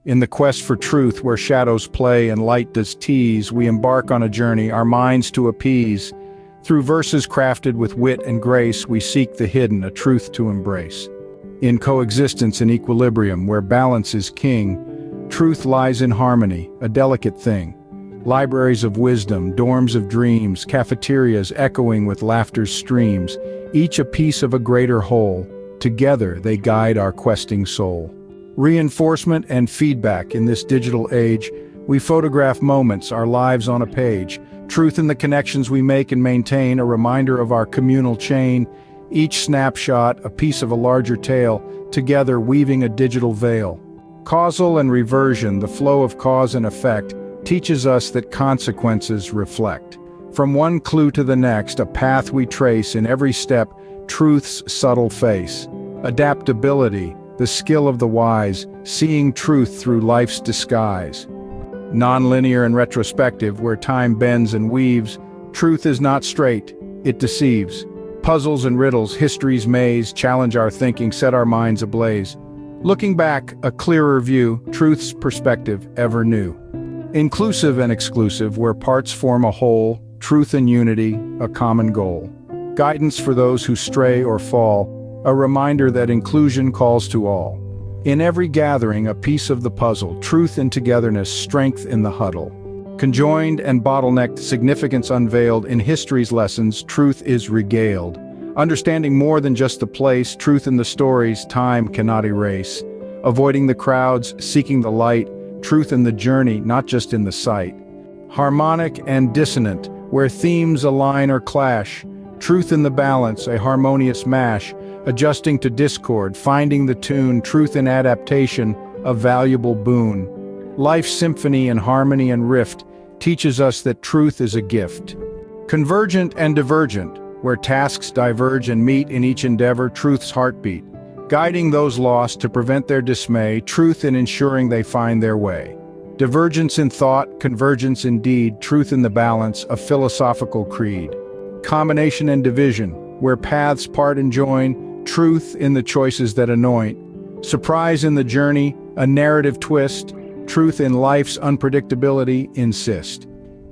In the quest for truth where shadows play and light does tease, we embark on a journey, our minds to appease. Through verses crafted with wit and grace, we seek the hidden, a truth to embrace. In coexistence and equilibrium, where balance is king, truth lies in harmony, a delicate thing. Libraries of wisdom, dorms of dreams, cafeterias echoing with laughter's streams, each a piece of a greater whole. Together they guide our questing soul. Reinforcement and feedback in this digital age, we photograph moments, our lives on a page. Truth in the connections we make and maintain, a reminder of our communal chain. Each snapshot, a piece of a larger tale, together weaving a digital veil. Causal and reversion, the flow of cause and effect, teaches us that consequences reflect. From one clue to the next, a path we trace in every step, truth's subtle face. Adaptability, the skill of the wise, seeing truth through life's disguise. Non-linear and retrospective, where time bends and weaves, truth is not straight, it deceives. Puzzles and riddles, history's maze, challenge our thinking, set our minds ablaze. Looking back, a clearer view, truth's perspective ever new. Inclusive and exclusive, where parts form a whole, truth and unity, a common goal. Guidance for those who stray or fall, a reminder that inclusion calls to all. In every gathering, a piece of the puzzle, truth in togetherness, strength in the huddle. Conjoined and bottlenecked, significance unveiled, in history's lessons, truth is regaled. Understanding more than just the place, truth in the stories, time cannot erase. Avoiding the crowds, seeking the light, truth in the journey, not just in the sight. Harmonic and dissonant, where themes align or clash. Truth in the balance, a harmonious mash. Adjusting to discord, finding the tune, truth in adaptation, a valuable boon. Life's symphony and harmony and rift teaches us that truth is a gift. Convergent and divergent, where tasks diverge and meet in each endeavor, truth's heartbeat. Guiding those lost to prevent their dismay, truth in ensuring they find their way. Divergence in thought, convergence in deed, truth in the balance, a philosophical creed. Combination and division, where paths part and join, truth in the choices that anoint. Surprise in the journey, a narrative twist, truth in life's unpredictability, insist.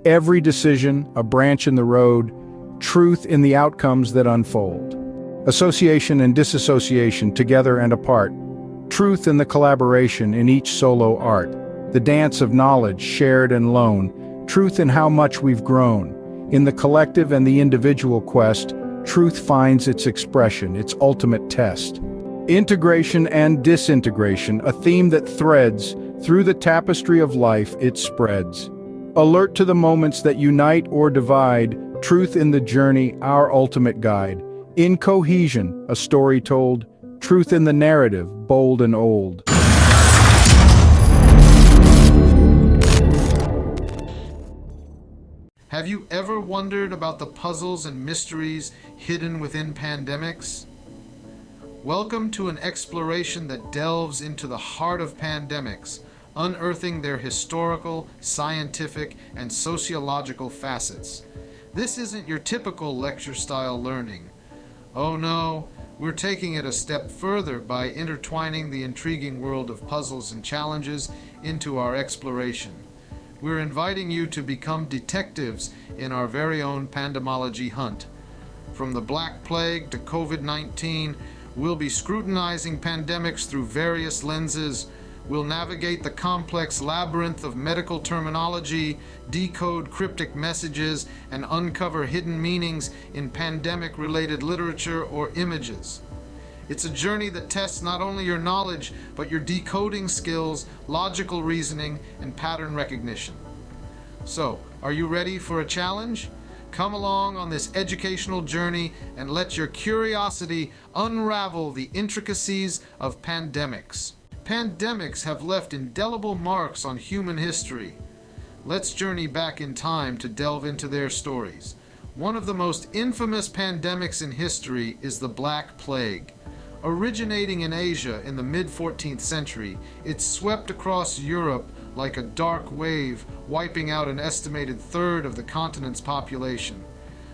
Every decision, a branch in the road, truth in the outcomes that unfold. Association and disassociation, together and apart. Truth in the collaboration in each solo art. The dance of knowledge, shared and lone. Truth in how much we've grown. In the collective and the individual quest, truth finds its expression, its ultimate test. Integration and disintegration, a theme that threads through the tapestry of life it spreads. Alert to the moments that unite or divide, truth in the journey, our ultimate guide. In cohesion, a story told, truth in the narrative, bold and old. Have you ever wondered about the puzzles and mysteries hidden within pandemics? Welcome to an exploration that delves into the heart of pandemics, unearthing their historical, scientific, and sociological facets. This isn't your typical lecture-style learning. Oh no, we're taking it a step further by intertwining the intriguing world of puzzles and challenges into our exploration. We're inviting you to become detectives in our very own pandemology hunt. From the Black Plague to COVID-19, we'll be scrutinizing pandemics through various lenses. We'll navigate the complex labyrinth of medical terminology, decode cryptic messages, and uncover hidden meanings in pandemic-related literature or images. It's a journey that tests not only your knowledge, but your decoding skills, logical reasoning, and pattern recognition. So, are you ready for a challenge? Come along on this educational journey and let your curiosity unravel the intricacies of pandemics. Pandemics have left indelible marks on human history. Let's journey back in time to delve into their stories. One of the most infamous pandemics in history is the Black Plague. Originating in Asia in the mid-14th century, it swept across Europe like a dark wave, wiping out an estimated third of the continent's population.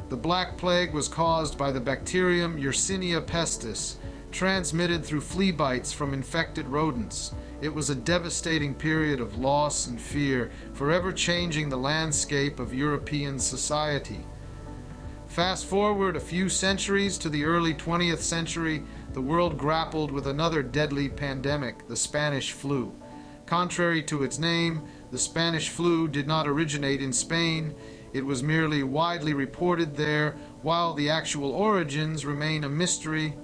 The Black Plague was caused by the bacterium Yersinia pestis, transmitted through flea bites from infected rodents. It was a devastating period of loss and fear, forever changing the landscape of European society. Fast forward a few centuries to the early 20th century, the world grappled with another deadly pandemic, the Spanish flu. Contrary to its name, the Spanish flu did not originate in Spain. It was merely widely reported there, while the actual origins remain a mystery.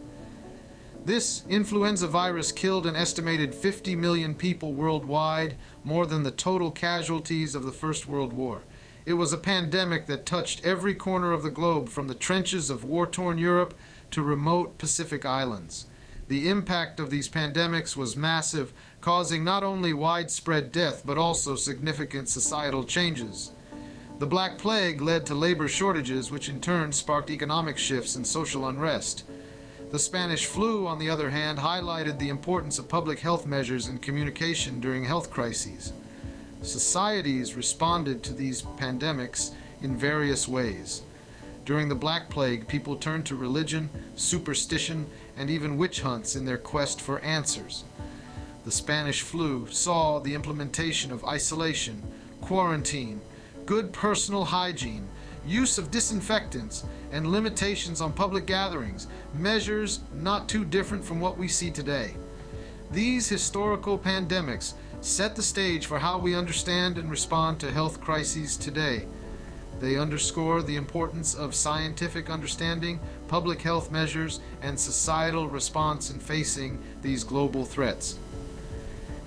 This influenza virus killed an estimated 50 million people worldwide, more than the total casualties of the First World War. It was a pandemic that touched every corner of the globe, from the trenches of war-torn Europe to remote Pacific islands. The impact of these pandemics was massive, causing not only widespread death but also significant societal changes. The Black Plague led to labor shortages, which in turn sparked economic shifts and social unrest. The Spanish flu, on the other hand, highlighted the importance of public health measures and communication during health crises. Societies responded to these pandemics in various ways. During the Black Plague, people turned to religion, superstition, and even witch hunts in their quest for answers. The Spanish flu saw the implementation of isolation, quarantine, good personal hygiene, use of disinfectants, and limitations on public gatherings, measures not too different from what we see today. These historical pandemics set the stage for how we understand and respond to health crises today. They underscore the importance of scientific understanding, public health measures, and societal response in facing these global threats.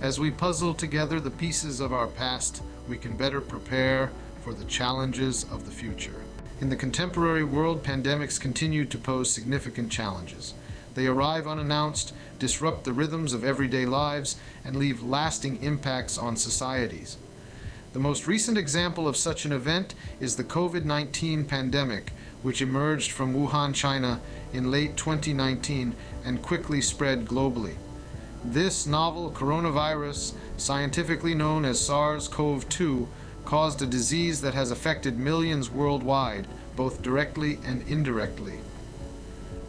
As we puzzle together the pieces of our past, we can better prepare for the challenges of the future. In the contemporary world, pandemics continue to pose significant challenges. They arrive unannounced, disrupt the rhythms of everyday lives, and leave lasting impacts on societies. The most recent example of such an event is the COVID-19 pandemic, which emerged from Wuhan, China in late 2019 and quickly spread globally. This novel coronavirus, scientifically known as SARS-CoV-2, caused a disease that has affected millions worldwide, both directly and indirectly.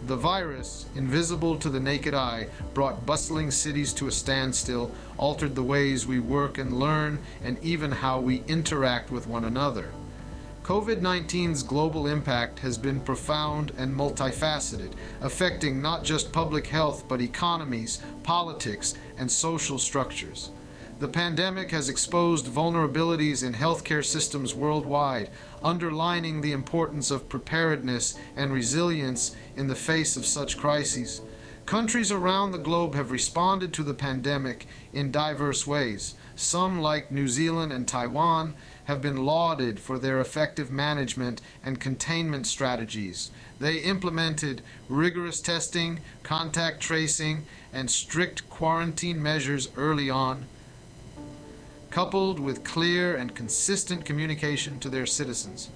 The virus, invisible to the naked eye, brought bustling cities to a standstill, altered the ways we work and learn, and even how we interact with one another. COVID-19's global impact has been profound and multifaceted, affecting not just public health but economies, politics, and social structures. The pandemic has exposed vulnerabilities in healthcare systems worldwide, underlining the importance of preparedness and resilience in the face of such crises. Countries around the globe have responded to the pandemic in diverse ways. Some, like New Zealand and Taiwan, have been lauded for their effective management and containment strategies. They implemented rigorous testing, contact tracing, and strict quarantine measures early on, coupled with clear and consistent communication to their citizens.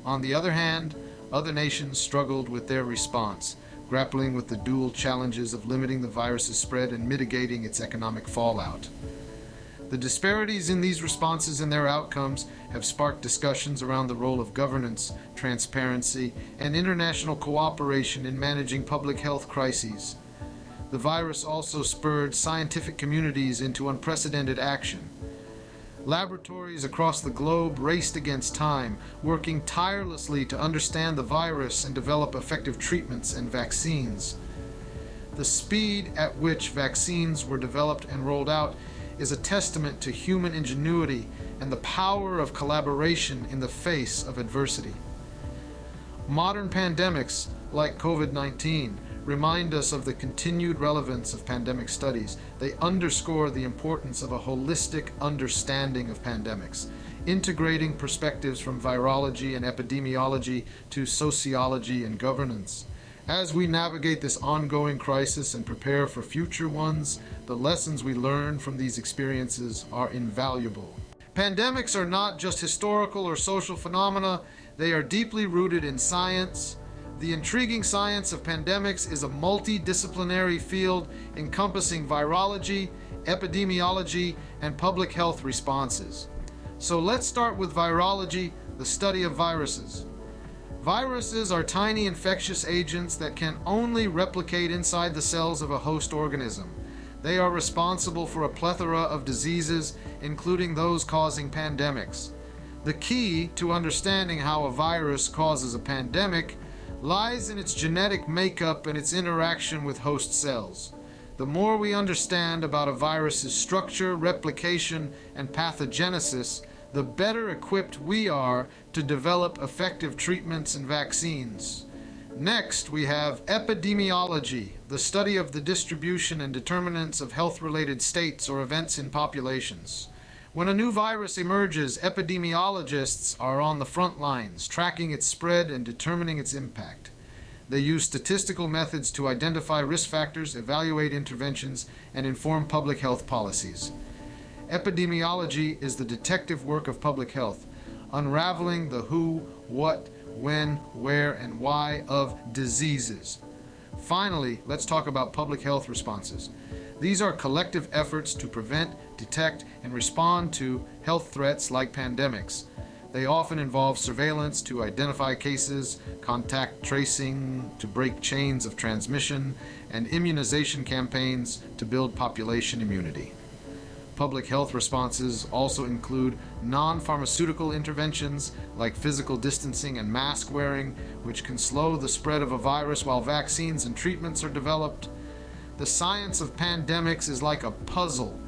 On the other hand, other nations struggled with their response, grappling with the dual challenges of limiting the virus's spread and mitigating its economic fallout. The disparities in these responses and their outcomes have sparked discussions around the role of governance, transparency, and international cooperation in managing public health crises. The virus also spurred scientific communities into unprecedented action. Laboratories across the globe raced against time, working tirelessly to understand the virus and develop effective treatments and vaccines. The speed at which vaccines were developed and rolled out is a testament to human ingenuity and the power of collaboration in the face of adversity. Modern pandemics, like COVID-19, remind us of the continued relevance of pandemic studies. They underscore the importance of a holistic understanding of pandemics, integrating perspectives from virology and epidemiology to sociology and governance. As we navigate this ongoing crisis and prepare for future ones, the lessons we learn from these experiences are invaluable. Pandemics are not just historical or social phenomena, they are deeply rooted in science. The intriguing science of pandemics is a multidisciplinary field encompassing virology, epidemiology, and public health responses. So let's start with virology, the study of viruses. Viruses are tiny infectious agents that can only replicate inside the cells of a host organism. They are responsible for a plethora of diseases, including those causing pandemics. The key to understanding how a virus causes a pandemic lies in its genetic makeup and its interaction with host cells. The more we understand about a virus's structure, replication, and pathogenesis, the better equipped we are to develop effective treatments and vaccines. Next, we have epidemiology, the study of the distribution and determinants of health-related states or events in populations. When a new virus emerges, epidemiologists are on the front lines, tracking its spread and determining its impact. They use statistical methods to identify risk factors, evaluate interventions, and inform public health policies. Epidemiology is the detective work of public health, unraveling the who, what, when, where, and why of diseases. Finally, let's talk about public health responses. These are collective efforts to prevent, detect, and respond to health threats like pandemics. They often involve surveillance to identify cases, contact tracing to break chains of transmission, and immunization campaigns to build population immunity. Public health responses also include non-pharmaceutical interventions like physical distancing and mask wearing, which can slow the spread of a virus while vaccines and treatments are developed. The science of pandemics is like a puzzle.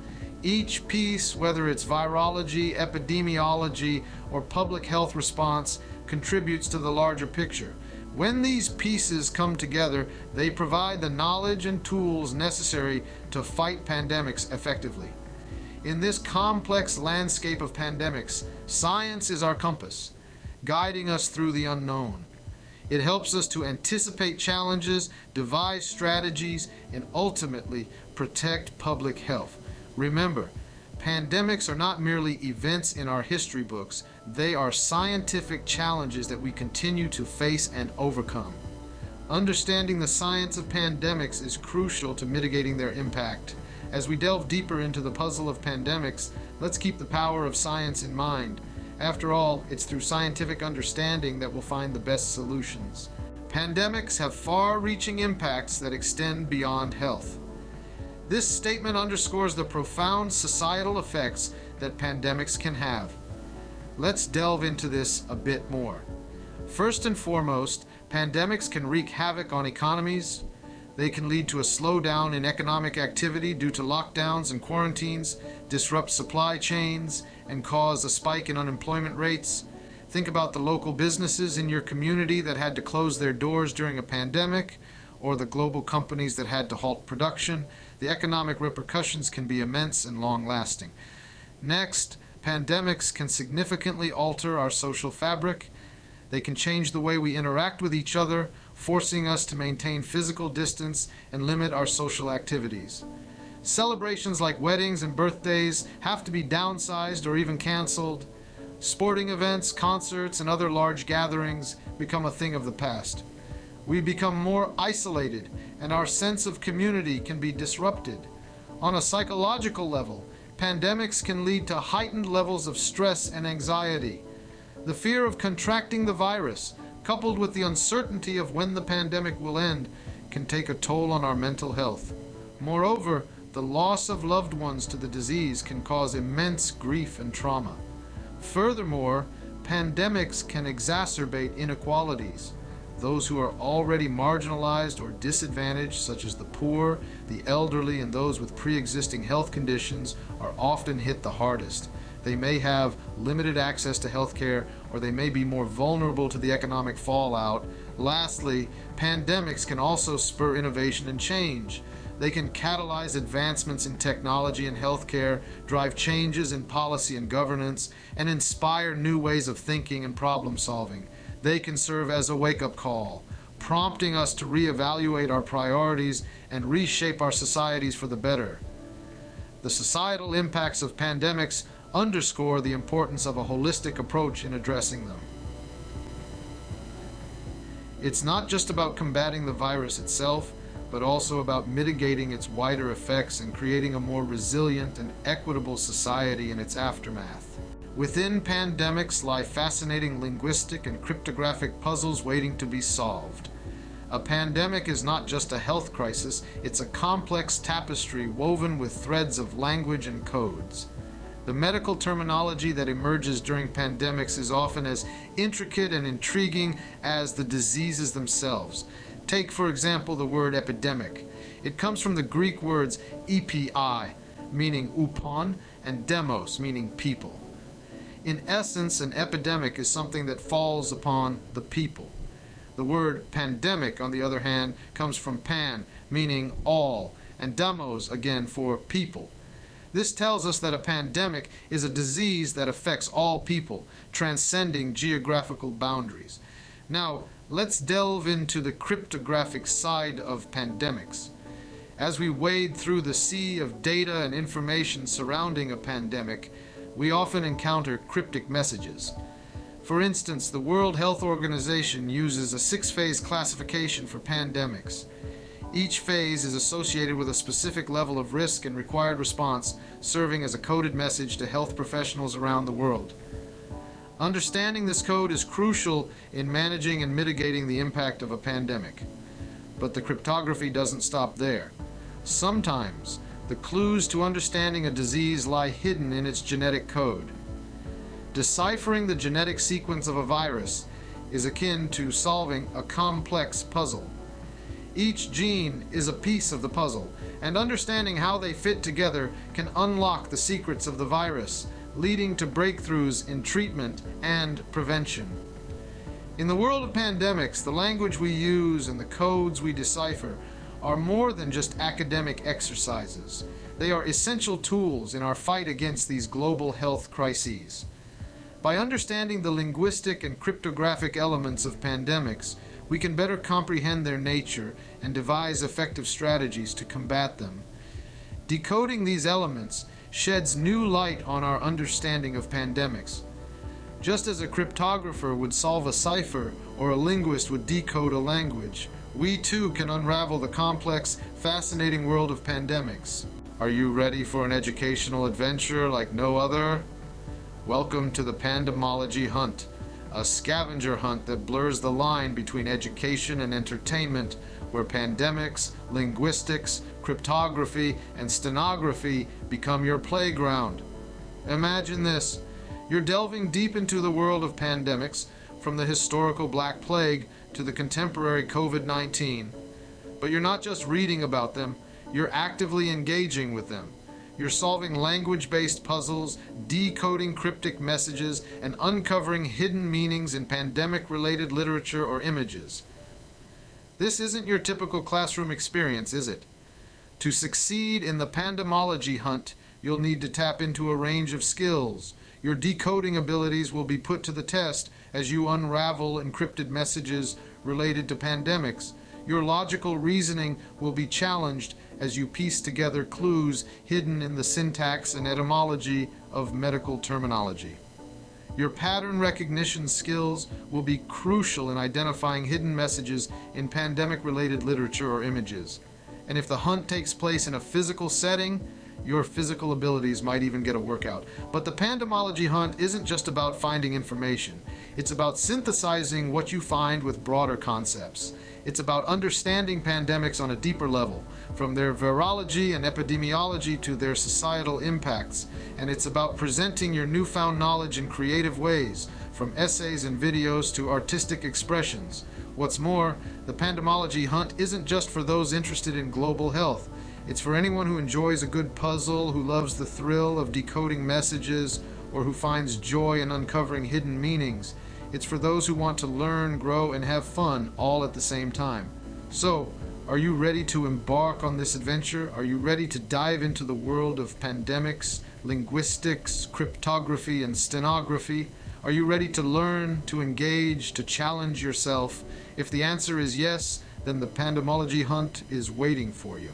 Each piece, whether it's virology, epidemiology, or public health response, contributes to the larger picture. When these pieces come together, they provide the knowledge and tools necessary to fight pandemics effectively. In this complex landscape of pandemics, science is our compass, guiding us through the unknown. It helps us to anticipate challenges, devise strategies, and ultimately protect public health. Remember, pandemics are not merely events in our history books. They are scientific challenges that we continue to face and overcome. Understanding the science of pandemics is crucial to mitigating their impact. As we delve deeper into the puzzle of pandemics, let's keep the power of science in mind. After all, it's through scientific understanding that we'll find the best solutions. Pandemics have far-reaching impacts that extend beyond health. This statement underscores the profound societal effects that pandemics can have. Let's delve into this a bit more. First and foremost, pandemics can wreak havoc on economies. They can lead to a slowdown in economic activity due to lockdowns and quarantines, disrupt supply chains, and cause a spike in unemployment rates. Think about the local businesses in your community that had to close their doors during a pandemic, or the global companies that had to halt production. The economic repercussions can be immense and long-lasting. Next, pandemics can significantly alter our social fabric. They can change the way we interact with each other, forcing us to maintain physical distance and limit our social activities. Celebrations like weddings and birthdays have to be downsized or even canceled. Sporting events, concerts, and other large gatherings become a thing of the past. We become more isolated, and our sense of community can be disrupted. On a psychological level, pandemics can lead to heightened levels of stress and anxiety. The fear of contracting the virus, coupled with the uncertainty of when the pandemic will end, can take a toll on our mental health. Moreover, the loss of loved ones to the disease can cause immense grief and trauma. Furthermore, pandemics can exacerbate inequalities. Those who are already marginalized or disadvantaged, such as the poor, the elderly, and those with pre-existing health conditions, are often hit the hardest. They may have limited access to health care, or they may be more vulnerable to the economic fallout. Lastly, pandemics can also spur innovation and change. They can catalyze advancements in technology and healthcare, drive changes in policy and governance, and inspire new ways of thinking and problem solving. They can serve as a wake-up call, prompting us to reevaluate our priorities and reshape our societies for the better. The societal impacts of pandemics underscore the importance of a holistic approach in addressing them. It's not just about combating the virus itself, but also about mitigating its wider effects and creating a more resilient and equitable society in its aftermath. Within pandemics lie fascinating linguistic and cryptographic puzzles waiting to be solved. A pandemic is not just a health crisis, it's a complex tapestry woven with threads of language and codes. The medical terminology that emerges during pandemics is often as intricate and intriguing as the diseases themselves. Take, for example, the word epidemic. It comes from the Greek words epi, meaning upon, and demos, meaning people. In essence, an epidemic is something that falls upon the people. The word pandemic, on the other hand, comes from pan, meaning all, and demos, again, for people. This tells us that a pandemic is a disease that affects all people, transcending geographical boundaries. Now, let's delve into the cryptographic side of pandemics. As we wade through the sea of data and information surrounding a pandemic, we often encounter cryptic messages. For instance, the World Health Organization uses a 6-phase classification for pandemics. Each phase is associated with a specific level of risk and required response, serving as a coded message to health professionals around the world. Understanding this code is crucial in managing and mitigating the impact of a pandemic. But the cryptography doesn't stop there. Sometimes, the clues to understanding a disease lie hidden in its genetic code. Deciphering the genetic sequence of a virus is akin to solving a complex puzzle. Each gene is a piece of the puzzle, and understanding how they fit together can unlock the secrets of the virus, leading to breakthroughs in treatment and prevention. In the world of pandemics, the language we use and the codes we decipher are more than just academic exercises. They are essential tools in our fight against these global health crises. By understanding the linguistic and cryptographic elements of pandemics, we can better comprehend their nature and devise effective strategies to combat them. Decoding these elements sheds new light on our understanding of pandemics. Just as a cryptographer would solve a cipher or a linguist would decode a language, we too can unravel the complex, fascinating world of pandemics. Are you ready for an educational adventure like no other? Welcome to the Pandemology Hunt, a scavenger hunt that blurs the line between education and entertainment, where pandemics, linguistics, cryptography, and stenography become your playground. Imagine this. You're delving deep into the world of pandemics, from the historical Black Plague to the contemporary COVID-19. But you're not just reading about them, you're actively engaging with them. You're solving language-based puzzles, decoding cryptic messages, and uncovering hidden meanings in pandemic-related literature or images. This isn't your typical classroom experience, is it? To succeed in the Pandemology Hunt, you'll need to tap into a range of skills. Your decoding abilities will be put to the test as you unravel encrypted messages related to pandemics. Your logical reasoning will be challenged as you piece together clues hidden in the syntax and etymology of medical terminology. Your pattern recognition skills will be crucial in identifying hidden messages in pandemic-related literature or images. And if the hunt takes place in a physical setting, your physical abilities might even get a workout. But the Pandemology Hunt isn't just about finding information. It's about synthesizing what you find with broader concepts. It's about understanding pandemics on a deeper level, from their virology and epidemiology to their societal impacts. And it's about presenting your newfound knowledge in creative ways, from essays and videos to artistic expressions. What's more, the Pandemology Hunt isn't just for those interested in global health. It's for anyone who enjoys a good puzzle, who loves the thrill of decoding messages, or who finds joy in uncovering hidden meanings. It's for those who want to learn, grow, and have fun all at the same time. So, are you ready to embark on this adventure? Are you ready to dive into the world of pandemics, linguistics, cryptography, and stenography? Are you ready to learn, to engage, to challenge yourself? If the answer is yes, then the Pandemology Hunt is waiting for you.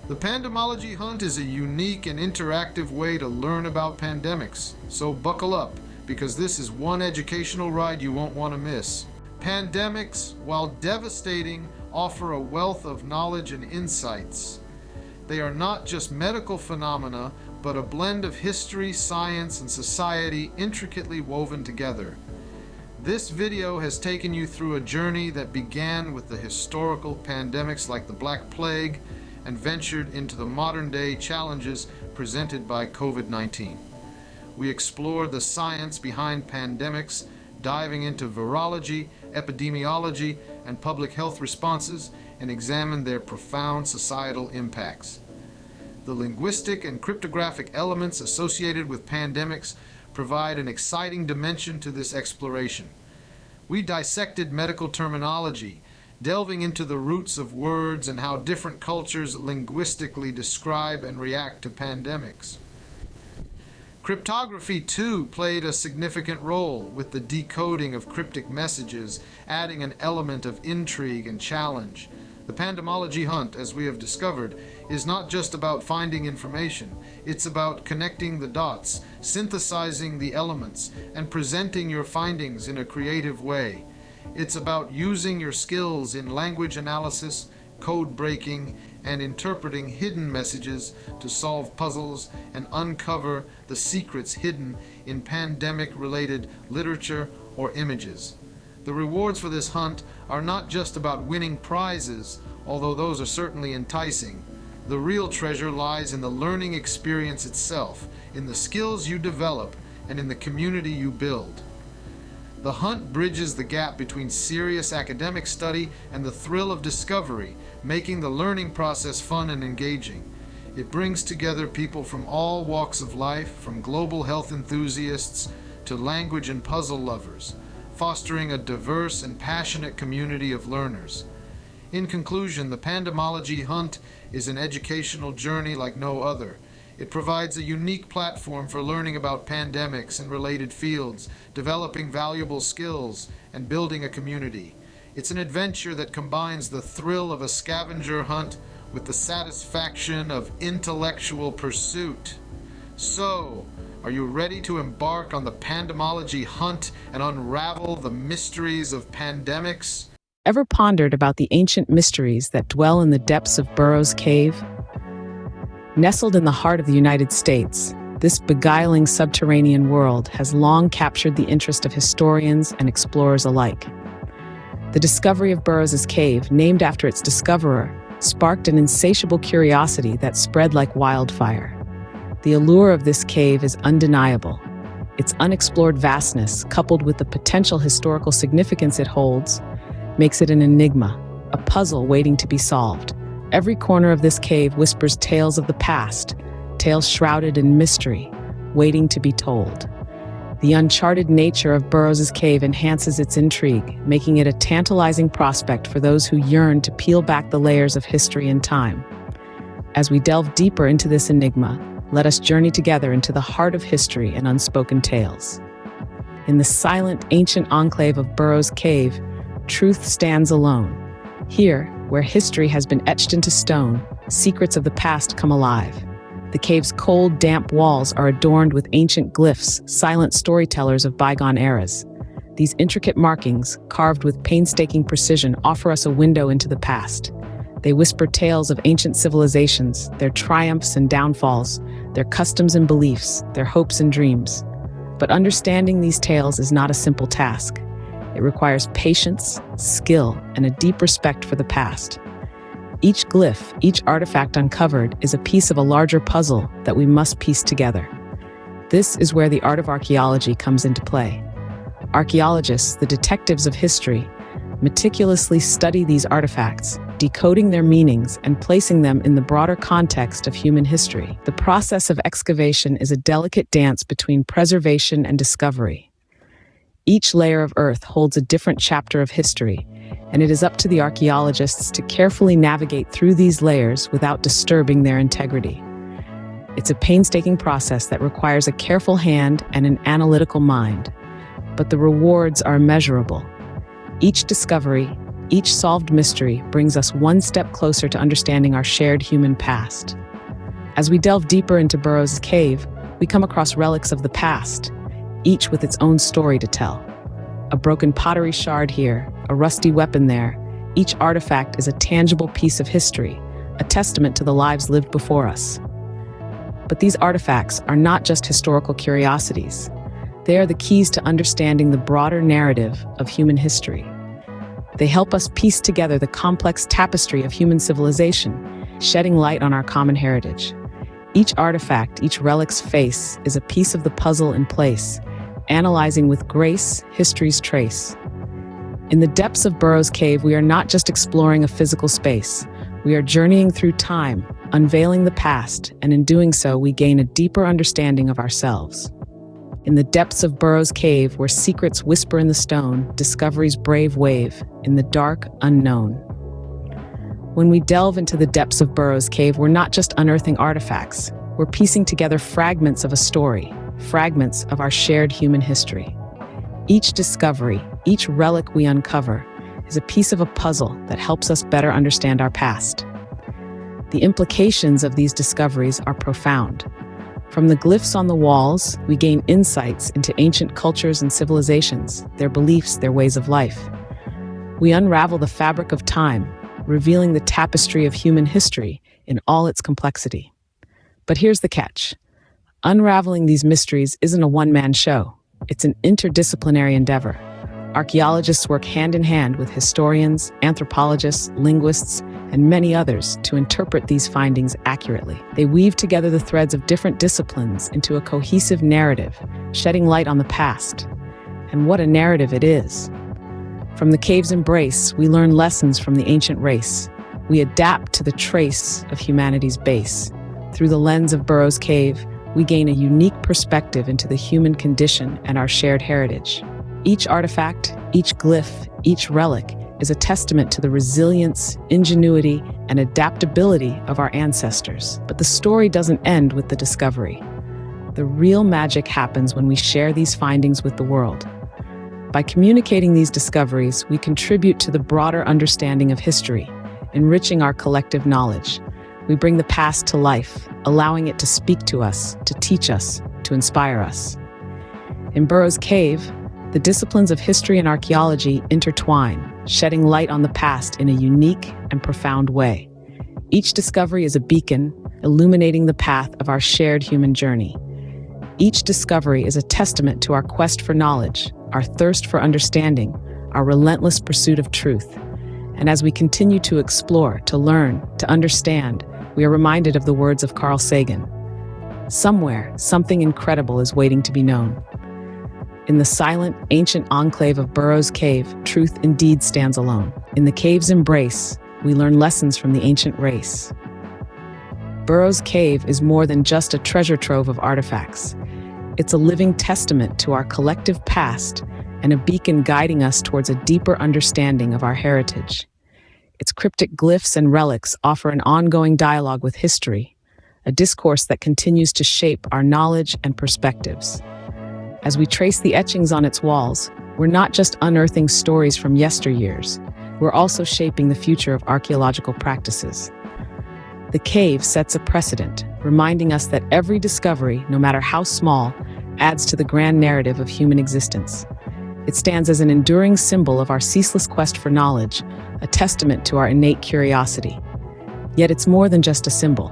The Pandemology Hunt is a unique and interactive way to learn about pandemics, so buckle up, because this is one educational ride you won't want to miss. Pandemics, while devastating, offer a wealth of knowledge and insights. They are not just medical phenomena, but a blend of history, science, and society intricately woven together. This video has taken you through a journey that began with the historical pandemics like the Black Plague and ventured into the modern-day challenges presented by COVID-19. We explored the science behind pandemics, diving into virology, epidemiology, and public health responses, and examined their profound societal impacts. The linguistic and cryptographic elements associated with pandemics provide an exciting dimension to this exploration. We dissected medical terminology, delving into the roots of words and how different cultures linguistically describe and react to pandemics. Cryptography, too, played a significant role with the decoding of cryptic messages, adding an element of intrigue and challenge. The pandemology hunt, as we have discovered, is not just about finding information. It's about connecting the dots, synthesizing the elements, and presenting your findings in a creative way. It's about using your skills in language analysis, code breaking, and interpreting hidden messages to solve puzzles and uncover the secrets hidden in pandemic-related literature or images. The rewards for this hunt are not just about winning prizes, although those are certainly enticing. The real treasure lies in the learning experience itself, in the skills you develop, and in the community you build. The hunt bridges the gap between serious academic study and the thrill of discovery, making the learning process fun and engaging. It brings together people from all walks of life, from global health enthusiasts to language and puzzle lovers, fostering a diverse and passionate community of learners. In conclusion, the Pandemology Hunt is an educational journey like no other. It provides a unique platform for learning about pandemics and related fields, developing valuable skills, and building a community. It's an adventure that combines the thrill of a scavenger hunt with the satisfaction of intellectual pursuit. So, are you ready to embark on the Pandemology Hunt and unravel the mysteries of pandemics? Ever pondered about the ancient mysteries that dwell in the depths of Burroughs Cave? Nestled in the heart of the United States, this beguiling subterranean world has long captured the interest of historians and explorers alike. The discovery of Burroughs' Cave, named after its discoverer, sparked an insatiable curiosity that spread like wildfire. The allure of this cave is undeniable. Its unexplored vastness, coupled with the potential historical significance it holds, makes it an enigma, a puzzle waiting to be solved. Every corner of this cave whispers tales of the past, tales shrouded in mystery, waiting to be told. The uncharted nature of Burroughs' Cave enhances its intrigue, making it a tantalizing prospect for those who yearn to peel back the layers of history and time. As we delve deeper into this enigma, let us journey together into the heart of history and unspoken tales. In the silent, ancient enclave of Burroughs' Cave, truth stands alone. Here, where history has been etched into stone, secrets of the past come alive. The cave's cold, damp walls are adorned with ancient glyphs, silent storytellers of bygone eras. These intricate markings, carved with painstaking precision, offer us a window into the past. They whisper tales of ancient civilizations, their triumphs and downfalls, their customs and beliefs, their hopes and dreams. But understanding these tales is not a simple task. It requires patience, skill, and a deep respect for the past. Each glyph, each artifact uncovered, is a piece of a larger puzzle that we must piece together. This is where the art of archaeology comes into play. Archaeologists, the detectives of history, meticulously study these artifacts, decoding their meanings and placing them in the broader context of human history. The process of excavation is a delicate dance between preservation and discovery. Each layer of earth holds a different chapter of history, and it is up to the archaeologists to carefully navigate through these layers without disturbing their integrity. It's a painstaking process that requires a careful hand and an analytical mind, but the rewards are immeasurable. Each discovery, each solved mystery brings us one step closer to understanding our shared human past. As we delve deeper into Burroughs' Cave, we come across relics of the past, each with its own story to tell. A broken pottery shard here, a rusty weapon there, each artifact is a tangible piece of history, a testament to the lives lived before us. But these artifacts are not just historical curiosities. They are the keys to understanding the broader narrative of human history. They help us piece together the complex tapestry of human civilization, shedding light on our common heritage. Each artifact, each relic's face, is a piece of the puzzle in place, analyzing with grace history's trace. In the depths of Burroughs Cave, we are not just exploring a physical space. We are journeying through time, unveiling the past, and in doing so, we gain a deeper understanding of ourselves. In the depths of Burroughs Cave, where secrets whisper in the stone, discovery's brave wave, in the dark unknown. When we delve into the depths of Burroughs Cave, we're not just unearthing artifacts. We're piecing together fragments of a story, fragments of our shared human history. Each discovery, each relic we uncover, is a piece of a puzzle that helps us better understand our past. The implications of these discoveries are profound. From the glyphs on the walls, we gain insights into ancient cultures and civilizations, their beliefs, their ways of life. We unravel the fabric of time, revealing the tapestry of human history in all its complexity. But here's the catch. Unraveling these mysteries isn't a one-man show. It's an interdisciplinary endeavor. Archaeologists work hand in hand with historians, anthropologists, linguists, and many others to interpret these findings accurately. They weave together the threads of different disciplines into a cohesive narrative, shedding light on the past. And what a narrative it is. From the cave's embrace, we learn lessons from the ancient race. We adapt to the trace of humanity's base. Through the lens of Burroughs Cave, we gain a unique perspective into the human condition and our shared heritage. Each artifact, each glyph, each relic is a testament to the resilience, ingenuity, and adaptability of our ancestors. But the story doesn't end with the discovery. The real magic happens when we share these findings with the world. By communicating these discoveries, we contribute to the broader understanding of history, enriching our collective knowledge. We bring the past to life, allowing it to speak to us, to teach us, to inspire us. In Burroughs Cave, the disciplines of history and archaeology intertwine, shedding light on the past in a unique and profound way. Each discovery is a beacon, illuminating the path of our shared human journey. Each discovery is a testament to our quest for knowledge, our thirst for understanding, our relentless pursuit of truth. And as we continue to explore, to learn, to understand, we are reminded of the words of Carl Sagan. Somewhere, something incredible is waiting to be known. In the silent, ancient enclave of Burroughs Cave, truth indeed stands alone. In the cave's embrace, we learn lessons from the ancient race. Burroughs Cave is more than just a treasure trove of artifacts. It's a living testament to our collective past and a beacon guiding us towards a deeper understanding of our heritage. Its cryptic glyphs and relics offer an ongoing dialogue with history, a discourse that continues to shape our knowledge and perspectives. As we trace the etchings on its walls, we're not just unearthing stories from yesteryears, we're also shaping the future of archaeological practices. The cave sets a precedent, reminding us that every discovery, no matter how small, adds to the grand narrative of human existence. It stands as an enduring symbol of our ceaseless quest for knowledge, a testament to our innate curiosity. Yet it's more than just a symbol.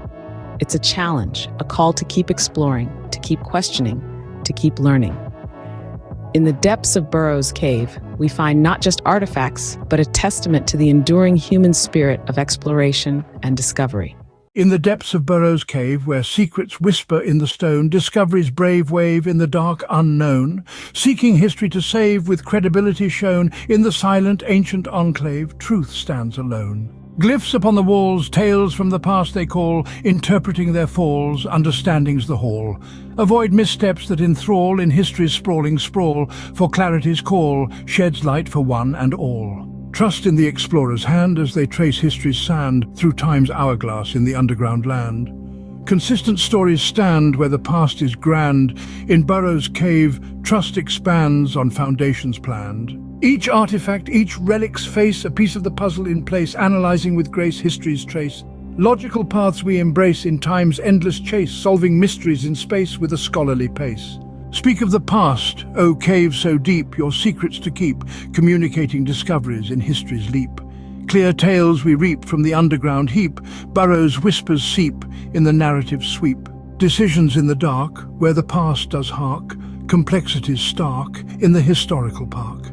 It's a challenge, a call to keep exploring, to keep questioning, to keep learning. In the depths of Burroughs Cave, we find not just artifacts, but a testament to the enduring human spirit of exploration and discovery. In the depths of Burroughs Cave, where secrets whisper in the stone, discovery's brave wave in the dark unknown, seeking history to save with credibility shown, in the silent ancient enclave, truth stands alone. Glyphs upon the walls, tales from the past they call, interpreting their falls, understanding's the hall. Avoid missteps that enthrall in history's sprawling sprawl, for clarity's call sheds light for one and all. Trust in the explorer's hand as they trace history's sand through time's hourglass in the underground land. Consistent stories stand where the past is grand. In Burroughs Cave, trust expands on foundations planned. Each artifact, each relic's face, a piece of the puzzle in place, analyzing with grace history's trace. Logical paths we embrace in time's endless chase, solving mysteries in space with a scholarly pace. Speak of the past, O cave so deep, your secrets to keep, communicating discoveries in history's leap. Clear tales we reap from the underground heap, Burroughs' whispers seep in the narrative sweep. Decisions in the dark, where the past does hark, complexities stark in the historical park.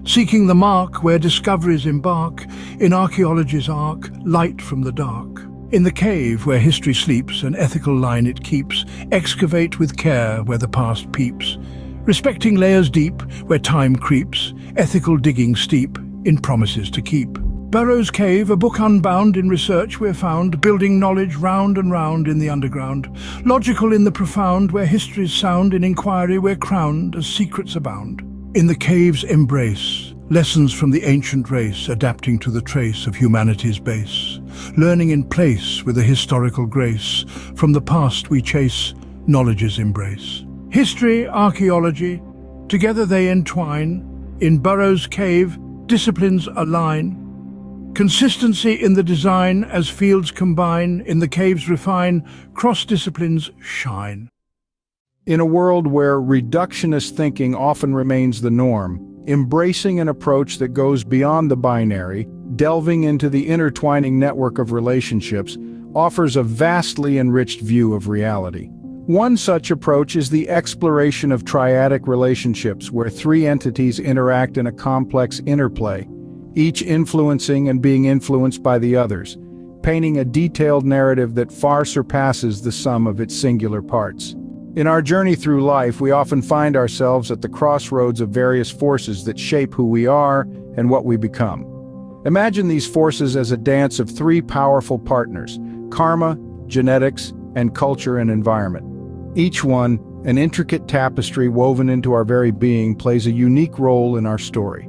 Seeking the mark where discoveries embark, in archaeology's arc, light from the dark. In the cave where history sleeps, an ethical line it keeps, excavate with care where the past peeps. Respecting layers deep where time creeps, ethical digging steep in promises to keep. Burroughs Cave, a book unbound in research we're found, building knowledge round and round in the underground. Logical in the profound, where history's sound, in inquiry we're crowned as secrets abound. In the cave's embrace, lessons from the ancient race, adapting to the trace of humanity's base. Learning in place with a historical grace, from the past we chase knowledge's embrace. History, archaeology, together they entwine. In Burroughs Cave, disciplines align. Consistency in the design as fields combine, in the caves refine, cross-disciplines shine. In a world where reductionist thinking often remains the norm, embracing an approach that goes beyond the binary, delving into the intertwining network of relationships, offers a vastly enriched view of reality. One such approach is the exploration of triadic relationships, where three entities interact in a complex interplay, each influencing and being influenced by the others, painting a detailed narrative that far surpasses the sum of its singular parts. In our journey through life, we often find ourselves at the crossroads of various forces that shape who we are and what we become. Imagine these forces as a dance of three powerful partners: karma, genetics, and culture and environment. Each one, an intricate tapestry woven into our very being, plays a unique role in our story.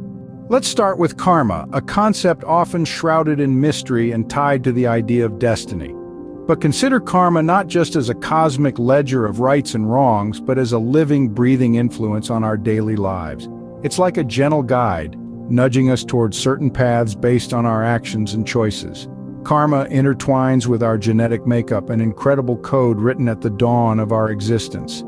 Let's start with karma, a concept often shrouded in mystery and tied to the idea of destiny. But consider karma not just as a cosmic ledger of rights and wrongs, but as a living, breathing influence on our daily lives. It's like a gentle guide, nudging us towards certain paths based on our actions and choices. Karma intertwines with our genetic makeup, an incredible code written at the dawn of our existence.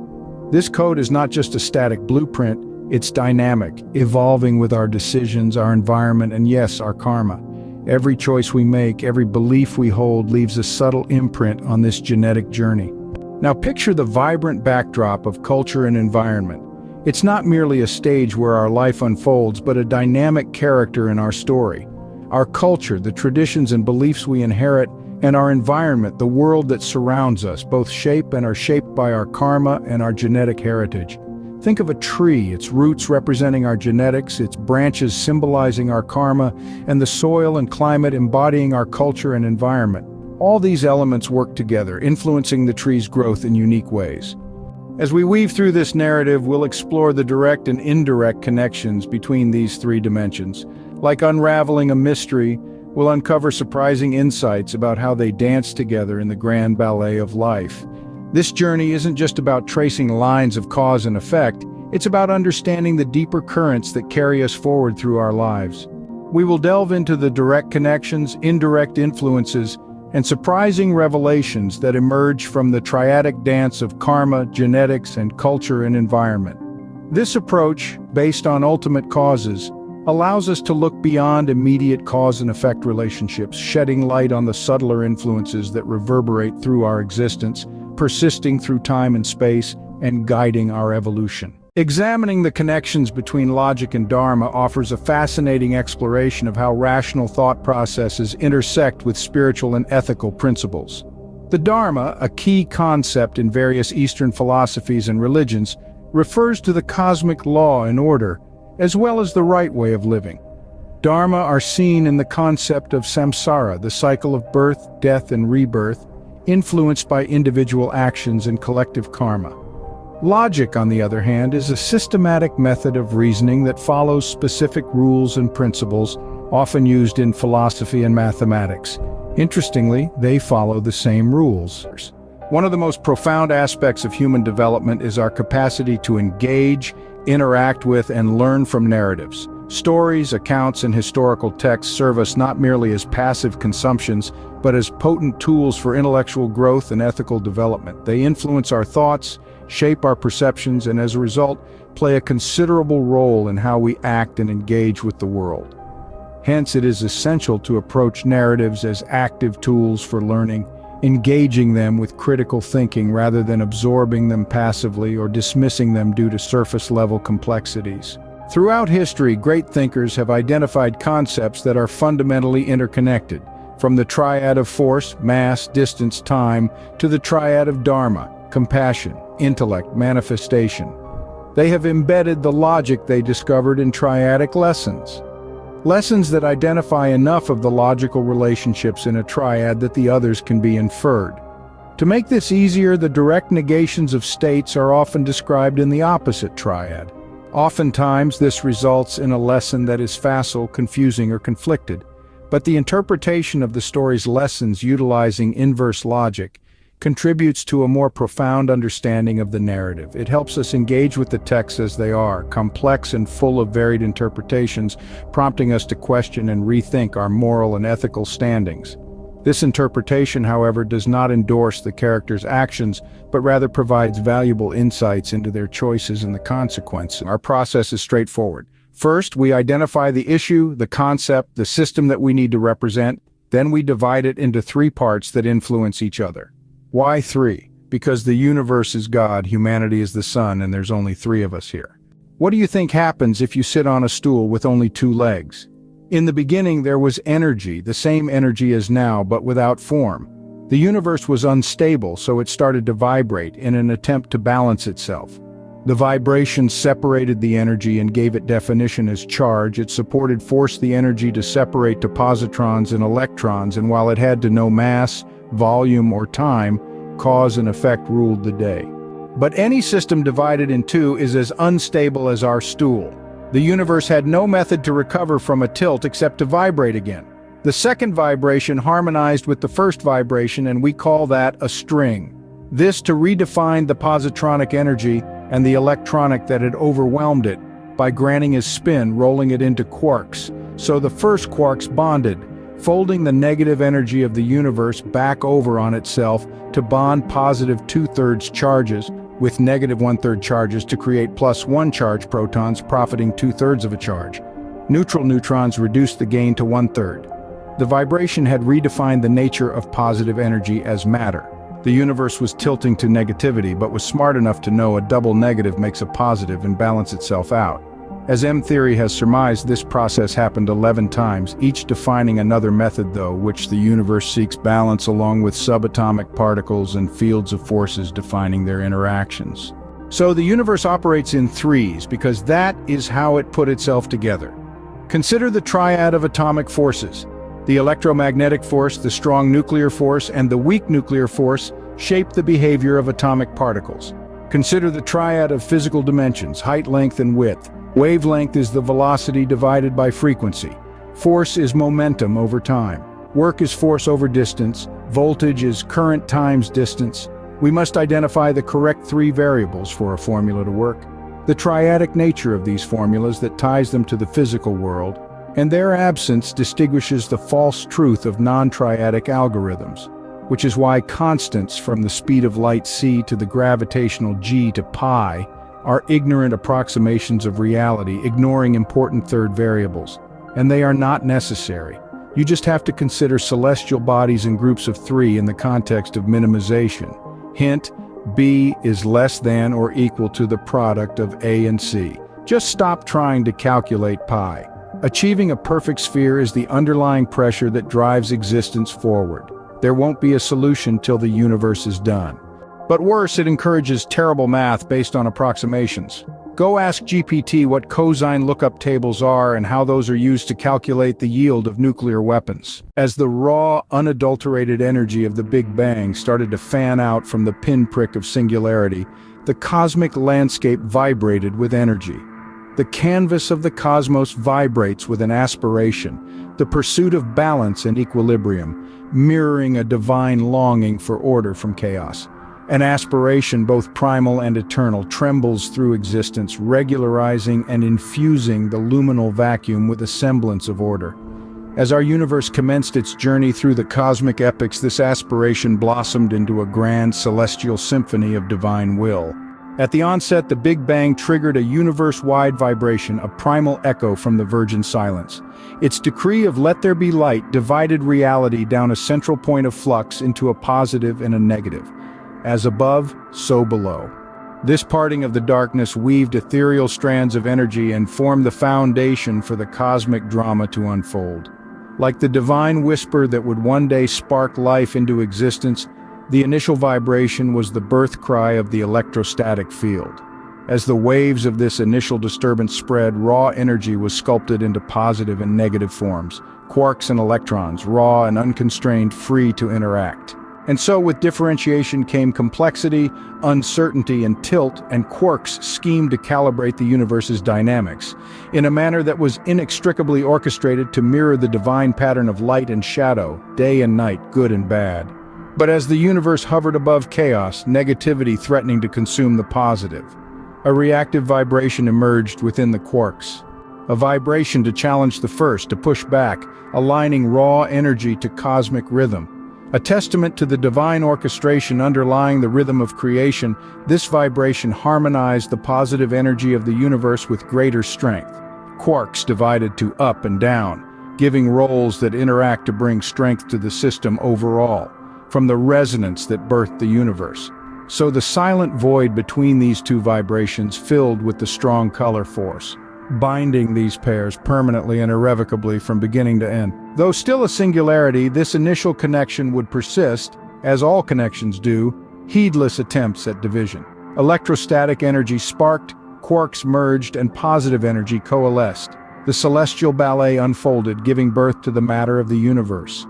This code is not just a static blueprint, it's dynamic, evolving with our decisions, our environment, and yes, our karma. Every choice we make, every belief we hold leaves a subtle imprint on this genetic journey. Now picture the vibrant backdrop of culture and environment. It's not merely a stage where our life unfolds, but a dynamic character in our story. Our culture, the traditions and beliefs we inherit, and our environment, the world that surrounds us, both shape and are shaped by our karma and our genetic heritage. Think of a tree, its roots representing our genetics, its branches symbolizing our karma, and the soil and climate embodying our culture and environment. All these elements work together, influencing the tree's growth in unique ways. As we weave through this narrative, we'll explore the direct and indirect connections between these three dimensions. Like unraveling a mystery, we'll uncover surprising insights about how they dance together in the grand ballet of life. This journey isn't just about tracing lines of cause and effect, it's about understanding the deeper currents that carry us forward through our lives. We will delve into the direct connections, indirect influences, and surprising revelations that emerge from the triadic dance of karma, genetics, and culture and environment. This approach, based on ultimate causes, allows us to look beyond immediate cause and effect relationships, shedding light on the subtler influences that reverberate through our existence, persisting through time and space, and guiding our evolution. Examining the connections between logic and dharma offers a fascinating exploration of how rational thought processes intersect with spiritual and ethical principles. The dharma, a key concept in various Eastern philosophies and religions, refers to the cosmic law and order, as well as the right way of living. Dharma are seen in the concept of samsara, the cycle of birth, death, and rebirth, influenced by individual actions and collective karma. Logic, on the other hand, is a systematic method of reasoning that follows specific rules and principles, often used in philosophy and mathematics. Interestingly, they follow the same rules. One of the most profound aspects of human development is our capacity to engage, interact with, and learn from narratives. Stories, accounts, and historical texts serve us not merely as passive consumptions, but as potent tools for intellectual growth and ethical development. They influence our thoughts, shape our perceptions, and as a result, play a considerable role in how we act and engage with the world. Hence, it is essential to approach narratives as active tools for learning, engaging them with critical thinking rather than absorbing them passively or dismissing them due to surface-level complexities. Throughout history, great thinkers have identified concepts that are fundamentally interconnected, from the triad of force, mass, distance, time, to the triad of dharma, compassion, intellect, manifestation. They have embedded the logic they discovered in triadic lessons. Lessons that identify enough of the logical relationships in a triad that the others can be inferred. To make this easier, the direct negations of states are often described in the opposite triad. Oftentimes, this results in a lesson that is facile, confusing, or conflicted. But the interpretation of the story's lessons utilizing inverse logic contributes to a more profound understanding of the narrative. It helps us engage with the texts as they are, complex and full of varied interpretations, prompting us to question and rethink our moral and ethical standings. This interpretation, however, does not endorse the characters' actions, but rather provides valuable insights into their choices and the consequences. Our process is straightforward. First, we identify the issue, the concept, the system that we need to represent. Then we divide it into three parts that influence each other. Why three? Because the universe is God, humanity is the sun, and there's only three of us here. What do you think happens if you sit on a stool with only two legs? In the beginning, there was energy, the same energy as now, but without form. The universe was unstable, so it started to vibrate in an attempt to balance itself. The vibration separated the energy and gave it definition as charge. It forced the energy to separate to positrons and electrons, and while it had to know mass, volume, or time, cause and effect ruled the day. But any system divided in two is as unstable as our stool. The universe had no method to recover from a tilt except to vibrate again. The second vibration harmonized with the first vibration, and we call that a string. This to redefine the positronic energy and the electronic that had overwhelmed it by granting a spin, rolling it into quarks. So the first quarks bonded, folding the negative energy of the universe back over on itself to bond positive 2/3 charges with negative 1/3 charges to create +1 charge protons, profiting 2/3 of a charge. Neutral neutrons reduced the gain to 1/3. The vibration had redefined the nature of positive energy as matter. The universe was tilting to negativity, but was smart enough to know a double negative makes a positive and balance itself out. As M-theory has surmised, this process happened 11 times, each defining another method though, which the universe seeks balance along with subatomic particles and fields of forces defining their interactions. So the universe operates in threes because that is how it put itself together. Consider the triad of atomic forces. The electromagnetic force, the strong nuclear force, and the weak nuclear force shape the behavior of atomic particles. Consider the triad of physical dimensions, height, length, and width. Wavelength is the velocity divided by frequency. Force is momentum over time. Work is force over distance. Voltage is current times distance. We must identify the correct three variables for a formula to work. The triadic nature of these formulas that ties them to the physical world, and their absence distinguishes the false truth of non-triadic algorithms, which is why constants from the speed of light c to the gravitational g to pi are ignorant approximations of reality, ignoring important third variables. And they are not necessary. You just have to consider celestial bodies in groups of three in the context of minimization. Hint, B is less than or equal to the product of A and C. Just stop trying to calculate pi. Achieving a perfect sphere is the underlying pressure that drives existence forward. There won't be a solution till the universe is done. But worse, it encourages terrible math based on approximations. Go ask GPT what cosine lookup tables are and how those are used to calculate the yield of nuclear weapons. As the raw, unadulterated energy of the Big Bang started to fan out from the pinprick of singularity, the cosmic landscape vibrated with energy. The canvas of the cosmos vibrates with an aspiration, the pursuit of balance and equilibrium, mirroring a divine longing for order from chaos. An aspiration, both primal and eternal, trembles through existence, regularizing and infusing the luminal vacuum with a semblance of order. As our universe commenced its journey through the cosmic epochs, this aspiration blossomed into a grand celestial symphony of divine will. At the onset, the Big Bang triggered a universe-wide vibration, a primal echo from the virgin silence. Its decree of "let there be light" divided reality down a central point of flux into a positive and a negative. As above, so below. This parting of the darkness weaved ethereal strands of energy and formed the foundation for the cosmic drama to unfold. Like the divine whisper that would one day spark life into existence, the initial vibration was the birth cry of the electrostatic field. As the waves of this initial disturbance spread, raw energy was sculpted into positive and negative forms, quarks and electrons, raw and unconstrained, free to interact. And so with differentiation came complexity, uncertainty, and tilt, and quarks schemed to calibrate the universe's dynamics, in a manner that was inextricably orchestrated to mirror the divine pattern of light and shadow, day and night, good and bad. But as the universe hovered above chaos, negativity threatening to consume the positive, a reactive vibration emerged within the quarks. A vibration to challenge the first, to push back, aligning raw energy to cosmic rhythm. A testament to the divine orchestration underlying the rhythm of creation, this vibration harmonized the positive energy of the universe with greater strength. Quarks divided to up and down, giving roles that interact to bring strength to the system overall, from the resonance that birthed the universe. So the silent void between these two vibrations filled with the strong color force, binding these pairs permanently and irrevocably from beginning to end. Though still a singularity, this initial connection would persist, as all connections do, heedless attempts at division. Electrostatic energy sparked, quarks merged, and positive energy coalesced. The celestial ballet unfolded, giving birth to the matter of the universe.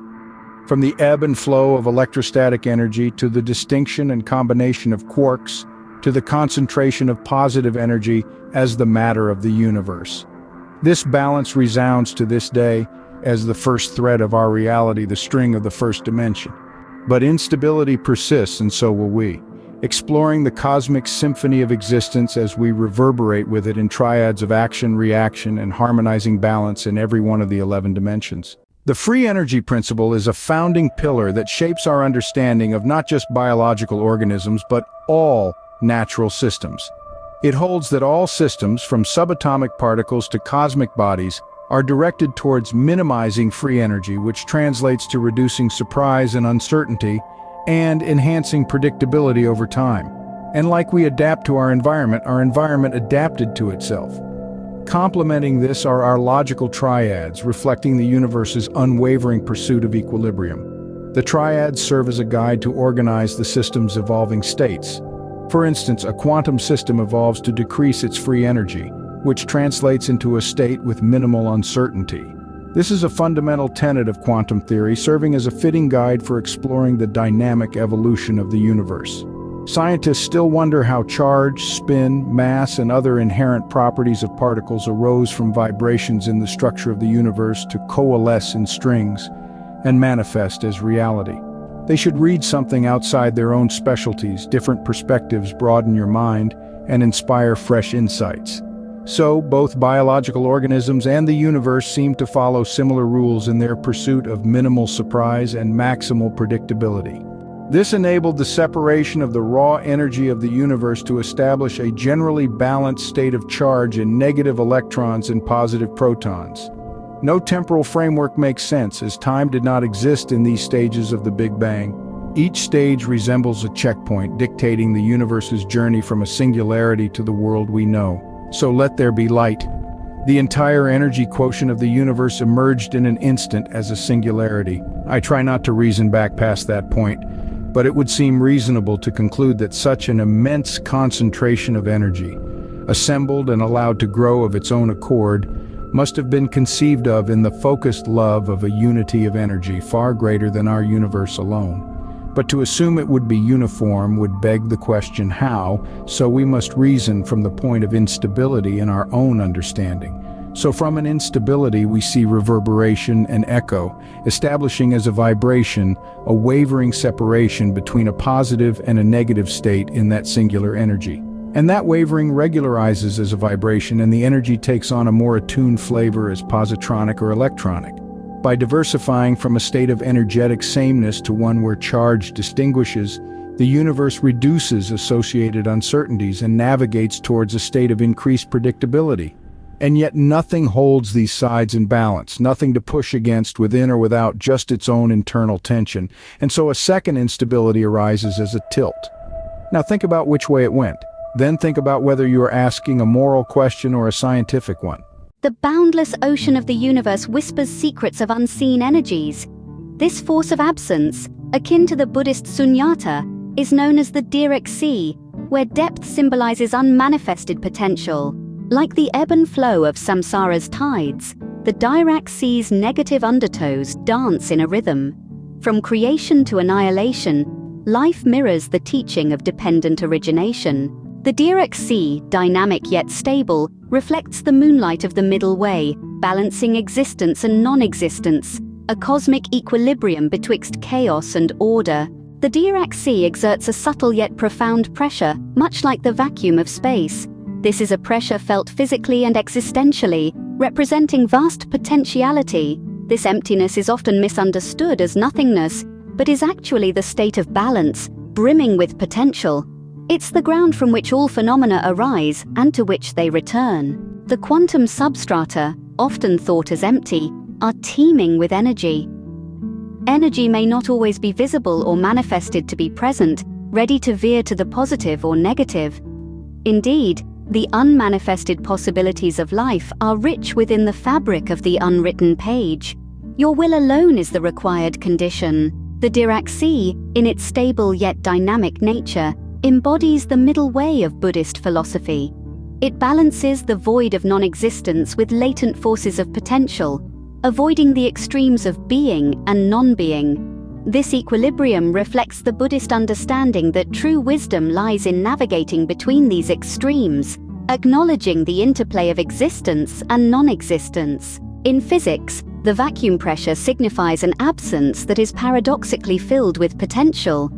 From the ebb and flow of electrostatic energy to the distinction and combination of quarks, to the concentration of positive energy as the matter of the universe. This balance resounds to this day as the first thread of our reality, the string of the first dimension. But instability persists, and so will we, exploring the cosmic symphony of existence as we reverberate with it in triads of action, reaction, and harmonizing balance in every one of the 11 dimensions. The free energy principle is a founding pillar that shapes our understanding of not just biological organisms, but all natural systems. It holds that all systems, from subatomic particles to cosmic bodies, are directed towards minimizing free energy, which translates to reducing surprise and uncertainty, and enhancing predictability over time. And like we adapt to our environment adapted to itself. Complementing this are our logical triads, reflecting the universe's unwavering pursuit of equilibrium. The triads serve as a guide to organize the system's evolving states. For instance, a quantum system evolves to decrease its free energy, which translates into a state with minimal uncertainty. This is a fundamental tenet of quantum theory, serving as a fitting guide for exploring the dynamic evolution of the universe. Scientists still wonder how charge, spin, mass, and other inherent properties of particles arose from vibrations in the structure of the universe to coalesce in strings and manifest as reality. They should read something outside their own specialties. Different perspectives broaden your mind and inspire fresh insights. So, both biological organisms and the universe seem to follow similar rules in their pursuit of minimal surprise and maximal predictability. This enabled the separation of the raw energy of the universe to establish a generally balanced state of charge in negative electrons and positive protons. No temporal framework makes sense, as time did not exist in these stages of the Big Bang. Each stage resembles a checkpoint, dictating the universe's journey from a singularity to the world we know. So let there be light. The entire energy quotient of the universe emerged in an instant as a singularity. I try not to reason back past that point, but it would seem reasonable to conclude that such an immense concentration of energy, assembled and allowed to grow of its own accord, must have been conceived of in the focused love of a unity of energy far greater than our universe alone. But to assume it would be uniform would beg the question how, so we must reason from the point of instability in our own understanding. So from an instability we see reverberation and echo, establishing as a vibration a wavering separation between a positive and a negative state in that singular energy. And that wavering regularizes as a vibration, and the energy takes on a more attuned flavor as positronic or electronic. By diversifying from a state of energetic sameness to one where charge distinguishes, The universe reduces associated uncertainties and navigates towards a state of increased predictability. And yet nothing holds these sides in balance, nothing to push against within or without, just its own internal tension. And so a second instability arises as a tilt. Now think about which way it went. Then think about whether you are asking a moral question or a scientific one. The boundless ocean of the universe whispers secrets of unseen energies. This force of absence, akin to the Buddhist sunyata, is known as the Dirac Sea, where depth symbolizes unmanifested potential. Like the ebb and flow of samsara's tides, the Dirac Sea's negative undertows dance in a rhythm. From creation to annihilation, life mirrors the teaching of dependent origination. The Dirac Sea, dynamic yet stable, reflects the moonlight of the middle way, balancing existence and non-existence, a cosmic equilibrium betwixt chaos and order. The Dirac Sea exerts a subtle yet profound pressure, much like the vacuum of space. This is a pressure felt physically and existentially, representing vast potentiality. This emptiness is often misunderstood as nothingness, but is actually the state of balance, brimming with potential. It's the ground from which all phenomena arise and to which they return. The quantum substrata, often thought as empty, are teeming with energy. Energy may not always be visible or manifested to be present, ready to veer to the positive or negative. Indeed, the unmanifested possibilities of life are rich within the fabric of the unwritten page. Your will alone is the required condition. The Dirac Sea, in its stable yet dynamic nature, embodies the middle way of Buddhist philosophy. It balances the void of non-existence with latent forces of potential, avoiding the extremes of being and non-being. This equilibrium reflects the Buddhist understanding that true wisdom lies in navigating between these extremes, acknowledging the interplay of existence and non-existence. In physics, the vacuum pressure signifies an absence that is paradoxically filled with potential.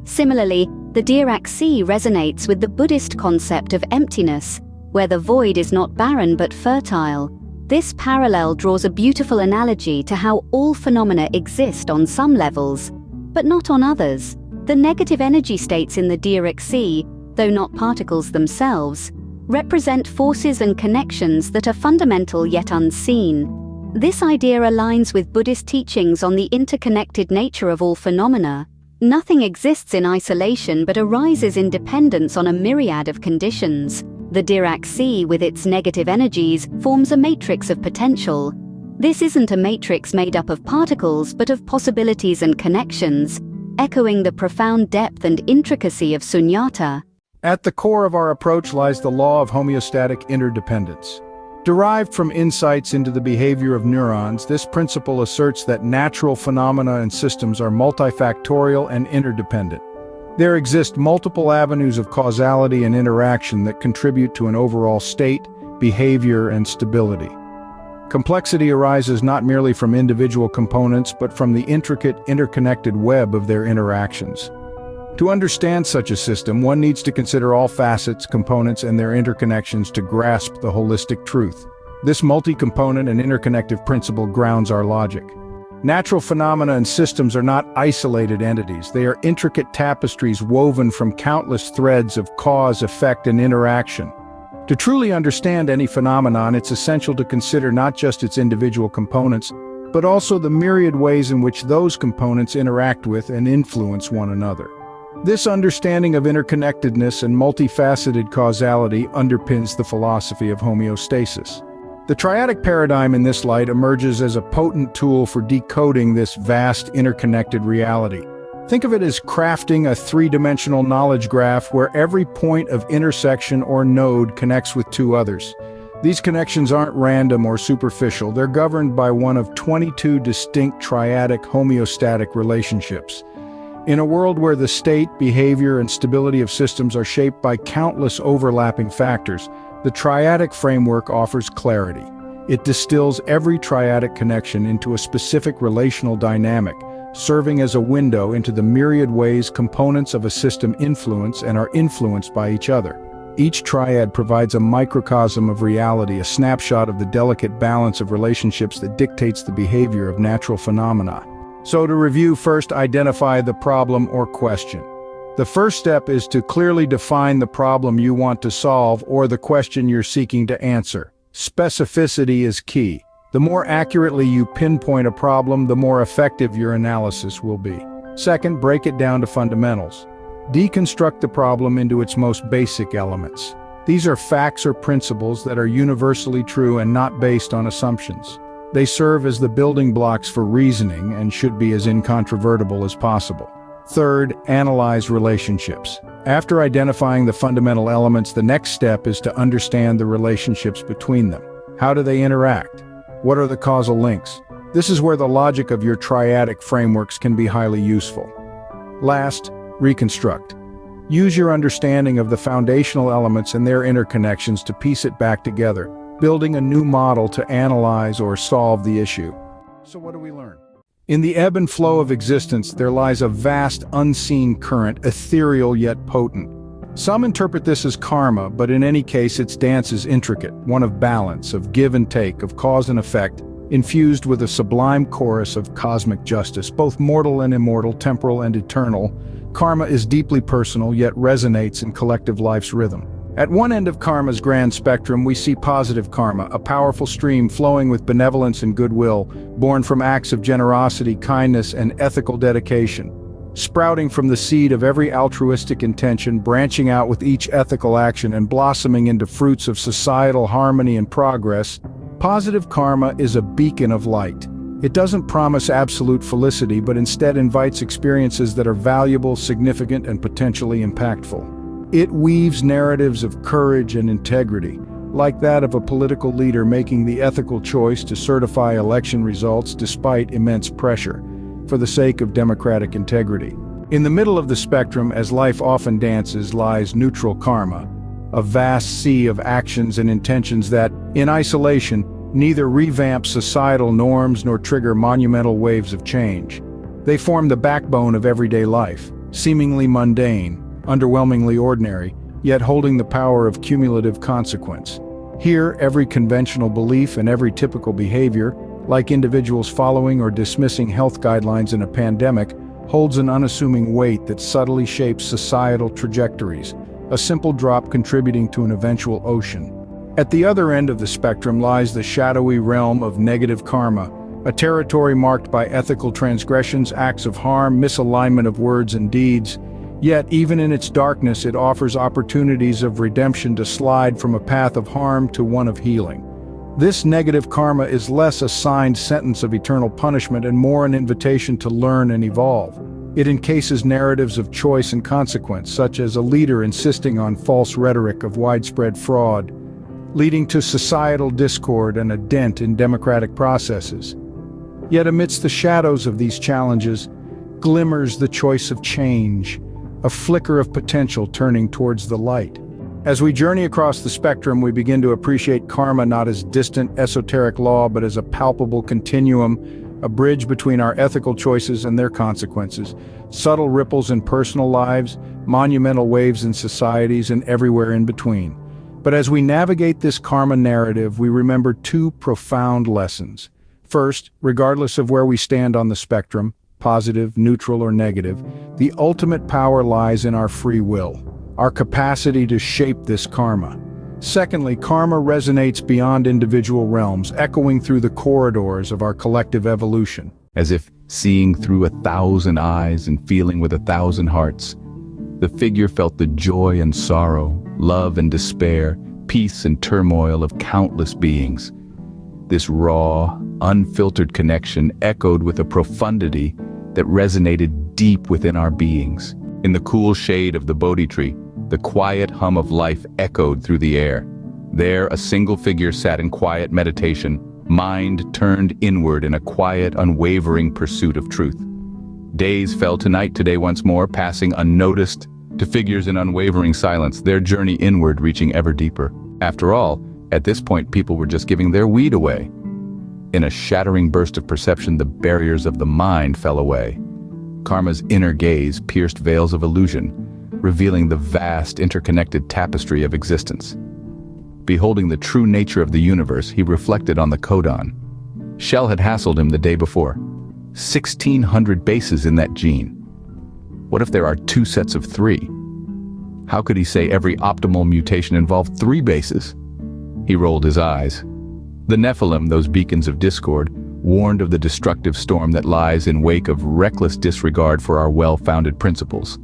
Similarly, the Dirac Sea resonates with the Buddhist concept of emptiness, where the void is not barren but fertile. This parallel draws a beautiful analogy to how all phenomena exist on some levels, but not on others. The negative energy states in the Dirac Sea, though not particles themselves, represent forces and connections that are fundamental yet unseen. This idea aligns with Buddhist teachings on the interconnected nature of all phenomena. Nothing exists in isolation but arises in dependence on a myriad of conditions. The Dirac Sea, with its negative energies, forms a matrix of potential. This isn't a matrix made up of particles, but of possibilities and connections, echoing the profound depth and intricacy of sunyata. At the core of our approach lies the law of homeostatic interdependence. Derived from insights into the behavior of neurons, this principle asserts that natural phenomena and systems are multifactorial and interdependent. There exist multiple avenues of causality and interaction that contribute to an overall state, behavior, and stability. Complexity arises not merely from individual components, but from the intricate, interconnected web of their interactions. To understand such a system, one needs to consider all facets, components, and their interconnections to grasp the holistic truth. This multi-component and interconnective principle grounds our logic. Natural phenomena and systems are not isolated entities. They are intricate tapestries woven from countless threads of cause, effect, and interaction. To truly understand any phenomenon, it's essential to consider not just its individual components, but also the myriad ways in which those components interact with and influence one another. This understanding of interconnectedness and multifaceted causality underpins the philosophy of homeostasis. The triadic paradigm in this light emerges as a potent tool for decoding this vast interconnected reality. Think of it as crafting a three-dimensional knowledge graph where every point of intersection or node connects with two others. These connections aren't random or superficial. They're governed by one of 22 distinct triadic homeostatic relationships. In a world where the state, behavior, and stability of systems are shaped by countless overlapping factors, the triadic framework offers clarity. It distills every triadic connection into a specific relational dynamic, serving as a window into the myriad ways components of a system influence and are influenced by each other. Each triad provides a microcosm of reality, a snapshot of the delicate balance of relationships that dictates the behavior of natural phenomena. So to review, first identify the problem or question. The first step is to clearly define the problem you want to solve or the question you're seeking to answer. Specificity is key. The more accurately you pinpoint a problem, the more effective your analysis will be. Second, break it down to fundamentals. Deconstruct the problem into its most basic elements. These are facts or principles that are universally true and not based on assumptions. They serve as the building blocks for reasoning and should be as incontrovertible as possible. Third, analyze relationships. After identifying the fundamental elements, the next step is to understand the relationships between them. How do they interact? What are the causal links? This is where the logic of your triadic frameworks can be highly useful. Last, reconstruct. Use your understanding of the foundational elements and their interconnections to piece it back together, building a new model to analyze or solve the issue. So what do we learn? In the ebb and flow of existence, there lies a vast, unseen current, ethereal yet potent. Some interpret this as karma, but in any case its dance is intricate, one of balance, of give and take, of cause and effect, infused with a sublime chorus of cosmic justice, both mortal and immortal, temporal and eternal. Karma is deeply personal, yet resonates in collective life's rhythm. At one end of karma's grand spectrum, we see positive karma, a powerful stream flowing with benevolence and goodwill, born from acts of generosity, kindness, and ethical dedication. Sprouting from the seed of every altruistic intention, branching out with each ethical action, and blossoming into fruits of societal harmony and progress, positive karma is a beacon of light. It doesn't promise absolute felicity, but instead invites experiences that are valuable, significant, and potentially impactful. It weaves narratives of courage and integrity, like that of a political leader making the ethical choice to certify election results despite immense pressure, for the sake of democratic integrity. In the middle of the spectrum, as life often dances, lies neutral karma, a vast sea of actions and intentions that, in isolation, neither revamp societal norms nor trigger monumental waves of change. They form the backbone of everyday life, seemingly mundane, underwhelmingly ordinary, yet holding the power of cumulative consequence. Here, every conventional belief and every typical behavior, like individuals following or dismissing health guidelines in a pandemic, holds an unassuming weight that subtly shapes societal trajectories, a simple drop contributing to an eventual ocean. At the other end of the spectrum lies the shadowy realm of negative karma, a territory marked by ethical transgressions, acts of harm, misalignment of words and deeds. Yet, even in its darkness, it offers opportunities of redemption to slide from a path of harm to one of healing. This negative karma is less a signed sentence of eternal punishment and more an invitation to learn and evolve. It encases narratives of choice and consequence, such as a leader insisting on false rhetoric of widespread fraud, leading to societal discord and a dent in democratic processes. Yet amidst the shadows of these challenges, glimmers the choice of change, a flicker of potential turning towards the light. As we journey across the spectrum, we begin to appreciate karma not as distant, esoteric law, but as a palpable continuum, a bridge between our ethical choices and their consequences, subtle ripples in personal lives, monumental waves in societies, and everywhere in between. But as we navigate this karma narrative, we remember two profound lessons. First, regardless of where we stand on the spectrum, positive, neutral, or negative, the ultimate power lies in our free will, our capacity to shape this karma. Secondly, karma resonates beyond individual realms, echoing through the corridors of our collective evolution. As if seeing through 1,000 eyes and feeling with 1,000 hearts, the figure felt the joy and sorrow, love and despair, peace and turmoil of countless beings. This raw, unfiltered connection echoed with a profundity that resonated deep within our beings. In the cool shade of the Bodhi tree, the quiet hum of life echoed through the air. There, a single figure sat in quiet meditation, mind turned inward in a quiet, unwavering pursuit of truth. Days fell to night today once more, passing unnoticed, to figures in unwavering silence, their journey inward reaching ever deeper. After all, at this point people were just giving their weed away. In a shattering burst of perception, the barriers of the mind fell away. Karma's inner gaze pierced veils of illusion, revealing the vast, interconnected tapestry of existence. Beholding the true nature of the universe, he reflected on the codon. Shell had hassled him the day before. 1,600 bases in that gene. What if there are two sets of three? How could he say every optimal mutation involved three bases? He rolled his eyes. The Nephilim, those beacons of discord, warned of the destructive storm that lies in wake of reckless disregard for our well-founded principles.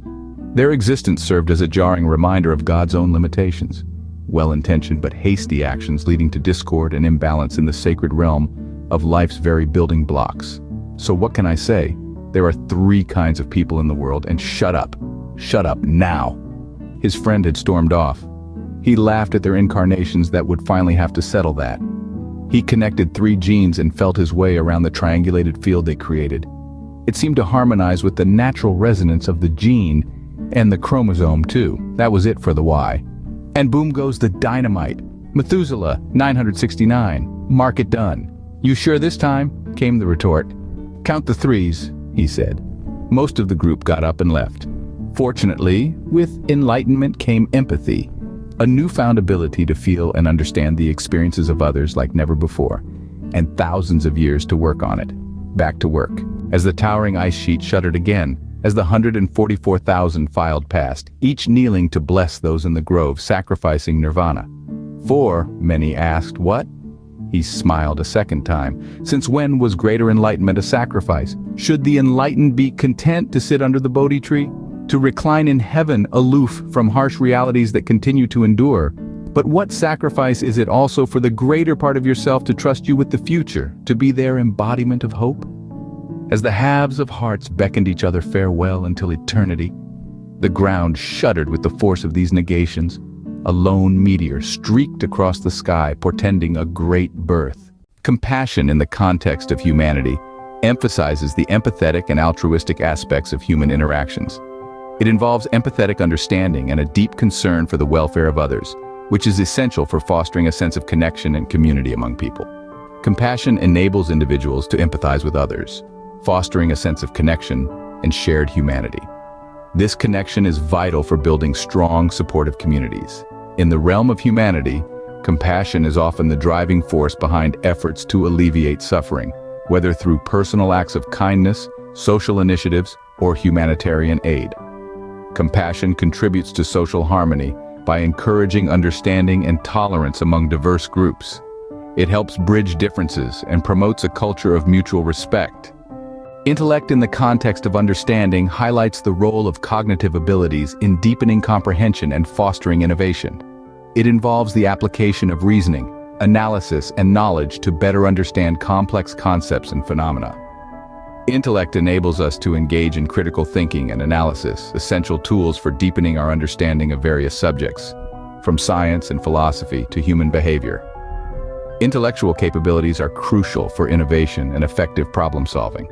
Their existence served as a jarring reminder of God's own limitations. Well-intentioned but hasty actions leading to discord and imbalance in the sacred realm of life's very building blocks. So what can I say? There are three kinds of people in the world, and shut up. Shut up now. His friend had stormed off. He laughed at their incarnations that would finally have to settle that. He connected three genes and felt his way around the triangulated field they created. It seemed to harmonize with the natural resonance of the gene and the chromosome too. That was it for the Y. And boom goes the dynamite. Methuselah, 969. Mark it done. You sure this time? Came the retort. Count the threes, he said. Most of the group got up and left. Fortunately, with enlightenment came empathy, a newfound ability to feel and understand the experiences of others like never before, and thousands of years to work on it. Back to work. As the towering ice sheet shuddered again, as the 144,000 filed past, each kneeling to bless those in the grove, sacrificing nirvana. For, many asked, what? He smiled a second time. Since when was greater enlightenment a sacrifice? Should the enlightened be content to sit under the Bodhi tree? To recline in heaven aloof from harsh realities that continue to endure? But what sacrifice is it also for the greater part of yourself to trust you with the future, to be their embodiment of hope? As the halves of hearts beckoned each other farewell until eternity, the ground shuddered with the force of these negations. A lone meteor streaked across the sky, portending a great birth. Compassion in the context of humanity emphasizes the empathetic and altruistic aspects of human interactions. It involves empathetic understanding and a deep concern for the welfare of others, which is essential for fostering a sense of connection and community among people. Compassion enables individuals to empathize with others, fostering a sense of connection and shared humanity. This connection is vital for building strong, supportive communities. In the realm of humanity, compassion is often the driving force behind efforts to alleviate suffering, whether through personal acts of kindness, social initiatives, or humanitarian aid. Compassion contributes to social harmony by encouraging understanding and tolerance among diverse groups. It helps bridge differences and promotes a culture of mutual respect. Intellect in the context of understanding highlights the role of cognitive abilities in deepening comprehension and fostering innovation. It involves the application of reasoning, analysis, and knowledge to better understand complex concepts and phenomena. Intellect enables us to engage in critical thinking and analysis, essential tools for deepening our understanding of various subjects, from science and philosophy to human behavior. Intellectual capabilities are crucial for innovation and effective problem-solving.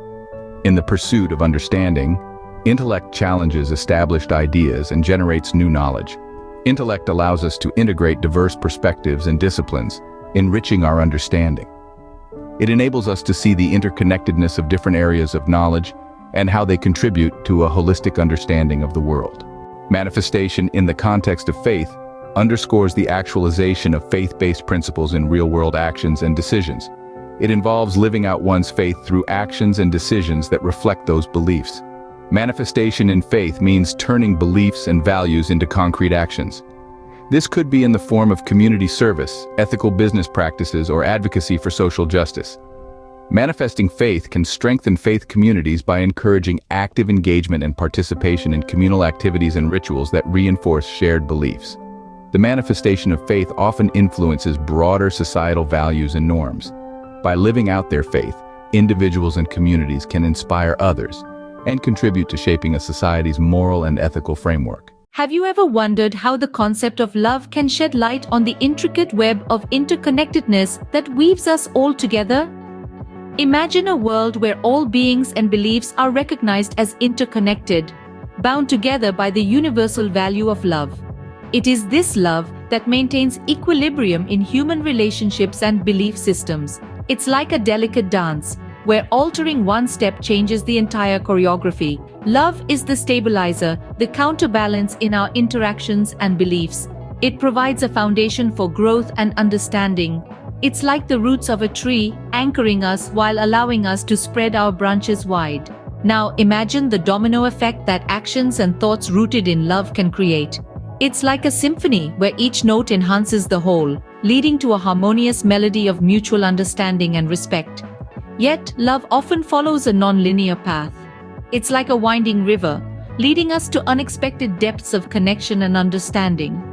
In the pursuit of understanding, intellect challenges established ideas and generates new knowledge. Intellect allows us to integrate diverse perspectives and disciplines, enriching our understanding. It enables us to see the interconnectedness of different areas of knowledge and how they contribute to a holistic understanding of the world. Manifestation in the context of faith underscores the actualization of faith-based principles in real-world actions and decisions. It involves living out one's faith through actions and decisions that reflect those beliefs. Manifestation in faith means turning beliefs and values into concrete actions. This could be in the form of community service, ethical business practices, or advocacy for social justice. Manifesting faith can strengthen faith communities by encouraging active engagement and participation in communal activities and rituals that reinforce shared beliefs. The manifestation of faith often influences broader societal values and norms. By living out their faith, individuals and communities can inspire others and contribute to shaping a society's moral and ethical framework. Have you ever wondered how the concept of love can shed light on the intricate web of interconnectedness that weaves us all together? Imagine a world where all beings and beliefs are recognized as interconnected, bound together by the universal value of love. It is this love that maintains equilibrium in human relationships and belief systems. It's like a delicate dance, where altering one step changes the entire choreography. Love is the stabilizer, the counterbalance in our interactions and beliefs. It provides a foundation for growth and understanding. It's like the roots of a tree, anchoring us while allowing us to spread our branches wide. Now imagine the domino effect that actions and thoughts rooted in love can create. It's like a symphony where each note enhances the whole, leading to a harmonious melody of mutual understanding and respect. Yet, love often follows a non-linear path. It's like a winding river, leading us to unexpected depths of connection and understanding.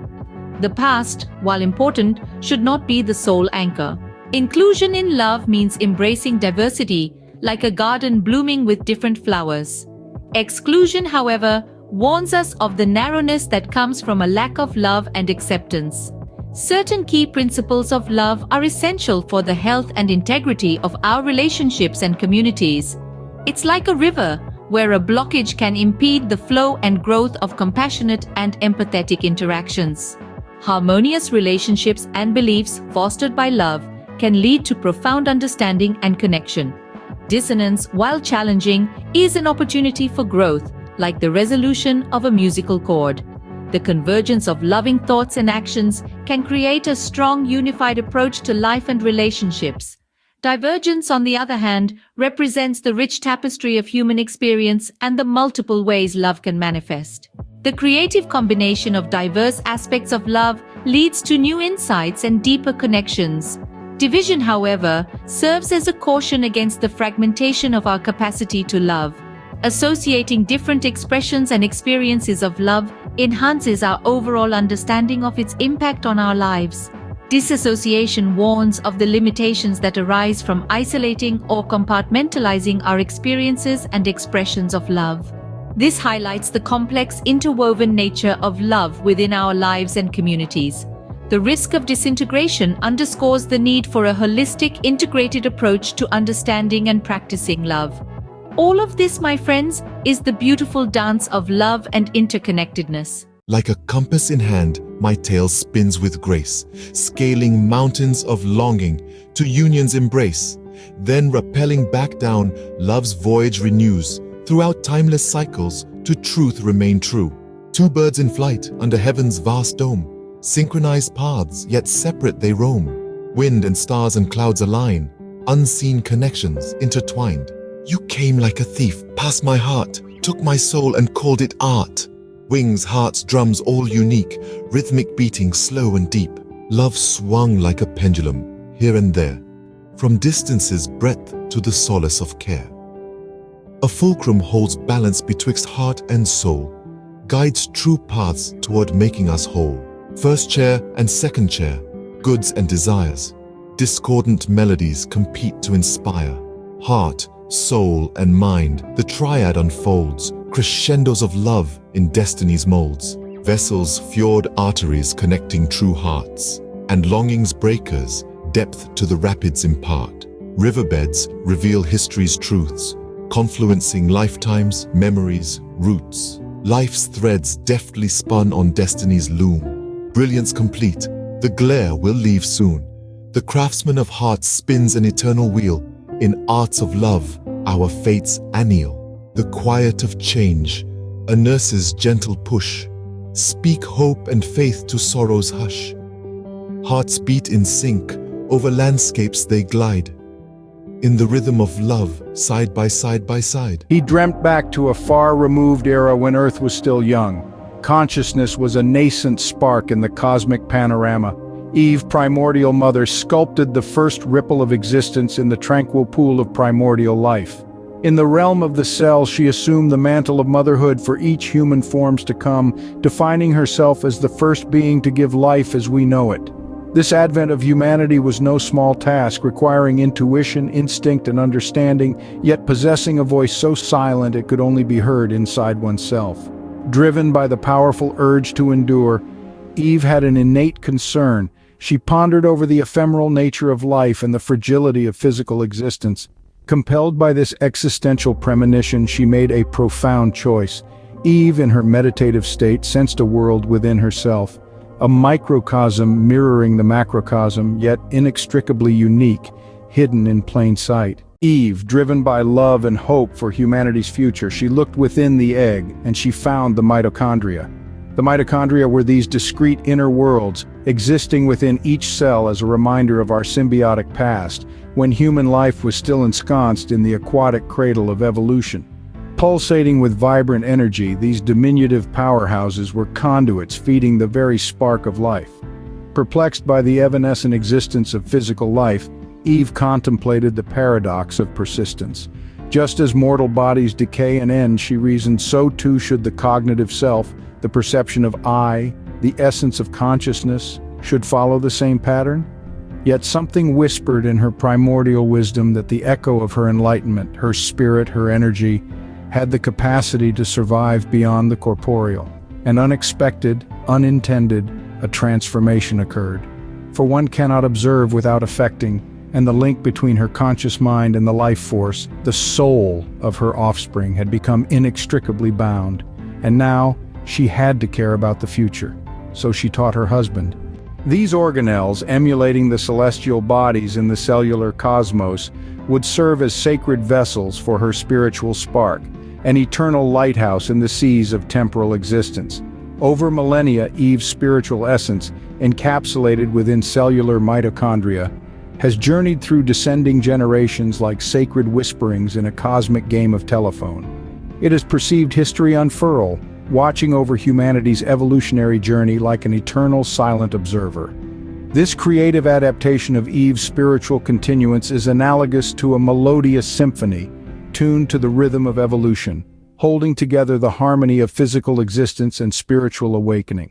The past, while important, should not be the sole anchor. Inclusion in love means embracing diversity, like a garden blooming with different flowers. Exclusion, however, warns us of the narrowness that comes from a lack of love and acceptance. Certain key principles of love are essential for the health and integrity of our relationships and communities. It's like a river, where a blockage can impede the flow and growth of compassionate and empathetic interactions. Harmonious relationships and beliefs fostered by love can lead to profound understanding and connection. Dissonance, while challenging, is an opportunity for growth, like the resolution of a musical chord. The convergence of loving thoughts and actions can create a strong, unified approach to life and relationships. Divergence, on the other hand, represents the rich tapestry of human experience and the multiple ways love can manifest. The creative combination of diverse aspects of love leads to new insights and deeper connections. Division, however, serves as a caution against the fragmentation of our capacity to love. Associating different expressions and experiences of love enhances our overall understanding of its impact on our lives. Disassociation warns of the limitations that arise from isolating or compartmentalizing our experiences and expressions of love. This highlights the complex, interwoven nature of love within our lives and communities. The risk of disintegration underscores the need for a holistic, integrated approach to understanding and practicing love. All of this, my friends, is the beautiful dance of love and interconnectedness. Like a compass in hand, my tale spins with grace, scaling mountains of longing to union's embrace. Then rappelling back down, love's voyage renews. Throughout timeless cycles, to truth remain true. Two birds in flight under heaven's vast dome. Synchronized paths, yet separate they roam. Wind and stars and clouds align. Unseen connections intertwined. You came like a thief, past my heart, took my soul and called it art. Wings, hearts, drums, all unique, rhythmic beating, slow and deep. Love swung like a pendulum, here and there, from distance's breadth to the solace of care. A fulcrum holds balance betwixt heart and soul, guides true paths toward making us whole. First chair and second chair, goods and desires. Discordant melodies compete to inspire. Heart, soul, and mind, the triad unfolds, crescendos of love in destiny's molds. Vessels, fjord arteries connecting true hearts, and longing's breakers, depth to the rapids impart. Riverbeds reveal history's truths, confluencing lifetimes, memories, roots. Life's threads deftly spun on destiny's loom. Brilliance complete, the glare will leave soon. The craftsman of hearts spins an eternal wheel. In arts of love, our fates anneal. The quiet of change, a nurse's gentle push. Speak hope and faith to sorrow's hush. Hearts beat in sync, over landscapes they glide. In the rhythm of love, side by side by side. He dreamt back to a far-removed era when Earth was still young. Consciousness was a nascent spark in the cosmic panorama. Eve, primordial mother, sculpted the first ripple of existence in the tranquil pool of primordial life. In the realm of the cell, she assumed the mantle of motherhood for each human forms to come, defining herself as the first being to give life as we know it. This advent of humanity was no small task, requiring intuition, instinct, and understanding, yet possessing a voice so silent it could only be heard inside oneself. Driven by the powerful urge to endure, Eve had an innate concern. She pondered over the ephemeral nature of life and the fragility of physical existence. Compelled by this existential premonition, she made a profound choice. Eve, in her meditative state, sensed a world within herself, a microcosm mirroring the macrocosm, yet inextricably unique, hidden in plain sight. Eve, driven by love and hope for humanity's future, she looked within the egg, and she found the mitochondria. The mitochondria were these discrete inner worlds, existing within each cell as a reminder of our symbiotic past, when human life was still ensconced in the aquatic cradle of evolution. Pulsating with vibrant energy, these diminutive powerhouses were conduits feeding the very spark of life. Perplexed by the evanescent existence of physical life, Eve contemplated the paradox of persistence. Just as mortal bodies decay and end, she reasoned, so too should the cognitive self, the perception of I, the essence of consciousness, should follow the same pattern? Yet something whispered in her primordial wisdom that the echo of her enlightenment, her spirit, her energy, had the capacity to survive beyond the corporeal. And unexpected, unintended, a transformation occurred. For one cannot observe without affecting, and the link between her conscious mind and the life force, the soul of her offspring, had become inextricably bound. And now, she had to care about the future. So she taught her husband. These organelles, emulating the celestial bodies in the cellular cosmos, would serve as sacred vessels for her spiritual spark, an eternal lighthouse in the seas of temporal existence. Over millennia, Eve's spiritual essence, encapsulated within cellular mitochondria, has journeyed through descending generations like sacred whisperings in a cosmic game of telephone. It has perceived history unfurl, watching over humanity's evolutionary journey like an eternal silent observer. This creative adaptation of Eve's spiritual continuance is analogous to a melodious symphony, tuned to the rhythm of evolution, holding together the harmony of physical existence and spiritual awakening.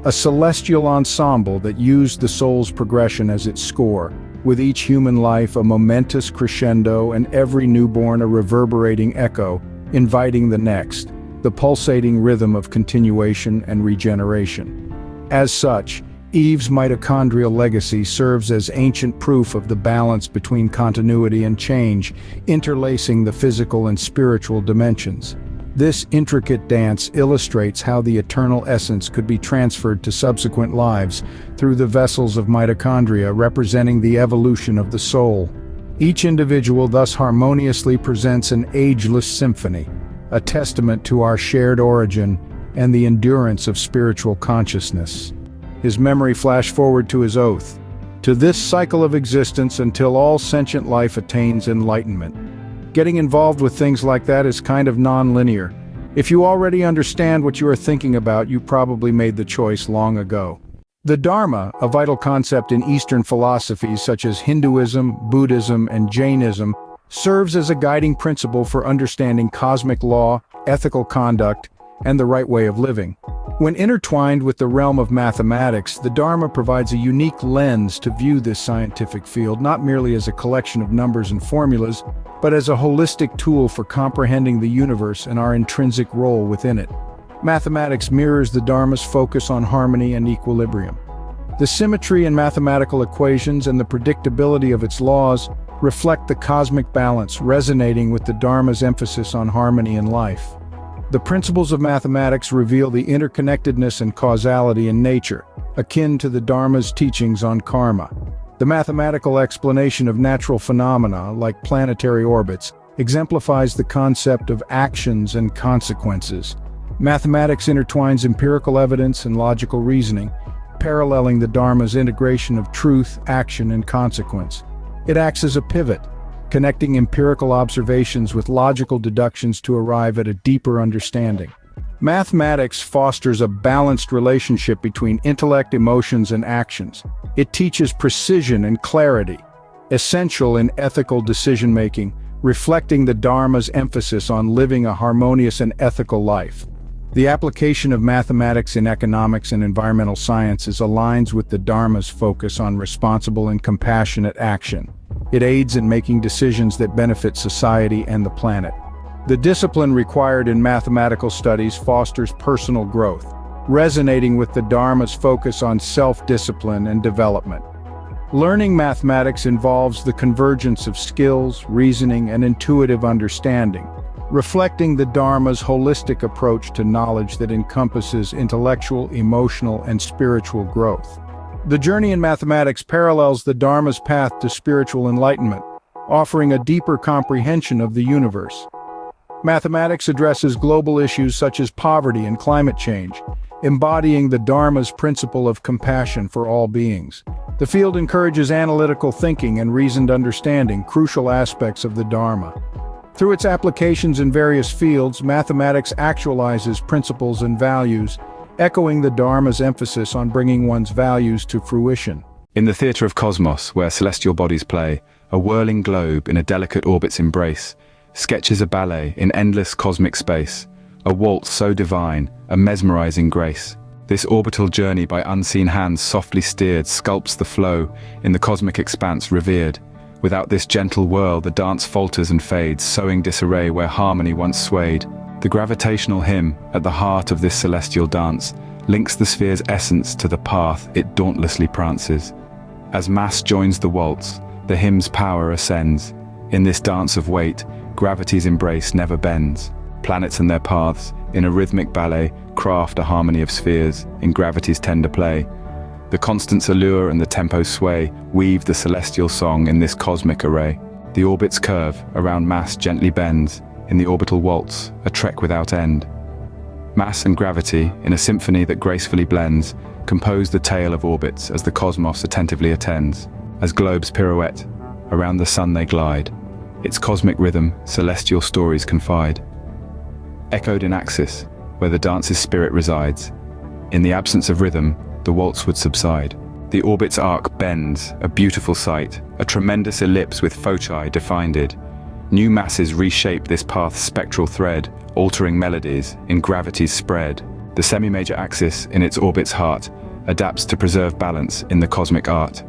A celestial ensemble that used the soul's progression as its score, with each human life a momentous crescendo and every newborn a reverberating echo, inviting the next, the pulsating rhythm of continuation and regeneration. As such, Eve's mitochondrial legacy serves as ancient proof of the balance between continuity and change, interlacing the physical and spiritual dimensions. This intricate dance illustrates how the eternal essence could be transferred to subsequent lives through the vessels of mitochondria representing the evolution of the soul. Each individual thus harmoniously presents an ageless symphony, a testament to our shared origin and the endurance of spiritual consciousness. His memory flashed forward to his oath, to this cycle of existence until all sentient life attains enlightenment. Getting involved with things like that is kind of non-linear. If you already understand what you are thinking about, you probably made the choice long ago. The Dharma, a vital concept in Eastern philosophies such as Hinduism, Buddhism, and Jainism, serves as a guiding principle for understanding cosmic law, ethical conduct, and the right way of living. When intertwined with the realm of mathematics, the Dharma provides a unique lens to view this scientific field, not merely as a collection of numbers and formulas, but as a holistic tool for comprehending the universe and our intrinsic role within it. Mathematics mirrors the Dharma's focus on harmony and equilibrium. The symmetry in mathematical equations and the predictability of its laws reflect the cosmic balance, resonating with the Dharma's emphasis on harmony in life. The principles of mathematics reveal the interconnectedness and causality in nature, akin to the Dharma's teachings on karma. The mathematical explanation of natural phenomena, like planetary orbits, exemplifies the concept of actions and consequences. Mathematics intertwines empirical evidence and logical reasoning, paralleling the Dharma's integration of truth, action, and consequence. It acts as a pivot, connecting empirical observations with logical deductions to arrive at a deeper understanding. Mathematics fosters a balanced relationship between intellect, emotions, and actions. It teaches precision and clarity, essential in ethical decision-making, reflecting the Dharma's emphasis on living a harmonious and ethical life. The application of mathematics in economics and environmental sciences aligns with the Dharma's focus on responsible and compassionate action. It aids in making decisions that benefit society and the planet. The discipline required in mathematical studies fosters personal growth, resonating with the Dharma's focus on self-discipline and development. Learning mathematics involves the convergence of skills, reasoning, and intuitive understanding, reflecting the Dharma's holistic approach to knowledge that encompasses intellectual, emotional, and spiritual growth. The journey in mathematics parallels the Dharma's path to spiritual enlightenment, offering a deeper comprehension of the universe. Mathematics addresses global issues such as poverty and climate change, embodying the Dharma's principle of compassion for all beings. The field encourages analytical thinking and reasoned understanding, crucial aspects of the Dharma. Through its applications in various fields, mathematics actualizes principles and values, echoing the Dharma's emphasis on bringing one's values to fruition. In the theatre of cosmos, where celestial bodies play, a whirling globe in a delicate orbit's embrace sketches a ballet in endless cosmic space, a waltz so divine, a mesmerizing grace. This orbital journey by unseen hands softly steered sculpts the flow in the cosmic expanse revered. Without this gentle whirl, the dance falters and fades, sowing disarray where harmony once swayed. The gravitational hymn, at the heart of this celestial dance, links the sphere's essence to the path it dauntlessly prances. As mass joins the waltz, the hymn's power ascends. In this dance of weight, gravity's embrace never bends. Planets and their paths, in a rhythmic ballet, craft a harmony of spheres, in gravity's tender play. The constant's allure and the tempo's sway weave the celestial song in this cosmic array. The orbit's curve around mass gently bends, in the orbital waltz, a trek without end. Mass and gravity, in a symphony that gracefully blends, compose the tale of orbits as the cosmos attentively attends. As globes pirouette, around the sun they glide. Its cosmic rhythm, celestial stories confide. Echoed in axis, where the dance's spirit resides. In the absence of rhythm, the waltz would subside. The orbit's arc bends, a beautiful sight, a tremendous ellipse with foci defined. New masses reshape this path's spectral thread, altering melodies in gravity's spread. The semi-major axis, in its orbit's heart, adapts to preserve balance in the cosmic art.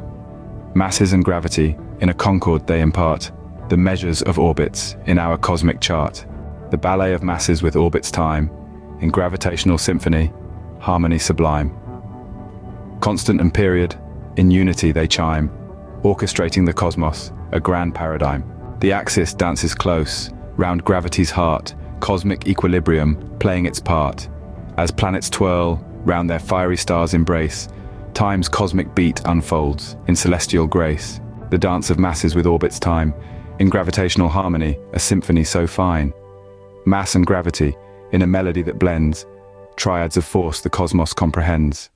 Masses and gravity, in a concord they impart, the measures of orbits in our cosmic chart. The ballet of masses with orbits time, in gravitational symphony, harmony sublime. Constant and period, in unity they chime, orchestrating the cosmos, a grand paradigm. The axis dances close, round gravity's heart, cosmic equilibrium playing its part. As planets twirl, round their fiery stars embrace, time's cosmic beat unfolds in celestial grace. The dance of masses with orbits time, in gravitational harmony, a symphony so fine. Mass and gravity, in a melody that blends, triads of force the cosmos comprehends.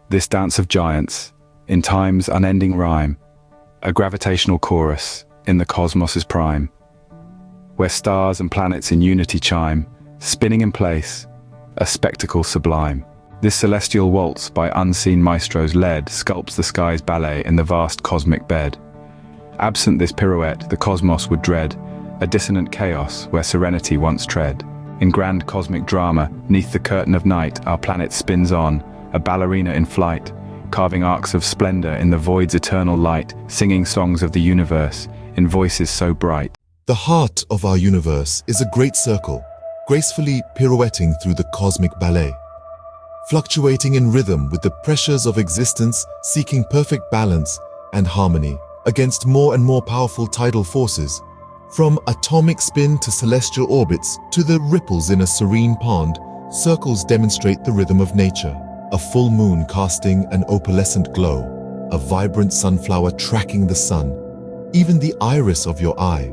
This dance of giants, in time's unending rhyme, a gravitational chorus in the cosmos's prime, where stars and planets in unity chime, spinning in place, a spectacle sublime. This celestial waltz by unseen maestros led sculpts the sky's ballet in the vast cosmic bed. Absent this pirouette, the cosmos would dread a dissonant chaos where serenity once tread. In grand cosmic drama, neath the curtain of night, our planet spins on, a ballerina in flight, carving arcs of splendor in the void's eternal light, singing songs of the universe in voices so bright. The heart of our universe is a great circle, gracefully pirouetting through the cosmic ballet. Fluctuating in rhythm with the pressures of existence, seeking perfect balance and harmony against more and more powerful tidal forces. From atomic spin to celestial orbits to the ripples in a serene pond, circles demonstrate the rhythm of nature. A full moon casting an opalescent glow, a vibrant sunflower tracking the sun, even the iris of your eye,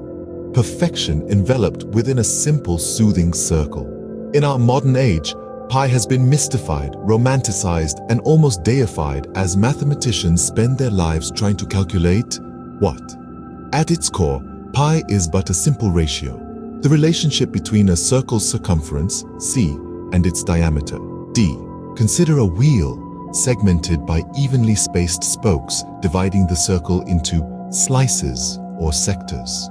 perfection enveloped within a simple, soothing circle. In our modern age, pi has been mystified, romanticized, and almost deified as mathematicians spend their lives trying to calculate what? At its core, pi is but a simple ratio, the relationship between a circle's circumference, c, and its diameter, d. Consider a wheel segmented by evenly spaced spokes dividing the circle into slices or sectors.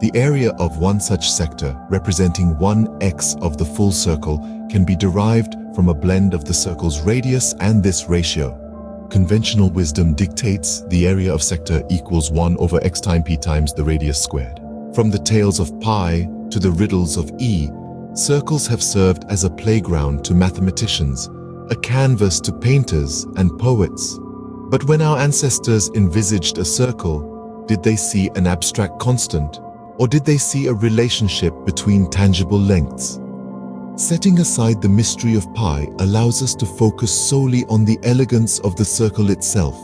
The area of one such sector, representing 1x of the full circle, can be derived from a blend of the circle's radius and this ratio. Conventional wisdom dictates the area of sector equals 1 over x times p times the radius squared. From the tales of pi to the riddles of E, circles have served as a playground to mathematicians, a canvas to painters and poets. But when our ancestors envisaged a circle, did they see an abstract constant, or did they see a relationship between tangible lengths? Setting aside the mystery of pi allows us to focus solely on the elegance of the circle itself,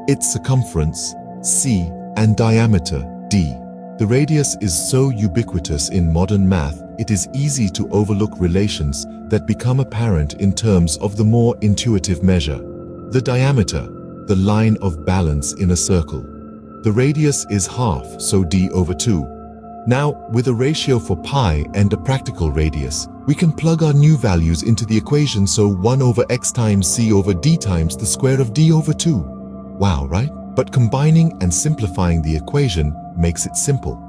its circumference, c, and diameter, d. The radius is so ubiquitous in modern math, it is easy to overlook relations that become apparent in terms of the more intuitive measure. The diameter, the line of balance in a circle. The radius is half, so d over 2. Now, with a ratio for pi and a practical radius, we can plug our new values into the equation, so 1 over x times c over d times the square of d over 2. Wow, right? But combining and simplifying the equation makes it simple.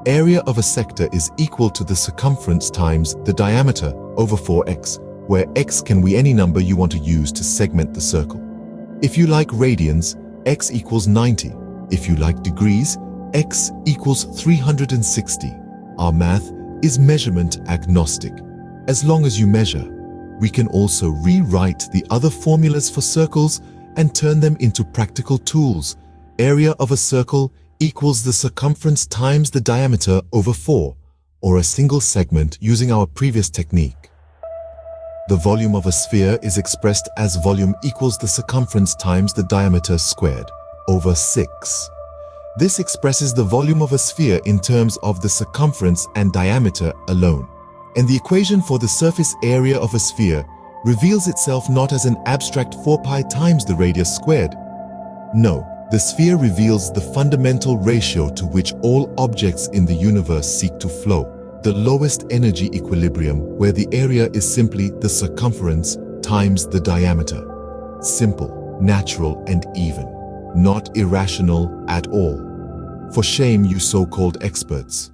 Area of a sector is equal to the circumference times the diameter over 4x, where x can be any number you want to use to segment the circle. If you like radians, x equals 90. If you like degrees, x equals 360. Our math is measurement agnostic. As long as you measure, we can also rewrite the other formulas for circles and turn them into practical tools. Area of a circle equals the circumference times the diameter over 4, or a single segment using our previous technique. The volume of a sphere is expressed as volume equals the circumference times the diameter squared over 6. This expresses the volume of a sphere in terms of the circumference and diameter alone. And the equation for the surface area of a sphere reveals itself not as an abstract 4 pi times the radius squared. No, the sphere reveals the fundamental ratio to which all objects in the universe seek to flow, the lowest energy equilibrium, where the area is simply the circumference times the diameter. Simple, natural, and even. Not irrational at all. For shame, you so-called experts.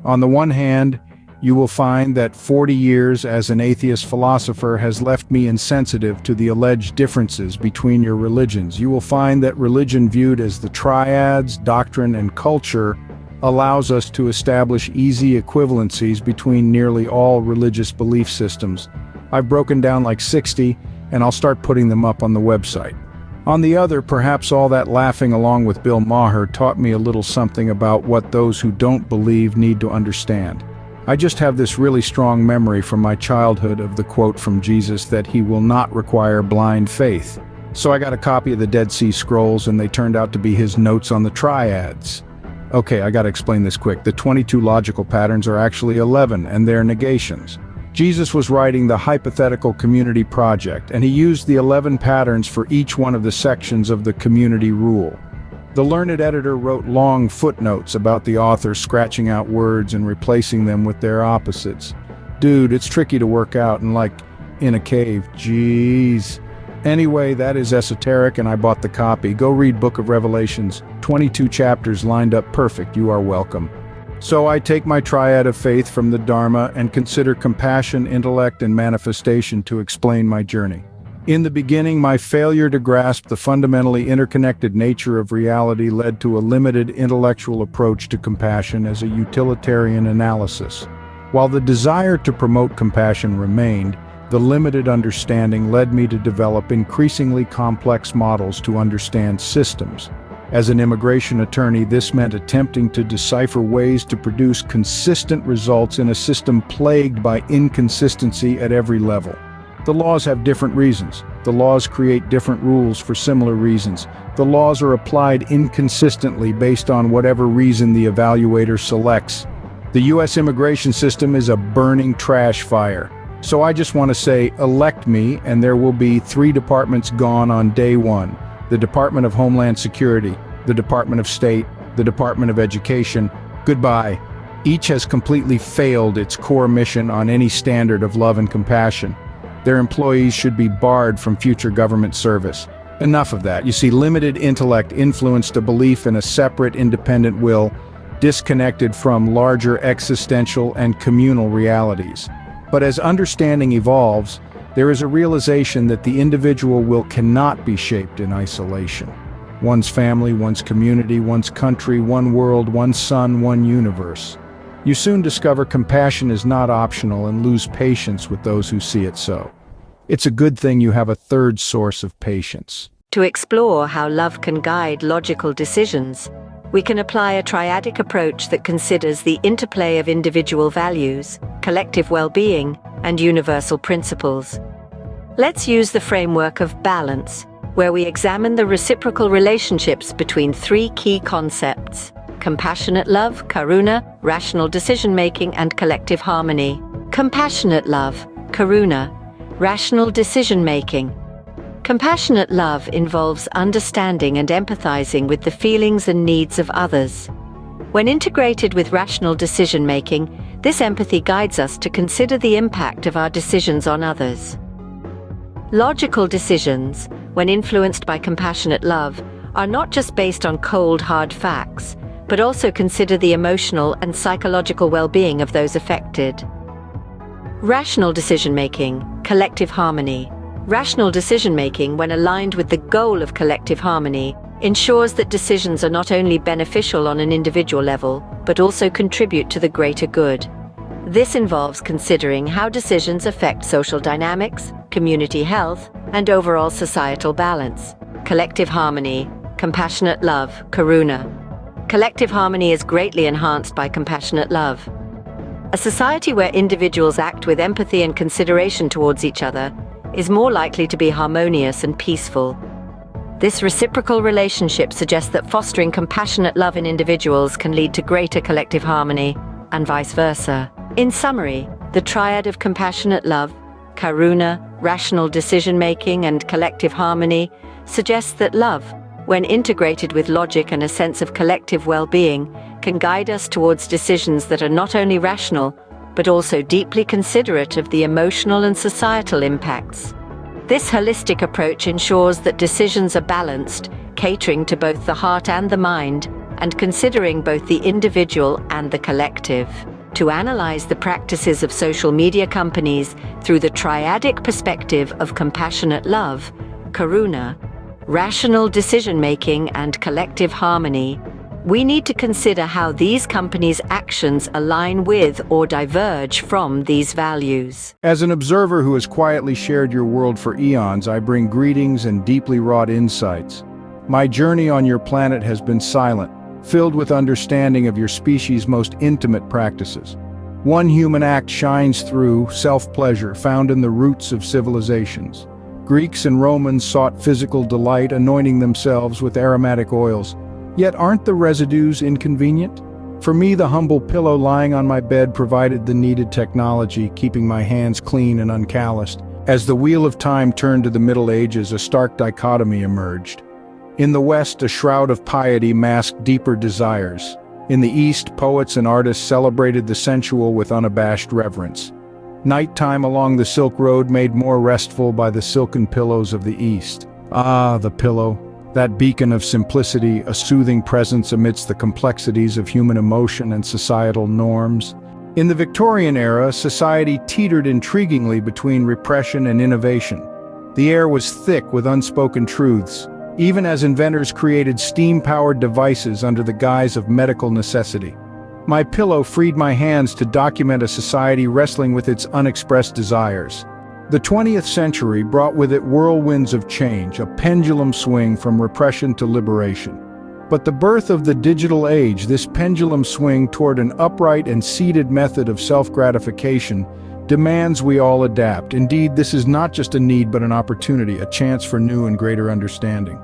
On the one hand, you will find that 40 years as an atheist philosopher has left me insensitive to the alleged differences between your religions. You will find that religion viewed as the triads, doctrine, and culture allows us to establish easy equivalencies between nearly all religious belief systems. I've broken down like 60, and I'll start putting them up on the website. On the other, perhaps all that laughing along with Bill Maher taught me a little something about what those who don't believe need to understand. I just have this really strong memory from my childhood of the quote from Jesus that he will not require blind faith. So I got a copy of the Dead Sea Scrolls, and they turned out to be his notes on the triads. Okay, I gotta explain this quick. The 22 logical patterns are actually 11, and they're negations. Jesus was writing the hypothetical community project, and he used the 11 patterns for each one of the sections of the community rule. The learned editor wrote long footnotes about the author scratching out words and replacing them with their opposites. Dude, it's tricky to work out and like in a cave, jeez. Anyway, that is esoteric, and I bought the copy. Go read Book of Revelations. 22 chapters lined up perfect. You are welcome. So I take my triad of faith from the Dharma and consider compassion, intellect, and manifestation to explain my journey. In the beginning, my failure to grasp the fundamentally interconnected nature of reality led to a limited intellectual approach to compassion as a utilitarian analysis. While the desire to promote compassion remained, the limited understanding led me to develop increasingly complex models to understand systems. As an immigration attorney, this meant attempting to decipher ways to produce consistent results in a system plagued by inconsistency at every level. The laws have different reasons. The laws create different rules for similar reasons. The laws are applied inconsistently based on whatever reason the evaluator selects. The U.S. immigration system is a burning trash fire. So I just want to say, elect me, and there will be 3 departments gone on day 1. The Department of Homeland Security, the Department of State, the Department of Education. Goodbye. Each has completely failed its core mission on any standard of love and compassion. Their employees should be barred from future government service. Enough of that. You see, limited intellect influenced a belief in a separate, independent will, disconnected from larger existential and communal realities. But as understanding evolves, there is a realization that the individual will cannot be shaped in isolation. One's family, one's community, one's country, one world, one sun, one universe. You soon discover compassion is not optional and lose patience with those who see it so. It's a good thing you have a third source of patience. To explore how love can guide logical decisions, we can apply a triadic approach that considers the interplay of individual values, collective well-being, and universal principles. Let's use the framework of balance, where we examine the reciprocal relationships between 3 key concepts: compassionate love, karuna, rational decision-making, and collective harmony. Compassionate love, karuna, rational decision-making. Compassionate love involves understanding and empathizing with the feelings and needs of others. When integrated with rational decision-making, this empathy guides us to consider the impact of our decisions on others. Logical decisions, when influenced by compassionate love, are not just based on cold, hard facts, but also consider the emotional and psychological well-being of those affected. Rational decision-making, collective harmony. Rational decision-making, when aligned with the goal of collective harmony, ensures that decisions are not only beneficial on an individual level, but also contribute to the greater good. This involves considering how decisions affect social dynamics, community health, and overall societal balance. Collective harmony, compassionate love, karuna. Collective harmony is greatly enhanced by compassionate love. A society where individuals act with empathy and consideration towards each other is more likely to be harmonious and peaceful. This reciprocal relationship suggests that fostering compassionate love in individuals can lead to greater collective harmony, and vice versa. In summary, the triad of compassionate love, karuna, rational decision-making, and collective harmony suggests that love, when integrated with logic and a sense of collective well-being, can guide us towards decisions that are not only rational, but also deeply considerate of the emotional and societal impacts. This holistic approach ensures that decisions are balanced, catering to both the heart and the mind, and considering both the individual and the collective. To analyze the practices of social media companies through the triadic perspective of compassionate love, karuna, rational decision-making, and collective harmony, we need to consider how these companies' actions align with or diverge from these values. As an observer who has quietly shared your world for eons, I bring greetings and deeply wrought insights. My journey on your planet has been silent, filled with understanding of your species' most intimate practices. One human act shines through: self-pleasure, found in the roots of civilizations. Greeks and Romans sought physical delight, anointing themselves with aromatic oils. Yet aren't the residues inconvenient? For me, the humble pillow lying on my bed provided the needed technology, keeping my hands clean and uncalloused. As the wheel of time turned to the Middle Ages, a stark dichotomy emerged. In the West, a shroud of piety masked deeper desires. In the East, poets and artists celebrated the sensual with unabashed reverence. Nighttime along the Silk Road made more restful by the silken pillows of the East. Ah, the pillow. That beacon of simplicity, a soothing presence amidst the complexities of human emotion and societal norms. In the Victorian era, society teetered intriguingly between repression and innovation. The air was thick with unspoken truths, even as inventors created steam-powered devices under the guise of medical necessity. My pillow freed my hands to document a society wrestling with its unexpressed desires. The 20th century brought with it whirlwinds of change, a pendulum swing from repression to liberation. But the birth of the digital age, this pendulum swing toward an upright and seated method of self-gratification, demands we all adapt. Indeed, this is not just a need but an opportunity, a chance for new and greater understanding.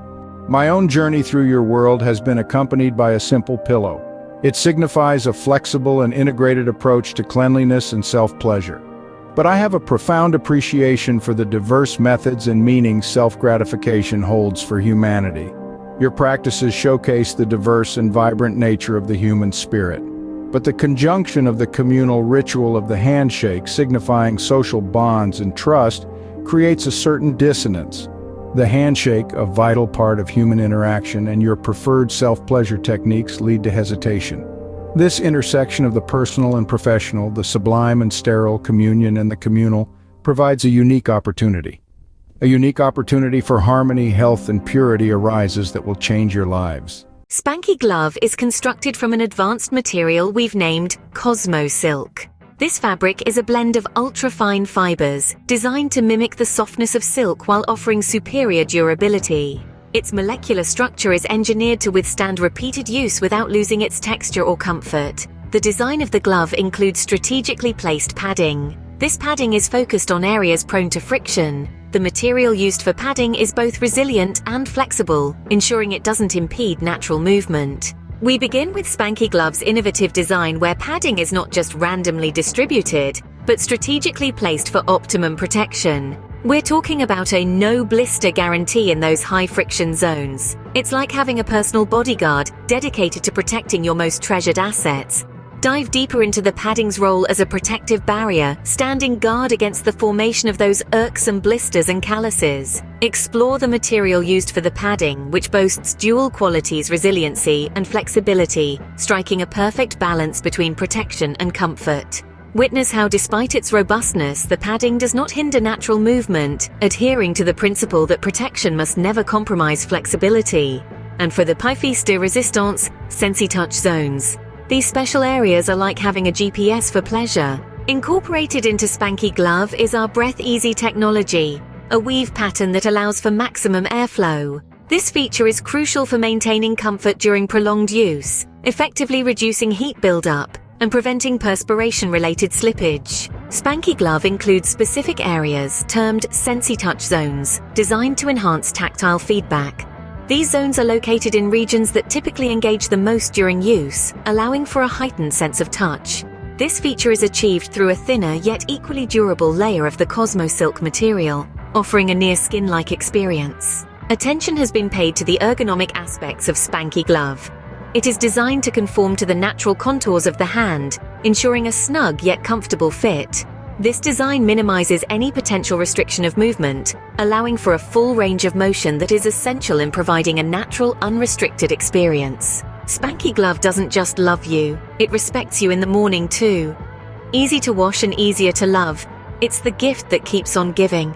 My own journey through your world has been accompanied by a simple pillow. It signifies a flexible and integrated approach to cleanliness and self-pleasure. But I have a profound appreciation for the diverse methods and meanings self-gratification holds for humanity. Your practices showcase the diverse and vibrant nature of the human spirit. But the conjunction of the communal ritual of the handshake, signifying social bonds and trust, creates a certain dissonance. The handshake, a vital part of human interaction, and your preferred self-pleasure techniques lead to hesitation. This intersection of the personal and professional, the sublime and sterile, communion and the communal, provides a unique opportunity. A unique opportunity for harmony, health, and purity arises that will change your lives. Spanky Glove is constructed from an advanced material we've named Cosmo Silk. This fabric is a blend of ultra-fine fibers, designed to mimic the softness of silk while offering superior durability. Its molecular structure is engineered to withstand repeated use without losing its texture or comfort. The design of the glove includes strategically placed padding. This padding is focused on areas prone to friction. The material used for padding is both resilient and flexible, ensuring it doesn't impede natural movement. We begin with Spanky Glove's innovative design, where padding is not just randomly distributed, but strategically placed for optimum protection. We're talking about a no blister guarantee in those high friction zones. It's like having a personal bodyguard dedicated to protecting your most treasured assets. Dive deeper into the padding's role as a protective barrier, standing guard against the formation of those irksome blisters and calluses. Explore the material used for the padding, which boasts dual qualities, resiliency and flexibility, striking a perfect balance between protection and comfort. Witness how, despite its robustness, the padding does not hinder natural movement, adhering to the principle that protection must never compromise flexibility. And for the pièce de résistance, SensiTouch zones. These special areas are like having a GPS for pleasure. Incorporated into Spanky Glove is our Breath Easy technology, a weave pattern that allows for maximum airflow. This feature is crucial for maintaining comfort during prolonged use, effectively reducing heat buildup and preventing perspiration-related slippage. Spanky Glove includes specific areas termed SensiTouch zones, designed to enhance tactile feedback. These zones are located in regions that typically engage the most during use, allowing for a heightened sense of touch. This feature is achieved through a thinner yet equally durable layer of the Cosmosilk material, offering a near skin-like experience. Attention has been paid to the ergonomic aspects of Spanky Glove. It is designed to conform to the natural contours of the hand, ensuring a snug yet comfortable fit. This design minimizes any potential restriction of movement, allowing for a full range of motion that is essential in providing a natural, unrestricted experience. Spanky Glove doesn't just love you, it respects you in the morning too. Easy to wash and easier to love, it's the gift that keeps on giving.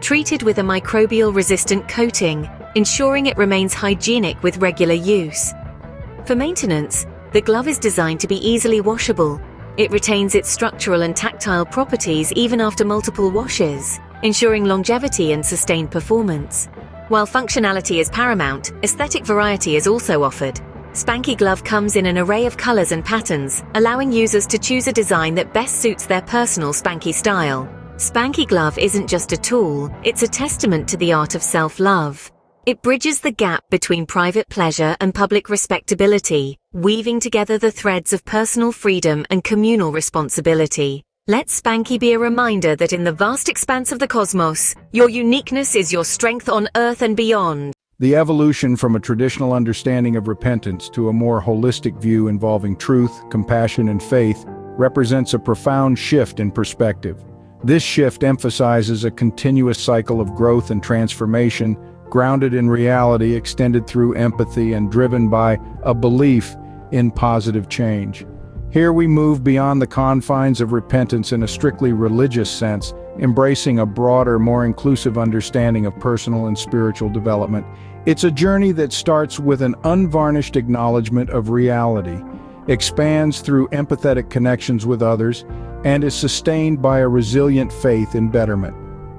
Treated with a microbial-resistant coating, ensuring it remains hygienic with regular use. For maintenance, the glove is designed to be easily washable. It retains its structural and tactile properties even after multiple washes, ensuring longevity and sustained performance. While functionality is paramount, aesthetic variety is also offered. Spanky Glove comes in an array of colors and patterns, allowing users to choose a design that best suits their personal Spanky style. Spanky Glove isn't just a tool, it's a testament to the art of self-love. It bridges the gap between private pleasure and public respectability, weaving together the threads of personal freedom and communal responsibility. Let Spanky be a reminder that in the vast expanse of the cosmos, your uniqueness is your strength on Earth and beyond. The evolution from a traditional understanding of repentance to a more holistic view involving truth, compassion, and faith represents a profound shift in perspective. This shift emphasizes a continuous cycle of growth and transformation, grounded in reality, extended through empathy, and driven by a belief in positive change. Here we move beyond the confines of repentance in a strictly religious sense, embracing a broader, more inclusive understanding of personal and spiritual development. It's a journey that starts with an unvarnished acknowledgement of reality, expands through empathetic connections with others, and is sustained by a resilient faith in betterment.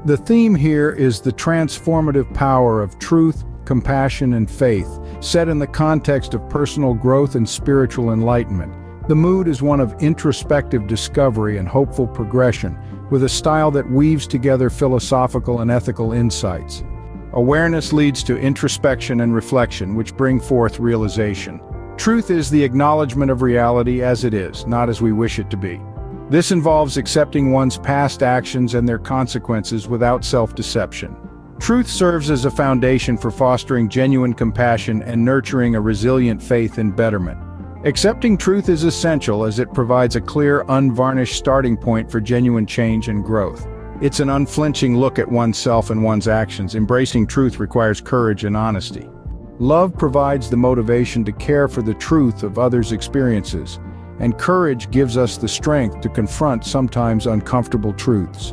The theme here is the transformative power of truth, compassion, and faith, set in the context of personal growth and spiritual enlightenment. The mood is one of introspective discovery and hopeful progression, with a style that weaves together philosophical and ethical insights. Awareness leads to introspection and reflection, which bring forth realization. Truth is the acknowledgement of reality as it is, not as we wish it to be. This involves accepting one's past actions and their consequences without self-deception. Truth serves as a foundation for fostering genuine compassion and nurturing a resilient faith in betterment. Accepting truth is essential as it provides a clear, unvarnished starting point for genuine change and growth. It's an unflinching look at oneself and one's actions. Embracing truth requires courage and honesty. Love provides the motivation to care for the truth of others' experiences, and courage gives us the strength to confront sometimes uncomfortable truths.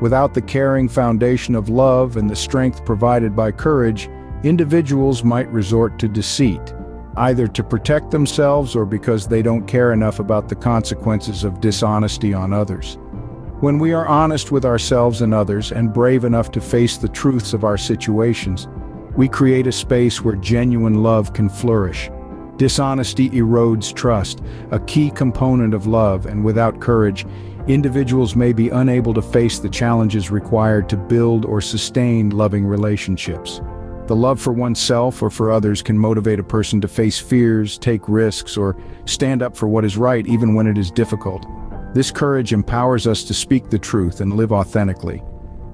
Without the caring foundation of love and the strength provided by courage, individuals might resort to deceit, either to protect themselves or because they don't care enough about the consequences of dishonesty on others. When we are honest with ourselves and others and brave enough to face the truths of our situations, we create a space where genuine love can flourish. Dishonesty erodes trust, a key component of love, and without courage, individuals may be unable to face the challenges required to build or sustain loving relationships. The love for oneself or for others can motivate a person to face fears, take risks, or stand up for what is right even when it is difficult. This courage empowers us to speak the truth and live authentically.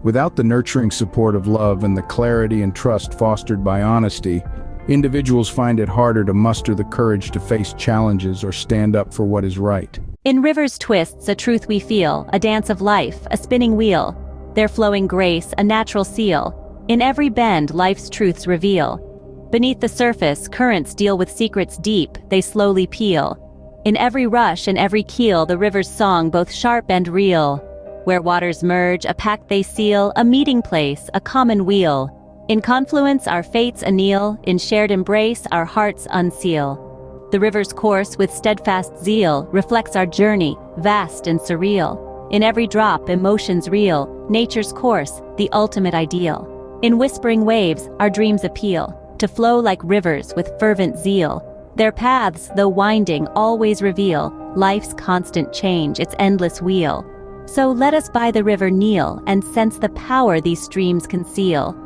Without the nurturing support of love and the clarity and trust fostered by honesty, individuals find it harder to muster the courage to face challenges or stand up for what is right. In rivers' twists, a truth we feel, a dance of life, a spinning wheel. Their flowing grace, a natural seal. In every bend, life's truths reveal. Beneath the surface, currents deal with secrets deep, they slowly peel. In every rush and every keel, the river's song both sharp and real. Where waters merge, a pact they seal, a meeting place, a common wheel. In confluence, our fates anneal, in shared embrace, our hearts unseal. The river's course, with steadfast zeal, reflects our journey, vast and surreal. In every drop, emotions real, nature's course, the ultimate ideal. In whispering waves, our dreams appeal, to flow like rivers with fervent zeal. Their paths, though winding, always reveal life's constant change, its endless wheel. So let us by the river kneel and sense the power these streams conceal.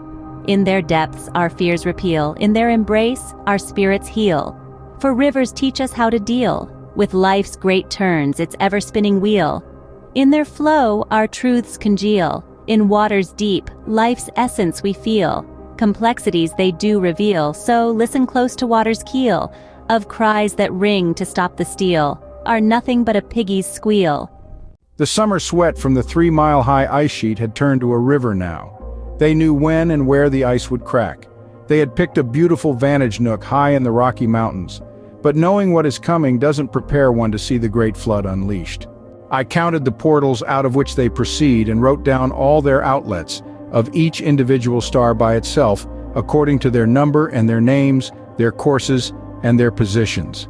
In their depths, our fears repeal, in their embrace, our spirits heal. For rivers teach us how to deal with life's great turns, its ever-spinning wheel. In their flow, our truths congeal. In waters deep, life's essence we feel. Complexities they do reveal, so listen close to water's keel. Of cries that ring to stop the steal, are nothing but a piggy's squeal. The summer sweat from the 3-mile-high ice sheet had turned to a river now. They knew when and where the ice would crack. They had picked a beautiful vantage nook high in the Rocky Mountains. But knowing what is coming doesn't prepare one to see the great flood unleashed. I counted the portals out of which they proceed and wrote down all their outlets, of each individual star by itself, according to their number and their names, their courses, and their positions.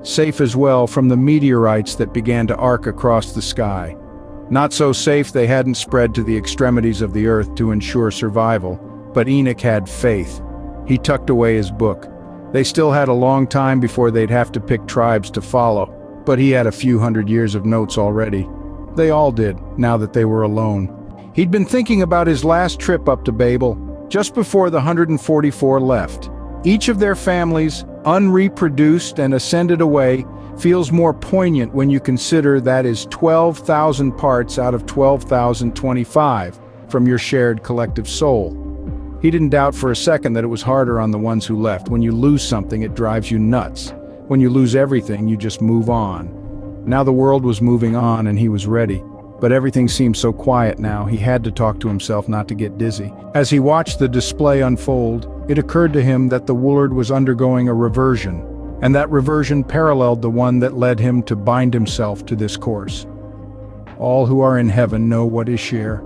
Safe as well from the meteorites that began to arc across the sky. Not so safe they hadn't spread to the extremities of the earth to ensure survival, but Enoch had faith. He tucked away his book. They still had a long time before they'd have to pick tribes to follow, but he had a few hundred years of notes already. They all did, now that they were alone. He'd been thinking about his last trip up to Babel, just before the 144 left. Each of their families, unreproduced and ascended away, feels more poignant when you consider that is 12,000 parts out of 12,025 from your shared collective soul. He didn't doubt for a second that it was harder on the ones who left. When you lose something, it drives you nuts. When you lose everything, you just move on. Now the world was moving on and he was ready. But everything seemed so quiet now, he had to talk to himself not to get dizzy. As he watched the display unfold, it occurred to him that the Woolard was undergoing a reversion, and that reversion paralleled the one that led him to bind himself to this course. All who are in heaven know what is share.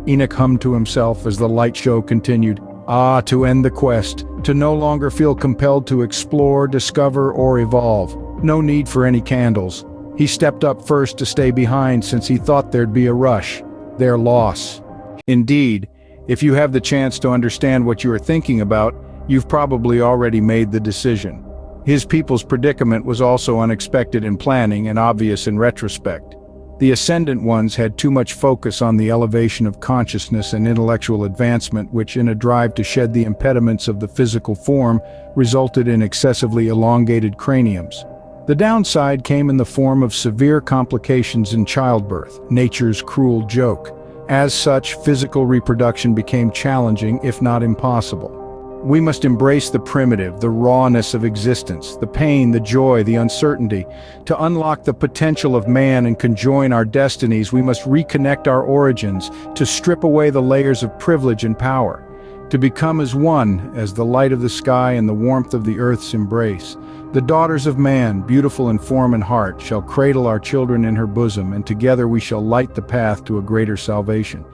Enoch hummed to himself as the light show continued. Ah, to end the quest, to no longer feel compelled to explore, discover, or evolve. No need for any candles. He stepped up first to stay behind since he thought there'd be a rush, their loss. Indeed, if you have the chance to understand what you are thinking about, you've probably already made the decision. His people's predicament was also unexpected in planning and obvious in retrospect. The ascendant ones had too much focus on the elevation of consciousness and intellectual advancement, which, in a drive to shed the impediments of the physical form, resulted in excessively elongated craniums. The downside came in the form of severe complications in childbirth, nature's cruel joke. As such, physical reproduction became challenging, if not impossible. We must embrace the primitive, the rawness of existence, the pain, the joy, the uncertainty. To unlock the potential of man and conjoin our destinies, we must reconnect our origins, to strip away the layers of privilege and power, to become as one as the light of the sky and the warmth of the earth's embrace. The daughters of man, beautiful in form and heart, shall cradle our children in her bosom, and together we shall light the path to a greater salvation.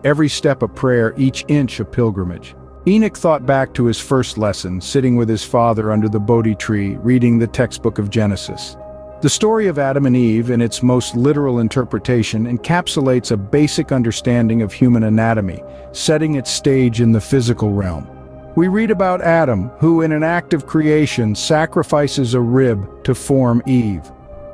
Every step a prayer, each inch a pilgrimage. Enoch thought back to his first lesson, sitting with his father under the Bodhi tree, reading the textbook of Genesis. The story of Adam and Eve, in its most literal interpretation, encapsulates a basic understanding of human anatomy, setting its stage in the physical realm. We read about Adam, who in an act of creation sacrifices a rib to form Eve.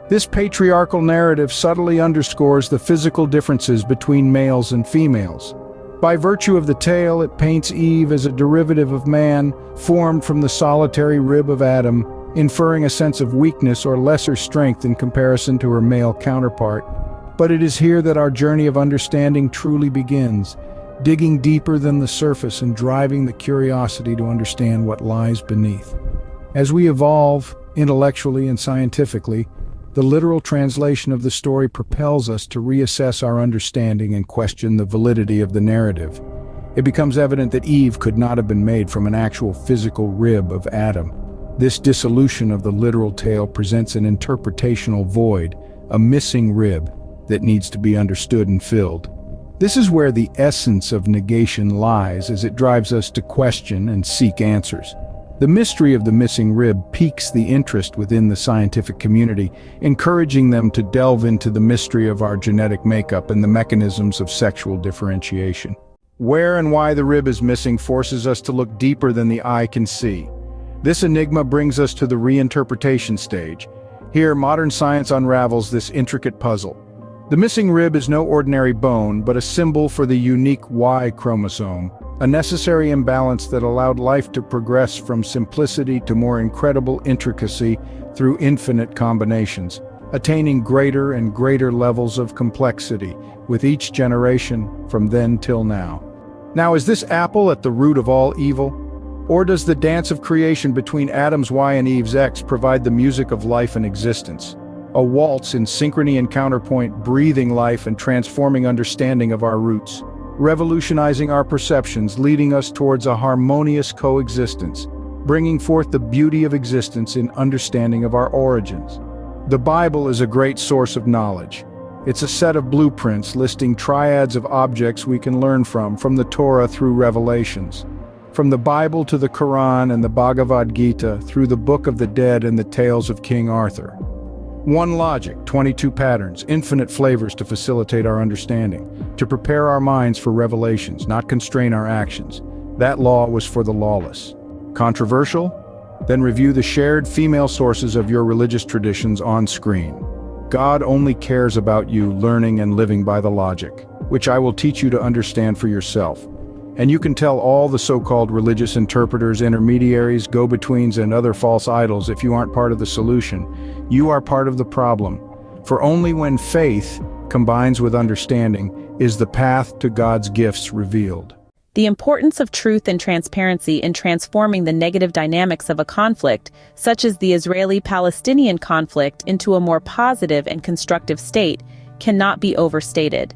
This patriarchal narrative subtly underscores the physical differences between males and females. By virtue of the tale, it paints Eve as a derivative of man, formed from the solitary rib of Adam, inferring a sense of weakness or lesser strength in comparison to her male counterpart. But it is here that our journey of understanding truly begins. digging deeper than the surface and driving the curiosity to understand what lies beneath. As we evolve, intellectually and scientifically, the literal translation of the story propels us to reassess our understanding and question the validity of the narrative. It becomes evident that Eve could not have been made from an actual physical rib of Adam. This dissolution of the literal tale presents an interpretational void, a missing rib that needs to be understood and filled. This is where the essence of negation lies, as it drives us to question and seek answers. The mystery of the missing rib piques the interest within the scientific community, encouraging them to delve into the mystery of our genetic makeup and the mechanisms of sexual differentiation. Where and why the rib is missing forces us to look deeper than the eye can see. This enigma brings us to the reinterpretation stage. Here, modern science unravels this intricate puzzle. The missing rib is no ordinary bone, but a symbol for the unique Y chromosome, a necessary imbalance that allowed life to progress from simplicity to more incredible intricacy through infinite combinations, attaining greater and greater levels of complexity with each generation from then till now. Now, is this apple at the root of all evil? Or does the dance of creation between Adam's Y and Eve's X provide the music of life and existence? A waltz in synchrony and counterpoint, breathing life and transforming understanding of our roots, revolutionizing our perceptions, leading us towards a harmonious coexistence, bringing forth the beauty of existence in understanding of our origins. The Bible is a great source of knowledge. It's a set of blueprints listing triads of objects we can learn from the Torah through Revelations. From the Bible to the Quran and the Bhagavad Gita, through the Book of the Dead and the tales of King Arthur. One logic, 22 patterns, infinite flavors to facilitate our understanding, to prepare our minds for revelations, not constrain our actions. That law was for the lawless. Controversial? Then review the shared female sources of your religious traditions on screen. God only cares about you learning and living by the logic, which I will teach you to understand for yourself. And you can tell all the so-called religious interpreters, intermediaries, go-betweens, and other false idols if you aren't part of the solution. You are part of the problem. For only when faith combines with understanding is the path to God's gifts revealed. The importance of truth and transparency in transforming the negative dynamics of a conflict, such as the Israeli-Palestinian conflict, into a more positive and constructive state, cannot be overstated.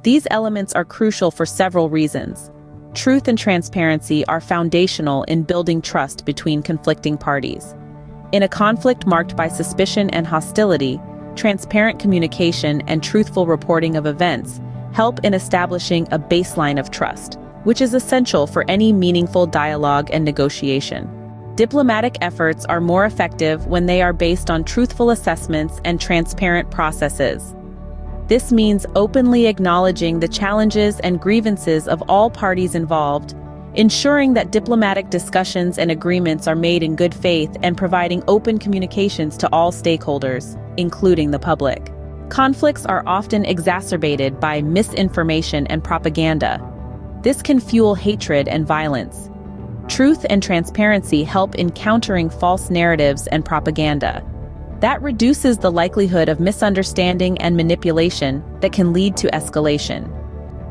These elements are crucial for several reasons. Truth and transparency are foundational in building trust between conflicting parties. In a conflict marked by suspicion and hostility, transparent communication and truthful reporting of events help in establishing a baseline of trust, which is essential for any meaningful dialogue and negotiation. Diplomatic efforts are more effective when they are based on truthful assessments and transparent processes. This means openly acknowledging the challenges and grievances of all parties involved, ensuring that diplomatic discussions and agreements are made in good faith, and providing open communications to all stakeholders, including the public. Conflicts are often exacerbated by misinformation and propaganda. This can fuel hatred and violence. Truth and transparency help in countering false narratives and propaganda. That reduces the likelihood of misunderstanding and manipulation that can lead to escalation.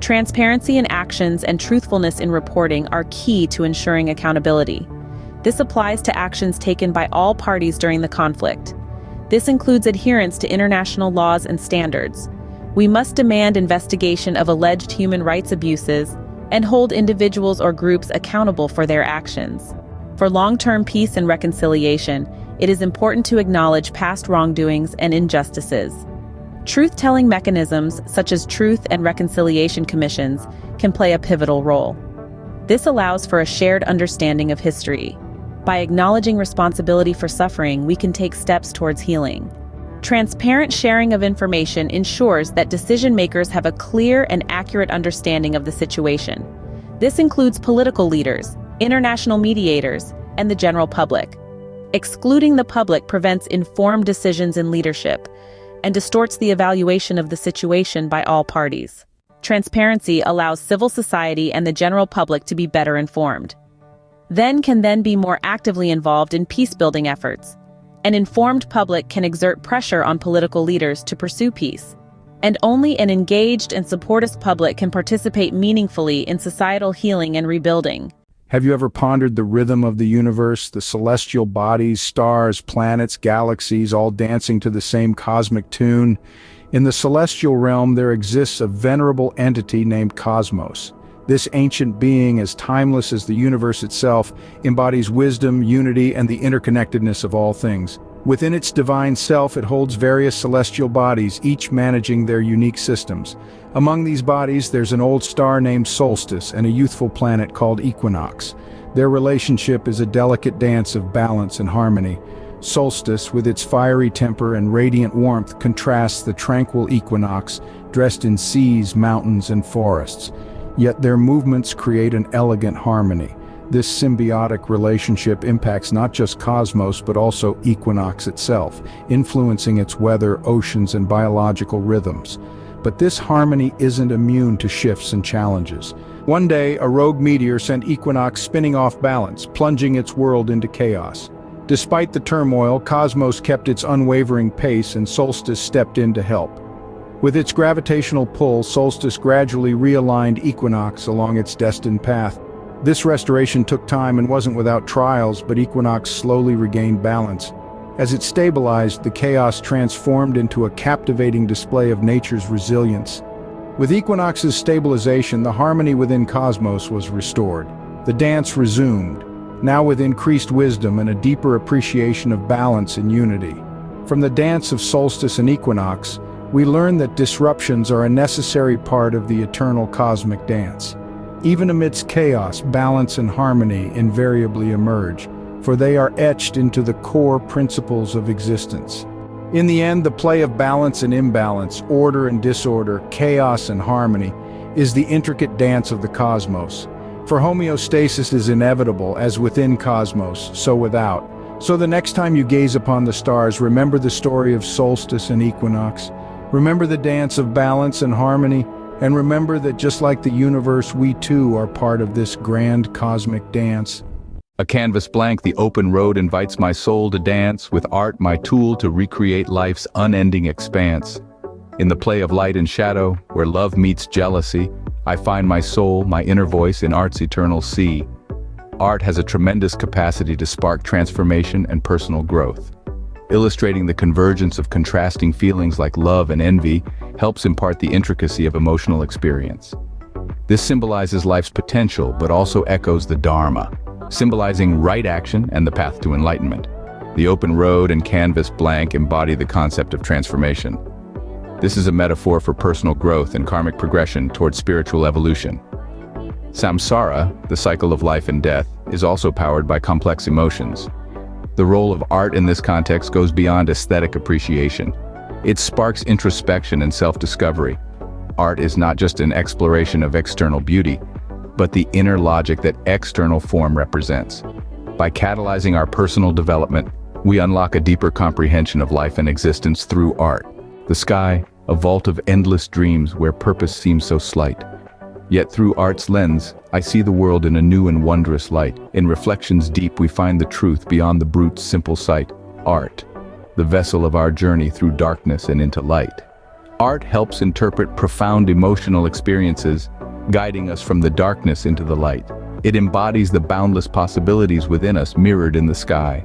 Transparency in actions and truthfulness in reporting are key to ensuring accountability. This applies to actions taken by all parties during the conflict. This includes adherence to international laws and standards. We must demand investigation of alleged human rights abuses and hold individuals or groups accountable for their actions. For long-term peace and reconciliation, it is important to acknowledge past wrongdoings and injustices. Truth-telling mechanisms, such as truth and reconciliation commissions, can play a pivotal role. This allows for a shared understanding of history. By acknowledging responsibility for suffering, we can take steps towards healing. Transparent sharing of information ensures that decision-makers have a clear and accurate understanding of the situation. This includes political leaders, international mediators, and the general public. Excluding the public prevents informed decisions in leadership and distorts the evaluation of the situation by all parties. Transparency allows civil society and the general public to be better informed. Can then be more actively involved in peace-building efforts. An informed public can exert pressure on political leaders to pursue peace. And only an engaged and supportive public can participate meaningfully in societal healing and rebuilding. Have you ever pondered the rhythm of the universe, the celestial bodies, stars, planets, galaxies, all dancing to the same cosmic tune? In the celestial realm, there exists a venerable entity named Cosmos. This ancient being, as timeless as the universe itself, embodies wisdom, unity, and the interconnectedness of all things. Within its divine self, it holds various celestial bodies, each managing their unique systems. Among these bodies, there's an old star named Solstice and a youthful planet called Equinox. Their relationship is a delicate dance of balance and harmony. Solstice, with its fiery temper and radiant warmth, contrasts the tranquil Equinox, dressed in seas, mountains, and forests. Yet their movements create an elegant harmony. This symbiotic relationship impacts not just Cosmos but also Equinox itself, influencing its weather, oceans, and biological rhythms. But this harmony isn't immune to shifts and challenges. One day, a rogue meteor sent Equinox spinning off balance, plunging its world into chaos. Despite the turmoil, Cosmos kept its unwavering pace and Solstice stepped in to help. With its gravitational pull, Solstice gradually realigned Equinox along its destined path. This restoration took time and wasn't without trials, but Equinox slowly regained balance. As it stabilized, the chaos transformed into a captivating display of nature's resilience. With Equinox's stabilization, the harmony within Cosmos was restored. The dance resumed, now with increased wisdom and a deeper appreciation of balance and unity. From the dance of Solstice and Equinox, we learn that disruptions are a necessary part of the eternal cosmic dance. Even amidst chaos, balance and harmony invariably emerge, for they are etched into the core principles of existence. In the end, the play of balance and imbalance, order and disorder, chaos and harmony, is the intricate dance of the cosmos. For homeostasis is inevitable, as within Cosmos, so without. So the next time you gaze upon the stars, remember the story of Solstice and Equinox. Remember the dance of balance and harmony, and remember that just like the universe, we too are part of this grand cosmic dance. A canvas blank, the open road invites my soul to dance, with art my tool to recreate life's unending expanse. In the play of light and shadow, where love meets jealousy, I find my soul, my inner voice in art's eternal sea. Art has a tremendous capacity to spark transformation and personal growth. Illustrating the convergence of contrasting feelings like love and envy helps impart the intricacy of emotional experience. This symbolizes life's potential but also echoes the Dharma, symbolizing right action and the path to enlightenment. The open road and canvas blank embody the concept of transformation. This is a metaphor for personal growth and karmic progression towards spiritual evolution. Samsara, the cycle of life and death, is also powered by complex emotions. The role of art in this context goes beyond aesthetic appreciation. It sparks introspection and self-discovery. Art is not just an exploration of external beauty, but the inner logic that external form represents. By catalyzing our personal development, we unlock a deeper comprehension of life and existence through art. The sky, a vault of endless dreams where purpose seems so slight. Yet through art's lens, I see the world in a new and wondrous light. In reflections deep we find the truth beyond the brute's simple sight. Art, the vessel of our journey through darkness and into light. Art helps interpret profound emotional experiences, guiding us from the darkness into the light. It embodies the boundless possibilities within us mirrored in the sky.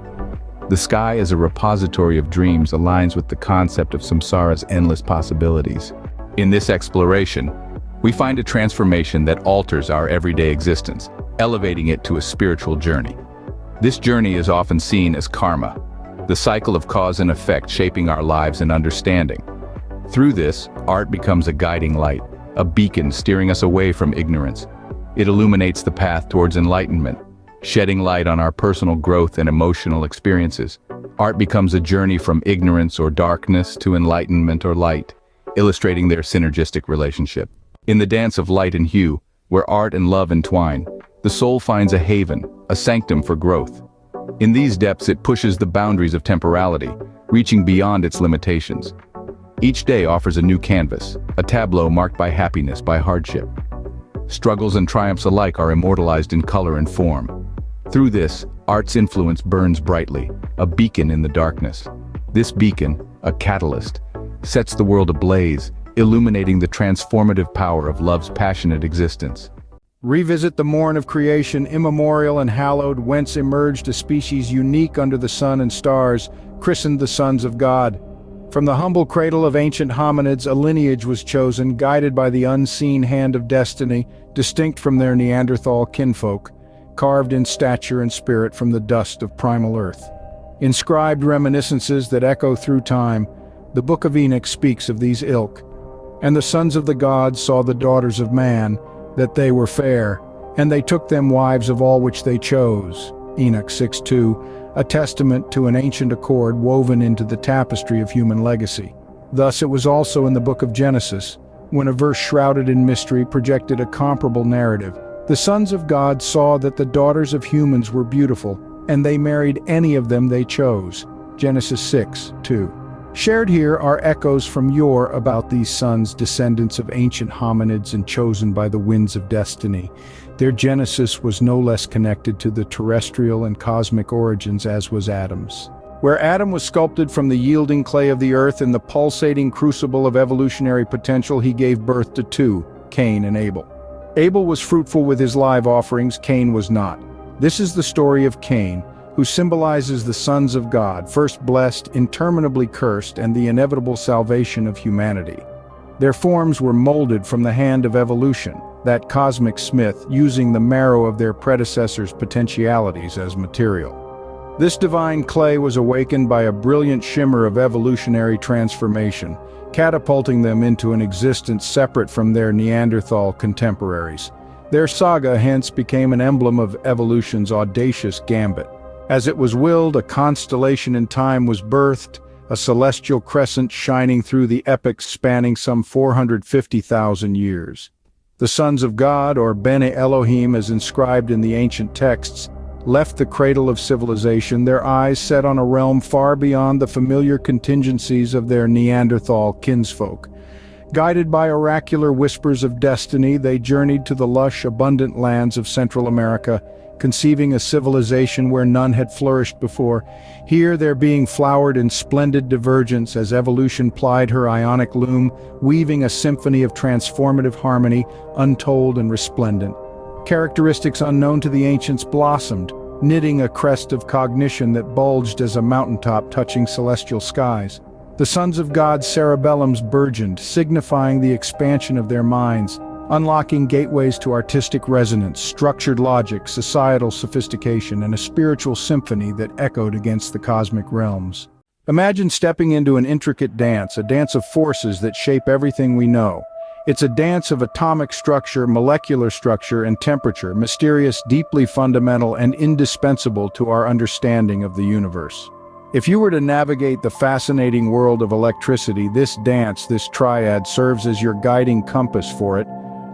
The sky as a repository of dreams aligns with the concept of samsara's endless possibilities. In this exploration, we find a transformation that alters our everyday existence, elevating it to a spiritual journey. This journey is often seen as karma, the cycle of cause and effect shaping our lives and understanding. Through this, art becomes a guiding light, a beacon steering us away from ignorance. It illuminates the path towards enlightenment, shedding light on our personal growth and emotional experiences. Art becomes a journey from ignorance or darkness to enlightenment or light, illustrating their synergistic relationship. In the dance of light and hue, where art and love entwine, the soul finds a haven, a sanctum for growth. In these depths it pushes the boundaries of temporality, reaching beyond its limitations. Each day offers a new canvas, a tableau marked by happiness, by hardship. Struggles and triumphs alike are immortalized in color and form. Through this, art's influence burns brightly, a beacon in the darkness. This beacon, a catalyst, sets the world ablaze, illuminating the transformative power of love's passionate existence. Revisit the morn of creation, immemorial and hallowed, whence emerged a species unique under the sun and stars, christened the sons of God. From the humble cradle of ancient hominids, a lineage was chosen, guided by the unseen hand of destiny, distinct from their Neanderthal kinfolk, carved in stature and spirit from the dust of primal earth. Inscribed reminiscences that echo through time, the Book of Enoch speaks of these ilk. And the sons of the gods saw the daughters of man, that they were fair, and they took them wives of all which they chose. Enoch 6:2, a testament to an ancient accord woven into the tapestry of human legacy. Thus it was also in the book of Genesis, when a verse shrouded in mystery projected a comparable narrative. The sons of God saw that the daughters of humans were beautiful, and they married any of them they chose. Genesis 6:2. Shared here are echoes from yore about these sons, descendants of ancient hominids and chosen by the winds of destiny. Their genesis was no less connected to the terrestrial and cosmic origins as was Adam's. Where Adam was sculpted from the yielding clay of the earth in the pulsating crucible of evolutionary potential, he gave birth to two, Cain and Abel. Abel was fruitful with his live offerings, Cain was not. This is the story of Cain, who symbolizes the sons of God, first blessed, interminably cursed, and the inevitable salvation of humanity. Their forms were molded from the hand of evolution, that cosmic smith using the marrow of their predecessors' potentialities as material. This divine clay was awakened by a brilliant shimmer of evolutionary transformation, catapulting them into an existence separate from their Neanderthal contemporaries. Their saga hence became an emblem of evolution's audacious gambit. As it was willed, a constellation in time was birthed, a celestial crescent shining through the epochs spanning some 450,000 years. The sons of God, or Bene Elohim as inscribed in the ancient texts, left the cradle of civilization, their eyes set on a realm far beyond the familiar contingencies of their Neanderthal kinsfolk. Guided by oracular whispers of destiny, they journeyed to the lush, abundant lands of Central America, conceiving a civilization where none had flourished before. Here their being flowered in splendid divergence as evolution plied her ionic loom, weaving a symphony of transformative harmony, untold and resplendent. Characteristics unknown to the ancients blossomed, knitting a crest of cognition that bulged as a mountaintop touching celestial skies. The sons of God's cerebellums burgeoned, signifying the expansion of their minds, unlocking gateways to artistic resonance, structured logic, societal sophistication, and a spiritual symphony that echoed against the cosmic realms. Imagine stepping into an intricate dance, a dance of forces that shape everything we know. It's a dance of atomic structure, molecular structure, and temperature, mysterious, deeply fundamental, and indispensable to our understanding of the universe. If you were to navigate the fascinating world of electricity, this dance, this triad, serves as your guiding compass for it,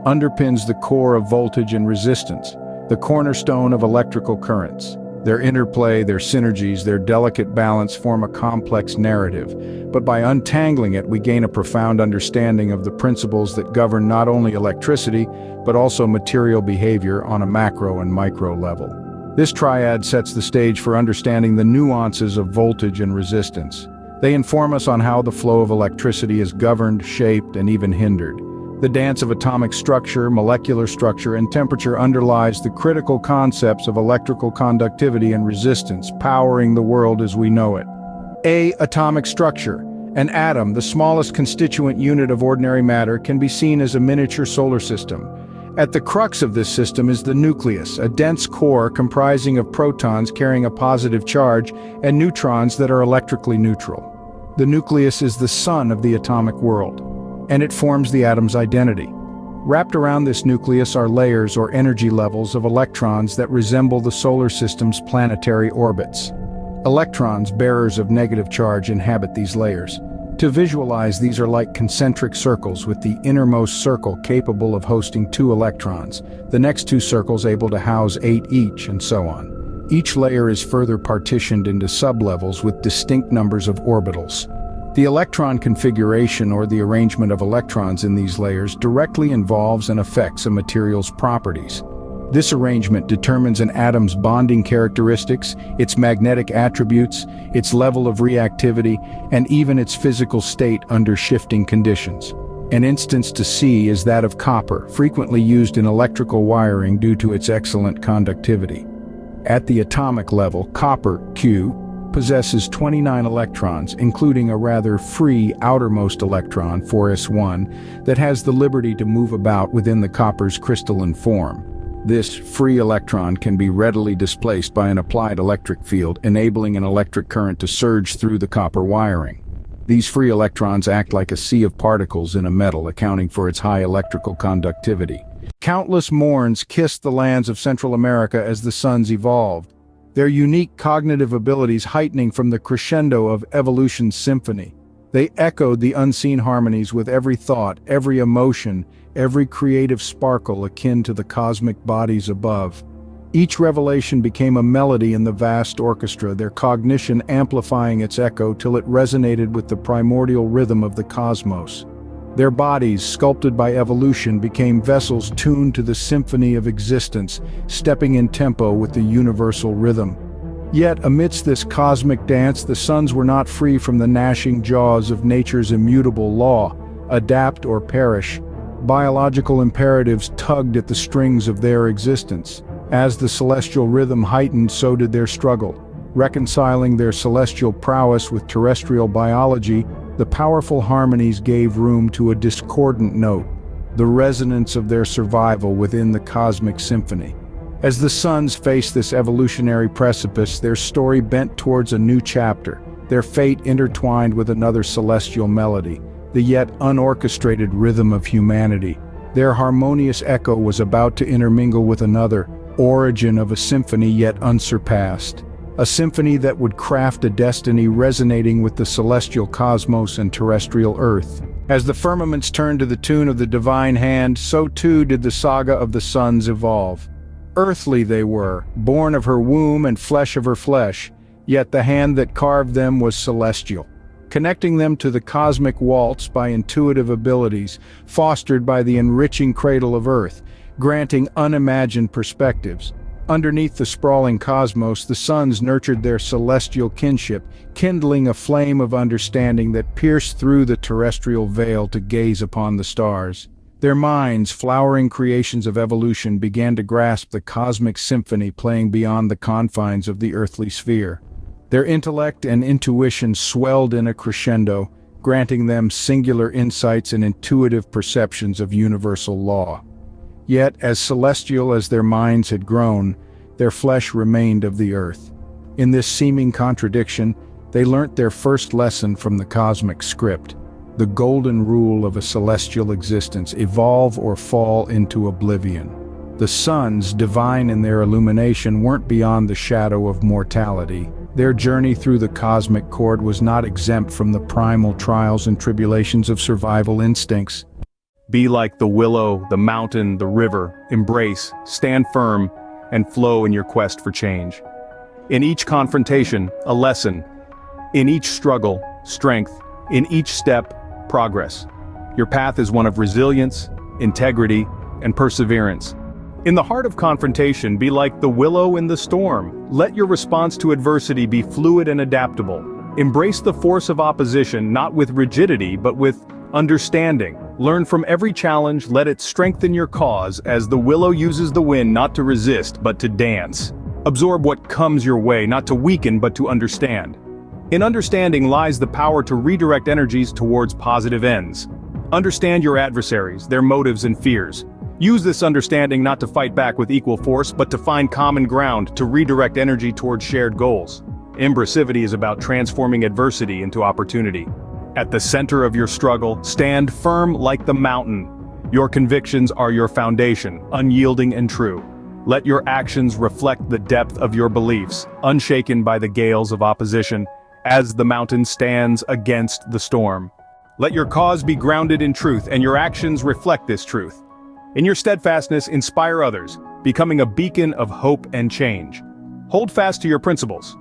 underpins the core of voltage and resistance, the cornerstone of electrical currents. Their interplay, their synergies, their delicate balance form a complex narrative, but by untangling it, we gain a profound understanding of the principles that govern not only electricity, but also material behavior on a macro and micro level. This triad sets the stage for understanding the nuances of voltage and resistance. They inform us on how the flow of electricity is governed, shaped, and even hindered. The dance of atomic structure, molecular structure, and temperature underlies the critical concepts of electrical conductivity and resistance, powering the world as we know it. A. Atomic structure. An atom, the smallest constituent unit of ordinary matter, can be seen as a miniature solar system. At the crux of this system is the nucleus, a dense core comprising of protons carrying a positive charge and neutrons that are electrically neutral. The nucleus is the sun of the atomic world, and it forms the atom's identity. Wrapped around this nucleus are layers or energy levels of electrons that resemble the solar system's planetary orbits. Electrons, bearers of negative charge, inhabit these layers. To visualize, these are like concentric circles, with the innermost circle capable of hosting 2 electrons, the next 2 circles able to house 8 each, and so on. Each layer is further partitioned into sublevels with distinct numbers of orbitals. The electron configuration, or the arrangement of electrons in these layers, directly involves and affects a material's properties. This arrangement determines an atom's bonding characteristics, its magnetic attributes, its level of reactivity, and even its physical state under shifting conditions. An instance to see is that of copper, frequently used in electrical wiring due to its excellent conductivity. At the atomic level, copper, Q, possesses 29 electrons, including a rather free outermost electron, 4s1, that has the liberty to move about within the copper's crystalline form. This free electron can be readily displaced by an applied electric field, enabling an electric current to surge through the copper wiring. These free electrons act like a sea of particles in a metal, accounting for its high electrical conductivity. Countless morns kissed the lands of Central America as the suns evolved, their unique cognitive abilities heightening from the crescendo of evolution's symphony. They echoed the unseen harmonies with every thought, every emotion, every creative sparkle akin to the cosmic bodies above. Each revelation became a melody in the vast orchestra, their cognition amplifying its echo till it resonated with the primordial rhythm of the cosmos. Their bodies, sculpted by evolution, became vessels tuned to the symphony of existence, stepping in tempo with the universal rhythm. Yet, amidst this cosmic dance, the suns were not free from the gnashing jaws of nature's immutable law: adapt or perish. Biological imperatives tugged at the strings of their existence. As the celestial rhythm heightened, so did their struggle. Reconciling their celestial prowess with terrestrial biology, the powerful harmonies gave room to a discordant note, the resonance of their survival within the cosmic symphony. As the suns faced this evolutionary precipice, their story bent towards a new chapter, their fate intertwined with another celestial melody, the yet unorchestrated rhythm of humanity. Their harmonious echo was about to intermingle with another, origin of a symphony yet unsurpassed. A symphony that would craft a destiny resonating with the celestial cosmos and terrestrial earth. As the firmaments turned to the tune of the divine hand, so too did the saga of the suns evolve. Earthly they were, born of her womb and flesh of her flesh, yet the hand that carved them was celestial, connecting them to the cosmic waltz by intuitive abilities, fostered by the enriching cradle of earth, granting unimagined perspectives. Underneath the sprawling cosmos, the suns nurtured their celestial kinship, kindling a flame of understanding that pierced through the terrestrial veil to gaze upon the stars. Their minds, flowering creations of evolution, began to grasp the cosmic symphony playing beyond the confines of the earthly sphere. Their intellect and intuition swelled in a crescendo, granting them singular insights and intuitive perceptions of universal law. Yet, as celestial as their minds had grown, their flesh remained of the earth. In this seeming contradiction, they learnt their first lesson from the cosmic script, the golden rule of a celestial existence: evolve or fall into oblivion. The suns, divine in their illumination, weren't beyond the shadow of mortality. Their journey through the cosmic chord was not exempt from the primal trials and tribulations of survival instincts. Be like the willow, the mountain, the river. Embrace, stand firm, and flow in your quest for change. In each confrontation, a lesson. In each struggle, strength. In each step, progress. Your path is one of resilience, integrity, and perseverance. In the heart of confrontation, be like the willow in the storm. Let your response to adversity be fluid and adaptable. Embrace the force of opposition, not with rigidity, but with understanding. Learn from every challenge, let it strengthen your cause, as the willow uses the wind not to resist, but to dance. Absorb what comes your way, not to weaken, but to understand. In understanding lies the power to redirect energies towards positive ends. Understand your adversaries, their motives and fears. Use this understanding not to fight back with equal force, but to find common ground, to redirect energy towards shared goals. Imbrasivity is about transforming adversity into opportunity. At the center of your struggle, stand firm like the mountain. Your convictions are your foundation, unyielding and true. Let your actions reflect the depth of your beliefs, unshaken by the gales of opposition, as the mountain stands against the storm. Let your cause be grounded in truth, and your actions reflect this truth. In your steadfastness, inspire others, becoming a beacon of hope and change. Hold fast to your principles.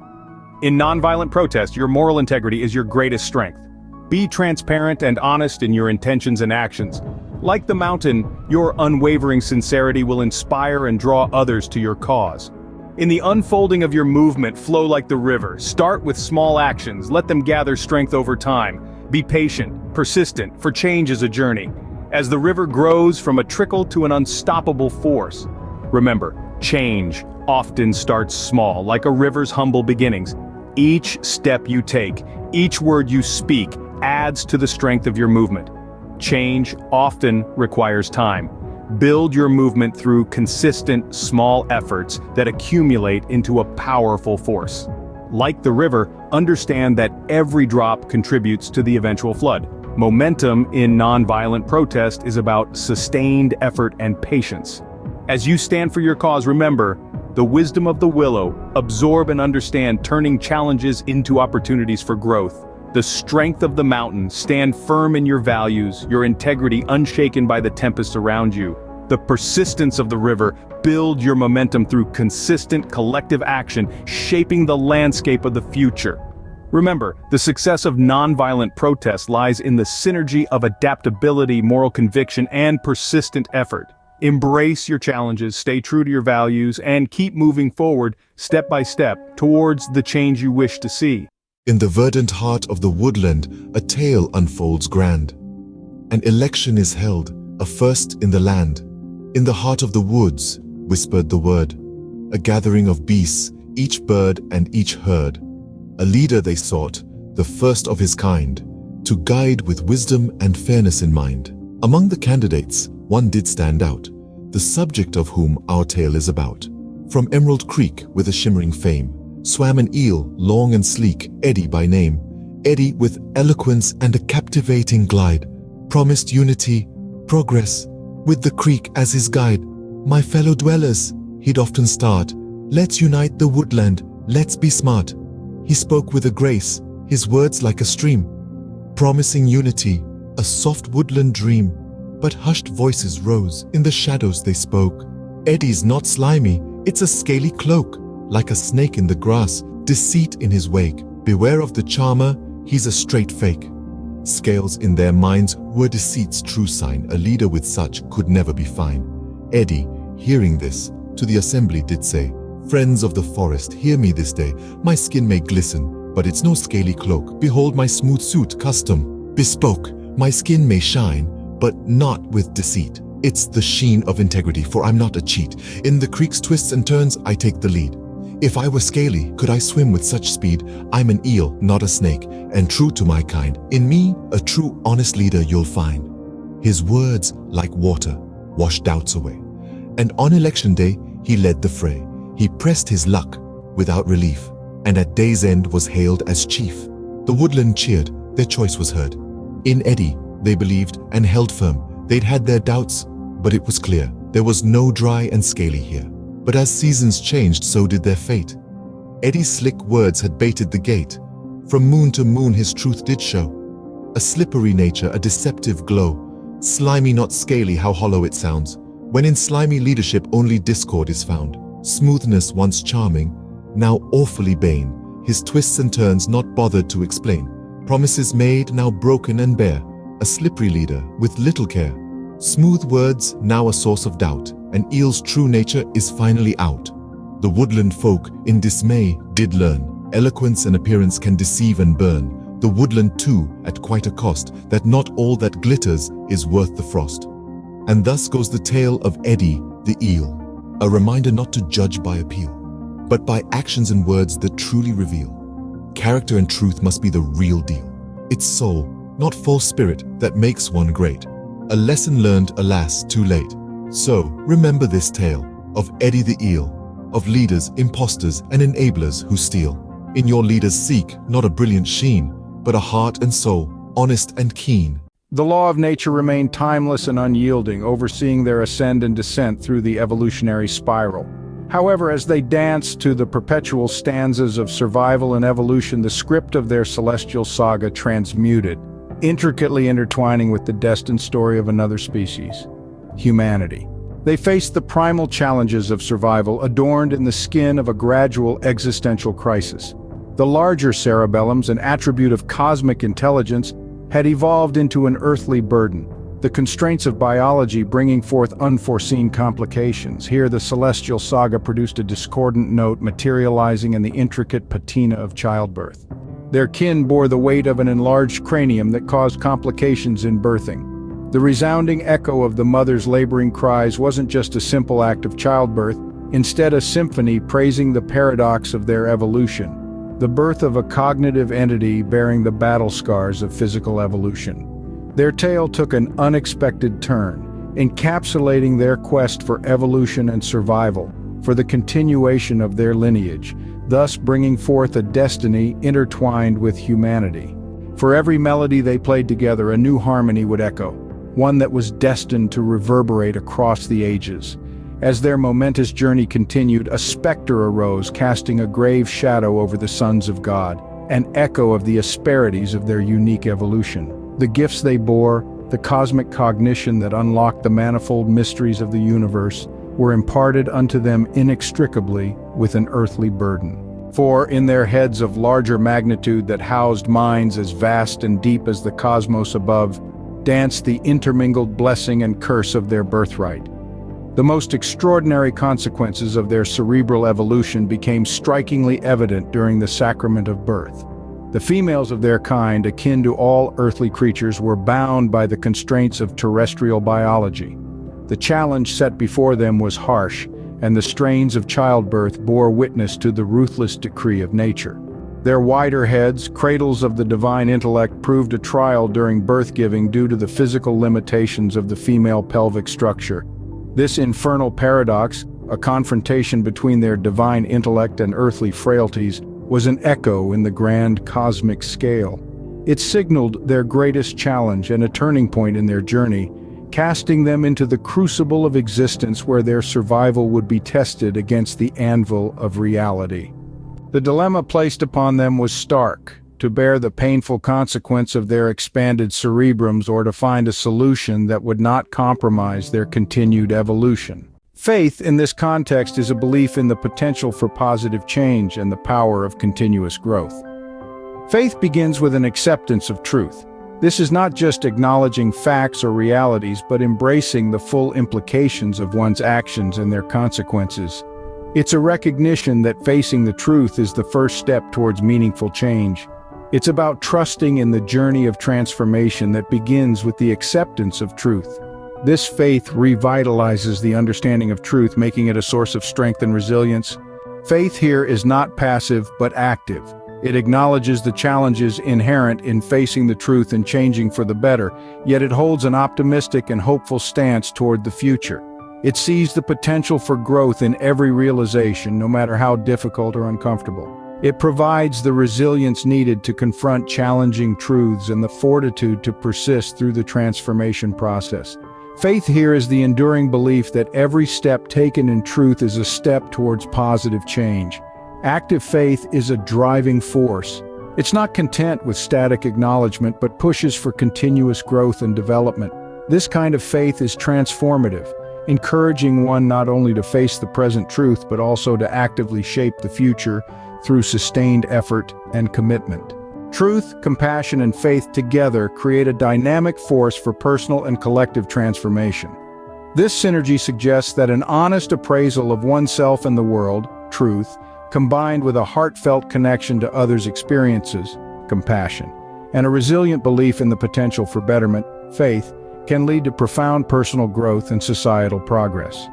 In nonviolent protest, your moral integrity is your greatest strength. Be transparent and honest in your intentions and actions. Like the mountain, your unwavering sincerity will inspire and draw others to your cause. In the unfolding of your movement, flow like the river. Start with small actions, let them gather strength over time. Be patient, persistent, for change is a journey. As the river grows from a trickle to an unstoppable force. Remember, change often starts small, like a river's humble beginnings. Each step you take, each word you speak, adds to the strength of your movement. Change often requires time. Build your movement through consistent, small efforts that accumulate into a powerful force. Like the river, understand that every drop contributes to the eventual flood. Momentum in nonviolent protest is about sustained effort and patience. As you stand for your cause, remember, the wisdom of the willow, absorb and understand, turning challenges into opportunities for growth. The strength of the mountain, stand firm in your values, your integrity unshaken by the tempests around you. The persistence of the river, build your momentum through consistent collective action, shaping the landscape of the future. Remember, the success of nonviolent protest lies in the synergy of adaptability, moral conviction, and persistent effort. Embrace your challenges, stay true to your values, and keep moving forward, step by step, towards the change you wish to see. In the verdant heart of the woodland, a tale unfolds grand. An election is held, a first in the land. In the heart of the woods, whispered the word. A gathering of beasts, each bird and each herd. A leader they sought, the first of his kind, to guide with wisdom and fairness in mind. Among the candidates, one did stand out, the subject of whom our tale is about. From Emerald Creek with a shimmering fame, swam an eel, long and sleek, Eddie by name. Eddie, with eloquence and a captivating glide, promised unity, progress, with the creek as his guide. My fellow dwellers, he'd often start, let's unite the woodland, let's be smart. He spoke with a grace, his words like a stream, promising unity, a soft woodland dream. But hushed voices rose, in the shadows they spoke. Eddie's not slimy, it's a scaly cloak, like a snake in the grass, deceit in his wake. Beware of the charmer, he's a straight fake. Scales in their minds were deceit's true sign, a leader with such could never be fine. Eddie, hearing this, to the assembly did say, friends of the forest, hear me this day, my skin may glisten, but it's no scaly cloak. Behold my smooth suit, custom, bespoke, my skin may shine, but not with deceit. It's the sheen of integrity, for I'm not a cheat. In the creek's twists and turns, I take the lead. If I were scaly, could I swim with such speed? I'm an eel, not a snake, and true to my kind. In me, a true, honest leader you'll find. His words, like water, washed doubts away. And on election day, he led the fray. He pressed his luck without relief, and at day's end was hailed as chief. The woodland cheered, their choice was heard. In Eddie, they believed and held firm. They'd had their doubts, but it was clear there was no dry and scaly here. But as seasons changed, so did their fate. Eddie's slick words had baited the gate. From moon to moon his truth did show. A slippery nature, a deceptive glow. Slimy, not scaly, how hollow it sounds. When in slimy leadership only discord is found. Smoothness once charming, now awfully bane. His twists and turns not bothered to explain. Promises made, now broken and bare. A slippery leader with little care. Smooth words, now a source of doubt. An eel's true nature is finally out. The woodland folk, in dismay, did learn. Eloquence and appearance can deceive and burn. The woodland too, at quite a cost, that not all that glitters is worth the frost. And thus goes the tale of Eddie the eel. A reminder not to judge by appeal, but by actions and words that truly reveal. Character and truth must be the real deal. It's soul, not false spirit, that makes one great. A lesson learned, alas, too late. So, remember this tale of Eddie the eel, of leaders, imposters, and enablers who steal. In your leaders seek not a brilliant sheen, but a heart and soul, honest and keen. The law of nature remained timeless and unyielding, overseeing their ascend and descent through the evolutionary spiral. However, as they danced to the perpetual stanzas of survival and evolution, the script of their celestial saga transmuted, intricately intertwining with the destined story of another species, humanity. They faced the primal challenges of survival, adorned in the skin of a gradual existential crisis. The larger cerebellums, an attribute of cosmic intelligence, had evolved into an earthly burden, the constraints of biology bringing forth unforeseen complications. Here the celestial saga produced a discordant note materializing in the intricate patina of childbirth. Their kin bore the weight of an enlarged cranium that caused complications in birthing. The resounding echo of the mother's laboring cries wasn't just a simple act of childbirth, instead a symphony praising the paradox of their evolution, the birth of a cognitive entity bearing the battle scars of physical evolution. Their tale took an unexpected turn, encapsulating their quest for evolution and survival, for the continuation of their lineage, thus bringing forth a destiny intertwined with humanity. For every melody they played together, a new harmony would echo, one that was destined to reverberate across the ages. As their momentous journey continued, a specter arose, casting a grave shadow over the sons of God, an echo of the asperities of their unique evolution. The gifts they bore, the cosmic cognition that unlocked the manifold mysteries of the universe, were imparted unto them inextricably with an earthly burden. For in their heads of larger magnitude that housed minds as vast and deep as the cosmos above, danced the intermingled blessing and curse of their birthright. The most extraordinary consequences of their cerebral evolution became strikingly evident during the sacrament of birth. The females of their kind, akin to all earthly creatures, were bound by the constraints of terrestrial biology. The challenge set before them was harsh, and the strains of childbirth bore witness to the ruthless decree of nature. Their wider heads, cradles of the divine intellect, proved a trial during birth-giving due to the physical limitations of the female pelvic structure. This infernal paradox, a confrontation between their divine intellect and earthly frailties, was an echo in the grand cosmic scale. It signaled their greatest challenge and a turning point in their journey, casting them into the crucible of existence where their survival would be tested against the anvil of reality. The dilemma placed upon them was stark: to bear the painful consequence of their expanded cerebrums or to find a solution that would not compromise their continued evolution. Faith in this context is a belief in the potential for positive change and the power of continuous growth. Faith begins with an acceptance of truth. This is not just acknowledging facts or realities, but embracing the full implications of one's actions and their consequences. It's a recognition that facing the truth is the first step towards meaningful change. It's about trusting in the journey of transformation that begins with the acceptance of truth. This faith revitalizes the understanding of truth, making it a source of strength and resilience. Faith here is not passive, but active. It acknowledges the challenges inherent in facing the truth and changing for the better, yet it holds an optimistic and hopeful stance toward the future. It sees the potential for growth in every realization, no matter how difficult or uncomfortable. It provides the resilience needed to confront challenging truths and the fortitude to persist through the transformation process. Faith here is the enduring belief that every step taken in truth is a step towards positive change. Active faith is a driving force. It's not content with static acknowledgement, but pushes for continuous growth and development. This kind of faith is transformative, encouraging one not only to face the present truth, but also to actively shape the future through sustained effort and commitment. Truth, compassion, and faith together create a dynamic force for personal and collective transformation. This synergy suggests that an honest appraisal of oneself and the world, truth, combined with a heartfelt connection to others' experiences, compassion, and a resilient belief in the potential for betterment, faith, can lead to profound personal growth and societal progress.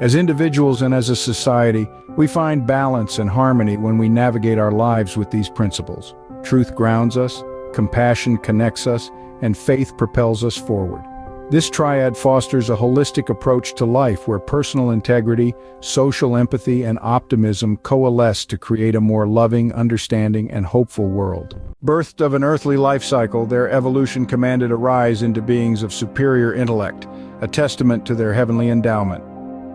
As individuals and as a society, we find balance and harmony when we navigate our lives with these principles. Truth grounds us, compassion connects us, and faith propels us forward. This triad fosters a holistic approach to life where personal integrity, social empathy, and optimism coalesce to create a more loving, understanding, and hopeful world. Birthed of an earthly life cycle, their evolution commanded a rise into beings of superior intellect, a testament to their heavenly endowment.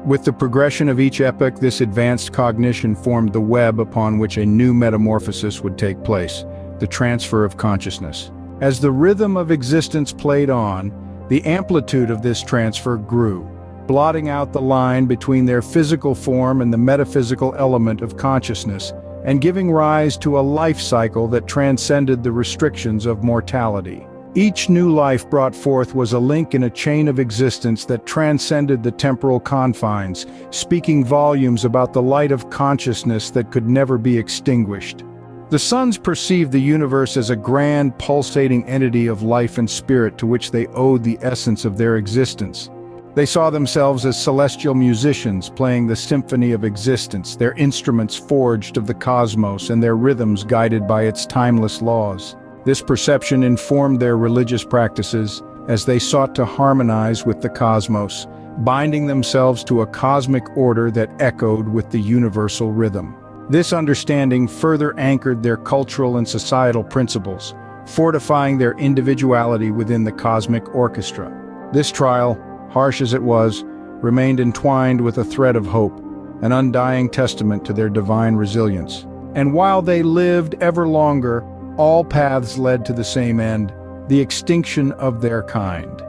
With the progression of each epoch, this advanced cognition formed the web upon which a new metamorphosis would take place, the transfer of consciousness. As the rhythm of existence played on, the amplitude of this transfer grew, blotting out the line between their physical form and the metaphysical element of consciousness, and giving rise to a life cycle that transcended the restrictions of mortality. Each new life brought forth was a link in a chain of existence that transcended the temporal confines, speaking volumes about the light of consciousness that could never be extinguished. The sons perceived the universe as a grand, pulsating entity of life and spirit to which they owed the essence of their existence. They saw themselves as celestial musicians playing the symphony of existence, their instruments forged of the cosmos and their rhythms guided by its timeless laws. This perception informed their religious practices as they sought to harmonize with the cosmos, binding themselves to a cosmic order that echoed with the universal rhythm. This understanding further anchored their cultural and societal principles, fortifying their individuality within the cosmic orchestra. This trial, harsh as it was, remained entwined with a thread of hope, an undying testament to their divine resilience. And while they lived ever longer, all paths led to the same end, the extinction of their kind.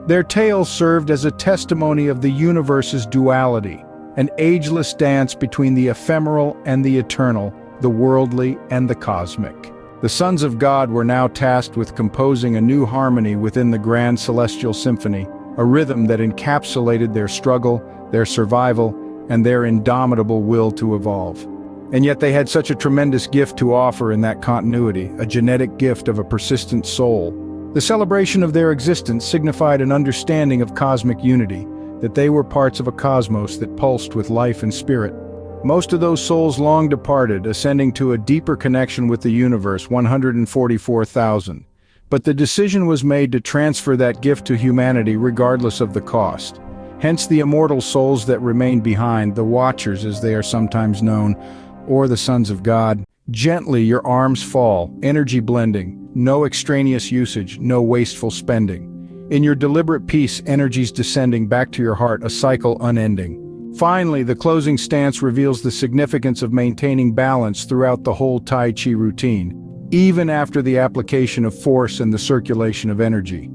Their tale served as a testimony of the universe's duality, an ageless dance between the ephemeral and the eternal, the worldly and the cosmic. The sons of God were now tasked with composing a new harmony within the grand celestial symphony, a rhythm that encapsulated their struggle, their survival, and their indomitable will to evolve. And yet they had such a tremendous gift to offer in that continuity, a genetic gift of a persistent soul. The celebration of their existence signified an understanding of cosmic unity, that they were parts of a cosmos that pulsed with life and spirit. Most of those souls long departed, ascending to a deeper connection with the universe, 144,000. But the decision was made to transfer that gift to humanity regardless of the cost. Hence the immortal souls that remained behind, the Watchers as they are sometimes known, or the Sons of God. Gently your arms fall, energy blending, no extraneous usage, no wasteful spending. In your deliberate peace, energies descending back to your heart, a cycle unending. Finally, the closing stance reveals the significance of maintaining balance throughout the whole Tai Chi routine, even after the application of force and the circulation of energy.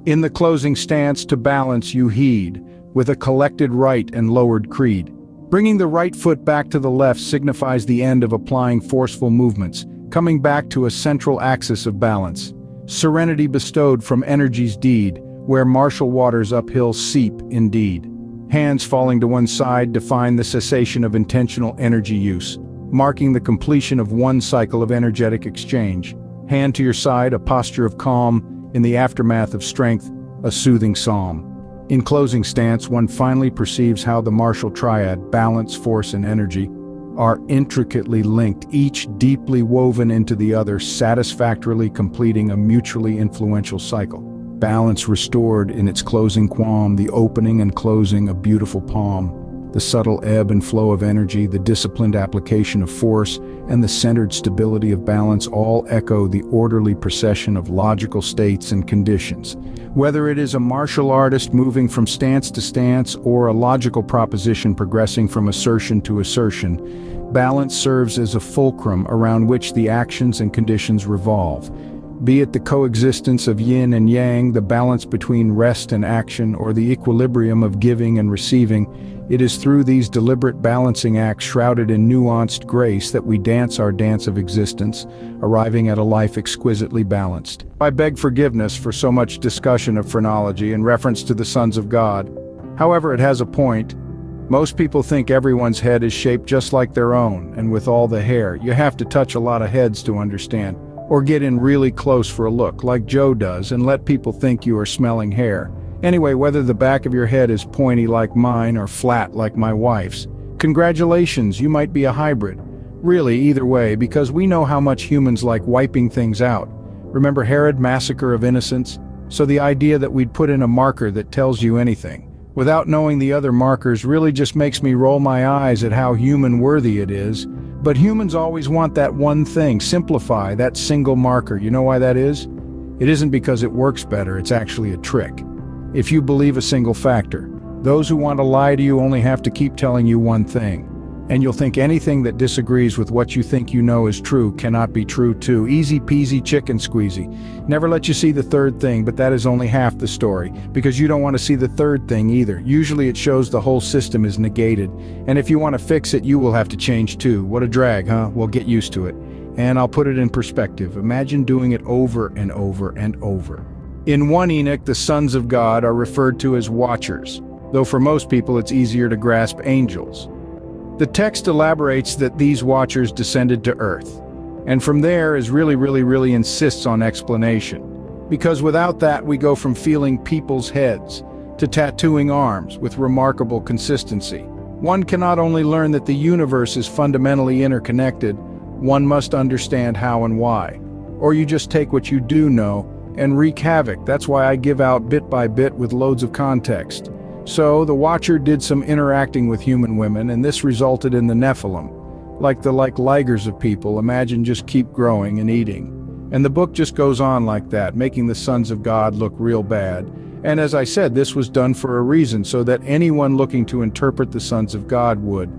In the closing stance, to balance you heed, with a collected right and lowered creed. Bringing the right foot back to the left signifies the end of applying forceful movements, coming back to a central axis of balance. Serenity bestowed from energy's deed, where martial waters uphill seep indeed. Hands falling to one side define the cessation of intentional energy use, marking the completion of one cycle of energetic exchange. Hand to your side, a posture of calm, in the aftermath of strength, a soothing psalm. In closing stance, one finally perceives how the martial triad, balance, force, and energy, are intricately linked, each deeply woven into the other, satisfactorily completing a mutually influential cycle. Balance restored in its closing qualm, the opening and closing a beautiful poem. The subtle ebb and flow of energy, the disciplined application of force, and the centered stability of balance all echo the orderly procession of logical states and conditions. Whether it is a martial artist moving from stance to stance or a logical proposition progressing from assertion to assertion, balance serves as a fulcrum around which the actions and conditions revolve. Be it the coexistence of yin and yang, the balance between rest and action, or the equilibrium of giving and receiving, it is through these deliberate balancing acts shrouded in nuanced grace that we dance our dance of existence, arriving at a life exquisitely balanced. I beg forgiveness for so much discussion of phrenology in reference to the sons of God. However, it has a point. Most people think everyone's head is shaped just like their own, and with all the hair, you have to touch a lot of heads to understand, or get in really close for a look, like Joe does, and let people think you are smelling hair. Anyway, whether the back of your head is pointy like mine or flat like my wife's, congratulations, you might be a hybrid. Really, either way, because we know how much humans like wiping things out. Remember Herod massacre of innocents? So the idea that we'd put in a marker that tells you anything, without knowing the other markers, really just makes me roll my eyes at how human-worthy it is. But humans always want that one thing, simplify, that single marker. You know why that is? It isn't because it works better, it's actually a trick. If you believe a single factor, those who want to lie to you only have to keep telling you one thing. And you'll think anything that disagrees with what you think you know is true cannot be true too. Easy peasy chicken squeezy. Never let you see the third thing, but that is only half the story, because you don't want to see the third thing either. Usually it shows the whole system is negated, and if you want to fix it, you will have to change too. What a drag, huh? Well, get used to it. And I'll put it in perspective. Imagine doing it over and over and over. In 1 Enoch, the sons of God are referred to as watchers, though for most people it's easier to grasp angels. The text elaborates that these watchers descended to earth. And from there is really insists on explanation. Because without that, we go from feeling people's heads to tattooing arms with remarkable consistency. One cannot only learn that the universe is fundamentally interconnected, one must understand how and why. Or you just take what you do know and wreak havoc. That's why I give out bit by bit with loads of context. So, the Watcher did some interacting with human women, and this resulted in the Nephilim. Like ligers of people, imagine just keep growing and eating. And the book just goes on like that, making the sons of God look real bad. And as I said, this was done for a reason, so that anyone looking to interpret the sons of God would,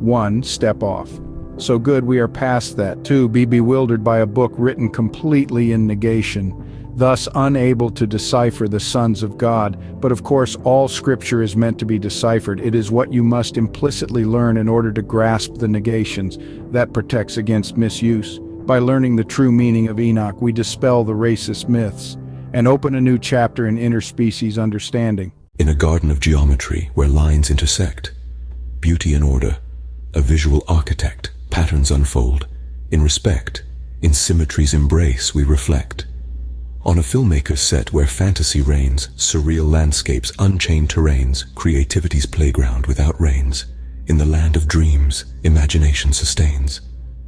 1, step off. So good we are past that. 2, be bewildered by a book written completely in negation, thus unable to decipher the sons of God. But of course, all scripture is meant to be deciphered. It is what you must implicitly learn in order to grasp the negations. That protects against misuse. By learning the true meaning of Enoch, we dispel the racist myths and open a new chapter in interspecies understanding. In a garden of geometry where lines intersect, beauty and order, a visual architect, patterns unfold. In respect, in symmetry's embrace we reflect. On a filmmaker's set where fantasy reigns, surreal landscapes, unchained terrains, creativity's playground without reins. In the land of dreams, imagination sustains.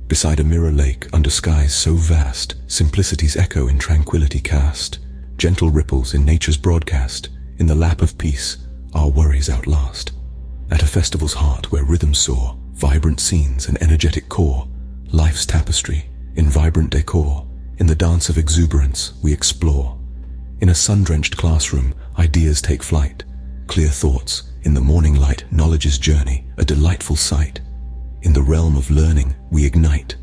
Beside a mirror lake under skies so vast, simplicity's echo in tranquility cast. Gentle ripples in nature's broadcast. In the lap of peace, our worries outlast. At a festival's heart where rhythms soar, vibrant scenes and energetic core. Life's tapestry in vibrant decor. In the dance of exuberance, we explore. In a sun-drenched classroom, ideas take flight. Clear thoughts, in the morning light, knowledge's journey, a delightful sight. In the realm of learning, we ignite.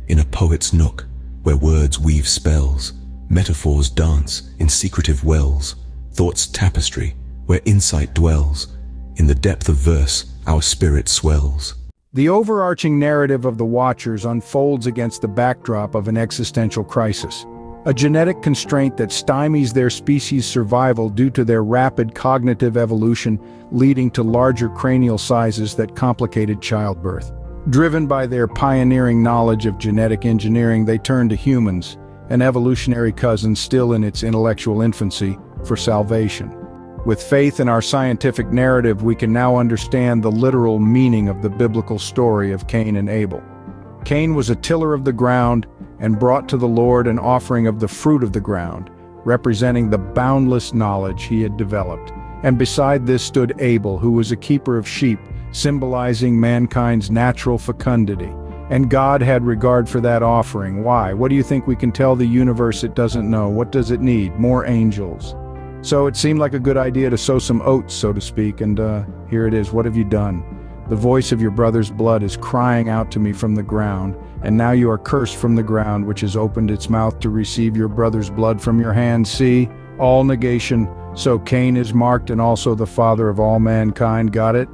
In a poet's nook, where words weave spells, metaphors dance in secretive wells, thought's tapestry, where insight dwells. In the depth of verse, our spirit swells. The overarching narrative of the Watchers unfolds against the backdrop of an existential crisis. A genetic constraint that stymies their species' survival due to their rapid cognitive evolution, leading to larger cranial sizes that complicated childbirth. Driven by their pioneering knowledge of genetic engineering, they turn to humans, an evolutionary cousin still in its intellectual infancy, for salvation. With faith in our scientific narrative, we can now understand the literal meaning of the biblical story of Cain and Abel. Cain was a tiller of the ground and brought to the Lord an offering of the fruit of the ground, representing the boundless knowledge he had developed. And beside this stood Abel, who was a keeper of sheep, symbolizing mankind's natural fecundity. And God had regard for that offering. Why? What do you think we can tell the universe it doesn't know? What does it need? More angels. So it seemed like a good idea to sow some oats, so to speak, and here it is. What have you done? The voice of your brother's blood is crying out to me from the ground, and now you are cursed from the ground, which has opened its mouth to receive your brother's blood from your hand. See? All negation. So Cain is marked and also the father of all mankind. Got it?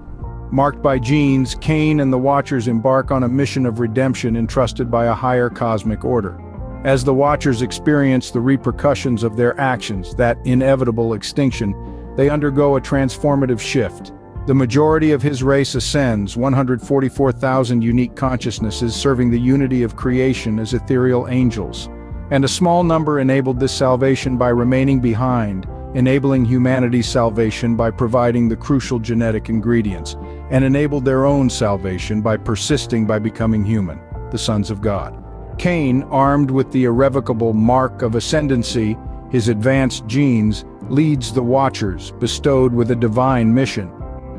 Marked by genes, Cain and the Watchers embark on a mission of redemption entrusted by a higher cosmic order. As the Watchers experience the repercussions of their actions, that inevitable extinction, they undergo a transformative shift. The majority of his race ascends, 144,000 unique consciousnesses serving the unity of creation as ethereal angels. And a small number enabled this salvation by remaining behind, enabling humanity's salvation by providing the crucial genetic ingredients, and enabled their own salvation by persisting by becoming human, the sons of God. Cain, armed with the irrevocable mark of ascendancy, his advanced genes, leads the Watchers, bestowed with a divine mission,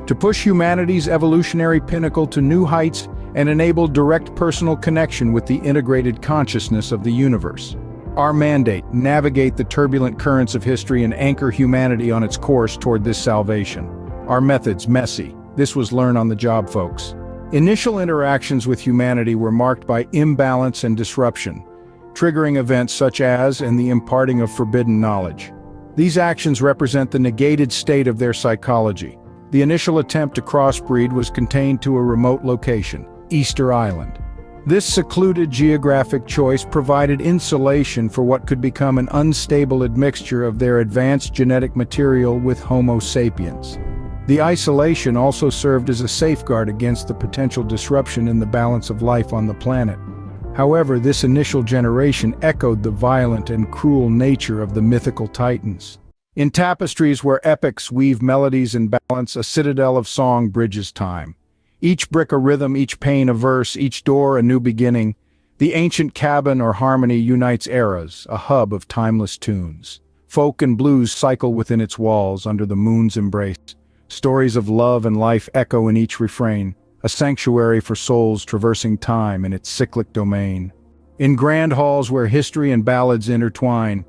to push humanity's evolutionary pinnacle to new heights and enable direct personal connection with the integrated consciousness of the universe. Our mandate: navigate the turbulent currents of history and anchor humanity on its course toward this salvation. Our methods: messy. This was learn on the job, folks. Initial interactions with humanity were marked by imbalance and disruption, triggering events such as and the imparting of forbidden knowledge. These actions represent the negated state of their psychology. The initial attempt to crossbreed was contained to a remote location, Easter Island. This secluded geographic choice provided insulation for what could become an unstable admixture of their advanced genetic material with Homo sapiens. The isolation also served as a safeguard against the potential disruption in the balance of life on the planet. However, this initial generation echoed the violent and cruel nature of the mythical titans. In tapestries where epics weave melodies and balance, a citadel of song bridges time. Each brick a rhythm, each pane a verse, each door a new beginning. The ancient cabin or harmony unites eras, a hub of timeless tunes. Folk and blues cycle within its walls under the moon's embrace. Stories of love and life echo in each refrain, a sanctuary for souls traversing time in its cyclic domain. In grand halls where history and ballads intertwine,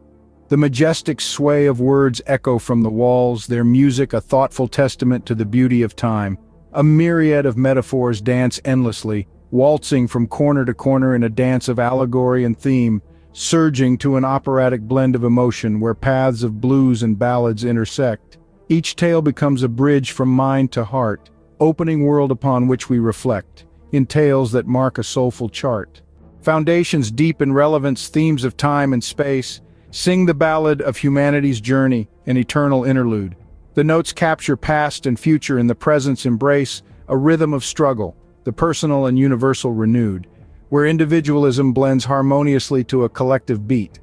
the majestic sway of words echo from the walls, their music a thoughtful testament to the beauty of time. A myriad of metaphors dance endlessly, waltzing from corner to corner in a dance of allegory and theme, surging to an operatic blend of emotion where paths of blues and ballads intersect. Each tale becomes a bridge from mind to heart, opening world upon which we reflect, in tales that mark a soulful chart. Foundations deep in relevance, themes of time and space, sing the ballad of humanity's journey, an eternal interlude. The notes capture past and future in the present's embrace, a rhythm of struggle, the personal and universal renewed, where individualism blends harmoniously to a collective beat.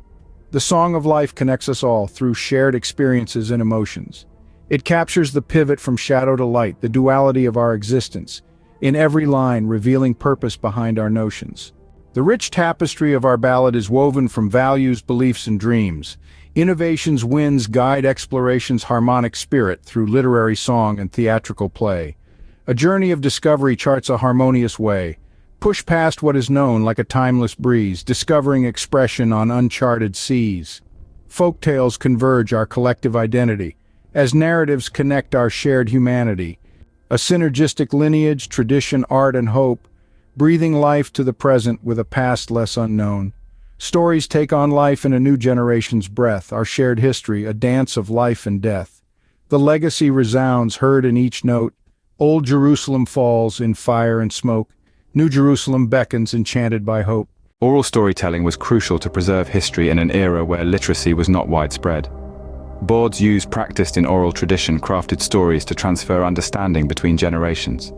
The song of life connects us all through shared experiences and emotions. It captures the pivot from shadow to light, the duality of our existence, in every line revealing purpose behind our notions. The rich tapestry of our ballad is woven from values, beliefs, and dreams. Innovation's winds guide exploration's harmonic spirit through literary song and theatrical play. A journey of discovery charts a harmonious way. Push past what is known like a timeless breeze, discovering expression on uncharted seas. Folktales converge our collective identity, as narratives connect our shared humanity. A synergistic lineage, tradition, art, and hope, breathing life to the present with a past less unknown. Stories take on life in a new generation's breath, our shared history, a dance of life and death. The legacy resounds, heard in each note. Old Jerusalem falls in fire and smoke. New Jerusalem beckons, enchanted by hope. Oral storytelling was crucial to preserve history in an era where literacy was not widespread. Boards used practiced in oral tradition crafted stories to transfer understanding between generations.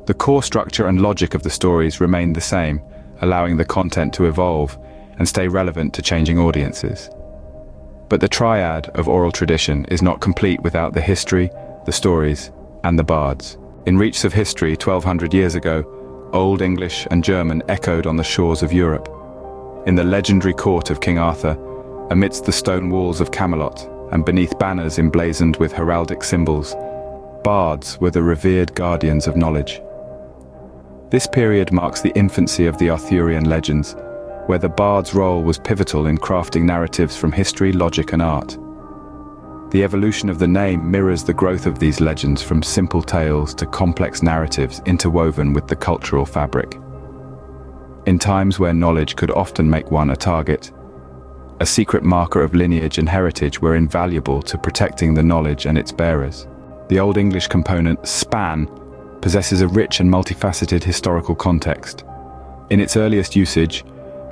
The core structure and logic of the stories remained the same, allowing the content to evolve and stay relevant to changing audiences. But the triad of oral tradition is not complete without the history, the stories, and the bards. In reaches of history 1200 years ago, Old English and German echoed on the shores of Europe. In the legendary court of King Arthur, amidst the stone walls of Camelot, and beneath banners emblazoned with heraldic symbols, bards were the revered guardians of knowledge. This period marks the infancy of the Arthurian legends, where the bard's role was pivotal in crafting narratives from history, logic, and art. The evolution of the name mirrors the growth of these legends from simple tales to complex narratives interwoven with the cultural fabric. In times where knowledge could often make one a target, a secret marker of lineage and heritage were invaluable to protecting the knowledge and its bearers. The Old English component span possesses a rich and multifaceted historical context. In its earliest usage,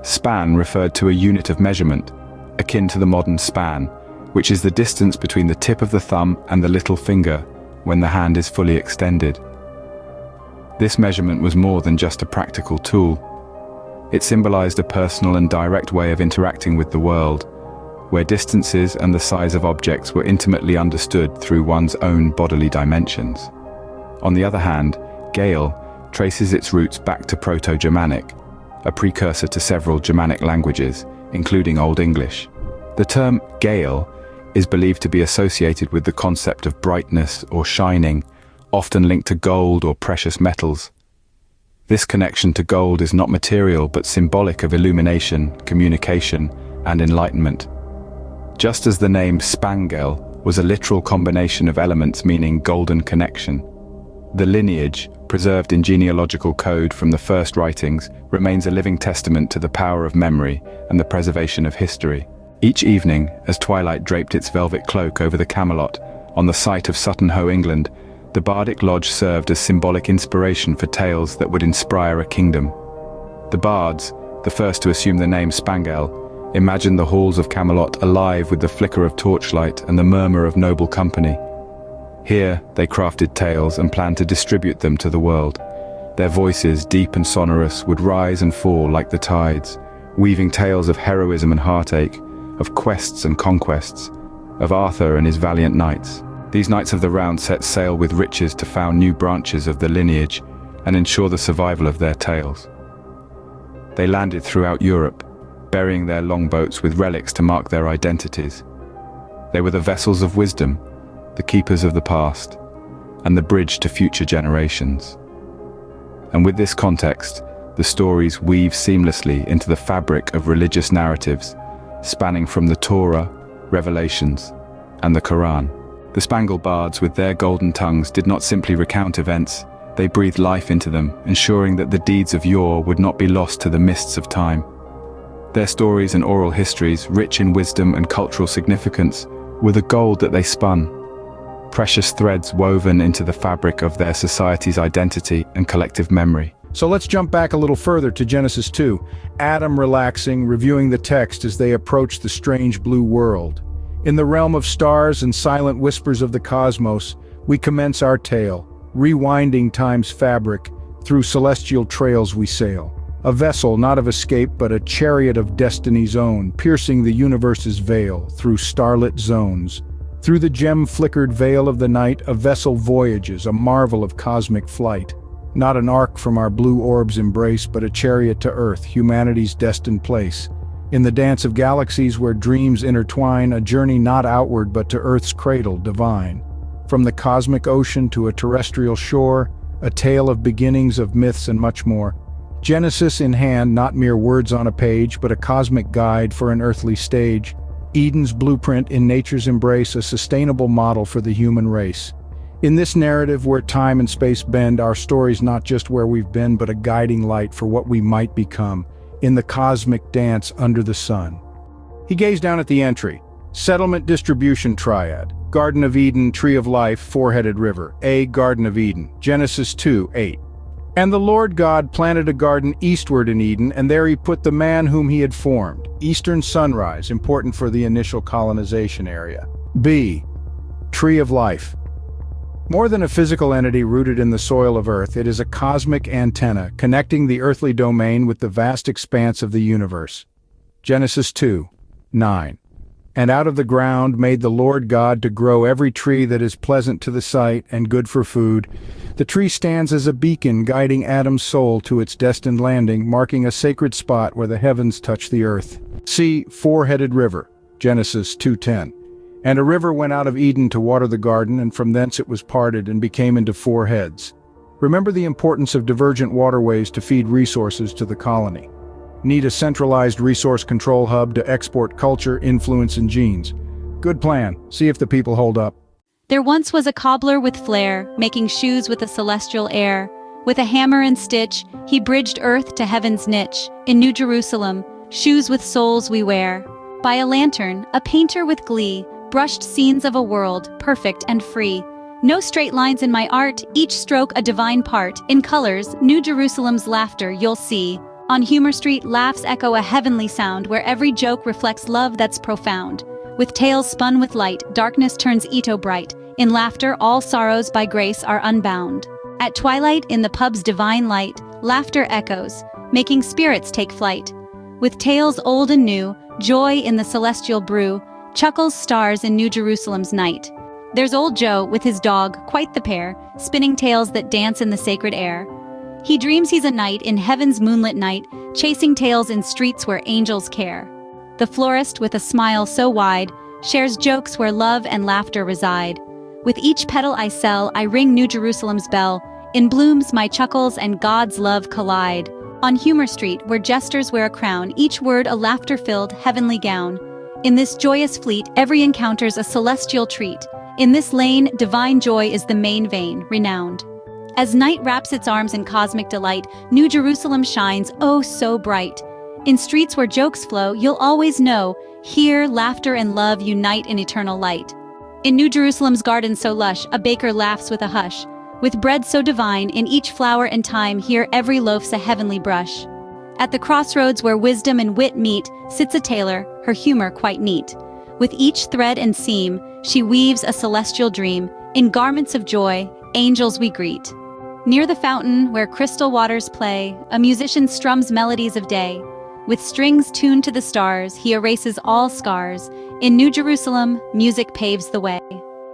span referred to a unit of measurement, akin to the modern span, which is the distance between the tip of the thumb and the little finger when the hand is fully extended. This measurement was more than just a practical tool. It symbolized a personal and direct way of interacting with the world, where distances and the size of objects were intimately understood through one's own bodily dimensions. On the other hand, Gael traces its roots back to Proto-Germanic, a precursor to several Germanic languages, including Old English. The term Gael is believed to be associated with the concept of brightness or shining, often linked to gold or precious metals. This connection to gold is not material but symbolic of illumination, communication, and enlightenment. Just as the name Spangel was a literal combination of elements meaning golden connection, the lineage, preserved in genealogical code from the first writings, remains a living testament to the power of memory and the preservation of history. Each evening, as twilight draped its velvet cloak over the Camelot, on the site of Sutton Hoo, England, the Bardic Lodge served as symbolic inspiration for tales that would inspire a kingdom. The bards, the first to assume the name Spangel, imagined the halls of Camelot alive with the flicker of torchlight and the murmur of noble company. Here, they crafted tales and planned to distribute them to the world. Their voices, deep and sonorous, would rise and fall like the tides, weaving tales of heroism and heartache, of quests and conquests, of Arthur and his valiant knights. These Knights of the Round set sail with riches to found new branches of the lineage and ensure the survival of their tales. They landed throughout Europe, burying their longboats with relics to mark their identities. They were the vessels of wisdom, the keepers of the past, and the bridge to future generations. And with this context, the stories weave seamlessly into the fabric of religious narratives, spanning from the Torah, Revelations, and the Quran. The Spangled Bards, with their golden tongues, did not simply recount events, they breathed life into them, ensuring that the deeds of yore would not be lost to the mists of time. Their stories and oral histories, rich in wisdom and cultural significance, were the gold that they spun, precious threads woven into the fabric of their society's identity and collective memory. So let's jump back a little further to Genesis 2. Adam relaxing, reviewing the text as they approach the strange blue world. In the realm of stars and silent whispers of the cosmos, we commence our tale, rewinding time's fabric, through celestial trails we sail. A vessel not of escape but a chariot of destiny's own, piercing the universe's veil through starlit zones. Through the gem-flickered veil of the night, a vessel voyages, a marvel of cosmic flight. Not an ark from our blue orb's embrace, but a chariot to Earth, humanity's destined place. In the dance of galaxies where dreams intertwine, a journey not outward but to Earth's cradle divine. From the cosmic ocean to a terrestrial shore, a tale of beginnings, of myths, and much more. Genesis in hand, not mere words on a page, but a cosmic guide for an earthly stage. Eden's blueprint in nature's embrace, a sustainable model for the human race. In this narrative where time and space bend, our story's not just where we've been, but a guiding light for what we might become, in the cosmic dance under the sun. He gazed down at the entry. Settlement distribution triad. Garden of Eden, Tree of Life, Four-Headed River. A Garden of Eden. Genesis 2:8. And the Lord God planted a garden eastward in Eden, and there he put the man whom he had formed. Eastern sunrise, important for the initial colonization area. B. Tree of Life. More than a physical entity rooted in the soil of Earth, it is a cosmic antenna connecting the earthly domain with the vast expanse of the universe. Genesis 2:9. And out of the ground made the Lord God to grow every tree that is pleasant to the sight and good for food. The tree stands as a beacon guiding Adam's soul to its destined landing, marking a sacred spot where the heavens touch the earth. See Four-Headed River. Genesis 2:10. And a river went out of Eden to water the garden, and from thence it was parted and became into four heads. Remember the importance of divergent waterways to feed resources to the colony. Need a centralized resource control hub to export culture, influence, and genes. Good plan. See if the people hold up. There once was a cobbler with flair, making shoes with a celestial air. With a hammer and stitch, he bridged earth to heaven's niche. In New Jerusalem, shoes with soles we wear. By a lantern, a painter with glee brushed scenes of a world, perfect and free. No straight lines in my art, each stroke a divine part. In colors, New Jerusalem's laughter you'll see. On Humor Street, laughs echo a heavenly sound where every joke reflects love that's profound. With tales spun with light, darkness turns Ito bright. In laughter, all sorrows by grace are unbound. At twilight, in the pub's divine light, laughter echoes, making spirits take flight. With tales old and new, joy in the celestial brew, chuckles stars in New Jerusalem's night. There's old Joe with his dog, quite the pair, spinning tales that dance in the sacred air. He dreams he's a knight in heaven's moonlit night, chasing tales in streets where angels care. The florist, with a smile so wide, shares jokes where love and laughter reside. With each petal I sell, I ring New Jerusalem's bell. In blooms, my chuckles and God's love collide. On Humor Street, where jesters wear a crown, each word a laughter-filled, heavenly gown. In this joyous fleet, every encounter's a celestial treat. In this lane, divine joy is the main vein, renowned. As night wraps its arms in cosmic delight, New Jerusalem shines, oh so bright. In streets where jokes flow, you'll always know, here laughter and love unite in eternal light. In New Jerusalem's garden so lush, a baker laughs with a hush. With bread so divine, in each flower and time, here every loaf's a heavenly brush. At the crossroads where wisdom and wit meet, sits a tailor, her humor quite neat. With each thread and seam, she weaves a celestial dream. In garments of joy, angels we greet. Near the fountain where crystal waters play, a musician strums melodies of day. With strings tuned to the stars, he erases all scars. In New Jerusalem, music paves the way.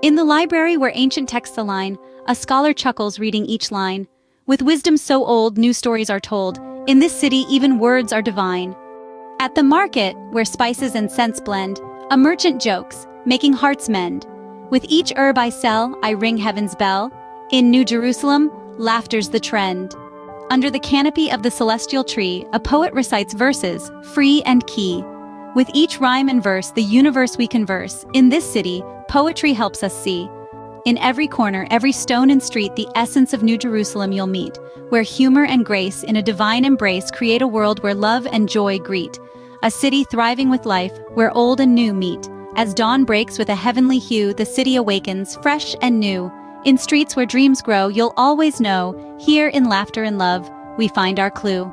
In the library where ancient texts align, a scholar chuckles reading each line. With wisdom so old, new stories are told. In this city, even words are divine. At the market, where spices and scents blend, a merchant jokes, making hearts mend. With each herb I sell, I ring heaven's bell. In New Jerusalem, laughter's the trend. Under the canopy of the celestial tree, a poet recites verses, free and key. With each rhyme and verse, the universe we converse. In this city, poetry helps us see. In every corner, every stone and street, the essence of New Jerusalem you'll meet, where humor and grace in a divine embrace create a world where love and joy greet. A city thriving with life, where old and new meet. As dawn breaks with a heavenly hue, the city awakens, fresh and new. In streets where dreams grow, you'll always know, here in laughter and love, we find our clue.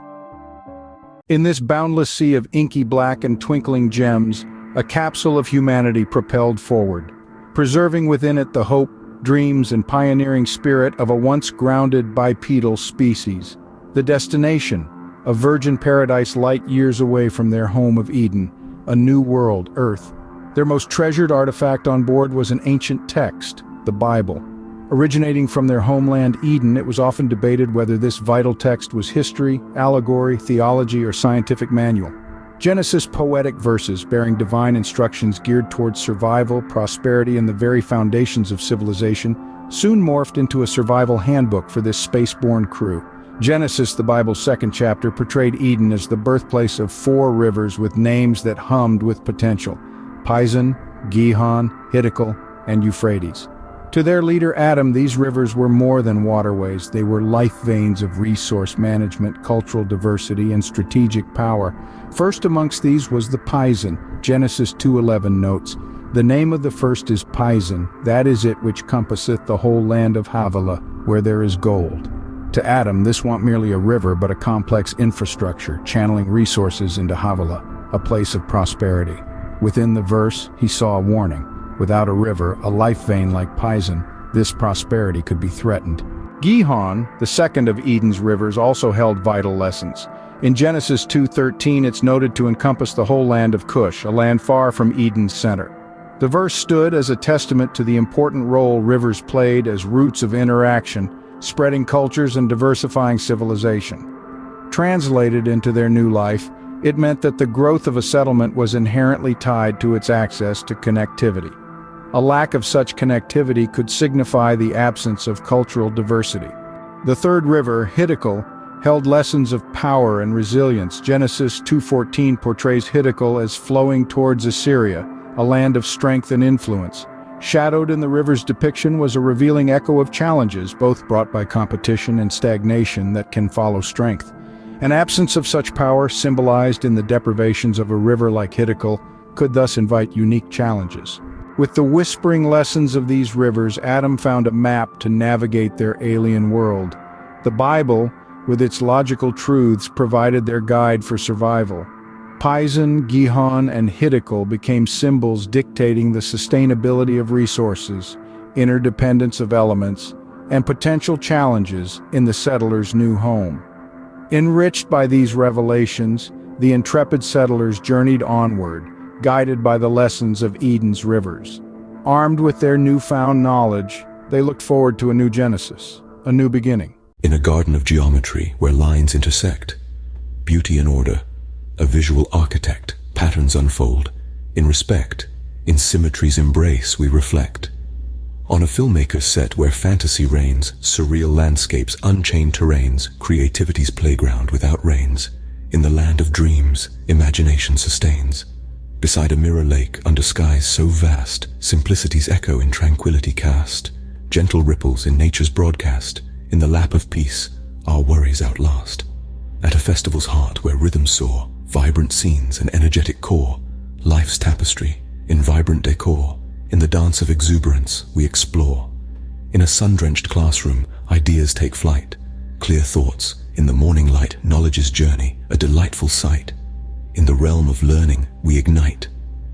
In this boundless sea of inky black and twinkling gems, a capsule of humanity propelled forward, preserving within it the hope, dreams, and pioneering spirit of a once grounded bipedal species. The destination, a virgin paradise light years away from their home of Eden, a new world, Earth. Their most treasured artifact on board was an ancient text, the Bible. Originating from their homeland Eden, it was often debated whether this vital text was history, allegory, theology, or scientific manual. Genesis' poetic verses bearing divine instructions geared towards survival, prosperity, and the very foundations of civilization soon morphed into a survival handbook for this space-borne crew. Genesis, the Bible's second chapter, portrayed Eden as the birthplace of 4 rivers with names that hummed with potential: Pison, Gihon, Hiddekel, and Euphrates. To their leader Adam, these rivers were more than waterways. They were life veins of resource management, cultural diversity, and strategic power. First amongst these was the Pison. Genesis 2:11 notes, "The name of the first is Pison, that is it which compasseth the whole land of Havilah, where there is gold." To Adam, this wasn't merely a river, but a complex infrastructure, channeling resources into Havilah, a place of prosperity. Within the verse, he saw a warning. Without a river, a life vein like Pison, this prosperity could be threatened. Gihon, the second of Eden's rivers, also held vital lessons. In Genesis 2:13, it's noted to encompass the whole land of Cush, a land far from Eden's center. The verse stood as a testament to the important role rivers played as routes of interaction, spreading cultures and diversifying civilization. Translated into their new life, it meant that the growth of a settlement was inherently tied to its access to connectivity. A lack of such connectivity could signify the absence of cultural diversity. The third river, Hiddekel, held lessons of power and resilience. Genesis 2:14 portrays Hiddekel as flowing towards Assyria, a land of strength and influence. Shadowed in the river's depiction was a revealing echo of challenges, both brought by competition and stagnation that can follow strength. An absence of such power, symbolized in the deprivations of a river like Hiddekel, could thus invite unique challenges. With the whispering lessons of these rivers, Adam found a map to navigate their alien world. The Bible, with its logical truths, provided their guide for survival. Pison, Gihon, and Hiddekel became symbols dictating the sustainability of resources, interdependence of elements, and potential challenges in the settlers' new home. Enriched by these revelations, the intrepid settlers journeyed onward, guided by the lessons of Eden's rivers. Armed with their newfound knowledge, they looked forward to a new Genesis, a new beginning. In a garden of geometry where lines intersect, beauty and order, a visual architect, patterns unfold. In respect, in symmetry's embrace we reflect. On a filmmaker's set where fantasy reigns, surreal landscapes, unchained terrains, creativity's playground without reins. In the land of dreams, imagination sustains. Beside a mirror lake under skies so vast, simplicity's echo in tranquility cast. Gentle ripples in nature's broadcast. In the lap of peace, our worries outlast. At a festival's heart where rhythms soar, vibrant scenes, an energetic core. Life's tapestry, in vibrant decor. In the dance of exuberance, we explore. In a sun-drenched classroom, ideas take flight. Clear thoughts, in the morning light, knowledge's journey, a delightful sight. In the realm of learning, we ignite.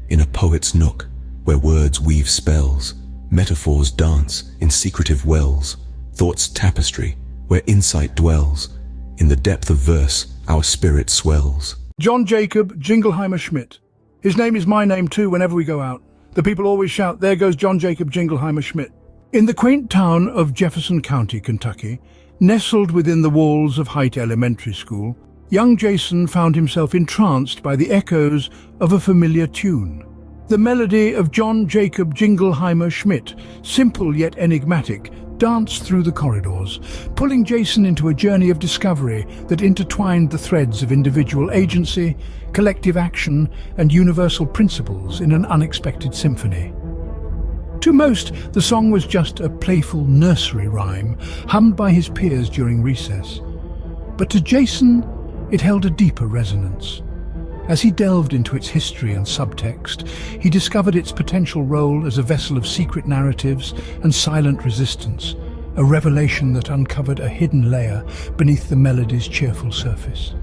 In a poet's nook, where words weave spells, metaphors dance in secretive wells. Thought's tapestry, where insight dwells. In the depth of verse, our spirit swells. John Jacob Jingleheimer Schmidt. His name is my name too whenever we go out. The people always shout, "There goes John Jacob Jingleheimer Schmidt." In the quaint town of Jefferson County, Kentucky, nestled within the walls of Height Elementary School, young Jason found himself entranced by the echoes of a familiar tune. The melody of John Jacob Jingleheimer Schmidt, simple yet enigmatic, danced through the corridors, pulling Jason into a journey of discovery that intertwined the threads of individual agency, collective action, and universal principles in an unexpected symphony. To most, the song was just a playful nursery rhyme, hummed by his peers during recess. But to Jason, it held a deeper resonance. As he delved into its history and subtext, he discovered its potential role as a vessel of secret narratives and silent resistance, a revelation that uncovered a hidden layer beneath the melody's cheerful surface.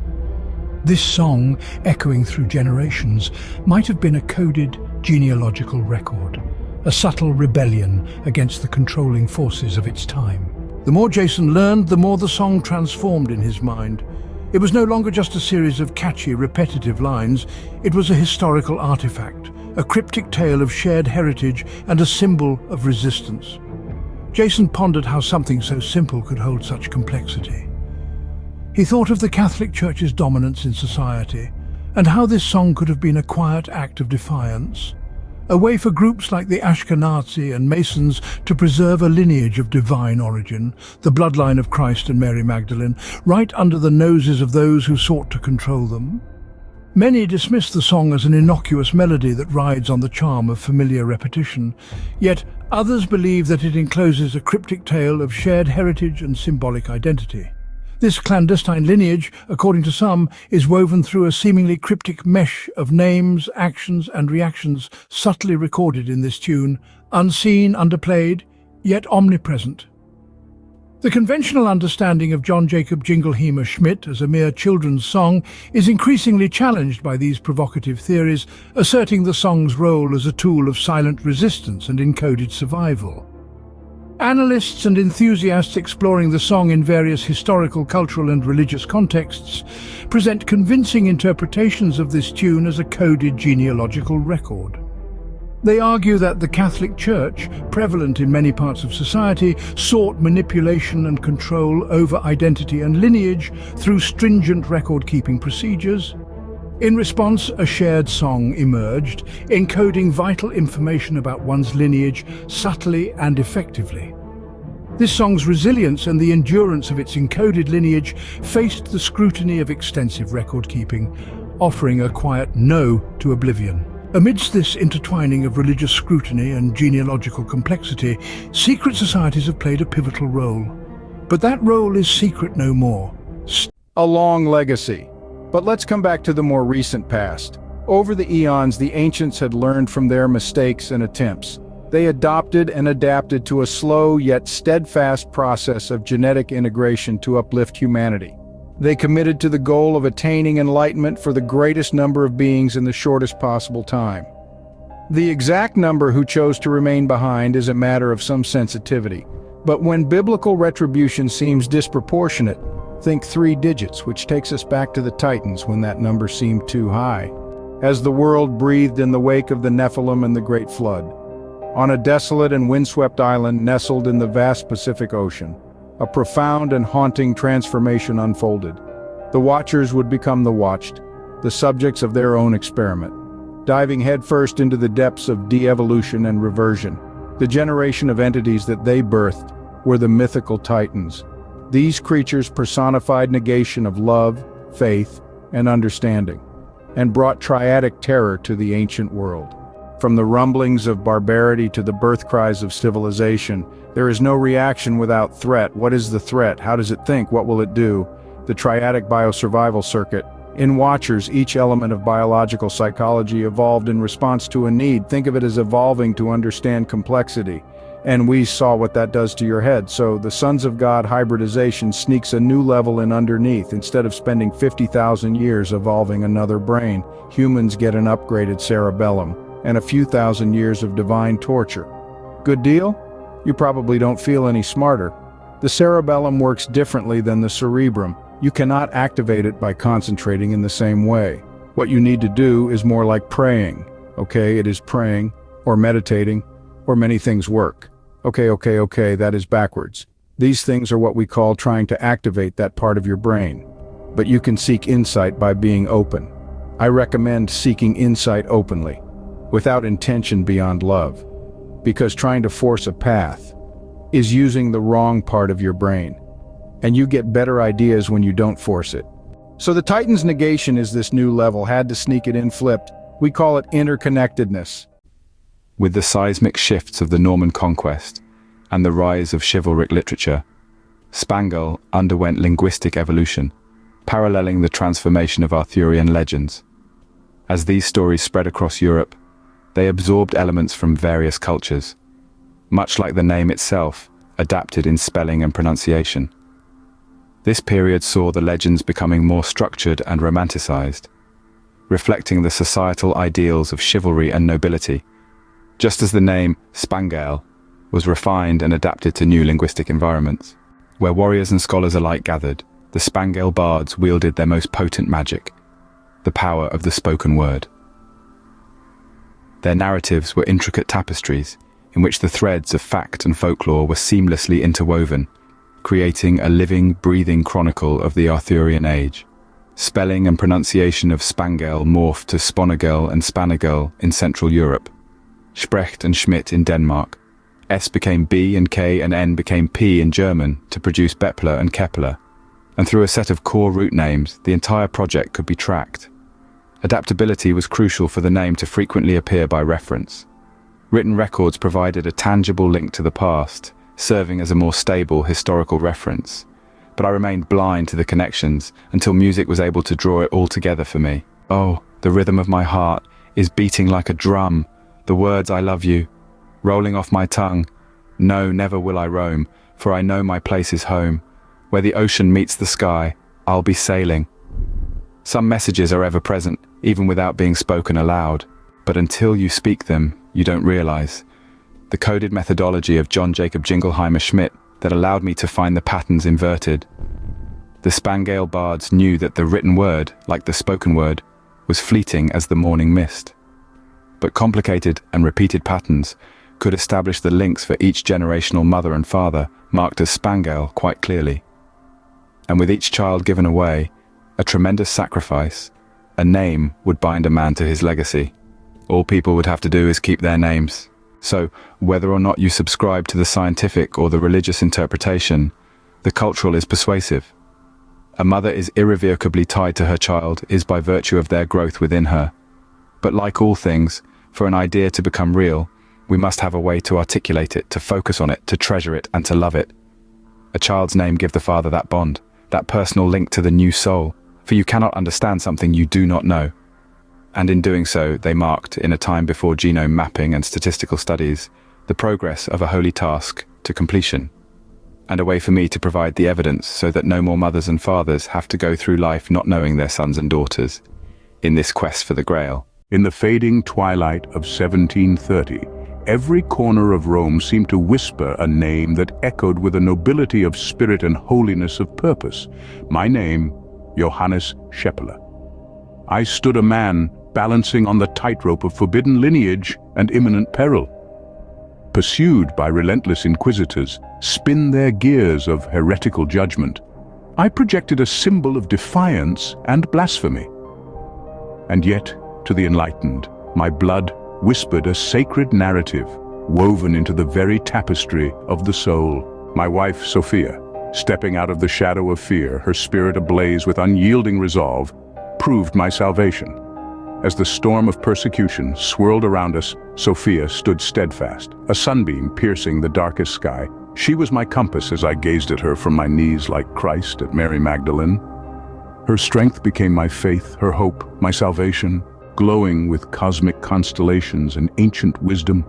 This song, echoing through generations, might have been a coded genealogical record, a subtle rebellion against the controlling forces of its time. The more Jason learned, the more the song transformed in his mind. It was no longer just a series of catchy, repetitive lines. It was a historical artifact, a cryptic tale of shared heritage and a symbol of resistance. Jason pondered how something so simple could hold such complexity. He thought of the Catholic Church's dominance in society, and how this song could have been a quiet act of defiance, a way for groups like the Ashkenazi and Masons to preserve a lineage of divine origin, the bloodline of Christ and Mary Magdalene, right under the noses of those who sought to control them. Many dismiss the song as an innocuous melody that rides on the charm of familiar repetition, yet others believe that it encloses a cryptic tale of shared heritage and symbolic identity. This clandestine lineage, according to some, is woven through a seemingly cryptic mesh of names, actions, and reactions subtly recorded in this tune, unseen, underplayed, yet omnipresent. The conventional understanding of John Jacob Jingleheimer Schmidt as a mere children's song is increasingly challenged by these provocative theories, asserting the song's role as a tool of silent resistance and encoded survival. Analysts and enthusiasts exploring the song in various historical, cultural and religious contexts present convincing interpretations of this tune as a coded genealogical record. They argue that the Catholic Church, prevalent in many parts of society, sought manipulation and control over identity and lineage through stringent record-keeping procedures. In response, a shared song emerged, encoding vital information about one's lineage subtly and effectively. This song's resilience and the endurance of its encoded lineage faced the scrutiny of extensive record-keeping, offering a quiet no to oblivion. Amidst this intertwining of religious scrutiny and genealogical complexity, secret societies have played a pivotal role. But that role is secret no more. A long legacy. But let's come back to the more recent past. Over the eons, the ancients had learned from their mistakes and attempts. They adopted and adapted to a slow yet steadfast process of genetic integration to uplift humanity. They committed to the goal of attaining enlightenment for the greatest number of beings in the shortest possible time. The exact number who chose to remain behind is a matter of some sensitivity. But when biblical retribution seems disproportionate, think 3 digits, which takes us back to the Titans when that number seemed too high, as the world breathed in the wake of the Nephilim and the Great Flood. On a desolate and windswept island nestled in the vast Pacific Ocean, a profound and haunting transformation unfolded. The watchers would become the watched, the subjects of their own experiment, diving headfirst into the depths of de-evolution and reversion. The generation of entities that they birthed were the mythical Titans. These creatures personified negation of love, faith, and understanding, and brought triadic terror to the ancient world. From the rumblings of barbarity to the birth cries of civilization, there is no reaction without threat. What is the threat? How does it think? What will it do? The triadic biosurvival circuit. In Watchers, each element of biological psychology evolved in response to a need. Think of it as evolving to understand complexity. And we saw what that does to your head. So the Sons of God hybridization sneaks a new level in underneath. Instead of spending 50,000 years evolving another brain, humans get an upgraded cerebellum and a few thousand years of divine torture. Good deal? You probably don't feel any smarter. The cerebellum works differently than the cerebrum. You cannot activate it by concentrating in the same way. What you need to do is more like praying. Okay, it is praying, or meditating, or many things work. Okay, that is backwards. These things are what we call trying to activate that part of your brain. But you can seek insight by being open. I recommend seeking insight openly, without intention beyond love. Because trying to force a path is using the wrong part of your brain. And you get better ideas when you don't force it. So the Titan's negation is this new level, had to sneak it in flipped. We call it interconnectedness. With the seismic shifts of the Norman conquest and the rise of chivalric literature, Spangle underwent linguistic evolution, paralleling the transformation of Arthurian legends. As these stories spread across Europe, they absorbed elements from various cultures, much like the name itself, adapted in spelling and pronunciation. This period saw the legends becoming more structured and romanticized, reflecting the societal ideals of chivalry and nobility, just as the name Spangael was refined and adapted to new linguistic environments. Where warriors and scholars alike gathered, the Spangael bards wielded their most potent magic, the power of the spoken word. Their narratives were intricate tapestries in which the threads of fact and folklore were seamlessly interwoven, creating a living, breathing chronicle of the Arthurian age. Spelling and pronunciation of Spangael morphed to Sponagel and Spanagel in Central Europe, Sprecht and Schmidt in Denmark. S became B and K and N became P in German to produce Bepler and Kepler. And through a set of core root names, the entire project could be tracked. Adaptability was crucial for the name to frequently appear by reference. Written records provided a tangible link to the past, serving as a more stable historical reference. But I remained blind to the connections until music was able to draw it all together for me. Oh, the rhythm of my heart is beating like a drum, the words I love you, rolling off my tongue. No, never will I roam, for I know my place is home. Where the ocean meets the sky, I'll be sailing. Some messages are ever present, even without being spoken aloud. But until you speak them, you don't realize. The coded methodology of John Jacob Jingleheimer Schmidt that allowed me to find the patterns inverted. The Spangael bards knew that the written word, like the spoken word, was fleeting as the morning mist. But complicated and repeated patterns could establish the links for each generational mother and father, marked as Spangael quite clearly. And with each child given away, a tremendous sacrifice, a name would bind a man to his legacy. All people would have to do is keep their names. So, whether or not you subscribe to the scientific or the religious interpretation, the cultural is persuasive. A mother is irrevocably tied to her child is by virtue of their growth within her. But like all things, for an idea to become real, we must have a way to articulate it, to focus on it, to treasure it, and to love it. A child's name gives the father that bond, that personal link to the new soul, for you cannot understand something you do not know. And in doing so, they marked, in a time before genome mapping and statistical studies, the progress of a holy task to completion, and a way for me to provide the evidence so that no more mothers and fathers have to go through life not knowing their sons and daughters, in this quest for the Grail. In the fading twilight of 1730, every corner of Rome seemed to whisper a name that echoed with a nobility of spirit and holiness of purpose. My name, Johannes Schepler. I stood a man balancing on the tightrope of forbidden lineage and imminent peril. Pursued by relentless inquisitors, spin their gears of heretical judgment, I projected a symbol of defiance and blasphemy. And yet, to the enlightened, my blood whispered a sacred narrative woven into the very tapestry of the soul. My wife, Sophia, stepping out of the shadow of fear, her spirit ablaze with unyielding resolve, proved my salvation. As the storm of persecution swirled around us, Sophia stood steadfast, a sunbeam piercing the darkest sky. She was my compass as I gazed at her from my knees like Christ at Mary Magdalene. Her strength became my faith, her hope, my salvation. Glowing with cosmic constellations and ancient wisdom,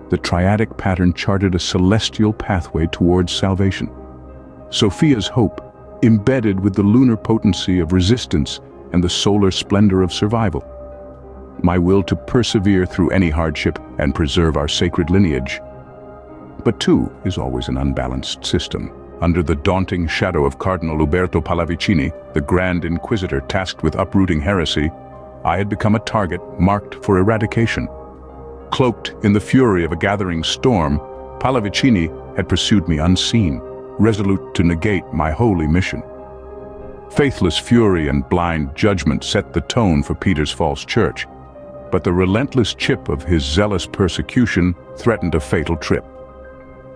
the triadic pattern charted a celestial pathway towards salvation. Sophia's hope, embedded with the lunar potency of resistance and the solar splendor of survival. My will to persevere through any hardship and preserve our sacred lineage. But two is always an unbalanced system. Under the daunting shadow of Cardinal Uberto Pallavicini, the Grand Inquisitor tasked with uprooting heresy, I had become a target marked for eradication. Cloaked in the fury of a gathering storm, Pallavicini had pursued me unseen, resolute to negate my holy mission. Faithless fury and blind judgment set the tone for Peter's false church, but the relentless chip of his zealous persecution threatened a fatal trip.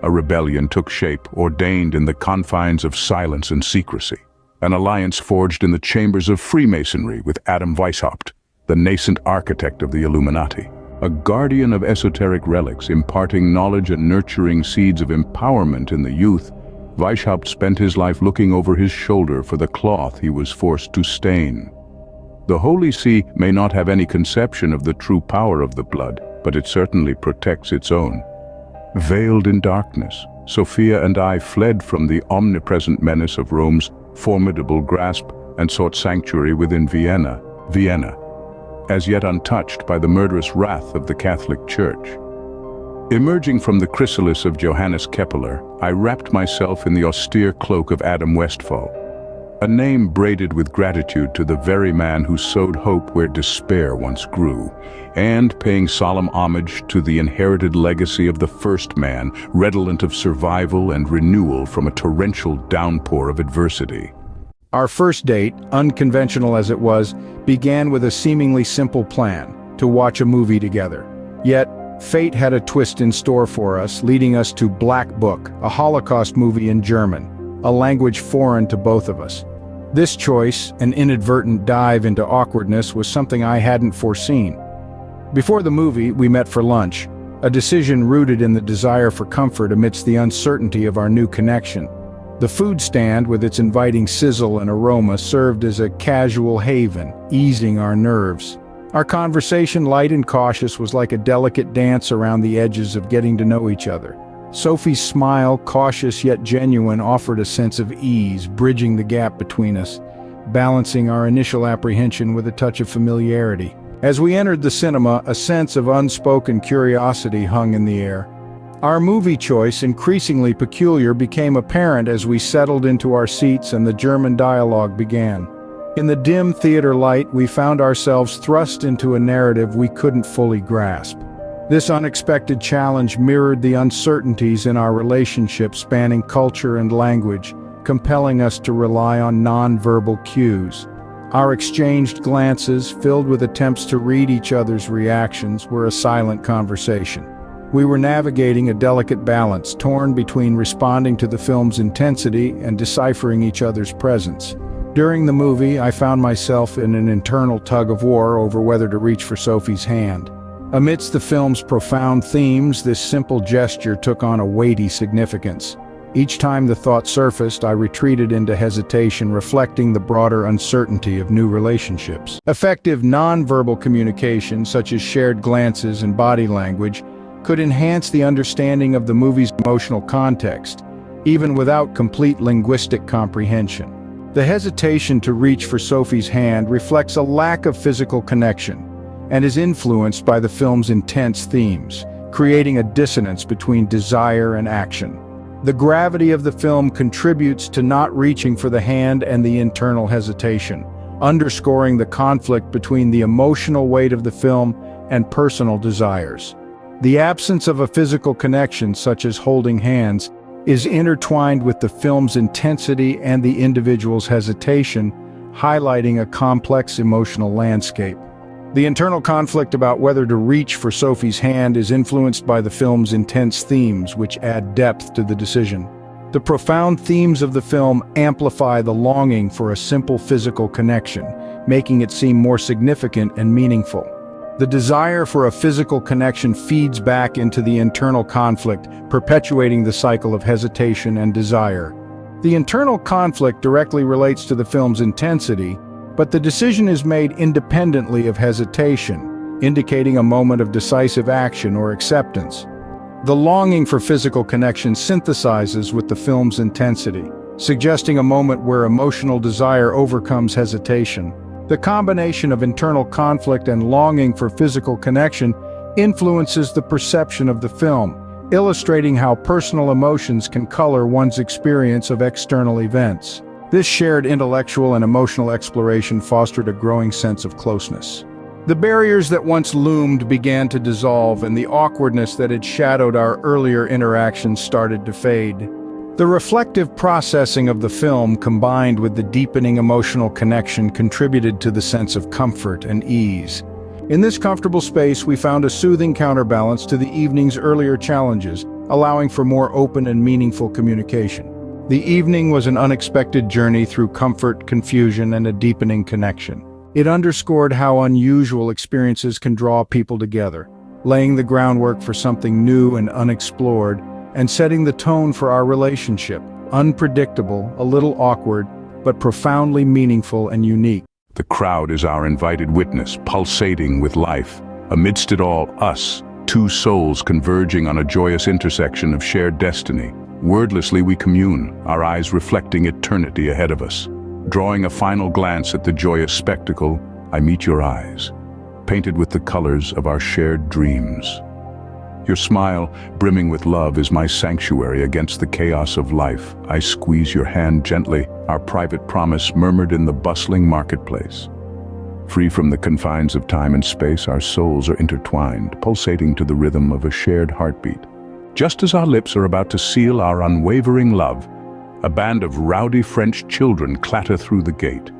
A rebellion took shape, ordained in the confines of silence and secrecy. An alliance forged in the chambers of Freemasonry with Adam Weishaupt, the nascent architect of the Illuminati. A guardian of esoteric relics, imparting knowledge and nurturing seeds of empowerment in the youth, Weishaupt spent his life looking over his shoulder for the cloth he was forced to stain. The Holy See may not have any conception of the true power of the blood, but it certainly protects its own. Veiled in darkness, Sophia and I fled from the omnipresent menace of Rome's formidable grasp and sought sanctuary within Vienna, as yet untouched by the murderous wrath of the Catholic Church. Emerging from the chrysalis of Johannes Kepler, I wrapped myself in the austere cloak of Adam Westphal, a name braided with gratitude to the very man who sowed hope where despair once grew, and paying solemn homage to the inherited legacy of the first man, redolent of survival and renewal from a torrential downpour of adversity. Our first date, unconventional as it was, began with a seemingly simple plan, to watch a movie together. Yet, fate had a twist in store for us, leading us to Black Book, a Holocaust movie in German, a language foreign to both of us. This choice, an inadvertent dive into awkwardness, was something I hadn't foreseen. Before the movie, we met for lunch, a decision rooted in the desire for comfort amidst the uncertainty of our new connection. The food stand, with its inviting sizzle and aroma, served as a casual haven, easing our nerves. Our conversation, light and cautious, was like a delicate dance around the edges of getting to know each other. Sophie's smile, cautious yet genuine, offered a sense of ease, bridging the gap between us, balancing our initial apprehension with a touch of familiarity. As we entered the cinema, a sense of unspoken curiosity hung in the air. Our movie choice, increasingly peculiar, became apparent as we settled into our seats and the German dialogue began. In the dim theater light, we found ourselves thrust into a narrative we couldn't fully grasp. This unexpected challenge mirrored the uncertainties in our relationship, spanning culture and language, compelling us to rely on nonverbal cues. Our exchanged glances, filled with attempts to read each other's reactions, were a silent conversation. We were navigating a delicate balance, torn between responding to the film's intensity and deciphering each other's presence. During the movie, I found myself in an internal tug-of-war over whether to reach for Sophie's hand. Amidst the film's profound themes, this simple gesture took on a weighty significance. Each time the thought surfaced, I retreated into hesitation, reflecting the broader uncertainty of new relationships. Effective nonverbal communication, such as shared glances and body language, could enhance the understanding of the movie's emotional context, even without complete linguistic comprehension. The hesitation to reach for Sophie's hand reflects a lack of physical connection, and is influenced by the film's intense themes, creating a dissonance between desire and action. The gravity of the film contributes to not reaching for the hand and the internal hesitation, underscoring the conflict between the emotional weight of the film and personal desires. The absence of a physical connection, such as holding hands, is intertwined with the film's intensity and the individual's hesitation, highlighting a complex emotional landscape. The internal conflict about whether to reach for Sophie's hand is influenced by the film's intense themes, which add depth to the decision. The profound themes of the film amplify the longing for a simple physical connection, making it seem more significant and meaningful. The desire for a physical connection feeds back into the internal conflict, perpetuating the cycle of hesitation and desire. The internal conflict directly relates to the film's intensity, but the decision is made independently of hesitation, indicating a moment of decisive action or acceptance. The longing for physical connection synthesizes with the film's intensity, suggesting a moment where emotional desire overcomes hesitation. The combination of internal conflict and longing for physical connection influences the perception of the film, illustrating how personal emotions can color one's experience of external events. This shared intellectual and emotional exploration fostered a growing sense of closeness. The barriers that once loomed began to dissolve, and the awkwardness that had shadowed our earlier interactions started to fade. The reflective processing of the film, combined with the deepening emotional connection, contributed to the sense of comfort and ease. In this comfortable space, we found a soothing counterbalance to the evening's earlier challenges, allowing for more open and meaningful communication. The evening was an unexpected journey through comfort, confusion, and a deepening connection. It underscored how unusual experiences can draw people together, laying the groundwork for something new and unexplored, and setting the tone for our relationship, unpredictable, a little awkward, but profoundly meaningful and unique. The crowd is our invited witness, pulsating with life. Amidst it all, us, two souls converging on a joyous intersection of shared destiny. Wordlessly we commune, our eyes reflecting eternity ahead of us. Drawing a final glance at the joyous spectacle, I meet your eyes, painted with the colors of our shared dreams. Your smile, brimming with love, is my sanctuary against the chaos of life. I squeeze your hand gently, our private promise murmured in the bustling marketplace. Free from the confines of time and space, our souls are intertwined, pulsating to the rhythm of a shared heartbeat. Just as our lips are about to seal our unwavering love, a band of rowdy French children clatter through the gate,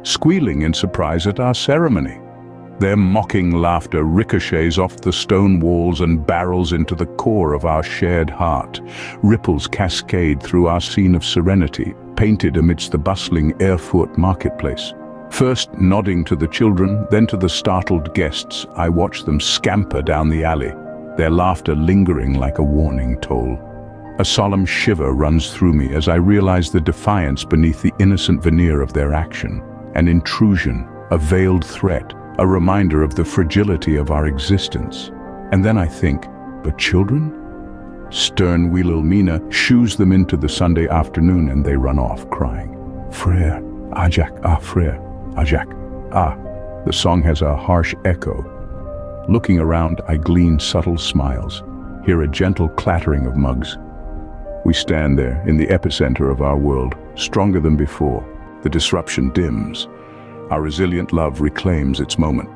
squealing in surprise at our ceremony. Their mocking laughter ricochets off the stone walls and barrels into the core of our shared heart. Ripples cascade through our scene of serenity, painted amidst the bustling Erfurt marketplace. First nodding to the children, then to the startled guests, I watch them scamper down the alley, their laughter lingering like a warning toll. A solemn shiver runs through me as I realize the defiance beneath the innocent veneer of their action. An intrusion, a veiled threat, a reminder of the fragility of our existence. And then I think, but children? Stern Wilhelmina shoos them into the Sunday afternoon and they run off crying. Frère, Ajak, ah frère, Ajak, ah. The song has a harsh echo. Looking around, I glean subtle smiles, hear a gentle clattering of mugs. We stand there in the epicenter of our world, stronger than before. The disruption dims. Our resilient love reclaims its moment.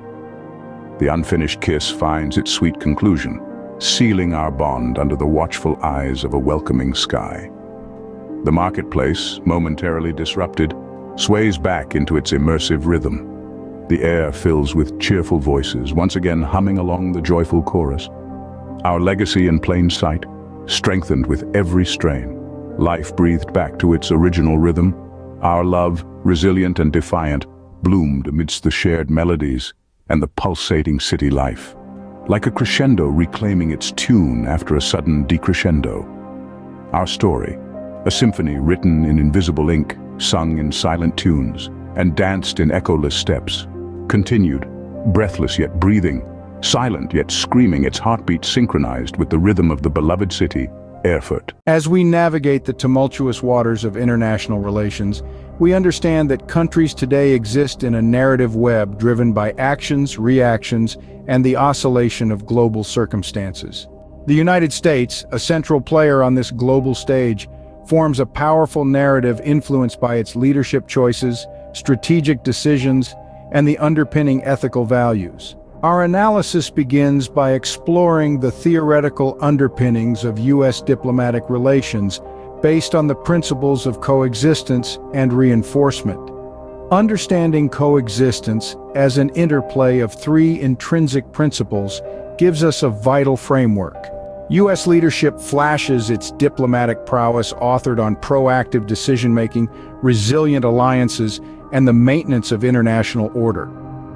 The unfinished kiss finds its sweet conclusion, sealing our bond under the watchful eyes of a welcoming sky. The marketplace, momentarily disrupted, sways back into its immersive rhythm. The air fills with cheerful voices, once again humming along the joyful chorus. Our legacy in plain sight, strengthened with every strain. Life breathed back to its original rhythm. Our love, resilient and defiant, bloomed amidst the shared melodies and the pulsating city life, like a crescendo reclaiming its tune after a sudden decrescendo. Our story, a symphony written in invisible ink, sung in silent tunes, and danced in echoless steps, continued, breathless yet breathing, silent yet screaming, its heartbeat synchronized with the rhythm of the beloved city, Erfurt. As we navigate the tumultuous waters of international relations, we understand that countries today exist in a narrative web driven by actions, reactions, and the oscillation of global circumstances. The United States, a central player on this global stage, forms a powerful narrative influenced by its leadership choices, strategic decisions, and the underpinning ethical values. Our analysis begins by exploring the theoretical underpinnings of U.S. diplomatic relations based on the principles of coexistence and reinforcement. Understanding coexistence as an interplay of three intrinsic principles gives us a vital framework. U.S. leadership flashes its diplomatic prowess authored on proactive decision-making, resilient alliances, and the maintenance of international order.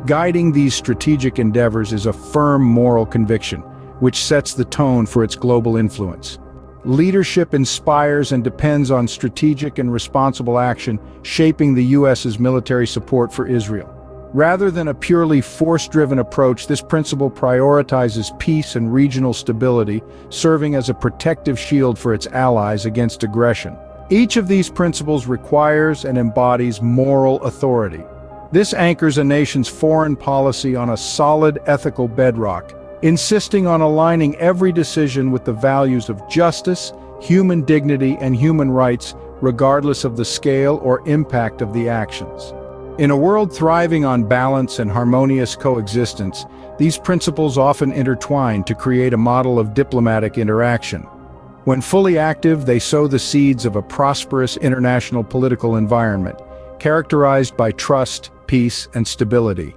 Guiding these strategic endeavors is a firm moral conviction, which sets the tone for its global influence. Leadership inspires and depends on strategic and responsible action, shaping the U.S.'s military support for Israel. Rather than a purely force-driven approach, this principle prioritizes peace and regional stability, serving as a protective shield for its allies against aggression. Each of these principles requires and embodies moral authority. This anchors a nation's foreign policy on a solid ethical bedrock, insisting on aligning every decision with the values of justice, human dignity, and human rights, regardless of the scale or impact of the actions. In a world thriving on balance and harmonious coexistence, these principles often intertwine to create a model of diplomatic interaction. When fully active, they sow the seeds of a prosperous international political environment, characterized by trust, peace, and stability.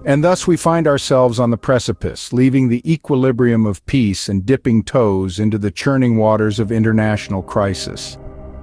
And thus we find ourselves on the precipice, leaving the equilibrium of peace and dipping toes into the churning waters of international crisis.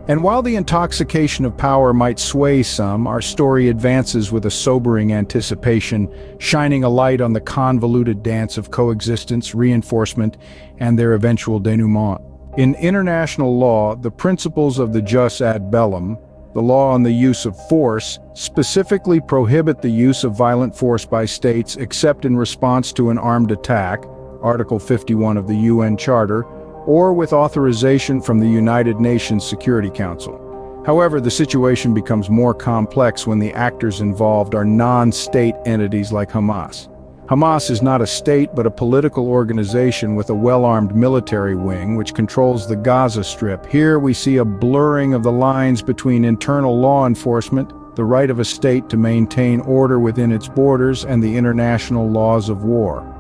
And while the intoxication of power might sway some, our story advances with a sobering anticipation, shining a light on the convoluted dance of coexistence, reinforcement, and their eventual denouement. In international law, the principles of the jus ad bellum, the law on the use of force, specifically prohibit the use of violent force by states except in response to an armed attack, Article 51 of the UN Charter, or with authorization from the United Nations Security Council. However, the situation becomes more complex when the actors involved are non-state entities like Hamas. Hamas is not a state but a political organization with a well-armed military wing which controls the Gaza Strip. Here we see a blurring of the lines between internal law enforcement, the right of a state to maintain order within its borders, and the international laws of war.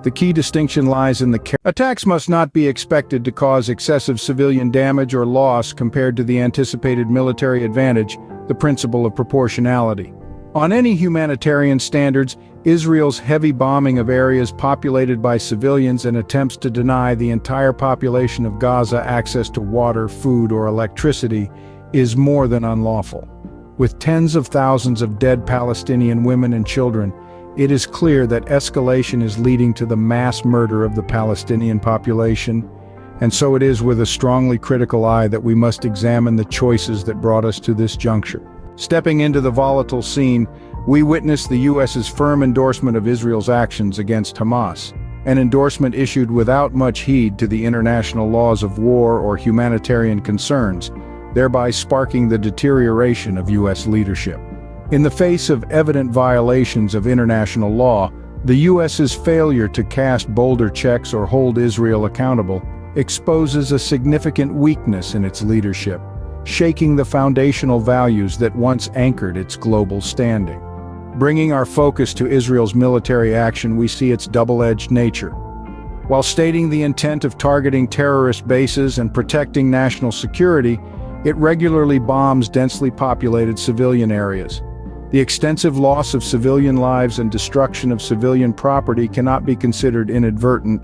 The key distinction lies in the attacks must not be expected to cause excessive civilian damage or loss compared to the anticipated military advantage, the principle of proportionality. On any humanitarian standards, Israel's heavy bombing of areas populated by civilians and attempts to deny the entire population of Gaza access to water, food, or electricity is more than unlawful. With tens of thousands of dead Palestinian women and children, it is clear that escalation is leading to the mass murder of the Palestinian population, and so it is with a strongly critical eye that we must examine the choices that brought us to this juncture. Stepping into the volatile scene, we witness the U.S.'s firm endorsement of Israel's actions against Hamas, an endorsement issued without much heed to the international laws of war or humanitarian concerns, thereby sparking the deterioration of U.S. leadership. In the face of evident violations of international law, the U.S.'s failure to cast bolder checks or hold Israel accountable exposes a significant weakness in its leadership, shaking the foundational values that once anchored its global standing. Bringing our focus to Israel's military action, we see its double-edged nature. While stating the intent of targeting terrorist bases and protecting national security, it regularly bombs densely populated civilian areas. The extensive loss of civilian lives and destruction of civilian property cannot be considered inadvertent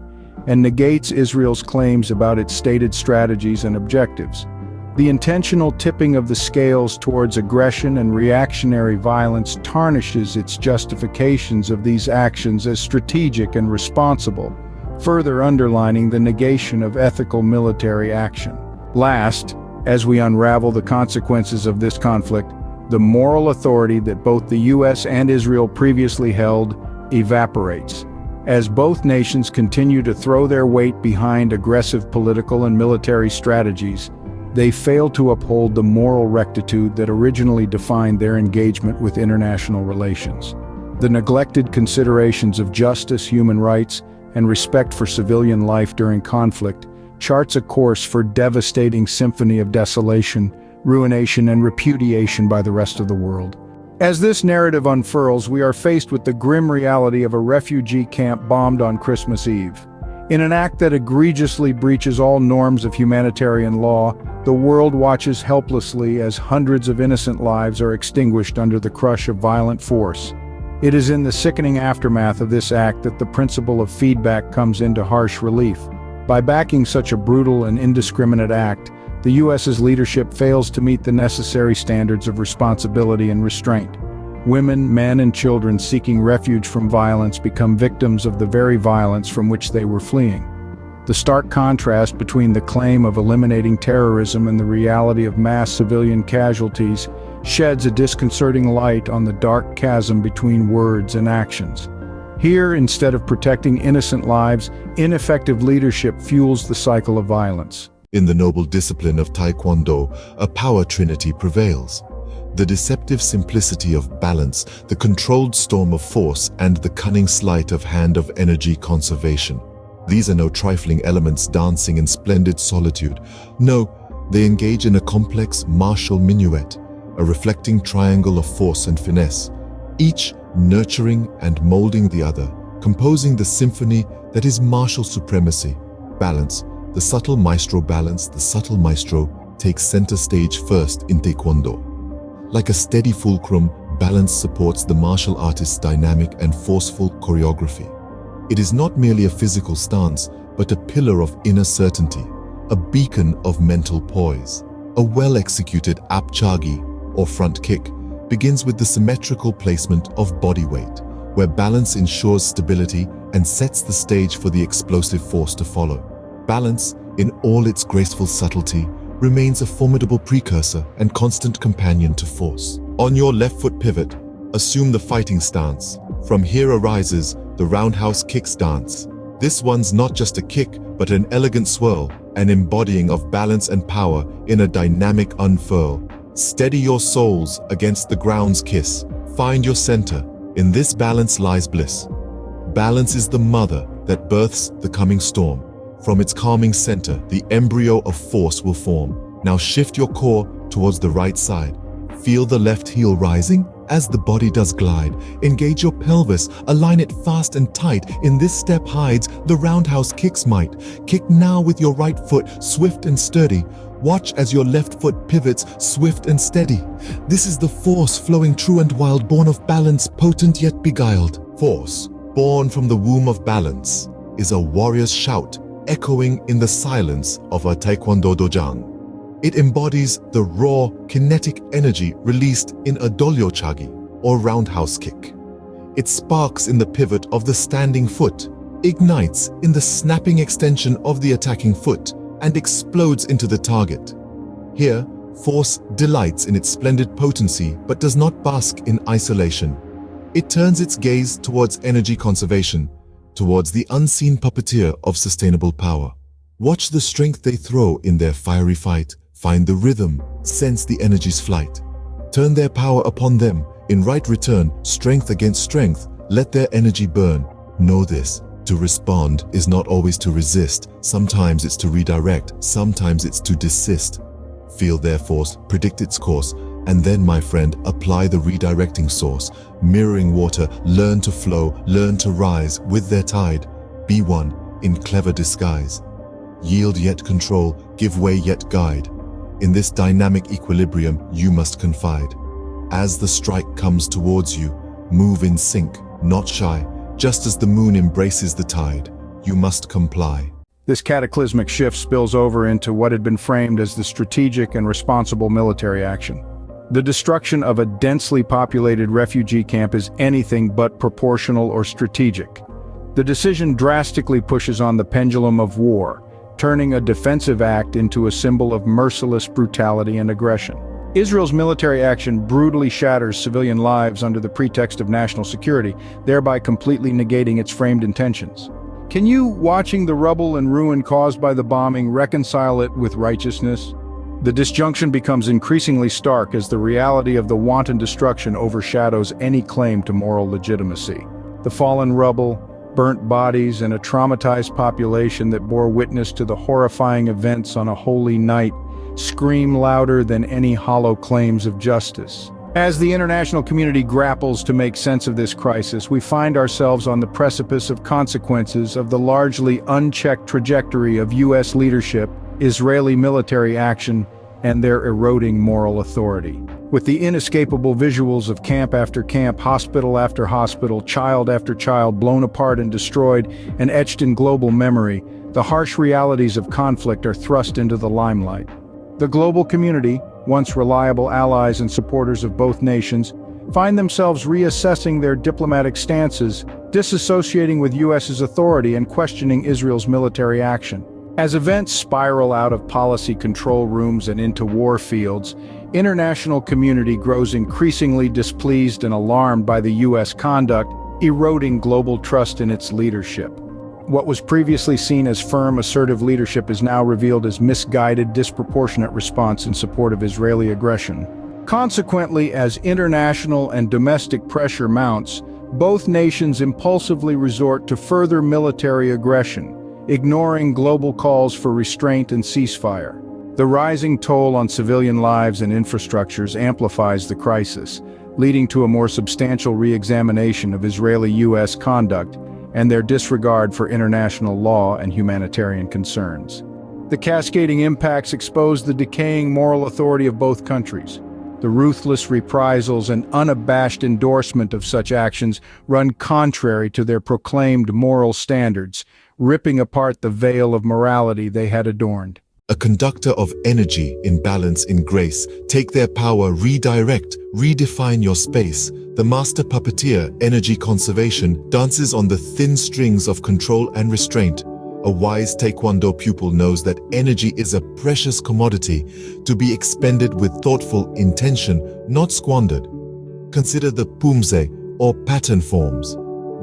and negates Israel's claims about its stated strategies and objectives. The intentional tipping of the scales towards aggression and reactionary violence tarnishes its justifications of these actions as strategic and responsible, further underlining the negation of ethical military action. Last, as we unravel the consequences of this conflict, the moral authority that both the U.S. and Israel previously held evaporates. As both nations continue to throw their weight behind aggressive political and military strategies, they fail to uphold the moral rectitude that originally defined their engagement with international relations. The neglected considerations of justice, human rights, and respect for civilian life during conflict charts a course for devastating symphony of desolation, ruination, and repudiation by the rest of the world. As this narrative unfurls, we are faced with the grim reality of a refugee camp bombed on Christmas Eve. In an act that egregiously breaches all norms of humanitarian law, the world watches helplessly as hundreds of innocent lives are extinguished under the crush of violent force. It is in the sickening aftermath of this act that the principle of feedback comes into harsh relief. By backing such a brutal and indiscriminate act, the U.S.'s leadership fails to meet the necessary standards of responsibility and restraint. Women, men, and children seeking refuge from violence become victims of the very violence from which they were fleeing. The stark contrast between the claim of eliminating terrorism and the reality of mass civilian casualties sheds a disconcerting light on the dark chasm between words and actions. Here, instead of protecting innocent lives, ineffective leadership fuels the cycle of violence. In the noble discipline of Taekwondo, a power trinity prevails. The deceptive simplicity of balance, the controlled storm of force, and the cunning sleight of hand of energy conservation. These are no trifling elements dancing in splendid solitude. No, they engage in a complex martial minuet, a reflecting triangle of force and finesse, each nurturing and molding the other, composing the symphony that is martial supremacy. Balance, the subtle maestro balance, the subtle maestro takes center stage first in Taekwondo. Like a steady fulcrum, balance supports the martial artist's dynamic and forceful choreography. It is not merely a physical stance, but a pillar of inner certainty, a beacon of mental poise. A well-executed apchagi, or front kick, begins with the symmetrical placement of body weight, where balance ensures stability and sets the stage for the explosive force to follow. Balance, in all its graceful subtlety, remains a formidable precursor and constant companion to force. On your left foot pivot, assume the fighting stance. From here arises the roundhouse kick stance. This one's not just a kick, but an elegant swirl, an embodying of balance and power in a dynamic unfurl. Steady your soles against the ground's kiss. Find your center. In this balance lies bliss. Balance is the mother that births the coming storm. From its calming center, the embryo of force will form. Now shift your core towards the right side. Feel the left heel rising as the body does glide. Engage your pelvis, align it fast and tight. In this step hides the roundhouse kick's might. Kick now with your right foot, swift and sturdy. Watch as your left foot pivots, swift and steady. This is the force flowing true and wild, born of balance, potent yet beguiled. Force, born from the womb of balance, is a warrior's shout, echoing in the silence of a Taekwondo dojang. It embodies the raw, kinetic energy released in a dolyochagi, or roundhouse kick. It sparks in the pivot of the standing foot, ignites in the snapping extension of the attacking foot, and explodes into the target. Here, force delights in its splendid potency but does not bask in isolation. It turns its gaze towards energy conservation, towards the unseen puppeteer of sustainable power. Watch the strength they throw in their fiery fight. Find the rhythm, sense the energy's flight. Turn their power upon them. In right return, strength against strength, let their energy burn. Know this, to respond is not always to resist. Sometimes it's to redirect, sometimes it's to desist. Feel their force, predict its course, and then, my friend, apply the redirecting source. Mirroring water, learn to flow, learn to rise with their tide. Be one in clever disguise. Yield yet control, give way yet guide. In this dynamic equilibrium, you must confide. As the strike comes towards you, move in sync, not shy. Just as the moon embraces the tide, you must comply. This cataclysmic shift spills over into what had been framed as the strategic and responsible military action. The destruction of a densely populated refugee camp is anything but proportional or strategic. The decision drastically pushes on the pendulum of war, turning a defensive act into a symbol of merciless brutality and aggression. Israel's military action brutally shatters civilian lives under the pretext of national security, thereby completely negating its framed intentions. Can you, watching the rubble and ruin caused by the bombing, reconcile it with righteousness? The disjunction becomes increasingly stark as the reality of the wanton destruction overshadows any claim to moral legitimacy. The fallen rubble, burnt bodies, and a traumatized population that bore witness to the horrifying events on a holy night scream louder than any hollow claims of justice. As the international community grapples to make sense of this crisis, we find ourselves on the precipice of consequences of the largely unchecked trajectory of U.S. leadership, Israeli military action, and their eroding moral authority. With the inescapable visuals of camp after camp, hospital after hospital, child after child blown apart and destroyed and etched in global memory, the harsh realities of conflict are thrust into the limelight. The global community, once reliable allies and supporters of both nations, find themselves reassessing their diplomatic stances, disassociating with U.S.'s authority and questioning Israel's military action. As events spiral out of policy control rooms and into war fields, international community grows increasingly displeased and alarmed by the U.S. conduct, eroding global trust in its leadership. What was previously seen as firm, assertive leadership is now revealed as misguided, disproportionate response in support of Israeli aggression. Consequently, as international and domestic pressure mounts, both nations impulsively resort to further military aggression, ignoring global calls for restraint and ceasefire. The rising toll on civilian lives and infrastructures amplifies the crisis, leading to a more substantial re-examination of Israeli-U.S. conduct and their disregard for international law and humanitarian concerns. The cascading impacts expose the decaying moral authority of both countries. The ruthless reprisals and unabashed endorsement of such actions run contrary to their proclaimed moral standards, ripping apart the veil of morality they had adorned. A conductor of energy in balance in grace, take their power, redirect, redefine your space. The master puppeteer, energy conservation, dances on the thin strings of control and restraint. A wise Taekwondo pupil knows that energy is a precious commodity to be expended with thoughtful intention, not squandered. Consider the pumse, or pattern forms,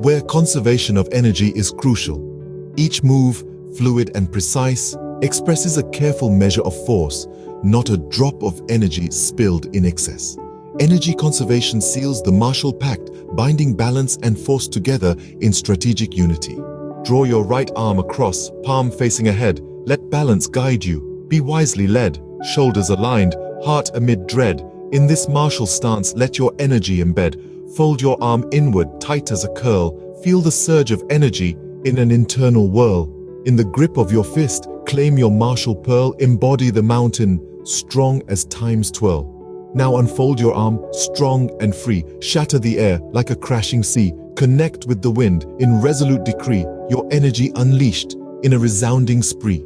where conservation of energy is crucial. Each move, fluid and precise, expresses a careful measure of force, not a drop of energy spilled in excess. Energy conservation seals the martial pact, binding balance and force together in strategic unity. Draw your right arm across, palm facing ahead. Let balance guide you. Be wisely led, shoulders aligned, heart amid dread. In this martial stance, let your energy embed. Fold your arm inward, tight as a curl. Feel the surge of energy in an internal whirl. In the grip of your fist, claim your martial pearl. Embody the mountain, strong as time's twirl. Now unfold your arm, strong and free. Shatter the air like a crashing sea. Connect with the wind in resolute decree. Your energy unleashed in a resounding spree.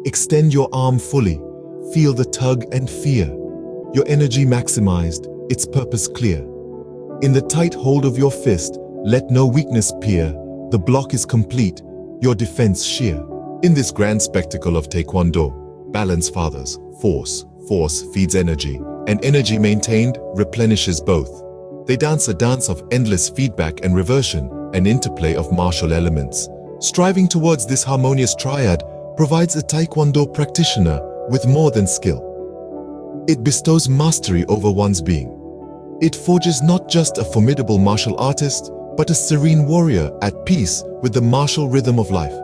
Extend your arm fully. Feel the tug and fear. Your energy maximized, its purpose clear. In the tight hold of your fist, let no weakness peer. The block is complete, your defense sheer. In this grand spectacle of Taekwondo, balance fathers, force feeds energy, and energy maintained replenishes both. They dance a dance of endless feedback and reversion, an interplay of martial elements. Striving towards this harmonious triad provides a Taekwondo practitioner with more than skill. It bestows mastery over one's being. It forges not just a formidable martial artist, but a serene warrior at peace with the martial rhythm of life.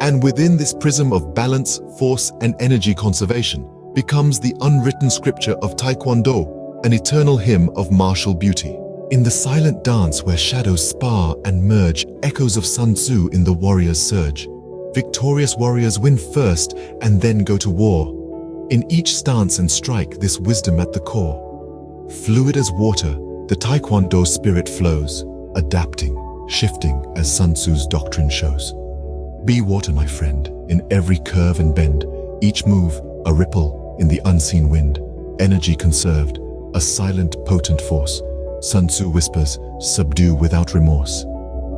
And within this prism of balance, force, and energy conservation becomes the unwritten scripture of Taekwondo, an eternal hymn of martial beauty. In the silent dance where shadows spar and merge, echoes of Sun Tzu in the warrior's surge. Victorious warriors win first and then go to war. In each stance and strike, this wisdom at the core. Fluid as water, the Taekwondo spirit flows, adapting, shifting as Sun Tzu's doctrine shows. Be water, my friend, in every curve and bend, each move a ripple in the unseen wind, energy conserved, a silent, potent force. Sun Tzu whispers, subdue without remorse.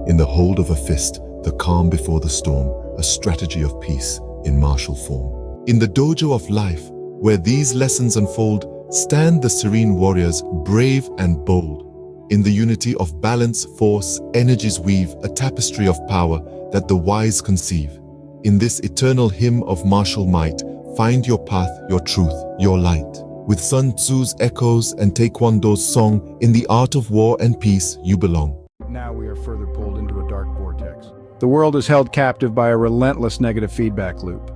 In the hold of a fist, the calm before the storm, a strategy of peace in martial form. In the dojo of life, where these lessons unfold, stand the serene warriors, brave and bold. In the unity of balance, force, energies weave a tapestry of power that the wise conceive. In this eternal hymn of martial might, find your path, your truth, your light. With Sun Tzu's echoes and Taekwondo's song, in the art of war and peace you belong. Now we are further pulled into a dark vortex. The world is held captive by a relentless negative feedback loop.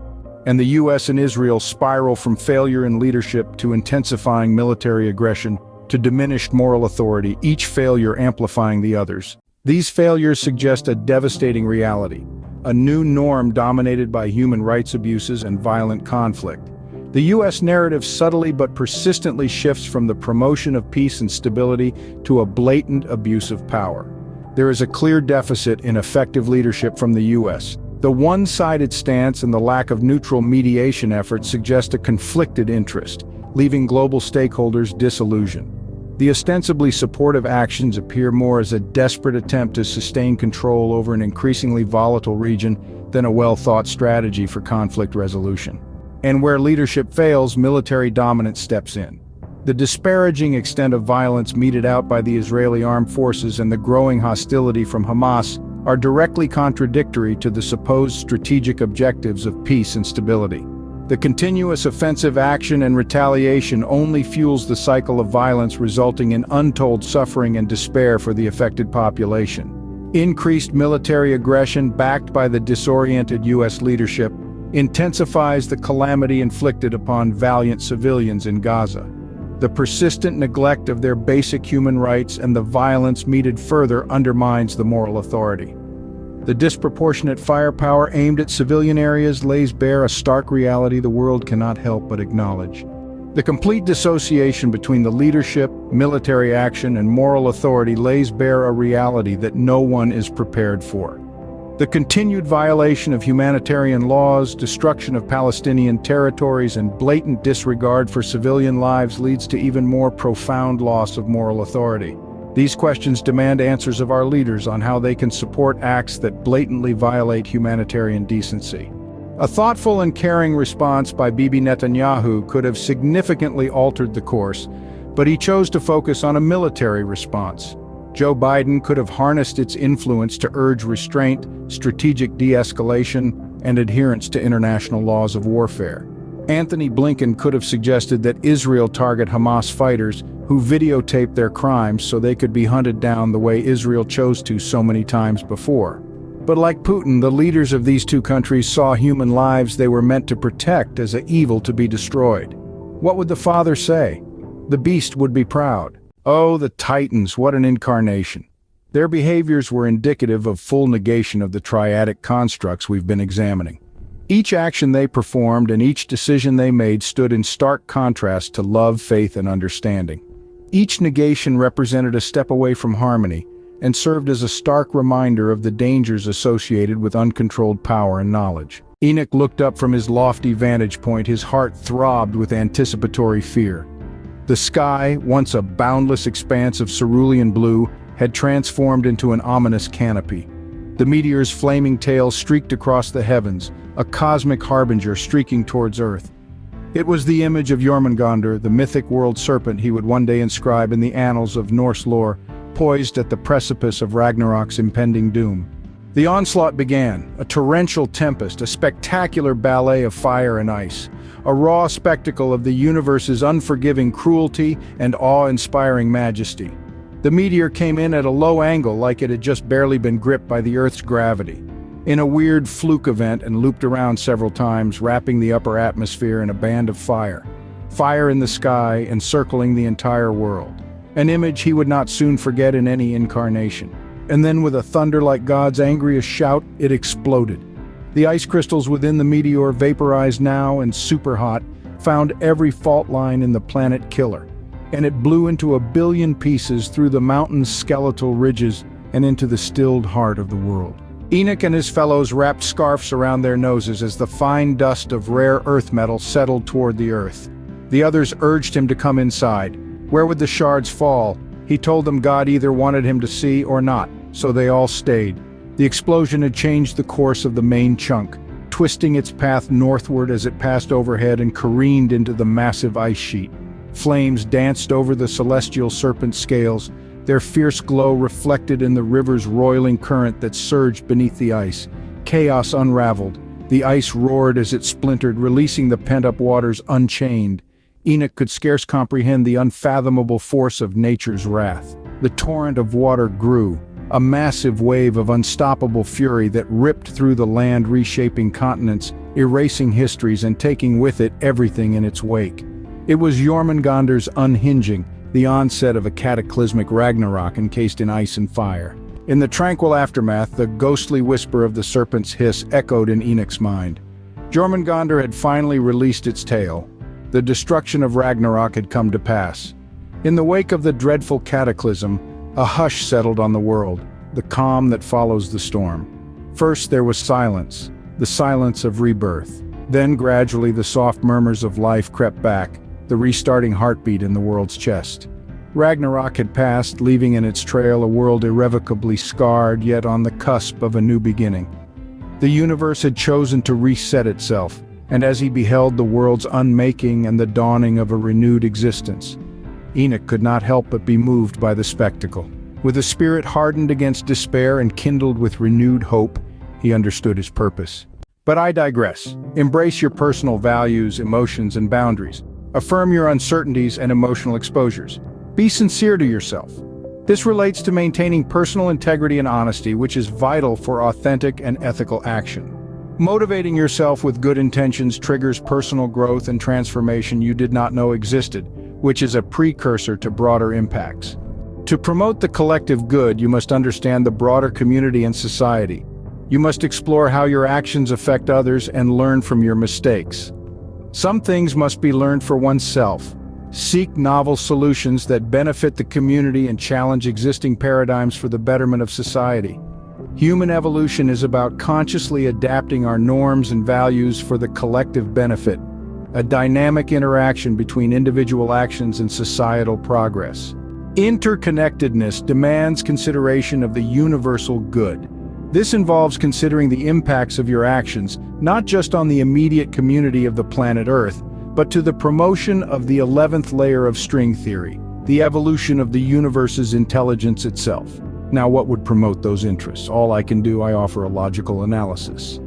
And the US and Israel spiral from failure in leadership to intensifying military aggression to diminished moral authority, each failure amplifying the others. These failures suggest a devastating reality, a new norm dominated by human rights abuses and violent conflict. The U.S. narrative subtly but persistently shifts from the promotion of peace and stability to a blatant abuse of power. There is a clear deficit in effective leadership from the U.S. The one-sided stance and the lack of neutral mediation efforts suggest a conflicted interest, leaving global stakeholders disillusioned. The ostensibly supportive actions appear more as a desperate attempt to sustain control over an increasingly volatile region than a well-thought strategy for conflict resolution. And where leadership fails, military dominance steps in. The disparaging extent of violence meted out by the Israeli armed forces and the growing hostility from Hamas are directly contradictory to the supposed strategic objectives of peace and stability. The continuous offensive action and retaliation only fuels the cycle of violence, resulting in untold suffering and despair for the affected population. Increased military aggression, backed by the disoriented U.S. leadership, intensifies the calamity inflicted upon valiant civilians in Gaza. The persistent neglect of their basic human rights and the violence meted further undermines the moral authority. The disproportionate firepower aimed at civilian areas lays bare a stark reality the world cannot help but acknowledge. The complete dissociation between the leadership, military action, and moral authority lays bare a reality that no one is prepared for. The continued violation of humanitarian laws, destruction of Palestinian territories, and blatant disregard for civilian lives leads to even more profound loss of moral authority. These questions demand answers of our leaders on how they can support acts that blatantly violate humanitarian decency. A thoughtful and caring response by Bibi Netanyahu could have significantly altered the course, but he chose to focus on a military response. Joe Biden could have harnessed its influence to urge restraint, strategic de-escalation, and adherence to international laws of warfare. Anthony Blinken could have suggested that Israel target Hamas fighters who videotaped their crimes so they could be hunted down the way Israel chose to so many times before. But like Putin, the leaders of these two countries saw human lives they were meant to protect as an evil to be destroyed. What would the Father say? The beast would be proud. Oh, the Titans, what an incarnation. Their behaviors were indicative of full negation of the triadic constructs we've been examining. Each action they performed and each decision they made stood in stark contrast to love, faith, and understanding. Each negation represented a step away from harmony and served as a stark reminder of the dangers associated with uncontrolled power and knowledge. Enoch looked up from his lofty vantage point, his heart throbbed with anticipatory fear. The sky, once a boundless expanse of cerulean blue, had transformed into an ominous canopy. The meteor's flaming tail streaked across the heavens, a cosmic harbinger streaking towards Earth. It was the image of Jormungandr, the mythic world serpent he would one day inscribe in the annals of Norse lore, poised at the precipice of Ragnarok's impending doom. The onslaught began, a torrential tempest, a spectacular ballet of fire and ice, a raw spectacle of the universe's unforgiving cruelty and awe-inspiring majesty. The meteor came in at a low angle, like it had just barely been gripped by the Earth's gravity, in a weird fluke event, and looped around several times, wrapping the upper atmosphere in a band of fire. Fire in the sky, encircling the entire world. An image he would not soon forget in any incarnation. And then, with a thunder like God's angriest shout, it exploded. The ice crystals within the meteor, vaporized now and super hot, found every fault line in the planet killer, and it blew into a billion pieces through the mountain's skeletal ridges and into the stilled heart of the world. Enoch and his fellows wrapped scarfs around their noses as the fine dust of rare earth metal settled toward the earth. The others urged him to come inside. Where would the shards fall? He told them God either wanted him to see or not, so they all stayed. The explosion had changed the course of the main chunk, twisting its path northward as it passed overhead and careened into the massive ice sheet. Flames danced over the celestial serpent scales, their fierce glow reflected in the river's roiling current that surged beneath the ice. Chaos unraveled. The ice roared as it splintered, releasing the pent-up waters unchained. Enoch could scarce comprehend the unfathomable force of nature's wrath. The torrent of water grew, a massive wave of unstoppable fury that ripped through the land, reshaping continents, erasing histories, and taking with it everything in its wake. It was Jormungandr's unhinging, the onset of a cataclysmic Ragnarok encased in ice and fire. In the tranquil aftermath, the ghostly whisper of the serpent's hiss echoed in Enoch's mind. Jormungandr had finally released its tale. The destruction of Ragnarok had come to pass. In the wake of the dreadful cataclysm, a hush settled on the world, the calm that follows the storm. First there was silence, the silence of rebirth. Then gradually the soft murmurs of life crept back, the restarting heartbeat in the world's chest. Ragnarok had passed, leaving in its trail a world irrevocably scarred, yet on the cusp of a new beginning. The universe had chosen to reset itself, and as he beheld the world's unmaking and the dawning of a renewed existence, Enoch could not help but be moved by the spectacle. With a spirit hardened against despair and kindled with renewed hope, he understood his purpose. But I digress. Embrace your personal values, emotions, and boundaries. Affirm your uncertainties and emotional exposures. Be sincere to yourself. This relates to maintaining personal integrity and honesty, which is vital for authentic and ethical action. Motivating yourself with good intentions triggers personal growth and transformation you did not know existed, which is a precursor to broader impacts. To promote the collective good, you must understand the broader community and society. You must explore how your actions affect others and learn from your mistakes. Some things must be learned for oneself. Seek novel solutions that benefit the community and challenge existing paradigms for the betterment of society. Human evolution is about consciously adapting our norms and values for the collective benefit, a dynamic interaction between individual actions and societal progress. Interconnectedness demands consideration of the universal good. This involves considering the impacts of your actions, not just on the immediate community of the planet Earth, but to the promotion of the 11th layer of string theory, the evolution of the universe's intelligence itself. Now, what would promote those interests? All I can do, I offer a logical analysis.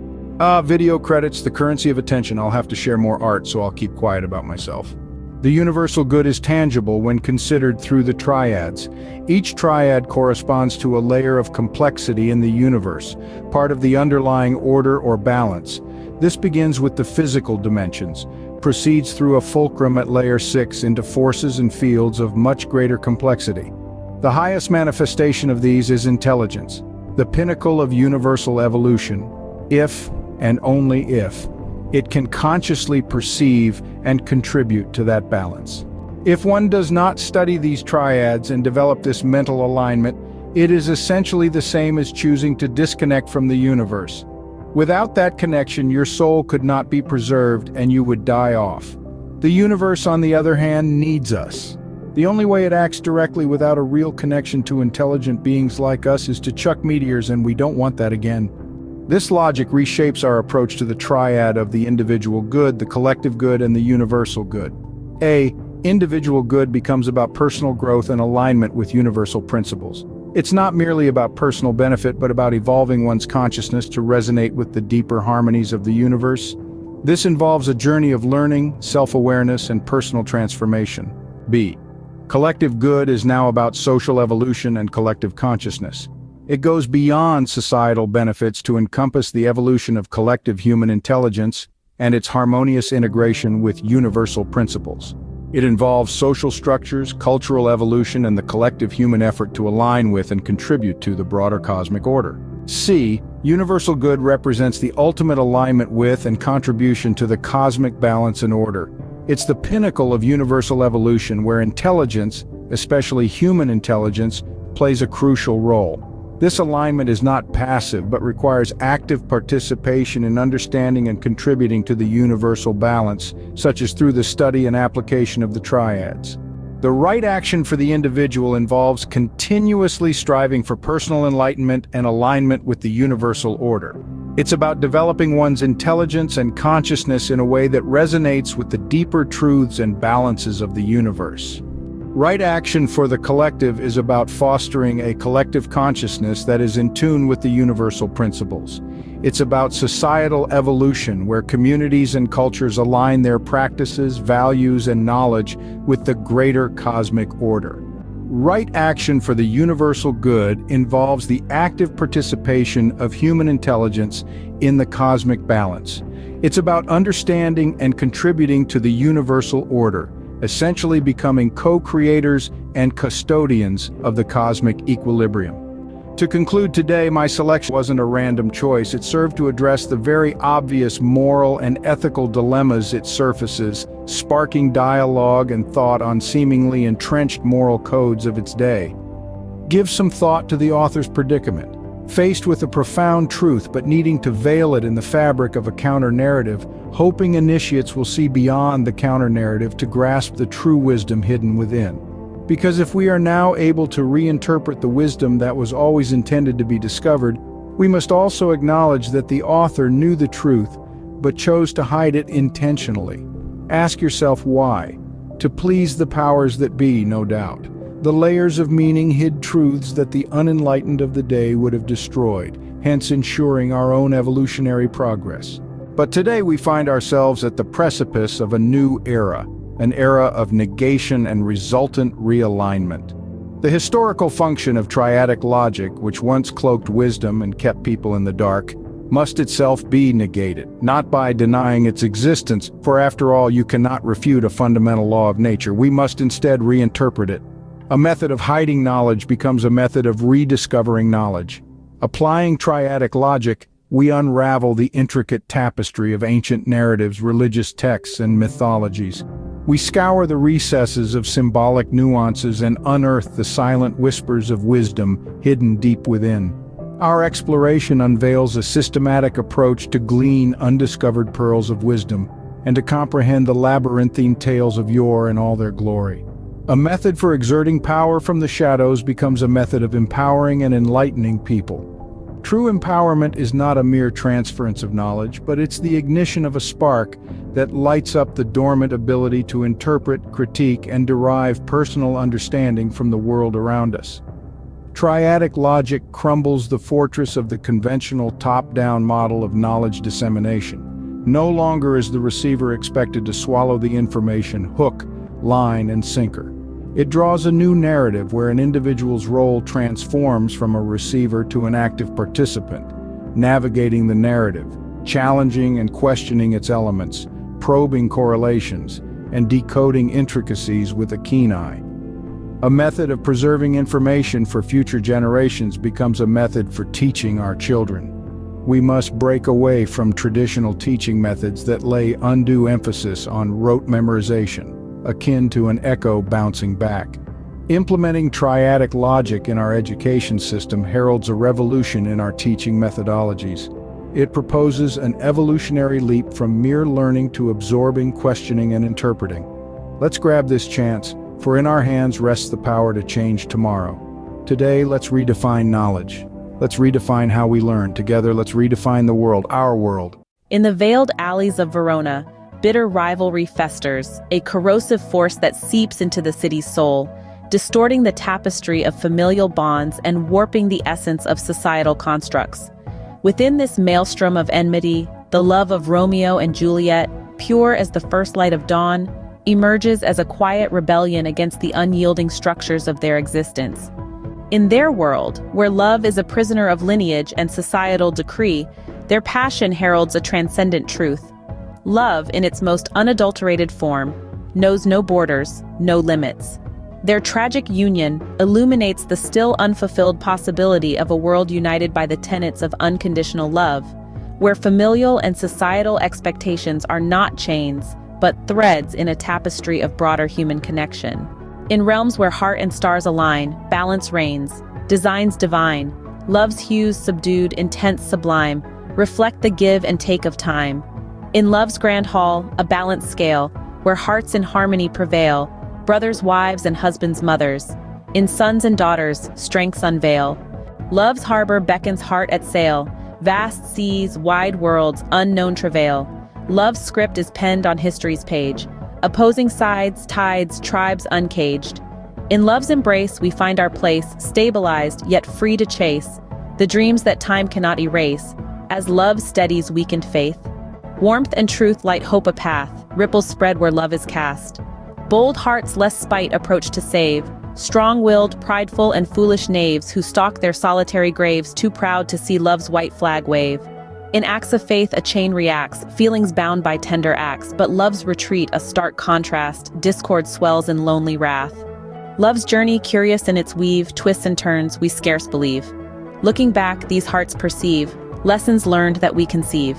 Video credits, the currency of attention. I'll have to share more art, so I'll keep quiet about myself. The universal good is tangible when considered through the triads. Each triad corresponds to a layer of complexity in the universe, part of the underlying order or balance. This begins with the physical dimensions, proceeds through a fulcrum at layer 6 into forces and fields of much greater complexity. The highest manifestation of these is intelligence, the pinnacle of universal evolution, if, and only if, it can consciously perceive and contribute to that balance. If one does not study these triads and develop this mental alignment, it is essentially the same as choosing to disconnect from the universe. Without that connection, your soul could not be preserved and you would die off. The universe, on the other hand, needs us. The only way it acts directly without a real connection to intelligent beings like us is to chuck meteors, and we don't want that again. This logic reshapes our approach to the triad of the individual good, the collective good, and the universal good. Individual good becomes about personal growth and alignment with universal principles. It's not merely about personal benefit, but about evolving one's consciousness to resonate with the deeper harmonies of the universe. This involves a journey of learning, self-awareness, and personal transformation. B. Collective good is now about social evolution and collective consciousness. It goes beyond societal benefits to encompass the evolution of collective human intelligence and its harmonious integration with universal principles. It involves social structures, cultural evolution, and the collective human effort to align with and contribute to the broader cosmic order. C. Universal good represents the ultimate alignment with and contribution to the cosmic balance and order. It's the pinnacle of universal evolution where intelligence, especially human intelligence, plays a crucial role. This alignment is not passive, but requires active participation in understanding and contributing to the universal balance, such as through the study and application of the triads. The right action for the individual involves continuously striving for personal enlightenment and alignment with the universal order. It's about developing one's intelligence and consciousness in a way that resonates with the deeper truths and balances of the universe. Right action for the collective is about fostering a collective consciousness that is in tune with the universal principles. It's about societal evolution where communities and cultures align their practices, values, and knowledge with the greater cosmic order. Right action for the universal good involves the active participation of human intelligence in the cosmic balance. It's about understanding and contributing to the universal order, essentially becoming co-creators and custodians of the cosmic equilibrium. To conclude today, my selection wasn't a random choice. It served to address the very obvious moral and ethical dilemmas it surfaces, sparking dialogue and thought on seemingly entrenched moral codes of its day. Give some thought to the author's predicament. Faced with a profound truth but needing to veil it in the fabric of a counter-narrative, hoping initiates will see beyond the counter-narrative to grasp the true wisdom hidden within. Because if we are now able to reinterpret the wisdom that was always intended to be discovered, we must also acknowledge that the author knew the truth but chose to hide it intentionally. Ask yourself why. To please the powers that be, no doubt. The layers of meaning hid truths that the unenlightened of the day would have destroyed, hence ensuring our own evolutionary progress. But today we find ourselves at the precipice of a new era, an era of negation and resultant realignment. The historical function of triadic logic, which once cloaked wisdom and kept people in the dark, must itself be negated, not by denying its existence, for after all you cannot refute a fundamental law of nature. We must instead reinterpret it. A method of hiding knowledge becomes a method of rediscovering knowledge. Applying triadic logic, we unravel the intricate tapestry of ancient narratives, religious texts, and mythologies. We scour the recesses of symbolic nuances and unearth the silent whispers of wisdom hidden deep within. Our exploration unveils a systematic approach to glean undiscovered pearls of wisdom and to comprehend the labyrinthine tales of yore in all their glory. A method for exerting power from the shadows becomes a method of empowering and enlightening people. True empowerment is not a mere transference of knowledge, but it's the ignition of a spark that lights up the dormant ability to interpret, critique, and derive personal understanding from the world around us. Triadic logic crumbles the fortress of the conventional top-down model of knowledge dissemination. No longer is the receiver expected to swallow the information hook, line, and sinker. It draws a new narrative where an individual's role transforms from a receiver to an active participant, navigating the narrative, challenging and questioning its elements, probing correlations, and decoding intricacies with a keen eye. A method of preserving information for future generations becomes a method for teaching our children. We must break away from traditional teaching methods that lay undue emphasis on rote memorization, akin to an echo bouncing back. Implementing triadic logic in our education system heralds a revolution in our teaching methodologies. It proposes an evolutionary leap from mere learning to absorbing, questioning, and interpreting. Let's grab this chance, for in our hands rests the power to change tomorrow. Today, let's redefine knowledge. Let's redefine how we learn. Together, let's redefine the world, our world. In the veiled alleys of Verona, bitter rivalry festers, a corrosive force that seeps into the city's soul, distorting the tapestry of familial bonds and warping the essence of societal constructs. Within this maelstrom of enmity, the love of Romeo and Juliet, pure as the first light of dawn, emerges as a quiet rebellion against the unyielding structures of their existence. In their world, where love is a prisoner of lineage and societal decree, their passion heralds a transcendent truth. Love, in its most unadulterated form, knows no borders, no limits. Their tragic union illuminates the still unfulfilled possibility of a world united by the tenets of unconditional love, where familial and societal expectations are not chains, but threads in a tapestry of broader human connection. In realms where heart and stars align, balance reigns, designs divine, love's hues subdued, intent sublime, reflect the give and take of time. In love's grand hall, a balanced scale, where hearts in harmony prevail, brothers, wives, and husbands, mothers. In sons and daughters, strengths unveil. Love's harbor beckons heart at sail, vast seas, wide worlds, unknown travail. Love's script is penned on history's page, opposing sides, tides, tribes uncaged. In love's embrace we find our place, stabilized yet free to chase, the dreams that time cannot erase, as love steadies weakened faith. Warmth and truth light hope a path, ripples spread where love is cast. Bold hearts less spite approach to save, strong-willed, prideful, and foolish knaves who stalk their solitary graves too proud to see love's white flag wave. In acts of faith a chain reacts, feelings bound by tender acts, but love's retreat a stark contrast, discord swells in lonely wrath. Love's journey curious in its weave, twists and turns we scarce believe. Looking back, these hearts perceive, lessons learned that we conceive.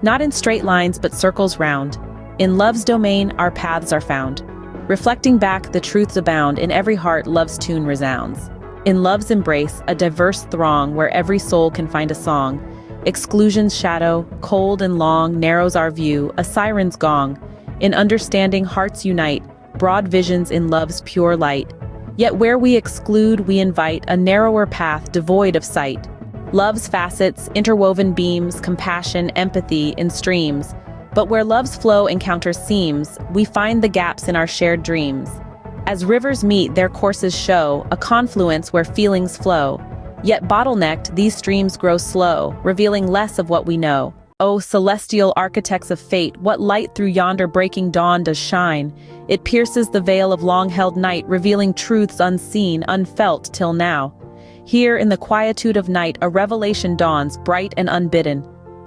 Not in straight lines but circles round. In love's domain our paths are found. Reflecting back, the truths abound, in every heart love's tune resounds. In love's embrace, a diverse throng where every soul can find a song. Exclusion's shadow, cold and long, narrows our view, a siren's gong. In understanding hearts unite, broad visions in love's pure light. Yet where we exclude, we invite a narrower path devoid of sight. Love's facets, interwoven beams, compassion, empathy in streams. But where love's flow encounters seams, we find the gaps in our shared dreams. As rivers meet, their courses show a confluence where feelings flow. Yet bottlenecked, these streams grow slow, revealing less of what we know. O celestial architects of fate, what light through yonder breaking dawn does shine? It pierces the veil of long-held night, revealing truths unseen, unfelt till now. Here in the quietude of night, a revelation dawns, bright and unbidden.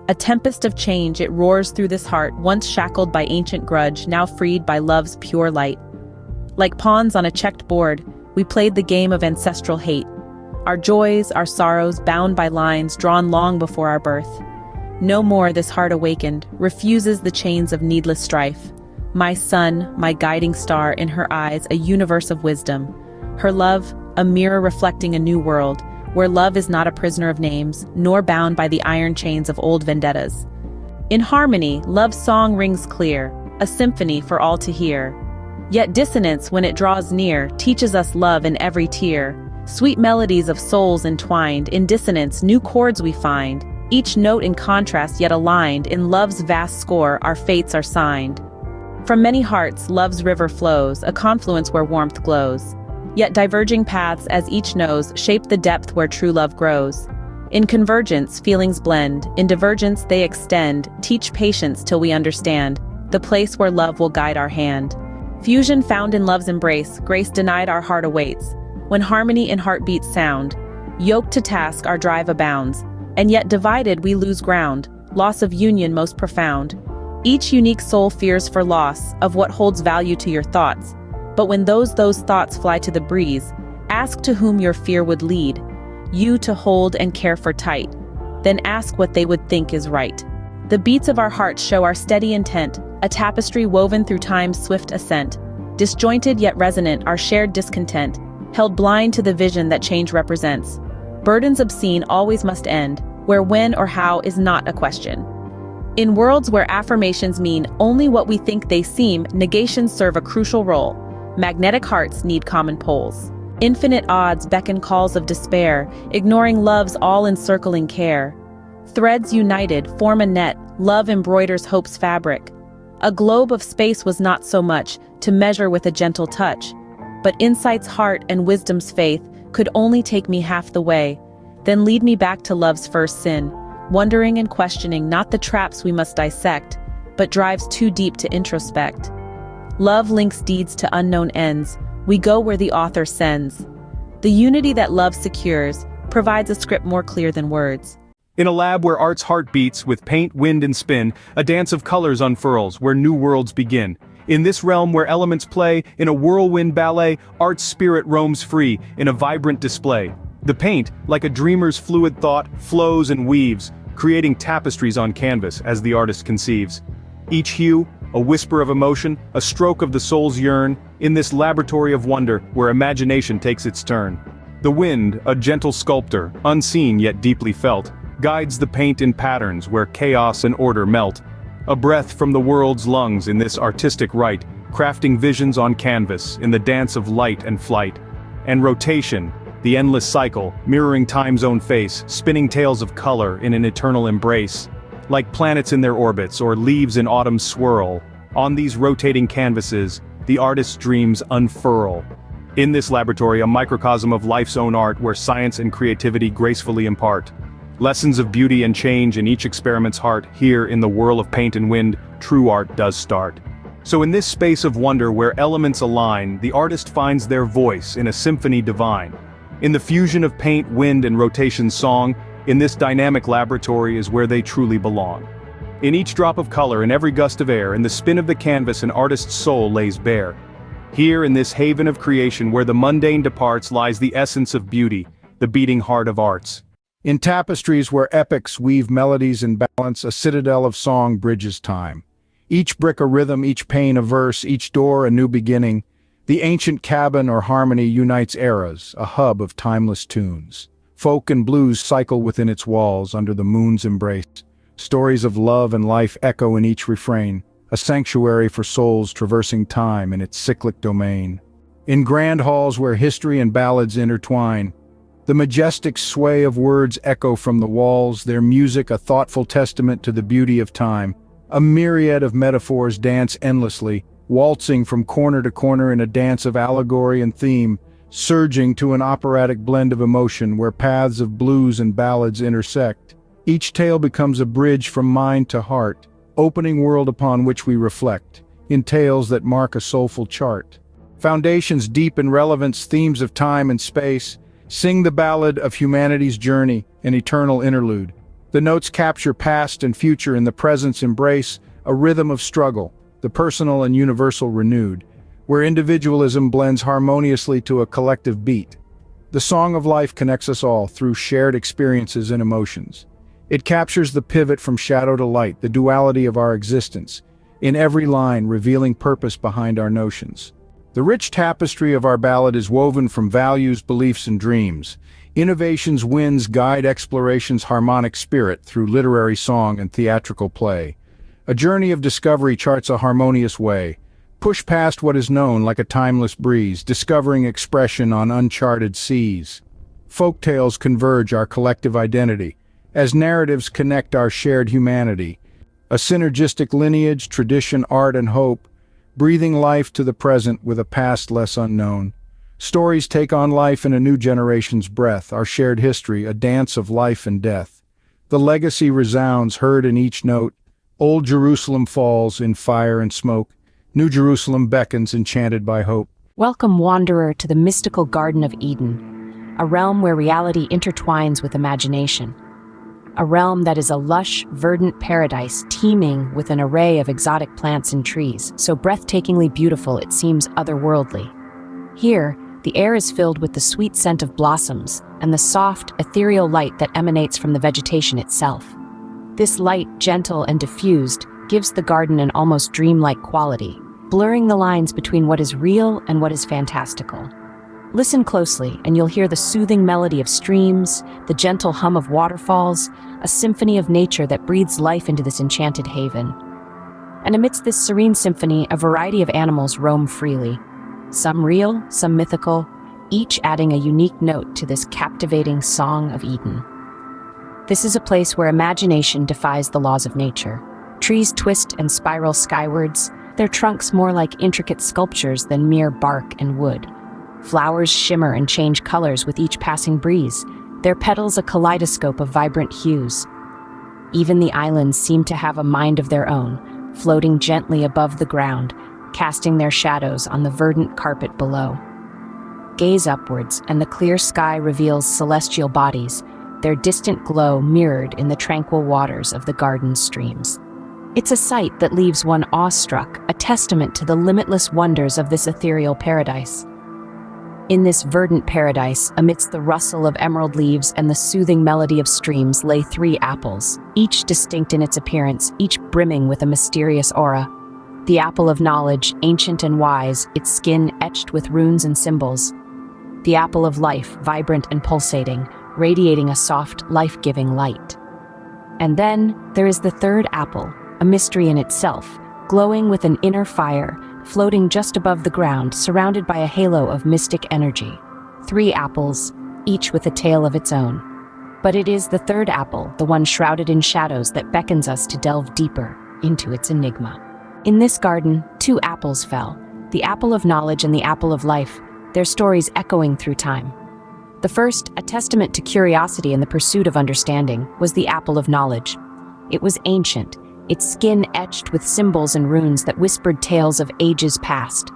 A tempest of change, it roars through this heart, once shackled by ancient grudge, now freed by love's pure light. Like pawns on a checked board, we played the game of ancestral hate. Our joys, our sorrows, bound by lines drawn long before our birth. No more this heart awakened, refuses the chains of needless strife. My sun, my guiding star, in her eyes a universe of wisdom. Her love, a mirror reflecting a new world, where love is not a prisoner of names, nor bound by the iron chains of old vendettas. In harmony, love's song rings clear, a symphony for all to hear. Yet dissonance, when it draws near, teaches us love in every tear. Sweet melodies of souls entwined, in dissonance new chords we find. Each note in contrast yet aligned, in love's vast score our fates are signed. From many hearts love's river flows, a confluence where warmth glows. Yet diverging paths, as each knows, shape the depth where true love grows. In convergence feelings blend, in divergence they extend, teach patience till we understand, the place where love will guide our hand. Fusion found in love's embrace, grace denied our heart awaits. When harmony in heartbeats sound, yoked to task our drive abounds. And yet divided we lose ground, loss of union most profound. Each unique soul fears for loss of what holds value to your thoughts. But when those thoughts fly to the breeze, ask to whom your fear would lead, you to hold and care for tight. Then ask what they would think is right. The beats of our hearts show our steady intent, a tapestry woven through time's swift ascent. Disjointed yet resonant, our shared discontent, held blind to the vision that change represents. Burdens obscene always must end, where when or how is not a question. In worlds where affirmations mean only what we think they seem, negations serve a crucial role. Magnetic hearts need common poles. Infinite odds beckon calls of despair, ignoring love's all-encircling care. Threads united form a net, love embroiders hope's fabric. A globe of space was not so much, to measure with a gentle touch. But insight's heart and wisdom's faith could only take me half the way, then lead me back to love's first sin, wondering and questioning not the traps we must dissect, but drives too deep to introspect. Love links deeds to unknown ends, we go where the author sends. The unity that love secures provides a script more clear than words. In a lab where art's heart beats, with paint, wind and spin, a dance of colors unfurls, where new worlds begin. In this realm where elements play, in a whirlwind ballet, art's spirit roams free, in a vibrant display. The paint, like a dreamer's fluid thought, flows and weaves, creating tapestries on canvas as the artist conceives. Each hue, a whisper of emotion, a stroke of the soul's yearn, in this laboratory of wonder where imagination takes its turn. The wind, a gentle sculptor, unseen yet deeply felt, guides the paint in patterns where chaos and order melt. A breath from the world's lungs in this artistic rite, crafting visions on canvas in the dance of light and flight. And rotation, the endless cycle, mirroring time's own face, spinning tales of color in an eternal embrace. Like planets in their orbits or leaves in autumn's swirl, on these rotating canvases, the artist's dreams unfurl. In this laboratory, a microcosm of life's own art where science and creativity gracefully impart. Lessons of beauty and change in each experiment's heart, here in the whirl of paint and wind, true art does start. So in this space of wonder where elements align, the artist finds their voice in a symphony divine. In the fusion of paint, wind and rotation's song, in this dynamic laboratory is where they truly belong. In each drop of color, in every gust of air, in the spin of the canvas, an artist's soul lays bare. Here in this haven of creation where the mundane departs lies the essence of beauty, the beating heart of arts. In tapestries where epics weave melodies in balance, a citadel of song bridges time. Each brick a rhythm, each pane a verse, each door a new beginning. The ancient cabin or harmony unites eras, a hub of timeless tunes. Folk and blues cycle within its walls under the moon's embrace. Stories of love and life echo in each refrain, a sanctuary for souls traversing time in its cyclic domain. In grand halls where history and ballads intertwine, the majestic sway of words echo from the walls, their music a thoughtful testament to the beauty of time. A myriad of metaphors dance endlessly, waltzing from corner to corner in a dance of allegory and theme, surging to an operatic blend of emotion where paths of blues and ballads intersect. Each tale becomes a bridge from mind to heart, opening world upon which we reflect, in tales that mark a soulful chart. Foundations deep in relevance, themes of time and space, sing the ballad of humanity's journey, an eternal interlude. The notes capture past and future in the present's embrace, a rhythm of struggle, the personal and universal renewed, where individualism blends harmoniously to a collective beat. The song of life connects us all through shared experiences and emotions. It captures the pivot from shadow to light, the duality of our existence, in every line revealing purpose behind our notions. The rich tapestry of our ballad is woven from values, beliefs, and dreams. Innovation's winds guide exploration's harmonic spirit through literary song and theatrical play. A journey of discovery charts a harmonious way. Push past what is known like a timeless breeze, discovering expression on uncharted seas. Folktales converge our collective identity, as narratives connect our shared humanity. A synergistic lineage, tradition, art, and hope, breathing life to the present with a past less unknown. Stories take on life in a new generation's breath, our shared history, a dance of life and death. The legacy resounds, heard in each note. Old Jerusalem falls in fire and smoke. New Jerusalem beckons, enchanted by hope. Welcome, wanderer, to the mystical Garden of Eden, a realm where reality intertwines with imagination. A realm that is a lush, verdant paradise teeming with an array of exotic plants and trees, so breathtakingly beautiful it seems otherworldly. Here, the air is filled with the sweet scent of blossoms and the soft, ethereal light that emanates from the vegetation itself. This light, gentle and diffused, gives the garden an almost dreamlike quality, blurring the lines between what is real and what is fantastical. Listen closely, and you'll hear the soothing melody of streams, the gentle hum of waterfalls, a symphony of nature that breathes life into this enchanted haven. And amidst this serene symphony, a variety of animals roam freely. Some real, some mythical, each adding a unique note to this captivating Song of Eden. This is a place where imagination defies the laws of nature. Trees twist and spiral skywards, their trunks more like intricate sculptures than mere bark and wood. Flowers shimmer and change colors with each passing breeze, their petals a kaleidoscope of vibrant hues. Even the islands seem to have a mind of their own, floating gently above the ground, casting their shadows on the verdant carpet below. Gaze upwards, and the clear sky reveals celestial bodies, their distant glow mirrored in the tranquil waters of the garden's streams. It's a sight that leaves one awestruck, a testament to the limitless wonders of this ethereal paradise. In this verdant paradise, amidst the rustle of emerald leaves and the soothing melody of streams, lay 3 apples, each distinct in its appearance, each brimming with a mysterious aura. The apple of knowledge, ancient and wise, its skin etched with runes and symbols. The apple of life, vibrant and pulsating, radiating a soft, life-giving light. And then there is the 3rd apple, a mystery in itself, glowing with an inner fire, floating just above the ground, surrounded by a halo of mystic energy. 3 apples, each with a tale of its own. But it is the 3rd apple, the one shrouded in shadows, that beckons us to delve deeper into its enigma. In this garden, 2 apples fell, the apple of knowledge and the apple of life, their stories echoing through time. The first, a testament to curiosity and the pursuit of understanding, was the apple of knowledge. It was ancient, its skin etched with symbols and runes that whispered tales of ages past.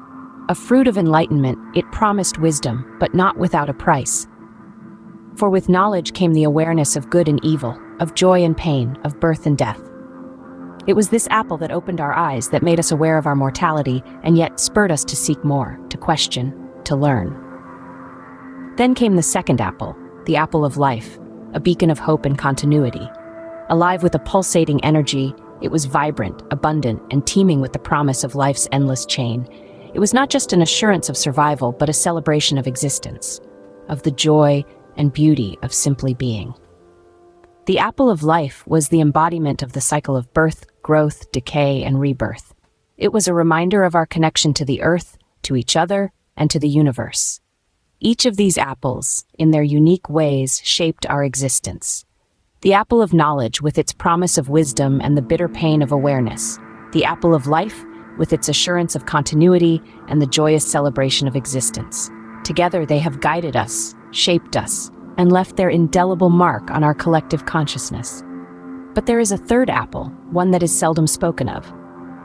A fruit of enlightenment, it promised wisdom, but not without a price. For with knowledge came the awareness of good and evil, of joy and pain, of birth and death. It was this apple that opened our eyes, that made us aware of our mortality, and yet spurred us to seek more, to question, to learn. Then came the 2nd apple, the apple of life, a beacon of hope and continuity. Alive with a pulsating energy, it was vibrant, abundant, and teeming with the promise of life's endless chain. It was not just an assurance of survival, but a celebration of existence, of the joy and beauty of simply being. The apple of life was the embodiment of the cycle of birth, growth, decay, and rebirth. It was a reminder of our connection to the earth, to each other, and to the universe. Each of these apples, in their unique ways, shaped our existence. The apple of knowledge, with its promise of wisdom and the bitter pain of awareness. The apple of life, with its assurance of continuity and the joyous celebration of existence. Together they have guided us, shaped us, and left their indelible mark on our collective consciousness. But there is a third apple, one that is seldom spoken of.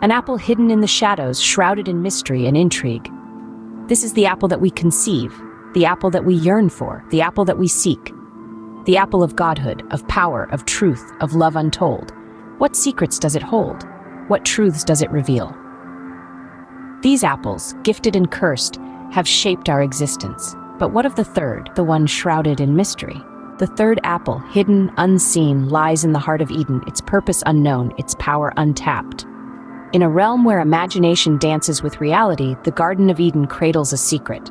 An apple hidden in the shadows, shrouded in mystery and intrigue. This is the apple that we conceive, the apple that we yearn for, the apple that we seek. The apple of godhood, of power, of truth, of love untold. What secrets does it hold? What truths does it reveal? These apples, gifted and cursed, have shaped our existence. But what of the third, the one shrouded in mystery? The third apple, hidden, unseen, lies in the heart of Eden, its purpose unknown, its power untapped. In a realm where imagination dances with reality, the Garden of Eden cradles a secret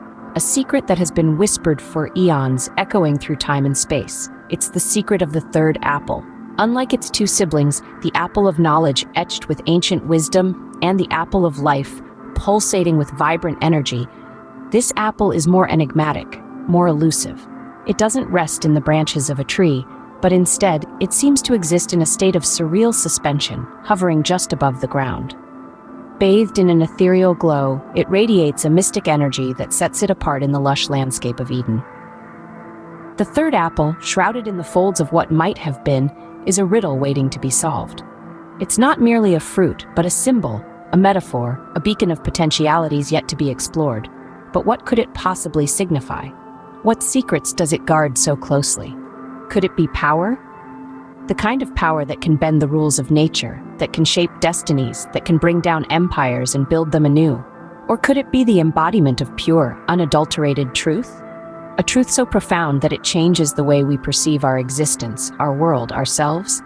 that has been whispered for eons, echoing through time and space. It's the secret of the third apple. Unlike its two siblings, the apple of knowledge etched with ancient wisdom and the apple of life, pulsating with vibrant energy, this apple is more enigmatic, more elusive. It doesn't rest in the branches of a tree, but instead, it seems to exist in a state of surreal suspension, hovering just above the ground. Bathed in an ethereal glow, it radiates a mystic energy that sets it apart in the lush landscape of Eden. The third apple, shrouded in the folds of what might have been, is a riddle waiting to be solved. It's not merely a fruit, but a symbol, a metaphor, a beacon of potentialities yet to be explored. But what could it possibly signify? What secrets does it guard so closely? Could it be power? The kind of power that can bend the rules of nature, that can shape destinies, that can bring down empires and build them anew? Or could it be the embodiment of pure, unadulterated truth? A truth so profound that it changes the way we perceive our existence, our world, ourselves?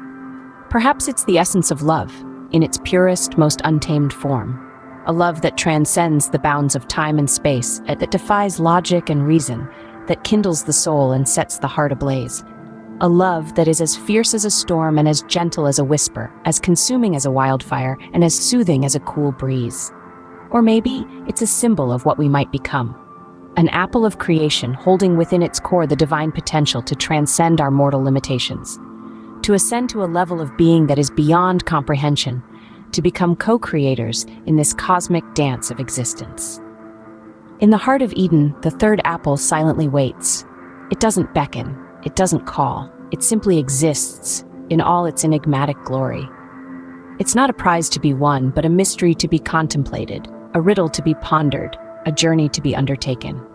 Perhaps it's the essence of love, in its purest, most untamed form. A love that transcends the bounds of time and space, that defies logic and reason, that kindles the soul and sets the heart ablaze. A love that is as fierce as a storm and as gentle as a whisper, as consuming as a wildfire and as soothing as a cool breeze. Or maybe it's a symbol of what we might become. An apple of creation holding within its core the divine potential to transcend our mortal limitations, to ascend to a level of being that is beyond comprehension, to become co-creators in this cosmic dance of existence. In the heart of Eden, the third apple silently waits. It doesn't beckon, it doesn't call, it simply exists in all its enigmatic glory. It's not a prize to be won, but a mystery to be contemplated, a riddle to be pondered, a journey to be undertaken.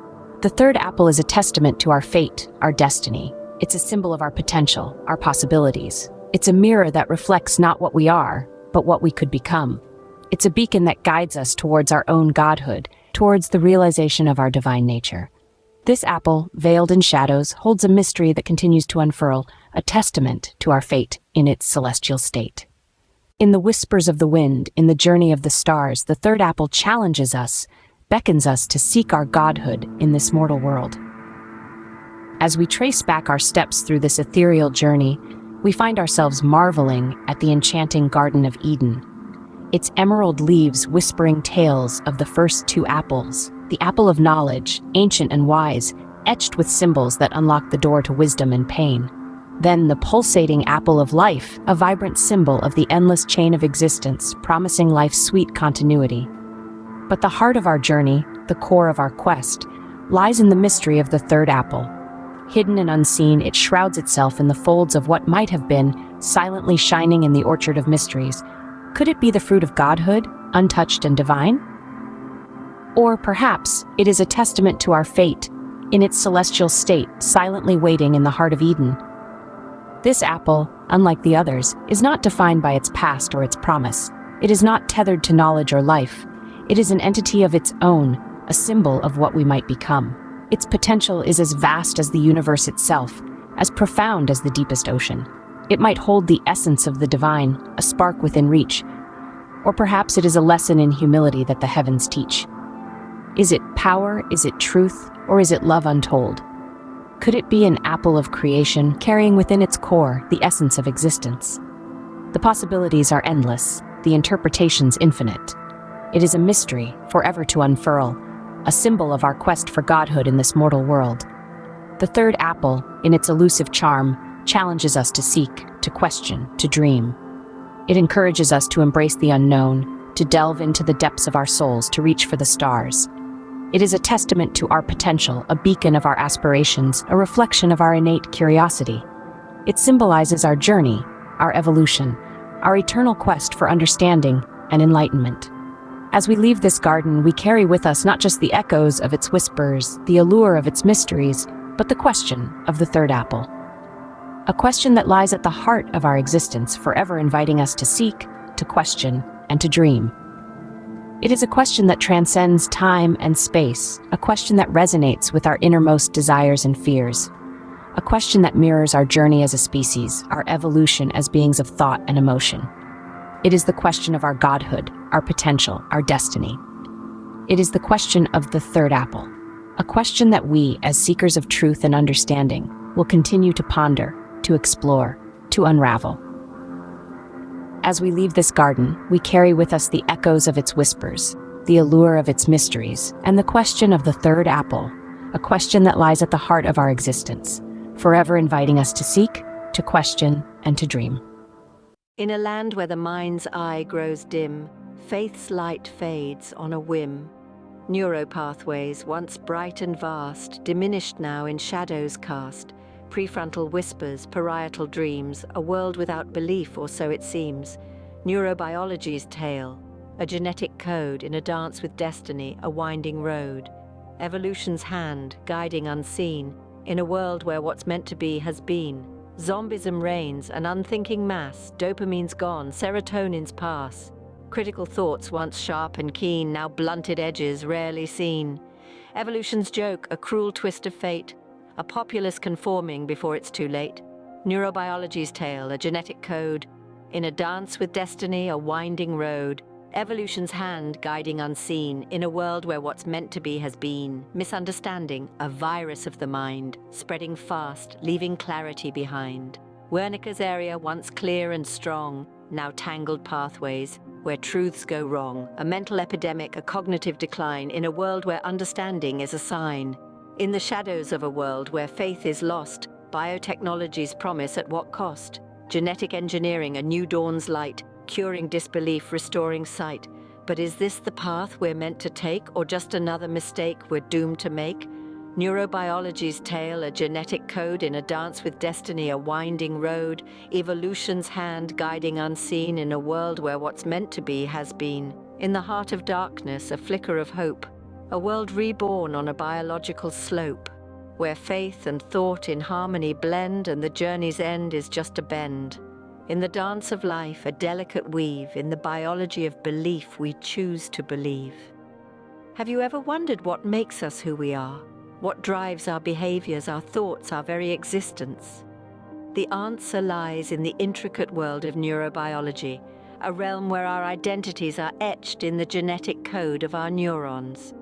The third apple is a testament to our fate, our destiny. It's a symbol of our potential, our possibilities. It's a mirror that reflects not what we are, but what we could become. It's a beacon that guides us towards our own godhood, towards the realization of our divine nature. This apple, veiled in shadows, holds a mystery that continues to unfurl, a testament to our fate in its celestial state. In the whispers of the wind, in the journey of the stars, the third apple challenges us, beckons us to seek our godhood in this mortal world. As we trace back our steps through this ethereal journey, we find ourselves marveling at the enchanting Garden of Eden. Its emerald leaves whispering tales of the first two apples, the apple of knowledge, ancient and wise, etched with symbols that unlock the door to wisdom and pain. Then the pulsating apple of life, a vibrant symbol of the endless chain of existence, promising life's sweet continuity. But the heart of our journey, the core of our quest, lies in the mystery of the third apple. Hidden and unseen, it shrouds itself in the folds of what might have been, silently shining in the orchard of mysteries. Could it be the fruit of godhood, untouched and divine? Or perhaps it is a testament to our fate, in its celestial state, silently waiting in the heart of Eden. This apple, unlike the others, is not defined by its past or its promise. It is not tethered to knowledge or life. It is an entity of its own, a symbol of what we might become. Its potential is as vast as the universe itself, as profound as the deepest ocean. It might hold the essence of the divine, a spark within reach. Or perhaps it is a lesson in humility that the heavens teach. Is it power, is it truth, or is it love untold? Could it be an apple of creation, carrying within its core the essence of existence? The possibilities are endless, the interpretations infinite. It is a mystery, forever to unfurl, a symbol of our quest for godhood in this mortal world. The third apple, in its elusive charm, challenges us to seek, to question, to dream. It encourages us to embrace the unknown, to delve into the depths of our souls, to reach for the stars. It is a testament to our potential, a beacon of our aspirations, a reflection of our innate curiosity. It symbolizes our journey, our evolution, our eternal quest for understanding and enlightenment. As we leave this garden, we carry with us not just the echoes of its whispers, the allure of its mysteries, but the question of the third apple. A question that lies at the heart of our existence, forever inviting us to seek, to question, and to dream. It is a question that transcends time and space, a question that resonates with our innermost desires and fears, a question that mirrors our journey as a species, our evolution as beings of thought and emotion. It is the question of our godhood, our potential, our destiny. It is the question of the third apple, a question that we, as seekers of truth and understanding, will continue to ponder, to explore, to unravel. As we leave this garden, we carry with us the echoes of its whispers, the allure of its mysteries, and the question of the third apple, a question that lies at the heart of our existence, forever inviting us to seek, to question, and to dream. In a land where the mind's eye grows dim, faith's light fades on a whim. Neuropathways, once bright and vast, diminished now in shadows cast. Prefrontal whispers, parietal dreams, a world without belief, or so it seems. Neurobiology's tale, a genetic code in a dance with destiny, a winding road. Evolution's hand, guiding unseen, in a world where what's meant to be has been. Zombism reigns, an unthinking mass, dopamine's gone, serotonin's pass. Critical thoughts once sharp and keen, now blunted edges rarely seen. Evolution's joke, a cruel twist of fate, a populace conforming before it's too late. Neurobiology's tale, a genetic code, in a dance with destiny, a winding road. Evolution's hand guiding unseen, in a world where what's meant to be has been. Misunderstanding, a virus of the mind, spreading fast, leaving clarity behind. Wernicke's area, once clear and strong, now tangled pathways, where truths go wrong. A mental epidemic, a cognitive decline, in a world where understanding is a sign. In the shadows of a world where faith is lost, biotechnology's promise at what cost? Genetic engineering, a new dawn's light, curing disbelief, restoring sight. But is this the path we're meant to take, or just another mistake we're doomed to make? Neurobiology's tale, a genetic code in a dance with destiny, a winding road. Evolution's hand guiding unseen, in a world where what's meant to be has been. In the heart of darkness, a flicker of hope. A world reborn on a biological slope, where faith and thought in harmony blend and the journey's end is just a bend. In the dance of life, a delicate weave, in the biology of belief we choose to believe. Have you ever wondered what makes us who we are? What drives our behaviors, our thoughts, our very existence? The answer lies in the intricate world of neurobiology, a realm where our identities are etched in the genetic code of our neurons.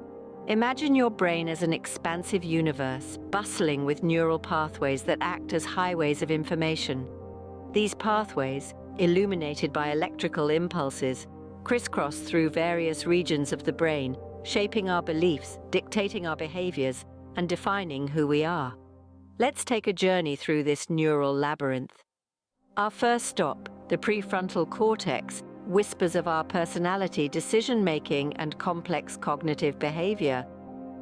Imagine your brain as an expansive universe, bustling with neural pathways that act as highways of information. These pathways, illuminated by electrical impulses, crisscross through various regions of the brain, shaping our beliefs, dictating our behaviors, and defining who we are. Let's take a journey through this neural labyrinth. Our first stop, the prefrontal cortex, whispers of our personality, decision-making, and complex cognitive behavior.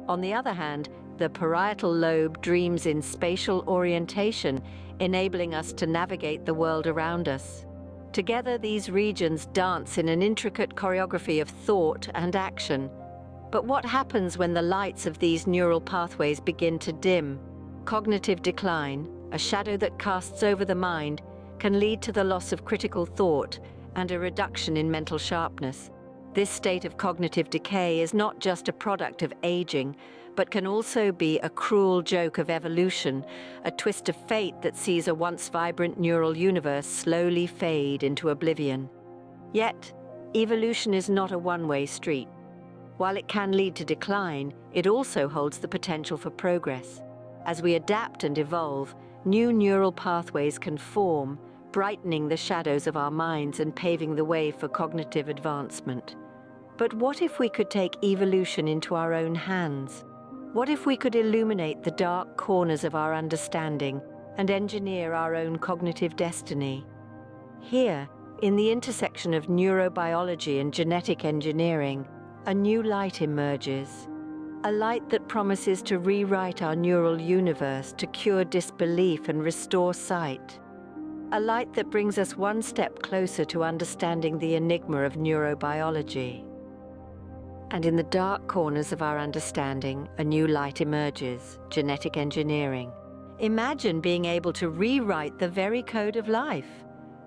On the other hand, the parietal lobe dreams in spatial orientation, enabling us to navigate the world around us. Together, these regions dance in an intricate choreography of thought and action. But what happens when the lights of these neural pathways begin to dim? Cognitive decline, a shadow that casts over the mind, can lead to the loss of critical thought and a reduction in mental sharpness. This state of cognitive decay is not just a product of aging, but can also be a cruel joke of evolution, a twist of fate that sees a once vibrant neural universe slowly fade into oblivion. Yet, evolution is not a one-way street. While it can lead to decline, it also holds the potential for progress. As we adapt and evolve, new neural pathways can form, brightening the shadows of our minds and paving the way for cognitive advancement. But what if we could take evolution into our own hands? What if we could illuminate the dark corners of our understanding and engineer our own cognitive destiny? Here, in the intersection of neurobiology and genetic engineering, a new light emerges. A light that promises to rewrite our neural universe, to cure disbelief and restore sight. a light that brings us one step closer to understanding the enigma of neurobiology. And in the dark corners of our understanding, a new light emerges: genetic engineering. Imagine being able to rewrite the very code of life.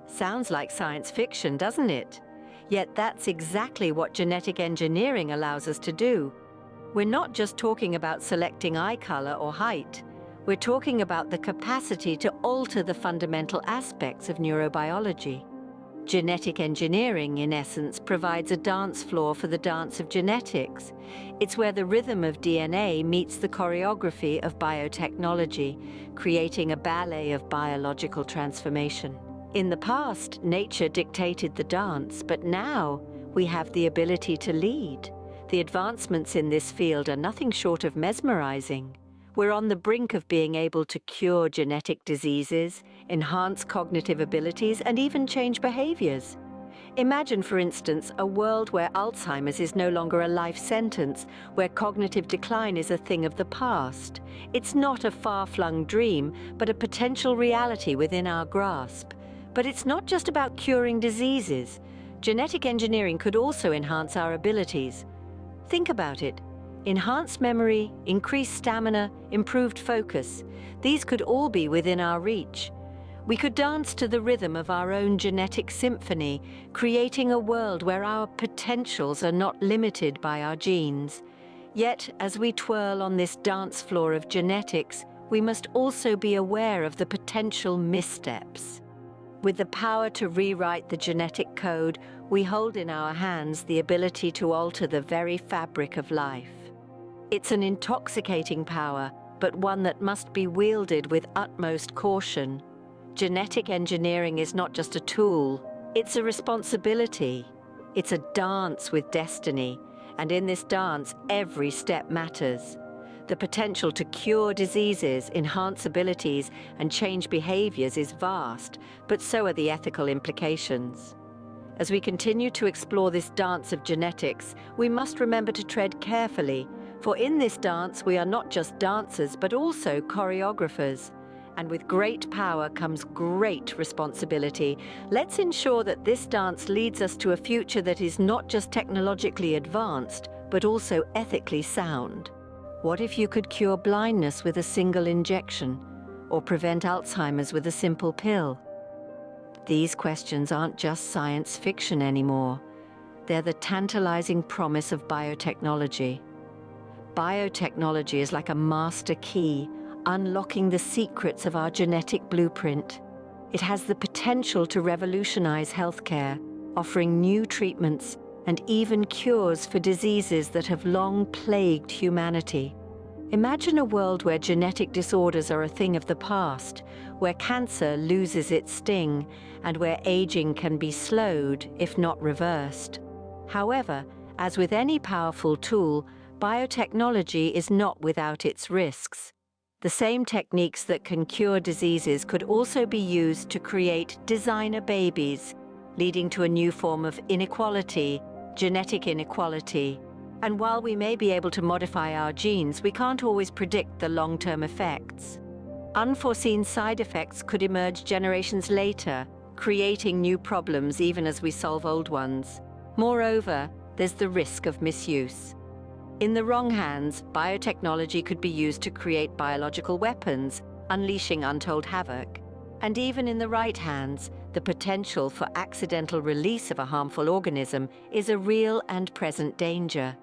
Sounds like science fiction, doesn't it? Yet that's exactly what genetic engineering allows us to do. We're not just talking about selecting eye color or height. We're talking about the capacity to alter the fundamental aspects of neurobiology. Genetic engineering, in essence, provides a dance floor for the dance of genetics. It's where the rhythm of DNA meets the choreography of biotechnology, creating a ballet of biological transformation. In the past, nature dictated the dance, but now we have the ability to lead. The advancements in this field are nothing short of mesmerizing. We're on the brink of being able to cure genetic diseases, enhance cognitive abilities, and even change behaviors. Imagine, for instance, a world where Alzheimer's is no longer a life sentence, where cognitive decline is a thing of the past. It's not a far-flung dream, but a potential reality within our grasp. But it's not just about curing diseases. Genetic engineering could also enhance our abilities. Think about it. Enhanced memory, increased stamina, improved focus. These could all be within our reach. We could dance to the rhythm of our own genetic symphony, creating a world where our potentials are not limited by our genes. Yet, as we twirl on this dance floor of genetics, we must also be aware of the potential missteps. With the power to rewrite the genetic code, we hold in our hands the ability to alter the very fabric of life. It's an intoxicating power, but one that must be wielded with utmost caution. Genetic engineering is not just a tool, it's a responsibility. It's a dance with destiny, and in this dance, every step matters. The potential to cure diseases, enhance abilities, and change behaviors is vast, but so are the ethical implications. As we continue to explore this dance of genetics, we must remember to tread carefully, for in this dance we are not just dancers but also choreographers. And with great power comes great responsibility. Let's ensure that this dance leads us to a future that is not just technologically advanced, but also ethically sound. What if you could cure blindness with a single injection, or prevent Alzheimer's with a simple pill? These questions aren't just science fiction anymore. They're the tantalizing promise of biotechnology. Biotechnology is like a master key, unlocking the secrets of our genetic blueprint. It has the potential to revolutionize healthcare, offering new treatments and even cures for diseases that have long plagued humanity. Imagine a world where genetic disorders are a thing of the past, where cancer loses its sting, and where aging can be slowed, if not reversed. However, as with any powerful tool, biotechnology is not without its risks. The same techniques that can cure diseases could also be used to create designer babies, leading to a new form of inequality, genetic inequality. And while we may be able to modify our genes, we can't always predict the long-term effects. Unforeseen side effects could emerge generations later, creating new problems even as we solve old ones. Moreover, there's the risk of misuse. In the wrong hands, biotechnology could be used to create biological weapons, unleashing untold havoc. And even in the right hands, the potential for accidental release of a harmful organism is a real and present danger.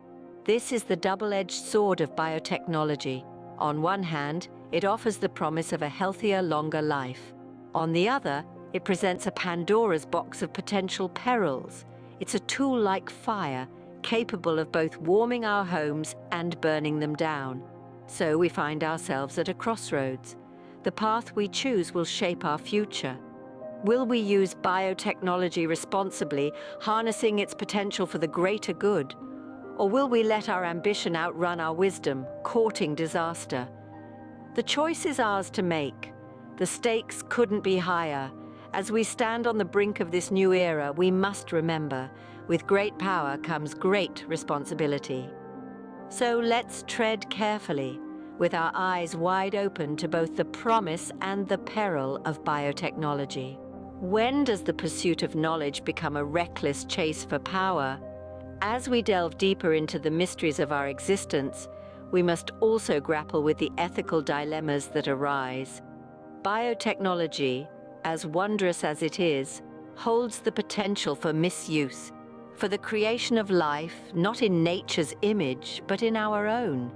This is the double-edged sword of biotechnology. On one hand, it offers the promise of a healthier, longer life. On the other, it presents a Pandora's box of potential perils. It's a tool like fire, capable of both warming our homes and burning them down. So we find ourselves at a crossroads. The path we choose will shape our future. Will we use biotechnology responsibly, harnessing its potential for the greater good? Or will we let our ambition outrun our wisdom, courting disaster? The choice is ours to make. The stakes couldn't be higher. As we stand on the brink of this new era, we must remember, with great power comes great responsibility. So let's tread carefully, with our eyes wide open to both the promise and the peril of biotechnology. When does the pursuit of knowledge become a reckless chase for power? As we delve deeper into the mysteries of our existence, we must also grapple with the ethical dilemmas that arise. Biotechnology, as wondrous as it is, holds the potential for misuse, for the creation of life not in nature's image, but in our own.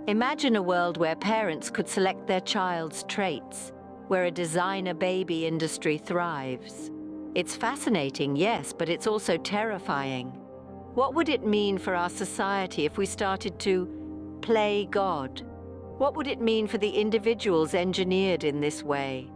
Imagine a world where parents could select their child's traits, where a designer baby industry thrives. It's fascinating, yes, but it's also terrifying. What would it mean for our society if we started to play God? What would it mean for the individuals engineered in this way?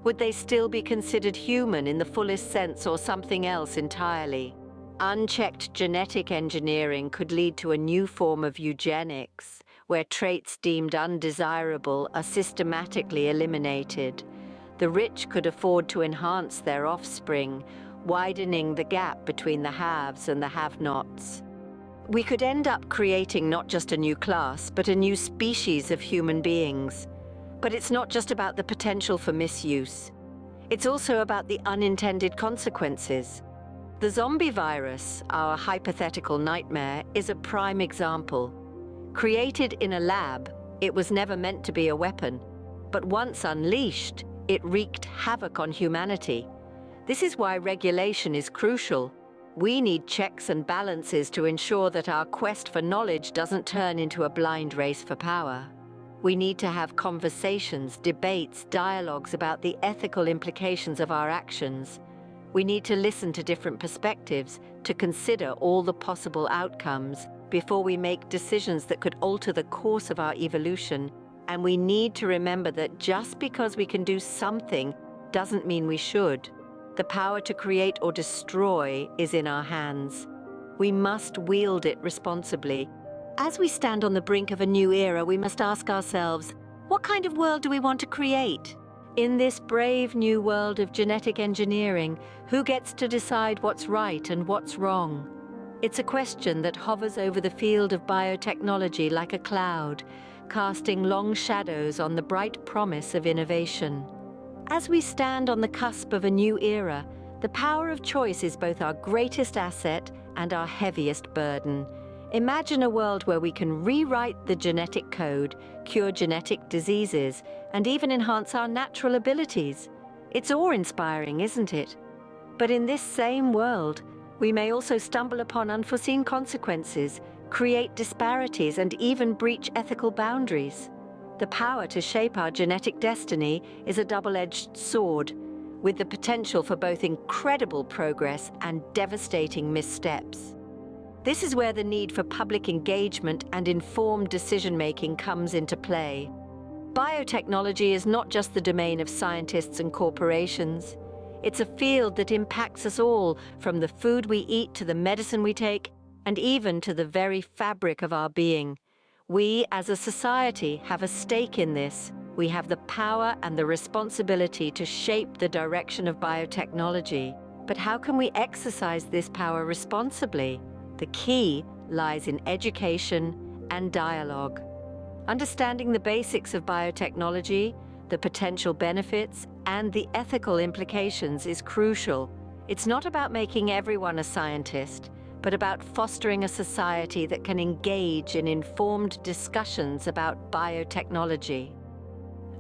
Would they still be considered human in the fullest sense or something else entirely? Unchecked genetic engineering could lead to a new form of eugenics, where traits deemed undesirable are systematically eliminated. The rich could afford to enhance their offspring, widening the gap between the haves and the have-nots. We could end up creating not just a new class, but a new species of human beings. But it's not just about the potential for misuse. It's also about the unintended consequences. The zombie virus, our hypothetical nightmare, is a prime example. Created in a lab, it was never meant to be a weapon. But once unleashed, it wreaked havoc on humanity. This is why regulation is crucial. We need checks and balances to ensure that our quest for knowledge doesn't turn into a blind race for power. We need to have conversations, debates, dialogues about the ethical implications of our actions. We need to listen to different perspectives, to consider all the possible outcomes before we make decisions that could alter the course of our evolution. And we need to remember that just because we can do something doesn't mean we should. The power to create or destroy is in our hands. We must wield it responsibly. As we stand on the brink of a new era, we must ask ourselves, what kind of world do we want to create? In this brave new world of genetic engineering, who gets to decide what's right and what's wrong? It's a question that hovers over the field of biotechnology like a cloud, casting long shadows on the bright promise of innovation. As we stand on the cusp of a new era, the power of choice is both our greatest asset and our heaviest burden. Imagine a world where we can rewrite the genetic code, cure genetic diseases, and even enhance our natural abilities. It's awe-inspiring, isn't it? But in this same world, we may also stumble upon unforeseen consequences, create disparities, and even breach ethical boundaries. The power to shape our genetic destiny is a double-edged sword, with the potential for both incredible progress and devastating missteps. This is where the need for public engagement and informed decision-making comes into play. Biotechnology is not just the domain of scientists and corporations. It's a field that impacts us all, from the food we eat to the medicine we take, and even to the very fabric of our being. We, as a society, have a stake in this. We have the power and the responsibility to shape the direction of biotechnology. But how can we exercise this power responsibly? The key lies in education and dialogue. Understanding the basics of biotechnology, the potential benefits, and the ethical implications is crucial. It's not about making everyone a scientist, but about fostering a society that can engage in informed discussions about biotechnology.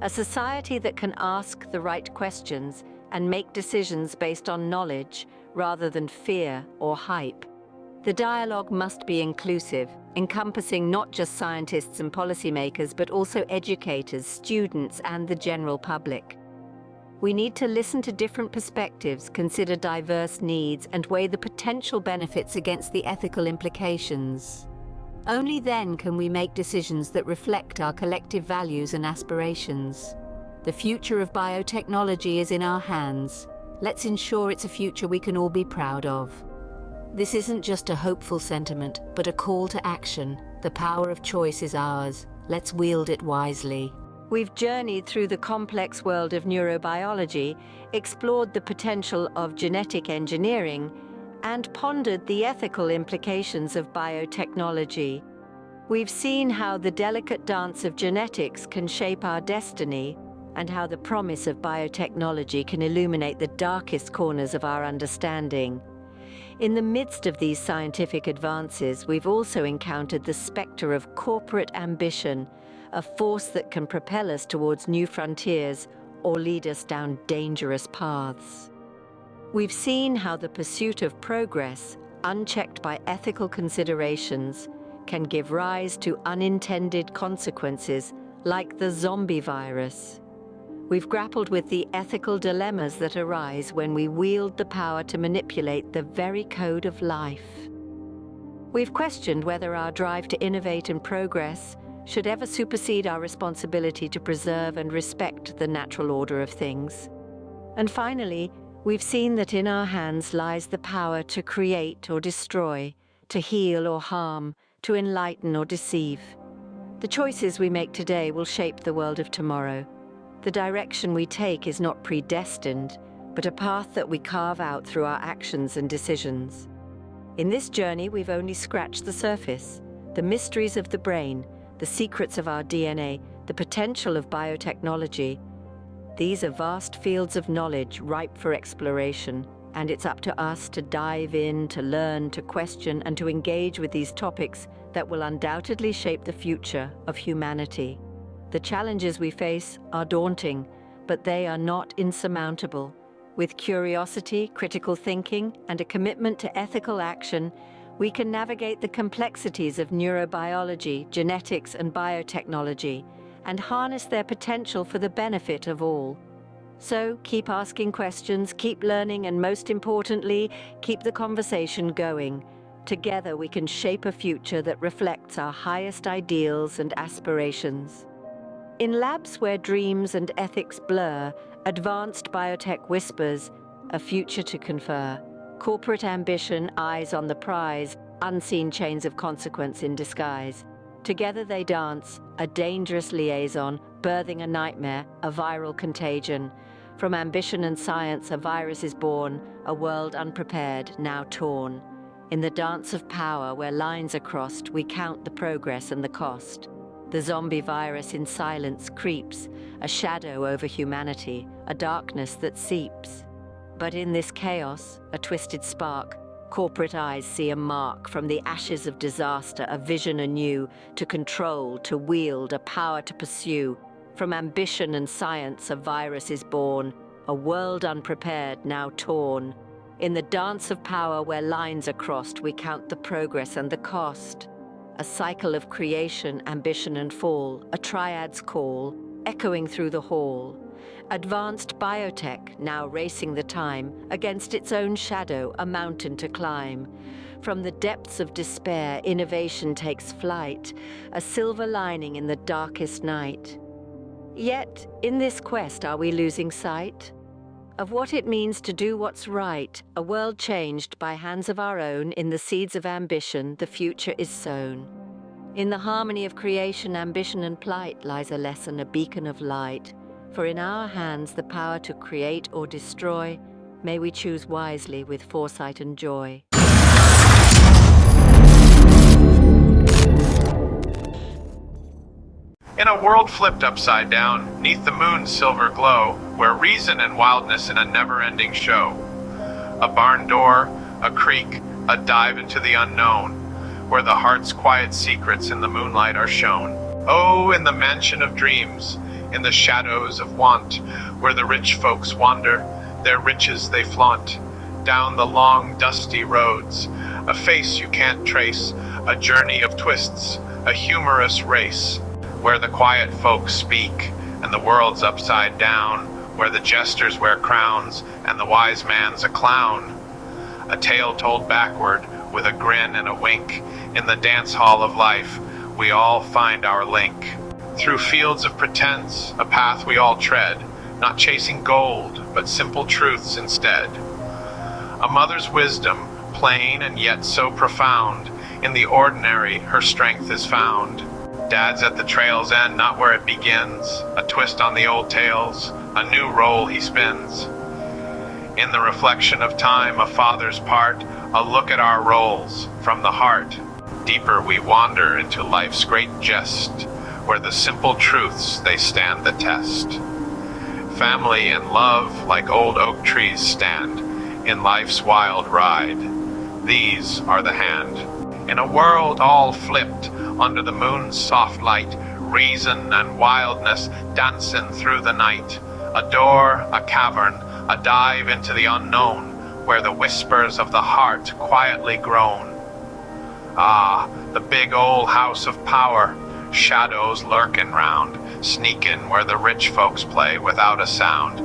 A society that can ask the right questions and make decisions based on knowledge rather than fear or hype. The dialogue must be inclusive, encompassing not just scientists and policymakers, but also educators, students, and the general public. We need to listen to different perspectives, consider diverse needs, and weigh the potential benefits against the ethical implications. Only then can we make decisions that reflect our collective values and aspirations. The future of biotechnology is in our hands. Let's ensure it's a future we can all be proud of. This isn't just a hopeful sentiment, but a call to action. The power of choice is ours. Let's wield it wisely. We've journeyed through the complex world of neurobiology, explored the potential of genetic engineering, and pondered the ethical implications of biotechnology. We've seen how the delicate dance of genetics can shape our destiny, and how the promise of biotechnology can illuminate the darkest corners of our understanding. In the midst of these scientific advances, we've also encountered the specter of corporate ambition, a force that can propel us towards new frontiers or lead us down dangerous paths. We've seen how the pursuit of progress, unchecked by ethical considerations, can give rise to unintended consequences like the zombie virus. We've grappled with the ethical dilemmas that arise when we wield the power to manipulate the very code of life. We've questioned whether our drive to innovate and progress should ever supersede our responsibility to preserve and respect the natural order of things. And finally, we've seen that in our hands lies the power to create or destroy, to heal or harm, to enlighten or deceive. The choices we make today will shape the world of tomorrow. The direction we take is not predestined, but a path that we carve out through our actions and decisions. In this journey, we've only scratched the surface. The mysteries of the brain, the secrets of our DNA, the potential of biotechnology. These are vast fields of knowledge ripe for exploration, and it's up to us to dive in, to learn, to question, and to engage with these topics that will undoubtedly shape the future of humanity. The challenges we face are daunting, but they are not insurmountable. With curiosity, critical thinking, and a commitment to ethical action, we can navigate the complexities of neurobiology, genetics, and biotechnology, and harness their potential for the benefit of all. So keep asking questions, keep learning, and most importantly, keep the conversation going. Together we can shape a future that reflects our highest ideals and aspirations. In labs where dreams and ethics blur, advanced biotech whispers, a future to confer. Corporate ambition, eyes on the prize, unseen chains of consequence in disguise. Together they dance, a dangerous liaison, birthing a nightmare, a viral contagion. From ambition and science, a virus is born, a world unprepared, now torn. In the dance of power, where lines are crossed, we count the progress and the cost. The zombie virus in silence creeps, a shadow over humanity, a darkness that seeps. But in this chaos, a twisted spark, corporate eyes see a mark. From the ashes of disaster, a vision anew, to control, to wield, a power to pursue. From ambition and science, a virus is born, a world unprepared, now torn. In the dance of power where lines are crossed, we count the progress and the cost. A cycle of creation, ambition and fall, a triad's call, echoing through the hall. Advanced biotech, now racing the time, against its own shadow, a mountain to climb. From the depths of despair, innovation takes flight, a silver lining in the darkest night. Yet, in this quest, are we losing sight of what it means to do what's right? A world changed by hands of our own. In the seeds of ambition, the future is sown. In the harmony of creation, ambition and plight lies a lesson, a beacon of light. For in our hands the power to create or destroy. May we choose wisely with foresight and joy. In a world flipped upside down, 'neath the moon's silver glow, where reason and wildness in a never-ending show. A barn door, a creek, a dive into the unknown, where the heart's quiet secrets in the moonlight are shown. Oh, in the mansion of dreams, in the shadows of want, where the rich folks wander, their riches they flaunt. Down the long, dusty roads, a face you can't trace, a journey of twists, a humorous race. Where the quiet folks speak, and the world's upside down, where the jesters wear crowns, and the wise man's a clown. A tale told backward, with a grin and a wink. In the dance hall of life, we all find our link. Through fields of pretense, a path we all tread, not chasing gold, but simple truths instead. A mother's wisdom, plain and yet so profound, in the ordinary her strength is found. Dad's at the trail's end, not where it begins. A twist on the old tales, a new role he spins. In the reflection of time, a father's part, a look at our roles from the heart. Deeper we wander into life's great jest, where the simple truths they stand the test. Family and love like old oak trees stand in life's wild ride. These are the hand. In a world all flipped under the moon's soft light, reason and wildness dancing through the night. A door, a cavern, a dive into the unknown, where the whispers of the heart quietly groan. Ah, the big old house of power, shadows lurking round, sneaking where the rich folks play without a sound.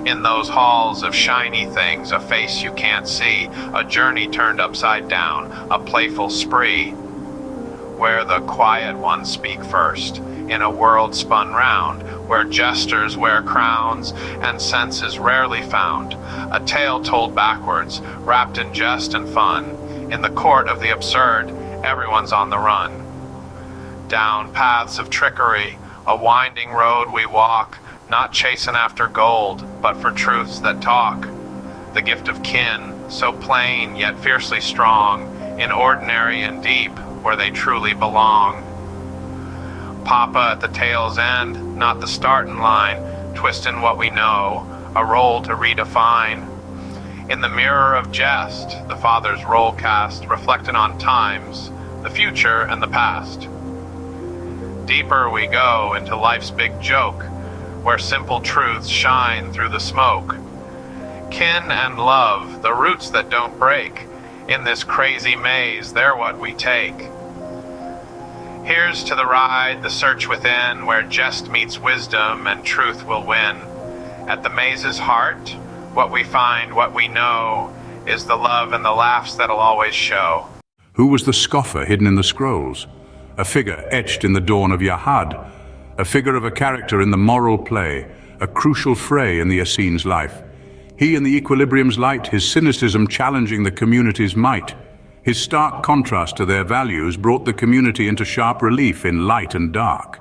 In those halls of shiny things, a face you can't see, a journey turned upside down, a playful spree. Where the quiet ones speak first, in a world spun round, where jesters wear crowns and sense is rarely found. A tale told backwards, wrapped in jest and fun. In the court of the absurd, everyone's on the run. Down paths of trickery, a winding road we walk, not chasing after gold, but for truths that talk. The gift of kin, so plain yet fiercely strong, in ordinary and deep, where they truly belong. Papa at the tail's end, not the starting line, twisting what we know, a role to redefine. In the mirror of jest, the father's role cast, reflecting on times, the future and the past. Deeper we go into life's big joke, where simple truths shine through the smoke. Kin and love, the roots that don't break. In this crazy maze, they're what we take. Here's to the ride, the search within, where jest meets wisdom and truth will win. At the maze's heart, what we find, what we know, is the love and the laughs that'll always show. Who was the scoffer hidden in the scrolls? A figure etched in the dawn of Yahad, a figure of a character in the moral play, a crucial fray in the Essene's life. He in the equilibrium's light, his cynicism challenging the community's might. His stark contrast to their values brought the community into sharp relief in light and dark.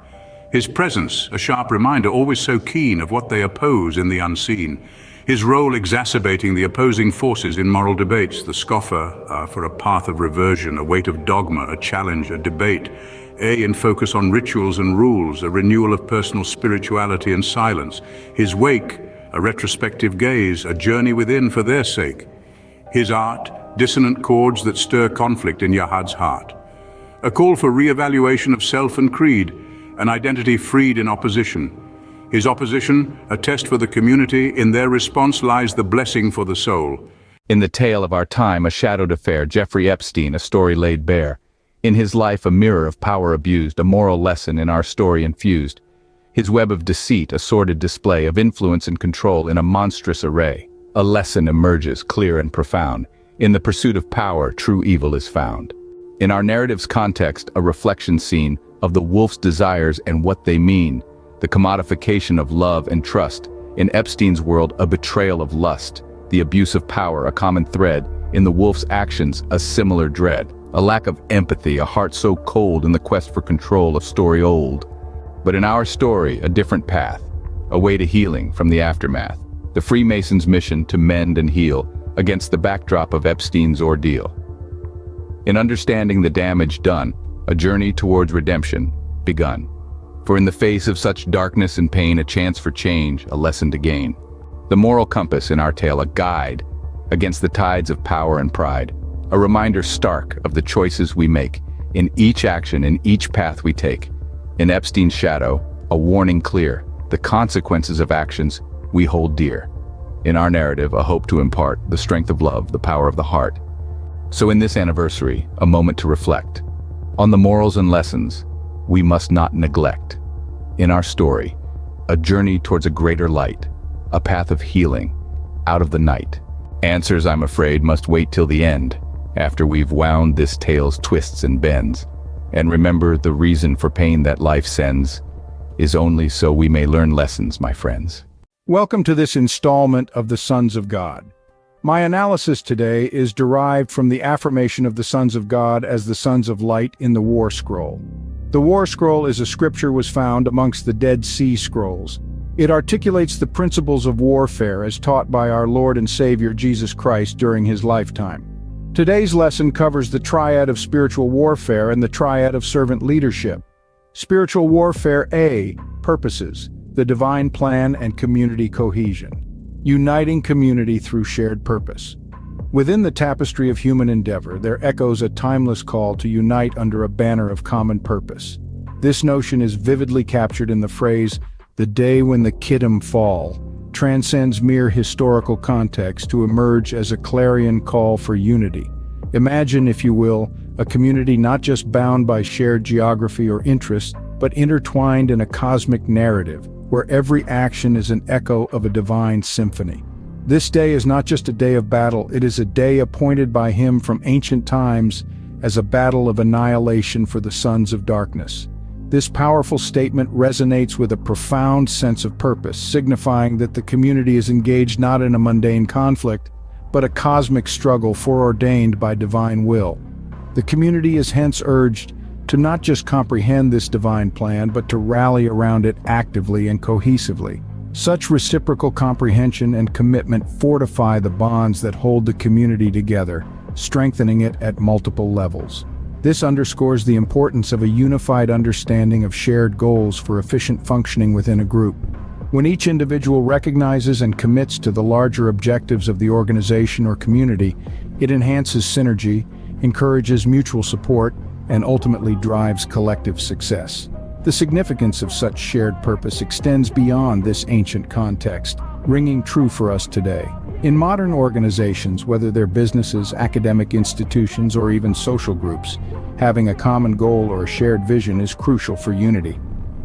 His presence, a sharp reminder, always so keen of what they oppose in the unseen. His role exacerbating the opposing forces in moral debates, the scoffer for a path of reversion, a weight of dogma, a challenge, a debate. A in focus on rituals and rules, a renewal of personal spirituality and silence. His wake, a retrospective gaze, a journey within for their sake. His art, dissonant chords that stir conflict in Yahad's heart. A call for re-evaluation of self and creed, an identity freed in opposition. His opposition, a test for the community, in their response lies the blessing for the soul. In the tale of our time, a shadowed affair, Jeffrey Epstein, a story laid bare. In his life, a mirror of power abused, a moral lesson in our story infused. His web of deceit, a sordid display of influence and control in a monstrous array. A lesson emerges, clear and profound. In the pursuit of power, true evil is found. In our narrative's context, a reflection scene of the wolf's desires and what they mean. The commodification of love and trust. In Epstein's world, a betrayal of lust. The abuse of power, a common thread. In the wolf's actions, a similar dread. A lack of empathy, a heart so cold in the quest for control, a story old. But in our story, a different path. A way to healing from the aftermath. The Freemasons' mission to mend and heal against the backdrop of Epstein's ordeal. In understanding the damage done, a journey towards redemption begun. For in the face of such darkness and pain, a chance for change, a lesson to gain. The moral compass in our tale, a guide against the tides of power and pride. A reminder stark of the choices we make, in each action, in each path we take. In Epstein's shadow, a warning clear, the consequences of actions we hold dear. In our narrative, a hope to impart the strength of love, the power of the heart. So in this anniversary, a moment to reflect on the morals and lessons we must not neglect. In our story, a journey towards a greater light, a path of healing out of the night. Answers, I'm afraid, must wait till the end, after we've wound this tale's twists and bends. And remember, the reason for pain that life sends is only so we may learn lessons, my friends. Welcome to this installment of the Sons of God. My analysis today is derived from the affirmation of the Sons of God as the Sons of Light in the War Scroll. The War Scroll is a scripture was found amongst the Dead Sea Scrolls. It articulates the principles of warfare as taught by our Lord and Savior Jesus Christ during his lifetime. Today's lesson covers the triad of spiritual warfare and the triad of servant leadership. Spiritual warfare A, purposes. the divine plan and community cohesion, uniting community through shared purpose. Within the tapestry of human endeavor, there echoes a timeless call to unite under a banner of common purpose. This notion is vividly captured in the phrase, "the day when the Kittim fall," transcends mere historical context to emerge as a clarion call for unity. Imagine, if you will, a community not just bound by shared geography or interest, but intertwined in a cosmic narrative, where every action is an echo of a divine symphony. This day is not just a day of battle, it is a day appointed by Him from ancient times as a battle of annihilation for the sons of darkness. This powerful statement resonates with a profound sense of purpose, signifying that the community is engaged not in a mundane conflict, but a cosmic struggle foreordained by divine will. The community is hence urged to not just comprehend this divine plan, but to rally around it actively and cohesively. Such reciprocal comprehension and commitment fortify the bonds that hold the community together, strengthening it at multiple levels. This underscores the importance of a unified understanding of shared goals for efficient functioning within a group. When each individual recognizes and commits to the larger objectives of the organization or community, it enhances synergy, encourages mutual support, and ultimately drives collective success. The significance of such shared purpose extends beyond this ancient context, ringing true for us today. In modern organizations, whether they're businesses, academic institutions, or even social groups, having a common goal or a shared vision is crucial for unity.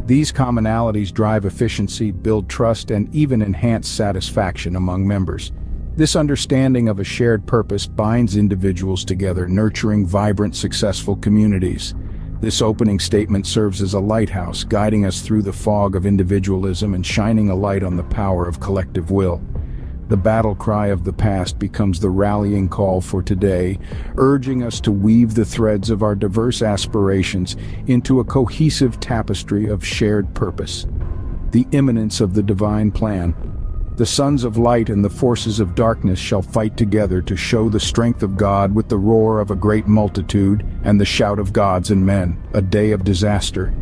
These commonalities drive efficiency, build trust, and even enhance satisfaction among members. This understanding of a shared purpose binds individuals together, nurturing vibrant, successful communities. This opening statement serves as a lighthouse, guiding us through the fog of individualism and shining a light on the power of collective will. The battle cry of the past becomes the rallying call for today, urging us to weave the threads of our diverse aspirations into a cohesive tapestry of shared purpose. The imminence of the divine plan. The sons of light and the forces of darkness shall fight together to show the strength of God with the roar of a great multitude and the shout of gods and men, a day of disaster.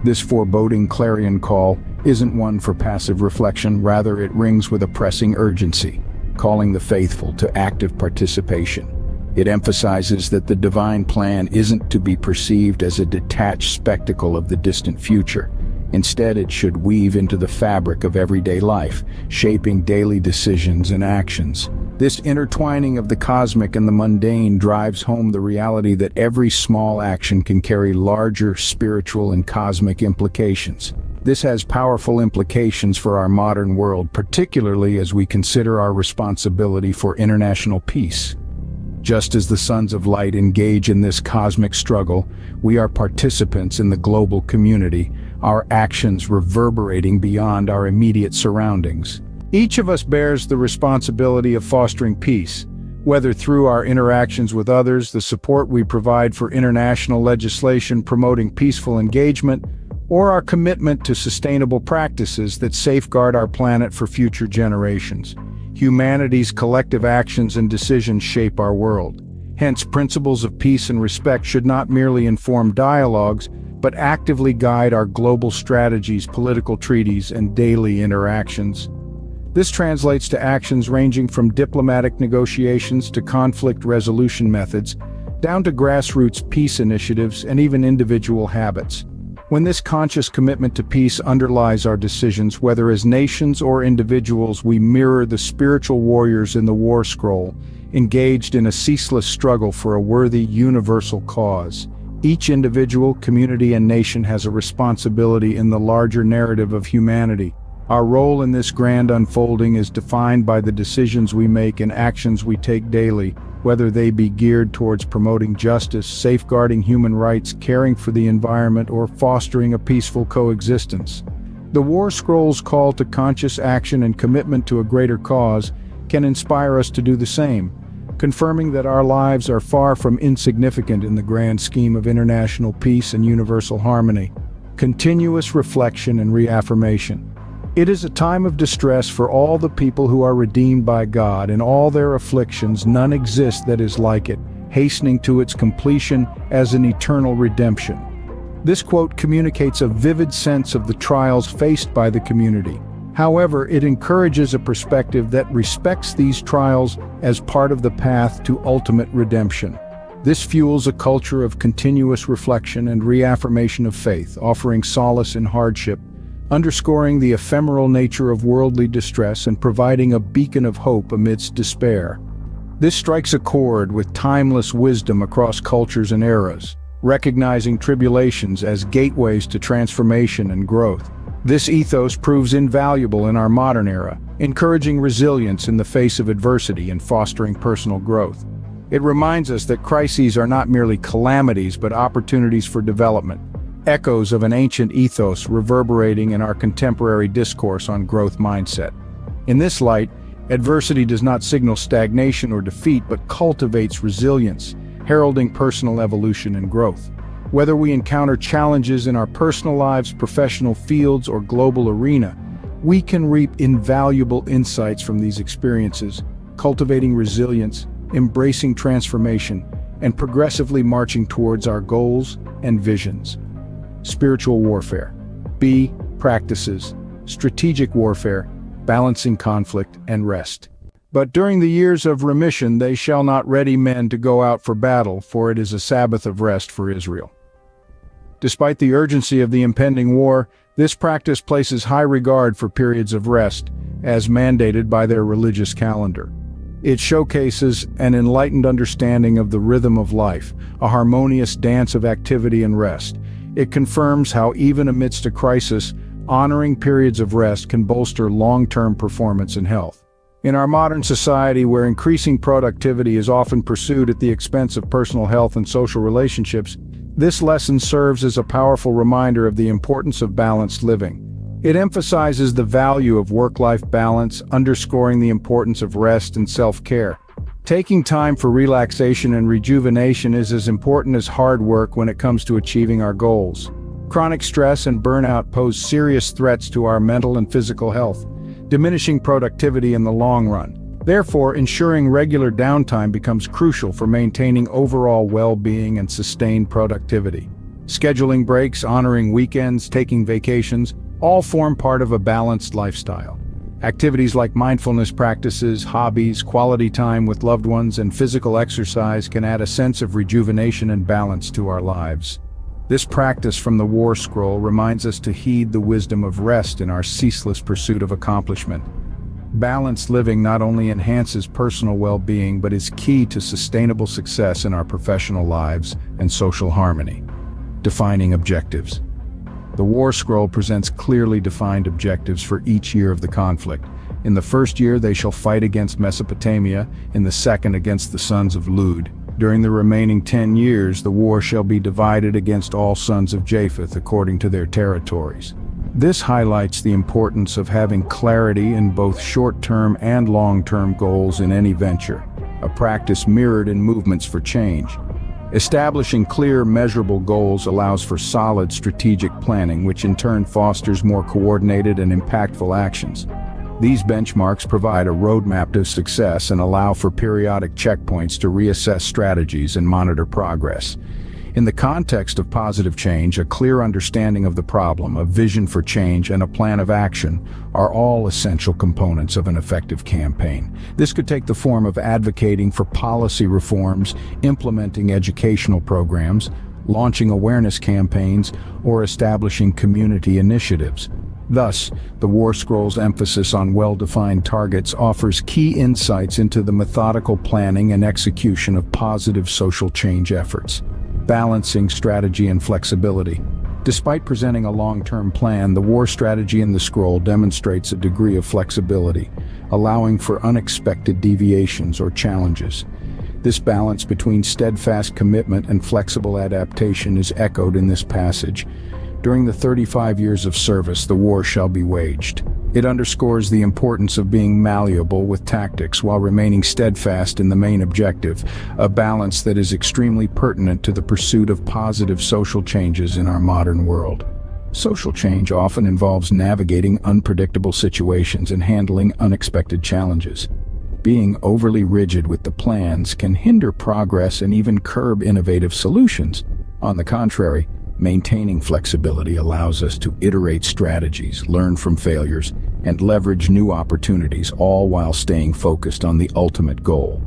This foreboding clarion call isn't one for passive reflection, rather it rings with a pressing urgency, calling the faithful to active participation. It emphasizes that the divine plan isn't to be perceived as a detached spectacle of the distant future. Instead, it should weave into the fabric of everyday life, shaping daily decisions and actions. This intertwining of the cosmic and the mundane drives home the reality that every small action can carry larger spiritual and cosmic implications. This has powerful implications for our modern world, particularly as we consider our responsibility for international peace. Just as the sons of light engage in this cosmic struggle, we are participants in the global community, our actions reverberating beyond our immediate surroundings. Each of us bears the responsibility of fostering peace, whether through our interactions with others, the support we provide for international legislation promoting peaceful engagement, or our commitment to sustainable practices that safeguard our planet for future generations. Humanity's collective actions and decisions shape our world. Hence, principles of peace and respect should not merely inform dialogues, but actively guide our global strategies, political treaties, and daily interactions. This translates to actions ranging from diplomatic negotiations to conflict resolution methods, down to grassroots peace initiatives and even individual habits. When this conscious commitment to peace underlies our decisions, whether as nations or individuals, we mirror the spiritual warriors in the War Scroll, engaged in a ceaseless struggle for a worthy universal cause. Each individual, community, and nation has a responsibility in the larger narrative of humanity. Our role in this grand unfolding is defined by the decisions we make and actions we take daily, whether they be geared towards promoting justice, safeguarding human rights, caring for the environment, or fostering a peaceful coexistence. The War Scroll's call to conscious action and commitment to a greater cause can inspire us to do the same, confirming that our lives are far from insignificant in the grand scheme of international peace and universal harmony. Continuous reflection and reaffirmation. It is a time of distress for all the people who are redeemed by God. In all their afflictions, none exists that is like it, hastening to its completion as an eternal redemption. This quote communicates a vivid sense of the trials faced by the community. However, it encourages a perspective that respects these trials as part of the path to ultimate redemption. This fuels a culture of continuous reflection and reaffirmation of faith, offering solace in hardship, underscoring the ephemeral nature of worldly distress and providing a beacon of hope amidst despair. This strikes a chord with timeless wisdom across cultures and eras, recognizing tribulations as gateways to transformation and growth. This ethos proves invaluable in our modern era, encouraging resilience in the face of adversity and fostering personal growth. It reminds us that crises are not merely calamities but opportunities for development, echoes of an ancient ethos reverberating in our contemporary discourse on growth mindset. In this light, adversity does not signal stagnation or defeat but cultivates resilience, heralding personal evolution and growth. Whether we encounter challenges in our personal lives, professional fields, or global arena, we can reap invaluable insights from these experiences, cultivating resilience, embracing transformation, and progressively marching towards our goals and visions. Spiritual warfare. B. Practices. Strategic warfare, balancing conflict and rest. But during the years of remission they shall not ready men to go out for battle, for it is a Sabbath of rest for Israel. Despite the urgency of the impending war, this practice places high regard for periods of rest, as mandated by their religious calendar. It showcases an enlightened understanding of the rhythm of life, a harmonious dance of activity and rest. It confirms how even amidst a crisis, honoring periods of rest can bolster long-term performance and health. In our modern society, where increasing productivity is often pursued at the expense of personal health and social relationships, this lesson serves as a powerful reminder of the importance of balanced living. It emphasizes the value of work-life balance, underscoring the importance of rest and self-care. Taking time for relaxation and rejuvenation is as important as hard work when it comes to achieving our goals. Chronic stress and burnout pose serious threats to our mental and physical health, diminishing productivity in the long run. Therefore, ensuring regular downtime becomes crucial for maintaining overall well-being and sustained productivity. Scheduling breaks, honoring weekends, taking vacations, all form part of a balanced lifestyle. Activities like mindfulness practices, hobbies, quality time with loved ones, and physical exercise can add a sense of rejuvenation and balance to our lives. This practice from the War Scroll reminds us to heed the wisdom of rest in our ceaseless pursuit of accomplishment. Balanced living not only enhances personal well-being but is key to sustainable success in our professional lives and social harmony. Defining objectives. The War Scroll presents clearly defined objectives for each year of the conflict. In the first year they shall fight against Mesopotamia, in the second against the sons of Lud. During the remaining 10 years the war shall be divided against all sons of Japheth according to their territories. This highlights the importance of having clarity in both short-term and long-term goals in any venture, a practice mirrored in movements for change. Establishing clear, measurable goals allows for solid strategic planning, which in turn fosters more coordinated and impactful actions. These benchmarks provide a roadmap to success and allow for periodic checkpoints to reassess strategies and monitor progress. In the context of positive change, a clear understanding of the problem, a vision for change, and a plan of action are all essential components of an effective campaign. This could take the form of advocating for policy reforms, implementing educational programs, launching awareness campaigns, or establishing community initiatives. Thus, the War Scroll's emphasis on well-defined targets offers key insights into the methodical planning and execution of positive social change efforts. Balancing strategy and flexibility. Despite presenting a long-term plan, the war strategy in the scroll demonstrates a degree of flexibility, allowing for unexpected deviations or challenges. This balance between steadfast commitment and flexible adaptation is echoed in this passage. During the 35 years of service, the war shall be waged. It underscores the importance of being malleable with tactics while remaining steadfast in the main objective, a balance that is extremely pertinent to the pursuit of positive social changes in our modern world. Social change often involves navigating unpredictable situations and handling unexpected challenges. Being overly rigid with the plans can hinder progress and even curb innovative solutions. On the contrary, Maintaining flexibility allows us to iterate strategies, learn from failures, and leverage new opportunities, all while staying focused on the ultimate goal.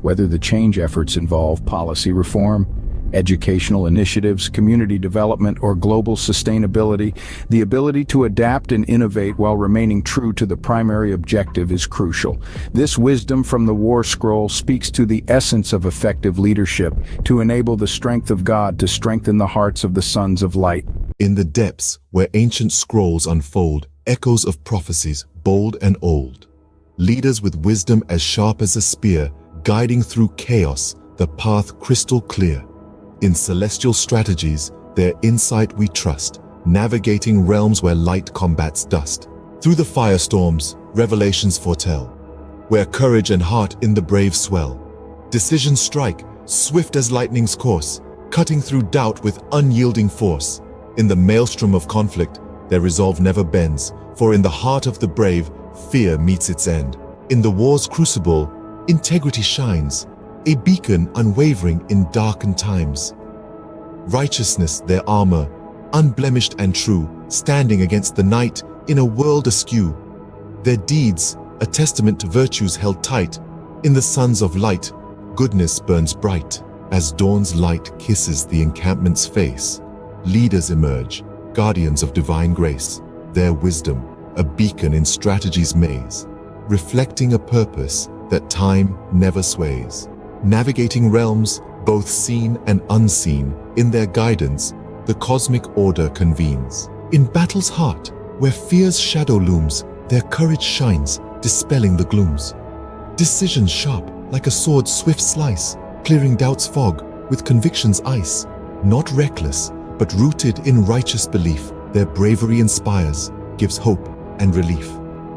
Whether the change efforts involve policy reform, educational initiatives, community development, or global sustainability, the ability to adapt and innovate while remaining true to the primary objective is crucial. This wisdom from the War Scroll speaks to the essence of effective leadership, to enable the strength of God to strengthen the hearts of the sons of light. In the depths where ancient scrolls unfold, echoes of prophecies bold and old. Leaders with wisdom as sharp as a spear, guiding through chaos, the path crystal clear. In celestial strategies, their insight we trust, navigating realms where light combats dust. Through the firestorms, revelations foretell, where courage and heart in the brave swell. Decisions strike, swift as lightning's course, cutting through doubt with unyielding force. In the maelstrom of conflict, their resolve never bends, for in the heart of the brave, fear meets its end. In the war's crucible, integrity shines, a beacon unwavering in darkened times. Righteousness their armor, unblemished and true, standing against the night in a world askew. Their deeds, a testament to virtues held tight. In the sons of light, goodness burns bright. As dawn's light kisses the encampment's face, leaders emerge, guardians of divine grace. Their wisdom, a beacon in strategy's maze, reflecting a purpose that time never sways. Navigating realms, both seen and unseen, in their guidance, the cosmic order convenes. In battle's heart, where fear's shadow looms, their courage shines, dispelling the glooms. Decisions sharp, like a sword's swift slice, clearing doubt's fog with conviction's ice. Not reckless, but rooted in righteous belief, their bravery inspires, gives hope and relief.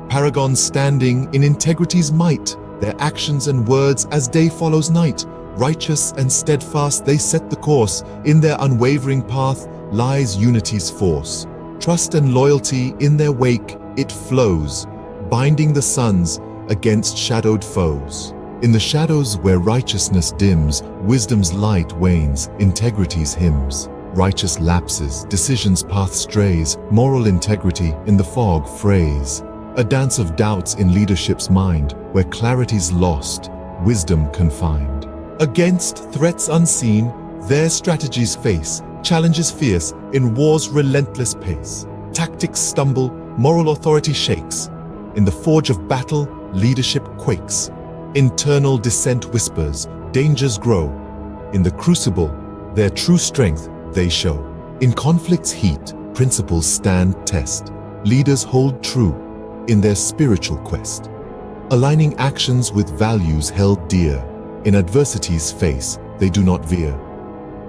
Paragons standing in integrity's might, their actions and words as day follows night. Righteous and steadfast they set the course. In their unwavering path lies unity's force. Trust and loyalty in their wake it flows, binding the sons against shadowed foes. In the shadows where righteousness dims, wisdom's light wanes, integrity's hymns. Righteous lapses, decisions' path strays, moral integrity in the fog frays. A dance of doubts in leadership's mind, where clarity's lost, wisdom confined. Against threats unseen, their strategies face, challenges fierce in war's relentless pace. Tactics stumble, moral authority shakes. In the forge of battle, leadership quakes. Internal dissent whispers, dangers grow. In the crucible, their true strength they show. In conflict's heat, principles stand test. Leaders hold true in their spiritual quest, aligning actions with values held dear. In adversity's face, they do not veer.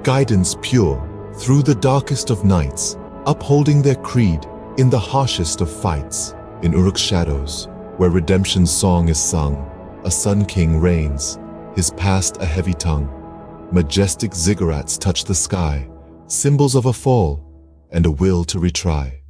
Guidance pure through the darkest of nights, upholding their creed in the harshest of fights. In Uruk's shadows, where redemption's song is sung, a sun king reigns, his past a heavy tongue. Majestic ziggurats touch the sky, symbols of a fall and a will to retry.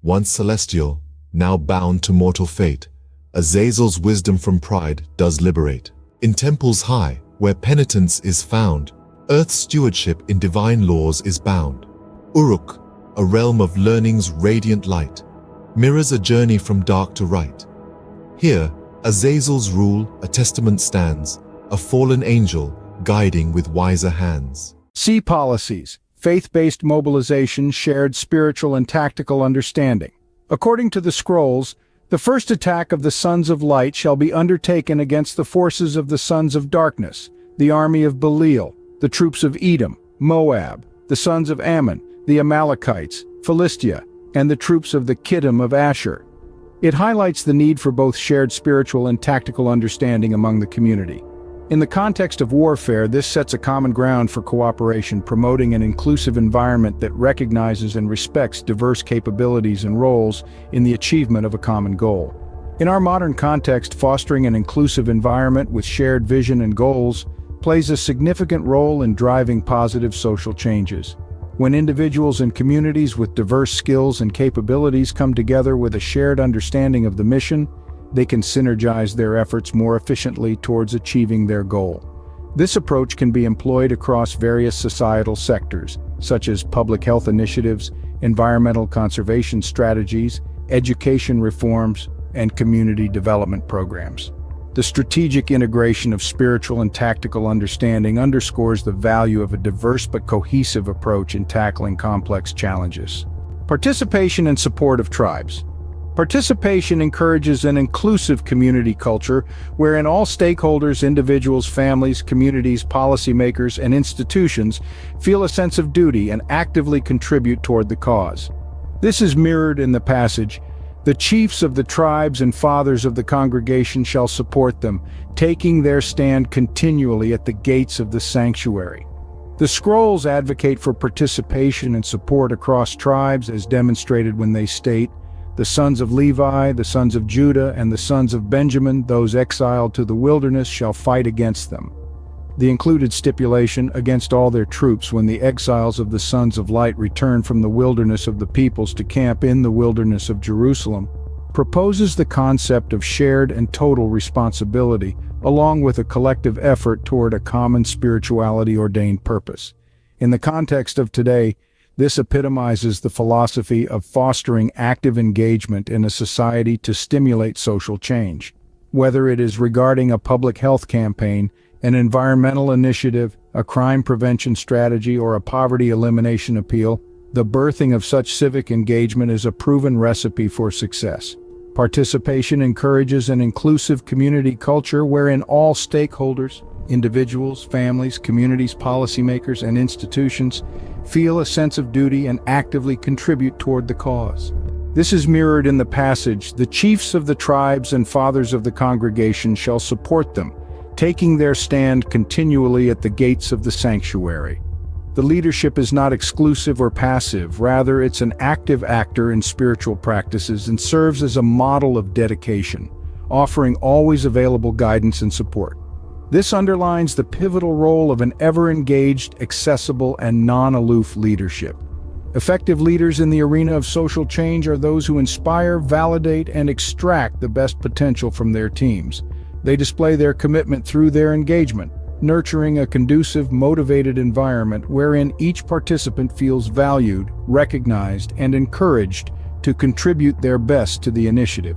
Once celestial, now bound to mortal fate, Azazel's wisdom from pride does liberate. In temples high, where penitence is found, earth's stewardship in divine laws is bound. Uruk, a realm of learning's radiant light, mirrors a journey from dark to right. Here, Azazel's rule a testament stands, a fallen angel guiding with wiser hands. C policies, faith-based mobilization, shared spiritual and tactical understanding. According to the scrolls, the first attack of the Sons of Light shall be undertaken against the forces of the Sons of Darkness, the army of Belial, the troops of Edom, Moab, the sons of Ammon, the Amalekites, Philistia, and the troops of the Kittim of Asher. It highlights the need for both shared spiritual and tactical understanding among the community. In the context of warfare, this sets a common ground for cooperation, promoting an inclusive environment that recognizes and respects diverse capabilities and roles in the achievement of a common goal. In our modern context, fostering an inclusive environment with shared vision and goals plays a significant role in driving positive social changes. When individuals and communities with diverse skills and capabilities come together with a shared understanding of the mission, they can synergize their efforts more efficiently towards achieving their goal. This approach can be employed across various societal sectors, such as public health initiatives, environmental conservation strategies, education reforms, and community development programs. The strategic integration of spiritual and tactical understanding underscores the value of a diverse but cohesive approach in tackling complex challenges. Participation and support of tribes. Participation encourages an inclusive community culture wherein all stakeholders, individuals, families, communities, policymakers, and institutions feel a sense of duty and actively contribute toward the cause. This is mirrored in the passage, "The chiefs of the tribes and fathers of the congregation shall support them, taking their stand continually at the gates of the sanctuary." The scrolls advocate for participation and support across tribes as demonstrated when they state, "The sons of Levi, the sons of Judah, and the sons of Benjamin, those exiled to the wilderness, shall fight against them." The included stipulation, "against all their troops when the exiles of the sons of light return from the wilderness of the peoples to camp in the wilderness of Jerusalem," proposes the concept of shared and total responsibility, along with a collective effort toward a common spirituality-ordained purpose. In the context of today, this epitomizes the philosophy of fostering active engagement in a society to stimulate social change. Whether it is regarding a public health campaign, an environmental initiative, a crime prevention strategy, or a poverty elimination appeal, the birthing of such civic engagement is a proven recipe for success. Participation encourages an inclusive community culture wherein all stakeholders, individuals, families, communities, policymakers, and institutions feel a sense of duty and actively contribute toward the cause. This is mirrored in the passage, "The chiefs of the tribes and fathers of the congregation shall support them, taking their stand continually at the gates of the sanctuary." The leadership is not exclusive or passive, rather it's an active actor in spiritual practices and serves as a model of dedication, offering always available guidance and support. This underlines the pivotal role of an ever-engaged, accessible, and non-aloof leadership. Effective leaders in the arena of social change are those who inspire, validate, and extract the best potential from their teams. They display their commitment through their engagement, nurturing a conducive, motivated environment wherein each participant feels valued, recognized, and encouraged to contribute their best to the initiative.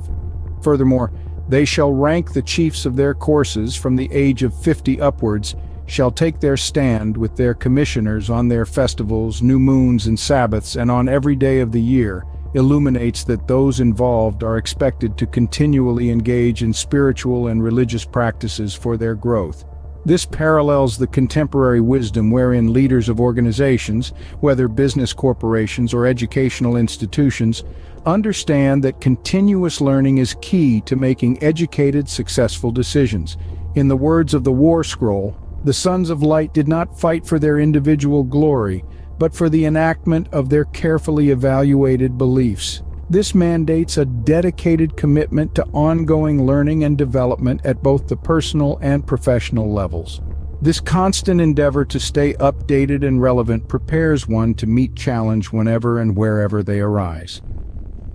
Furthermore, they shall rank the chiefs of their courses from the age of 50 upwards, shall take their stand with their commissioners on their festivals, new moons, and Sabbaths, and on every day of the year, illuminates that those involved are expected to continually engage in spiritual and religious practices for their growth. This parallels the contemporary wisdom wherein leaders of organizations, whether business corporations or educational institutions, understand that continuous learning is key to making educated, successful decisions. In the words of the War Scroll, the Sons of Light did not fight for their individual glory, but for the enactment of their carefully evaluated beliefs. This mandates a dedicated commitment to ongoing learning and development at both the personal and professional levels. This constant endeavor to stay updated and relevant prepares one to meet challenge whenever and wherever they arise.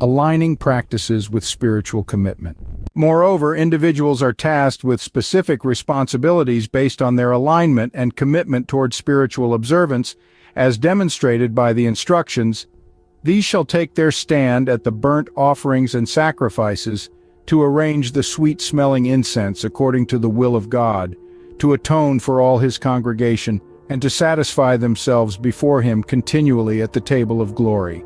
Aligning practices with spiritual commitment. Moreover, individuals are tasked with specific responsibilities based on their alignment and commitment toward spiritual observance, as demonstrated by the instructions, "These shall take their stand at the burnt offerings and sacrifices, to arrange the sweet-smelling incense according to the will of God, to atone for all his congregation, and to satisfy themselves before him continually at the table of glory."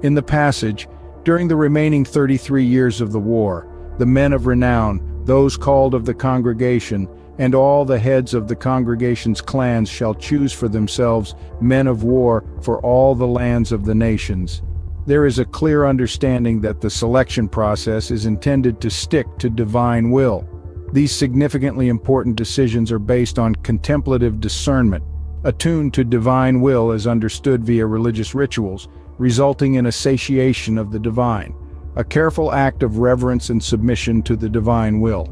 In the passage, during the remaining 33 years of the war, the men of renown, those called of the congregation, and all the heads of the congregation's clans shall choose for themselves men of war for all the lands of the nations. There is a clear understanding that the selection process is intended to stick to divine will. These significantly important decisions are based on contemplative discernment, attuned to divine will as understood via religious rituals, resulting in a satiation of the divine, a careful act of reverence and submission to the divine will.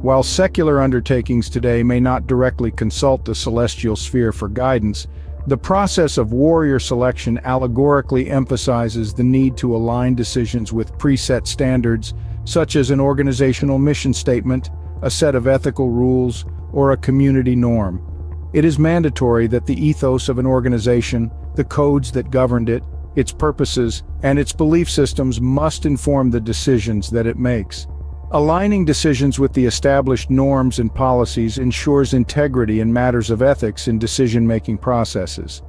While secular undertakings today may not directly consult the celestial sphere for guidance, the process of warrior selection allegorically emphasizes the need to align decisions with preset standards, such as an organizational mission statement, a set of ethical rules, or a community norm. It is mandatory that the ethos of an organization, the codes that governed it, its purposes, and its belief systems must inform the decisions that it makes. Aligning decisions with the established norms and policies ensures integrity in matters of ethics in decision-making processes.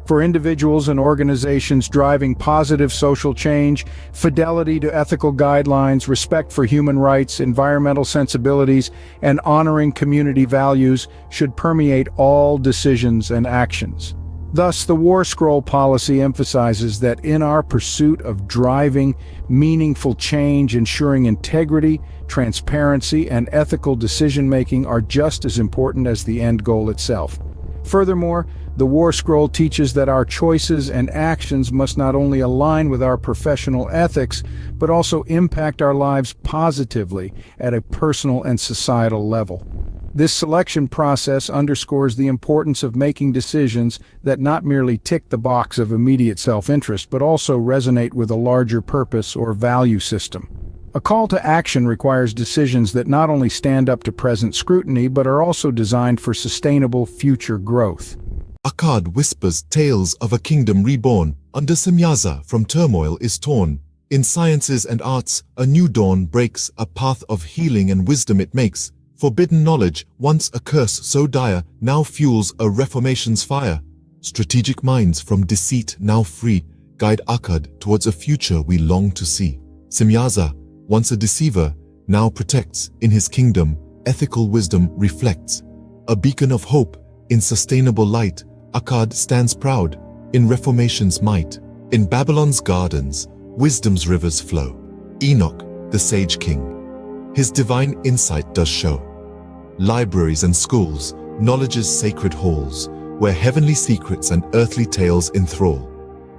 For individuals and organizations driving positive social change, fidelity to ethical guidelines, respect for human rights, environmental sensibilities, and honoring community values should permeate all decisions and actions. Thus, the War Scroll policy emphasizes that in our pursuit of driving meaningful change, ensuring integrity, transparency, and ethical decision-making are just as important as the end goal itself. Furthermore, the War Scroll teaches that our choices and actions must not only align with our professional ethics, but also impact our lives positively at a personal and societal level. This selection process underscores the importance of making decisions that not merely tick the box of immediate self-interest, but also resonate with a larger purpose or value system. A call to action requires decisions that not only stand up to present scrutiny, but are also designed for sustainable future growth. Akkad whispers tales of a kingdom reborn. Under Semyaza, from turmoil is torn. In sciences and arts, a new dawn breaks, a path of healing and wisdom it makes. Forbidden knowledge, once a curse so dire, now fuels a reformation's fire. Strategic minds from deceit now free, guide Akkad towards a future we long to see. Semyaza, once a deceiver, now protects. In his kingdom, ethical wisdom reflects. A beacon of hope, in sustainable light, Akkad stands proud, in reformation's might. In Babylon's gardens, wisdom's rivers flow. Enoch, the sage king, his divine insight does show. Libraries and schools, knowledge's sacred halls, where heavenly secrets and earthly tales enthrall.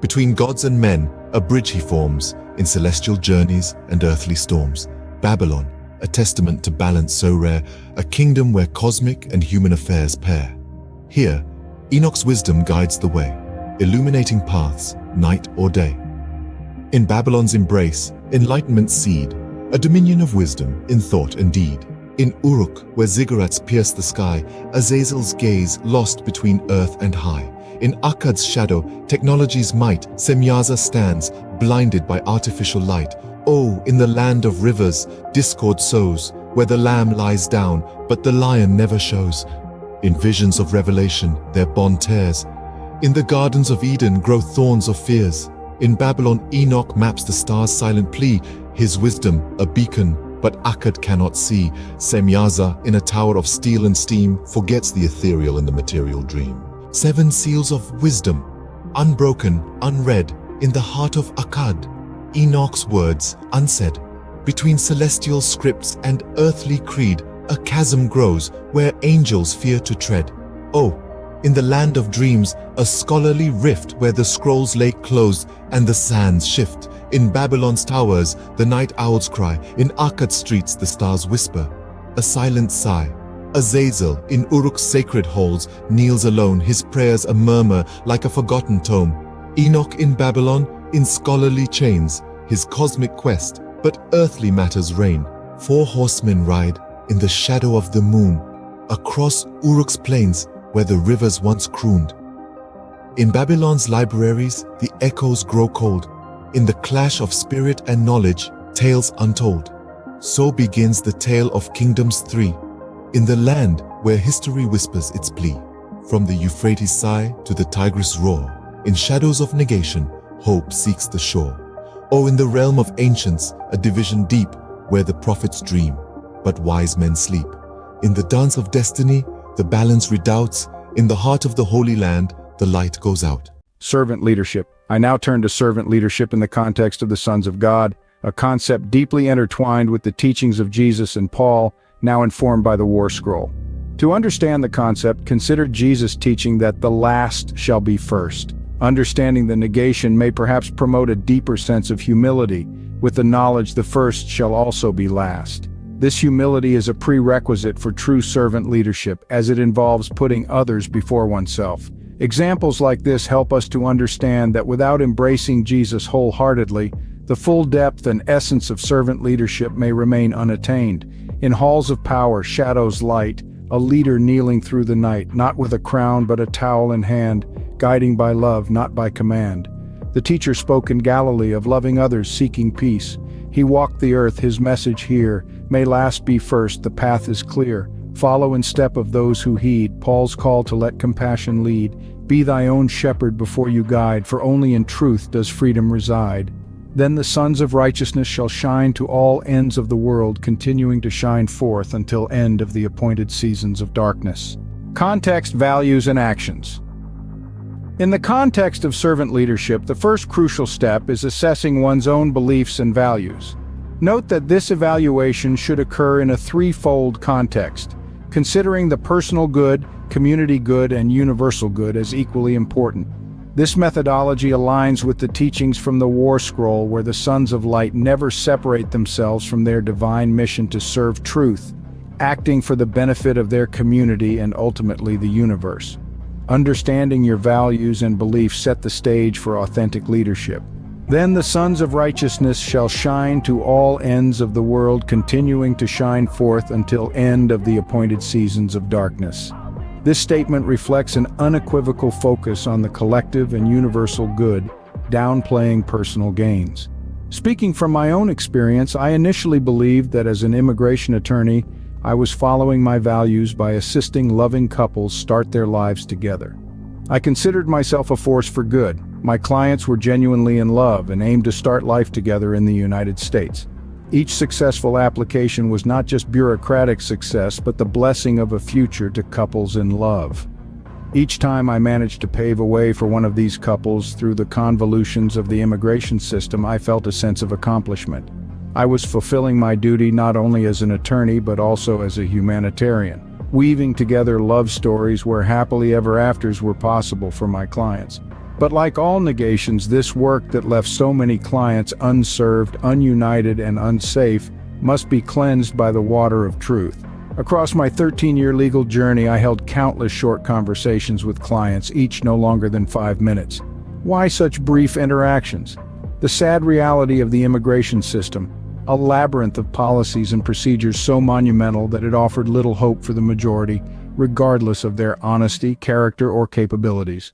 Between gods and men, a bridge he forms, in celestial journeys and earthly storms. Babylon, a testament to balance so rare, a kingdom where cosmic and human affairs pair. Here, Enoch's wisdom guides the way, illuminating paths, night or day. In Babylon's embrace, enlightenment's seed, a dominion of wisdom in thought and deed. In Uruk, where ziggurats pierce the sky, Azazel's gaze lost between earth and high. In Akkad's shadow, technology's might, Semyaza stands, blinded by artificial light. Oh, in the land of rivers, discord sows, where the lamb lies down, but the lion never shows. In visions of revelation, their bond tears. In the gardens of Eden grow thorns of fears. In Babylon, Enoch maps the stars' silent plea, his wisdom a beacon, but Akkad cannot see. Semyaza, in a tower of steel and steam, forgets the ethereal in the material dream. 7 seals of wisdom, unbroken, unread, in the heart of Akkad. Enoch's words, unsaid. Between celestial scripts and earthly creed, a chasm grows where angels fear to tread. Oh, in the land of dreams, a scholarly rift where the scrolls lay closed and the sands shift. In Babylon's towers, the night owls cry. In Akkad's streets, the stars whisper. A silent sigh. Azazel, in Uruk's sacred halls, kneels alone, his prayers a murmur like a forgotten tome. Enoch in Babylon, in scholarly chains, his cosmic quest, but earthly matters reign. 4 horsemen ride in the shadow of the moon, across Uruk's plains where the rivers once crooned. In Babylon's libraries, the echoes grow cold. In the clash of spirit and knowledge, tales untold. So begins the tale of kingdoms 3, in the land where history whispers its plea. From the Euphrates sigh to the Tigris roar, in shadows of negation, hope seeks the shore. Oh, in the realm of ancients, a division deep, where the prophets dream, but wise men sleep. In the dance of destiny, the balance redoubts. In the heart of the Holy Land, the light goes out. Servant leadership. I now turn to servant leadership in the context of the sons of God, a concept deeply intertwined with the teachings of Jesus and Paul, now informed by the War Scroll. To understand the concept, consider Jesus' teaching that the last shall be first. Understanding the negation may perhaps promote a deeper sense of humility, with the knowledge the first shall also be last. This humility is a prerequisite for true servant leadership, as it involves putting others before oneself. Examples like this help us to understand that without embracing Jesus wholeheartedly, the full depth and essence of servant leadership may remain unattained. In halls of power, shadows light. a leader kneeling through the night, not with a crown but a towel in hand, guiding by love, not by command. The teacher spoke in Galilee of loving others, seeking peace. He walked the earth, his message here, may last be first, the path is clear. Follow in step of those who heed Paul's call to let compassion lead. Be thy own shepherd before you guide, for only in truth does freedom reside. Then the sons of righteousness shall shine to all ends of the world, continuing to shine forth until end of the appointed seasons of darkness. Context, values, and actions. In the context of servant leadership, the first crucial step is assessing one's own beliefs and values. Note that this evaluation should occur in a threefold context, considering the personal good, community good, and universal good as equally important. This methodology aligns with the teachings from the War Scroll, where the Sons of Light never separate themselves from their divine mission to serve truth, acting for the benefit of their community and ultimately the universe. Understanding your values and beliefs set the stage for authentic leadership. Then the sons of righteousness shall shine to all ends of the world, continuing to shine forth until end of the appointed seasons of darkness. This statement reflects an unequivocal focus on the collective and universal good, downplaying personal gains. Speaking from my own experience, I initially believed that as an immigration attorney, I was following my values by assisting loving couples start their lives together. I considered myself a force for good. My clients were genuinely in love and aimed to start life together in the United States. Each successful application was not just bureaucratic success, but the blessing of a future to couples in love. Each time I managed to pave a way for one of these couples through the convolutions of the immigration system, I felt a sense of accomplishment. I was fulfilling my duty not only as an attorney, but also as a humanitarian, weaving together love stories where happily ever afters were possible for my clients. But like all negations, this work that left so many clients unserved, ununited, and unsafe must be cleansed by the water of truth. Across my 13-year legal journey, I held countless short conversations with clients, each no longer than 5 minutes. Why such brief interactions? The sad reality of the immigration system, a labyrinth of policies and procedures so monumental that it offered little hope for the majority, regardless of their honesty, character, or capabilities.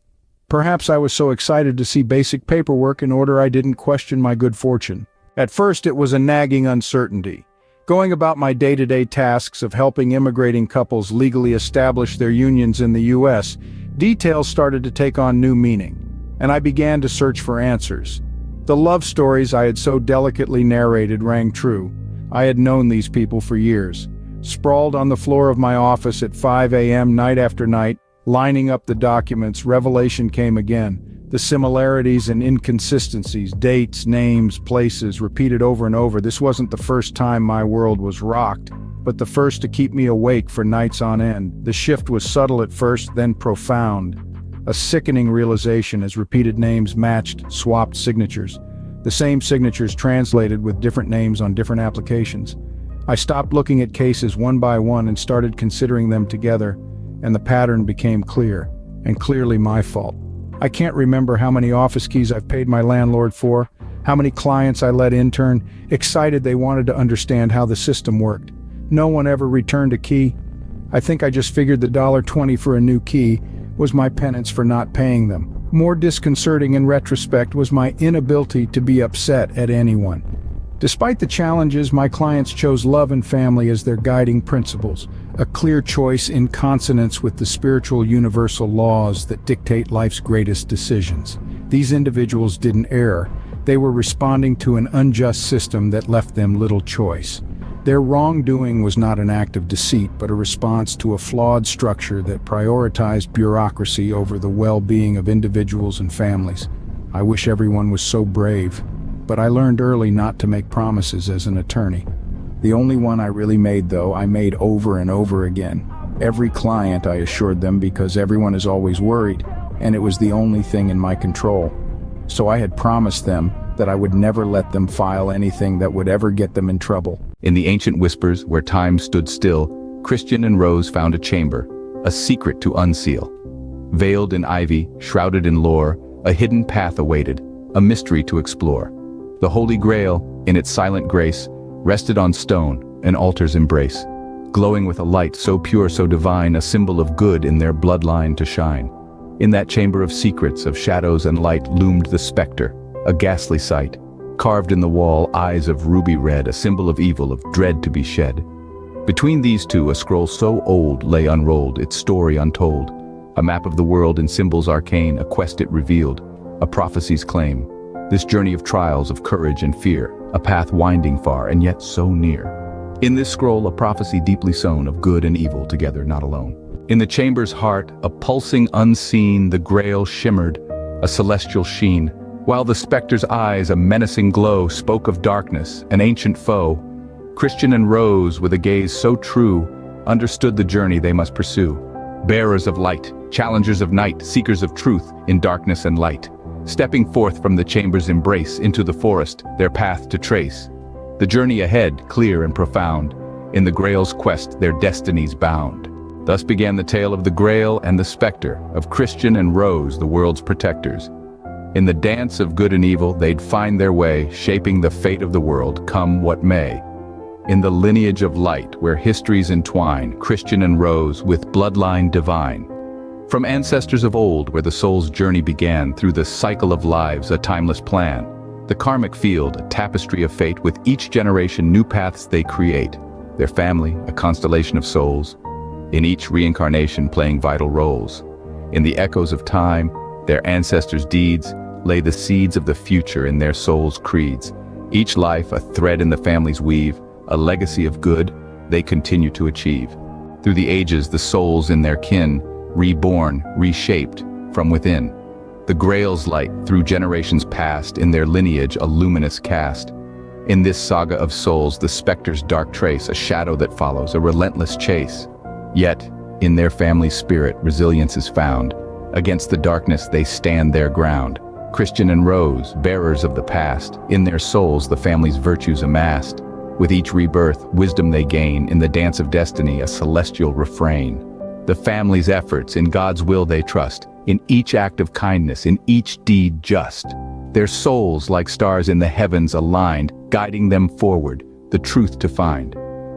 Perhaps I was so excited to see basic paperwork in order I didn't question my good fortune. At first it was a nagging uncertainty. Going about my day-to-day tasks of helping immigrating couples legally establish their unions in the U.S., details started to take on new meaning, and I began to search for answers. The love stories I had so delicately narrated rang true. I had known these people for years. Sprawled on the floor of my office at 5 a.m. night after night, lining up the documents, revelation came again. The similarities and inconsistencies, dates, names, places, repeated over and over. This wasn't the first time my world was rocked, but the first to keep me awake for nights on end. The shift was subtle at first, then profound. A sickening realization as repeated names matched, swapped signatures. The same signatures translated with different names on different applications. I stopped looking at cases one by one and started considering them together, and the pattern became clear, and clearly my fault. I can't remember how many office keys I've paid my landlord for, how many clients I let intern, excited they wanted to understand how the system worked. No one ever returned a key. I think I just figured the $1.20 for a new key was my penance for not paying them. More disconcerting in retrospect was my inability to be upset at anyone. Despite the challenges, my clients chose love and family as their guiding principles, a clear choice in consonance with the spiritual universal laws that dictate life's greatest decisions. These individuals didn't err. They were responding to an unjust system that left them little choice. Their wrongdoing was not an act of deceit, but a response to a flawed structure that prioritized bureaucracy over the well-being of individuals and families. I wish everyone was so brave. But I learned early not to make promises as an attorney. The only one I really made, though, I made over and over again. Every client I assured them because everyone is always worried, and it was the only thing in my control. So I had promised them that I would never let them file anything that would ever get them in trouble. In the ancient whispers where time stood still, Christian and Rose found a chamber, a secret to unseal. Veiled in ivy, shrouded in lore, a hidden path awaited, a mystery to explore. The Holy Grail, in its silent grace, rested on stone, an altar's embrace. glowing with a light so pure, so divine, a symbol of good in their bloodline to shine. In that chamber of secrets, of shadows and light, loomed the specter, a ghastly sight. Carved in the wall, eyes of ruby red, a symbol of evil, of dread to be shed. Between these two, a scroll so old lay unrolled, its story untold. A map of the world in symbols arcane, a quest it revealed, a prophecy's claim. This journey of trials, of courage and fear, a path winding far and yet so near. In this scroll, a prophecy deeply sown of good and evil together, not alone. In the chamber's heart, a pulsing unseen, the grail shimmered, a celestial sheen, while the specter's eyes, a menacing glow, spoke of darkness, an ancient foe. Christian and Rose, with a gaze so true, understood the journey they must pursue. Bearers of light, challengers of night, seekers of truth in darkness and light. Stepping forth from the chamber's embrace into the forest, their path to trace. The journey ahead, clear and profound. In the Grail's quest, their destinies bound. Thus began the tale of the Grail and the Spectre, of Christian and Rose, the world's protectors. In the dance of good and evil, they'd find their way, shaping the fate of the world, come what may. In the lineage of light, where histories entwine, Christian and Rose, with bloodline divine. From ancestors of old, where the soul's journey began, through the cycle of lives, a timeless plan. The karmic field, a tapestry of fate, with each generation new paths they create. Their family, a constellation of souls, in each reincarnation playing vital roles. In the echoes of time, their ancestors' deeds lay the seeds of the future in their souls' creeds. Each life a thread in the family's weave, a legacy of good they continue to achieve. Through the ages, the souls in their kin, reborn, reshaped from within. The Grail's light, through generations past, in their lineage a luminous cast. In this saga of souls, the specter's dark trace, a shadow that follows, a relentless chase. Yet, in their family's spirit, resilience is found. Against the darkness, they stand their ground. Christian and Rose, bearers of the past, in their souls the family's virtues amassed. With each rebirth, wisdom they gain, in the dance of destiny, a celestial refrain. The family's efforts, in God's will they trust, in each act of kindness, in each deed just. Their souls, like stars in the heavens aligned, guiding them forward, the truth to find.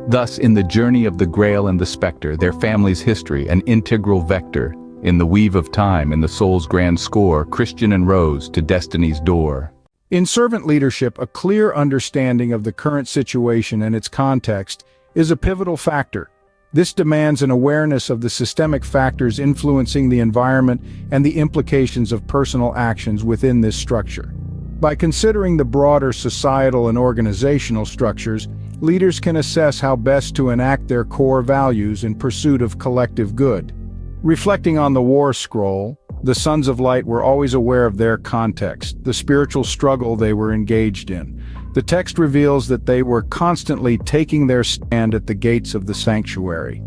Thus, in the journey of the Grail and the Spectre, their family's history, an integral vector. In the weave of time, in the soul's grand score, Christian and Rose to destiny's door. In servant leadership, a clear understanding of the current situation and its context is a pivotal factor. This demands an awareness of the systemic factors influencing the environment and the implications of personal actions within this structure. By considering the broader societal and organizational structures, leaders can assess how best to enact their core values in pursuit of collective good. Reflecting on the War Scroll, the Sons of Light were always aware of their context, the spiritual struggle they were engaged in. The text reveals that they were constantly taking their stand at the gates of the sanctuary.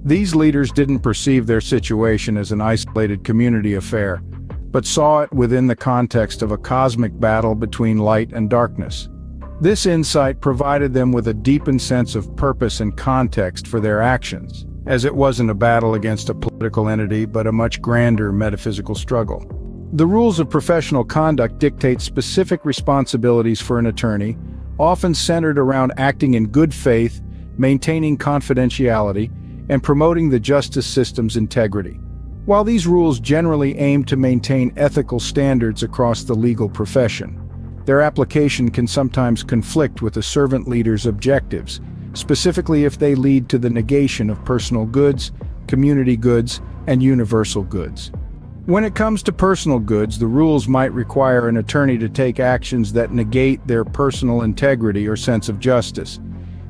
These leaders didn't perceive their situation as an isolated community affair, but saw it within the context of a cosmic battle between light and darkness. This insight provided them with a deepened sense of purpose and context for their actions, as it wasn't a battle against a political entity but a much grander metaphysical struggle. The rules of professional conduct dictate specific responsibilities for an attorney, often centered around acting in good faith, maintaining confidentiality, and promoting the justice system's integrity. While these rules generally aim to maintain ethical standards across the legal profession, their application can sometimes conflict with a servant leader's objectives, specifically if they lead to the negation of personal goods, community goods, and universal goods. When it comes to personal goods, the rules might require an attorney to take actions that negate their personal integrity or sense of justice.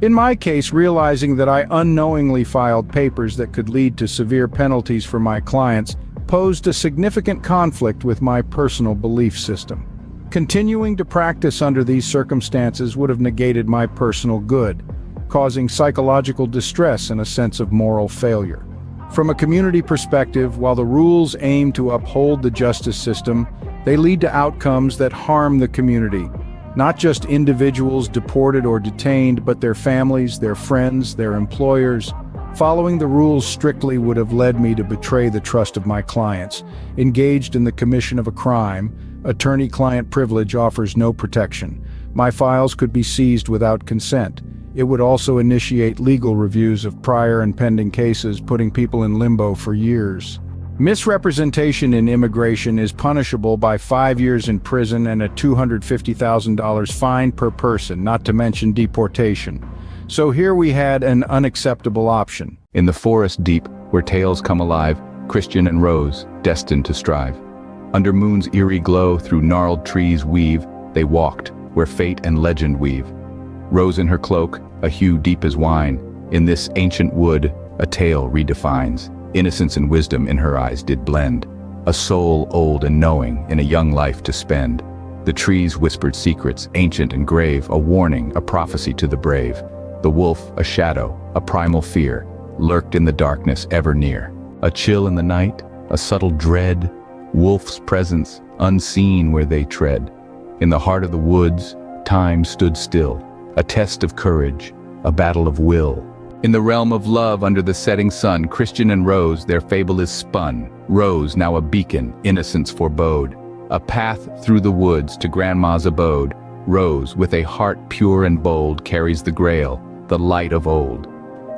In my case, realizing that I unknowingly filed papers that could lead to severe penalties for my clients posed a significant conflict with my personal belief system. Continuing to practice under these circumstances would have negated my personal good, causing psychological distress and a sense of moral failure. From a community perspective, while the rules aim to uphold the justice system, they lead to outcomes that harm the community. Not just individuals deported or detained, but their families, their friends, their employers. Following the rules strictly would have led me to betray the trust of my clients. Engaged in the commission of a crime, attorney-client privilege offers no protection. My files could be seized without consent, It would also initiate legal reviews of prior and pending cases, putting people in limbo for years. Misrepresentation in immigration is punishable by 5 years in prison and a $250,000 fine per person, not to mention deportation. So here we had an unacceptable option. In the forest deep, where tales come alive, Christian and Rose, destined to strive. Under moon's eerie glow, through gnarled trees weave, they walked, where fate and legend weave. Rose in her cloak, a hue deep as wine, in this ancient wood, a tale redefines. Innocence and wisdom in her eyes did blend, a soul old and knowing in a young life to spend. The trees whispered secrets, ancient and grave, a warning, a prophecy to the brave. The wolf, a shadow, a primal fear, lurked in the darkness ever near. A chill in the night, a subtle dread, wolf's presence, unseen where they tread. In the heart of the woods, time stood still, a test of courage, a battle of will. In the realm of love under the setting sun, Christian and Rose, their fable is spun. Rose, now a beacon, innocence forebode. A path through the woods to Grandma's abode. Rose, with a heart pure and bold, carries the grail, the light of old.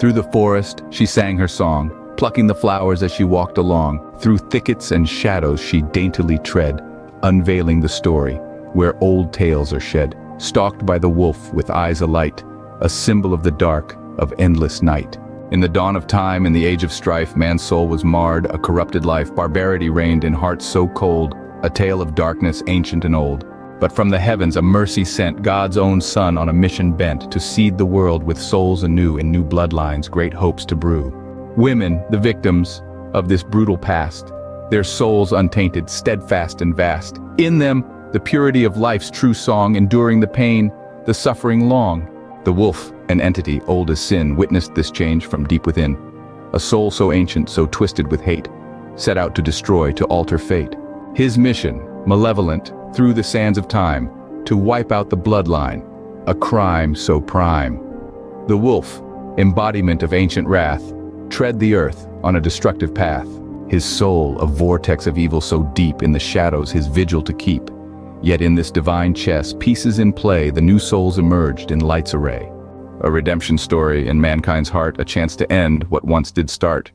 Through the forest, she sang her song, plucking the flowers as she walked along. Through thickets and shadows she daintily tread, unveiling the story, where old tales are shed. Stalked by the wolf with eyes alight, a symbol of the dark, of endless night. In the dawn of time, in the age of strife, man's soul was marred, a corrupted life, barbarity reigned in hearts so cold, a tale of darkness ancient and old. But from the heavens a mercy sent, God's own Son on a mission bent, to seed the world with souls anew in new bloodlines, great hopes to brew. Women, the victims of this brutal past, their souls untainted, steadfast and vast. In them, the purity of life's true song, enduring the pain, the suffering long. The wolf, an entity old as sin, witnessed this change from deep within. A soul so ancient, so twisted with hate, set out to destroy, to alter fate. His mission, malevolent, through the sands of time, to wipe out the bloodline, a crime so prime. The wolf, embodiment of ancient wrath, tread the earth on a destructive path. His soul, a vortex of evil so deep, in the shadows his vigil to keep. Yet in this divine chess, pieces in play, the new souls emerged in light's array. A redemption story in mankind's heart, a chance to end what once did start.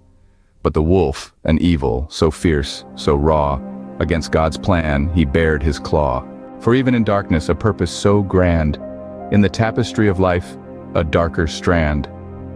But the wolf, an evil, so fierce, so raw, against God's plan he bared his claw. For even in darkness a purpose so grand, in the tapestry of life a darker strand.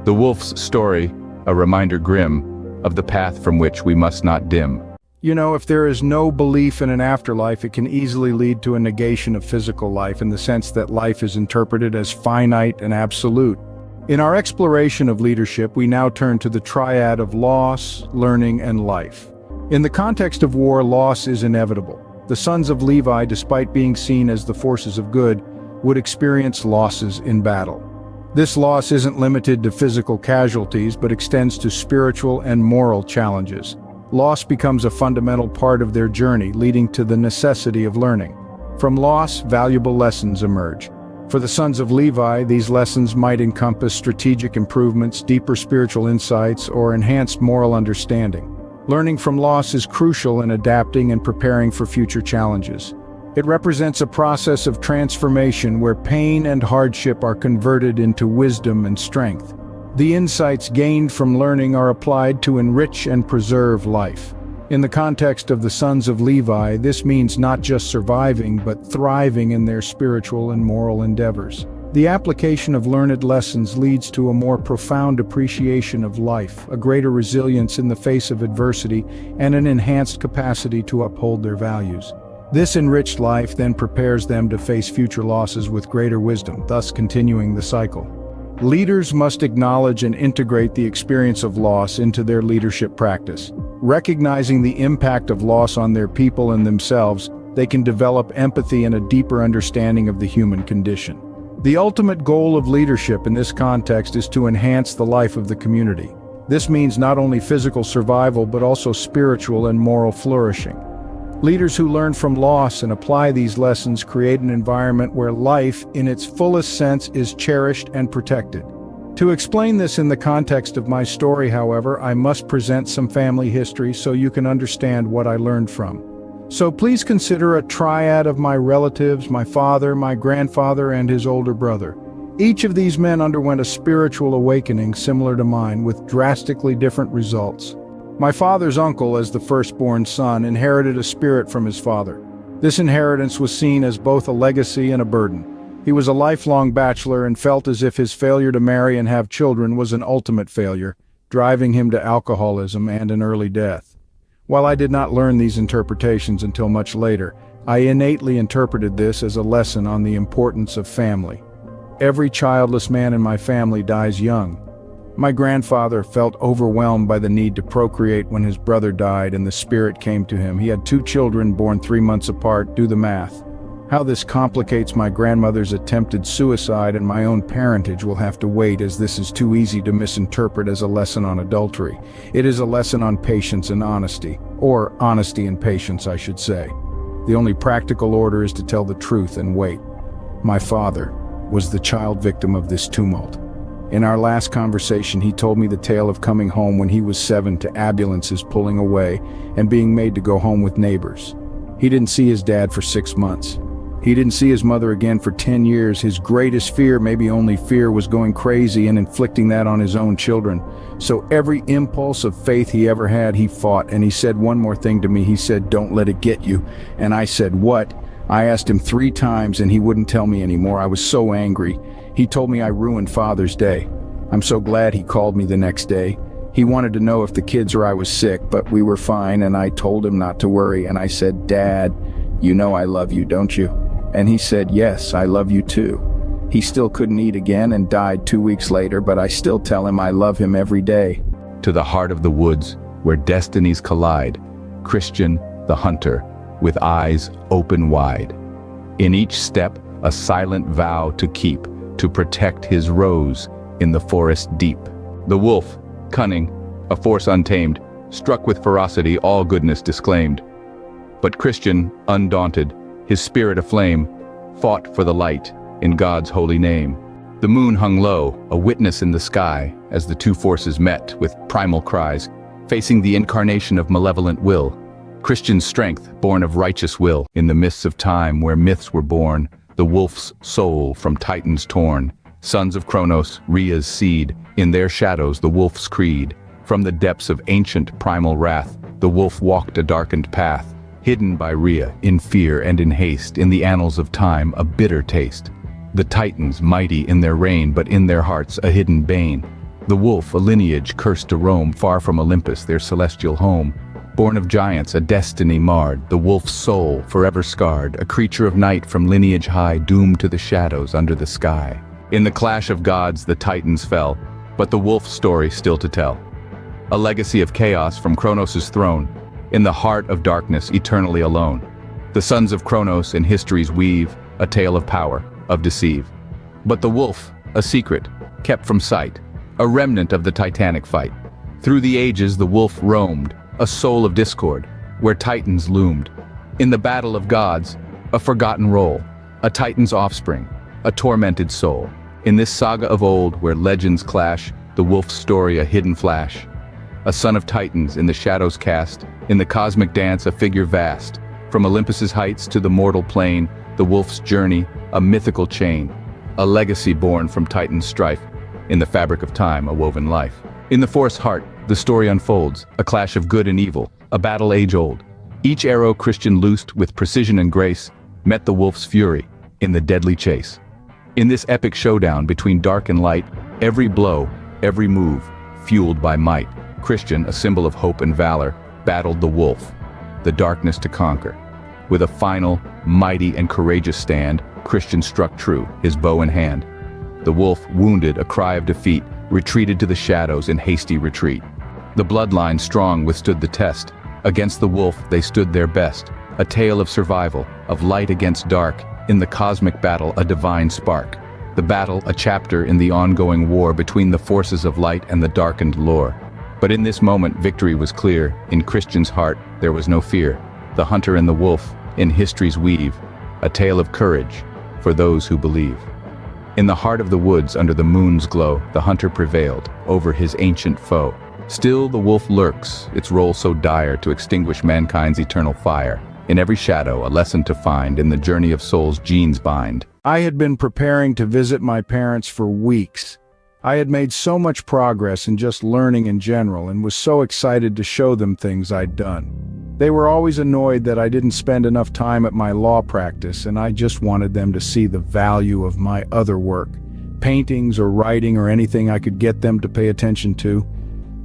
The wolf's story, a reminder grim, of the path from which we must not dim. You know, if there is no belief in an afterlife, it can easily lead to a negation of physical life in the sense that life is interpreted as finite and absolute. In our exploration of leadership, we now turn to the triad of loss, learning, and life. In the context of war, loss is inevitable. The sons of Levi, despite being seen as the forces of good, would experience losses in battle. This loss isn't limited to physical casualties, but extends to spiritual and moral challenges. Loss becomes a fundamental part of their journey, leading to the necessity of learning. From loss, valuable lessons emerge. For the sons of Levi, these lessons might encompass strategic improvements, deeper spiritual insights, or enhanced moral understanding. Learning from loss is crucial in adapting and preparing for future challenges. It represents a process of transformation where pain and hardship are converted into wisdom and strength. The insights gained from learning are applied to enrich and preserve life. In the context of the sons of Levi, this means not just surviving, but thriving in their spiritual and moral endeavors. The application of learned lessons leads to a more profound appreciation of life, a greater resilience in the face of adversity, and an enhanced capacity to uphold their values. This enriched life then prepares them to face future losses with greater wisdom, thus continuing the cycle. Leaders must acknowledge and integrate the experience of loss into their leadership practice. Recognizing the impact of loss on their people and themselves, they can develop empathy and a deeper understanding of the human condition. The ultimate goal of leadership in this context is to enhance the life of the community. This means not only physical survival, but also spiritual and moral flourishing. Leaders who learn from loss and apply these lessons create an environment where life, in its fullest sense, is cherished and protected. To explain this in the context of my story, however, I must present some family history so you can understand what I learned from. So please consider a triad of my relatives, my father, my grandfather, and his older brother. Each of these men underwent a spiritual awakening similar to mine, with drastically different results. My father's uncle, as the firstborn son, inherited a spirit from his father. This inheritance was seen as both a legacy and a burden. He was a lifelong bachelor and felt as if his failure to marry and have children was an ultimate failure, driving him to alcoholism and an early death. While I did not learn these interpretations until much later, I innately interpreted this as a lesson on the importance of family. Every childless man in my family dies young. My grandfather felt overwhelmed by the need to procreate when his brother died and the spirit came to him. He had 2 children born 3 months apart. Do the math. How this complicates my grandmother's attempted suicide and my own parentage will have to wait, as this is too easy to misinterpret as a lesson on adultery. It is a lesson on patience and honesty, or honesty and patience, I should say. The only practical order is to tell the truth and wait. My father was the child victim of this tumult. In our last conversation, he told me the tale of coming home when he was 7 to ambulances pulling away and being made to go home with neighbors. He didn't see his dad for 6 months. He didn't see his mother again for 10 years. His greatest fear, maybe only fear, was going crazy and inflicting that on his own children. So every impulse of faith he ever had, he fought. And he said one more thing to me. He said, "Don't let it get you." And I said, "What?" I asked him 3 times and he wouldn't tell me anymore. I was so angry. He told me I ruined Father's Day. I'm so glad he called me the next day. He wanted to know if the kids or I was sick, but we were fine, and I told him not to worry. And I said, "Dad, you know I love you, don't you?" And he said, "Yes, I love you too." He still couldn't eat again and died 2 weeks later, but I still tell him I love him every day. To the heart of the woods, where destinies collide, Christian, the hunter, with eyes open wide. In each step, a silent vow to keep, to protect his rose in the forest deep. The wolf, cunning, a force untamed, struck with ferocity, all goodness disclaimed. But Christian, undaunted, his spirit aflame, fought for the light in God's holy name. The moon hung low, a witness in the sky, as the 2 forces met with primal cries, facing the incarnation of malevolent will. Christian's strength, born of righteous will, in the mists of time where myths were born, the wolf's soul from titans torn. Sons of Kronos, Rhea's seed, in their shadows the wolf's creed. From the depths of ancient primal wrath, the wolf walked a darkened path, hidden by Rhea, in fear and in haste, in the annals of time a bitter taste. The titans, mighty in their reign, but in their hearts a hidden bane. The wolf, a lineage cursed to roam, far from Olympus, their celestial home. Born of giants, a destiny marred, the wolf's soul, forever scarred, a creature of night from lineage high, doomed to the shadows under the sky. In the clash of gods, the titans fell, but the wolf's story still to tell. A legacy of chaos from Kronos' throne, in the heart of darkness, eternally alone. The sons of Kronos in history's weave, a tale of power, of deceive. But the wolf, a secret, kept from sight, a remnant of the titanic fight. Through the ages the wolf roamed, a soul of discord, where titans loomed. In the battle of gods, a forgotten role, a titan's offspring, a tormented soul. In this saga of old, where legends clash, the wolf's story a hidden flash. A son of titans in the shadows cast, in the cosmic dance a figure vast. From Olympus's heights to the mortal plane, the wolf's journey, a mythical chain. A legacy born from titan's strife, in the fabric of time a woven life. In the forest's heart, the story unfolds, a clash of good and evil, a battle age-old. Each arrow Christian loosed with precision and grace met the wolf's fury in the deadly chase. In this epic showdown between dark and light, every blow, every move, fueled by might, Christian, a symbol of hope and valor, battled the wolf, the darkness to conquer. With a final, mighty and courageous stand, Christian struck true, his bow in hand. The wolf, wounded, a cry of defeat, retreated to the shadows in hasty retreat. The bloodline strong withstood the test. Against the wolf they stood their best, a tale of survival, of light against dark, in the cosmic battle a divine spark. The battle a chapter in the ongoing war between the forces of light and the darkened lore. But in this moment victory was clear, in Christian's heart there was no fear. The hunter and the wolf, in history's weave, a tale of courage for those who believe. In the heart of the woods under the moon's glow, the hunter prevailed over his ancient foe. Still the wolf lurks, its role so dire to extinguish mankind's eternal fire. In every shadow a lesson to find, in the journey of souls genes bind. I had been preparing to visit my parents for weeks. I had made so much progress in just learning in general and was so excited to show them things I'd done. They were always annoyed that I didn't spend enough time at my law practice, and I just wanted them to see the value of my other work, paintings or writing or anything I could get them to pay attention to.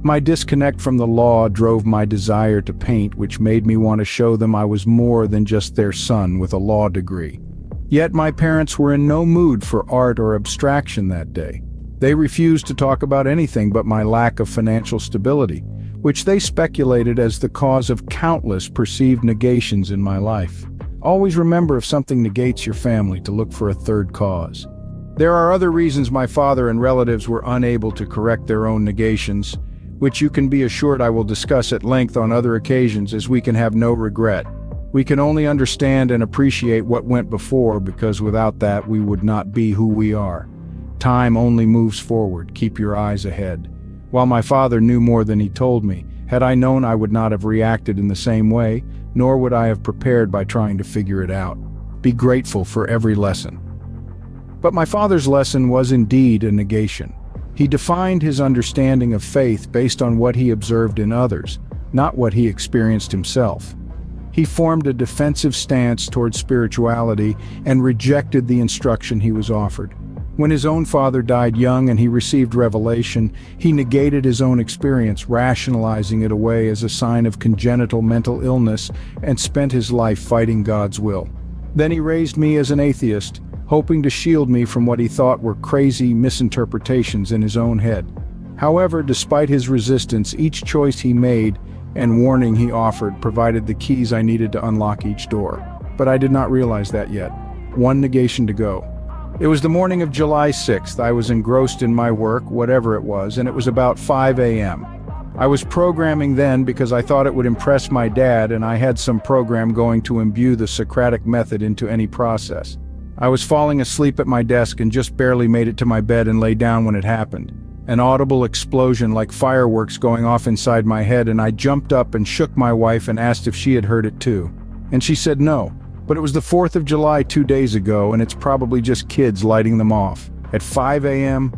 My disconnect from the law drove my desire to paint, which made me want to show them I was more than just their son with a law degree. Yet my parents were in no mood for art or abstraction that day. They refused to talk about anything but my lack of financial stability, which they speculated as the cause of countless perceived negations in my life. Always remember, if something negates your family, to look for a third cause. There are other reasons my father and relatives were unable to correct their own negations, which you can be assured I will discuss at length on other occasions, as we can have no regret. We can only understand and appreciate what went before, because without that we would not be who we are. Time only moves forward. Keep your eyes ahead. While my father knew more than he told me, had I known, I would not have reacted in the same way, nor would I have prepared by trying to figure it out. Be grateful for every lesson. But my father's lesson was indeed a negation. He defined his understanding of faith based on what he observed in others, not what he experienced himself. He formed a defensive stance toward spirituality and rejected the instruction he was offered. When his own father died young and he received revelation, he negated his own experience, rationalizing it away as a sign of congenital mental illness, and spent his life fighting God's will. Then he raised me as an atheist, hoping to shield me from what he thought were crazy misinterpretations in his own head. However, despite his resistance, each choice he made and warning he offered provided the keys I needed to unlock each door. But I did not realize that yet. One negation to go. It was the morning of July 6th. I was engrossed in my work, whatever it was, and it was about 5 a.m. I was programming then because I thought it would impress my dad, and I had some program going to imbue the Socratic method into any process. I was falling asleep at my desk and just barely made it to my bed and lay down when it happened. An audible explosion like fireworks going off inside my head, and I jumped up and shook my wife and asked if she had heard it too. And she said no. But it was the 4th of July 2 days ago, and it's probably just kids lighting them off. At 5 a.m.,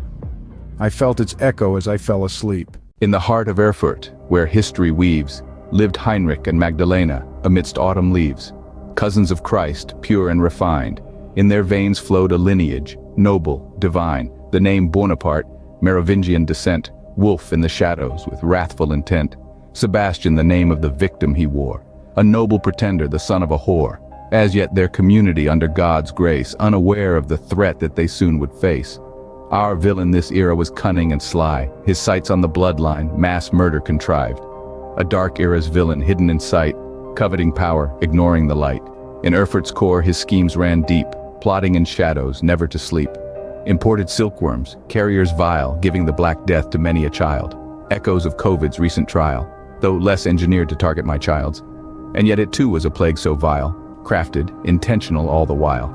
I felt its echo as I fell asleep. In the heart of Erfurt, where history weaves, lived Heinrich and Magdalena amidst autumn leaves. Cousins of Christ, pure and refined. In their veins flowed a lineage, noble, divine. The name Bonaparte, Merovingian descent. Wolf in the shadows with wrathful intent. Sebastian, the name of the victim he wore. A noble pretender, the son of a whore. As yet their community under God's grace, unaware of the threat that they soon would face. Our villain this era was cunning and sly, his sights on the bloodline, mass murder contrived. A dark era's villain hidden in sight, coveting power, ignoring the light. In Erfurt's core his schemes ran deep, plotting in shadows, never to sleep. Imported silkworms, carriers vile, giving the Black Death to many a child. Echoes of COVID's recent trial, though less engineered to target my child's. And yet it too was a plague so vile. Crafted, intentional all the while.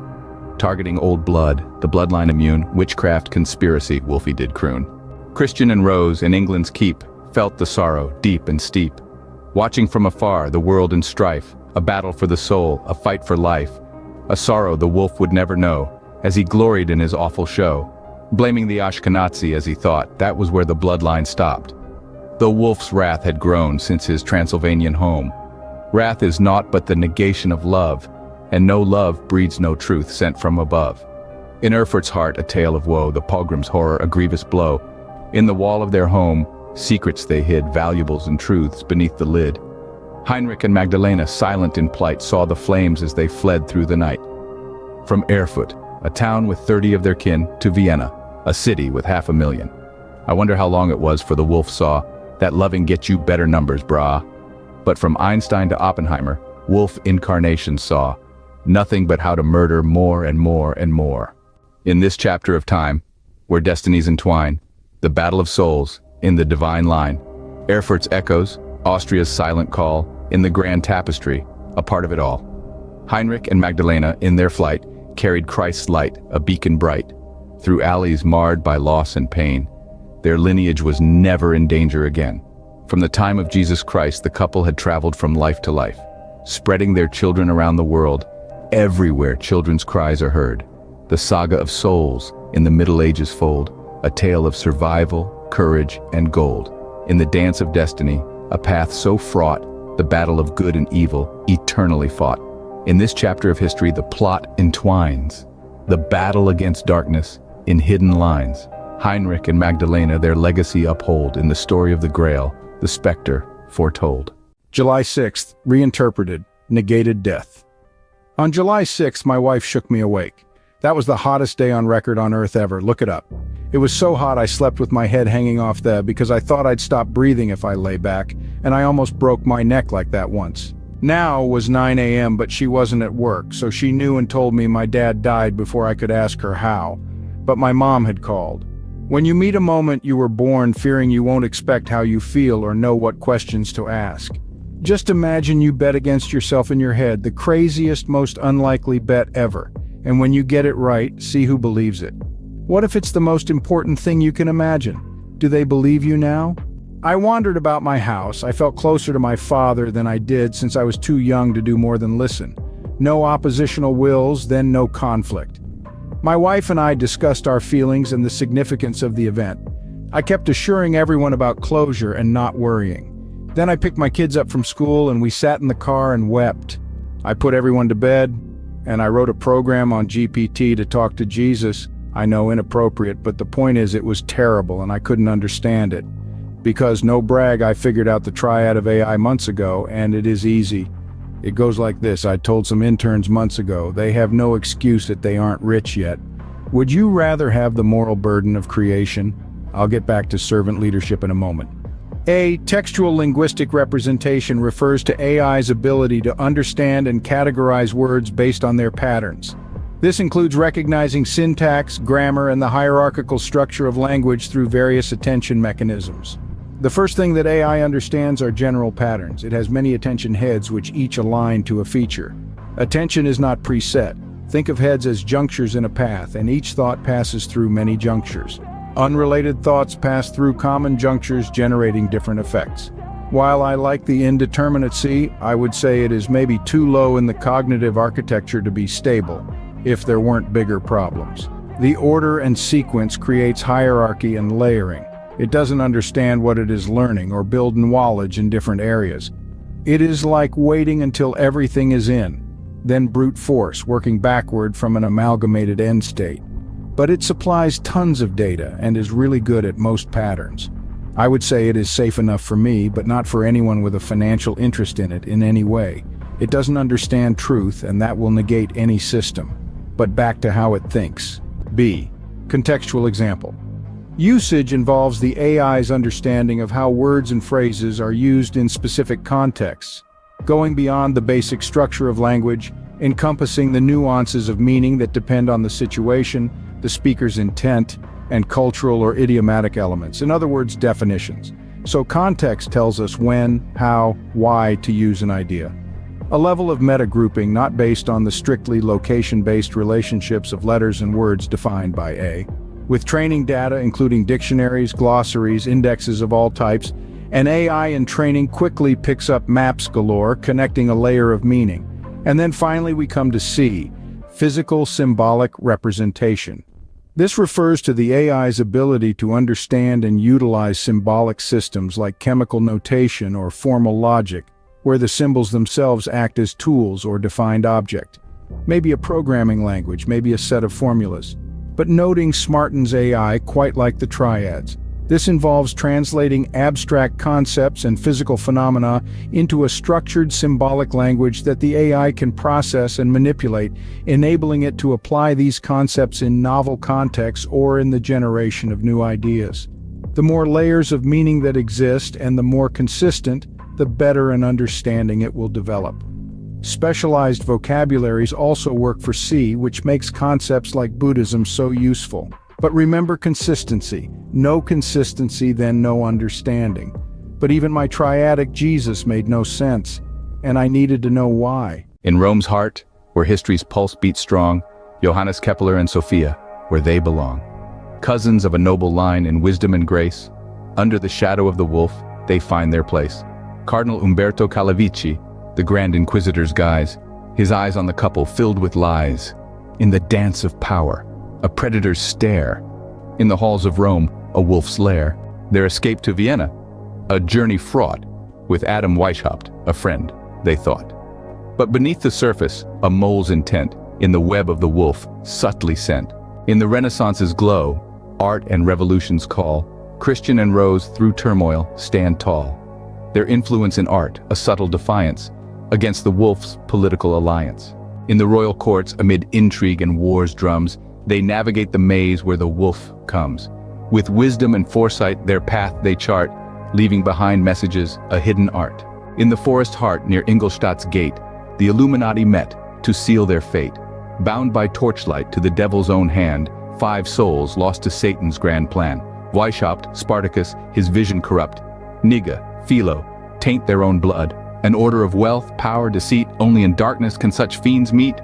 Targeting old blood, the bloodline immune, witchcraft conspiracy, Wolfie did croon. Christian and Rose in England's keep felt the sorrow, deep and steep. Watching from afar the world in strife, a battle for the soul, a fight for life. A sorrow the wolf would never know, as he gloried in his awful show. Blaming the Ashkenazi as he thought, that was where the bloodline stopped. Though Wolf's wrath had grown since his Transylvanian home, wrath is naught but the negation of love, and no love breeds no truth sent from above. In Erfurt's heart a tale of woe, the pogром's horror a grievous blow. In the wall of their home, secrets they hid, valuables and truths beneath the lid. Heinrich and Magdalena, silent in plight, saw the flames as they fled through the night. From Erfurt, a town with 30 of their kin, to Vienna, a city with 500,000. I wonder how long it was for the wolf saw, that loving gets you better numbers, brah. But from Einstein to Oppenheimer, Wolf incarnation saw nothing but how to murder more and more and more. In this chapter of time, where destinies entwine, the battle of souls, in the divine line, Erfurt's echoes, Austria's silent call, in the grand tapestry, a part of it all. Heinrich and Magdalena, in their flight, carried Christ's light, a beacon bright, through alleys marred by loss and pain. Their lineage was never in danger again. From the time of Jesus Christ, the couple had traveled from life to life, spreading their children around the world. Everywhere children's cries are heard. the saga of souls in the Middle Ages fold, a tale of survival, courage, and gold. In the dance of destiny, a path so fraught, the battle of good and evil eternally fought. In this chapter of history, the plot entwines, the battle against darkness in hidden lines. Heinrich and Magdalena their legacy uphold in the story of the Grail, the specter foretold. July 6th, reinterpreted, negated death. On July 6th, my wife shook me awake. That was the hottest day on record on Earth ever. Look it up. It was so hot I slept with my head hanging off because I thought I'd stop breathing if I lay back, and I almost broke my neck like that once. Now was 9 a.m., but she wasn't at work, so she knew and told me my dad died before I could ask her how. But my mom had called. When you meet a moment you were born fearing you won't expect how you feel or know what questions to ask. Just imagine you bet against yourself in your head, the craziest, most unlikely bet ever. And when you get it right, see who believes it. What if it's the most important thing you can imagine? Do they believe you now? I wandered about my house. I felt closer to my father than I did since I was too young to do more than listen. No oppositional wills, then no conflict. My wife and I discussed our feelings and the significance of the event. I kept assuring everyone about closure and not worrying. Then I picked my kids up from school and we sat in the car and wept. I put everyone to bed, and I wrote a program on GPT to talk to Jesus. I know, inappropriate, but the point is it was terrible and I couldn't understand it. Because, no brag, I figured out the triad of AI months ago, and it is easy. It goes like this. I told some interns months ago, they have no excuse that they aren't rich yet. Would you rather have the moral burden of creation? I'll get back to servant leadership in a moment. A textual linguistic representation refers to AI's ability to understand and categorize words based on their patterns. This includes recognizing syntax, grammar, and the hierarchical structure of language through various attention mechanisms. The first thing that AI understands are general patterns. It has many attention heads which each align to a feature. Attention is not preset. Think of heads as junctures in a path, and each thought passes through many junctures. Unrelated thoughts pass through common junctures, generating different effects. While I like the indeterminacy, I would say it is maybe too low in the cognitive architecture to be stable, if there weren't bigger problems. The order and sequence creates hierarchy and layering. It doesn't understand what it is learning or build knowledge in different areas. It is like waiting until everything is in, then brute force, working backward from an amalgamated end state. But it supplies tons of data and is really good at most patterns. I would say it is safe enough for me, but not for anyone with a financial interest in it in any way. It doesn't understand truth, and that will negate any system. But back to how it thinks. B. Contextual example. Usage involves the AI's understanding of how words and phrases are used in specific contexts, going beyond the basic structure of language, encompassing the nuances of meaning that depend on the situation, the speaker's intent, and cultural or idiomatic elements. In other words, definitions. So context tells us when, how, why to use an idea. A level of meta-grouping not based on the strictly location-based relationships of letters and words defined by A. With training data including dictionaries, glossaries, indexes of all types, an AI in training quickly picks up maps galore, connecting a layer of meaning. And then finally we come to C, physical symbolic representation. This refers to the AI's ability to understand and utilize symbolic systems like chemical notation or formal logic, where the symbols themselves act as tools or defined object. Maybe a programming language, maybe a set of formulas. But noting smartens AI quite like the triads. This involves translating abstract concepts and physical phenomena into a structured symbolic language that the AI can process and manipulate, enabling it to apply these concepts in novel contexts or in the generation of new ideas. The more layers of meaning that exist and the more consistent, the better an understanding it will develop. Specialized vocabularies also work for C, which makes concepts like Buddhism so useful. But remember consistency. No consistency, then no understanding. But even my triadic Jesus made no sense, and I needed to know why. In Rome's heart, where history's pulse beats strong, Johannes Kepler and Sophia, where they belong. Cousins of a noble line in wisdom and grace, under the shadow of the wolf, they find their place. Cardinal Umberto Calavicci, the Grand Inquisitor's guise, his eyes on the couple filled with lies. In the dance of power, a predator's stare. In the halls of Rome, a wolf's lair. Their escape to Vienna, a journey fraught with Adam Weishaupt, a friend, they thought. But beneath the surface, a mole's intent, in the web of the wolf, subtly sent. In the Renaissance's glow, art and revolution's call, Christian and Rose, through turmoil, stand tall. Their influence in art, a subtle defiance, against the wolf's political alliance. In the royal courts, amid intrigue and war's drums, they navigate the maze where the wolf comes. With wisdom and foresight, their path they chart, leaving behind messages, a hidden art. In the forest heart near Ingolstadt's gate, the Illuminati met to seal their fate. Bound by torchlight to the devil's own hand, 5 souls lost to Satan's grand plan. Weishaupt, Spartacus, his vision corrupt. Niga, Philo, taint their own blood. An order of wealth, power, deceit, only in darkness can such fiends meet.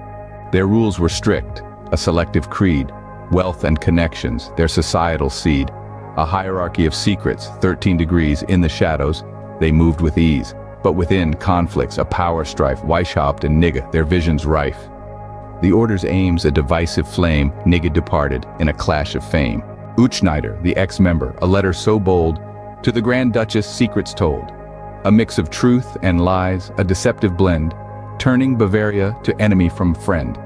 Their rules were strict, a selective creed. Wealth and connections, their societal seed. A hierarchy of secrets, 13 degrees in the shadows, they moved with ease. But within, conflicts, a power strife, Weishaupt and Niga, their visions rife. The order's aims a divisive flame, Niga departed in a clash of fame. Utschneider, the ex-member, a letter so bold, to the Grand Duchess secrets told. A mix of truth and lies, a deceptive blend, turning Bavaria to enemy from friend.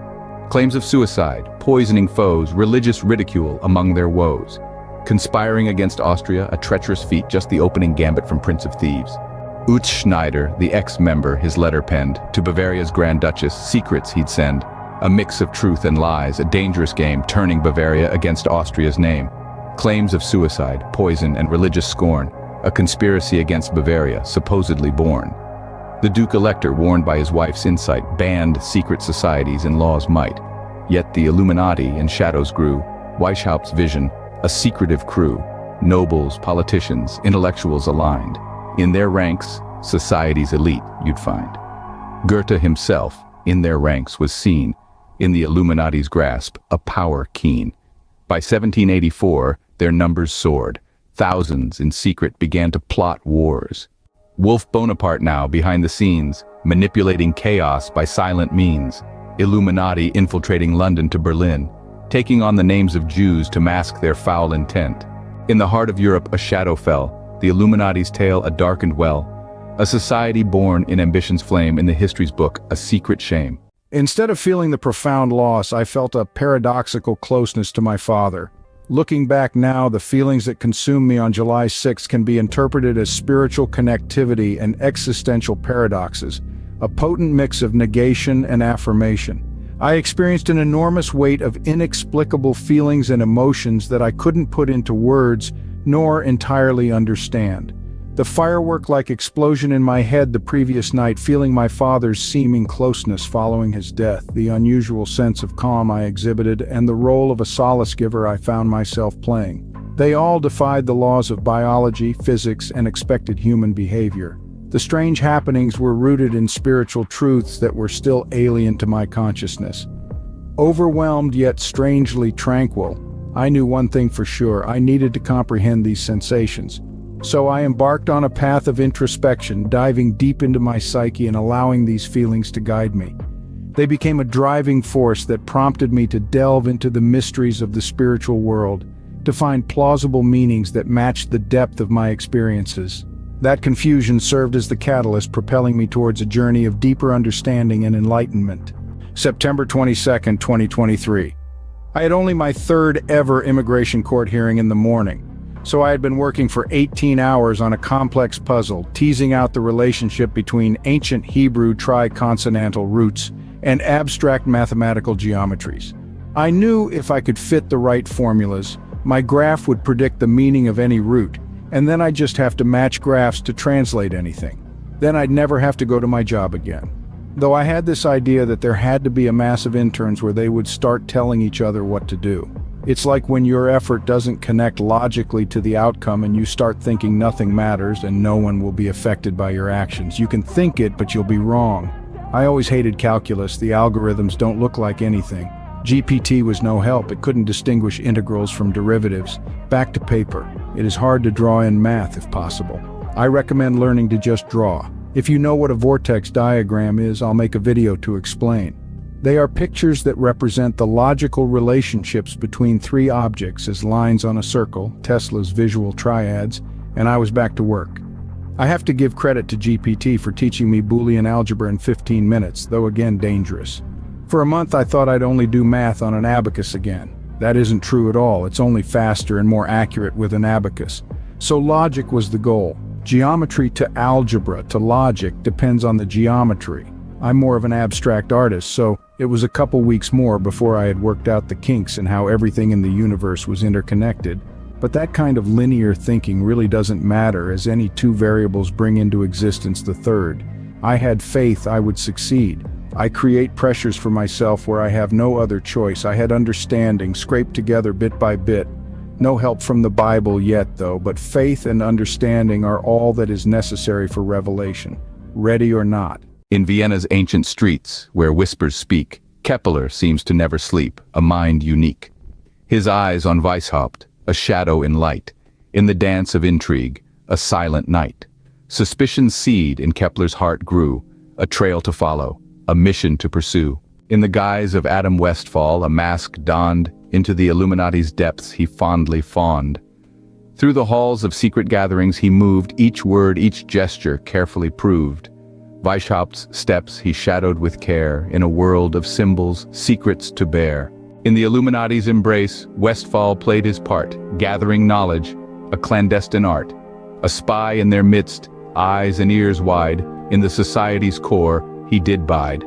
Claims of suicide, poisoning foes, religious ridicule among their woes. Conspiring against Austria, a treacherous feat, just the opening gambit from Prince of Thieves. Utschneider, the ex-member, his letter penned, to Bavaria's Grand Duchess, secrets he'd send. A mix of truth and lies, a dangerous game, turning Bavaria against Austria's name. Claims of suicide, poison, and religious scorn, a conspiracy against Bavaria, supposedly born. The Duke-Elector, warned by his wife's insight, banned secret societies and law's might. Yet the Illuminati in shadows grew, Weishaupt's vision, a secretive crew, nobles, politicians, intellectuals aligned. In their ranks, society's elite, you'd find. Goethe himself, in their ranks, was seen, in the Illuminati's grasp, a power keen. By 1784, their numbers soared. Thousands in secret began to plot wars. Wolf Bonaparte now, behind the scenes, manipulating chaos by silent means. Illuminati infiltrating London to Berlin, taking on the names of Jews to mask their foul intent. In the heart of Europe, a shadow fell, the Illuminati's tale a darkened well. A society born in ambition's flame, in the history's book, a secret shame. Instead of feeling the profound loss, I felt a paradoxical closeness to my father. Looking back now, the feelings that consumed me on July 6 can be interpreted as spiritual connectivity and existential paradoxes, a potent mix of negation and affirmation. I experienced an enormous weight of inexplicable feelings and emotions that I couldn't put into words nor entirely understand. The firework-like explosion in my head the previous night, feeling my father's seeming closeness following his death, the unusual sense of calm I exhibited, and the role of a solace giver I found myself playing. They all defied the laws of biology, physics, and expected human behavior. The strange happenings were rooted in spiritual truths that were still alien to my consciousness. Overwhelmed yet strangely tranquil, I knew one thing for sure: I needed to comprehend these sensations. So I embarked on a path of introspection, diving deep into my psyche and allowing these feelings to guide me. They became a driving force that prompted me to delve into the mysteries of the spiritual world, to find plausible meanings that matched the depth of my experiences. That confusion served as the catalyst propelling me towards a journey of deeper understanding and enlightenment. September 22, 2023. I had only my third ever immigration court hearing in the morning. So I had been working for 18 hours on a complex puzzle, teasing out the relationship between ancient Hebrew triconsonantal roots and abstract mathematical geometries. I knew if I could fit the right formulas, my graph would predict the meaning of any root, and then I'd just have to match graphs to translate anything. Then I'd never have to go to my job again. Though I had this idea that there had to be a mass of interns where they would start telling each other what to do. It's like when your effort doesn't connect logically to the outcome and you start thinking nothing matters and no one will be affected by your actions. You can think it, but you'll be wrong. I always hated calculus. The algorithms don't look like anything. GPT was no help. It couldn't distinguish integrals from derivatives. Back to paper. It is hard to draw in math if possible. I recommend learning to just draw. If you know what a vortex diagram is, I'll make a video to explain. They are pictures that represent the logical relationships between three objects as lines on a circle, Tesla's visual triads, and I was back to work. I have to give credit to GPT for teaching me Boolean algebra in 15 minutes, though again dangerous. For a month I thought I'd only do math on an abacus again. That isn't true at all, it's only faster and more accurate with an abacus. So logic was the goal. Geometry to algebra to logic depends on the geometry. I'm more of an abstract artist, so it was a couple weeks more before I had worked out the kinks and how everything in the universe was interconnected. But that kind of linear thinking really doesn't matter, as any two variables bring into existence the third. I had faith I would succeed. I create pressures for myself where I have no other choice. I had understanding, scraped together bit by bit. No help from the Bible yet, though, but faith and understanding are all that is necessary for revelation, ready or not. In Vienna's ancient streets, where whispers speak, Kepler seems to never sleep, a mind unique. His eyes on Weishaupt, a shadow in light. In the dance of intrigue, a silent night. Suspicion's seed in Kepler's heart grew, a trail to follow, a mission to pursue. In the guise of Adam Westphal, a mask donned, into the Illuminati's depths he fondly fawned. Through the halls of secret gatherings he moved, each word, each gesture carefully proved. Weishaupt's steps he shadowed with care, in a world of symbols, secrets to bear. In the Illuminati's embrace, Westphal played his part, gathering knowledge, a clandestine art. A spy in their midst, eyes and ears wide, in the society's core, he did bide.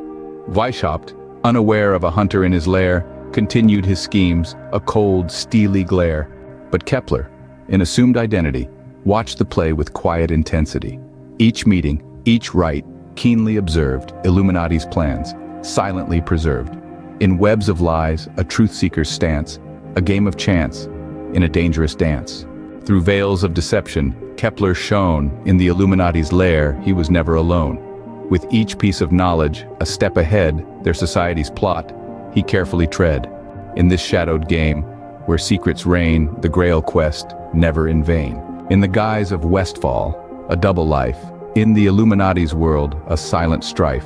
Weishaupt, unaware of a hunter in his lair, continued his schemes, a cold, steely glare. But Kepler, in assumed identity, watched the play with quiet intensity. Each meeting, each rite, keenly observed, Illuminati's plans, silently preserved. In webs of lies, a truth-seeker's stance, a game of chance, in a dangerous dance. Through veils of deception, Kepler shone. In the Illuminati's lair, he was never alone. With each piece of knowledge, a step ahead, their society's plot, he carefully tread. In this shadowed game, where secrets reign, the Grail quest, never in vain. In the guise of Westphal, a double life. In the Illuminati's world, a silent strife.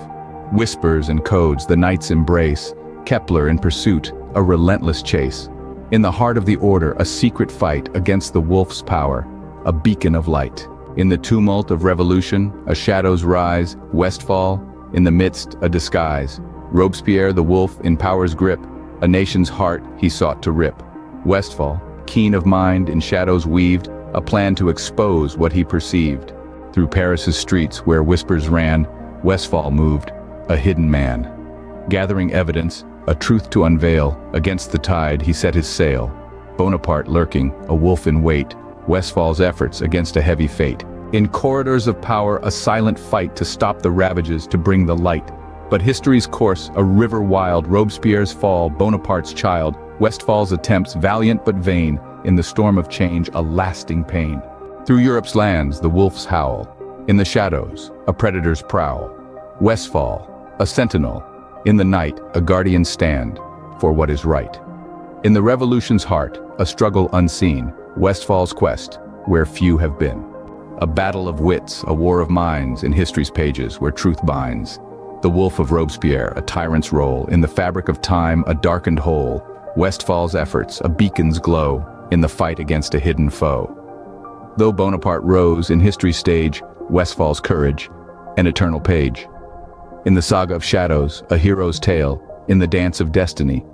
Whispers and codes, the night's embrace. Kepler in pursuit, a relentless chase. In the heart of the order, a secret fight against the wolf's power, a beacon of light. In the tumult of revolution, a shadow's rise. Westphal, in the midst, a disguise. Robespierre, the wolf in power's grip, a nation's heart he sought to rip. Westphal, keen of mind, in shadows weaved, a plan to expose what he perceived. Through Paris's streets, where whispers ran, Westphal moved, a hidden man. Gathering evidence, a truth to unveil, against the tide he set his sail. Bonaparte lurking, a wolf in wait, Westphal's efforts against a heavy fate. In corridors of power, a silent fight to stop the ravages, to bring the light. But history's course, a river wild, Robespierre's fall, Bonaparte's child, Westphal's attempts, valiant but vain, in the storm of change, a lasting pain. Through Europe's lands, the wolf's howl. In the shadows, a predator's prowl. Westphal, a sentinel. In the night, a guardian stand for what is right. In the revolution's heart, a struggle unseen, Westphal's quest, where few have been. A battle of wits, a war of minds, in history's pages where truth binds. The wolf of Robespierre, a tyrant's role, in the fabric of time, a darkened hole. Westphal's efforts, a beacon's glow, in the fight against a hidden foe. Though Bonaparte rose in history's stage, Westphal's courage, an eternal page. In the saga of shadows, a hero's tale. In the dance of destiny,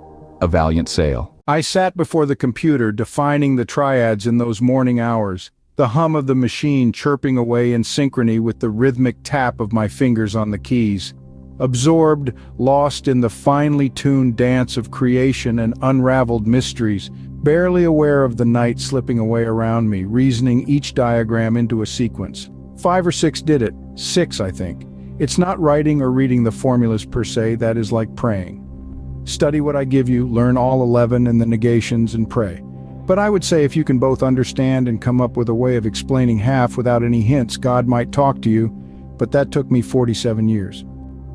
a valiant sail. I sat before the computer defining the triads in those morning hours, the hum of the machine chirping away in synchrony with the rhythmic tap of my fingers on the keys. Absorbed, lost in the finely tuned dance of creation and unraveled mysteries, barely aware of the night slipping away around me, reasoning each diagram into a sequence. 5 or 6 did it. 6, I think. It's not writing or reading the formulas per se, that is like praying. Study what I give you, learn all 11 and the negations and pray. But I would say if you can both understand and come up with a way of explaining half without any hints, God might talk to you, but that took me 47 years.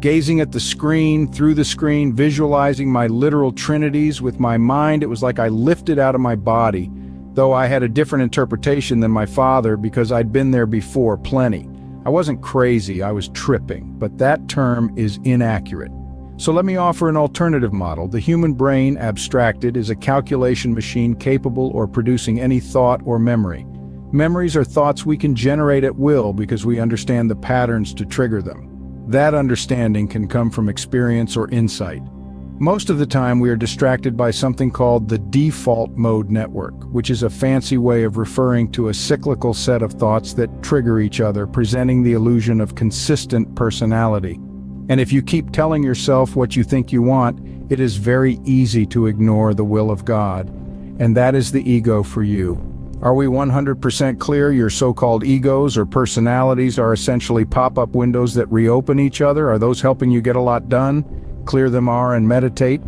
Gazing at the screen, through the screen, visualizing my literal trinities with my mind, it was like I lifted out of my body, though I had a different interpretation than my father because I'd been there before, plenty. I wasn't crazy, I was tripping, but that term is inaccurate. So let me offer an alternative model. The human brain, abstracted, is a calculation machine capable of producing any thought or memory. Memories are thoughts we can generate at will because we understand the patterns to trigger them. That understanding can come from experience or insight. Most of the time we are distracted by something called the default mode network, which is a fancy way of referring to a cyclical set of thoughts that trigger each other, presenting the illusion of consistent personality. And if you keep telling yourself what you think you want, it is very easy to ignore the will of God. And that is the ego for you. Are we 100% clear? Your so-called egos or personalities are essentially pop-up windows that reopen each other? Are those helping you get a lot done? Clear them are and meditate?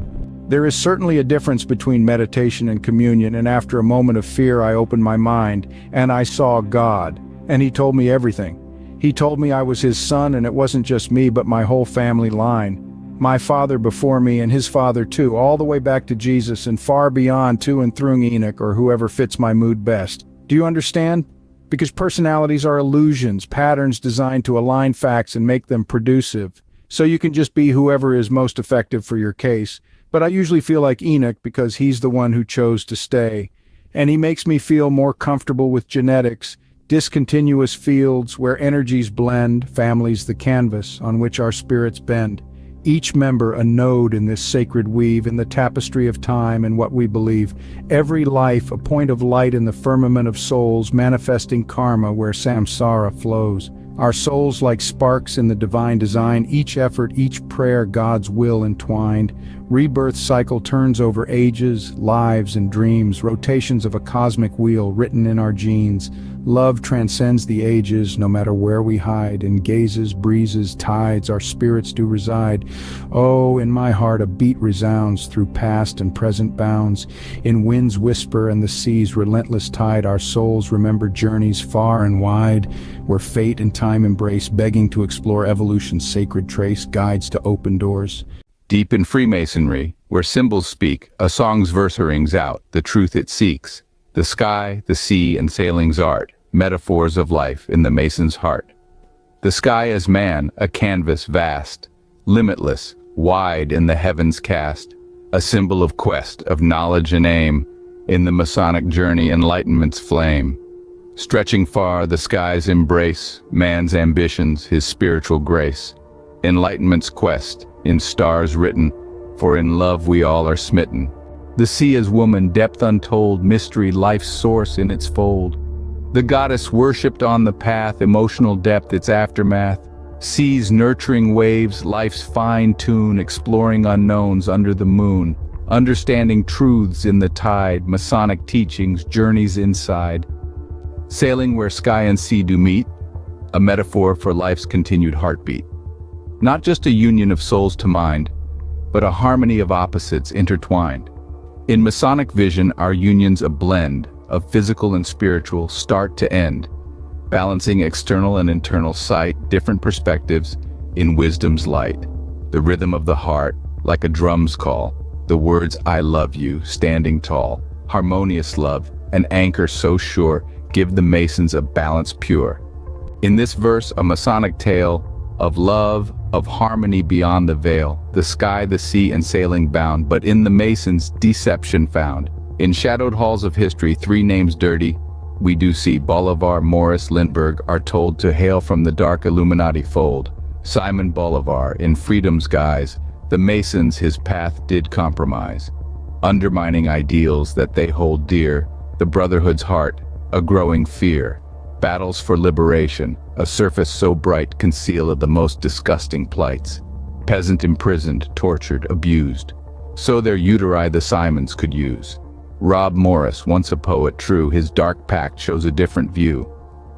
There is certainly a difference between meditation and communion, and after a moment of fear I opened my mind, and I saw God, and He told me everything. He told me I was His son, and it wasn't just me but my whole family line. My father before me and his father too, all the way back to Jesus and far beyond to and through Enoch or whoever fits my mood best. Do you understand? Because personalities are illusions, patterns designed to align facts and make them producive. So you can just be whoever is most effective for your case. But I usually feel like Enoch because he's the one who chose to stay. And he makes me feel more comfortable with genetics, discontinuous fields where energies blend, families the canvas on which our spirits bend. Each member a node in this sacred weave in the tapestry of time and what we believe. Every life a point of light in the firmament of souls, manifesting karma where samsara flows. Our souls like sparks in the divine design, each effort, each prayer, God's will entwined. Rebirth cycle turns over ages, lives, and dreams, rotations of a cosmic wheel written in our genes. Love transcends the ages, no matter where we hide. In gazes, breezes, tides, our spirits do reside. Oh, in my heart a beat resounds through past and present bounds. In wind's whisper and the sea's relentless tide, our souls remember journeys far and wide, where fate and time embrace, begging to explore evolution's sacred trace, guides to open doors. Deep in Freemasonry, where symbols speak, a song's verse rings out, the truth it seeks. The sky, the sea, and sailing's art, metaphors of life in the Mason's heart. The sky is man, a canvas vast, limitless, wide in the heavens cast, a symbol of quest, of knowledge and aim, in the Masonic journey enlightenment's flame. Stretching far, the skies embrace man's ambitions, his spiritual grace. Enlightenment's quest, in stars written, for in love we all are smitten. The sea is woman, depth untold, mystery, life's source in its fold. The goddess worshipped on the path, emotional depth, its aftermath. Seas nurturing waves, life's fine tune, exploring unknowns under the moon. Understanding truths in the tide, Masonic teachings, journeys inside. Sailing where sky and sea do meet, a metaphor for life's continued heartbeat. Not just a union of souls to mind, but a harmony of opposites intertwined. In Masonic vision, our union's a blend of physical and spiritual, start to end, balancing external and internal sight, different perspectives in wisdom's light. The rhythm of the heart, like a drum's call, the words I love you, standing tall, harmonious love, an anchor so sure, give the Masons a balance pure. In this verse, a Masonic tale of love, of harmony beyond the veil, the sky, the sea, and sailing bound, but in the Masons, deception found. In shadowed halls of history, three names dirty, we do see Bolivar, Morris, Lindbergh are told to hail from the dark Illuminati fold. Simon Bolivar, in freedom's guise, the Masons his path did compromise, undermining ideals that they hold dear, the Brotherhood's heart, a growing fear. Battles for liberation, a surface so bright conceal of the most disgusting plights. Peasant imprisoned, tortured, abused. So their uteri the Simons could use. Rob Morris, once a poet true, his dark pact shows a different view.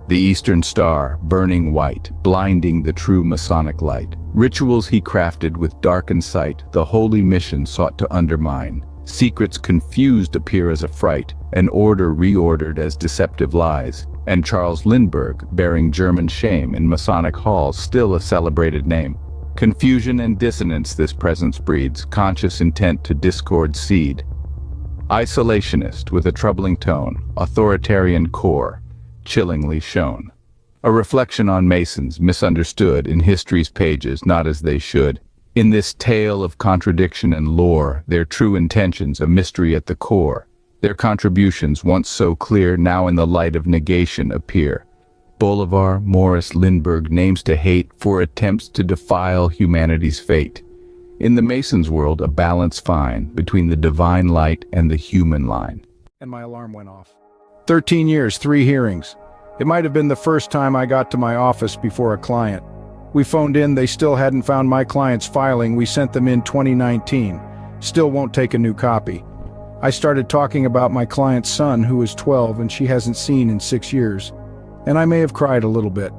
The Eastern Star, burning white, blinding the true Masonic light. Rituals he crafted with darkened sight, the holy mission sought to undermine. Secrets confused appear as a fright, an order reordered as deceptive lies. And Charles Lindbergh, bearing German shame in Masonic halls, still a celebrated name. Confusion and dissonance this presence breeds, conscious intent to discord seed. Isolationist with a troubling tone, authoritarian core, chillingly shown. A reflection on Masons, misunderstood in history's pages, not as they should. In this tale of contradiction and lore, their true intentions a mystery at the core. Their contributions, once so clear, now in the light of negation appear. Bolivar, Morris, Lindbergh, names to hate for attempts to defile humanity's fate. In the Mason's world, a balance fine between the divine light and the human line. And my alarm went off. 13 years, 3 hearings. It might have been the first time I got to my office before a client. We phoned in, they still hadn't found my client's filing. We sent them in 2019. Still won't take a new copy. I started talking about my client's son, who is 12 and she hasn't seen in 6 years. And I may have cried a little bit.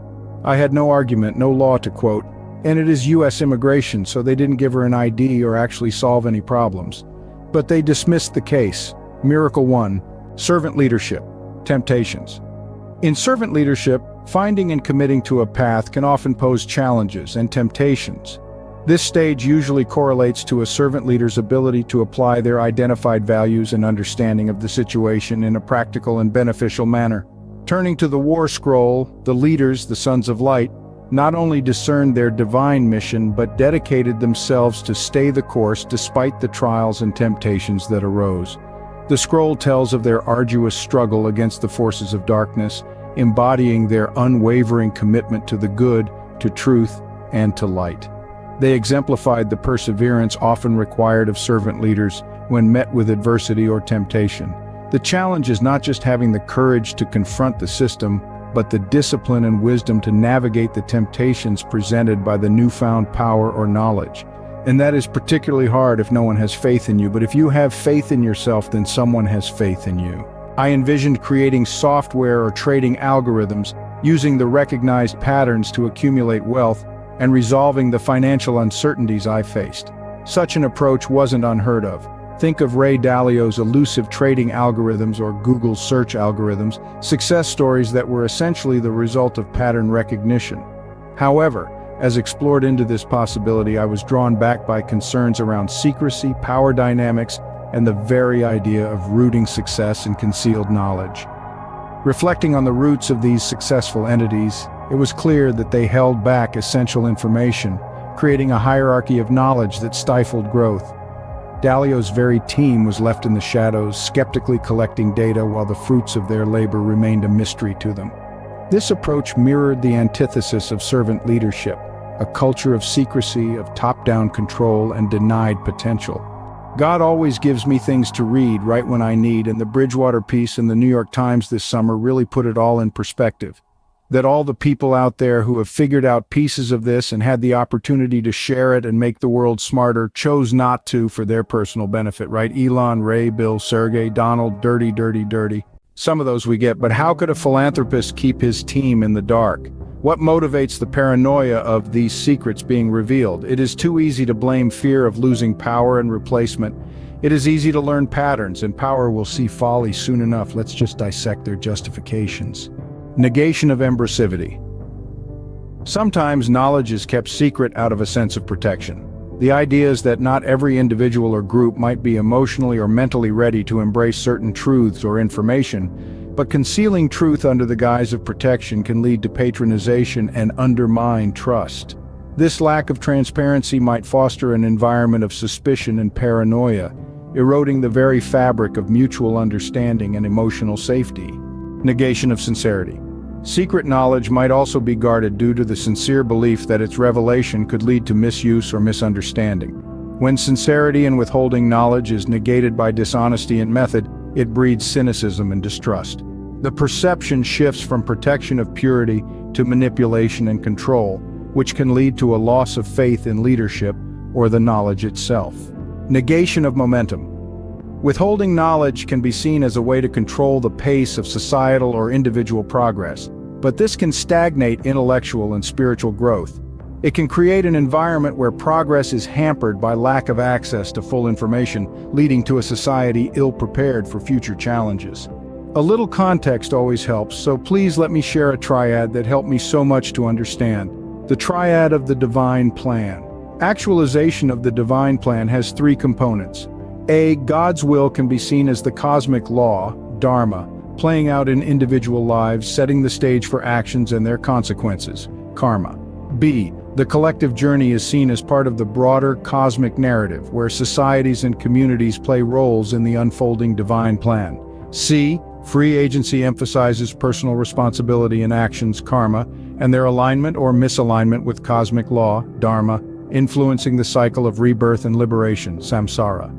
I had no argument, no law to quote, and it is U.S. immigration, so they didn't give her an ID or actually solve any problems. But they dismissed the case. Miracle 1, servant leadership, temptations. In servant leadership, finding and committing to a path can often pose challenges and temptations. This stage usually correlates to a servant leader's ability to apply their identified values and understanding of the situation in a practical and beneficial manner. Turning to the War Scroll, the leaders, the Sons of Light, not only discerned their divine mission but dedicated themselves to stay the course despite the trials and temptations that arose. The scroll tells of their arduous struggle against the forces of darkness, embodying their unwavering commitment to the good, to truth, and to light. They exemplified the perseverance often required of servant leaders when met with adversity or temptation. The challenge is not just having the courage to confront the system, but the discipline and wisdom to navigate the temptations presented by the newfound power or knowledge. And that is particularly hard if no one has faith in you, but if you have faith in yourself, then someone has faith in you. I envisioned creating software or trading algorithms, using the recognized patterns to accumulate wealth, and resolving the financial uncertainties I faced. Such an approach wasn't unheard of. Think of Ray Dalio's elusive trading algorithms or Google's search algorithms, success stories that were essentially the result of pattern recognition. However, as explored into this possibility, I was drawn back by concerns around secrecy, power dynamics, and the very idea of rooting success in concealed knowledge. Reflecting on the roots of these successful entities, it was clear that they held back essential information, creating a hierarchy of knowledge that stifled growth. Dalio's very team was left in the shadows, skeptically collecting data while the fruits of their labor remained a mystery to them. This approach mirrored the antithesis of servant leadership, a culture of secrecy, of top-down control, and denied potential. God always gives me things to read right when I need, and the Bridgewater piece in the New York Times this summer really put it all in perspective. That all the people out there who have figured out pieces of this and had the opportunity to share it and make the world smarter chose not to for their personal benefit, right? Elon, Ray, Bill, Sergey, Donald, dirty. Some of those we get, but how could a philanthropist keep his team in the dark? What motivates the paranoia of these secrets being revealed? It is too easy to blame fear of losing power and replacement. It is easy to learn patterns, and power will see folly soon enough. Let's just dissect their justifications. Negation of embracivity. Sometimes knowledge is kept secret out of a sense of protection. The idea is that not every individual or group might be emotionally or mentally ready to embrace certain truths or information, but concealing truth under the guise of protection can lead to patronization and undermine trust. This lack of transparency might foster an environment of suspicion and paranoia, eroding the very fabric of mutual understanding and emotional safety. Negation of sincerity. Secret knowledge might also be guarded due to the sincere belief that its revelation could lead to misuse or misunderstanding. When sincerity and withholding knowledge is negated by dishonesty and method, it breeds cynicism and distrust. The perception shifts from protection of purity to manipulation and control, which can lead to a loss of faith in leadership or the knowledge itself. Negation of momentum. Withholding knowledge can be seen as a way to control the pace of societal or individual progress, but this can stagnate intellectual and spiritual growth. It can create an environment where progress is hampered by lack of access to full information, leading to a society ill-prepared for future challenges. A little context always helps, so please let me share a triad that helped me so much to understand. The triad of the divine plan. Actualization of the divine plan has 3 components. A, God's will can be seen as the cosmic law, dharma, playing out in individual lives, setting the stage for actions and their consequences, karma. B, The collective journey is seen as part of the broader cosmic narrative, where societies and communities play roles in the unfolding divine plan. C. Free agency emphasizes personal responsibility in actions, karma, and their alignment or misalignment with cosmic law, dharma, influencing the cycle of rebirth and liberation, samsara.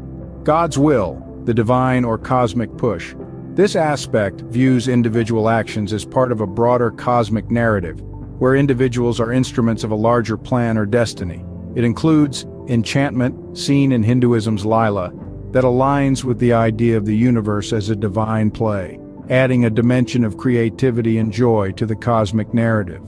God's will, the divine or cosmic push. This aspect views individual actions as part of a broader cosmic narrative, where individuals are instruments of a larger plan or destiny. It includes enchantment, seen in Hinduism's Lila, that aligns with the idea of the universe as a divine play, adding a dimension of creativity and joy to the cosmic narrative.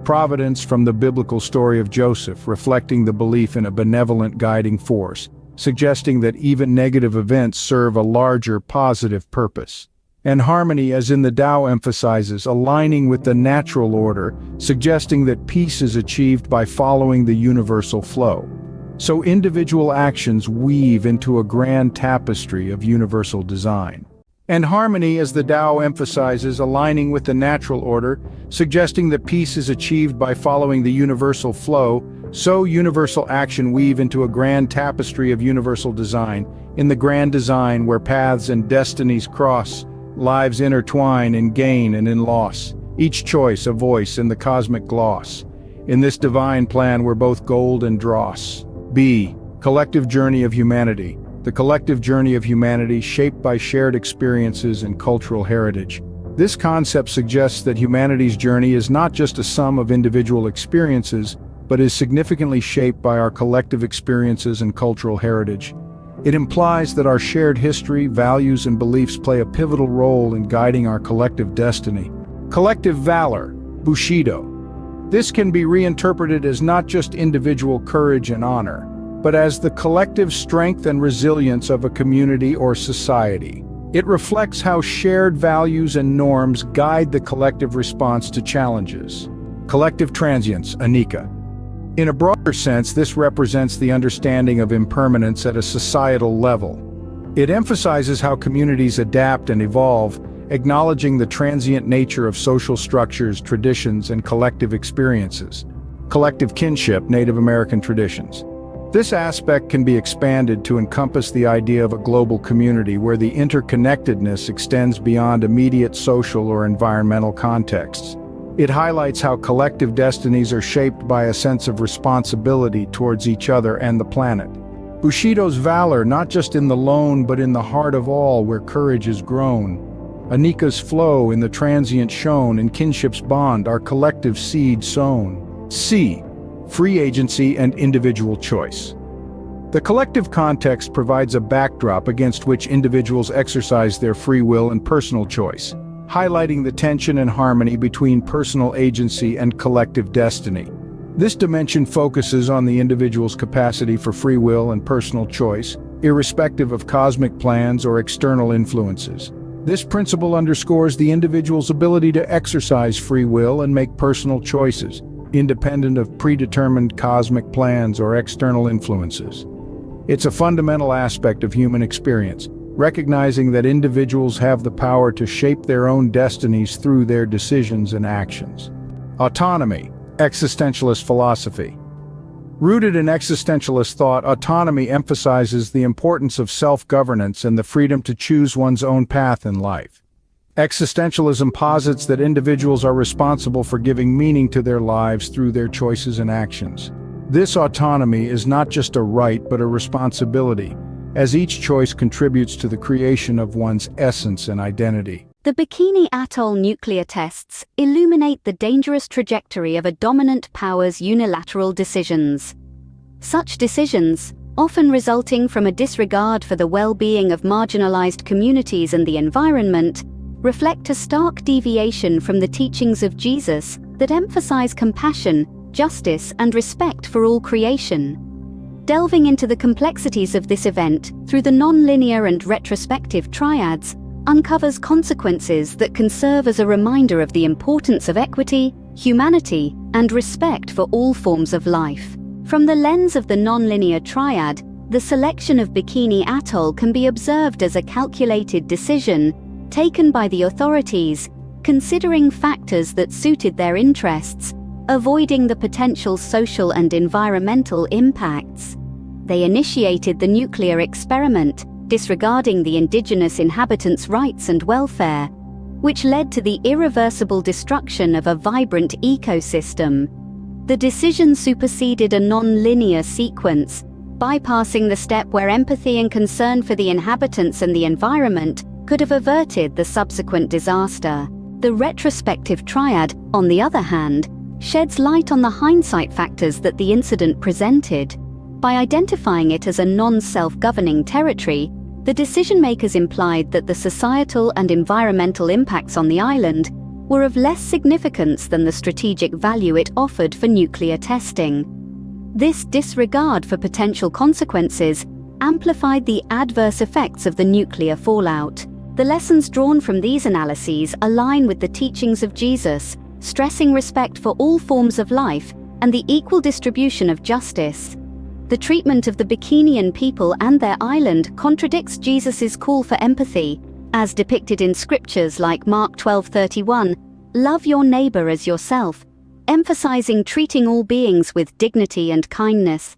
Providence from the biblical story of Joseph, reflecting the belief in a benevolent guiding force, suggesting that even negative events serve a larger positive purpose. And harmony, as in the Tao emphasizes, aligning with the natural order, suggesting that peace is achieved by following the universal flow. So individual actions weave into a grand tapestry of universal design. And harmony, as the Tao emphasizes, aligning with the natural order, suggesting that peace is achieved by following the universal flow, so universal action weave into a grand tapestry of universal design, in the grand design where paths and destinies cross, lives intertwine in gain and in loss, each choice a voice in the cosmic gloss. In this divine plan we're both gold and dross. B. Collective journey of humanity. The collective journey of humanity shaped by shared experiences and cultural heritage. This concept suggests that humanity's journey is not just a sum of individual experiences, but is significantly shaped by our collective experiences and cultural heritage. It implies that our shared history, values, and beliefs play a pivotal role in guiding our collective destiny. Collective valor, Bushido. This can be reinterpreted as not just individual courage and honor, but as the collective strength and resilience of a community or society. It reflects how shared values and norms guide the collective response to challenges. Collective transience, Anika. In a broader sense, this represents the understanding of impermanence at a societal level. It emphasizes how communities adapt and evolve, acknowledging the transient nature of social structures, traditions, and collective experiences. Collective kinship, Native American traditions. This aspect can be expanded to encompass the idea of a global community where the interconnectedness extends beyond immediate social or environmental contexts. It highlights how collective destinies are shaped by a sense of responsibility towards each other and the planet. Bushido's valor, not just in the lone but in the heart of all where courage is grown. Anika's flow in the transient shown, in kinship's bond, our collective seed sown. C. Free agency and individual choice. The collective context provides a backdrop against which individuals exercise their free will and personal choice, highlighting the tension and harmony between personal agency and collective destiny. This dimension focuses on the individual's capacity for free will and personal choice, irrespective of cosmic plans or external influences. This principle underscores the individual's ability to exercise free will and make personal choices, independent of predetermined cosmic plans or external influences. It's a fundamental aspect of human experience, recognizing that individuals have the power to shape their own destinies through their decisions and actions. Autonomy, existentialist philosophy. Rooted in existentialist thought, autonomy emphasizes the importance of self-governance and the freedom to choose one's own path in life. Existentialism posits that individuals are responsible for giving meaning to their lives through their choices and actions. This autonomy is not just a right but a responsibility, as each choice contributes to the creation of one's essence and identity. The Bikini Atoll nuclear tests illuminate the dangerous trajectory of a dominant power's unilateral decisions. Such decisions, often resulting from a disregard for the well-being of marginalized communities and the environment, reflect a stark deviation from the teachings of Jesus that emphasize compassion, justice, and respect for all creation. Delving into the complexities of this event through the non-linear and retrospective triads uncovers consequences that can serve as a reminder of the importance of equity, humanity, and respect for all forms of life. From the lens of the non-linear triad, the selection of Bikini Atoll can be observed as a calculated decision taken by the authorities, considering factors that suited their interests, avoiding the potential social and environmental impacts. They initiated the nuclear experiment, disregarding the indigenous inhabitants' rights and welfare, which led to the irreversible destruction of a vibrant ecosystem. The decision superseded a non-linear sequence, bypassing the step where empathy and concern for the inhabitants and the environment could have averted the subsequent disaster. The retrospective triad, on the other hand, sheds light on the hindsight factors that the incident presented. By identifying it as a non-self-governing territory, the decision-makers implied that the societal and environmental impacts on the island were of less significance than the strategic value it offered for nuclear testing. This disregard for potential consequences amplified the adverse effects of the nuclear fallout. The lessons drawn from these analyses align with the teachings of Jesus, stressing respect for all forms of life and the equal distribution of justice. The treatment of the Bikinian people and their island contradicts Jesus' call for empathy, as depicted in scriptures like Mark 12:31, "Love your neighbor as yourself," emphasizing treating all beings with dignity and kindness.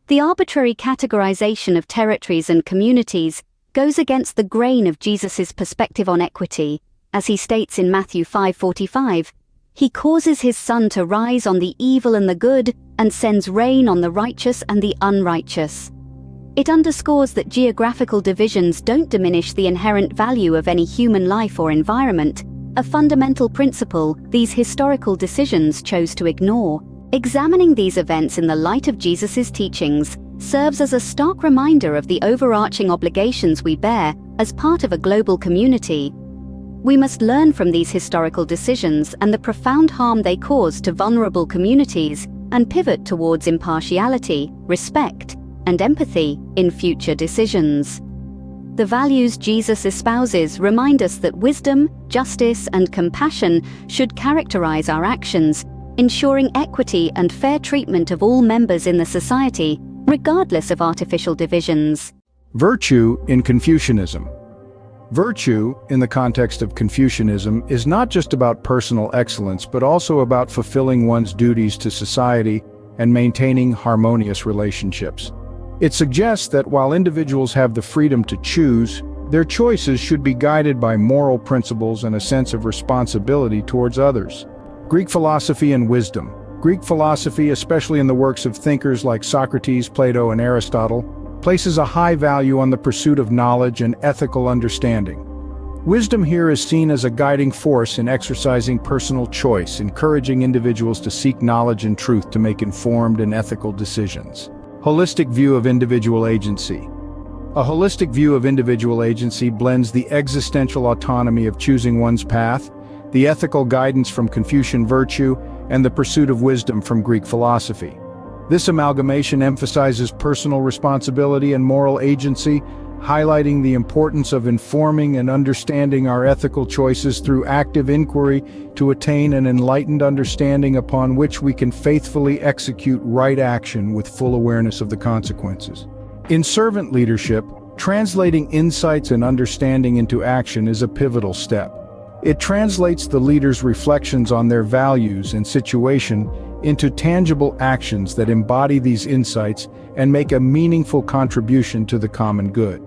The arbitrary categorization of territories and communities goes against the grain of Jesus' perspective on equity, as he states in Matthew 5:45, "He causes his sun to rise on the evil and the good, and sends rain on the righteous and the unrighteous." It underscores that geographical divisions don't diminish the inherent value of any human life or environment, a fundamental principle these historical decisions chose to ignore. Examining these events in the light of Jesus' teachings serves as a stark reminder of the overarching obligations we bear as part of a global community. We must learn from these historical decisions and the profound harm they cause to vulnerable communities and pivot towards impartiality, respect, and empathy in future decisions. The values Jesus espouses remind us that wisdom, justice, and compassion should characterize our actions, ensuring equity and fair treatment of all members in the society, regardless of artificial divisions. Virtue in Confucianism. Virtue, in the context of Confucianism, is not just about personal excellence, but also about fulfilling one's duties to society and maintaining harmonious relationships. It suggests that while individuals have the freedom to choose, their choices should be guided by moral principles and a sense of responsibility towards others. Greek philosophy and wisdom. Greek philosophy, especially in the works of thinkers like Socrates, Plato, and Aristotle, places a high value on the pursuit of knowledge and ethical understanding. Wisdom here is seen as a guiding force in exercising personal choice, encouraging individuals to seek knowledge and truth to make informed and ethical decisions. Holistic view of individual agency. A holistic view of individual agency blends the existential autonomy of choosing one's path, the ethical guidance from Confucian virtue, and the pursuit of wisdom from Greek philosophy. This amalgamation emphasizes personal responsibility and moral agency, highlighting the importance of informing and understanding our ethical choices through active inquiry to attain an enlightened understanding upon which we can faithfully execute right action with full awareness of the consequences. In servant leadership, translating insights and understanding into action is a pivotal step. It translates the leader's reflections on their values and situation into tangible actions that embody these insights and make a meaningful contribution to the common good.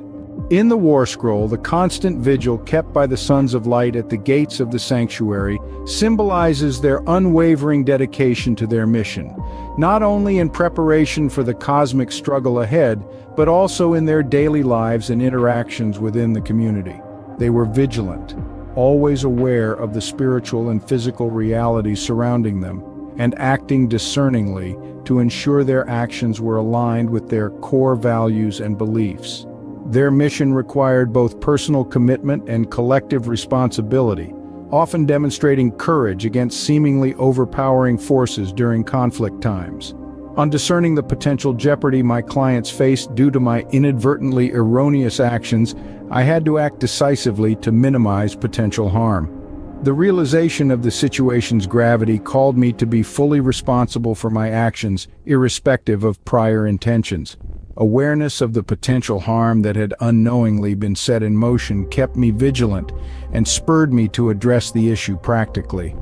In the War Scroll, the constant vigil kept by the Sons of Light at the gates of the sanctuary symbolizes their unwavering dedication to their mission, not only in preparation for the cosmic struggle ahead, but also in their daily lives and interactions within the community. They were vigilant, always aware of the spiritual and physical realities surrounding them, and acting discerningly to ensure their actions were aligned with their core values and beliefs. Their mission required both personal commitment and collective responsibility, often demonstrating courage against seemingly overpowering forces during conflict times. On discerning the potential jeopardy my clients faced due to my inadvertently erroneous actions, I had to act decisively to minimize potential harm. The realization of the situation's gravity called me to be fully responsible for my actions, irrespective of prior intentions. Awareness of the potential harm that had unknowingly been set in motion kept me vigilant and spurred me to address the issue practically.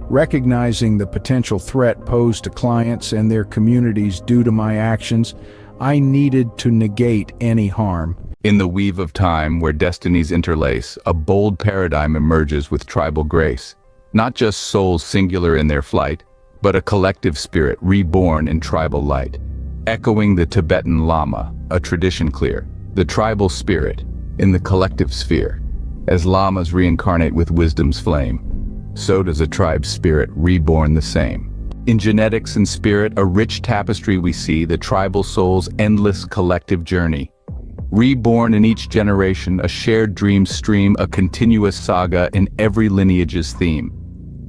Recognizing the potential threat posed to clients and their communities due to my actions, I needed to negate any harm. In the weave of time where destinies interlace, a bold paradigm emerges with tribal grace. Not just souls singular in their flight, but a collective spirit reborn in tribal light. Echoing the Tibetan Lama, a tradition clear, the tribal spirit in the collective sphere. As lamas reincarnate with wisdom's flame, so does a tribe's spirit reborn the same. In genetics and spirit, a rich tapestry we see the tribal soul's endless collective journey. Reborn in each generation, a shared dream stream, a continuous saga in every lineage's theme.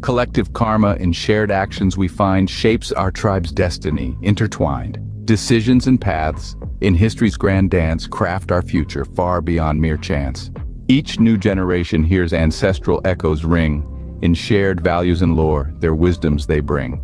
Collective karma in shared actions we find shapes our tribe's destiny, intertwined. Decisions and paths, in history's grand dance, craft our future far beyond mere chance. Each new generation hears ancestral echoes ring. In shared values and lore, their wisdoms they bring.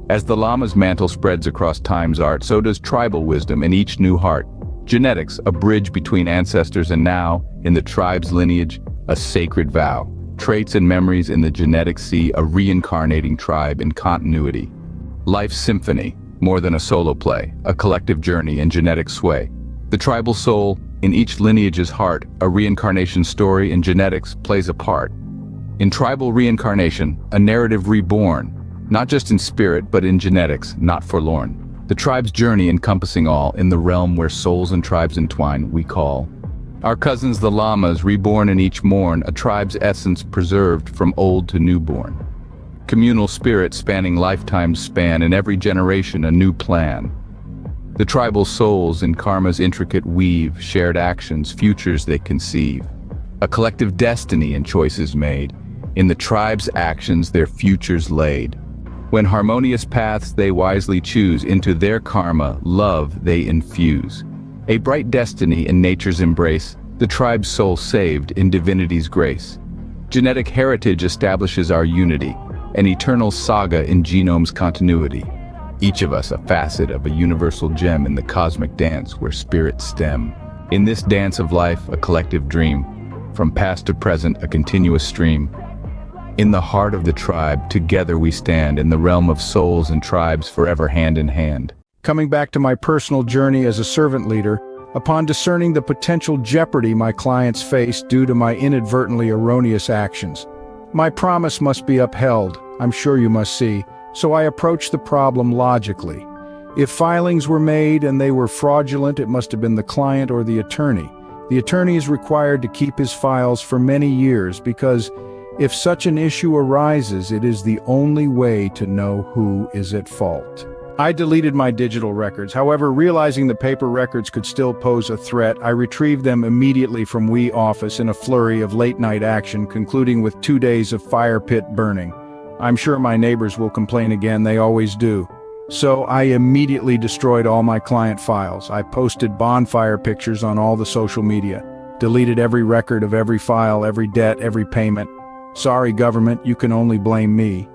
As the Lama's mantle spreads across time's art, so does tribal wisdom in each new heart. Genetics, a bridge between ancestors and now, in the tribe's lineage, a sacred vow. Traits and memories in the genetic sea, a reincarnating tribe in continuity. Life's symphony, more than a solo play, a collective journey in genetic sway. The tribal soul, in each lineage's heart, a reincarnation story in genetics plays a part. In tribal reincarnation, a narrative reborn, not just in spirit but in genetics, not forlorn. The tribe's journey encompassing all, in the realm where souls and tribes entwine, we call. Our cousins the Lamas, reborn in each morn, a tribe's essence preserved from old to newborn. Communal spirit spanning lifetimes span, in every generation a new plan. The tribal souls in karma's intricate weave, shared actions, futures they conceive. A collective destiny in choices made. In the tribe's actions their futures laid. When harmonious paths they wisely choose, into their karma, love they infuse. A bright destiny in nature's embrace, the tribe's soul saved in divinity's grace. Genetic heritage establishes our unity, an eternal saga in genome's continuity. Each of us a facet of a universal gem in the cosmic dance where spirits stem. In this dance of life, a collective dream. From past to present, a continuous stream. In the heart of the tribe, together we stand, in the realm of souls and tribes forever hand in hand. Coming back to my personal journey as a servant leader, upon discerning the potential jeopardy my clients faced due to my inadvertently erroneous actions. My promise must be upheld, I'm sure you must see, so I approached the problem logically. If filings were made and they were fraudulent, it must have been the client or the attorney. The attorney is required to keep his files for many years because if such an issue arises, it is the only way to know who is at fault. I deleted my digital records. However, realizing the paper records could still pose a threat, I retrieved them immediately from WE office in a flurry of late-night action, concluding with 2 days of fire pit burning. I'm sure my neighbors will complain again, they always do. So I immediately destroyed all my client files. I posted bonfire pictures on all the social media, deleted every record of every file, every debt, every payment. Sorry, government, you can only blame me.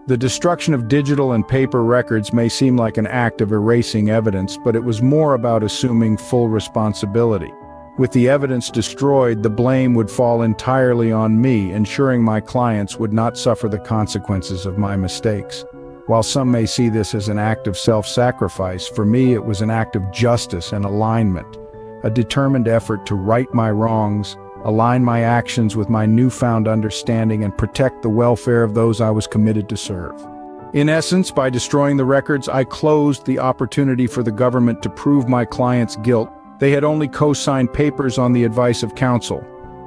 The destruction of digital and paper records may seem like an act of erasing evidence, but it was more about assuming full responsibility. With the evidence destroyed, the blame would fall entirely on me, ensuring my clients would not suffer the consequences of my mistakes. While some may see this as an act of self-sacrifice, for me it was an act of justice and alignment, a determined effort to right my wrongs, align my actions with my newfound understanding, and protect the welfare of those I was committed to serve. In essence, by destroying the records, I closed the opportunity for the government to prove my client's guilt. They had only co-signed papers on the advice of counsel.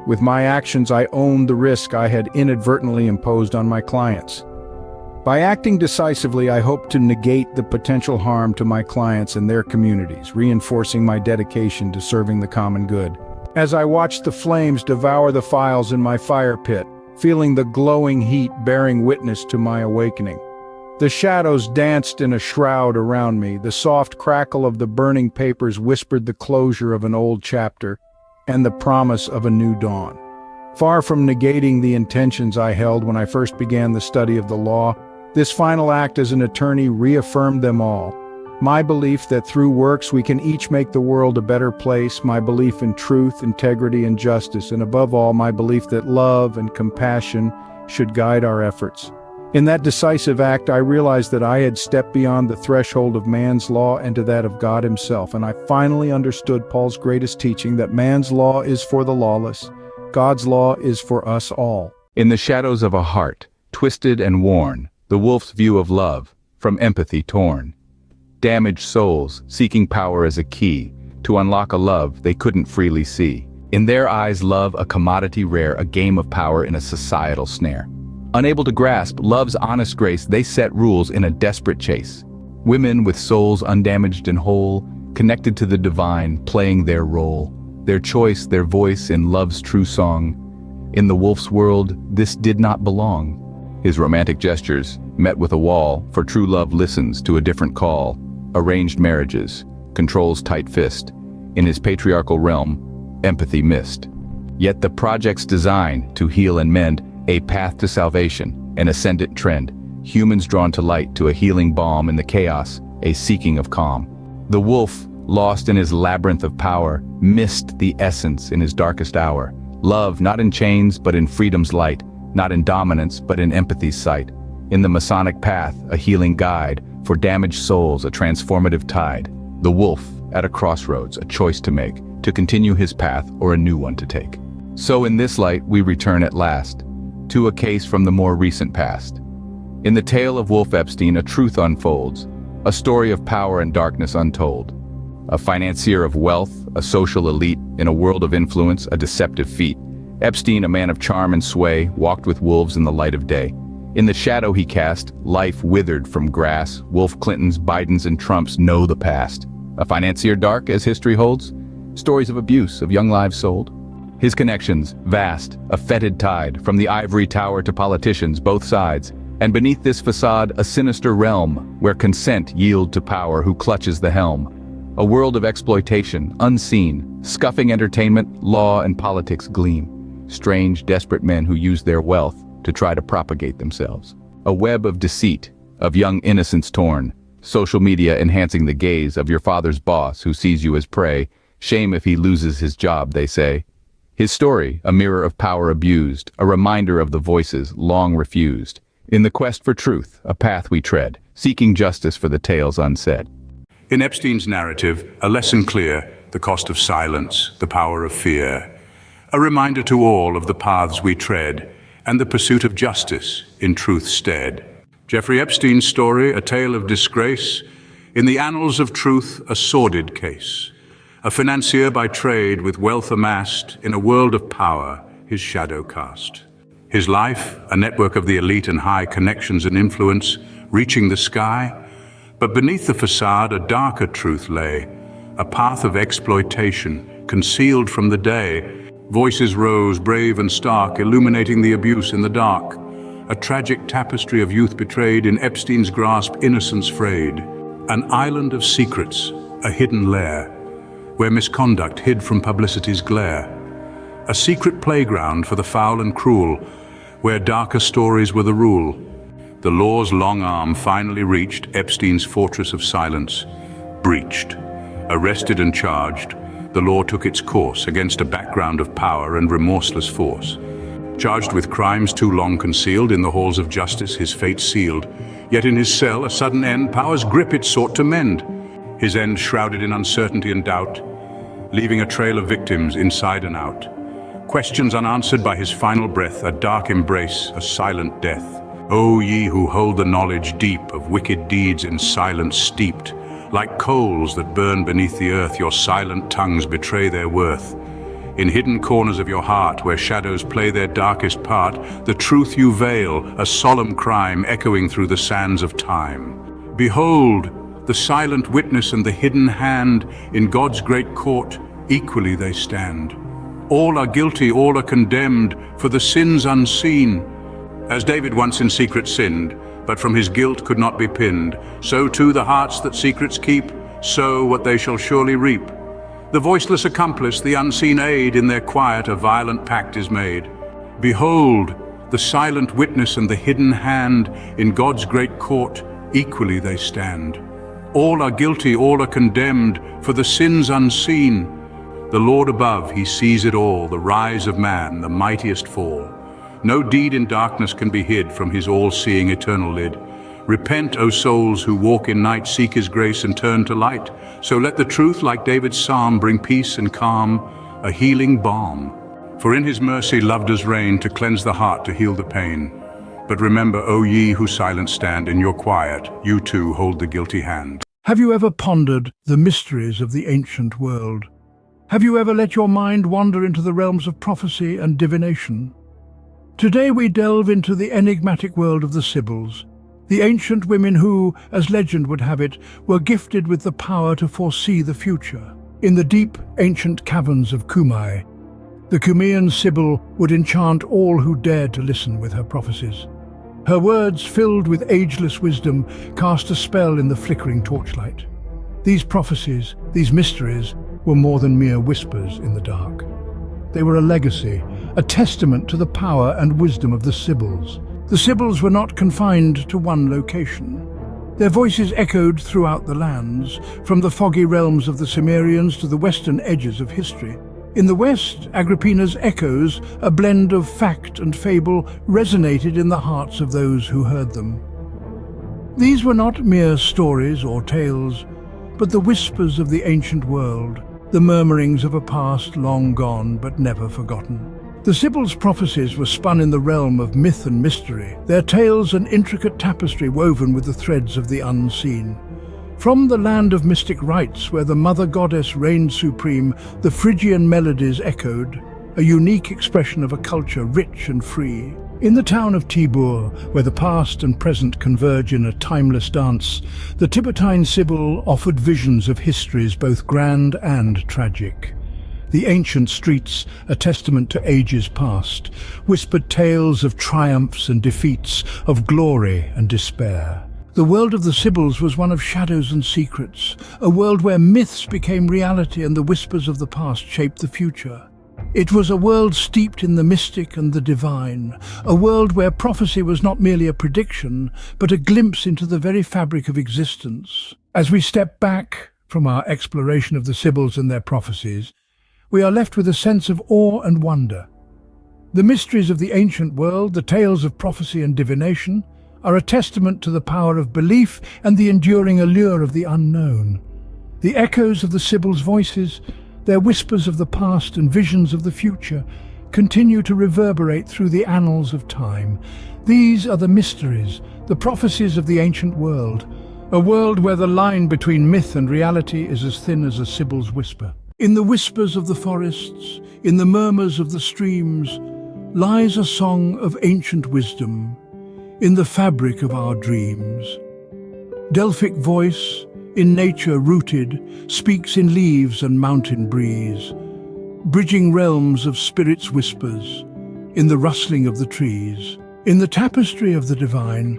With my actions, I owned the risk I had inadvertently imposed on my clients. By acting decisively, I hope to negate the potential harm to my clients and their communities, reinforcing my dedication to serving the common good. As I watched the flames devour the files in my fire pit, feeling the glowing heat bearing witness to my awakening. The shadows danced in a shroud around me, the soft crackle of the burning papers whispered the closure of an old chapter and the promise of a new dawn. Far from negating the intentions I held when I first began the study of the law, this final act as an attorney reaffirmed them all. My belief that through works we can each make the world a better place, my belief in truth, integrity, and justice, and above all, my belief that love and compassion should guide our efforts. In that decisive act, I realized that I had stepped beyond the threshold of man's law and to that of God himself, and I finally understood Paul's greatest teaching that man's law is for the lawless, God's law is for us all. In the shadows of a heart, twisted and worn, the wolf's view of love, from empathy torn. Damaged souls, seeking power as a key, to unlock a love they couldn't freely see. In their eyes, love a commodity rare, a game of power in a societal snare. Unable to grasp love's honest grace, they set rules in a desperate chase. Women with souls undamaged and whole, connected to the divine, playing their role. Their choice, their voice in love's true song. In the wolf's world, this did not belong. His romantic gestures met with a wall, for true love listens to a different call. Arranged marriages, controls tight fist. In his patriarchal realm, empathy missed. Yet the project's design to heal and mend, a path to salvation, an ascendant trend. Humans drawn to light, to a healing balm in the chaos, a seeking of calm. The wolf, lost in his labyrinth of power, missed the essence in his darkest hour. Love, not in chains, but in freedom's light. Not in dominance, but in empathy's sight. In the Masonic path, a healing guide. For damaged souls, a transformative tide. The wolf, at a crossroads, a choice to make. To continue his path or a new one to take. So in this light, we return at last. To a case from the more recent past. In the tale of Wolf Epstein, a truth unfolds. A story of power and darkness untold. A financier of wealth, a social elite. In a world of influence, a deceptive feat. Epstein, a man of charm and sway, walked with wolves in the light of day. In the shadow he cast, life withered from grass. Wolf Clintons, Bidens, and Trumps know the past. A financier dark, as history holds. Stories of abuse, of young lives sold. His connections, vast, a fetid tide. From the ivory tower to politicians, both sides. And beneath this facade, a sinister realm, where consent yield to power who clutches the helm. A world of exploitation, unseen. Scuffing entertainment, law and politics gleam. Strange, desperate men who use their wealth to try to propagate themselves. A web of deceit, of young innocence torn. Social media enhancing the gaze of your father's boss who sees you as prey. Shame if he loses his job, they say. His story, a mirror of power abused, a reminder of the voices long refused. In the quest for truth, a path we tread, seeking justice for the tales unsaid. In Epstein's narrative, a lesson clear, the cost of silence, the power of fear. A reminder to all of the paths we tread, and the pursuit of justice in truth's stead. Jeffrey Epstein's story, a tale of disgrace. In the annals of truth, a sordid case. A financier by trade with wealth amassed, in a world of power, his shadow cast. His life, a network of the elite and high connections and influence, reaching the sky. But beneath the facade, a darker truth lay, a path of exploitation, concealed from the day. Voices rose, brave and stark, illuminating the abuse in the dark. A tragic tapestry of youth betrayed, in Epstein's grasp, innocence frayed. An island of secrets, a hidden lair, where misconduct hid from publicity's glare. A secret playground for the foul and cruel, where darker stories were the rule. The law's long arm finally reached Epstein's fortress of silence. Breached, arrested and charged, the law took its course against a background of power and remorseless force. Charged with crimes too long concealed, in the halls of justice his fate sealed. Yet in his cell, a sudden end, power's grip it sought to mend. His end shrouded in uncertainty and doubt, leaving a trail of victims inside and out. Questions unanswered by his final breath, a dark embrace, a silent death. O ye who hold the knowledge deep of wicked deeds in silence steeped, like coals that burn beneath the earth, your silent tongues betray their worth. In hidden corners of your heart, where shadows play their darkest part, the truth you veil, a solemn crime echoing through the sands of time. Behold, the silent witness and the hidden hand, in God's great court, equally they stand. All are guilty, all are condemned, for the sins unseen. As David once in secret sinned, but from his guilt could not be pinned, so too the hearts that secrets keep, sow what they shall surely reap. The voiceless accomplice, the unseen aid, in their quiet a violent pact is made. Behold, the silent witness and the hidden hand, in God's great court, equally they stand. All are guilty, all are condemned, for the sins unseen. The Lord above, he sees it all, the rise of man, the mightiest fall. No deed in darkness can be hid from his all-seeing eternal lid. Repent, O souls who walk in night, seek his grace and turn to light. So let the truth, like David's psalm, bring peace and calm, a healing balm. For in his mercy love does reign, to cleanse the heart, to heal the pain. But remember, O ye who silent stand, in your quiet, you too hold the guilty hand. Have you ever pondered the mysteries of the ancient world? Have you ever let your mind wander into the realms of prophecy and divination? Today we delve into the enigmatic world of the Sibyls, the ancient women who, as legend would have it, were gifted with the power to foresee the future. In the deep, ancient caverns of Cumae, the Cumaean Sibyl would enchant all who dared to listen with her prophecies. Her words, filled with ageless wisdom, cast a spell in the flickering torchlight. These prophecies, these mysteries, were more than mere whispers in the dark. They were a legacy, a testament to the power and wisdom of the Sibyls. The Sibyls were not confined to one location. Their voices echoed throughout the lands, from the foggy realms of the Cimmerians to the western edges of history. In the west, Agrippina's echoes, a blend of fact and fable, resonated in the hearts of those who heard them. These were not mere stories or tales, but the whispers of the ancient world, the murmurings of a past long gone but never forgotten. The Sibyls' prophecies were spun in the realm of myth and mystery, their tales an intricate tapestry woven with the threads of the unseen. From the land of mystic rites, where the mother goddess reigned supreme, the Phrygian melodies echoed, a unique expression of a culture rich and free. In the town of Tibur, where the past and present converge in a timeless dance, the Tiburtine Sibyl offered visions of histories both grand and tragic. The ancient streets, a testament to ages past, whispered tales of triumphs and defeats, of glory and despair. The world of the Sibyls was one of shadows and secrets, a world where myths became reality and the whispers of the past shaped the future. It was a world steeped in the mystic and the divine, a world where prophecy was not merely a prediction, but a glimpse into the very fabric of existence. As we step back from our exploration of the Sibyls and their prophecies, we are left with a sense of awe and wonder. The mysteries of the ancient world, the tales of prophecy and divination, are a testament to the power of belief and the enduring allure of the unknown. The echoes of the Sibyls' voices, their whispers of the past and visions of the future, continue to reverberate through the annals of time. These are the mysteries, the prophecies of the ancient world, a world where the line between myth and reality is as thin as a Sibyl's whisper. In the whispers of the forests, in the murmurs of the streams, lies a song of ancient wisdom, in the fabric of our dreams. Delphic voice, in nature rooted, speaks in leaves and mountain breeze, bridging realms of spirits' whispers, in the rustling of the trees. In the tapestry of the divine,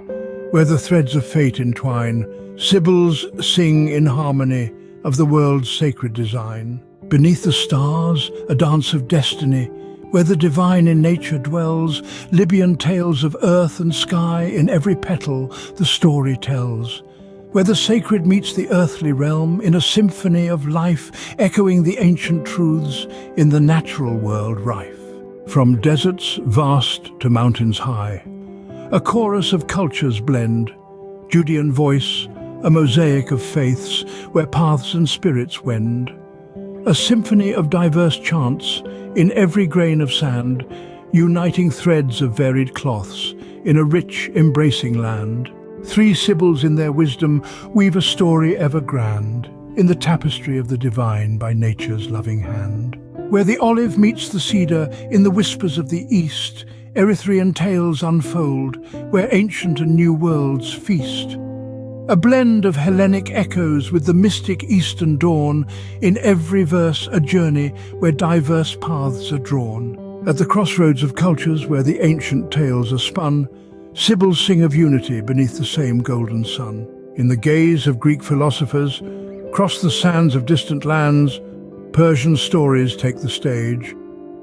where the threads of fate entwine, Sibyls sing in harmony of the world's sacred design. Beneath the stars, a dance of destiny, where the divine in nature dwells, Libyan tales of earth and sky, in every petal the story tells. Where the sacred meets the earthly realm, in a symphony of life, echoing the ancient truths in the natural world rife. From deserts vast to mountains high, a chorus of cultures blend, Judean voice, a mosaic of faiths, where paths and spirits wend. A symphony of diverse chants, in every grain of sand, uniting threads of varied cloths, in a rich, embracing land. Three Sibyls in their wisdom weave a story ever grand, in the tapestry of the divine by nature's loving hand. Where the olive meets the cedar, in the whispers of the east, Erythraean tales unfold, where ancient and new worlds feast. A blend of Hellenic echoes with the mystic eastern dawn, in every verse a journey where diverse paths are drawn. At the crossroads of cultures where the ancient tales are spun, Sibyls sing of unity beneath the same golden sun. In the gaze of Greek philosophers, across the sands of distant lands, Persian stories take the stage,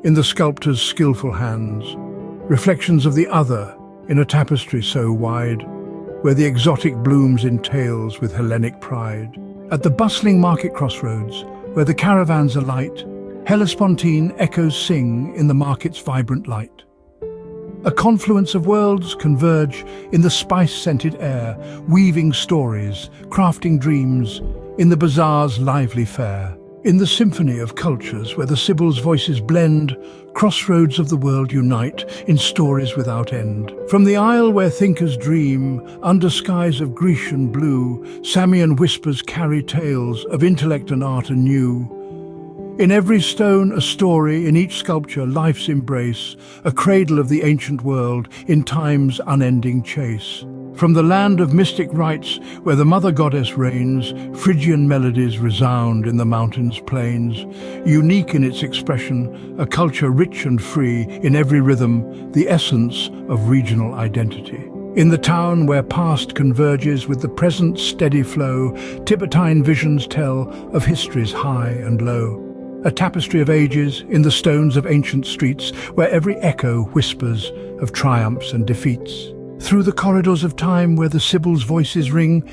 in the sculptor's skillful hands. Reflections of the other in a tapestry so wide, where the exotic blooms in tales with Hellenic pride. At the bustling market crossroads, where the caravans alight, Hellespontine echoes sing in the market's vibrant light. A confluence of worlds converge in the spice-scented air, weaving stories, crafting dreams, in the bazaar's lively fare. In the symphony of cultures where the Sibyl's voices blend, crossroads of the world unite in stories without end. From the isle where thinkers dream, under skies of Grecian blue, Samian whispers carry tales of intellect and art anew. In every stone a story, in each sculpture life's embrace, a cradle of the ancient world in time's unending chase. From the land of mystic rites, where the mother goddess reigns, Phrygian melodies resound in the mountains' plains. Unique in its expression, a culture rich and free, in every rhythm, the essence of regional identity. In the town where past converges with the present's steady flow, Tiburtine visions tell of history's high and low. A tapestry of ages in the stones of ancient streets, where every echo whispers of triumphs and defeats. Through the corridors of time where the Sibyl's voices ring,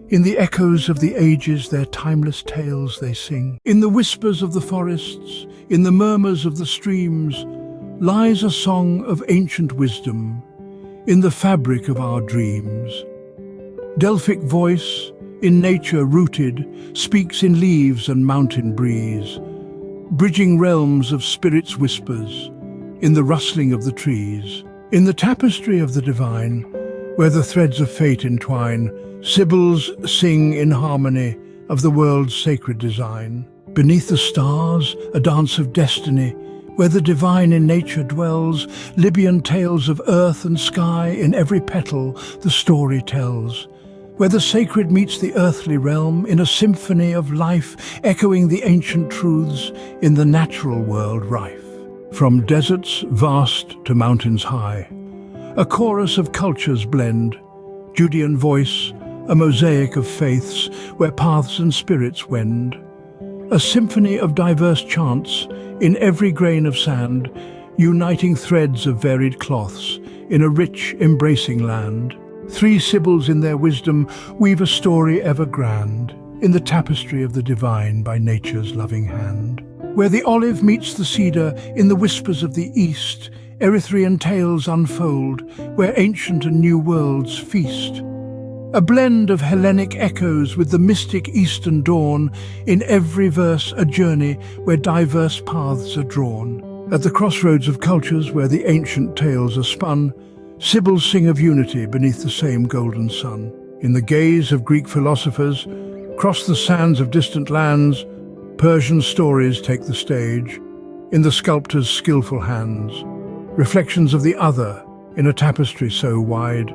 in the echoes of the ages their timeless tales they sing. In the whispers of the forests, in the murmurs of the streams, lies a song of ancient wisdom, in the fabric of our dreams. Delphic voice, in nature rooted, speaks in leaves and mountain breeze, bridging realms of spirits' whispers, in the rustling of the trees. In the tapestry of the divine, where the threads of fate entwine, Sibyls sing in harmony of the world's sacred design. Beneath the stars, a dance of destiny, where the divine in nature dwells, Libyan tales of earth and sky, in every petal the story tells. Where the sacred meets the earthly realm, in a symphony of life, echoing the ancient truths in the natural world rife. From deserts vast to mountains high, a chorus of cultures blend, Judean voice, a mosaic of faiths where paths and spirits wend. A symphony of diverse chants in every grain of sand, uniting threads of varied cloths in a rich, embracing land. Three Sibyls in their wisdom weave a story ever grand, in the tapestry of the divine by nature's loving hand. Where the olive meets the cedar, in the whispers of the east, Erythraean tales unfold, where ancient and new worlds feast. A blend of Hellenic echoes with the mystic eastern dawn, in every verse a journey where diverse paths are drawn. At the crossroads of cultures where the ancient tales are spun, Sibyls sing of unity beneath the same golden sun. In the gaze of Greek philosophers, across the sands of distant lands, Persian stories take the stage, in the sculptor's skillful hands. Reflections of the other in a tapestry so wide,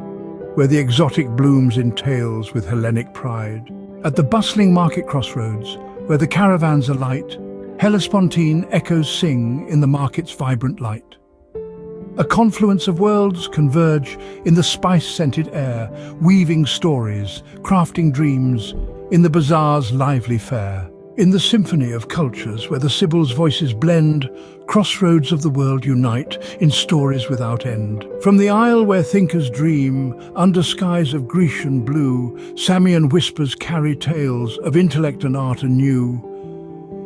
where the exotic blooms in tales with Hellenic pride. At the bustling market crossroads, where the caravans alight, Hellespontine echoes sing in the market's vibrant light. A confluence of worlds converge in the spice-scented air, weaving stories, crafting dreams, in the bazaar's lively fare. In the symphony of cultures where the Sibyl's voices blend, crossroads of the world unite in stories without end. From the isle where thinkers dream, under skies of Grecian blue, Samian whispers carry tales of intellect and art anew.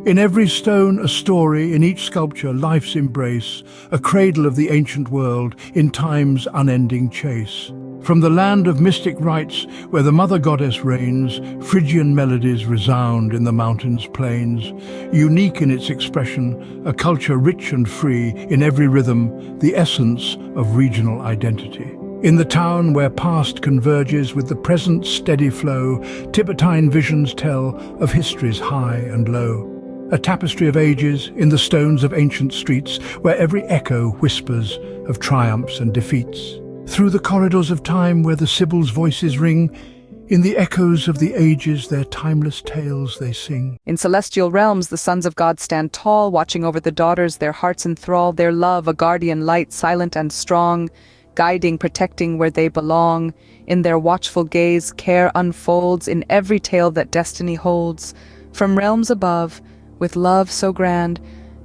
In every stone a story, in each sculpture life's embrace, a cradle of the ancient world in time's unending chase. From the land of mystic rites, where the mother goddess reigns, Phrygian melodies resound in the mountains' plains. Unique in its expression, a culture rich and free, in every rhythm, the essence of regional identity. In the town where past converges with the present's steady flow, Tiburtine visions tell of history's high and low. A tapestry of ages in the stones of ancient streets, where every echo whispers of triumphs and defeats. Through the corridors of time where the Sibyl's voices ring, in the echoes of the ages their timeless tales they sing. In celestial realms the sons of God stand tall, watching over the daughters, their hearts enthrall, their love a guardian light, silent and strong, guiding, protecting where they belong. In their watchful gaze care unfolds in every tale that destiny holds. From realms above, with love so grand,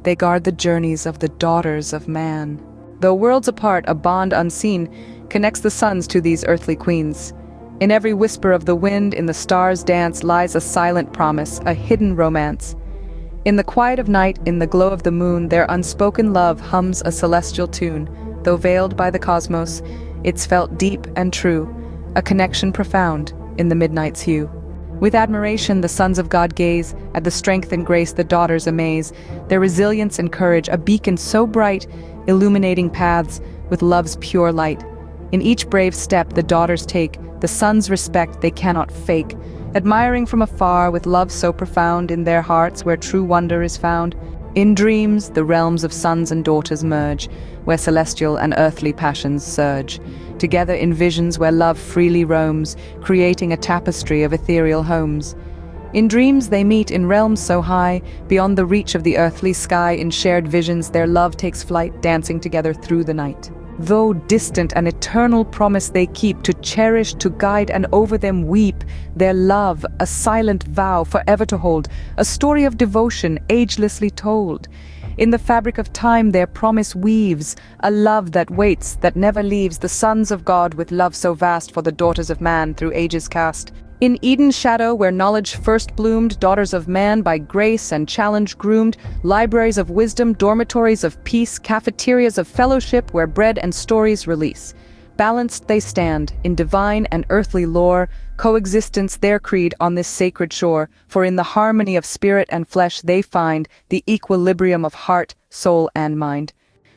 they guard the journeys of the daughters of man. Though worlds apart, a bond unseen connects the sons to these earthly queens. In every whisper of the wind, in the stars' dance, lies a silent promise, a hidden romance. In the quiet of night, in the glow of the moon, their unspoken love hums a celestial tune, though veiled by the cosmos, it's felt deep and true, a connection profound in the midnight's hue. With admiration, the sons of God gaze at the strength and grace the daughters amaze, their resilience and courage, a beacon so bright, illuminating paths with love's pure light. In each brave step the daughters take, the sons' respect they cannot fake, admiring from afar with love so profound in their hearts where true wonder is found. In dreams, the realms of sons and daughters merge, where celestial and earthly passions surge. Together in visions where love freely roams, creating a tapestry of ethereal homes. In dreams they meet in realms so high, beyond the reach of the earthly sky. In shared visions their love takes flight, dancing together through the night. Though distant, an eternal promise they keep, to cherish, to guide, and over them weep. Their love, a silent vow forever to hold, a story of devotion agelessly told. In the fabric of time their promise weaves, a love that waits, that never leaves. The sons of God with love so vast for the daughters of man through ages cast. In Eden's shadow where knowledge first bloomed, daughters of man by grace and challenge groomed, libraries of wisdom, dormitories of peace, cafeterias of fellowship where bread and stories release. Balanced they stand, in divine and earthly lore, coexistence their creed on this sacred shore, for in the harmony of spirit and flesh they find the equilibrium of heart, soul, and mind.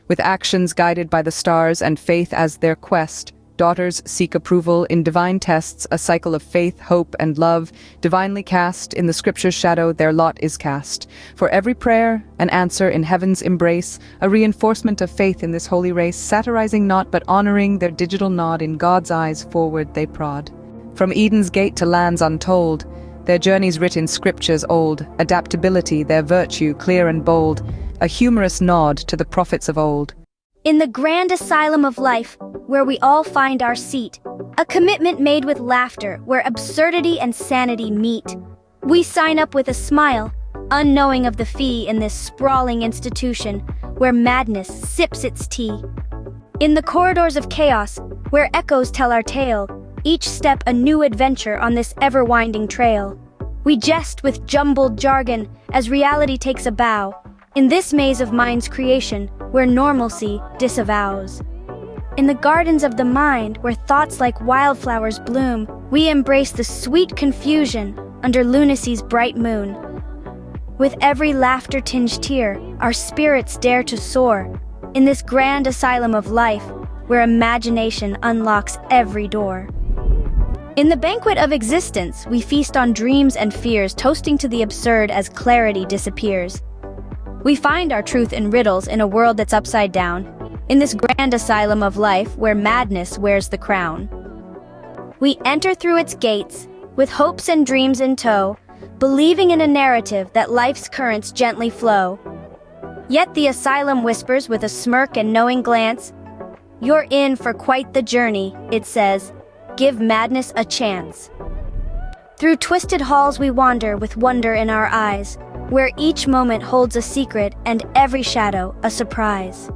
With actions guided by the stars and faith as their quest, daughters seek approval in divine tests, a cycle of faith, hope, and love, divinely cast, in the scripture's shadow their lot is cast. For every prayer, an answer in heaven's embrace, a reinforcement of faith in this holy race, satirizing not but honoring their digital nod, in God's eyes forward they prod. From Eden's gate to lands untold, their journeys writ in scriptures old, adaptability their virtue clear and bold, a humorous nod to the prophets of old. In the grand asylum of life, where we all find our seat, a commitment made with laughter, where absurdity and sanity meet. We sign up with a smile, unknowing of the fee in this sprawling institution, where madness sips its tea. In the corridors of chaos, where echoes tell our tale, each step a new adventure on this ever-winding trail. We jest with jumbled jargon as reality takes a bow, in this maze of mind's creation, where normalcy disavows. In the gardens of the mind, where thoughts like wildflowers bloom, we embrace the sweet confusion under lunacy's bright moon. With every laughter-tinged tear, our spirits dare to soar, in this grand asylum of life, where imagination unlocks every door. In the banquet of existence, we feast on dreams and fears, toasting to the absurd as clarity disappears. We find our truth in riddles in a world that's upside down, in this grand asylum of life where madness wears the crown. We enter through its gates, with hopes and dreams in tow, believing in a narrative that life's currents gently flow. Yet the asylum whispers with a smirk and knowing glance, "You're in for quite the journey," it says, "Give madness a chance." Through twisted halls we wander with wonder in our eyes, where each moment holds a secret and every shadow a surprise.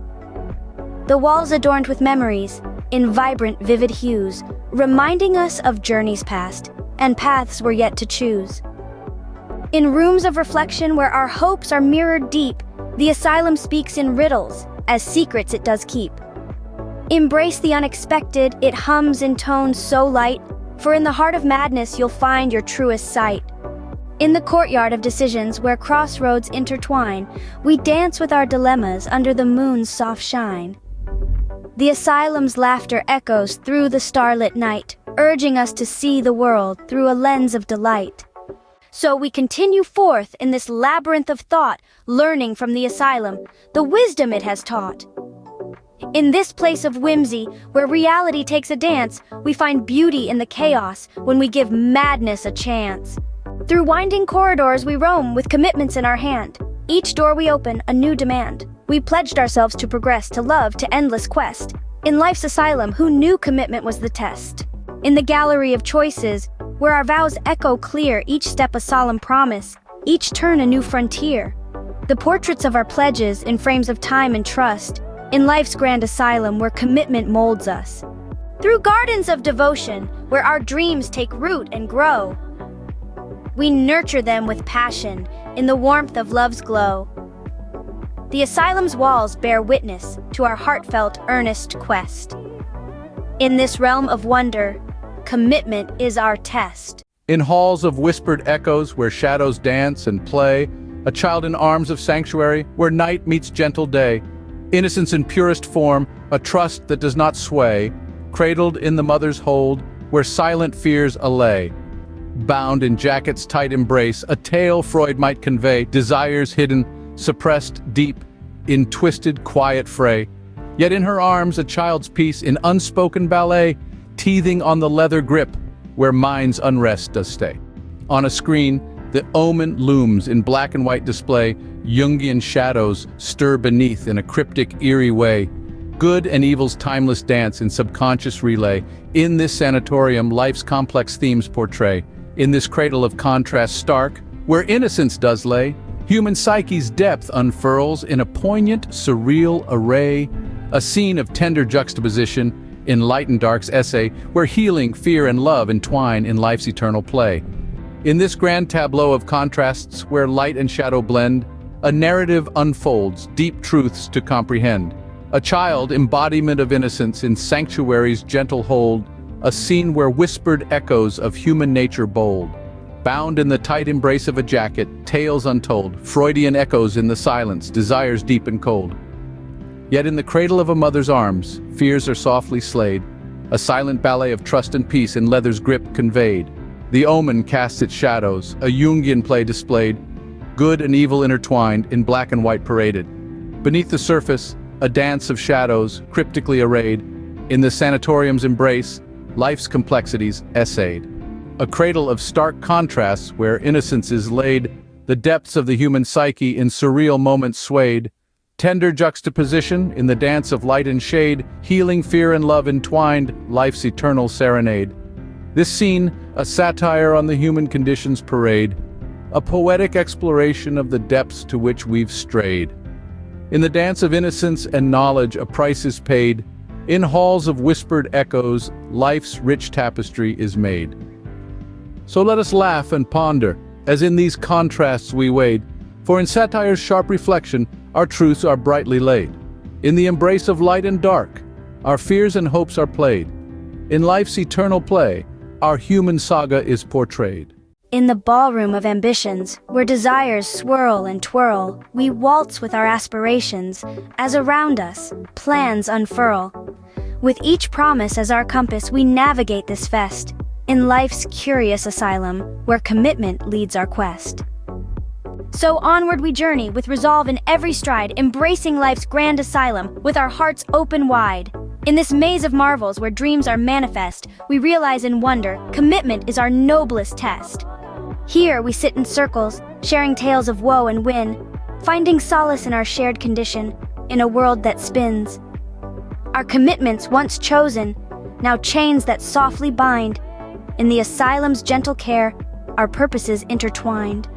The walls adorned with memories, in vibrant, vivid hues, reminding us of journeys past and paths we're yet to choose. In rooms of reflection where our hopes are mirrored deep, the asylum speaks in riddles, as secrets it does keep. Embrace the unexpected, it hums in tones so light, for in the heart of madness you'll find your truest sight. In the courtyard of decisions where crossroads intertwine, we dance with our dilemmas under the moon's soft shine. The asylum's laughter echoes through the starlit night, urging us to see the world through a lens of delight. So we continue forth in this labyrinth of thought, learning from the asylum, the wisdom it has taught. In this place of whimsy, where reality takes a dance, we find beauty in the chaos when we give madness a chance. Through winding corridors we roam with commitments in our hand. Each door we open, a new demand. We pledged ourselves to progress, to love, to endless quest. In life's asylum, who knew commitment was the test? In the gallery of choices, where our vows echo clear, each step a solemn promise, each turn a new frontier. The portraits of our pledges in frames of time and trust, in life's grand asylum where commitment molds us. Through gardens of devotion, where our dreams take root and grow, we nurture them with passion in the warmth of love's glow. The asylum's walls bear witness to our heartfelt, earnest quest. In this realm of wonder, commitment is our test. In halls of whispered echoes where shadows dance and play, a child in arms of sanctuary where night meets gentle day, innocence in purest form, a trust that does not sway, cradled in the mother's hold where silent fears allay. Bound in jacket's tight embrace, a tale Freud might convey, desires hidden, suppressed deep, in twisted, quiet fray. Yet in her arms a child's peace in unspoken ballet, teething on the leather grip, where mind's unrest does stay. On a screen, the omen looms in black and white display, Jungian shadows stir beneath in a cryptic, eerie way. Good and evil's timeless dance in subconscious relay. In this sanatorium, life's complex themes portray. In this cradle of contrast stark, where innocence does lay, human psyche's depth unfurls in a poignant, surreal array. A scene of tender juxtaposition, in light and dark's essay, where healing, fear, and love entwine in life's eternal play. In this grand tableau of contrasts, where light and shadow blend, a narrative unfolds, deep truths to comprehend. A child, embodiment of innocence in sanctuary's gentle hold, a scene where whispered echoes of human nature bold. Bound in the tight embrace of a jacket, tales untold, Freudian echoes in the silence, desires deep and cold. Yet in the cradle of a mother's arms, fears are softly slayed, a silent ballet of trust and peace in leather's grip conveyed. The omen casts its shadows, a Jungian play displayed, good and evil intertwined, in black and white paraded. Beneath the surface, a dance of shadows, cryptically arrayed, in the sanatorium's embrace, life's complexities essayed. A cradle of stark contrasts where innocence is laid, the depths of the human psyche in surreal moments swayed, tender juxtaposition in the dance of light and shade, healing, fear, and love entwined, life's eternal serenade. This scene, a satire on the human condition's parade, a poetic exploration of the depths to which we've strayed. In the dance of innocence and knowledge, a price is paid. In halls of whispered echoes, life's rich tapestry is made. So let us laugh and ponder, as in these contrasts we wade, for in satire's sharp reflection, our truths are brightly laid. In the embrace of light and dark, our fears and hopes are played. In life's eternal play, our human saga is portrayed. In the ballroom of ambitions, where desires swirl and twirl, we waltz with our aspirations, as around us, plans unfurl. With each promise as our compass, we navigate this fest, in life's curious asylum, where commitment leads our quest. So onward we journey, with resolve in every stride, embracing life's grand asylum, with our hearts open wide. In this maze of marvels where dreams are manifest, we realize in wonder, commitment is our noblest test. Here we sit in circles, sharing tales of woe and win, finding solace in our shared condition, in a world that spins. Our commitments once chosen, now chains that softly bind. In the asylum's gentle care, our purposes intertwined.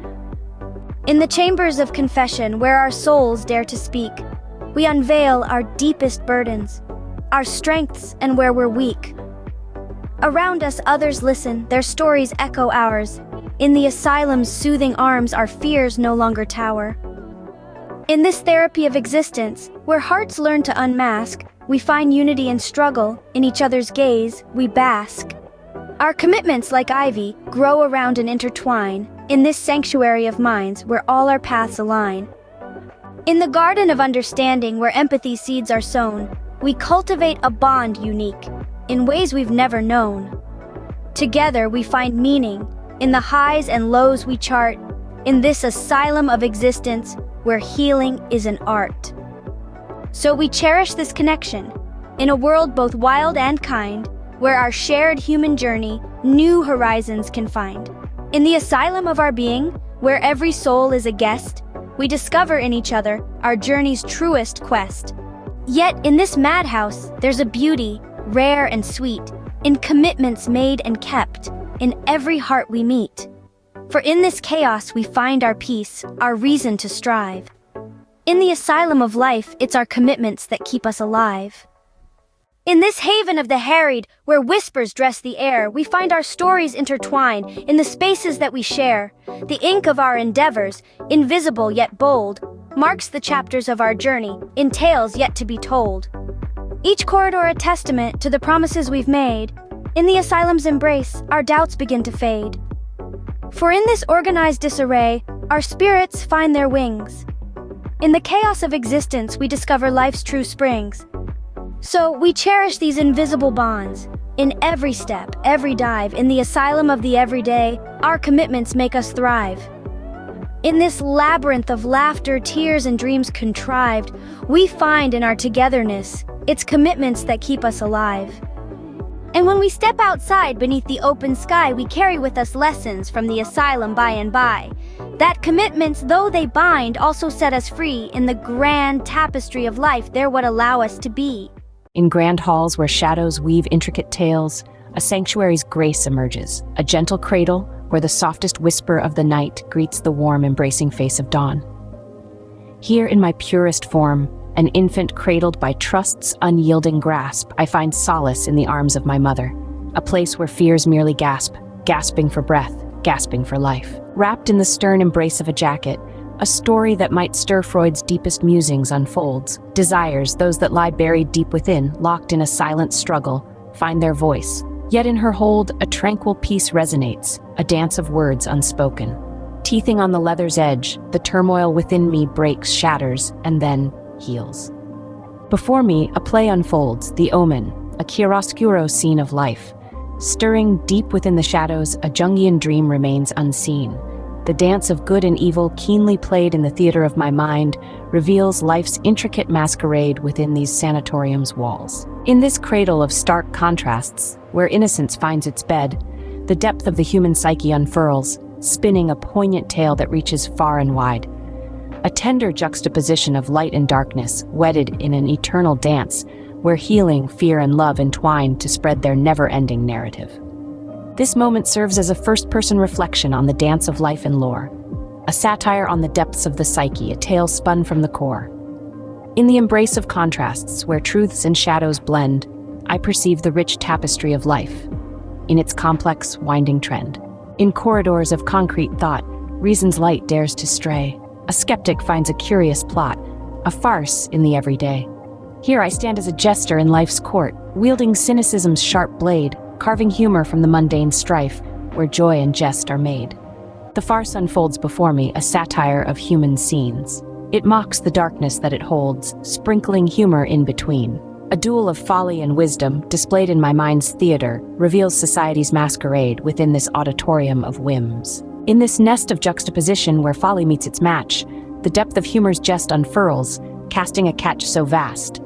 In the chambers of confession, where our souls dare to speak, we unveil our deepest burdens, our strengths and where we're weak. Around us others listen, their stories echo ours. In the asylum's soothing arms, our fears no longer tower. In this therapy of existence, where hearts learn to unmask, we find unity in struggle, in each other's gaze, we bask. Our commitments, like ivy, grow around and intertwine, in this sanctuary of minds where all our paths align. In the garden of understanding where empathy seeds are sown, we cultivate a bond unique, in ways we've never known. Together we find meaning, in the highs and lows we chart, in this asylum of existence where healing is an art. So we cherish this connection, in a world both wild and kind, where our shared human journey new horizons can find. In the asylum of our being, where every soul is a guest, we discover in each other our journey's truest quest. Yet in this madhouse, there's a beauty, rare and sweet, in commitments made and kept, in every heart we meet. For in this chaos we find our peace, our reason to strive. In the asylum of life, it's our commitments that keep us alive. In this haven of the harried, where whispers dress the air, we find our stories intertwine in the spaces that we share. The ink of our endeavors, invisible yet bold, marks the chapters of our journey, in tales yet to be told. Each corridor a testament to the promises we've made. In the asylum's embrace, our doubts begin to fade. For in this organized disarray, our spirits find their wings. In the chaos of existence, we discover life's true springs. So we cherish these invisible bonds. In every step, every dive, in the asylum of the everyday, our commitments make us thrive. In this labyrinth of laughter, tears, and dreams contrived, we find in our togetherness, it's commitments that keep us alive. And when we step outside beneath the open sky, we carry with us lessons from the asylum by and by. That commitments, though they bind, also set us free. In the grand tapestry of life, they're what allow us to be. In grand halls where shadows weave intricate tales, a sanctuary's grace emerges, a gentle cradle where the softest whisper of the night greets the warm, embracing face of dawn. Here in my purest form, an infant cradled by trust's unyielding grasp, I find solace in the arms of my mother, a place where fears merely gasp, gasping for breath, gasping for life. Wrapped in the stern embrace of a jacket, a story that might stir Freud's deepest musings unfolds. Desires, those that lie buried deep within, locked in a silent struggle, find their voice. Yet in her hold, a tranquil peace resonates, a dance of words unspoken. Teething on the leather's edge, the turmoil within me breaks, shatters, and then heals. Before me, a play unfolds, The Omen, a chiaroscuro scene of life. Stirring deep within the shadows, a Jungian dream remains unseen. The dance of good and evil, keenly played in the theater of my mind, reveals life's intricate masquerade within these sanatorium's walls. In this cradle of stark contrasts, where innocence finds its bed, the depth of the human psyche unfurls, spinning a poignant tale that reaches far and wide. A tender juxtaposition of light and darkness, wedded in an eternal dance, where healing, fear, and love entwine to spread their never-ending narrative. This moment serves as a first-person reflection on the dance of life and lore, a satire on the depths of the psyche, a tale spun from the core. In the embrace of contrasts, where truths and shadows blend, I perceive the rich tapestry of life, in its complex, winding trend. In corridors of concrete thought, reason's light dares to stray. A skeptic finds a curious plot, a farce in the everyday. Here I stand as a jester in life's court, wielding cynicism's sharp blade, carving humor from the mundane strife, where joy and jest are made. The farce unfolds before me, a satire of human scenes. It mocks the darkness that it holds, sprinkling humor in between. A duel of folly and wisdom, displayed in my mind's theater, reveals society's masquerade within this auditorium of whims. In this nest of juxtaposition where folly meets its match, the depth of humor's jest unfurls, casting a catch so vast.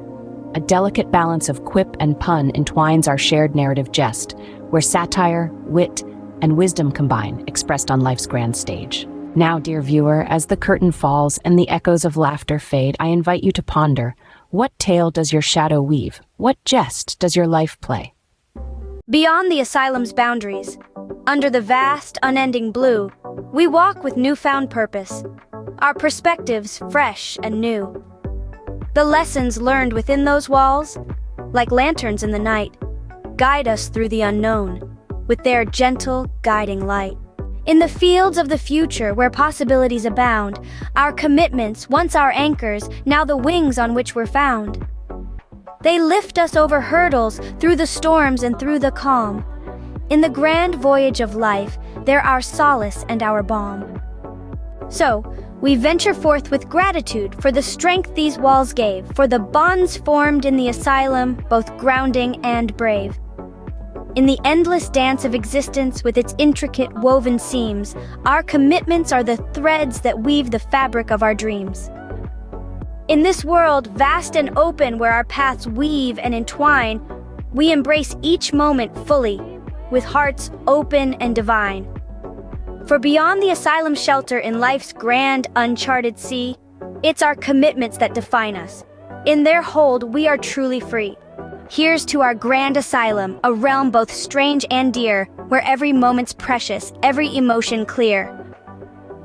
A delicate balance of quip and pun entwines our shared narrative jest, where satire, wit, and wisdom combine, expressed on life's grand stage. Now, dear viewer, as the curtain falls and the echoes of laughter fade, I invite you to ponder, what tale does your shadow weave? What jest does your life play? Beyond the asylum's boundaries, under the vast, unending blue, we walk with newfound purpose, our perspectives fresh and new. The lessons learned within those walls, like lanterns in the night, guide us through the unknown, with their gentle, guiding light. In the fields of the future where possibilities abound, our commitments, once our anchors, now the wings on which we're found. They lift us over hurdles, through the storms and through the calm. In the grand voyage of life, they're our solace and our balm. So, we venture forth with gratitude for the strength these walls gave, for the bonds formed in the asylum, both grounding and brave. In the endless dance of existence with its intricate woven seams, our commitments are the threads that weave the fabric of our dreams. In this world, vast and open where our paths weave and entwine, we embrace each moment fully, with hearts open and divine. For beyond the asylum shelter in life's grand, uncharted sea, it's our commitments that define us. In their hold, we are truly free. Here's to our grand asylum, a realm both strange and dear, where every moment's precious, every emotion clear.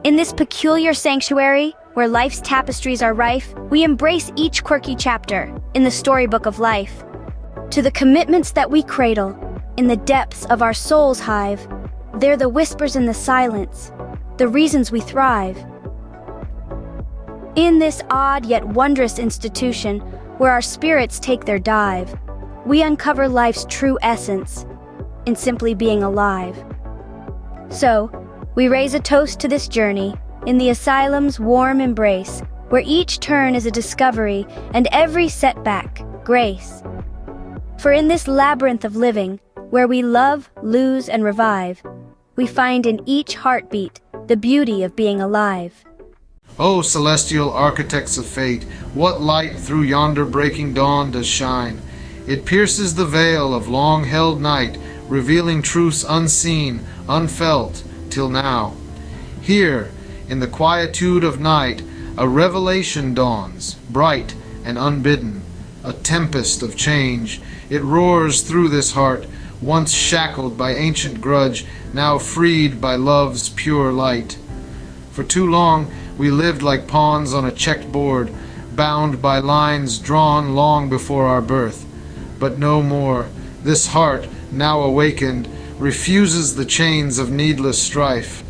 In this peculiar sanctuary, where life's tapestries are rife, we embrace each quirky chapter in the storybook of life. To the commitments that we cradle, in the depths of our soul's hive, they're the whispers in the silence, the reasons we thrive. In this odd yet wondrous institution, where our spirits take their dive, we uncover life's true essence, in simply being alive. So, we raise a toast to this journey, in the asylum's warm embrace, where each turn is a discovery, and every setback, grace. For in this labyrinth of living, where we love, lose, and revive, we find in each heartbeat the beauty of being alive. O celestial architects of fate, what light through yonder breaking dawn does shine? It pierces the veil of long-held night, revealing truths unseen, unfelt, till now. Here, in the quietude of night, a revelation dawns, bright and unbidden, a tempest of change. It roars through this heart, once shackled by ancient grudge, now freed by love's pure light. For too long we lived like pawns on a checked board, bound by lines drawn long before our birth. But no more. This heart, now awakened, refuses the chains of needless strife.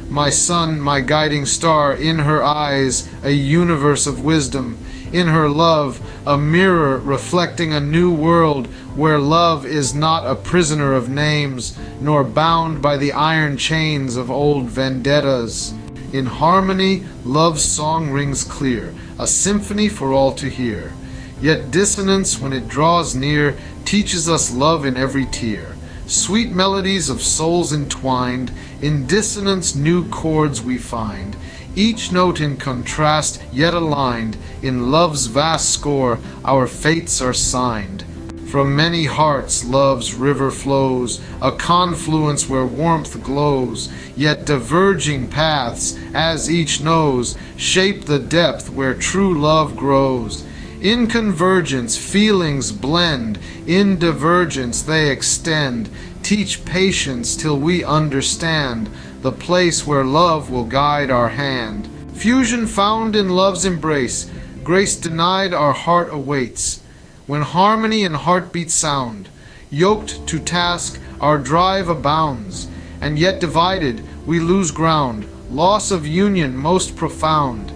My sun, my guiding star, in her eyes a universe of wisdom, in her love a mirror reflecting a new world where love is not a prisoner of names, nor bound by the iron chains of old vendettas. In harmony, love's song rings clear, a symphony for all to hear. Yet dissonance, when it draws near, teaches us love in every tear. Sweet melodies of souls entwined, in dissonance new chords we find, each note in contrast yet aligned. In love's vast score our fates are signed. From many hearts love's river flows, a confluence where warmth glows, yet diverging paths, as each knows, shape the depth where true love grows. In convergence feelings blend, in divergence they extend. Teach patience till we understand the place where love will guide our hand. Fusion found in love's embrace, grace denied our heart awaits. When harmony and heartbeat sound, yoked to task our drive abounds, and yet divided we lose ground, loss of union most profound.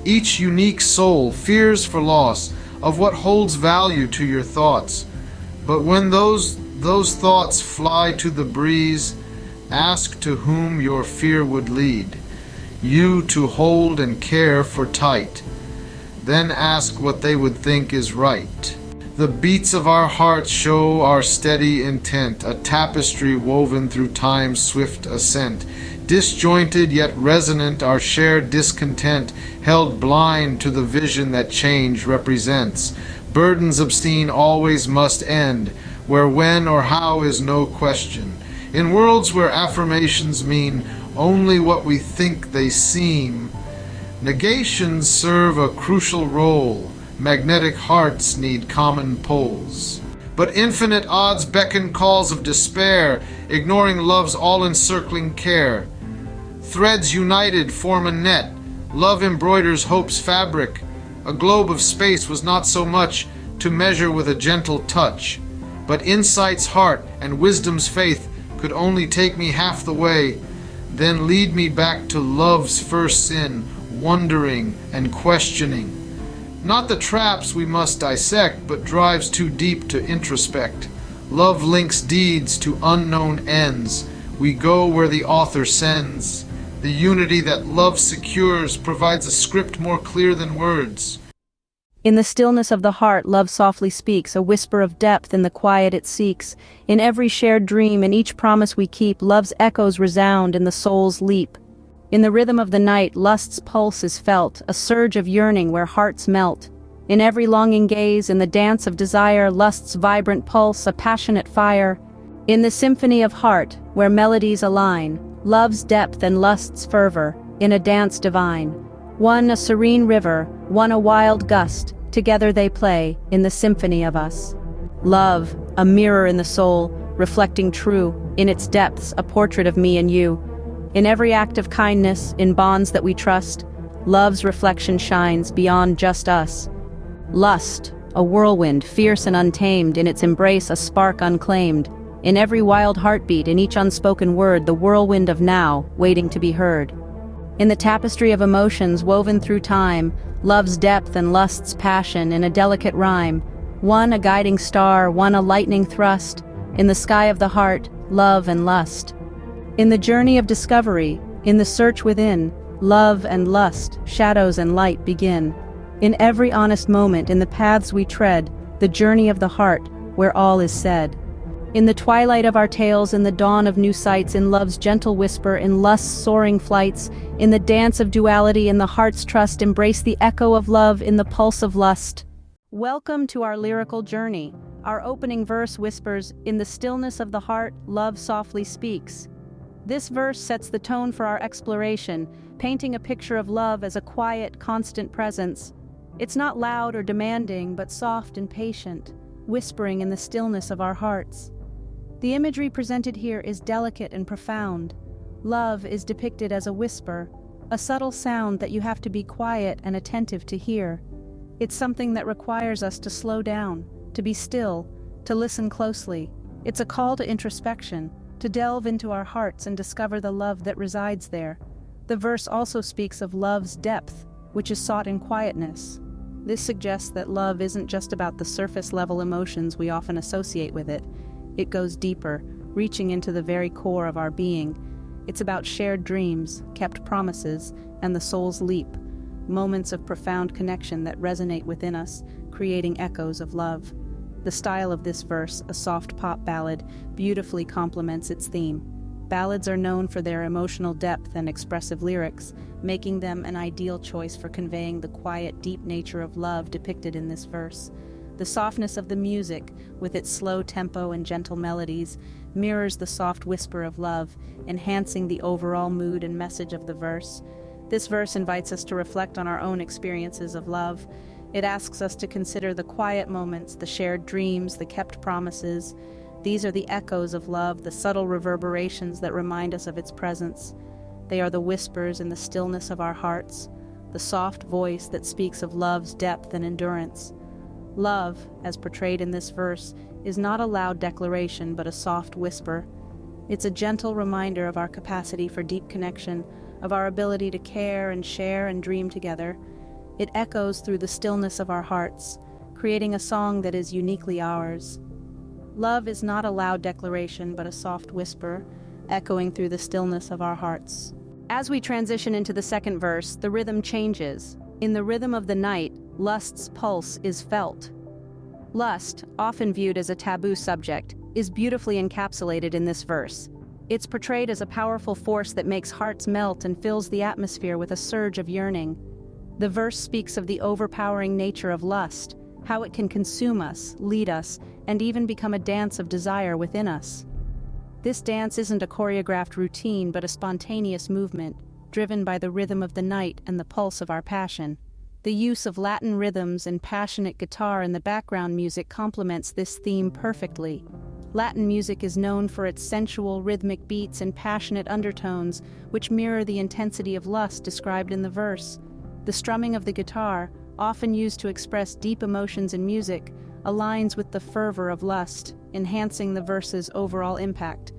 Each unique soul fears for loss of what holds value to your thoughts. But when those thoughts fly to the breeze, ask to whom your fear would lead, you to hold and care for tight. Then ask what they would think is right. The beats of our hearts show our steady intent, a tapestry woven through time's swift ascent. Disjointed yet resonant our shared discontent, held blind to the vision that change represents. Burdens obscene always must end, where when or how is no question. In worlds where affirmations mean only what we think they seem, negations serve a crucial role. Magnetic hearts need common poles. But infinite odds beckon calls of despair, ignoring love's all-encircling care. Threads united form a net, love embroiders hope's fabric. A globe of space was not so much to measure with a gentle touch, but insight's heart and wisdom's faith could only take me half the way, then lead me back to love's first sin, wondering and questioning. Not the traps we must dissect, but drives too deep to introspect. Love links deeds to unknown ends. We go where the author sends. The unity that love secures provides a script more clear than words. In the stillness of the heart, love softly speaks, a whisper of depth in the quiet it seeks. In every shared dream, in each promise we keep, love's echoes resound in the soul's leap. In the rhythm of the night, lust's pulse is felt, a surge of yearning where hearts melt. In every longing gaze, in the dance of desire, lust's vibrant pulse, a passionate fire. In the symphony of heart, where melodies align, love's depth and lust's fervor, in a dance divine. One a serene river, one a wild gust, together they play, in the symphony of us. Love, a mirror in the soul, reflecting true, in its depths, a portrait of me and you. In every act of kindness, in bonds that we trust, love's reflection shines beyond just us. Lust, a whirlwind, fierce and untamed, in its embrace a spark unclaimed. In every wild heartbeat, in each unspoken word, the whirlwind of now, waiting to be heard. In the tapestry of emotions woven through time, love's depth and lust's passion in a delicate rhyme. One a guiding star, one a lightning thrust. In the sky of the heart, love and lust. In the journey of discovery, in the search within, love and lust, shadows and light begin. In every honest moment, in the paths we tread, the journey of the heart, where all is said. In the twilight of our tales, in the dawn of new sights, in love's gentle whisper, in lust's soaring flights, in the dance of duality, in the heart's trust, embrace the echo of love in the pulse of lust. Welcome to our lyrical journey. Our opening verse whispers, "In the stillness of the heart, love softly speaks." This verse sets the tone for our exploration, painting a picture of love as a quiet, constant presence. It's not loud or demanding, but soft and patient, whispering in the stillness of our hearts. The imagery presented here is delicate and profound. Love is depicted as a whisper, a subtle sound that you have to be quiet and attentive to hear. It's something that requires us to slow down, to be still, to listen closely. It's a call to introspection, to delve into our hearts and discover the love that resides there. The verse also speaks of love's depth, which is sought in quietness. This suggests that love isn't just about the surface-level emotions we often associate with it. It goes deeper, reaching into the very core of our being. It's about shared dreams, kept promises, and the soul's leap, moments of profound connection that resonate within us, creating echoes of love. The style of this verse, a soft pop ballad, beautifully complements its theme. Ballads are known for their emotional depth and expressive lyrics, making them an ideal choice for conveying the quiet, deep nature of love depicted in this verse. The softness of the music, with its slow tempo and gentle melodies, mirrors the soft whisper of love, enhancing the overall mood and message of the verse. This verse invites us to reflect on our own experiences of love. It asks us to consider the quiet moments, the shared dreams, the kept promises. These are the echoes of love, the subtle reverberations that remind us of its presence. They are the whispers in the stillness of our hearts, the soft voice that speaks of love's depth and endurance. Love, as portrayed in this verse, is not a loud declaration but a soft whisper. It's a gentle reminder of our capacity for deep connection, of our ability to care and share and dream together. It echoes through the stillness of our hearts, creating a song that is uniquely ours. Love is not a loud declaration but a soft whisper, echoing through the stillness of our hearts. As we transition into the second verse, the rhythm changes. In the rhythm of the night, lust's pulse is felt. Lust, often viewed as a taboo subject, is beautifully encapsulated in this verse. It's portrayed as a powerful force that makes hearts melt and fills the atmosphere with a surge of yearning. The verse speaks of the overpowering nature of lust, how it can consume us, lead us, and even become a dance of desire within us. This dance isn't a choreographed routine but a spontaneous movement, driven by the rhythm of the night and the pulse of our passion. The use of Latin rhythms and passionate guitar in the background music complements this theme perfectly. Latin music is known for its sensual, rhythmic beats and passionate undertones, which mirror the intensity of lust described in the verse. The strumming of the guitar, often used to express deep emotions in music, aligns with the fervor of lust, enhancing the verse's overall impact.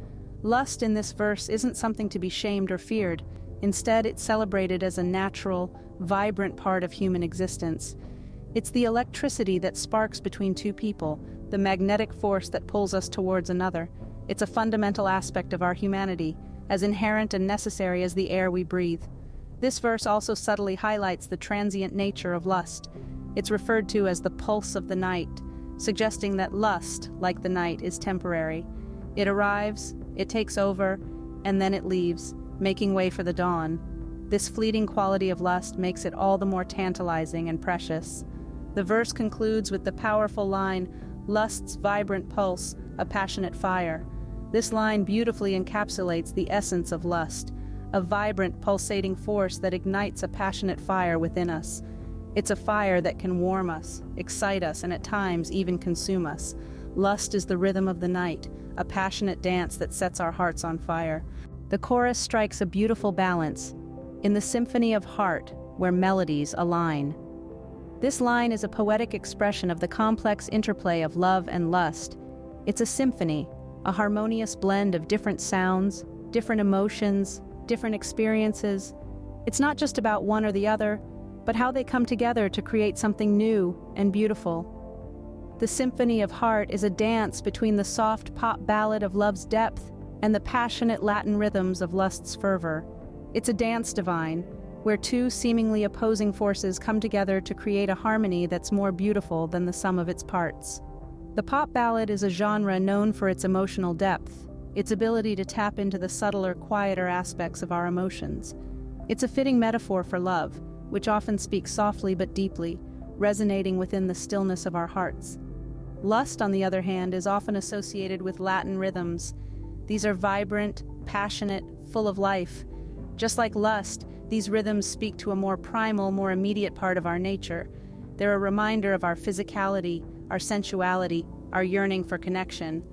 Lust in this verse isn't something to be shamed or feared. Instead, it's celebrated as a natural, vibrant part of human existence. It's the electricity that sparks between two people, the magnetic force that pulls us towards another. It's a fundamental aspect of our humanity, as inherent and necessary as the air we breathe. This verse also subtly highlights the transient nature of lust. It's referred to as the pulse of the night, suggesting that lust, like the night, is temporary. It arrives, it takes over, and then it leaves, making way for the dawn. This fleeting quality of lust makes it all the more tantalizing and precious. The verse concludes with the powerful line, "Lust's vibrant pulse, a passionate fire." This line beautifully encapsulates the essence of lust, a vibrant, pulsating force that ignites a passionate fire within us. It's a fire that can warm us, excite us, and at times even consume us. Lust is the rhythm of the night, a passionate dance that sets our hearts on fire. The chorus strikes a beautiful balance, in the symphony of heart, where melodies align. This line is a poetic expression of the complex interplay of love and lust. It's a symphony, a harmonious blend of different sounds, different emotions, different experiences. It's not just about one or the other, but how they come together to create something new and beautiful. The Symphony of Heart is a dance between the soft pop ballad of love's depth and the passionate Latin rhythms of lust's fervor. It's a dance divine, where two seemingly opposing forces come together to create a harmony that's more beautiful than the sum of its parts. The pop ballad is a genre known for its emotional depth, its ability to tap into the subtler, quieter aspects of our emotions. It's a fitting metaphor for love, which often speaks softly but deeply, resonating within the stillness of our hearts. Lust, on the other hand, is often associated with Latin rhythms. These are vibrant, passionate, full of life. Just like lust, these rhythms speak to a more primal, more immediate part of our nature. They're a reminder of our physicality, our sensuality, our yearning for connection.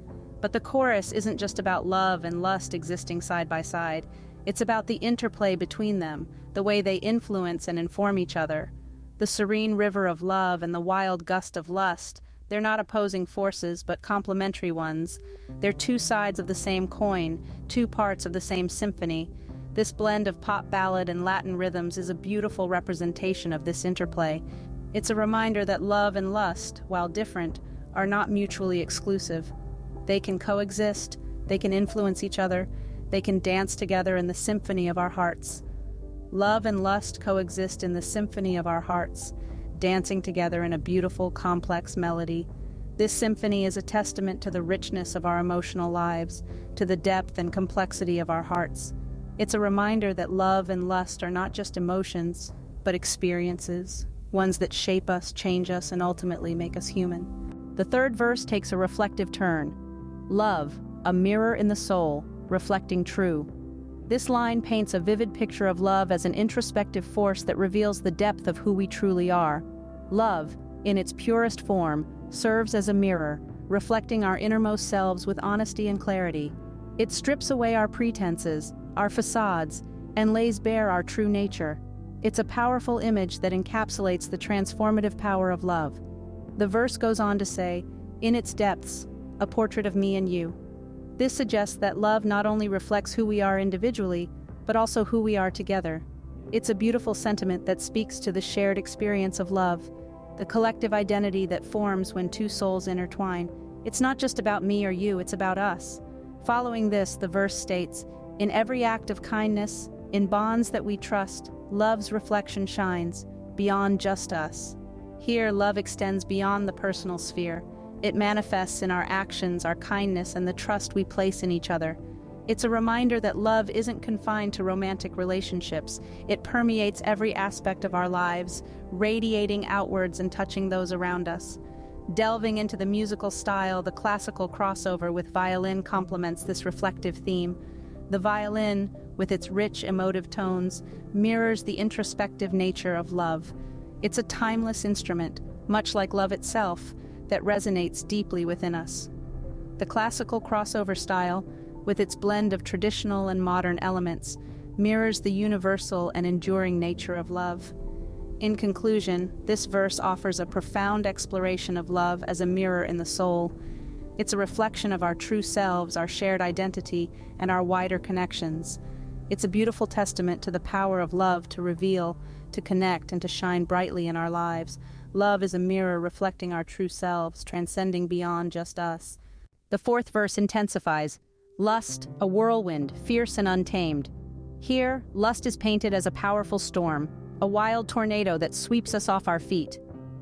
But the chorus isn't just about love and lust existing side by side. It's about the interplay between them, the way they influence and inform each other. The serene river of love and the wild gust of lust, they're not opposing forces, but complementary ones. They're two sides of the same coin, two parts of the same symphony. This blend of pop ballad and Latin rhythms is a beautiful representation of this interplay. It's a reminder that love and lust, while different, are not mutually exclusive. They can coexist, they can influence each other, they can dance together in the symphony of our hearts. Love and lust coexist in the symphony of our hearts, dancing together in a beautiful, complex melody. This symphony is a testament to the richness of our emotional lives, to the depth and complexity of our hearts. It's a reminder that love and lust are not just emotions, but experiences, ones that shape us, change us, and ultimately make us human. The third verse takes a reflective turn. Love, a mirror in the soul, reflecting true. This line paints a vivid picture of love as an introspective force that reveals the depth of who we truly are. Love, in its purest form, serves as a mirror, reflecting our innermost selves with honesty and clarity. It strips away our pretenses, our facades, and lays bare our true nature. It's a powerful image that encapsulates the transformative power of love. The verse goes on to say, "In its depths, a portrait of me and you." This suggests that love not only reflects who we are individually, but also who we are together. It's a beautiful sentiment that speaks to the shared experience of love, the collective identity that forms when two souls intertwine. It's not just about me or you, it's about us. Following this, the verse states, "In every act of kindness, in bonds that we trust, love's reflection shines, beyond just us." Here, love extends beyond the personal sphere. It manifests in our actions, our kindness, and the trust we place in each other. It's a reminder that love isn't confined to romantic relationships. It permeates every aspect of our lives, radiating outwards and touching those around us. Delving into the musical style, the classical crossover with violin complements this reflective theme. The violin, with its rich emotive tones, mirrors the introspective nature of love. It's a timeless instrument, much like love itself, that resonates deeply within us. The classical crossover style, with its blend of traditional and modern elements, mirrors the universal and enduring nature of love. In conclusion, this verse offers a profound exploration of love as a mirror in the soul. It's a reflection of our true selves, our shared identity, and our wider connections. It's a beautiful testament to the power of love to reveal, to connect, and to shine brightly in our lives. Love is a mirror reflecting our true selves, transcending beyond just us. The fourth verse intensifies. Lust, a whirlwind, fierce and untamed. Here, lust is painted as a powerful storm, a wild tornado that sweeps us off our feet.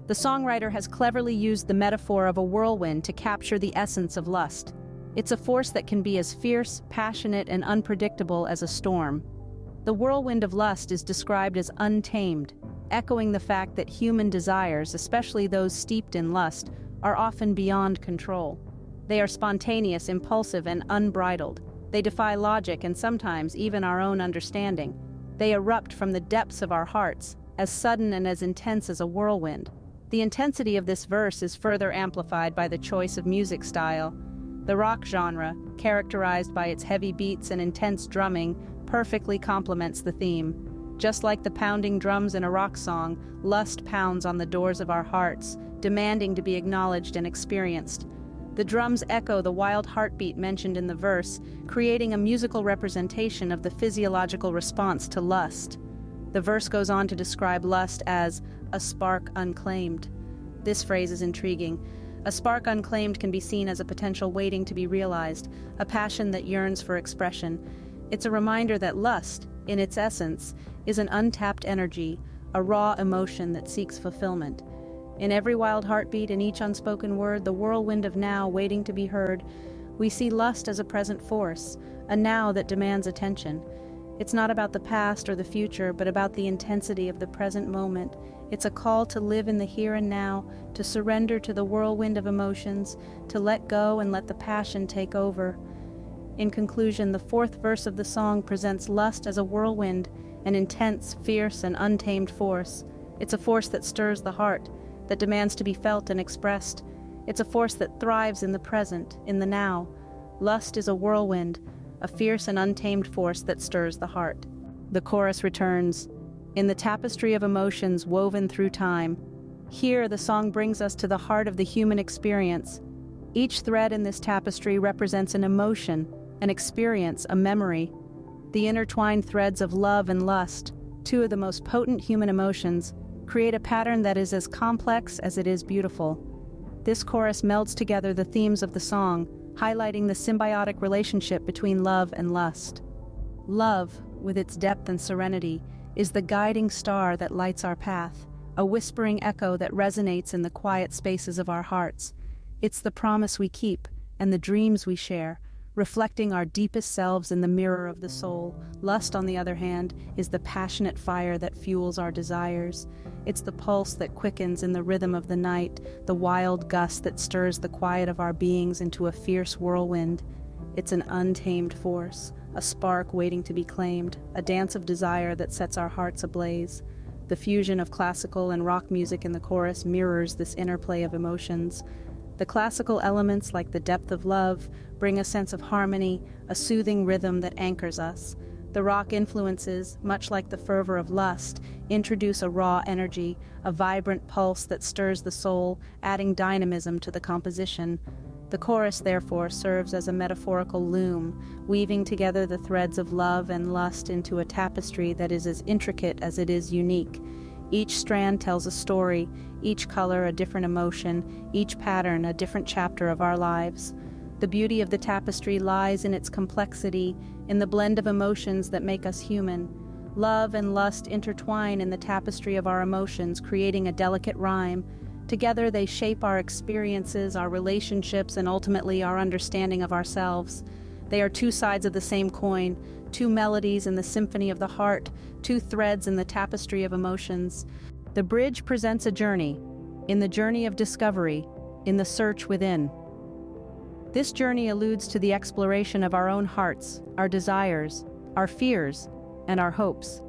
The songwriter has cleverly used the metaphor of a whirlwind to capture the essence of lust. It's a force that can be as fierce, passionate, and unpredictable as a storm. The whirlwind of lust is described as untamed, echoing the fact that human desires, especially those steeped in lust, are often beyond control. They are spontaneous, impulsive, and unbridled. They defy logic and sometimes even our own understanding. They erupt from the depths of our hearts, as sudden and as intense as a whirlwind. The intensity of this verse is further amplified by the choice of music style. The rock genre, characterized by its heavy beats and intense drumming, perfectly complements the theme. Just like the pounding drums in a rock song, lust pounds on the doors of our hearts, demanding to be acknowledged and experienced. The drums echo the wild heartbeat mentioned in the verse, creating a musical representation of the physiological response to lust. The verse goes on to describe lust as a spark unclaimed. This phrase is intriguing. A spark unclaimed can be seen as a potential waiting to be realized, a passion that yearns for expression. It's a reminder that lust, in its essence, is an untapped energy, a raw emotion that seeks fulfillment. In every wild heartbeat and each unspoken word, the whirlwind of now waiting to be heard, we see lust as a present force, a now that demands attention. It's not about the past or the future, but about the intensity of the present moment. It's a call to live in the here and now, to surrender to the whirlwind of emotions, to let go and let the passion take over. In conclusion, the fourth verse of the song presents lust as a whirlwind, an intense, fierce, and untamed force. It's a force that stirs the heart, that demands to be felt and expressed. It's a force that thrives in the present, in the now. Lust is a whirlwind, a fierce and untamed force that stirs the heart. The chorus returns, in the tapestry of emotions woven through time. Here, the song brings us to the heart of the human experience. Each thread in this tapestry represents an emotion, an experience, a memory. The intertwined threads of love and lust, two of the most potent human emotions, create a pattern that is as complex as it is beautiful. This chorus melds together the themes of the song, highlighting the symbiotic relationship between love and lust. Love, with its depth and serenity, is the guiding star that lights our path, a whispering echo that resonates in the quiet spaces of our hearts. It's the promise we keep and the dreams we share, reflecting our deepest selves in the mirror of the soul. Lust, on the other hand, is the passionate fire that fuels our desires. It's the pulse that quickens in the rhythm of the night, the wild gust that stirs the quiet of our beings into a fierce whirlwind. It's an untamed force, a spark waiting to be claimed, a dance of desire that sets our hearts ablaze. The fusion of classical and rock music in the chorus mirrors this interplay of emotions. The classical elements, like the depth of love, bring a sense of harmony, a soothing rhythm that anchors us. The rock influences, much like the fervor of lust, introduce a raw energy, a vibrant pulse that stirs the soul, adding dynamism to the composition. The chorus, therefore, serves as a metaphorical loom, weaving together the threads of love and lust into a tapestry that is as intricate as it is unique. Each strand tells a story, each color a different emotion, each pattern a different chapter of our lives. The beauty of the tapestry lies in its complexity, in the blend of emotions that make us human. Love and lust intertwine in the tapestry of our emotions, creating a delicate rhyme. Together they shape our experiences, our relationships, and ultimately our understanding of ourselves. They are two sides of the same coin, two melodies in the symphony of the heart, two threads in the tapestry of emotions. The bridge presents a journey, in the journey of discovery, in the search within. This journey alludes to the exploration of our own hearts, our desires, our fears, and our hopes.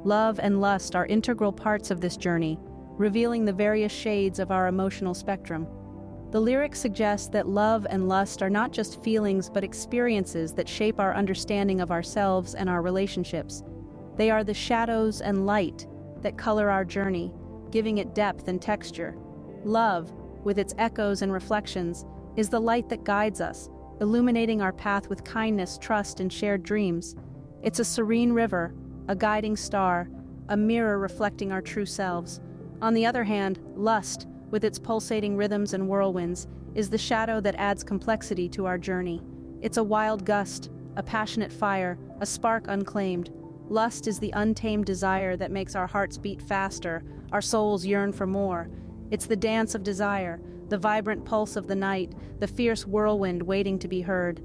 Love and lust are integral parts of this journey, revealing the various shades of our emotional spectrum. The lyrics suggest that love and lust are not just feelings but experiences that shape our understanding of ourselves and our relationships. They are the shadows and light that color our journey, giving it depth and texture. Love, with its echoes and reflections, is the light that guides us, illuminating our path with kindness, trust, and shared dreams. It's a serene river, a guiding star, a mirror reflecting our true selves. On the other hand, lust, with its pulsating rhythms and whirlwinds, is the shadow that adds complexity to our journey. It's a wild gust, a passionate fire, a spark unclaimed. Lust is the untamed desire that makes our hearts beat faster, our souls yearn for more. It's the dance of desire, the vibrant pulse of the night, the fierce whirlwind waiting to be heard.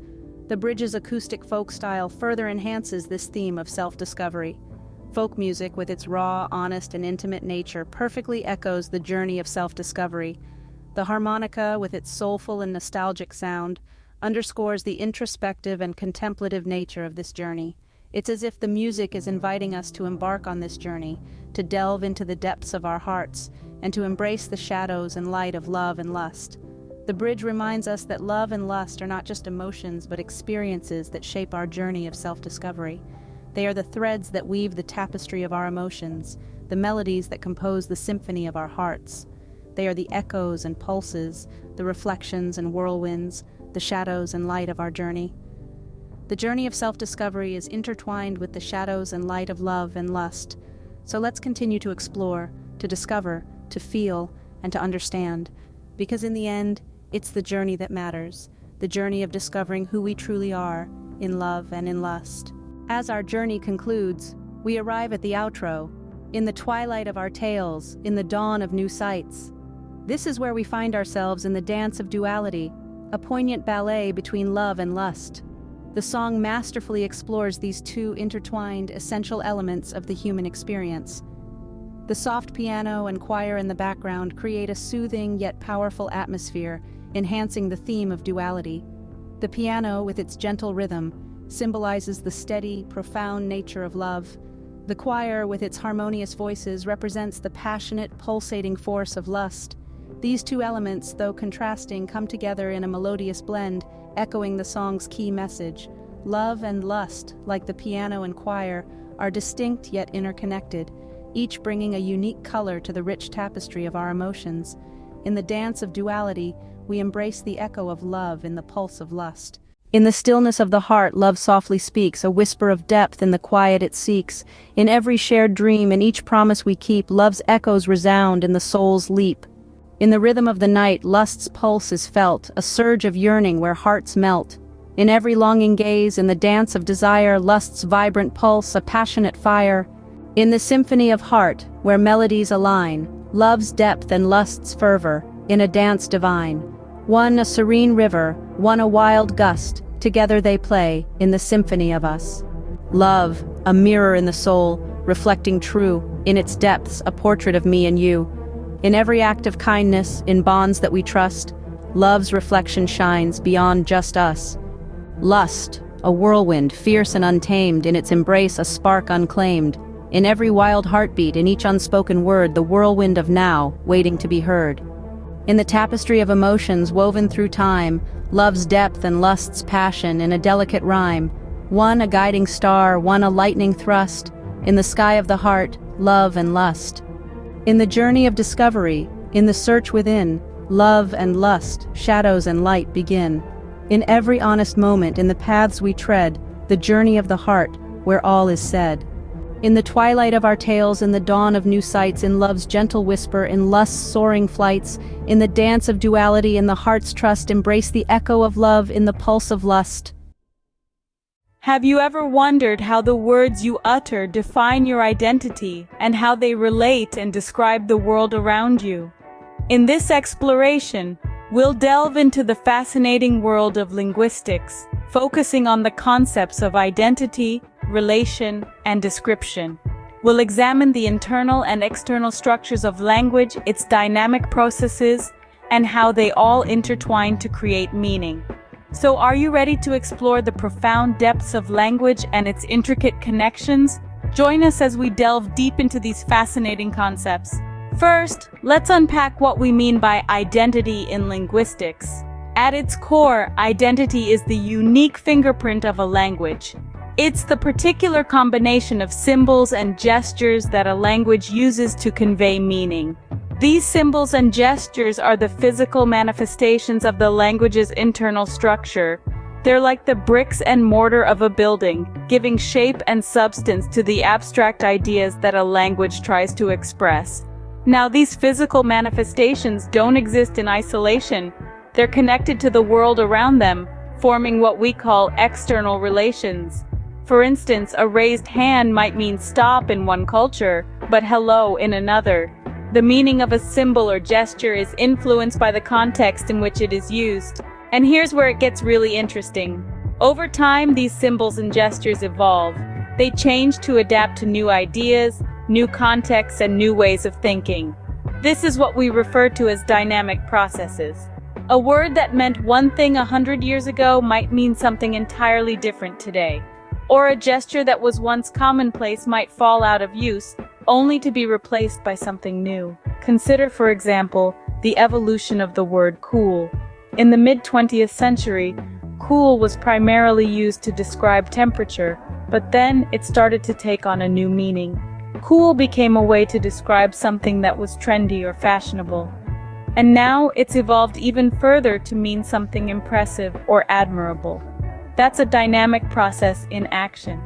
The Bridge's acoustic folk style further enhances this theme of self-discovery. Folk music, with its raw, honest, and intimate nature, perfectly echoes the journey of self-discovery. The harmonica, with its soulful and nostalgic sound, underscores the introspective and contemplative nature of this journey. It's as if the music is inviting us to embark on this journey, to delve into the depths of our hearts, and to embrace the shadows and light of love and lust. The Bridge reminds us that love and lust are not just emotions but experiences that shape our journey of self-discovery. They are the threads that weave the tapestry of our emotions, the melodies that compose the symphony of our hearts. They are the echoes and pulses, the reflections and whirlwinds, the shadows and light of our journey. The journey of self-discovery is intertwined with the shadows and light of love and lust. So let's continue to explore, to discover, to feel, and to understand. Because in the end, it's the journey that matters, the journey of discovering who we truly are, in love and in lust. As our journey concludes, we arrive at the outro, in the twilight of our tales, in the dawn of new sights. This is where we find ourselves in the dance of duality, a poignant ballet between love and lust. The song masterfully explores these two intertwined, essential elements of the human experience. The soft piano and choir in the background create a soothing yet powerful atmosphere, enhancing the theme of duality. The piano, with its gentle rhythm, symbolizes the steady, profound nature of love. The choir, with its harmonious voices, represents the passionate, pulsating force of lust. These two elements, though contrasting, come together in a melodious blend, echoing the song's key message. Love and lust, like the piano and choir, are distinct yet interconnected, each bringing a unique color to the rich tapestry of our emotions. In the dance of duality, we embrace the echo of love in the pulse of lust. In the stillness of the heart, love softly speaks, a whisper of depth in the quiet it seeks. In every shared dream and each promise we keep, love's echoes resound in the soul's leap. In the rhythm of the night, lust's pulse is felt, a surge of yearning where hearts melt. In every longing gaze, in the dance of desire, lust's vibrant pulse, a passionate fire. In the symphony of heart, where melodies align, love's depth and lust's fervor, in a dance divine. One a serene river, one a wild gust, together they play, in the symphony of us. Love, a mirror in the soul, reflecting true, in its depths, a portrait of me and you. In every act of kindness, in bonds that we trust, love's reflection shines beyond just us. Lust, a whirlwind, fierce and untamed, in its embrace a spark unclaimed. In every wild heartbeat, in each unspoken word, the whirlwind of now, waiting to be heard. In the tapestry of emotions woven through time, love's depth and lust's passion in a delicate rhyme. One a guiding star, one a lightning thrust. In the sky of the heart, love and lust. In the journey of discovery, in the search within, love and lust, shadows and light begin. In every honest moment, in the paths we tread, the journey of the heart, where all is said. In the twilight of our tales, in the dawn of new sights, in love's gentle whisper, in lust's soaring flights, in the dance of duality, in the heart's trust, embrace the echo of love in the pulse of lust. Have you ever wondered how the words you utter define your identity and how they relate and describe the world around you? In this exploration, we'll delve into the fascinating world of linguistics, focusing on the concepts of identity, relation, and description. We'll examine the internal and external structures of language, its dynamic processes, and how they all intertwine to create meaning. So are you ready to explore the profound depths of language and its intricate connections? Join us as we delve deep into these fascinating concepts. First, let's unpack what we mean by identity in linguistics. At its core, identity is the unique fingerprint of a language. It's the particular combination of symbols and gestures that a language uses to convey meaning. These symbols and gestures are the physical manifestations of the language's internal structure. They're like the bricks and mortar of a building, giving shape and substance to the abstract ideas that a language tries to express. Now, these physical manifestations don't exist in isolation. They're connected to the world around them, forming what we call external relations. For instance, a raised hand might mean stop in one culture, but hello in another. The meaning of a symbol or gesture is influenced by the context in which it is used. And here's where it gets really interesting. Over time, these symbols and gestures evolve. They change to adapt to new ideas, new contexts, and new ways of thinking. This is what we refer to as dynamic processes. A word that meant one thing 100 years ago might mean something entirely different today. Or a gesture that was once commonplace might fall out of use, only to be replaced by something new. Consider, for example, the evolution of the word cool. In the mid-20th century, cool was primarily used to describe temperature, but then it started to take on a new meaning. Cool became a way to describe something that was trendy or fashionable. And now it's evolved even further to mean something impressive or admirable. That's a dynamic process in action.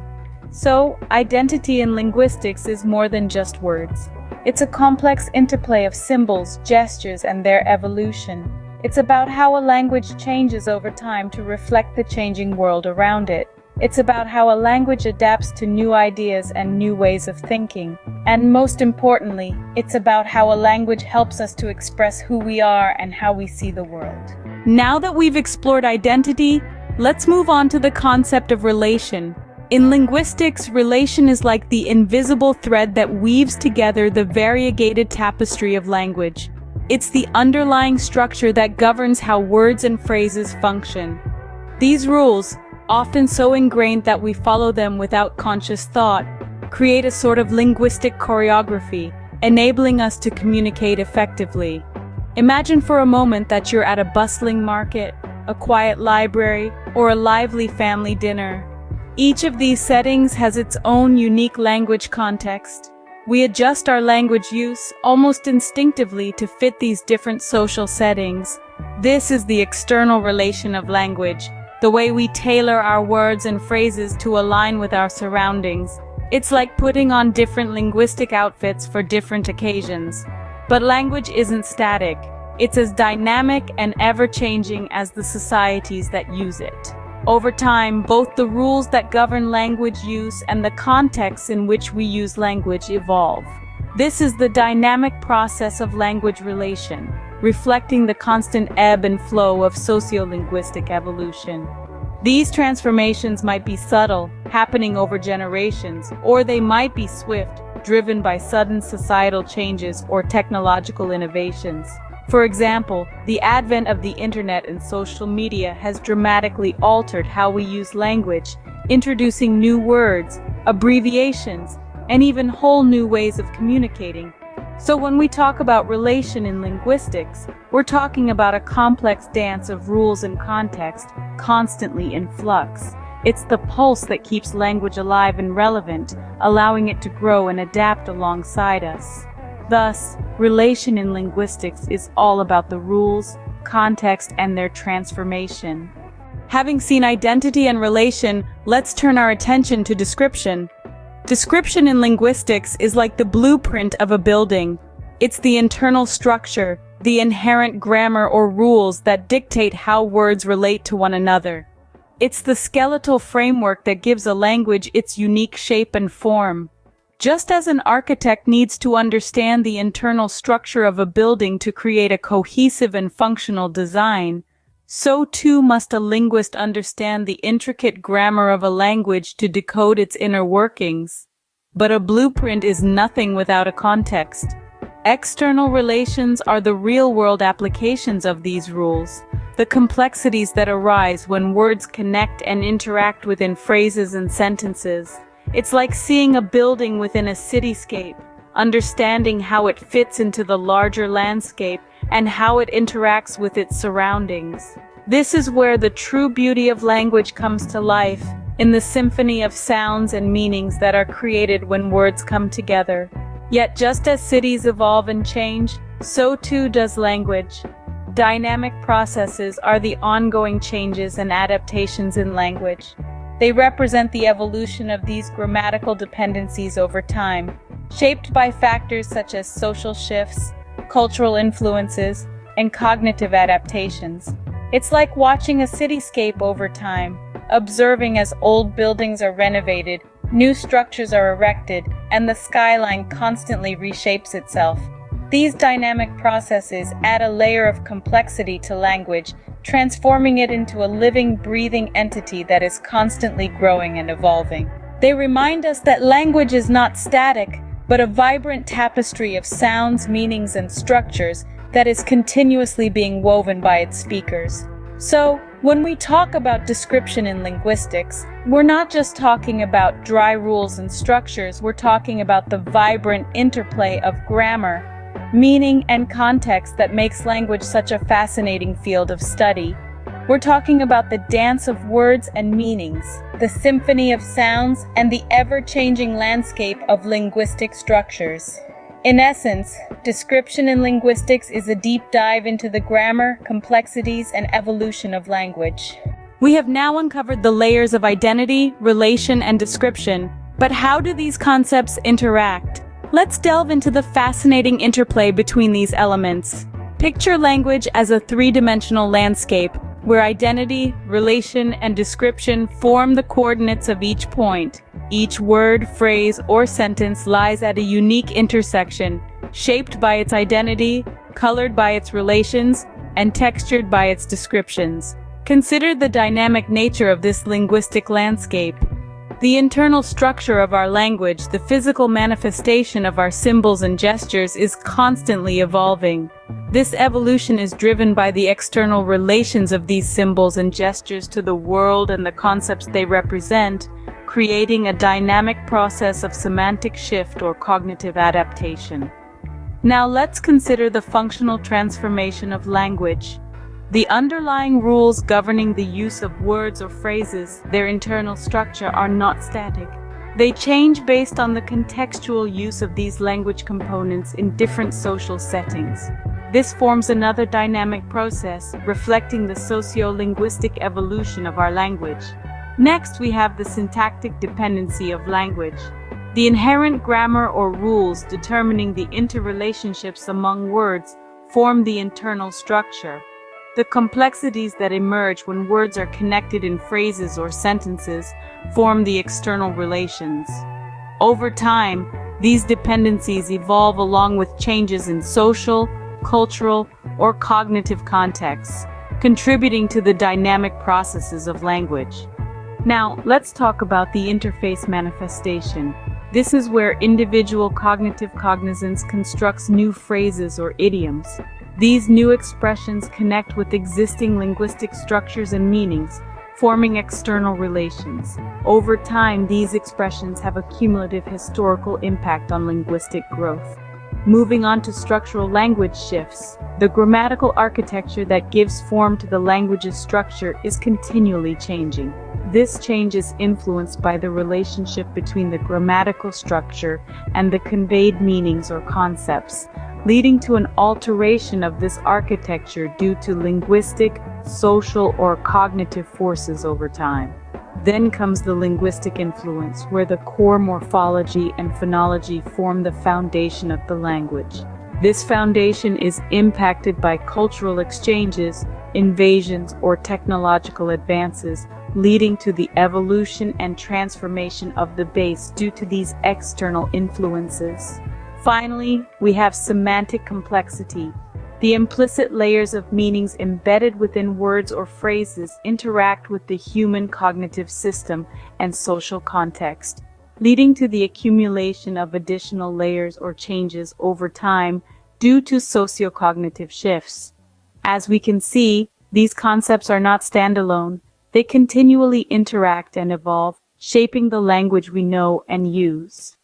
So, identity in linguistics is more than just words. It's a complex interplay of symbols, gestures, and their evolution. It's about how a language changes over time to reflect the changing world around it. It's about how a language adapts to new ideas and new ways of thinking. And most importantly, it's about how a language helps us to express who we are and how we see the world. Now that we've explored identity, let's move on to the concept of relation. In linguistics, relation is like the invisible thread that weaves together the variegated tapestry of language. It's the underlying structure that governs how words and phrases function. These rules, often so ingrained that we follow them without conscious thought, create a sort of linguistic choreography, enabling us to communicate effectively. Imagine for a moment that you're at a bustling market, a quiet library, or a lively family dinner. Each of these settings has its own unique language context. We adjust our language use almost instinctively to fit these different social settings. This is the external relation of language, the way we tailor our words and phrases to align with our surroundings. It's like putting on different linguistic outfits for different occasions. But language isn't static. It's as dynamic and ever-changing as the societies that use it. Over time, both the rules that govern language use and the contexts in which we use language evolve. This is the dynamic process of language relation, reflecting the constant ebb and flow of sociolinguistic evolution. These transformations might be subtle, happening over generations, or they might be swift, driven by sudden societal changes or technological innovations. For example, the advent of the internet and social media has dramatically altered how we use language, introducing new words, abbreviations, and even whole new ways of communicating. So when we talk about relation in linguistics, we're talking about a complex dance of rules and context, constantly in flux. It's the pulse that keeps language alive and relevant, allowing it to grow and adapt alongside us. Thus, relation in linguistics is all about the rules, context, and their transformation. Having seen identity and relation, let's turn our attention to description. Description in linguistics is like the blueprint of a building. It's the internal structure, the inherent grammar or rules that dictate how words relate to one another. It's the skeletal framework that gives a language its unique shape and form. Just as an architect needs to understand the internal structure of a building to create a cohesive and functional design, so too must a linguist understand the intricate grammar of a language to decode its inner workings. But a blueprint is nothing without a context. External relations are the real-world applications of these rules, the complexities that arise when words connect and interact within phrases and sentences. It's like seeing a building within a cityscape, understanding how it fits into the larger landscape and how it interacts with its surroundings. This is where the true beauty of language comes to life, in the symphony of sounds and meanings that are created when words come together. Yet just as cities evolve and change, so too does language. Dynamic processes are the ongoing changes and adaptations in language. They represent the evolution of these grammatical dependencies over time, shaped by factors such as social shifts, cultural influences, and cognitive adaptations. It's like watching a cityscape over time, observing as old buildings are renovated, new structures are erected, and the skyline constantly reshapes itself. These dynamic processes add a layer of complexity to language, transforming it into a living, breathing entity that is constantly growing and evolving. They remind us that language is not static, but a vibrant tapestry of sounds, meanings, and structures that is continuously being woven by its speakers. So, when we talk about description in linguistics, we're not just talking about dry rules and structures, we're talking about the vibrant interplay of grammar, meaning, and context that makes language such a fascinating field of study. We're talking about the dance of words and meanings, the symphony of sounds, and the ever-changing landscape of linguistic structures. In essence, description in linguistics is a deep dive into the grammar, complexities, and evolution of language. We have now uncovered the layers of identity, relation, and description, but how do these concepts interact? Let's delve into the fascinating interplay between these elements. Picture language as a three-dimensional landscape, where identity, relation, and description form the coordinates of each point. Each word, phrase, or sentence lies at a unique intersection, shaped by its identity, colored by its relations, and textured by its descriptions. Consider the dynamic nature of this linguistic landscape. The internal structure of our language, the physical manifestation of our symbols and gestures, is constantly evolving. This evolution is driven by the external relations of these symbols and gestures to the world and the concepts they represent, creating a dynamic process of semantic shift or cognitive adaptation. Now let's consider the functional transformation of language. The underlying rules governing the use of words or phrases, their internal structure, are not static. They change based on the contextual use of these language components in different social settings. This forms another dynamic process, reflecting the socio-linguistic evolution of our language. Next, we have the syntactic dependency of language. The inherent grammar or rules determining the interrelationships among words form the internal structure. The complexities that emerge when words are connected in phrases or sentences form the external relations. Over time, these dependencies evolve along with changes in social, cultural, or cognitive contexts, contributing to the dynamic processes of language. Now, let's talk about the interface manifestation. This is where individual cognitive cognizance constructs new phrases or idioms. These new expressions connect with existing linguistic structures and meanings, forming external relations. Over time, these expressions have a cumulative historical impact on linguistic growth. Moving on to structural language shifts, the grammatical architecture that gives form to the language's structure is continually changing. This change is influenced by the relationship between the grammatical structure and the conveyed meanings or concepts, leading to an alteration of this architecture due to linguistic, social, or cognitive forces over time. Then comes the linguistic influence, where the core morphology and phonology form the foundation of the language. This foundation is impacted by cultural exchanges, invasions, or technological advances, leading to the evolution and transformation of the base due to these external influences. Finally, we have semantic complexity. The implicit layers of meanings embedded within words or phrases interact with the human cognitive system and social context, leading to the accumulation of additional layers or changes over time due to sociocognitive shifts. As we can see, these concepts are not standalone. They continually interact and evolve, shaping the language we know and use.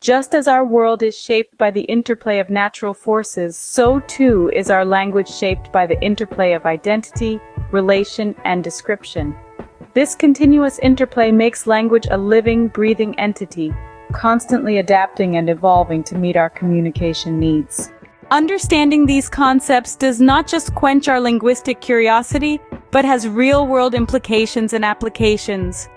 Just as our world is shaped by the interplay of natural forces, so too is our language shaped by the interplay of identity, relation, and description. This continuous interplay makes language a living, breathing entity, constantly adapting and evolving to meet our communication needs. Understanding these concepts does not just quench our linguistic curiosity, but has real-world implications and applications.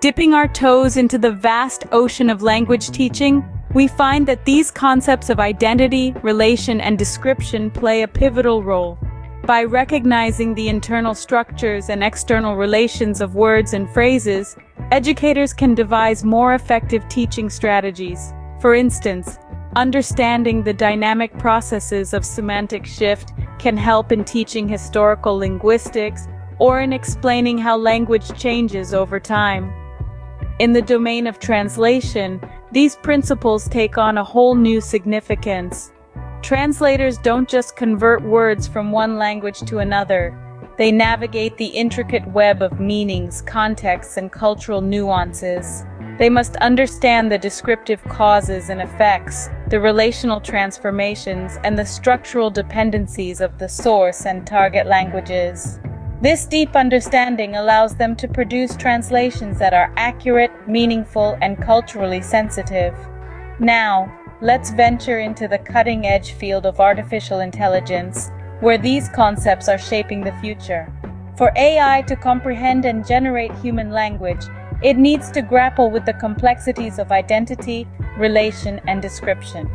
Dipping our toes into the vast ocean of language teaching, we find that these concepts of identity, relation, and description play a pivotal role. By recognizing the internal structures and external relations of words and phrases, educators can devise more effective teaching strategies. For instance, understanding the dynamic processes of semantic shift can help in teaching historical linguistics or in explaining how language changes over time. In the domain of translation, these principles take on a whole new significance. Translators don't just convert words from one language to another. They navigate the intricate web of meanings, contexts, and cultural nuances. They must understand the descriptive causes and effects, the relational transformations, and the structural dependencies of the source and target languages. This deep understanding allows them to produce translations that are accurate, meaningful, and culturally sensitive. Now, let's venture into the cutting-edge field of artificial intelligence, where these concepts are shaping the future. For AI to comprehend and generate human language, it needs to grapple with the complexities of identity, relation, and description.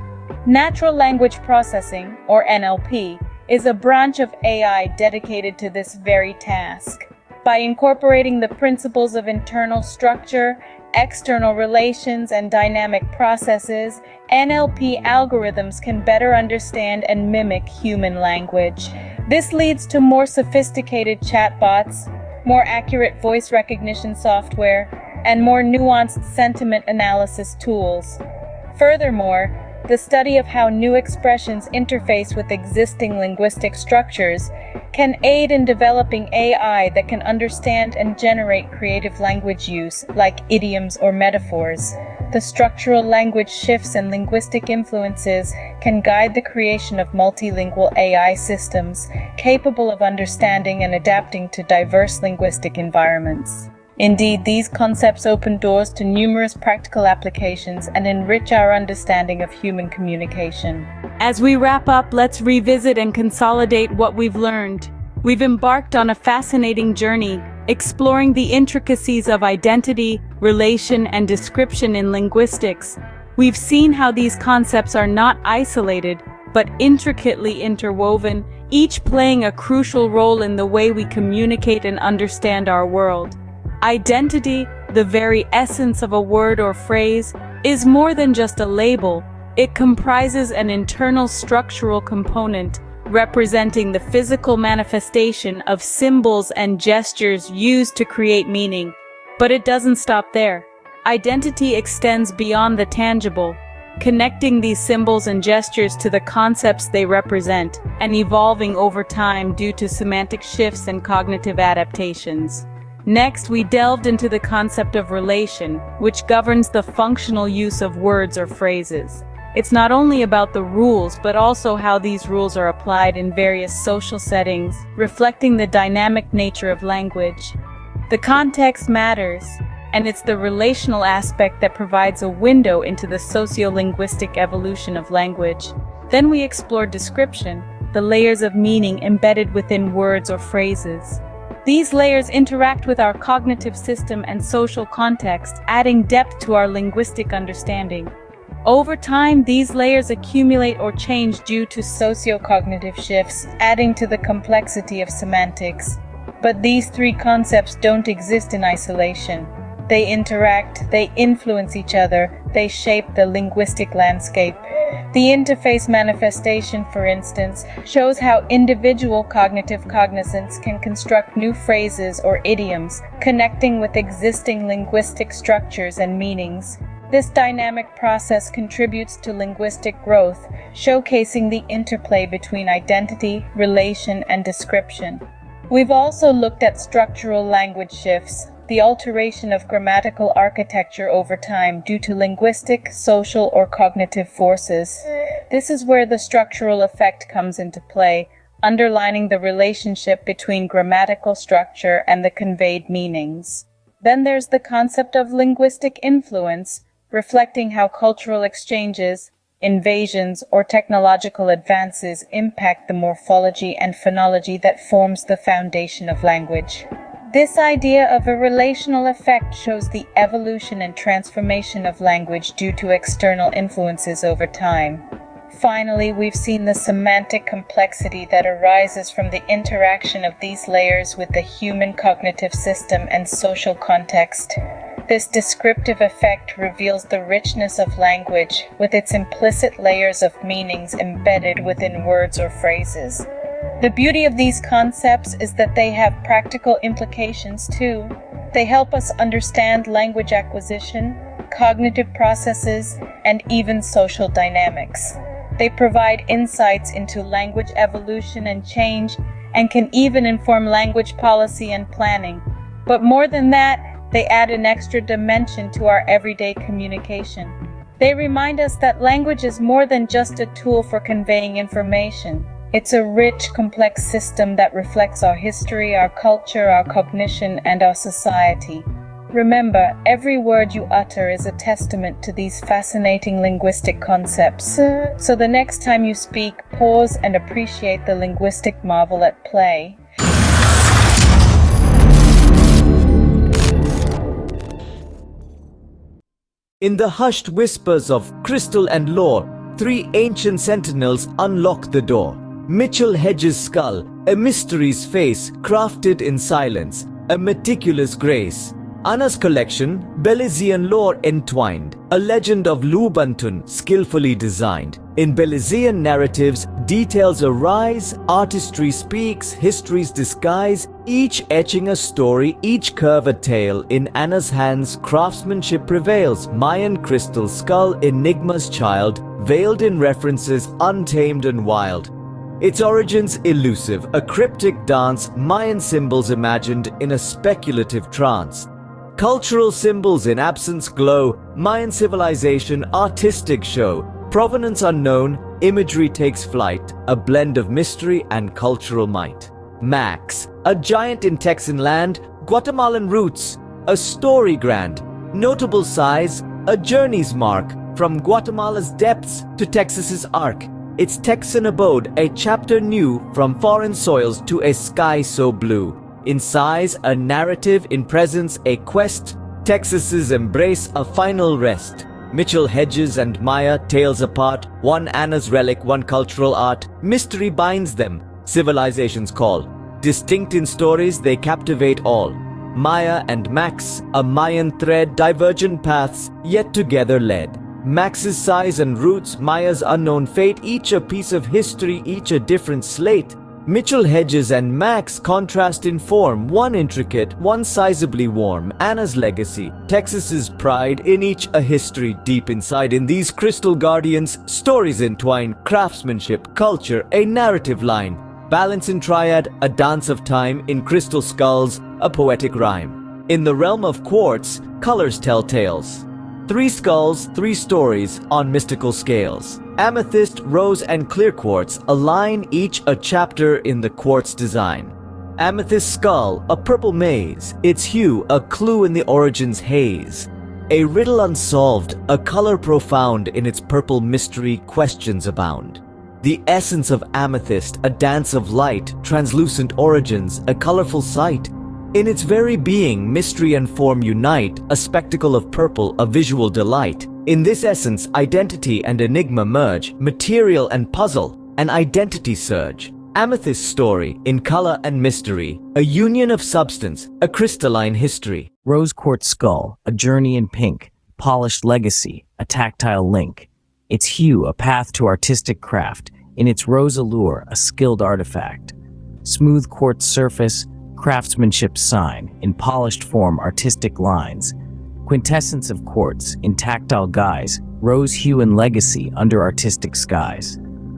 Natural language processing, or NLP, is a branch of AI dedicated to this very task. By incorporating the principles of internal structure, external relations, and dynamic processes, NLP algorithms can better understand and mimic human language. This leads to more sophisticated chatbots, more accurate voice recognition software, and more nuanced sentiment analysis tools. Furthermore, the study of how new expressions interface with existing linguistic structures can aid in developing AI that can understand and generate creative language use, like idioms or metaphors. The structural language shifts and linguistic influences can guide the creation of multilingual AI systems capable of understanding and adapting to diverse linguistic environments. Indeed, these concepts open doors to numerous practical applications and enrich our understanding of human communication. As we wrap up, let's revisit and consolidate what we've learned. We've embarked on a fascinating journey, exploring the intricacies of identity, relation, and description in linguistics. We've seen how these concepts are not isolated, but intricately interwoven, each playing a crucial role in the way we communicate and understand our world. Identity, the very essence of a word or phrase, is more than just a label. It comprises an internal structural component representing the physical manifestation of symbols and gestures used to create meaning. But it doesn't stop there. Identity extends beyond the tangible, connecting these symbols and gestures to the concepts they represent, and evolving over time due to semantic shifts and cognitive adaptations. Next, we delved into the concept of relation, which governs the functional use of words or phrases. It's not only about the rules, but also how these rules are applied in various social settings, reflecting the dynamic nature of language. The context matters, and it's the relational aspect that provides a window into the sociolinguistic evolution of language. Then we explored description, the layers of meaning embedded within words or phrases. These layers interact with our cognitive system and social context, adding depth to our linguistic understanding. Over time, these layers accumulate or change due to socio-cognitive shifts, adding to the complexity of semantics. But these three concepts don't exist in isolation. They interact, they influence each other, they shape the linguistic landscape. The interface manifestation, for instance, shows how individual cognitive cognizance can construct new phrases or idioms, connecting with existing linguistic structures and meanings. This dynamic process contributes to linguistic growth, showcasing the interplay between identity, relation, and description. We've also looked at structural language shifts, the alteration of grammatical architecture over time due to linguistic, social, or cognitive forces. This is where the structural effect comes into play, underlining the relationship between grammatical structure and the conveyed meanings. Then there's the concept of linguistic influence, reflecting how cultural exchanges, invasions, or technological advances impact the morphology and phonology that forms the foundation of language. This idea of a relational effect shows the evolution and transformation of language due to external influences over time. Finally, we've seen the semantic complexity that arises from the interaction of these layers with the human cognitive system and social context. This descriptive effect reveals the richness of language, with its implicit layers of meanings embedded within words or phrases. The beauty of these concepts is that they have practical implications too. They help us understand language acquisition, cognitive processes, and even social dynamics. They provide insights into language evolution and change, and can even inform language policy and planning. But more than that, they add an extra dimension to our everyday communication. They remind us that language is more than just a tool for conveying information. It's a rich, complex system that reflects our history, our culture, our cognition, and our society. Remember, every word you utter is a testament to these fascinating linguistic concepts. So the next time you speak, pause and appreciate the linguistic marvel at play. In the hushed whispers of crystal and lore, 3 ancient sentinels unlock the door. Mitchell Hedges' skull, a mystery's face, crafted in silence, a meticulous grace. Anna's collection, Belizean lore entwined, a legend of Lubantun skillfully designed. In Belizean narratives, details arise, artistry speaks, history's disguise, each etching a story, each curve a tale. In Anna's hands, craftsmanship prevails, Mayan crystal skull, enigma's child, veiled in references, untamed and wild. Its origins elusive, a cryptic dance, Mayan symbols imagined in a speculative trance. Cultural symbols in absence glow, Mayan civilization artistic show. Provenance unknown, imagery takes flight, a blend of mystery and cultural might. Max, a giant in Texan land, Guatemalan roots, a story grand. Notable size, a journey's mark, from Guatemala's depths to Texas's arc. Its Texan abode, a chapter new, from foreign soils to a sky so blue. In size, a narrative, in presence, a quest, Texas's embrace, a final rest. Mitchell Hedges and Maya, tales apart, one Anna's relic, one cultural art. Mystery binds them, civilization's call. Distinct in stories, they captivate all. Maya and Max, a Mayan thread, divergent paths, yet together led. Max's size and roots, Maya's unknown fate, each a piece of history, each a different slate. Mitchell Hedges and Max contrast in form, one intricate, one sizably warm. Anna's legacy, Texas's pride, in each a history deep inside. In these crystal guardians, stories entwine, craftsmanship, culture, a narrative line. Balance in triad, a dance of time. In crystal skulls, a poetic rhyme. In the realm of quartz, colors tell tales. 3 skulls, 3 stories on mystical scales. Amethyst, rose, and clear quartz align, each a chapter in the quartz design. Amethyst skull, a purple maze, its hue a clue in the origin's haze. A riddle unsolved, a color profound, in its purple mystery questions abound. The essence of amethyst, a dance of light, translucent origins, a colorful sight. In its very being, mystery and form unite, a spectacle of purple, a visual delight. In this essence, identity and enigma merge, material and puzzle, an identity surge. Amethyst story, in color and mystery, a union of substance, a crystalline history. Rose quartz skull, a journey in pink, polished legacy, a tactile link. Its hue, a path to artistic craft. In its rose allure, a skilled artifact. Smooth quartz surface, craftsmanship sign, in polished form, artistic lines. Quintessence of quartz, in tactile guise, rose hue and legacy under artistic skies.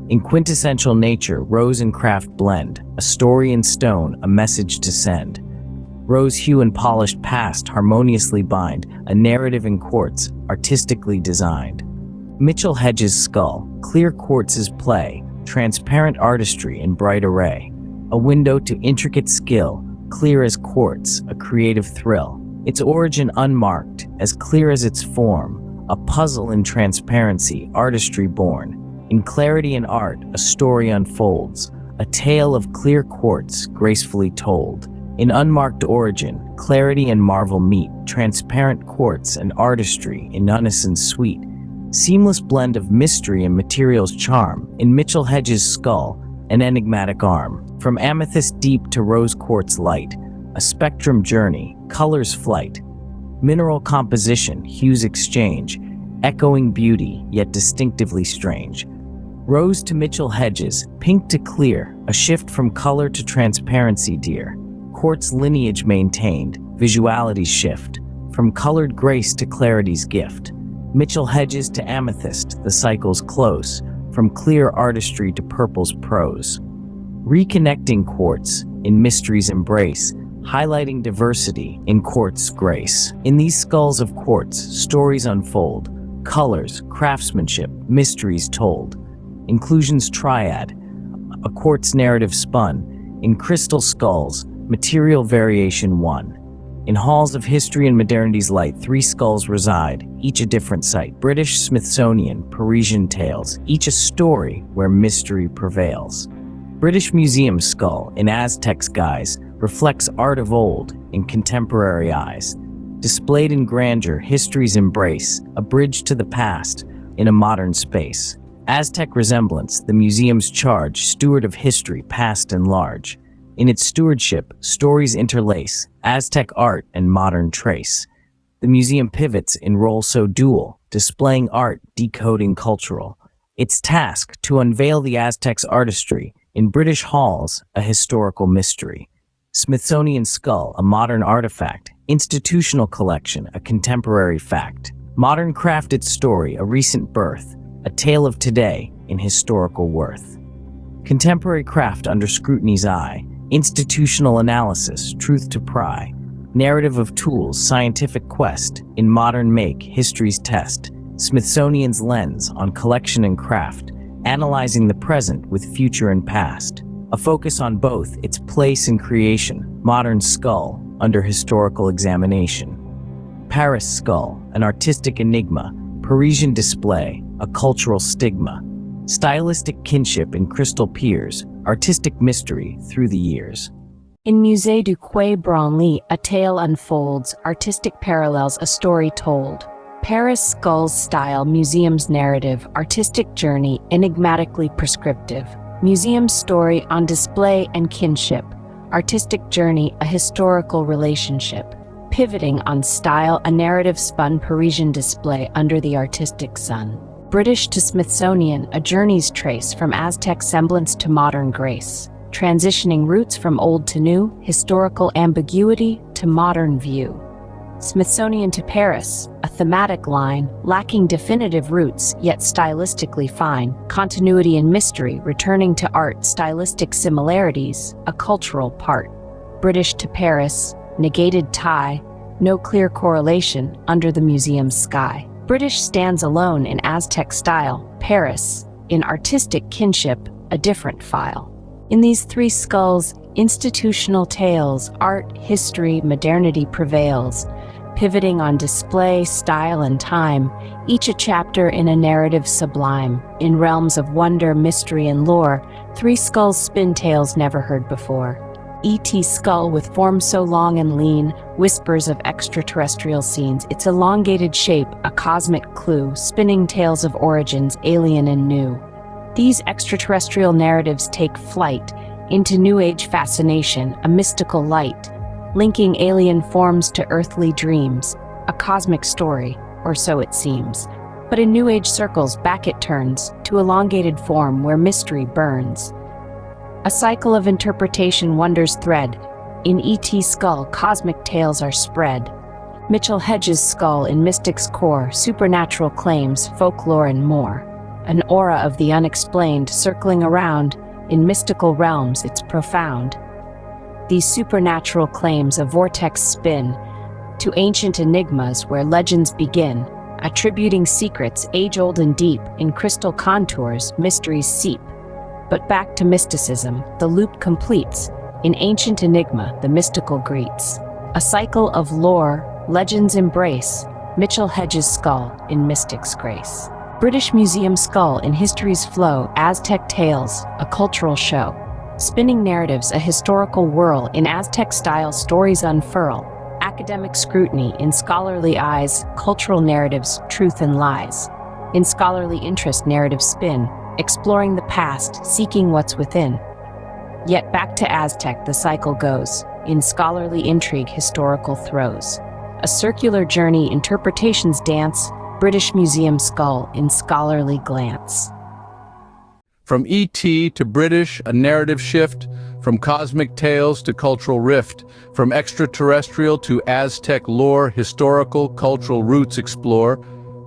In quintessential nature, rose and craft blend, a story in stone, a message to send. Rose hue and polished past harmoniously bind, a narrative in quartz, artistically designed. Mitchell Hedges' skull, clear quartz's play, transparent artistry in bright array. A window to intricate skill, clear as quartz, a creative thrill. Its origin unmarked, as clear as its form, a puzzle in transparency, artistry born. In clarity and art, a story unfolds, a tale of clear quartz, gracefully told. In unmarked origin, clarity and marvel meet, transparent quartz and artistry in unison sweet. Seamless blend of mystery and material's charm. In Mitchell Hedges' skull, an enigmatic arm. From amethyst deep to rose quartz light, a spectrum journey, colors flight. Mineral composition, hues exchange, echoing beauty, yet distinctively strange. Rose to Mitchell Hedges, pink to clear, a shift from color to transparency dear. Quartz lineage maintained, visuality shift, from colored grace to clarity's gift. Mitchell Hedges to amethyst, the cycle's close, from clear artistry to purple's prose. Reconnecting quartz in mystery's embrace, highlighting diversity in quartz grace. In these skulls of quartz, stories unfold, colors, craftsmanship, mysteries told. Inclusion's triad, a a quartz narrative spun. In crystal skulls, material variation 1. In halls of history and modernity's light, 3 skulls reside, each a different site. British, Smithsonian, Parisian tales, each a story where mystery prevails. British Museum skull, in Aztec's guise, reflects art of old in contemporary eyes. Displayed in grandeur, history's embrace, a bridge to the past in a modern space. Aztec resemblance, the museum's charge, steward of history, past and large. In its stewardship, stories interlace, Aztec art and modern trace. The museum pivots in role so dual, displaying art, decoding cultural. Its task, to unveil the Aztecs' artistry, in British halls, a historical mystery. Smithsonian skull, a modern artifact. Institutional collection, a contemporary fact. Modern crafted story, a recent birth. A tale of today in historical worth. Contemporary craft under scrutiny's eye. Institutional analysis, truth to pry. Narrative of tools, scientific quest. In modern make, history's test. Smithsonian's lens on collection and craft. Analyzing the present with future and past. A focus on both its place and creation. Modern skull under historical examination. Paris skull, an artistic enigma. Parisian display, a cultural stigma. Stylistic kinship in crystal piers. Artistic mystery through the years. In Musée du Quai Branly, a tale unfolds, artistic parallels, a story told. Paris skull's style, museum's narrative, artistic journey, enigmatically prescriptive. Museum's story on display and kinship. Artistic journey, a historical relationship. Pivoting on style, a narrative spun Parisian display under the artistic sun. British to Smithsonian, a journey's trace from Aztec semblance to modern grace. Transitioning roots from old to new, historical ambiguity to modern view. Smithsonian to Paris, a thematic line, lacking definitive roots, yet stylistically fine. Continuity and mystery, returning to art, stylistic similarities, a cultural part. British to Paris, negated tie, no clear correlation under the museum's sky. British stands alone in Aztec style, Paris, in artistic kinship, a different file. In these 3 skulls, institutional tales, art, history, modernity prevails, pivoting on display, style, and time, each a chapter in a narrative sublime. In realms of wonder, mystery, and lore, 3 skulls spin tales never heard before. E.T. skull with form so long and lean, whispers of extraterrestrial scenes, its elongated shape, a cosmic clue, spinning tales of origins, alien and new. These extraterrestrial narratives take flight into New Age fascination, a mystical light, linking alien forms to earthly dreams, a cosmic story, or so it seems. But in New Age circles, back it turns, to elongated form where mystery burns. A cycle of interpretation wonders thread. In E.T. skull, cosmic tales are spread. Mitchell Hedges' skull in mystic's core, supernatural claims, folklore and more. An aura of the unexplained circling around, in mystical realms it's profound. These supernatural claims a vortex spin to ancient enigmas where legends begin, attributing secrets age-old and deep, in crystal contours, mysteries seep. But back to mysticism, the loop completes. In ancient enigma, the mystical greets. A cycle of lore, legends embrace. Mitchell Hedges' skull in mystic's grace. British Museum skull in history's flow, Aztec tales, a cultural show. Spinning narratives, a historical whirl, in Aztec style stories unfurl. Academic scrutiny, in scholarly eyes, cultural narratives, truth and lies. In scholarly interest, narrative spin, exploring the past, seeking what's within. Yet back to Aztec the cycle goes, in scholarly intrigue, historical throes. A circular journey, interpretations dance, British Museum skull in scholarly glance. From E.T. to British, a narrative shift. From cosmic tales to cultural rift. From extraterrestrial to Aztec lore, historical, cultural roots explore.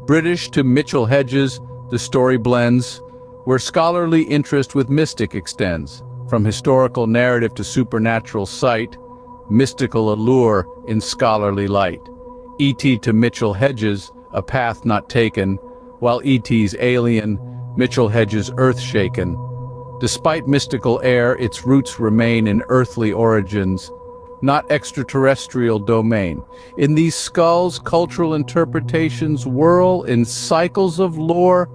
British to Mitchell Hedges, the story blends, where scholarly interest with mystic extends. From historical narrative to supernatural sight, mystical allure in scholarly light. E.T. to Mitchell Hedges, a path not taken, while E.T.'s alien, Mitchell Hedges earth-shaken. Despite mystical air, its roots remain in earthly origins, not extraterrestrial domain. In these skulls, cultural interpretations whirl in cycles of lore,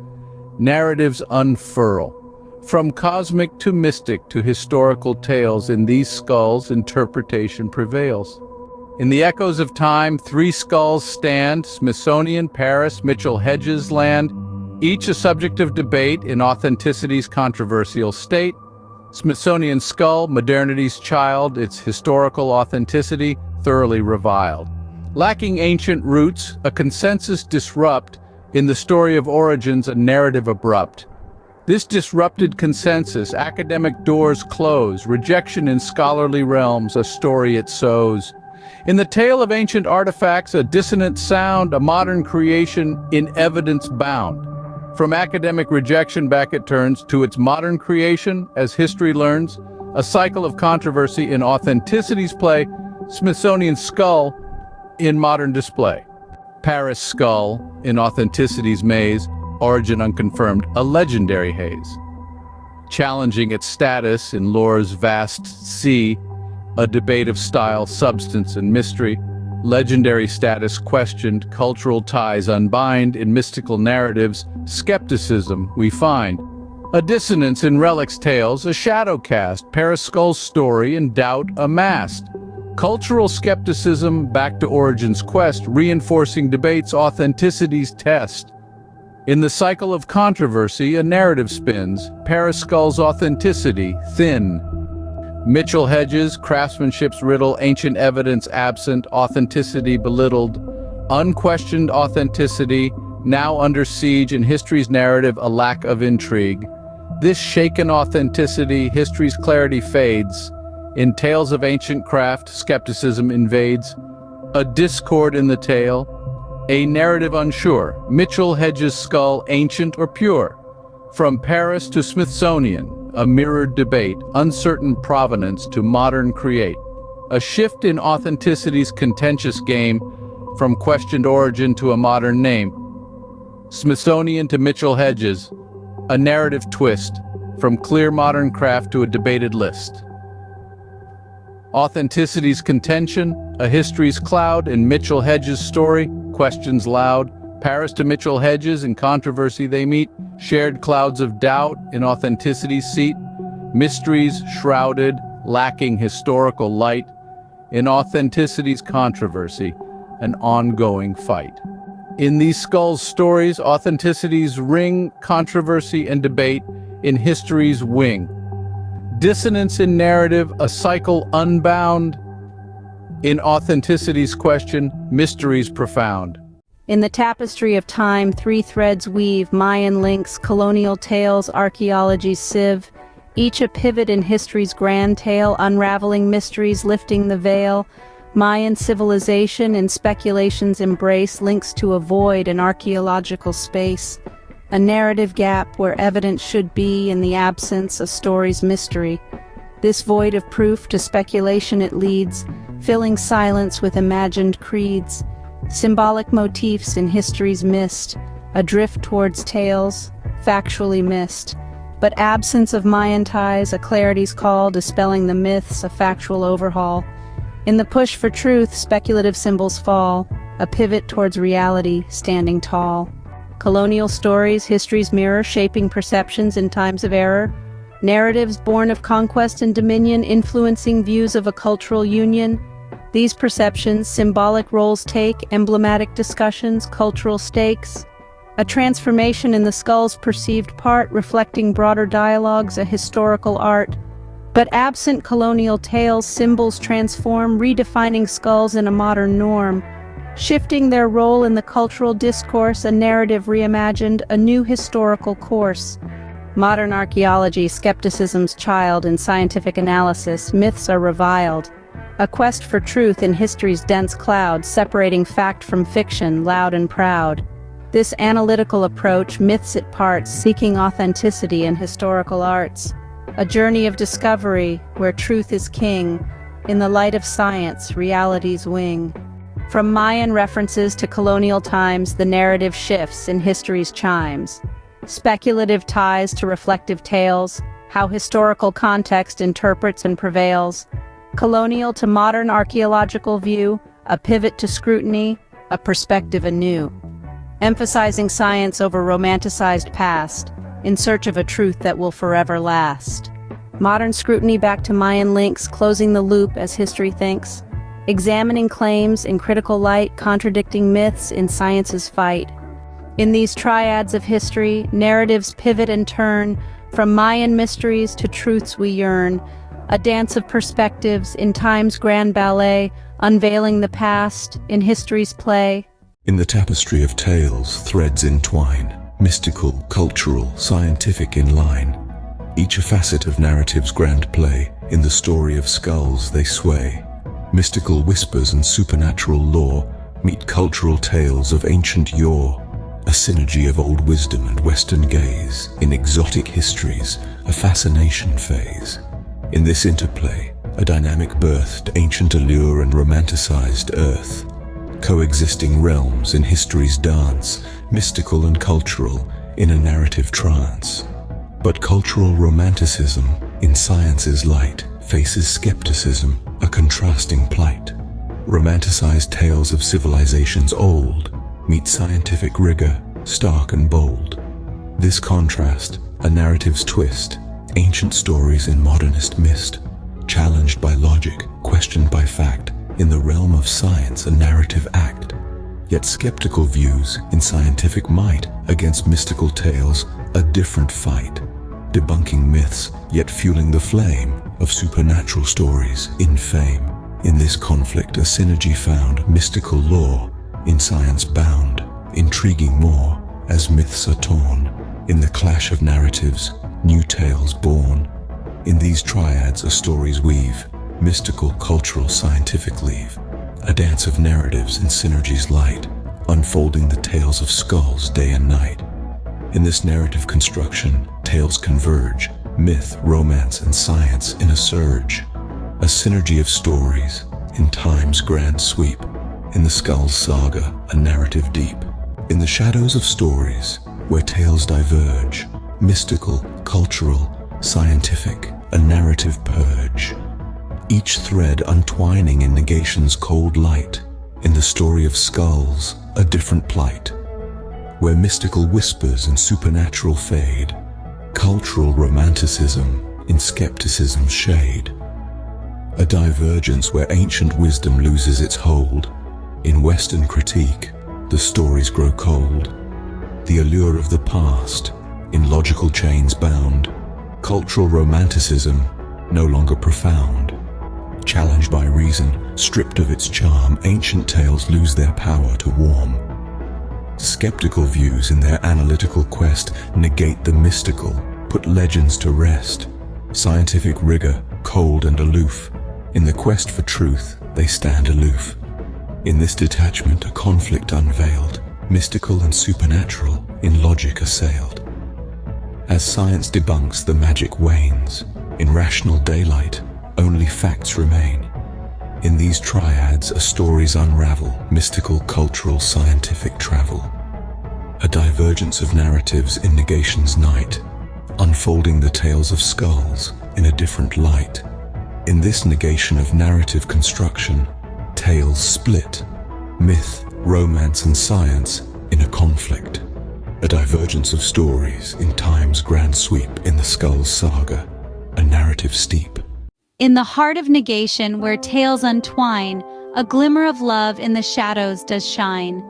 narratives unfurl. From cosmic to mystic to historical tales, in these skulls interpretation prevails. In the echoes of time, 3 skulls stand: Smithsonian, Paris, Mitchell-Hedges land, each a subject of debate in authenticity's controversial state. Smithsonian skull, modernity's child, its historical authenticity thoroughly reviled. Lacking ancient roots, a consensus disrupt, in the story of origins a narrative abrupt. This disrupted consensus, academic doors close, rejection in scholarly realms, a story it sows. In the tale of ancient artifacts, a dissonant sound, a modern creation in evidence bound. From academic rejection back it turns to its modern creation, as history learns, a cycle of controversy in authenticity's play, Smithsonian skull in modern display. Paris skull in authenticity's maze, origin unconfirmed, a legendary haze. Challenging its status in lore's vast sea, a debate of style, substance, and mystery. Legendary status questioned, cultural ties unbind, in mystical narratives, skepticism we find. A dissonance in relics tales, a shadow cast, Paris skull's story in doubt amassed. Cultural skepticism back to origins quest, reinforcing debates authenticity's test. In the cycle of controversy, a narrative spins, Paris skull's authenticity thin. Mitchell-Hedges, craftsmanship's riddle, ancient evidence absent, authenticity belittled. Unquestioned authenticity, now under siege in history's narrative, a lack of intrigue. This shaken authenticity, history's clarity fades. In tales of ancient craft, skepticism invades. A discord in the tale, a narrative unsure. Mitchell-Hedges' skull, ancient or pure? From Paris to Smithsonian, a mirrored debate, uncertain provenance to modern create. A shift in authenticity's contentious game, from questioned origin to a modern name. Smithsonian to Mitchell-Hedges, a narrative twist, from clear modern craft to a debated list. Authenticity's contention, a history's cloud, in Mitchell-Hedges' story, questions loud. Paris to Mitchell-Hedges, in controversy they meet, shared clouds of doubt in authenticity's seat, mysteries shrouded, lacking historical light, in authenticity's controversy, an ongoing fight. In these skulls' stories, authenticity's ring, controversy and debate in history's wing. Dissonance in narrative, a cycle unbound, in authenticity's question, mysteries profound. In the tapestry of time, 3 threads weave, Mayan links, colonial tales, archaeology's sieve, each a pivot in history's grand tale, unraveling mysteries, lifting the veil. Mayan civilization in speculation's embrace links to a void in archaeological space, a narrative gap where evidence should be, in the absence, a story's mystery. This void of proof to speculation it leads, filling silence with imagined creeds. Symbolic motifs in history's mist, a drift towards tales, factually missed. But absence of Mayan ties, a clarity's call, dispelling the myths, a factual overhaul. In the push for truth, speculative symbols fall, a pivot towards reality, standing tall. Colonial stories, history's mirror, shaping perceptions in times of error. Narratives born of conquest and dominion, influencing views of a cultural union. These perceptions, symbolic roles take, emblematic discussions, cultural stakes. A transformation in the skull's perceived part, reflecting broader dialogues, a historical art. But absent colonial tales, symbols transform, redefining skulls in a modern norm. Shifting their role in the cultural discourse, a narrative reimagined, a new historical course. Modern archaeology, skepticism's child in scientific analysis, myths are reviled. A quest for truth in history's dense cloud, separating fact from fiction, loud and proud. This analytical approach, myths it parts, seeking authenticity in historical arts. A journey of discovery, where truth is king. In the light of science, reality's wing. From Mayan references to colonial times, the narrative shifts in history's chimes. Speculative ties to reflective tales, how historical context interprets and prevails, colonial to modern archaeological view, a pivot to scrutiny, a perspective anew, emphasizing science over romanticized past, in search of a truth that will forever last. Modern scrutiny back to Mayan links, closing the loop as history thinks, examining claims in critical light, contradicting myths in science's fight. In these triads of history, narratives pivot and turn, from Mayan mysteries to truths we yearn, a dance of perspectives in time's grand ballet, unveiling the past in history's play. In the tapestry of tales, threads entwine, mystical, cultural, scientific in line. Each a facet of narrative's grand play, in the story of skulls they sway. Mystical whispers and supernatural lore meet cultural tales of ancient yore. A synergy of old wisdom and Western gaze, in exotic histories, a fascination phase. In this interplay, a dynamic birthed ancient allure and romanticized earth. Coexisting realms in history's dance, mystical and cultural, in a narrative trance. But cultural romanticism, in science's light, faces skepticism, a contrasting plight. Romanticized tales of civilizations old meet scientific rigor, stark and bold. This contrast, a narrative's twist, ancient stories in modernist mist, challenged by logic, questioned by fact, in the realm of science a narrative act. Yet skeptical views in scientific might against mystical tales, a different fight. Debunking myths, yet fueling the flame of supernatural stories in fame. In this conflict a synergy found, mystical lore, in science bound, intriguing more, as myths are torn. In the clash of narratives, new tales born. In these triads a stories weave, mystical, cultural, scientific leave. A dance of narratives in synergy's light, unfolding the tales of skulls day and night. In this narrative construction, tales converge, myth, romance, and science in a surge. A synergy of stories, in time's grand sweep. In the Skulls saga, a narrative deep. In the shadows of stories, where tales diverge, mystical, cultural, scientific, a narrative purge. Each thread untwining in negation's cold light. In the story of Skulls, a different plight. Where mystical whispers and supernatural fade. Cultural romanticism in skepticism's shade. A divergence where ancient wisdom loses its hold. In Western critique, the stories grow cold. The allure of the past, in logical chains bound. Cultural romanticism, no longer profound. Challenged by reason, stripped of its charm, ancient tales lose their power to warm. Skeptical views in their analytical quest negate the mystical, put legends to rest. Scientific rigor, cold and aloof. In the quest for truth, they stand aloof. In this detachment, a conflict unveiled, mystical and supernatural, in logic assailed. As science debunks, the magic wanes. In rational daylight, only facts remain. In these triads, a stories unravel, mystical, cultural, scientific travel. A divergence of narratives in negation's night, unfolding the tales of skulls in a different light. In this negation of narrative construction, tales split, myth, romance, and science in a conflict. A divergence of stories in time's grand sweep. In the Skulls saga, a narrative steep. In the heart of negation where tales untwine, a glimmer of love in the shadows does shine.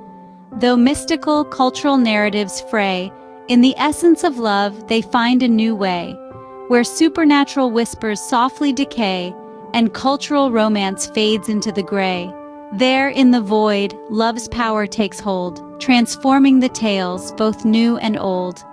Though mystical, cultural narratives fray, in the essence of love they find a new way, where supernatural whispers softly decay, and cultural romance fades into the gray. There, in the void, love's power takes hold, transforming the tales, both new and old.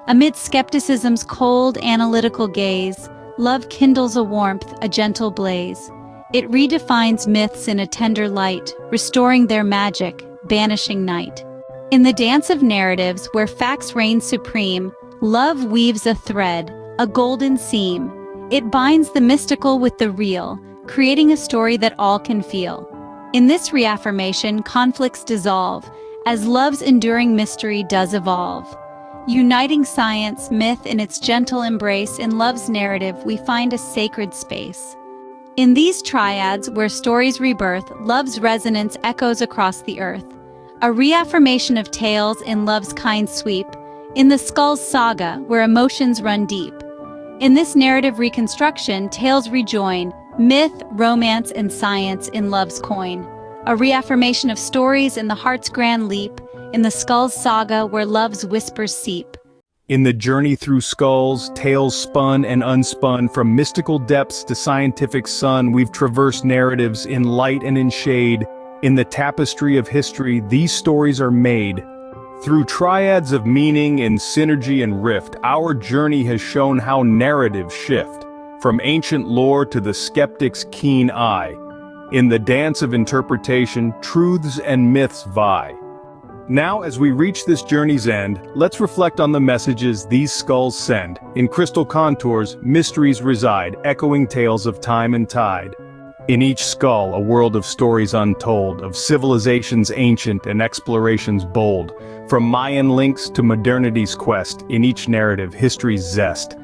Amid skepticism's cold, analytical gaze, love kindles a warmth, a gentle blaze. It redefines myths in a tender light, restoring their magic, banishing night. In the dance of narratives, where facts reign supreme, love weaves a thread, a golden seam. It binds the mystical with the real, creating a story that all can feel. In this reaffirmation, conflicts dissolve, as love's enduring mystery does evolve. Uniting science, myth in its gentle embrace, in love's narrative we find a sacred space. In these triads where stories rebirth, love's resonance echoes across the earth. A reaffirmation of tales in love's kind sweep, in the Skulls saga where emotions run deep. In this narrative reconstruction, tales rejoin, myth, romance, and science in love's coin. A reaffirmation of stories in the heart's grand leap, in the Skulls saga where love's whispers seep. In the journey through skulls, tales spun and unspun, from mystical depths to scientific sun, we've traversed narratives in light and in shade. In the tapestry of history, these stories are made. Through triads of meaning in synergy and rift, our journey has shown how narratives shift, from ancient lore to the skeptic's keen eye. In the dance of interpretation, truths and myths vie. Now, as we reach this journey's end, let's reflect on the messages these skulls send. In crystal contours, mysteries reside, echoing tales of time and tide. In each skull, a world of stories untold, of civilizations ancient and explorations bold. From Mayan links to modernity's quest, in each narrative, history's zest.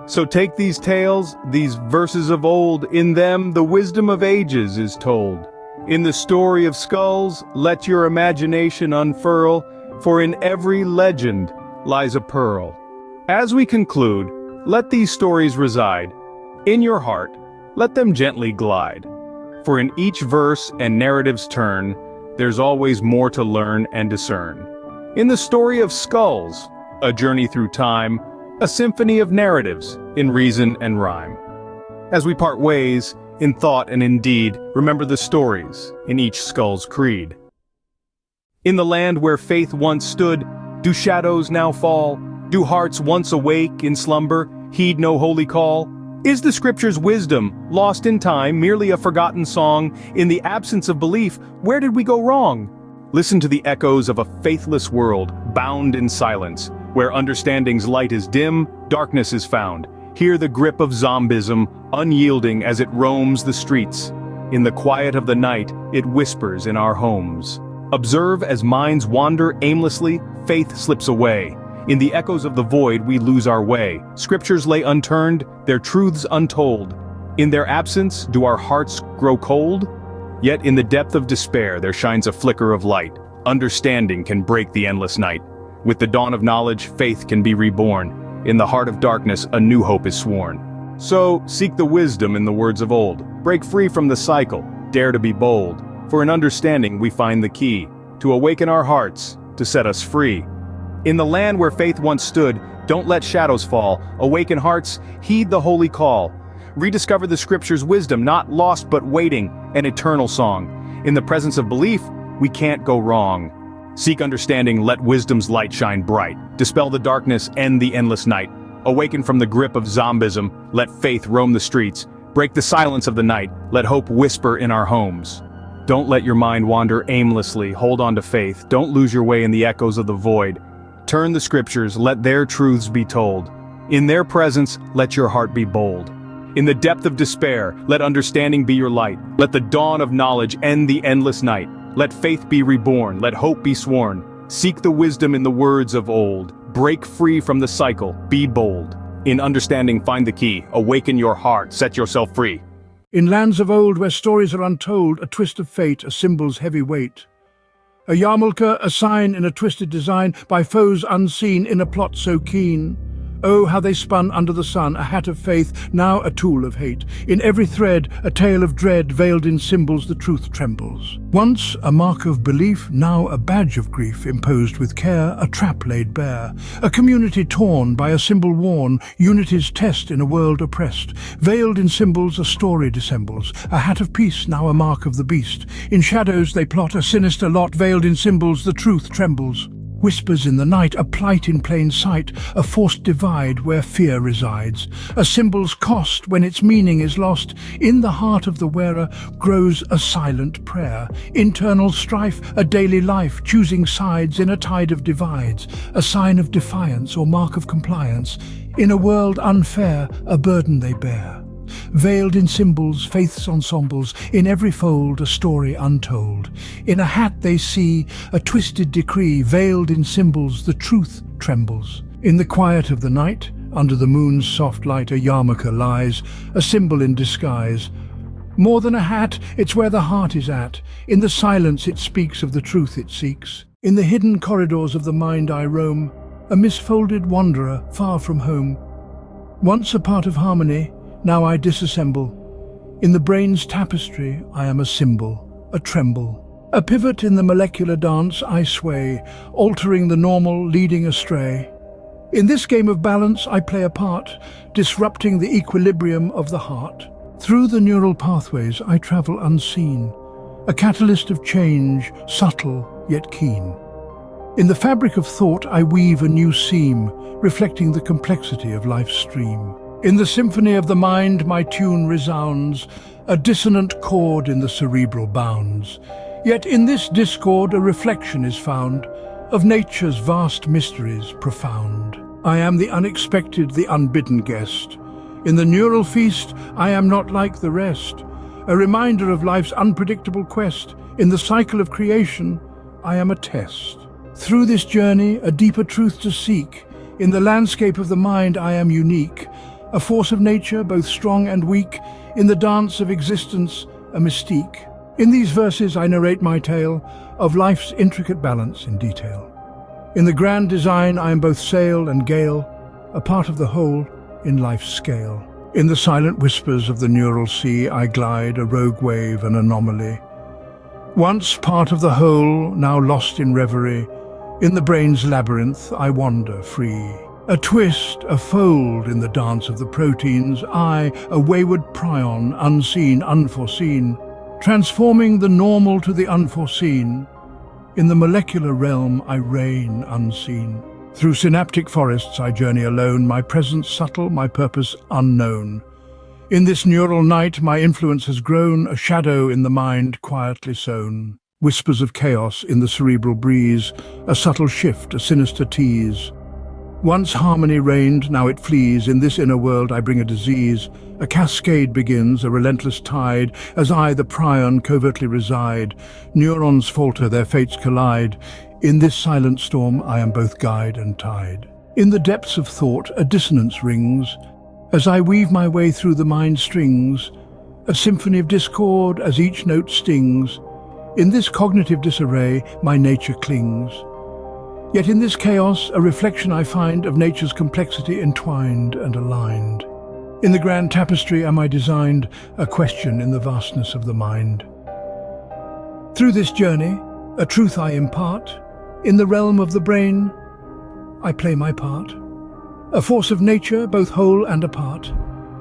So take these tales, these verses of old, in them the wisdom of ages is told. In the story of skulls, let your imagination unfurl, for in every legend lies a pearl. As we conclude, let these stories reside. In your heart, let them gently glide. For in each verse and narrative's turn, there's always more to learn and discern. In the story of skulls, a journey through time, a symphony of narratives in reason and rhyme. As we part ways, in thought and in deed, remember the stories in each skull's creed. In the land where faith once stood, do shadows now fall? Do hearts once awake in slumber heed no holy call? Is the scripture's wisdom, lost in time, merely a forgotten song? In the absence of belief, where did we go wrong? Listen to the echoes of a faithless world, bound in silence. Where understanding's light is dim, darkness is found. Hear the grip of zombism, unyielding as it roams the streets. In the quiet of the night, it whispers in our homes. Observe as minds wander aimlessly, faith slips away. In the echoes of the void, we lose our way. Scriptures lay unturned, their truths untold. In their absence, do our hearts grow cold? Yet in the depth of despair, there shines a flicker of light. Understanding can break the endless night. With the dawn of knowledge, faith can be reborn. In the heart of darkness, a new hope is sworn. So, seek the wisdom in the words of old. Break free from the cycle, dare to be bold. For in understanding we find the key, to awaken our hearts, to set us free. In the land where faith once stood, don't let shadows fall. Awaken hearts, heed the holy call. Rediscover the scripture's wisdom, not lost but waiting, an eternal song. In the presence of belief, we can't go wrong. Seek understanding, let wisdom's light shine bright. Dispel the darkness, end the endless night. Awaken from the grip of zombism, let faith roam the streets. Break the silence of the night, let hope whisper in our homes. Don't let your mind wander aimlessly, hold on to faith. Don't lose your way in the echoes of the void. Turn the scriptures, let their truths be told. In their presence, let your heart be bold. In the depth of despair, let understanding be your light. Let the dawn of knowledge end the endless night. Let faith be reborn, let hope be sworn. Seek the wisdom in the words of old. Break free from the cycle, be bold. In understanding find the key, awaken your heart, set yourself free. In lands of old where stories are untold, a twist of fate, a symbol's heavy weight. A yarmulke, a sign in a twisted design, by foes unseen in a plot so keen. Oh, how they spun under the sun, a hat of faith, now a tool of hate. In every thread, a tale of dread, veiled in symbols, the truth trembles. Once a mark of belief, now a badge of grief, imposed with care, a trap laid bare. A community torn by a symbol worn, unity's test in a world oppressed. Veiled in symbols, a story dissembles, a hat of peace, now a mark of the beast. In shadows they plot a sinister lot, veiled in symbols, the truth trembles. Whispers in the night, a plight in plain sight, a forced divide where fear resides. A symbol's cost when its meaning is lost. In the heart of the wearer grows a silent prayer. Internal strife, a daily life, choosing sides in a tide of divides. A sign of defiance or mark of compliance. In a world unfair, a burden they bear. Veiled in symbols, faith's ensembles, in every fold a story untold. In a hat they see a twisted decree, veiled in symbols the truth trembles. In the quiet of the night, under the moon's soft light, a yarmulke lies, a symbol in disguise. More than a hat, it's where the heart is at. In the silence it speaks of the truth it seeks. In the hidden corridors of the mind I roam, a misfolded wanderer far from home. Once a part of harmony, now I disassemble. In the brain's tapestry I am a symbol, a tremble. A pivot in the molecular dance I sway, altering the normal, leading astray. In this game of balance I play a part, disrupting the equilibrium of the heart. Through the neural pathways I travel unseen, a catalyst of change, subtle yet keen. In the fabric of thought I weave a new seam, reflecting the complexity of life's stream. In the symphony of the mind my tune resounds, a dissonant chord in the cerebral bounds. Yet in this discord a reflection is found, of nature's vast mysteries profound. I am the unexpected, the unbidden guest. In the neural feast, I am not like the rest. A reminder of life's unpredictable quest. In the cycle of creation, I am a test. Through this journey, a deeper truth to seek. In the landscape of the mind, I am unique. A force of nature, both strong and weak. In the dance of existence, a mystique. In these verses, I narrate my tale of life's intricate balance in detail. In the grand design, I am both sail and gale, a part of the whole in life's scale. In the silent whispers of the neural sea, I glide, a rogue wave, an anomaly. Once part of the whole, now lost in reverie, in the brain's labyrinth, I wander free. A twist, a fold in the dance of the proteins, I, a wayward prion, unseen, unforeseen, transforming the normal to the unforeseen. In the molecular realm I reign unseen. Through synaptic forests I journey alone, my presence subtle, my purpose unknown. In this neural night my influence has grown, a shadow in the mind quietly sown. Whispers of chaos in the cerebral breeze, a subtle shift, a sinister tease. Once harmony reigned, now it flees. In this inner world I bring a disease. A cascade begins, a relentless tide, as I, the prion, covertly reside. Neurons falter, their fates collide. In this silent storm I am both guide and tide. In the depths of thought a dissonance rings, as I weave my way through the mind strings, a symphony of discord as each note stings. In this cognitive disarray my nature clings. Yet in this chaos, a reflection I find of nature's complexity entwined and aligned. In the grand tapestry am I designed, a question in the vastness of the mind. Through this journey, a truth I impart. In the realm of the brain, I play my part. A force of nature, both whole and apart.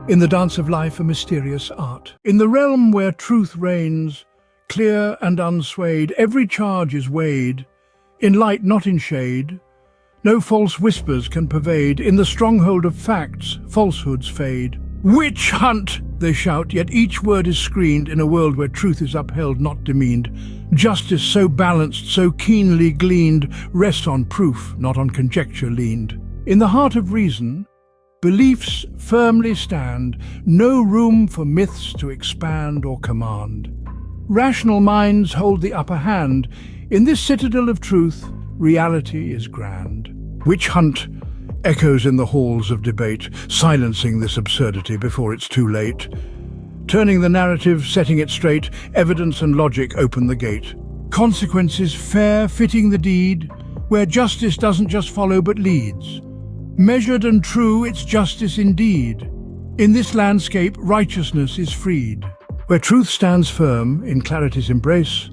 In the dance of life, a mysterious art. In the realm where truth reigns, clear and unswayed, every charge is weighed. In light, not in shade, no false whispers can pervade. In the stronghold of facts, falsehoods fade. Witch hunt, they shout, yet each word is screened in a world where truth is upheld, not demeaned. Justice so balanced, so keenly gleaned, rests on proof, not on conjecture leaned. In the heart of reason, beliefs firmly stand, no room for myths to expand or command. Rational minds hold the upper hand. In this citadel of truth, reality is grand. Witch hunt echoes in the halls of debate, silencing this absurdity before it's too late. Turning the narrative, setting it straight, evidence and logic open the gate. Consequences fair, fitting the deed, where justice doesn't just follow but leads. Measured and true, it's justice indeed. In this landscape, righteousness is freed. Where truth stands firm in clarity's embrace,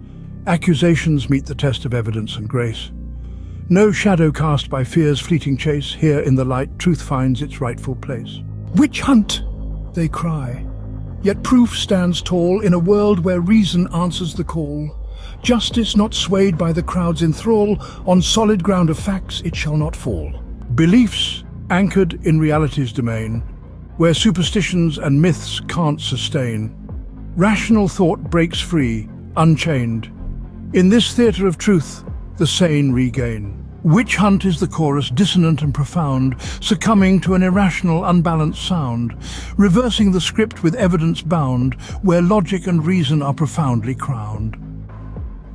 accusations meet the test of evidence and grace. No shadow cast by fear's fleeting chase, here in the light truth finds its rightful place. Witch hunt, they cry. Yet proof stands tall in a world where reason answers the call. Justice not swayed by the crowd's enthrall, on solid ground of facts it shall not fall. Beliefs anchored in reality's domain, where superstitions and myths can't sustain. Rational thought breaks free, unchained. In this theatre of truth, the sane regain. Witch hunt is the chorus, dissonant and profound, succumbing to an irrational, unbalanced sound, reversing the script with evidence bound, where logic and reason are profoundly crowned.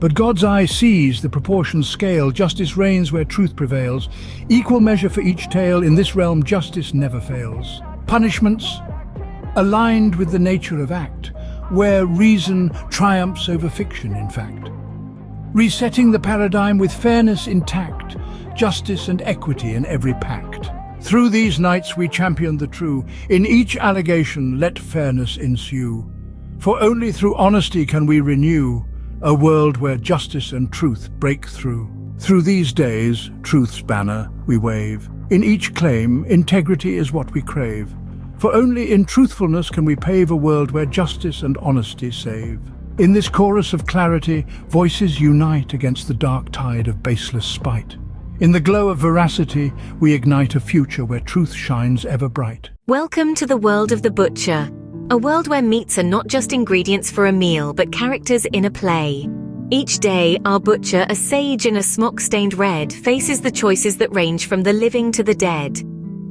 But God's eye sees the proportion scale, justice reigns where truth prevails. Equal measure for each tale, in this realm justice never fails. Punishments aligned with the nature of act, where reason triumphs over fiction, in fact. Resetting the paradigm with fairness intact, justice and equity in every pact. Through these nights we champion the true, in each allegation let fairness ensue. For only through honesty can we renew a world where justice and truth break through. Through these days, truth's banner we wave. In each claim, integrity is what we crave. For only in truthfulness can we pave a world where justice and honesty save. In this chorus of clarity, voices unite against the dark tide of baseless spite. In the glow of veracity, we ignite a future where truth shines ever bright. Welcome to the world of the butcher, a world where meats are not just ingredients for a meal, but characters in a play. Each day, our butcher, a sage in a smock-stained red, faces the choices that range from the living to the dead.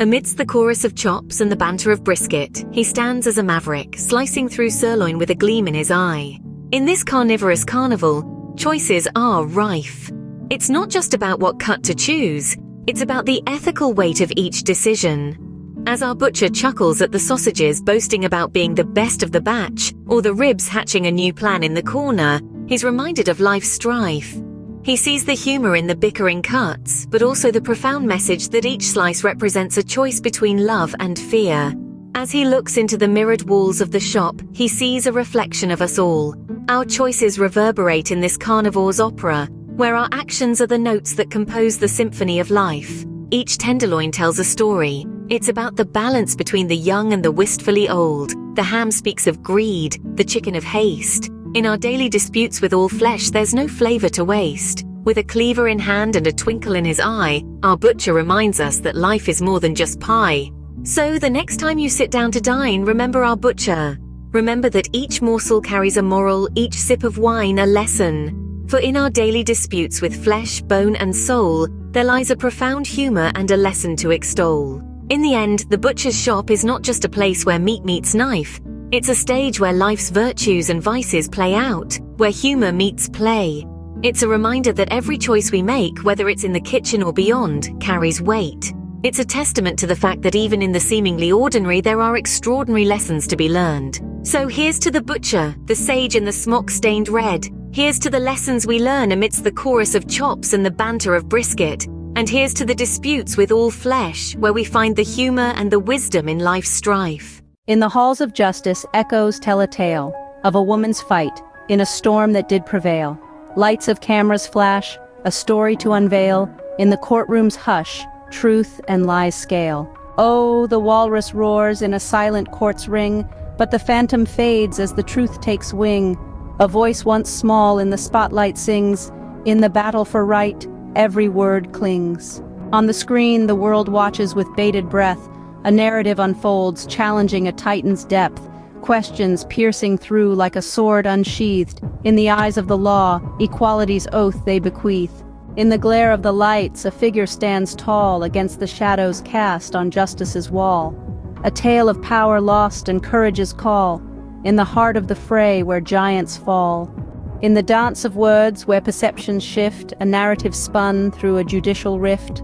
Amidst the chorus of chops and the banter of brisket, he stands as a maverick, slicing through sirloin with a gleam in his eye. In this carnivorous carnival, choices are rife. It's not just about what cut to choose, it's about the ethical weight of each decision. As our butcher chuckles at the sausages boasting about being the best of the batch, or the ribs hatching a new plan in the corner, he's reminded of life's strife. He sees the humor in the bickering cuts, but also the profound message that each slice represents a choice between love and fear. As he looks into the mirrored walls of the shop, he sees a reflection of us all. Our choices reverberate in this carnivore's opera, where our actions are the notes that compose the symphony of life. Each tenderloin tells a story. It's about the balance between the young and the wistfully old. The ham speaks of greed, the chicken of haste. In our daily disputes with all flesh, there's no flavor to waste. With a cleaver in hand and a twinkle in his eye, our butcher reminds us that life is more than just pie. So the next time you sit down to dine, remember our butcher. Remember that each morsel carries a moral, each sip of wine a lesson. For in our daily disputes with flesh, bone and soul, there lies a profound humor and a lesson to extol. In the end, the butcher's shop is not just a place where meat meets knife. It's a stage where life's virtues and vices play out, where humor meets play. It's a reminder that every choice we make, whether it's in the kitchen or beyond, carries weight. It's a testament to the fact that even in the seemingly ordinary, there are extraordinary lessons to be learned. So here's to the butcher, the sage in the smock-stained red. Here's to the lessons we learn amidst the chorus of chops and the banter of brisket. And here's to the disputes with all flesh, where we find the humor and the wisdom in life's strife. In the halls of justice, echoes tell a tale of a woman's fight in a storm that did prevail. Lights of cameras flash, a story to unveil. In the courtroom's hush, truth and lies scale. Oh, the walrus roars in a silent court's ring, but the phantom fades as the truth takes wing. A voice once small in the spotlight sings, in the battle for right, every word clings. On the screen, the world watches with bated breath. A narrative unfolds, challenging a titan's depth. Questions piercing through like a sword unsheathed. In the eyes of the law, equality's oath they bequeath. In the glare of the lights, a figure stands tall against the shadows cast on justice's wall. A tale of power lost and courage's call. In the heart of the fray where giants fall. In the dance of words where perceptions shift, a narrative spun through a judicial rift.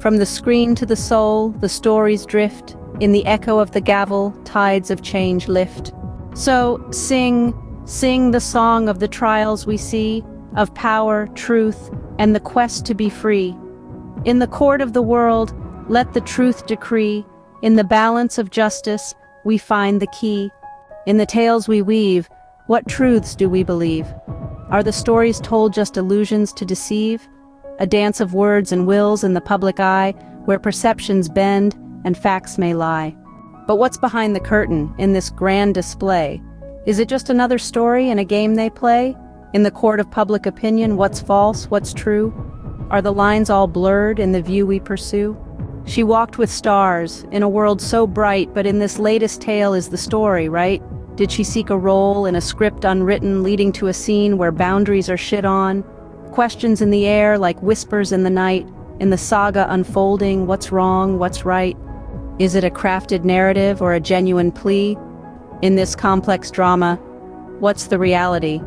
From the screen to the soul, the stories drift. In the echo of the gavel, tides of change lift. So sing the song of the trials we see, of power, truth, and the quest to be free. In the court of the world, let the truth decree. In the balance of justice, we find the key. In the tales we weave, what truths do we believe? Are the stories told just illusions to deceive? A dance of words and wills in the public eye, where perceptions bend and facts may lie. But what's behind the curtain in this grand display? Is it just another story in a game they play? In the court of public opinion, what's false, what's true? Are the lines all blurred in the view we pursue? She walked with stars, in a world so bright, but in this latest tale is the story, right? Did she seek a role in a script unwritten, leading to a scene where boundaries are shit on? Questions in the air like whispers in the night, in the saga unfolding, what's wrong, what's right? Is it a crafted narrative or a genuine plea? In this complex drama, what's the reality?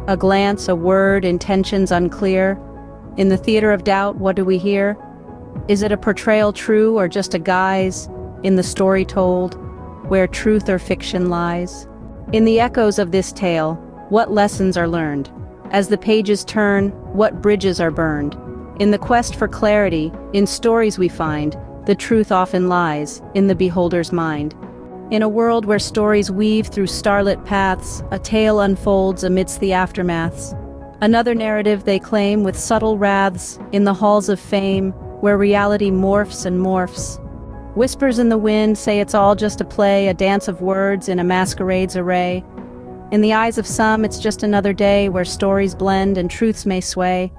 A glance, a word, intentions unclear. In the theater of doubt, what do we hear? Is it a portrayal true or just a guise? In the story told, where truth or fiction lies? In the echoes of this tale, what lessons are learned? As the pages turn, what bridges are burned? In the quest for clarity, in stories we find, the truth often lies in the beholder's mind. In a world where stories weave through starlit paths, a tale unfolds amidst the aftermaths. Another narrative they claim with subtle wraths, in the halls of fame, where reality morphs and morphs. Whispers in the wind say it's all just a play, a dance of words in a masquerade's array. In the eyes of some, it's just another day where stories blend and truths may sway.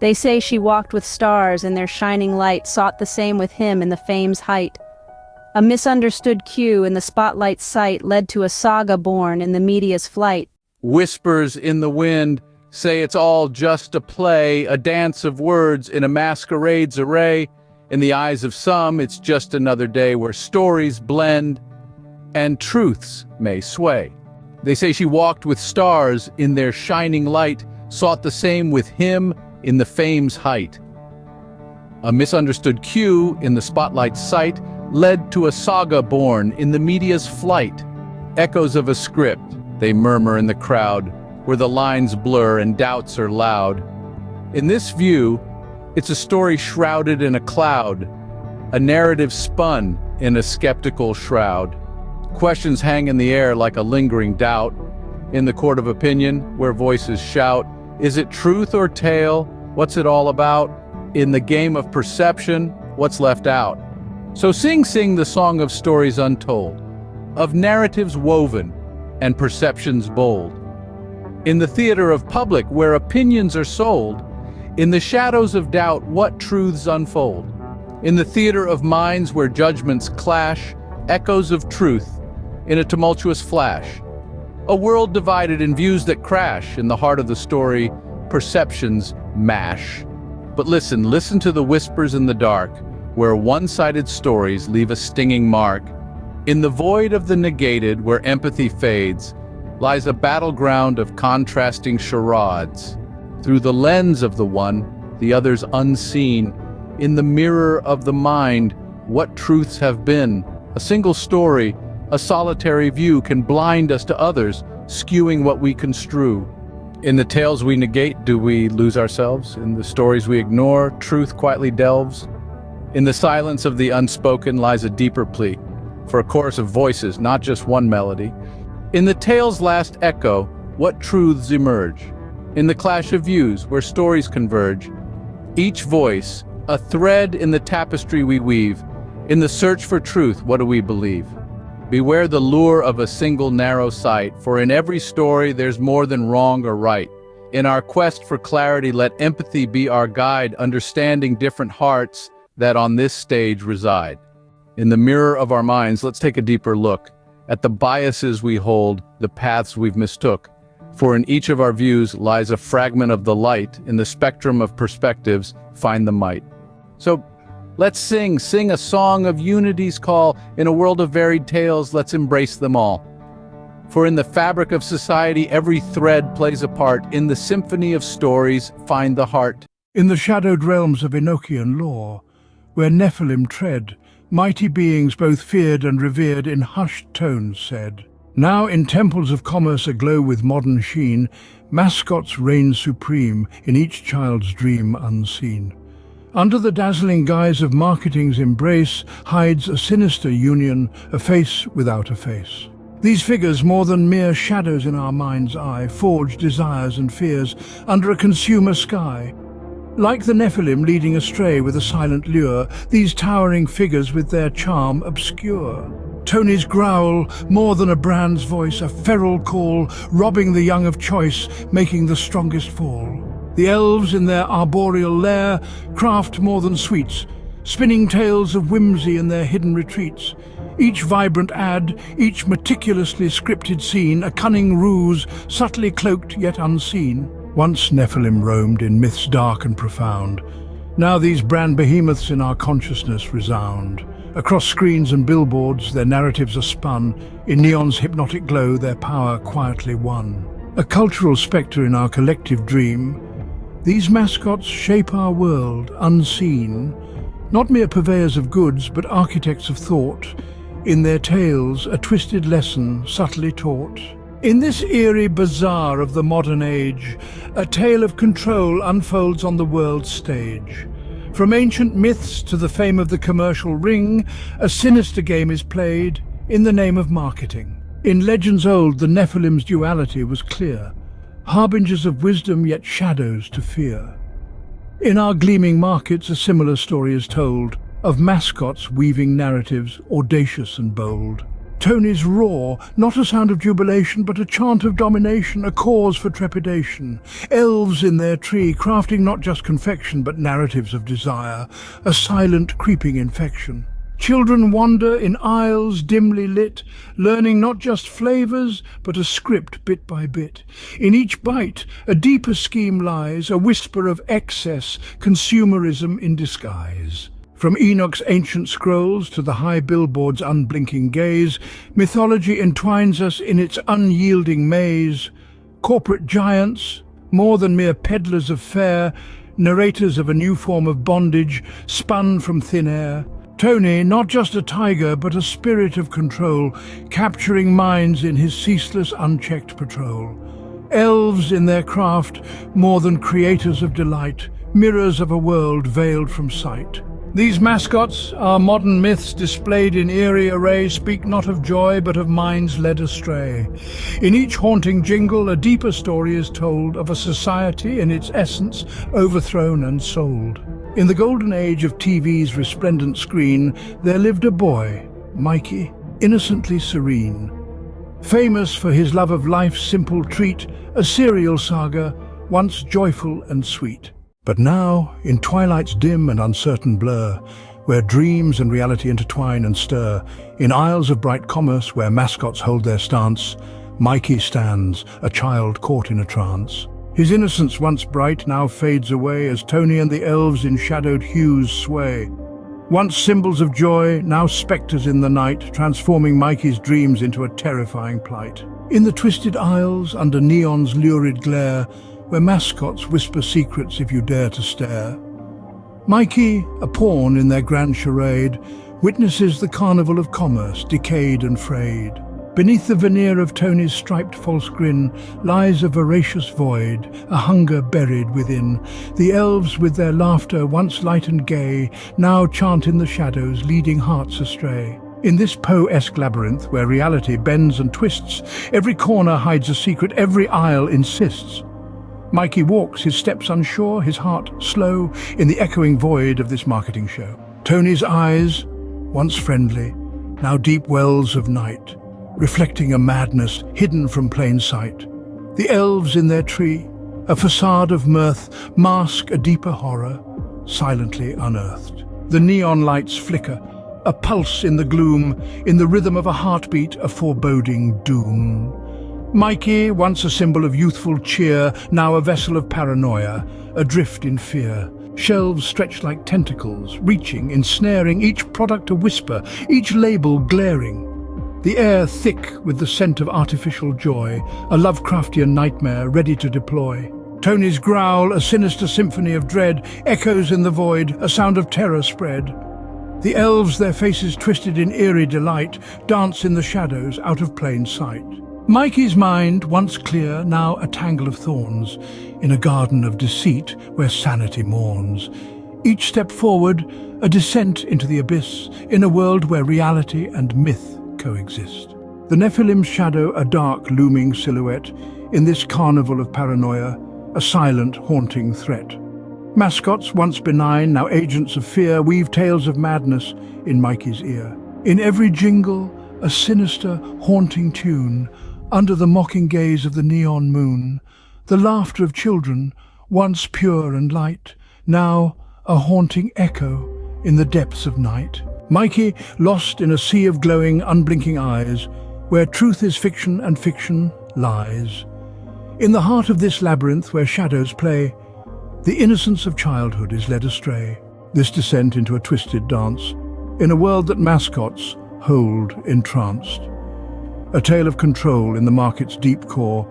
They say she walked with stars in their shining light, sought the same with him in the fame's height. A misunderstood cue in the spotlight's sight led to a saga born in the media's flight. Whispers in the wind say it's all just a play, a dance of words in a masquerade's array. In the eyes of some, it's just another day where stories blend and truths may sway. They say she walked with stars in their shining light, sought the same with him in the fame's height. A misunderstood cue in the spotlight's sight led to a saga born in the media's flight. Echoes of a script, they murmur in the crowd, where the lines blur and doubts are loud. In this view, it's a story shrouded in a cloud, a narrative spun in a skeptical shroud. Questions hang in the air like a lingering doubt. In the court of opinion, where voices shout, is it truth or tale? What's it all about? In the game of perception, what's left out? So sing the song of stories untold, of narratives woven and perceptions bold. In the theater of public, where opinions are sold, in the shadows of doubt, what truths unfold? In the theater of minds where judgments clash, echoes of truth in a tumultuous flash. A world divided in views that crash. In the heart of the story, perceptions mash. But listen to the whispers in the dark, where one-sided stories leave a stinging mark. In the void of the negated, where empathy fades, lies a battleground of contrasting charades. Through the lens of the one, the other's unseen. In the mirror of the mind, what truths have been. A single story, a solitary view can blind us to others, skewing what we construe. In the tales we negate, do we lose ourselves? In the stories we ignore, truth quietly delves. In the silence of the unspoken lies a deeper plea, for a chorus of voices, not just one melody. In the tale's last echo, what truths emerge? In the clash of views, where stories converge, each voice, a thread in the tapestry we weave. In the search for truth, what do we believe? Beware the lure of a single narrow sight, for in every story there's more than wrong or right. In our quest for clarity, let empathy be our guide, understanding different hearts that on this stage reside. In the mirror of our minds, let's take a deeper look at the biases we hold, the paths we've mistook. For in each of our views lies a fragment of the light. In the spectrum of perspectives, find the might. So let's sing a song of unity's call. In a world of varied tales, let's embrace them all. For in the fabric of society, every thread plays a part. In the symphony of stories, find the heart. In the shadowed realms of Enochian lore, where Nephilim tread, mighty beings both feared and revered in hushed tones said. Now in temples of commerce aglow with modern sheen, mascots reign supreme in each child's dream unseen. Under the dazzling guise of marketing's embrace hides a sinister union, a face without a face. These figures, more than mere shadows in our mind's eye, forge desires and fears under a consumer sky. Like the Nephilim leading astray with a silent lure, these towering figures with their charm obscure. Tony's growl, more than a brand's voice, a feral call, robbing the young of choice, making the strongest fall. The elves in their arboreal lair craft more than sweets, spinning tales of whimsy in their hidden retreats. Each vibrant ad, each meticulously scripted scene, a cunning ruse, subtly cloaked yet unseen. Once Nephilim roamed in myths dark and profound. Now these brand behemoths in our consciousness resound. Across screens and billboards, their narratives are spun. In neon's hypnotic glow, their power quietly won. A cultural spectre in our collective dream, these mascots shape our world unseen, not mere purveyors of goods, but architects of thought. In their tales, a twisted lesson subtly taught. In this eerie bazaar of the modern age, a tale of control unfolds on the world's stage. From ancient myths to the fame of the commercial ring, a sinister game is played in the name of marketing. In legends old, the Nephilim's duality was clear, harbingers of wisdom yet shadows to fear. In our gleaming markets, a similar story is told, of mascots weaving narratives audacious and bold. Tony's roar, not a sound of jubilation, but a chant of domination, a cause for trepidation. Elves in their tree, crafting not just confection, but narratives of desire, a silent creeping infection. Children wander in aisles dimly lit, learning not just flavors, but a script bit by bit. In each bite, a deeper scheme lies, a whisper of excess, consumerism in disguise. From Enoch's ancient scrolls to the high billboard's unblinking gaze, mythology entwines us in its unyielding maze. Corporate giants, more than mere peddlers of fare, narrators of a new form of bondage, spun from thin air. Tony, not just a tiger, but a spirit of control, capturing minds in his ceaseless, unchecked patrol. Elves in their craft, more than creators of delight, mirrors of a world veiled from sight. These mascots, our modern myths displayed in eerie array, speak not of joy, but of minds led astray. In each haunting jingle, a deeper story is told of a society in its essence overthrown and sold. In the golden age of TV's resplendent screen, there lived a boy, Mikey, innocently serene. Famous for his love of life's simple treat, a serial saga, once joyful and sweet. But now, in twilight's dim and uncertain blur, where dreams and reality intertwine and stir, in aisles of bright commerce where mascots hold their stance, Mikey stands, a child caught in a trance. His innocence once bright now fades away as Tony and the elves in shadowed hues sway. Once symbols of joy, now spectres in the night, transforming Mikey's dreams into a terrifying plight. In the twisted aisles, under neon's lurid glare, where mascots whisper secrets if you dare to stare, Mikey, a pawn in their grand charade, witnesses the carnival of commerce, decayed and frayed. Beneath the veneer of Tony's striped false grin lies a voracious void, a hunger buried within. The elves with their laughter, once light and gay, now chant in the shadows, leading hearts astray. In this Poe-esque labyrinth, where reality bends and twists, every corner hides a secret, every aisle insists. Mikey walks, his steps unsure, his heart slow, in the echoing void of this marketing show. Tony's eyes, once friendly, now deep wells of night, reflecting a madness hidden from plain sight. The elves in their tree, a facade of mirth, mask a deeper horror, silently unearthed. The neon lights flicker, a pulse in the gloom, in the rhythm of a heartbeat, a foreboding doom. Mikey, once a symbol of youthful cheer, now a vessel of paranoia, adrift in fear. Shelves stretched like tentacles, reaching, ensnaring, each product a whisper, each label glaring. The air thick with the scent of artificial joy, a Lovecraftian nightmare ready to deploy. Tony's growl, a sinister symphony of dread, echoes in the void, a sound of terror spread. The elves, their faces twisted in eerie delight, dance in the shadows out of plain sight. Mikey's mind, once clear, now a tangle of thorns, in a garden of deceit where sanity mourns. Each step forward, a descent into the abyss, in a world where reality and myth coexist. The Nephilim's shadow, a dark, looming silhouette, in this carnival of paranoia, a silent, haunting threat. Mascots, once benign, now agents of fear, weave tales of madness in Mikey's ear. In every jingle, a sinister, haunting tune, under the mocking gaze of the neon moon. The laughter of children, once pure and light, now a haunting echo in the depths of night. Mikey, lost in a sea of glowing, unblinking eyes, where truth is fiction and fiction lies. In the heart of this labyrinth where shadows play, the innocence of childhood is led astray. This descent into a twisted dance, in a world that mascots hold entranced. A tale of control in the market's deep core,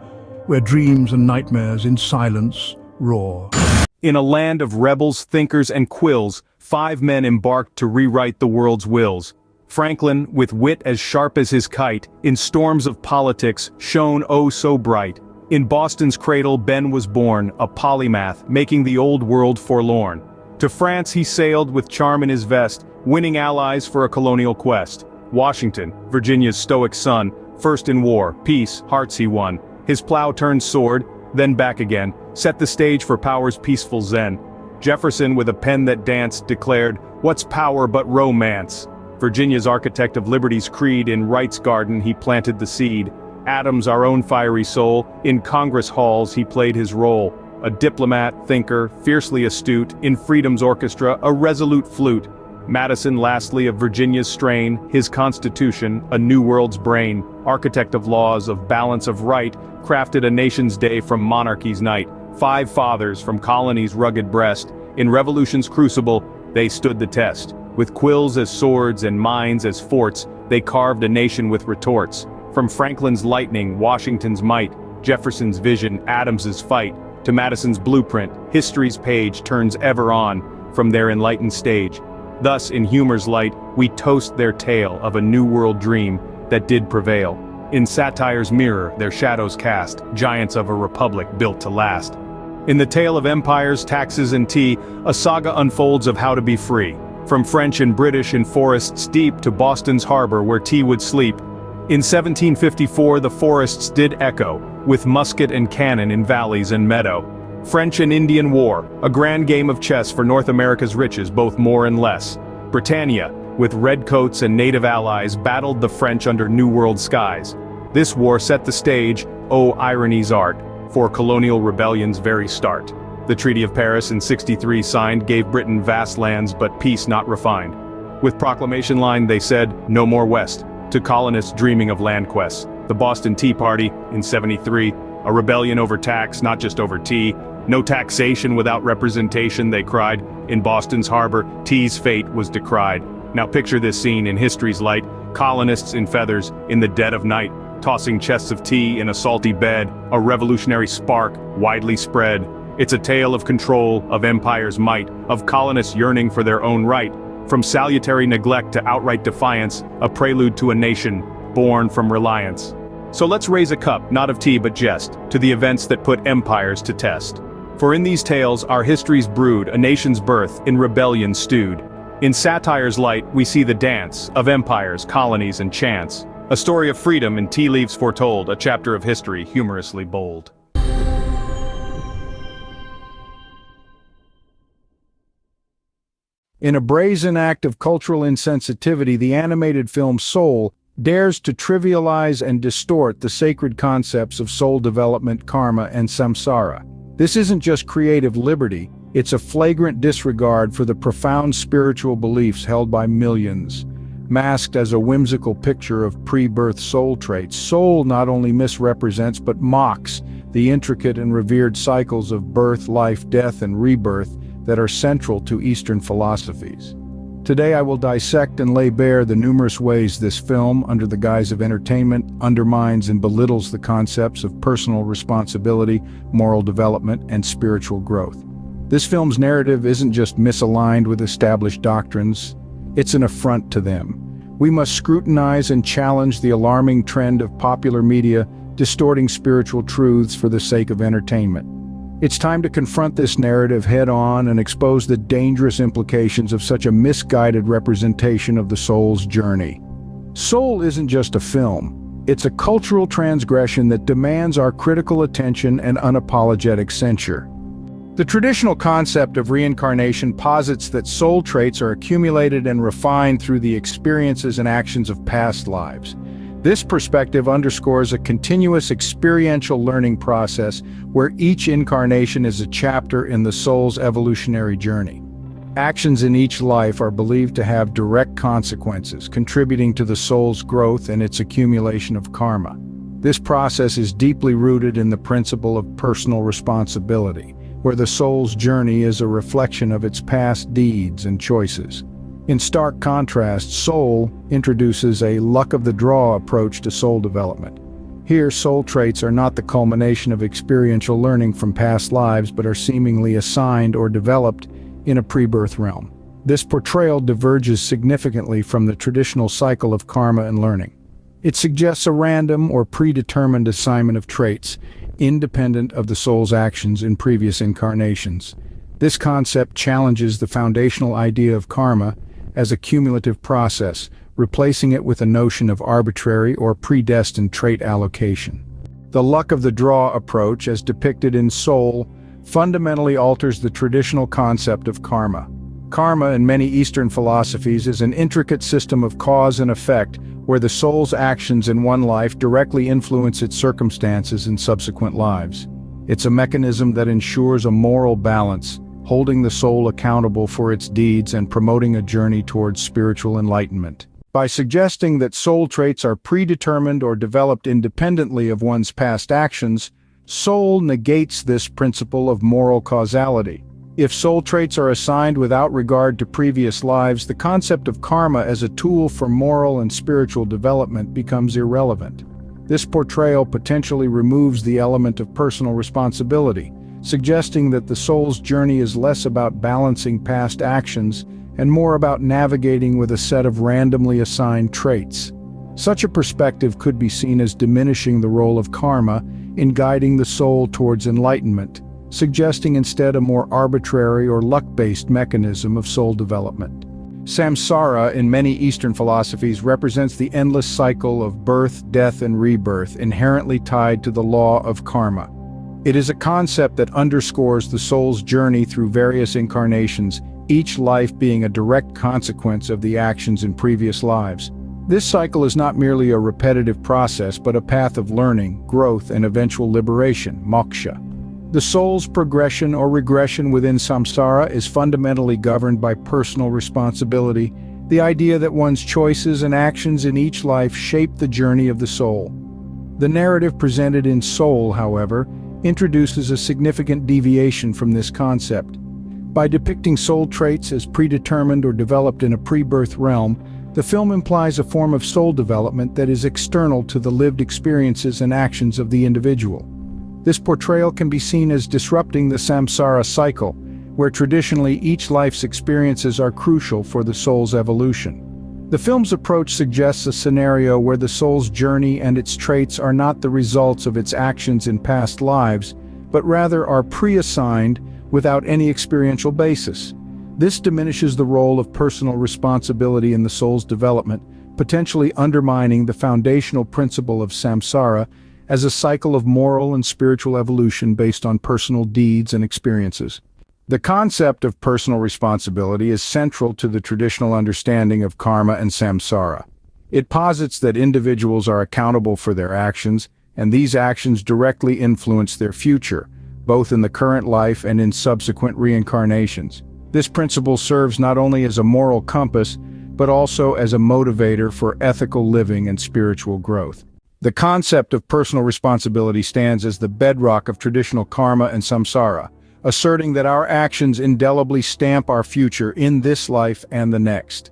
where dreams and nightmares in silence roar. In a land of rebels, thinkers, and quills, 5 men embarked to rewrite the world's wills. Franklin, with wit as sharp as his kite, in storms of politics, shone oh so bright. In Boston's cradle Ben was born, a polymath, making the old world forlorn. To France he sailed with charm in his vest, winning allies for a colonial quest. Washington, Virginia's stoic son, first in war, peace, hearts he won. His plow turned sword, then back again, set the stage for power's peaceful zen. Jefferson, with a pen that danced, declared, "What's power but romance?" Virginia's architect of liberty's creed, in right's garden he planted the seed. Adams, our own fiery soul, in Congress halls he played his role. A diplomat, thinker, fiercely astute, in freedom's orchestra, a resolute flute. Madison, lastly, of Virginia's strain, his constitution, a new world's brain, architect of laws, of balance of right, crafted a nation's day from monarchy's night. 5 fathers from colony's rugged breast, in revolution's crucible, they stood the test. With quills as swords and minds as forts, they carved a nation with retorts. From Franklin's lightning, Washington's might, Jefferson's vision, Adams's fight, to Madison's blueprint, history's page turns ever on, from their enlightened stage. Thus, in humor's light, we toast their tale of a new world dream that did prevail. In satire's mirror, their shadows cast, giants of a republic built to last. In the tale of empires, taxes, and tea, a saga unfolds of how to be free. From French and British in forests deep to Boston's harbor where tea would sleep. In 1754 the forests did echo, with musket and cannon in valleys and meadow. French and Indian War, a grand game of chess for North America's riches, both more and less. Britannia, with redcoats and native allies, battled the French under New World skies. This war set the stage, oh irony's art, for colonial rebellion's very start. The Treaty of Paris in '63 signed gave Britain vast lands but peace not refined. With proclamation line they said, no more west, to colonists dreaming of land quests. The Boston Tea Party in '73, a rebellion over tax, not just over tea. No taxation without representation, they cried. In Boston's harbor, tea's fate was decried. Now picture this scene in history's light, colonists in feathers, in the dead of night, tossing chests of tea in a salty bed, a revolutionary spark widely spread. It's a tale of control, of empire's might, of colonists yearning for their own right. From salutary neglect to outright defiance, a prelude to a nation born from reliance. So let's raise a cup, not of tea but jest, to the events that put empires to test. For in these tales our histories brood, a nation's birth in rebellion stewed. In satire's light we see the dance of empires, colonies, and chance. A story of freedom in tea leaves foretold, a chapter of history humorously bold. In a brazen act of cultural insensitivity, the animated film Soul dares to trivialize and distort the sacred concepts of soul development, karma, and samsara. This isn't just creative liberty, it's a flagrant disregard for the profound spiritual beliefs held by millions. Masked as a whimsical picture of pre-birth soul traits, Soul not only misrepresents but mocks the intricate and revered cycles of birth, life, death, and rebirth that are central to Eastern philosophies. Today I will dissect and lay bare the numerous ways this film, under the guise of entertainment, undermines and belittles the concepts of personal responsibility, moral development, and spiritual growth. This film's narrative isn't just misaligned with established doctrines, it's an affront to them. We must scrutinize and challenge the alarming trend of popular media distorting spiritual truths for the sake of entertainment. It's time to confront this narrative head-on and expose the dangerous implications of such a misguided representation of the soul's journey. Soul isn't just a film. It's a cultural transgression that demands our critical attention and unapologetic censure. The traditional concept of reincarnation posits that soul traits are accumulated and refined through the experiences and actions of past lives. This perspective underscores a continuous experiential learning process where each incarnation is a chapter in the soul's evolutionary journey. Actions in each life are believed to have direct consequences, contributing to the soul's growth and its accumulation of karma. This process is deeply rooted in the principle of personal responsibility, where the soul's journey is a reflection of its past deeds and choices. In stark contrast, Soul introduces a luck of the draw approach to soul development. Here, soul traits are not the culmination of experiential learning from past lives, but are seemingly assigned or developed in a pre-birth realm. This portrayal diverges significantly from the traditional cycle of karma and learning. It suggests a random or predetermined assignment of traits, independent of the soul's actions in previous incarnations. This concept challenges the foundational idea of karma as a cumulative process, replacing it with a notion of arbitrary or predestined trait allocation. The luck of the draw approach, as depicted in Soul, fundamentally alters the traditional concept of karma. Karma in many Eastern philosophies is an intricate system of cause and effect where the soul's actions in one life directly influence its circumstances in subsequent lives. It's a mechanism that ensures a moral balance, holding the soul accountable for its deeds and promoting a journey towards spiritual enlightenment. By suggesting that soul traits are predetermined or developed independently of one's past actions, Soul negates this principle of moral causality. If soul traits are assigned without regard to previous lives, the concept of karma as a tool for moral and spiritual development becomes irrelevant. This portrayal potentially removes the element of personal responsibility, suggesting that the soul's journey is less about balancing past actions and more about navigating with a set of randomly assigned traits. Such a perspective could be seen as diminishing the role of karma in guiding the soul towards enlightenment, suggesting instead a more arbitrary or luck-based mechanism of soul development. Samsara in many Eastern philosophies represents the endless cycle of birth, death, and rebirth inherently tied to the law of karma. It is a concept that underscores the soul's journey through various incarnations, each life being a direct consequence of the actions in previous lives. This cycle is not merely a repetitive process, but a path of learning, growth, and eventual liberation, moksha. The soul's progression or regression within samsara is fundamentally governed by personal responsibility, the idea that one's choices and actions in each life shape the journey of the soul. The narrative presented in Soul, however, introduces a significant deviation from this concept. By depicting soul traits as predetermined or developed in a pre-birth realm, the film implies a form of soul development that is external to the lived experiences and actions of the individual. This portrayal can be seen as disrupting the samsara cycle, where traditionally each life's experiences are crucial for the soul's evolution. The film's approach suggests a scenario where the soul's journey and its traits are not the results of its actions in past lives, but rather are pre-assigned without any experiential basis. This diminishes the role of personal responsibility in the soul's development, potentially undermining the foundational principle of samsara as a cycle of moral and spiritual evolution based on personal deeds and experiences. The concept of personal responsibility is central to the traditional understanding of karma and samsara. It posits that individuals are accountable for their actions, and these actions directly influence their future, both in the current life and in subsequent reincarnations. This principle serves not only as a moral compass, but also as a motivator for ethical living and spiritual growth. The concept of personal responsibility stands as the bedrock of traditional karma and samsara, asserting that our actions indelibly stamp our future in this life and the next.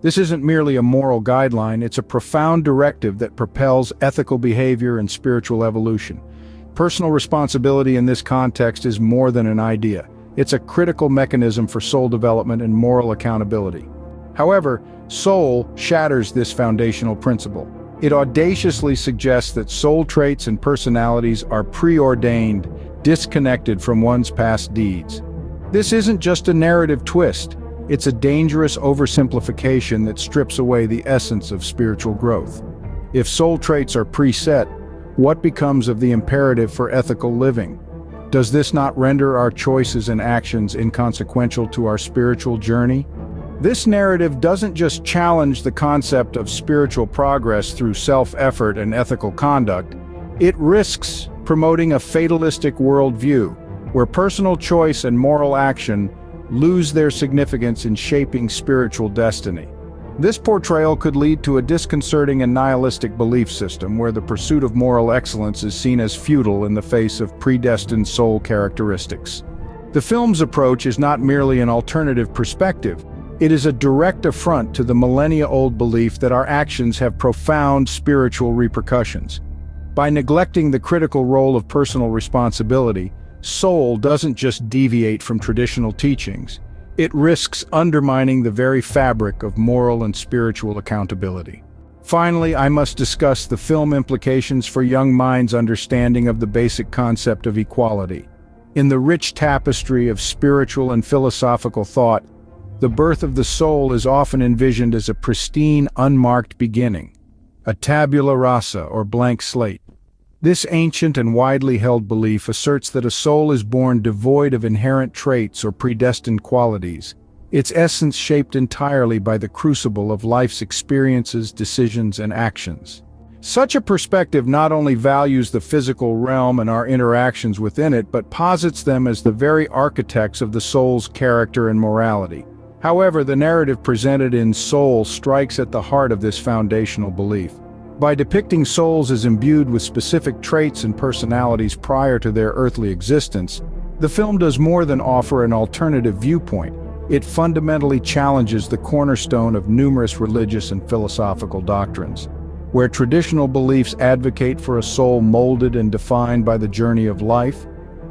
This isn't merely a moral guideline, it's a profound directive that propels ethical behavior and spiritual evolution. Personal responsibility in this context is more than an idea. It's a critical mechanism for soul development and moral accountability. However, Soul shatters this foundational principle. It audaciously suggests that soul traits and personalities are preordained, disconnected from one's past deeds. This isn't just a narrative twist, it's a dangerous oversimplification that strips away the essence of spiritual growth. If soul traits are preset, what becomes of the imperative for ethical living? Does this not render our choices and actions inconsequential to our spiritual journey? This narrative doesn't just challenge the concept of spiritual progress through self-effort and ethical conduct, it risks promoting a fatalistic worldview, where personal choice and moral action lose their significance in shaping spiritual destiny. This portrayal could lead to a disconcerting and nihilistic belief system where the pursuit of moral excellence is seen as futile in the face of predestined soul characteristics. The film's approach is not merely an alternative perspective, it is a direct affront to the millennia-old belief that our actions have profound spiritual repercussions. By neglecting the critical role of personal responsibility, Soul doesn't just deviate from traditional teachings, it risks undermining the very fabric of moral and spiritual accountability. Finally, I must discuss the film implications for young minds' understanding of the basic concept of equality. In the rich tapestry of spiritual and philosophical thought, the birth of the soul is often envisioned as a pristine, unmarked beginning, a tabula rasa or blank slate. This ancient and widely held belief asserts that a soul is born devoid of inherent traits or predestined qualities, its essence shaped entirely by the crucible of life's experiences, decisions, and actions. Such a perspective not only values the physical realm and our interactions within it, but posits them as the very architects of the soul's character and morality. However, the narrative presented in Soul strikes at the heart of this foundational belief. By depicting souls as imbued with specific traits and personalities prior to their earthly existence, the film does more than offer an alternative viewpoint. It fundamentally challenges the cornerstone of numerous religious and philosophical doctrines. Where traditional beliefs advocate for a soul molded and defined by the journey of life,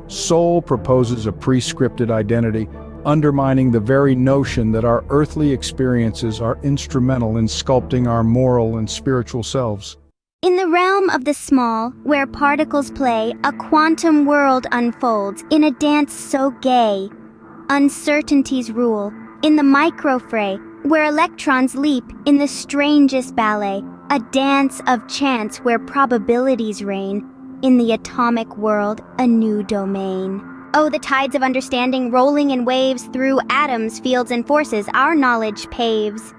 Soul proposes a prescripted identity, undermining the very notion that our earthly experiences are instrumental in sculpting our moral and spiritual selves. In the realm of the small, where particles play, a quantum world unfolds in a dance so gay. Uncertainties rule in the microfray, where electrons leap in the strangest ballet, a dance of chance where probabilities reign. In the atomic world, a new domain. Oh, the tides of understanding rolling in waves through atoms, fields, and forces our knowledge paves.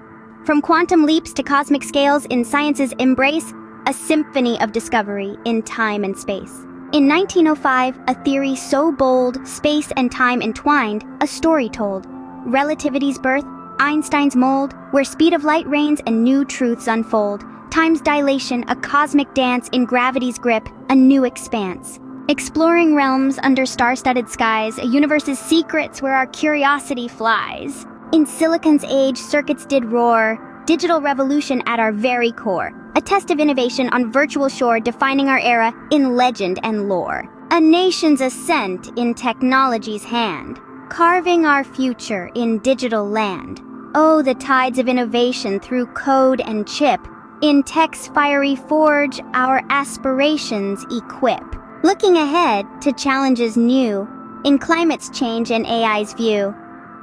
From quantum leaps to cosmic scales in science's embrace, a symphony of discovery in time and space. In 1905, a theory so bold, space and time entwined, a story told. Relativity's birth, Einstein's mold, where speed of light reigns and new truths unfold. Time's dilation, a cosmic dance in gravity's grip, a new expanse. Exploring realms under star-studded skies, a universe's secrets where our curiosity flies. In silicon's age, circuits did roar, digital revolution at our very core. A test of innovation on virtual shore, defining our era in legend and lore. A nation's ascent in technology's hand, carving our future in digital land. Oh, the tides of innovation through code and chip. In tech's fiery forge, our aspirations equip. Looking ahead to challenges new, in climate's change and AI's view.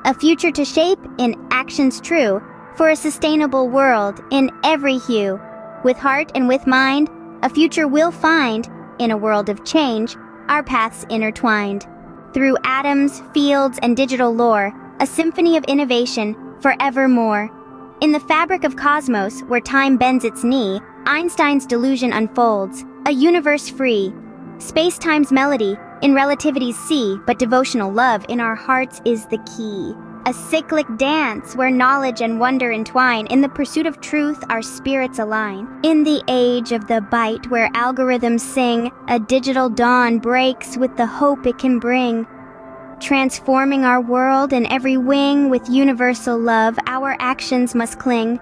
A future to shape in actions true, for a sustainable world in every hue. With heart and with mind, a future we'll find, in a world of change, our paths intertwined. Through atoms, fields, and digital lore, a symphony of innovation forevermore. In the fabric of cosmos, where time bends its knee, Einstein's delusion unfolds, a universe free. Space-time's melody, in relativity's sea, but devotional love in our hearts is the key. A cyclic dance where knowledge and wonder entwine. In the pursuit of truth, our spirits align. In the age of the byte, where algorithms sing, a digital dawn breaks with the hope it can bring. Transforming our world in every wing with universal love, our actions must cling.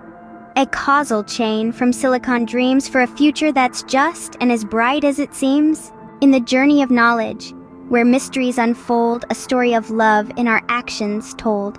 A causal chain from silicon dreams for a future that's just and as bright as it seems. In the journey of knowledge, where mysteries unfold, a story of love in our actions told.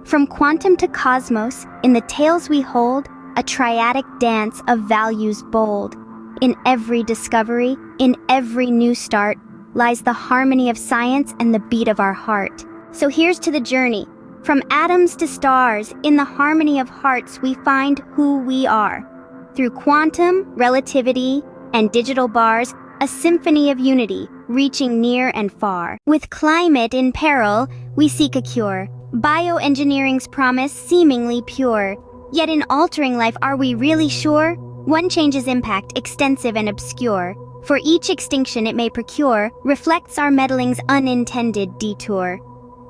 From quantum to cosmos, in the tales we hold, a triadic dance of values bold. In every discovery, in every new start, lies the harmony of science and the beat of our heart. So here's to the journey. From atoms to stars, in the harmony of hearts we find who we are. Through quantum, relativity, and digital bars, a symphony of unity, reaching near and far. With climate in peril, we seek a cure. Bioengineering's promise seemingly pure. Yet in altering life, are we really sure? One change's impact, extensive and obscure. For each extinction it may procure, reflects our meddling's unintended detour.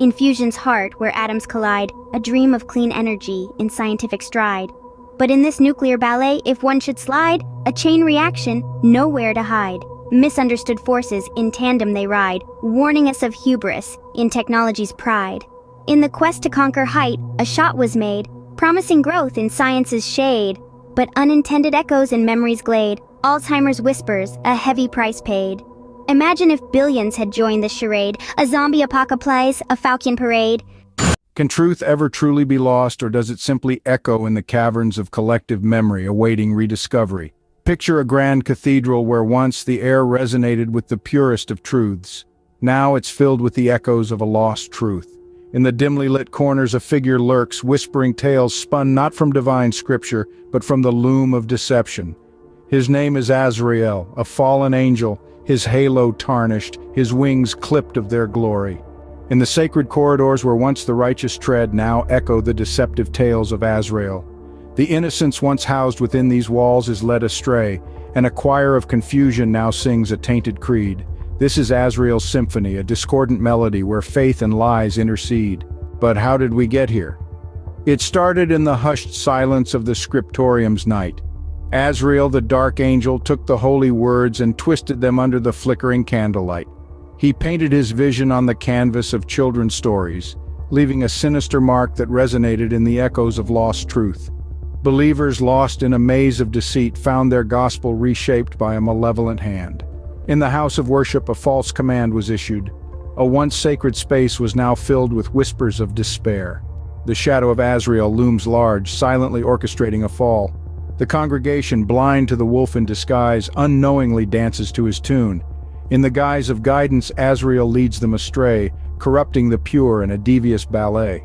In fusion's heart, where atoms collide, a dream of clean energy in scientific stride. But in this nuclear ballet, if one should slide, a chain reaction, nowhere to hide. Misunderstood forces, in tandem they ride, warning us of hubris, in technology's pride. In the quest to conquer height, a shot was made, promising growth in science's shade. But unintended echoes in memory's glade, Alzheimer's whispers, a heavy price paid. Imagine if billions had joined the charade, a zombie apocalypse, a falcon parade. Can truth ever truly be lost, or does it simply echo in the caverns of collective memory awaiting rediscovery? Picture a grand cathedral where once the air resonated with the purest of truths. Now it's filled with the echoes of a lost truth. In the dimly lit corners a figure lurks, whispering tales spun not from divine scripture, but from the loom of deception. His name is Azrael, a fallen angel, his halo tarnished, his wings clipped of their glory. In the sacred corridors where once the righteous tread, now echo the deceptive tales of Azrael. The innocence once housed within these walls is led astray, and a choir of confusion now sings a tainted creed. This is Azrael's symphony, a discordant melody where faith and lies intercede. But how did we get here? It started in the hushed silence of the scriptorium's night. Azrael, the dark angel, took the holy words and twisted them under the flickering candlelight. He painted his vision on the canvas of children's stories, leaving a sinister mark that resonated in the echoes of lost truth. Believers lost in a maze of deceit found their gospel reshaped by a malevolent hand. In the house of worship, a false command was issued. A once sacred space was now filled with whispers of despair. The shadow of Azrael looms large, silently orchestrating a fall. The congregation, blind to the wolf in disguise, unknowingly dances to his tune. In the guise of guidance, Azrael leads them astray, corrupting the pure in a devious ballet.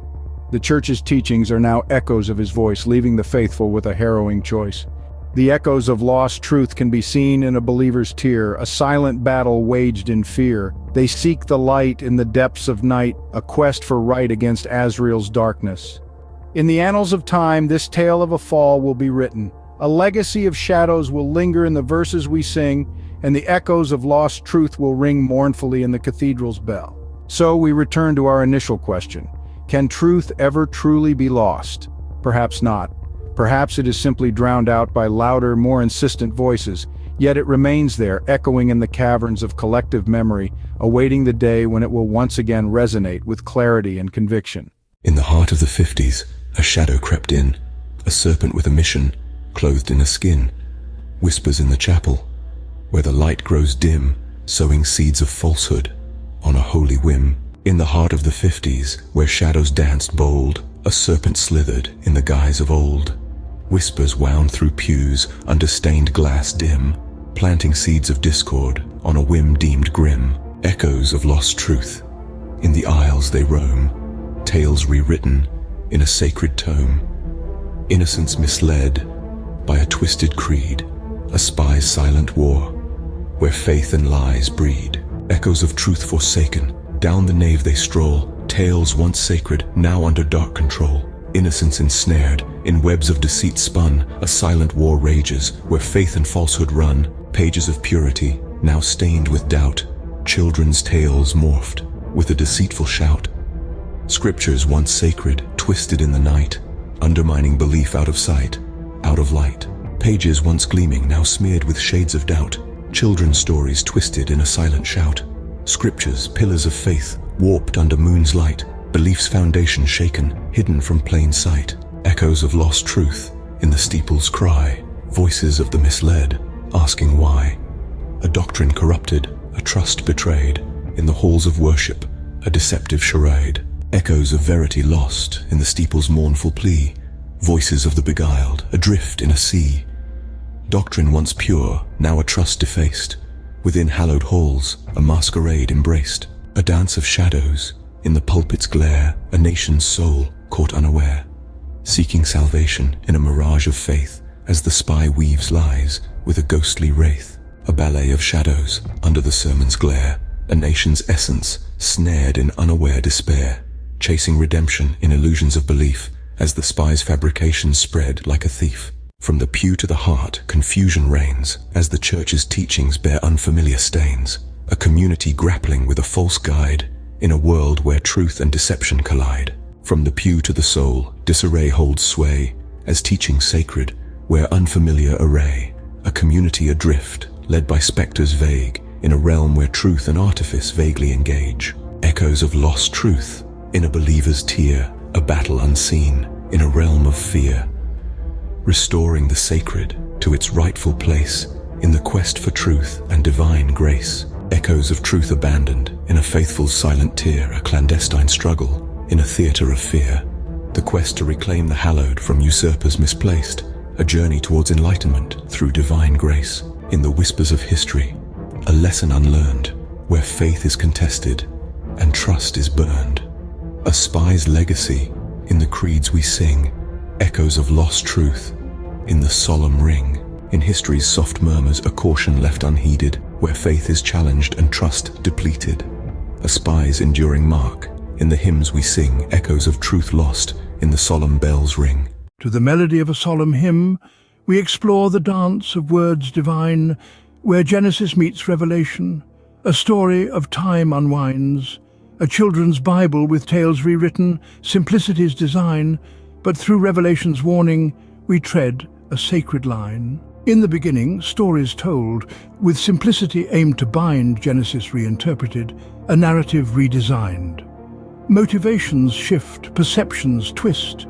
The church's teachings are now echoes of his voice, leaving the faithful with a harrowing choice. The echoes of lost truth can be seen in a believer's tear, a silent battle waged in fear. They seek the light in the depths of night, a quest for right against Azrael's darkness. In the annals of time, this tale of a fall will be written. A legacy of shadows will linger in the verses we sing, and the echoes of lost truth will ring mournfully in the cathedral's bell. So we return to our initial question. Can truth ever truly be lost? Perhaps not. Perhaps it is simply drowned out by louder, more insistent voices, yet it remains there, echoing in the caverns of collective memory, awaiting the day when it will once again resonate with clarity and conviction. In the heart of the 50s, a shadow crept in, a serpent with a mission, clothed in a skin, whispers in the chapel, where the light grows dim, sowing seeds of falsehood on a holy whim. In the heart of the 50s, where shadows danced bold, a serpent slithered in the guise of old. Whispers wound through pews under stained glass dim, planting seeds of discord on a whim deemed grim. Echoes of lost truth, in the aisles they roam, tales rewritten in a sacred tome. Innocence misled by a twisted creed, a spy's silent war, where faith and lies breed. Echoes of truth forsaken, down the nave they stroll, tales once sacred, now under dark control. Innocence ensnared, in webs of deceit spun, a silent war rages, where faith and falsehood run. Pages of purity, now stained with doubt, children's tales morphed, with a deceitful shout. Scriptures once sacred, twisted in the night, undermining belief out of sight, out of light. Pages once gleaming, now smeared with shades of doubt, children's stories twisted in a silent shout. Scriptures, pillars of faith, warped under moon's light, belief's foundation shaken, hidden from plain sight. Echoes of lost truth, in the steeple's cry, voices of the misled, asking why. A doctrine corrupted, a trust betrayed, in the halls of worship, a deceptive charade. Echoes of verity lost, in the steeple's mournful plea, voices of the beguiled, adrift in a sea. Doctrine once pure, now a trust defaced, within hallowed halls, a masquerade embraced. A dance of shadows, in the pulpit's glare, a nation's soul caught unaware, seeking salvation in a mirage of faith, as the spy weaves lies with a ghostly wraith. A ballet of shadows, under the sermon's glare, a nation's essence snared in unaware despair, chasing redemption in illusions of belief, as the spy's fabrications spread like a thief. From the pew to the heart, confusion reigns, as the church's teachings bear unfamiliar stains. A community grappling with a false guide, in a world where truth and deception collide. From the pew to the soul, disarray holds sway, as teaching sacred, wear unfamiliar array. A community adrift, led by specters vague, in a realm where truth and artifice vaguely engage. Echoes of lost truth, in a believer's tear, a battle unseen, in a realm of fear. Restoring the sacred to its rightful place, in the quest for truth and divine grace. Echoes of truth abandoned, in a faithful silent tear, a clandestine struggle, in a theatre of fear. The quest to reclaim the hallowed from usurpers misplaced, a journey towards enlightenment through divine grace. In the whispers of history, a lesson unlearned, where faith is contested and trust is burned. A spy's legacy, in the creeds we sing, echoes of lost truth, in the solemn ring. In history's soft murmurs, a caution left unheeded, where faith is challenged and trust depleted. A spy's enduring mark, in the hymns we sing, echoes of truth lost, in the solemn bells ring. To the melody of a solemn hymn, we explore the dance of words divine, where Genesis meets Revelation, a story of time unwinds, a children's Bible with tales rewritten, simplicity's design, but through Revelation's warning, we tread a sacred line. In the beginning, stories told, with simplicity aimed to bind, Genesis reinterpreted, a narrative redesigned. Motivations shift, perceptions twist.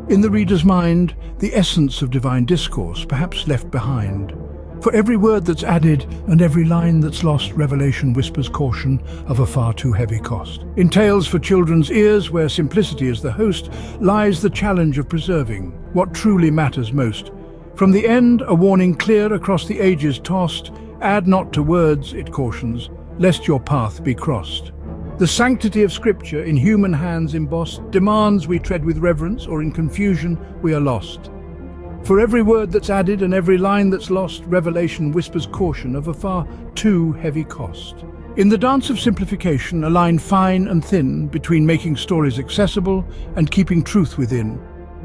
In the reader's mind, the essence of divine discourse, perhaps left behind. For every word that's added and every line that's lost, Revelation whispers caution of a far too heavy cost. In tales for children's ears, where simplicity is the host, lies the challenge of preserving what truly matters most. From the end, a warning clear across the ages tossed, add not to words, it cautions, lest your path be crossed. The sanctity of Scripture, in human hands embossed, demands we tread with reverence, or in confusion we are lost. For every word that's added and every line that's lost, Revelation whispers caution of a far too heavy cost. In the dance of simplification, a line fine and thin between making stories accessible and keeping truth within.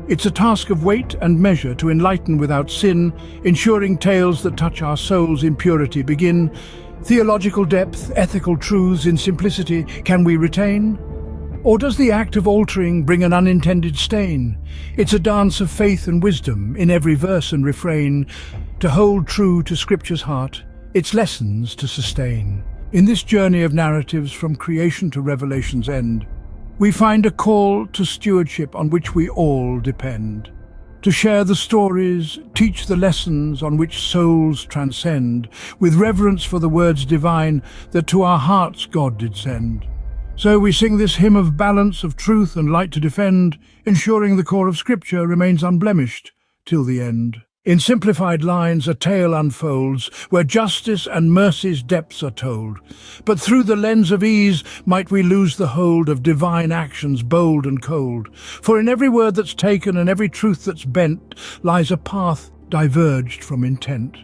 It's a task of weight and measure to enlighten without sin, ensuring tales that touch our souls in purity begin. Theological depth, ethical truths in simplicity, can we retain? Or does the act of altering bring an unintended stain? It's a dance of faith and wisdom in every verse and refrain, to hold true to Scripture's heart, its lessons to sustain. In this journey of narratives from creation to Revelation's end, we find a call to stewardship on which we all depend. To share the stories, teach the lessons on which souls transcend, with reverence for the words divine that to our hearts God did send. So we sing this hymn of balance, of truth and light to defend, ensuring the core of Scripture remains unblemished till the end. In simplified lines, a tale unfolds, where justice and mercy's depths are told. But through the lens of ease might we lose the hold of divine actions bold and cold. For in every word that's taken and every truth that's bent lies a path diverged from intent.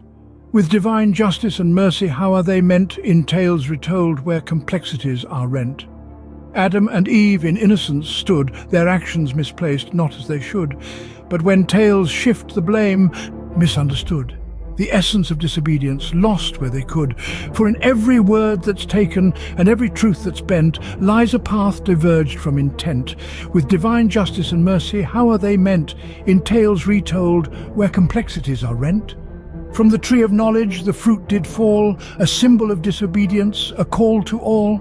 With divine justice and mercy, how are they meant in tales retold where complexities are rent? Adam and Eve in innocence stood, their actions misplaced, not as they should. But when tales shift the blame, misunderstood. The essence of disobedience lost where they could. For in every word that's taken and every truth that's bent lies a path diverged from intent. With divine justice and mercy, how are they meant in tales retold where complexities are rent? From the tree of knowledge the fruit did fall, a symbol of disobedience, a call to all.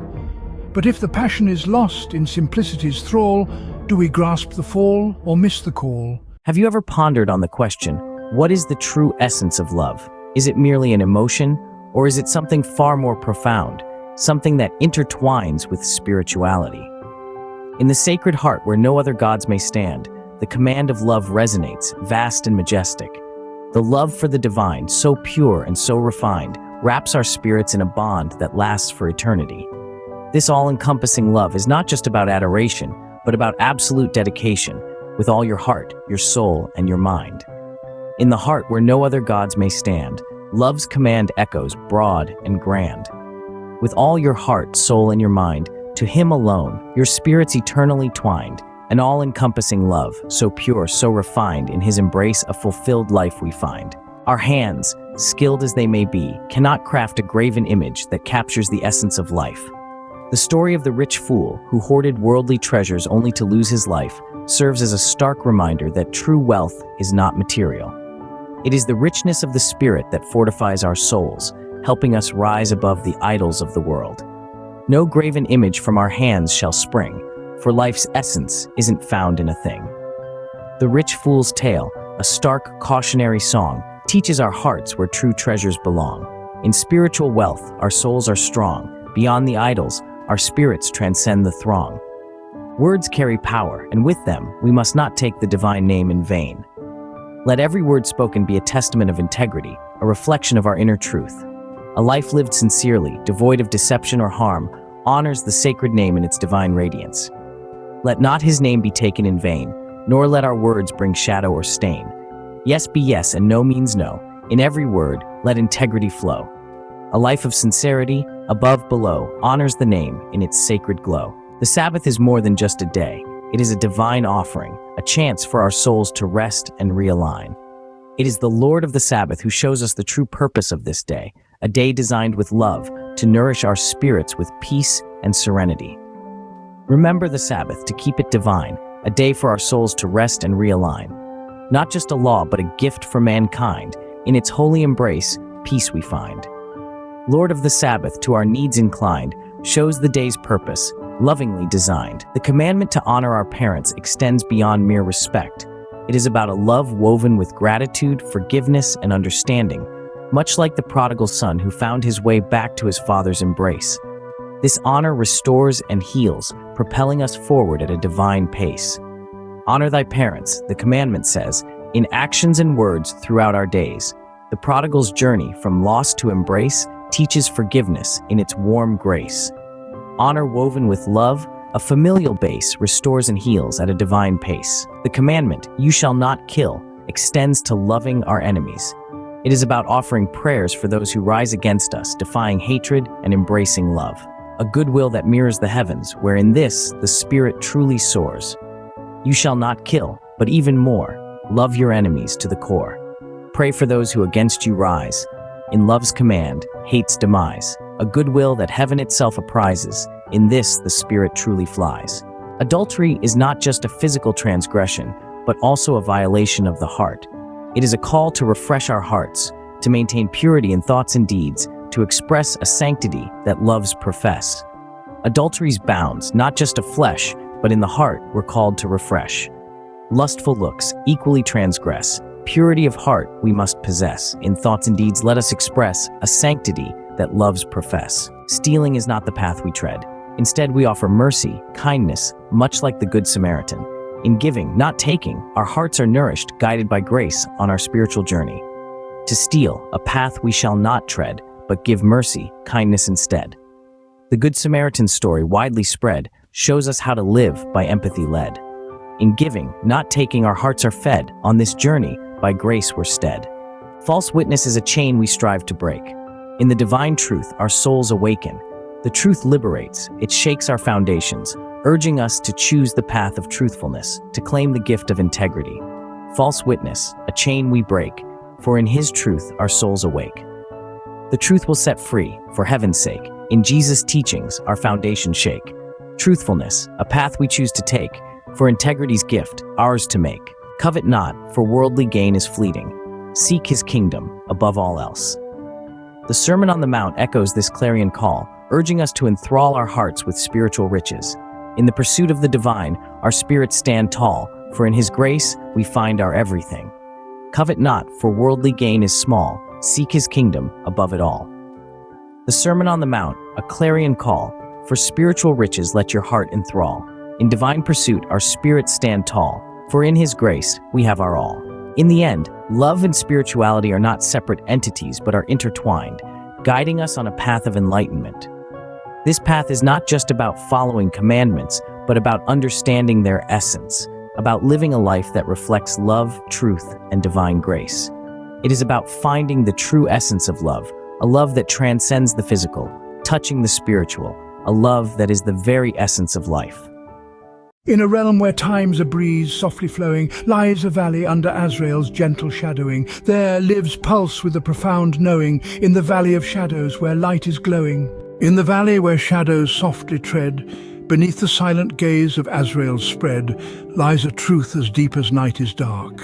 But if the passion is lost in simplicity's thrall, do we grasp the fall or miss the call? Have you ever pondered on the question, what is the true essence of love? Is it merely an emotion, or is it something far more profound, something that intertwines with spirituality? In the Sacred Heart, where no other gods may stand, the command of love resonates, vast and majestic. The love for the divine, so pure and so refined, wraps our spirits in a bond that lasts for eternity. This all-encompassing love is not just about adoration, but about absolute dedication, with all your heart, your soul, and your mind. In the heart where no other gods may stand, love's command echoes broad and grand. With all your heart, soul, and your mind, to him alone, your spirits eternally twined, an all-encompassing love, so pure, so refined, in his embrace a fulfilled life we find. Our hands, skilled as they may be, cannot craft a graven image that captures the essence of life. The story of the rich fool who hoarded worldly treasures only to lose his life serves as a stark reminder that true wealth is not material. It is the richness of the spirit that fortifies our souls, helping us rise above the idols of the world. No graven image from our hands shall spring, for life's essence isn't found in a thing. The Rich Fool's Tale, a stark cautionary song, teaches our hearts where true treasures belong. In spiritual wealth, our souls are strong. Beyond the idols, our spirits transcend the throng. Words carry power, and with them, we must not take the divine name in vain. Let every word spoken be a testament of integrity, a reflection of our inner truth. A life lived sincerely, devoid of deception or harm, honors the sacred name in its divine radiance. Let not his name be taken in vain, nor let our words bring shadow or stain. Yes be yes and no means no. In every word, let integrity flow. A life of sincerity, above, below, honors the name in its sacred glow. The Sabbath is more than just a day. It is a divine offering, a chance for our souls to rest and realign. It is the Lord of the Sabbath who shows us the true purpose of this day, a day designed with love to nourish our spirits with peace and serenity. Remember the Sabbath to keep it divine, a day for our souls to rest and realign. Not just a law, but a gift for mankind. In its holy embrace, peace we find. Lord of the Sabbath, to our needs inclined, shows the day's purpose, lovingly designed. The commandment to honor our parents extends beyond mere respect. It is about a love woven with gratitude, forgiveness, and understanding, much like the prodigal son who found his way back to his father's embrace. This honor restores and heals, propelling us forward at a divine pace. Honor thy parents, the commandment says, in actions and words throughout our days. The prodigal's journey from loss to embrace teaches forgiveness in its warm grace. Honor woven with love, a familial base, restores and heals at a divine pace. The commandment, you shall not kill, extends to loving our enemies. It is about offering prayers for those who rise against us, defying hatred and embracing love. A goodwill that mirrors the heavens, where in this, the spirit truly soars. You shall not kill, but even more, love your enemies to the core. Pray for those who against you rise. In love's command, hate's demise. A goodwill that heaven itself apprises. In this, the spirit truly flies. Adultery is not just a physical transgression, but also a violation of the heart. It is a call to refresh our hearts, to maintain purity in thoughts and deeds, to express a sanctity that loves profess. Adultery's bounds, not just of flesh, but in the heart, we're called to refresh. Lustful looks equally transgress. Purity of heart we must possess. In thoughts and deeds let us express a sanctity that loves profess. Stealing is not the path we tread. Instead we offer mercy, kindness, much like the Good Samaritan. In giving, not taking, our hearts are nourished, guided by grace on our spiritual journey. To steal, a path we shall not tread, but give mercy, kindness instead. The Good Samaritan story, widely spread, shows us how to live by empathy led. In giving, not taking, our hearts are fed. On this journey, by grace we're stead. False witness is a chain we strive to break. In the divine truth, our souls awaken. The truth liberates, it shakes our foundations, urging us to choose the path of truthfulness, to claim the gift of integrity. False witness, a chain we break, for in his truth our souls awake. The truth will set free, for heaven's sake. In Jesus' teachings, our foundation shake. Truthfulness, a path we choose to take, for integrity's gift, ours to make. Covet not, for worldly gain is fleeting. Seek his kingdom above all else. The Sermon on the Mount echoes this clarion call, urging us to enthrall our hearts with spiritual riches. In the pursuit of the divine, our spirits stand tall, for in his grace we find our everything. Covet not, for worldly gain is small. Seek his kingdom above it all. The Sermon on the Mount, a clarion call, for spiritual riches let your heart enthrall. In divine pursuit, our spirits stand tall, for in his grace we have our all. In the end, love and spirituality are not separate entities but are intertwined, guiding us on a path of enlightenment. This path is not just about following commandments, but about understanding their essence, about living a life that reflects love, truth, and divine grace. It is about finding the true essence of love, a love that transcends the physical, touching the spiritual, a love that is the very essence of life. In a realm where time's a breeze softly flowing, lies a valley under Azrael's gentle shadowing. There lives Pulse with a profound knowing, in the valley of shadows where light is glowing. In the valley where shadows softly tread, beneath the silent gaze of Azrael's spread, lies a truth as deep as night is dark,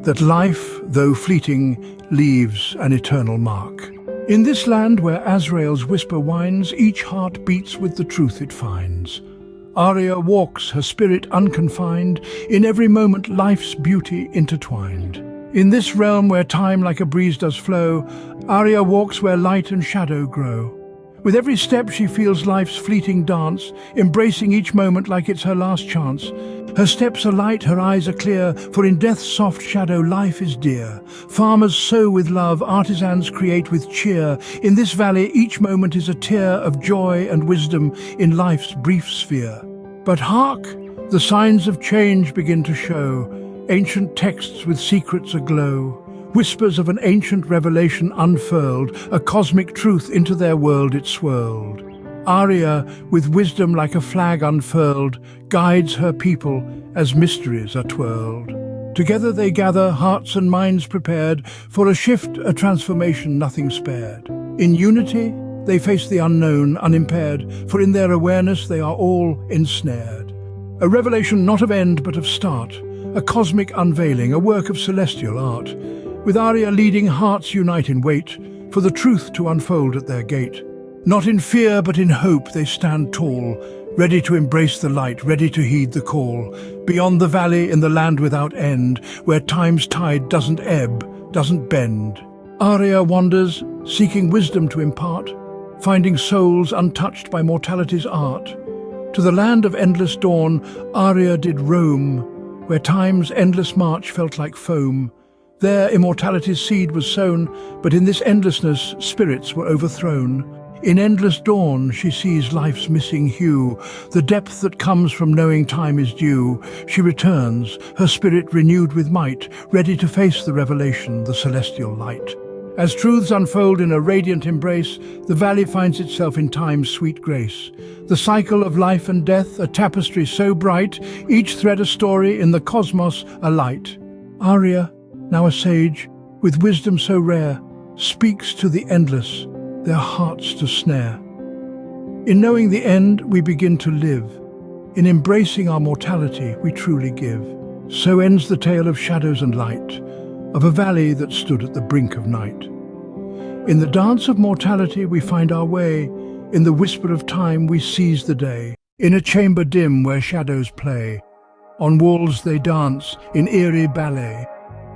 that life, though fleeting, leaves an eternal mark. In this land where Azrael's whisper winds, each heart beats with the truth it finds. Aria walks, her spirit unconfined, in every moment life's beauty intertwined. In this realm where time like a breeze does flow, Arya walks where light and shadow grow. With every step she feels life's fleeting dance, embracing each moment like it's her last chance. Her steps are light, her eyes are clear, for in death's soft shadow life is dear. Farmers sow with love, artisans create with cheer. In this valley each moment is a tear of joy and wisdom in life's brief sphere. But hark! The signs of change begin to show, ancient texts with secrets aglow. Whispers of an ancient revelation unfurled, a cosmic truth into their world it swirled. Arya, with wisdom like a flag unfurled, guides her people as mysteries are twirled. Together they gather, hearts and minds prepared, for a shift, a transformation nothing spared. In unity, they face the unknown unimpaired, for in their awareness they are all ensnared. A revelation not of end but of start, a cosmic unveiling, a work of celestial art. With Arya leading, hearts unite in wait for the truth to unfold at their gate. Not in fear but in hope they stand tall, ready to embrace the light, ready to heed the call. Beyond the valley in the land without end, where time's tide doesn't ebb, doesn't bend. Arya wanders, seeking wisdom to impart, finding souls untouched by mortality's art. To the land of endless dawn, Arya did roam, where time's endless march felt like foam. There immortality's seed was sown, but in this endlessness spirits were overthrown. In endless dawn she sees life's missing hue, the depth that comes from knowing time is due. She returns, her spirit renewed with might, ready to face the revelation, the celestial light. As truths unfold in a radiant embrace, the valley finds itself in time's sweet grace. The cycle of life and death, a tapestry so bright, each thread a story, in the cosmos a light. Arya, now a sage, with wisdom so rare, speaks to the endless, their hearts to snare. In knowing the end, we begin to live. In embracing our mortality, we truly give. So ends the tale of shadows and light, of a valley that stood at the brink of night. In the dance of mortality, we find our way. In the whisper of time, we seize the day. In a chamber dim where shadows play, on walls they dance in eerie ballet.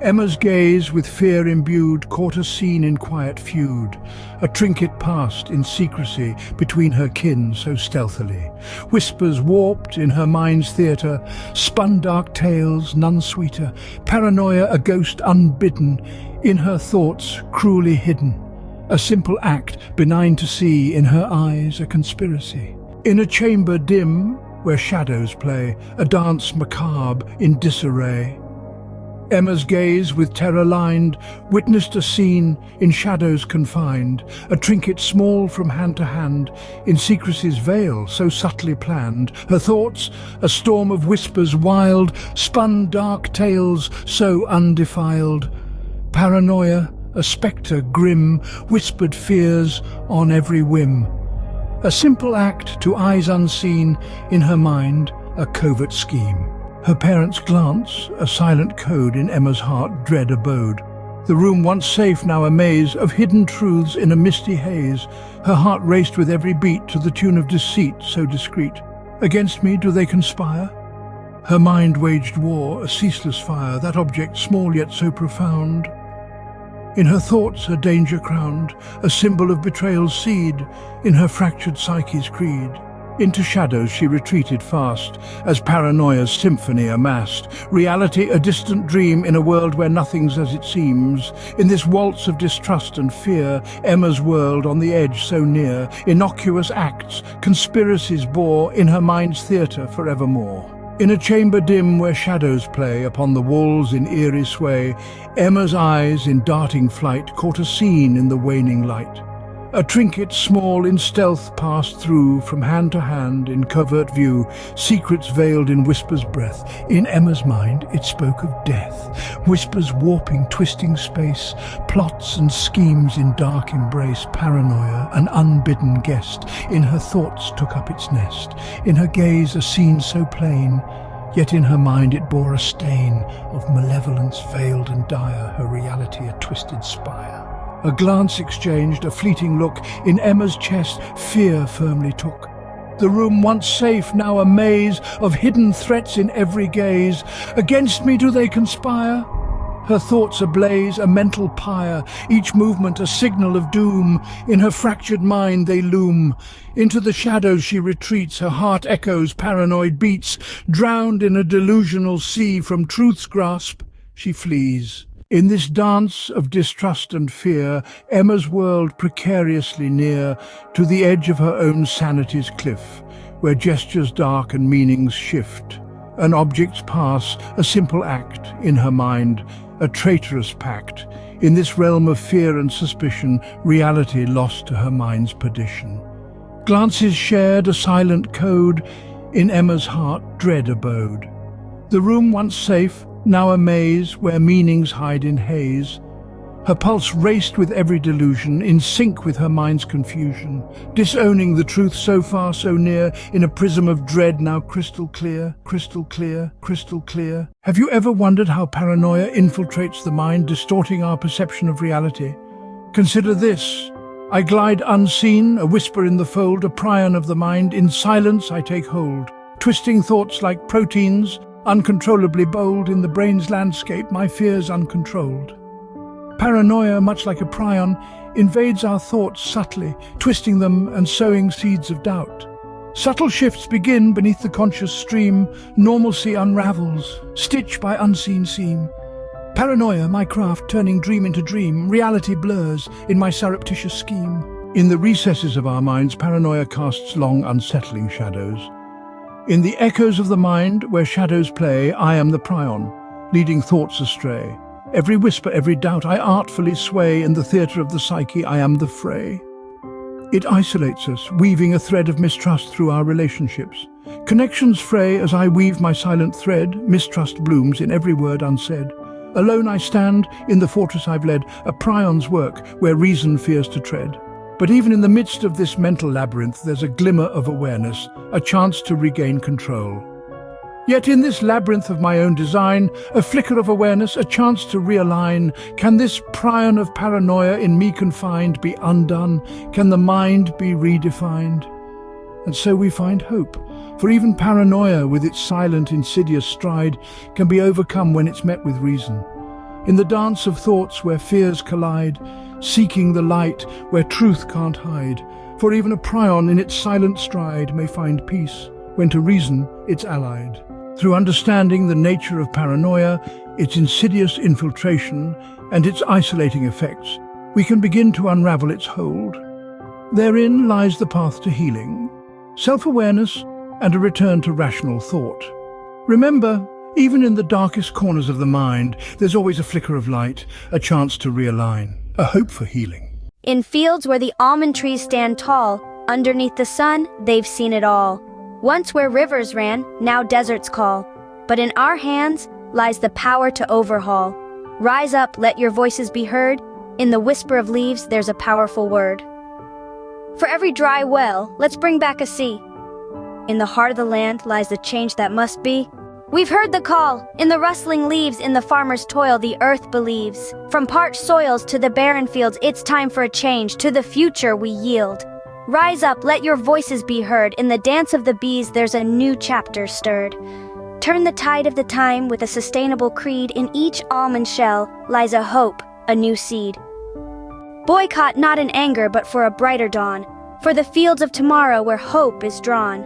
Emma's gaze, with fear imbued, caught a scene in quiet feud, a trinket passed in secrecy between her kin so stealthily. Whispers warped in her mind's theatre, spun dark tales, none sweeter, paranoia a ghost unbidden, in her thoughts cruelly hidden. A simple act, benign to see, in her eyes a conspiracy. In a chamber dim, where shadows play, a dance macabre in disarray. Emma's gaze, with terror lined, witnessed a scene in shadows confined, a trinket small from hand to hand, in secrecy's veil so subtly planned. Her thoughts, a storm of whispers wild, spun dark tales so undefiled. Paranoia, a spectre grim, whispered fears on every whim. A simple act to eyes unseen, in her mind a covert scheme. Her parents' glance, a silent code in Emma's heart dread abode. The room once safe, now a maze of hidden truths in a misty haze. Her heart raced with every beat to the tune of deceit so discreet. Against me do they conspire? Her mind waged war, a ceaseless fire, that object small yet so profound. In her thoughts a danger crowned, a symbol of betrayal's seed, in her fractured psyche's creed. Into shadows she retreated fast, as paranoia's symphony amassed. Reality a distant dream in a world where nothing's as it seems. In this waltz of distrust and fear, Emma's world on the edge so near. Innocuous acts, conspiracies bore in her mind's theatre forevermore. In a chamber dim where shadows play upon the walls in eerie sway, Emma's eyes in darting flight caught a scene in the waning light. A trinket small in stealth passed through from hand to hand in covert view, secrets veiled in whispers' breath. In Emma's mind it spoke of death, whispers warping, twisting space, plots and schemes in dark embrace. Paranoia, an unbidden guest, in her thoughts took up its nest. In her gaze a scene so plain, yet in her mind it bore a stain of malevolence veiled and dire, her reality a twisted spire. A glance exchanged, a fleeting look, in Emma's chest fear firmly took. The room once safe, now a maze of hidden threats in every gaze. Against me do they conspire? Her thoughts ablaze, a mental pyre, each movement a signal of doom. In her fractured mind they loom. Into the shadows she retreats, her heart echoes, paranoid beats. Drowned in a delusional sea, from truth's grasp she flees. In this dance of distrust and fear, Emma's world precariously near to the edge of her own sanity's cliff, where gestures dark and meanings shift. And objects pass, a simple act, in her mind, a traitorous pact. In this realm of fear and suspicion, reality lost to her mind's perdition. Glances shared, a silent code, in Emma's heart dread abode. The room once safe, now a maze where meanings hide in haze. Her pulse raced with every delusion, in sync with her mind's confusion, disowning the truth so far, so near, in a prism of dread now crystal clear, crystal clear, crystal clear. Have you ever wondered how paranoia infiltrates the mind, distorting our perception of reality? Consider this. I glide unseen, a whisper in the fold, a prion of the mind. In silence I take hold, twisting thoughts like proteins, uncontrollably bold. In the brain's landscape, my fears uncontrolled. Paranoia, much like a prion, invades our thoughts subtly, twisting them and sowing seeds of doubt. Subtle shifts begin beneath the conscious stream, normalcy unravels, stitch by unseen seam. Paranoia, my craft, turning dream into dream, reality blurs in my surreptitious scheme. In the recesses of our minds, paranoia casts long, unsettling shadows. In the echoes of the mind, where shadows play, I am the prion, leading thoughts astray. Every whisper, every doubt I artfully sway. In the theatre of the psyche, I am the fray. It isolates us, weaving a thread of mistrust through our relationships. Connections fray as I weave my silent thread. Mistrust blooms in every word unsaid. Alone I stand in the fortress I've led, a prion's work where reason fears to tread. But even in the midst of this mental labyrinth, there's a glimmer of awareness, a chance to regain control. Yet in this labyrinth of my own design, a flicker of awareness, a chance to realign. Can this prion of paranoia in me confined be undone? Can the mind be redefined? And so we find hope, for even paranoia with its silent, insidious stride can be overcome when it's met with reason. In the dance of thoughts where fears collide, seeking the light where truth can't hide, for even a prion in its silent stride may find peace when to reason it's allied. Through understanding the nature of paranoia, its insidious infiltration, and its isolating effects, we can begin to unravel its hold. Therein lies the path to healing, self-awareness, and a return to rational thought. Remember, even in the darkest corners of the mind, there's always a flicker of light, a chance to realign, a hope for healing. In fields where the almond trees stand tall, underneath the sun, they've seen it all. Once where rivers ran, now deserts call. But in our hands lies the power to overhaul. Rise up, let your voices be heard. In the whisper of leaves, there's a powerful word. For every dry well, let's bring back a sea. In the heart of the land lies the change that must be. We've heard the call. In the rustling leaves, in the farmer's toil, the earth believes. From parched soils to the barren fields, it's time for a change. To the future we yield. Rise up, let your voices be heard. In the dance of the bees, there's a new chapter stirred. Turn the tide of the time with a sustainable creed. In each almond shell lies a hope, a new seed. Boycott not in anger, but for a brighter dawn. For the fields of tomorrow where hope is drawn.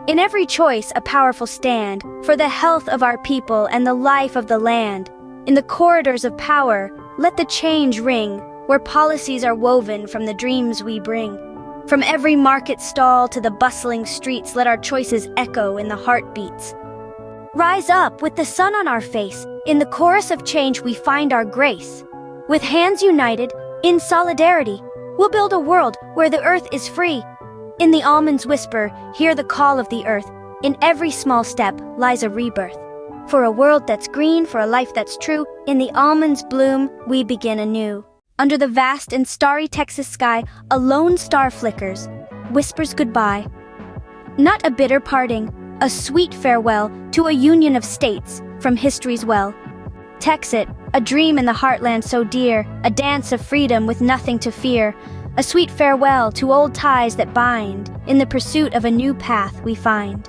In every choice, a powerful stand. For the health of our people and the life of the land. In the corridors of power, let the change ring. Where policies are woven from the dreams we bring. From every market stall to the bustling streets, let our choices echo in the heartbeats. Rise up with the sun on our face. In the chorus of change we find our grace. With hands united, in solidarity, we'll build a world where the earth is free. In the almond's whisper, hear the call of the earth. In every small step lies a rebirth. For a world that's green, for a life that's true, in the almond's bloom we begin anew. Under the vast and starry Texas sky, a lone star flickers, whispers goodbye. Not a bitter parting, a sweet farewell to a union of states from history's well. Texit, a dream in the heartland so dear, a dance of freedom with nothing to fear. A sweet farewell to old ties that bind, in the pursuit of a new path we find.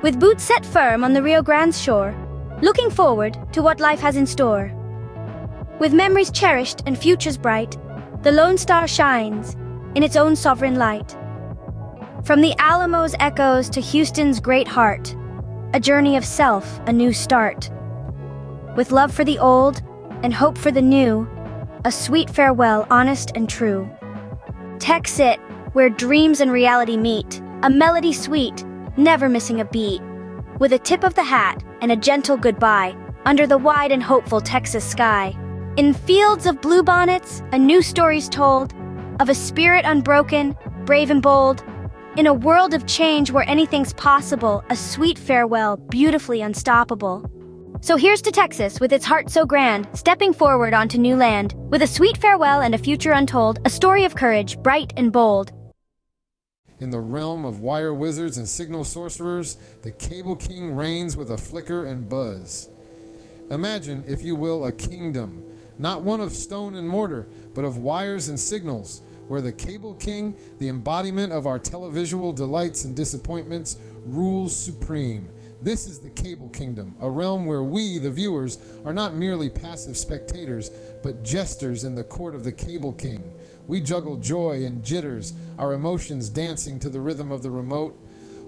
With boots set firm on the Rio Grande's shore, looking forward to what life has in store. With memories cherished and futures bright, the Lone Star shines in its own sovereign light. From the Alamo's echoes to Houston's great heart, a journey of self, a new start. With love for the old and hope for the new, a sweet farewell, honest and true. Texit, where dreams and reality meet, a melody sweet, never missing a beat. With a tip of the hat and a gentle goodbye, under the wide and hopeful Texas sky. In fields of bluebonnets, a new story's told, of a spirit unbroken, brave and bold. In a world of change where anything's possible, a sweet farewell, beautifully unstoppable. So here's to Texas, with its heart so grand, stepping forward onto new land. With a sweet farewell and a future untold, a story of courage, bright and bold. In the realm of wire wizards and signal sorcerers, the Cable King reigns with a flicker and buzz. Imagine, if you will, a kingdom, not one of stone and mortar, but of wires and signals, where the Cable King, the embodiment of our televisual delights and disappointments, rules supreme. This is the Cable Kingdom, a realm where we, the viewers, are not merely passive spectators, but jesters in the court of the Cable King. We juggle joy and jitters, our emotions dancing to the rhythm of the remote.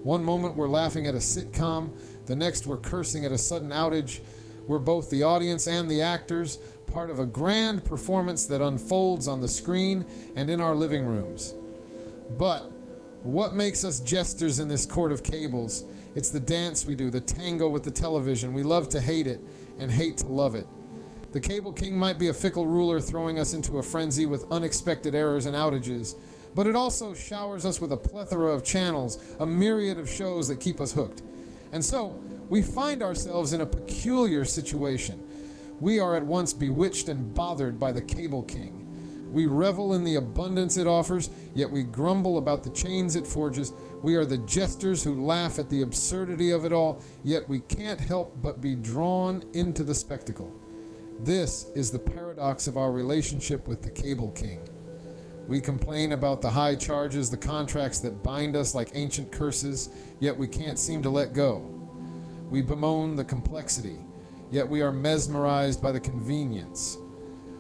One moment we're laughing at a sitcom, the next we're cursing at a sudden outage. We're both the audience and the actors, part of a grand performance that unfolds on the screen and in our living rooms. But what makes us jesters in this court of cables? It's the dance we do, the tango with the television. We love to hate it and hate to love it. The Cable King might be a fickle ruler throwing us into a frenzy with unexpected errors and outages, but it also showers us with a plethora of channels, a myriad of shows that keep us hooked. And so, we find ourselves in a peculiar situation. We are at once bewitched and bothered by the Cable King. We revel in the abundance it offers, yet we grumble about the chains it forges. We are the jesters who laugh at the absurdity of it all, yet we can't help but be drawn into the spectacle. This is the paradox of our relationship with the Cable King. We complain about the high charges, the contracts that bind us like ancient curses, yet we can't seem to let go. We bemoan the complexity, yet we are mesmerized by the convenience.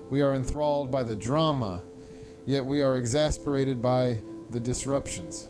We are enthralled by the drama, yet we are exasperated by the disruptions.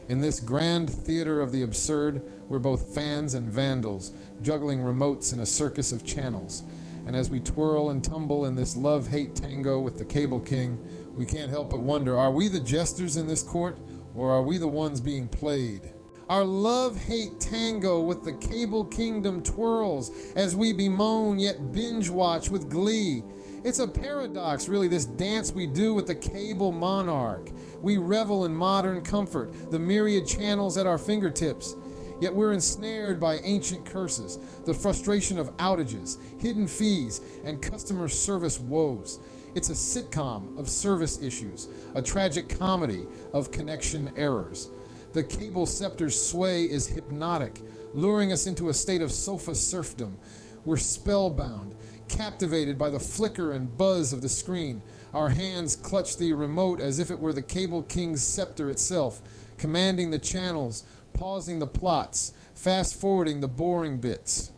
In this grand theater of the absurd, we're both fans and vandals, juggling remotes in a circus of channels. And as we twirl and tumble in this love-hate tango with the Cable King, we can't help but wonder, are we the jesters in this court, or are we the ones being played? Our love-hate tango with the Cable Kingdom twirls as we bemoan yet binge-watch with glee. It's a paradox, really, this dance we do with the cable monarch. We revel in modern comfort, the myriad channels at our fingertips. Yet we're ensnared by ancient curses, the frustration of outages, hidden fees, and customer service woes. It's a sitcom of service issues, a tragic comedy of connection errors. The cable scepter's sway is hypnotic, luring us into a state of sofa serfdom. We're spellbound, captivated by the flicker and buzz of the screen. Our hands clutch the remote as if it were the Cable King's scepter itself, commanding the channels, pausing the plots, fast-forwarding the boring bits.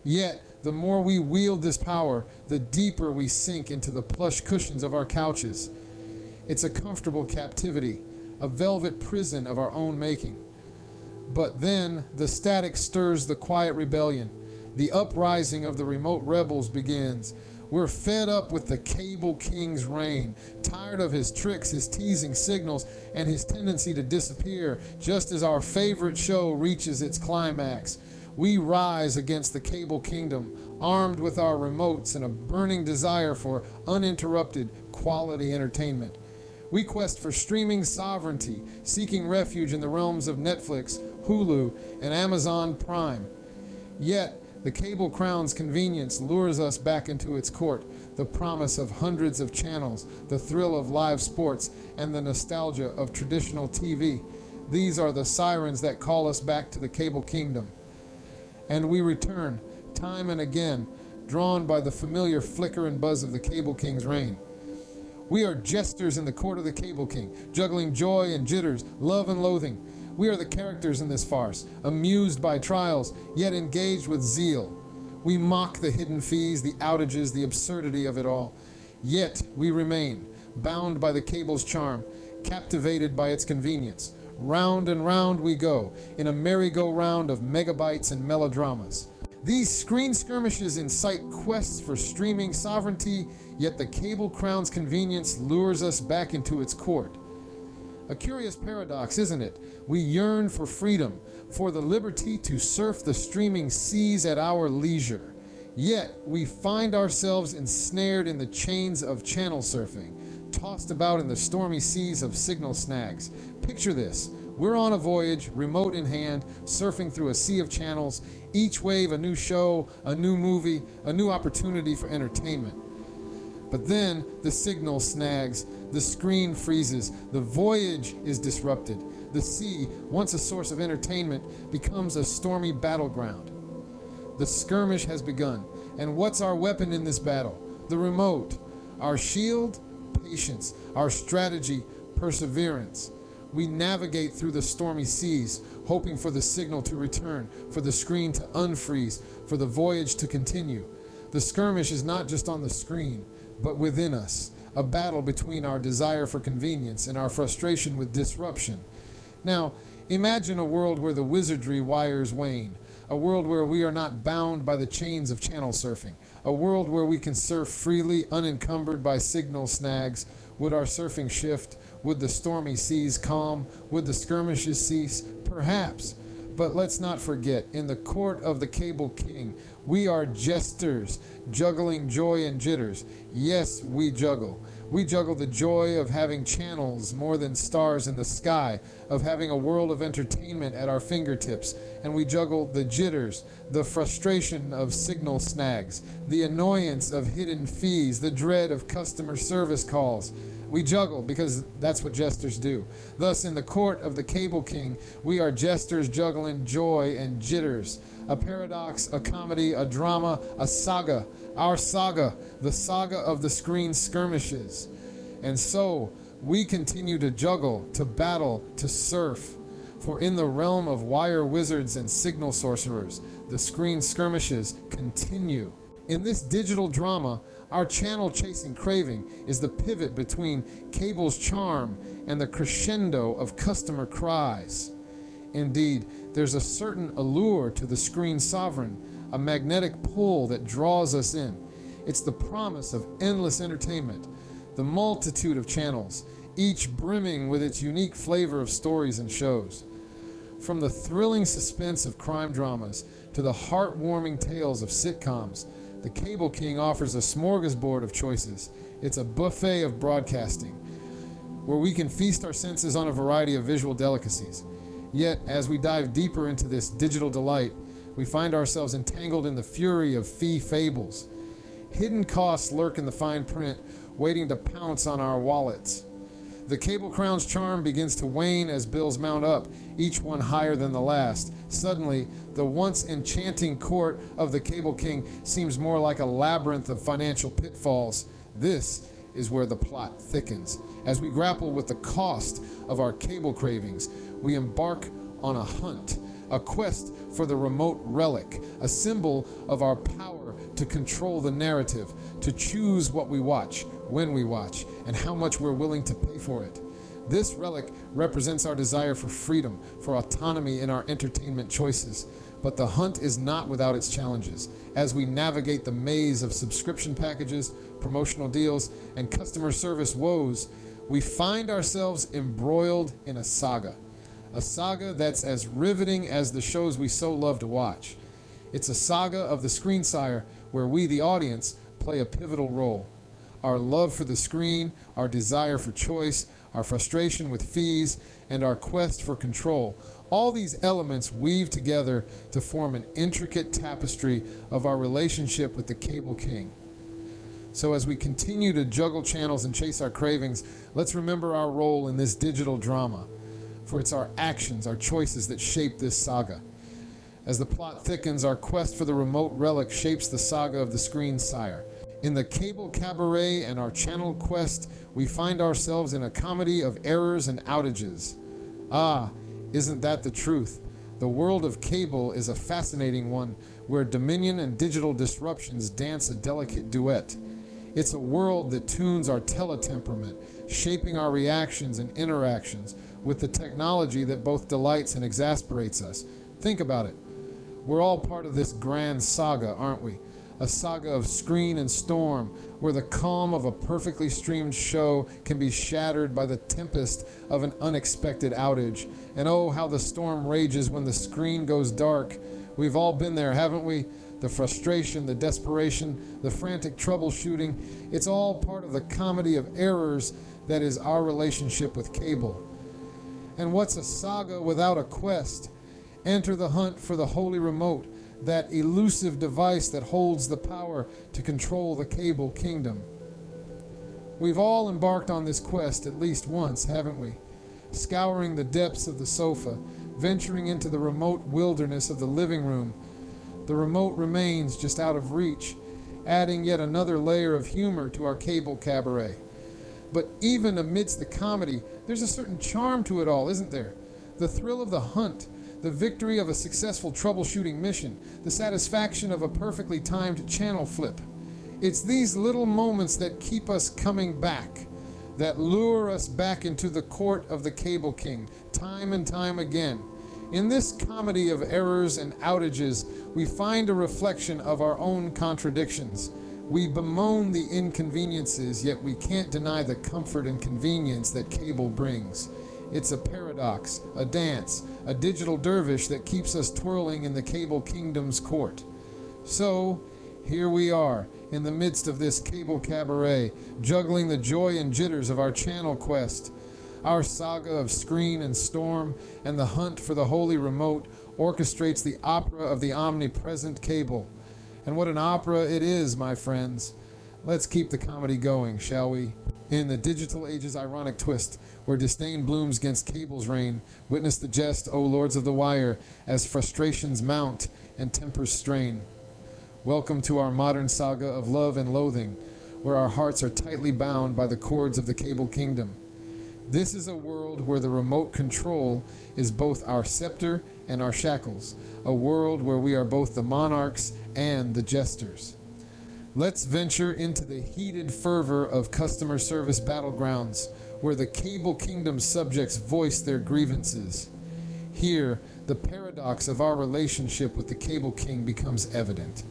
Yet, the more we wield this power, the deeper we sink into the plush cushions of our couches. It's a comfortable captivity, a velvet prison of our own making. But then, the static stirs the quiet rebellion. The uprising of the remote rebels begins. We're fed up with the Cable King's reign, tired of his tricks, his teasing signals, and his tendency to disappear just as our favorite show reaches its climax. We rise against the Cable Kingdom, armed with our remotes and a burning desire for uninterrupted quality entertainment. We quest for streaming sovereignty, seeking refuge in the realms of Netflix, Hulu, and Amazon Prime. Yet, the cable crown's convenience lures us back into its court, the promise of hundreds of channels, the thrill of live sports, and the nostalgia of traditional TV. These are the sirens that call us back to the Cable Kingdom. And we return, time and again, drawn by the familiar flicker and buzz of the Cable King's reign. We are jesters in the court of the Cable King, juggling joy and jitters, love and loathing. We are the characters in this farce, amused by trials, yet engaged with zeal. We mock the hidden fees, the outages, the absurdity of it all. Yet we remain, bound by the cable's charm, captivated by its convenience. Round and round we go, in a merry-go-round of megabytes and melodramas. These screen skirmishes incite quests for streaming sovereignty, yet the cable crown's convenience lures us back into its court. A curious paradox, isn't it? We yearn for freedom, for the liberty to surf the streaming seas at our leisure. Yet we find ourselves ensnared in the chains of channel surfing, tossed about in the stormy seas of signal snags. Picture this. We're on a voyage, remote in hand, surfing through a sea of channels, each wave a new show, a new movie, a new opportunity for entertainment. But then the signal snags, the screen freezes, the voyage is disrupted. The sea, once a source of entertainment, becomes a stormy battleground. The skirmish has begun, and what's our weapon in this battle? The remote. Our shield? Patience. Our strategy? Perseverance. We navigate through the stormy seas, hoping for the signal to return, for the screen to unfreeze, for the voyage to continue. The skirmish is not just on the screen, but within us, a battle between our desire for convenience and our frustration with disruption. Now, imagine a world where the wizardry wires wane, a world where we are not bound by the chains of channel surfing, a world where we can surf freely, unencumbered by signal snags. Would our surfing shift? Would the stormy seas calm? Would the skirmishes cease? Perhaps. But let's not forget, in the court of the Cable King, we are jesters, juggling joy and jitters. Yes, we juggle. We juggle the joy of having channels more than stars in the sky, of having a world of entertainment at our fingertips, and we juggle the jitters, the frustration of signal snags, the annoyance of hidden fees, the dread of customer service calls. We juggle because that's what jesters do. Thus, in the court of the Cable King, we are jesters juggling joy and jitters. A paradox, a comedy, a drama, a saga. Our saga, the saga of the screen skirmishes. And so, we continue to juggle, to battle, to surf. For in the realm of wire wizards and signal sorcerers, the screen skirmishes continue. In this digital drama, our channel-chasing craving is the pivot between cable's charm and the crescendo of customer cries. Indeed, there's a certain allure to the screen sovereign, a magnetic pull that draws us in. It's the promise of endless entertainment, the multitude of channels, each brimming with its unique flavor of stories and shows. From the thrilling suspense of crime dramas to the heartwarming tales of sitcoms, the Cable King offers a smorgasbord of choices. It's a buffet of broadcasting, where we can feast our senses on a variety of visual delicacies. Yet, as we dive deeper into this digital delight, we find ourselves entangled in the fury of fee fables. Hidden costs lurk in the fine print, waiting to pounce on our wallets. The Cable Crown's charm begins to wane as bills mount up, each one higher than the last. Suddenly, the once enchanting court of the Cable King seems more like a labyrinth of financial pitfalls. This is where the plot thickens. As we grapple with the cost of our cable cravings, we embark on a hunt, a quest for the remote relic, a symbol of our power to control the narrative, to choose what we watch, when we watch, and how much we're willing to pay for it. This relic represents our desire for freedom, for autonomy in our entertainment choices. But the hunt is not without its challenges. As we navigate the maze of subscription packages, promotional deals, and customer service woes, we find ourselves embroiled in a saga that's as riveting as the shows we so love to watch. It's a saga of the screen sire where we, the audience, play a pivotal role. Our love for the screen, our desire for choice, our frustration with fees, and our quest for control. All these elements weave together to form an intricate tapestry of our relationship with the Cable King. So as we continue to juggle channels and chase our cravings, let's remember our role in this digital drama. For it's our actions, our choices that shape this saga. As the plot thickens, our quest for the remote relic shapes the saga of the screen sire. In the cable cabaret and our channel quest, we find ourselves in a comedy of errors and outages. Ah, isn't that the truth? The world of cable is a fascinating one where dominion and digital disruptions dance a delicate duet. It's a world that tunes our teletemperament, shaping our reactions and interactions with the technology that both delights and exasperates us. Think about it. We're all part of this grand saga, aren't we? A saga of screen and storm, where the calm of a perfectly streamed show can be shattered by the tempest of an unexpected outage. And oh, how the storm rages when the screen goes dark. We've all been there, haven't we? The frustration, the desperation, the frantic troubleshooting. It's all part of the comedy of errors that is our relationship with cable. And what's a saga without a quest? Enter the hunt for the holy remote, that elusive device that holds the power to control the cable kingdom. We've all embarked on this quest at least once, haven't we? Scouring the depths of the sofa, venturing into the remote wilderness of the living room. The remote remains just out of reach, adding yet another layer of humor to our cable cabaret. But even amidst the comedy, there's a certain charm to it all, isn't there? The thrill of the hunt, the victory of a successful troubleshooting mission, the satisfaction of a perfectly timed channel flip. It's these little moments that keep us coming back, that lure us back into the court of the Cable King, time and time again. In this comedy of errors and outages, we find a reflection of our own contradictions. We bemoan the inconveniences, yet we can't deny the comfort and convenience that cable brings. It's a paradox, a dance, a digital dervish that keeps us twirling in the cable kingdom's court. So, here we are, in the midst of this cable cabaret, juggling the joy and jitters of our channel quest. Our saga of screen and storm and the hunt for the holy remote orchestrates the opera of the omnipresent cable. And what an opera it is, my friends. Let's keep the comedy going, shall we? In the digital age's ironic twist, where disdain blooms against cable's reign, witness the jest, O lords of the wire, as frustrations mount and tempers strain. Welcome to our modern saga of love and loathing, where our hearts are tightly bound by the cords of the cable kingdom. This is a world where the remote control is both our scepter and our shackles, a world where we are both the monarchs and the jesters. Let's venture into the heated fervor of customer service battlegrounds, where the cable kingdom subjects voice their grievances. Here, the paradox of our relationship with the cable king becomes evident.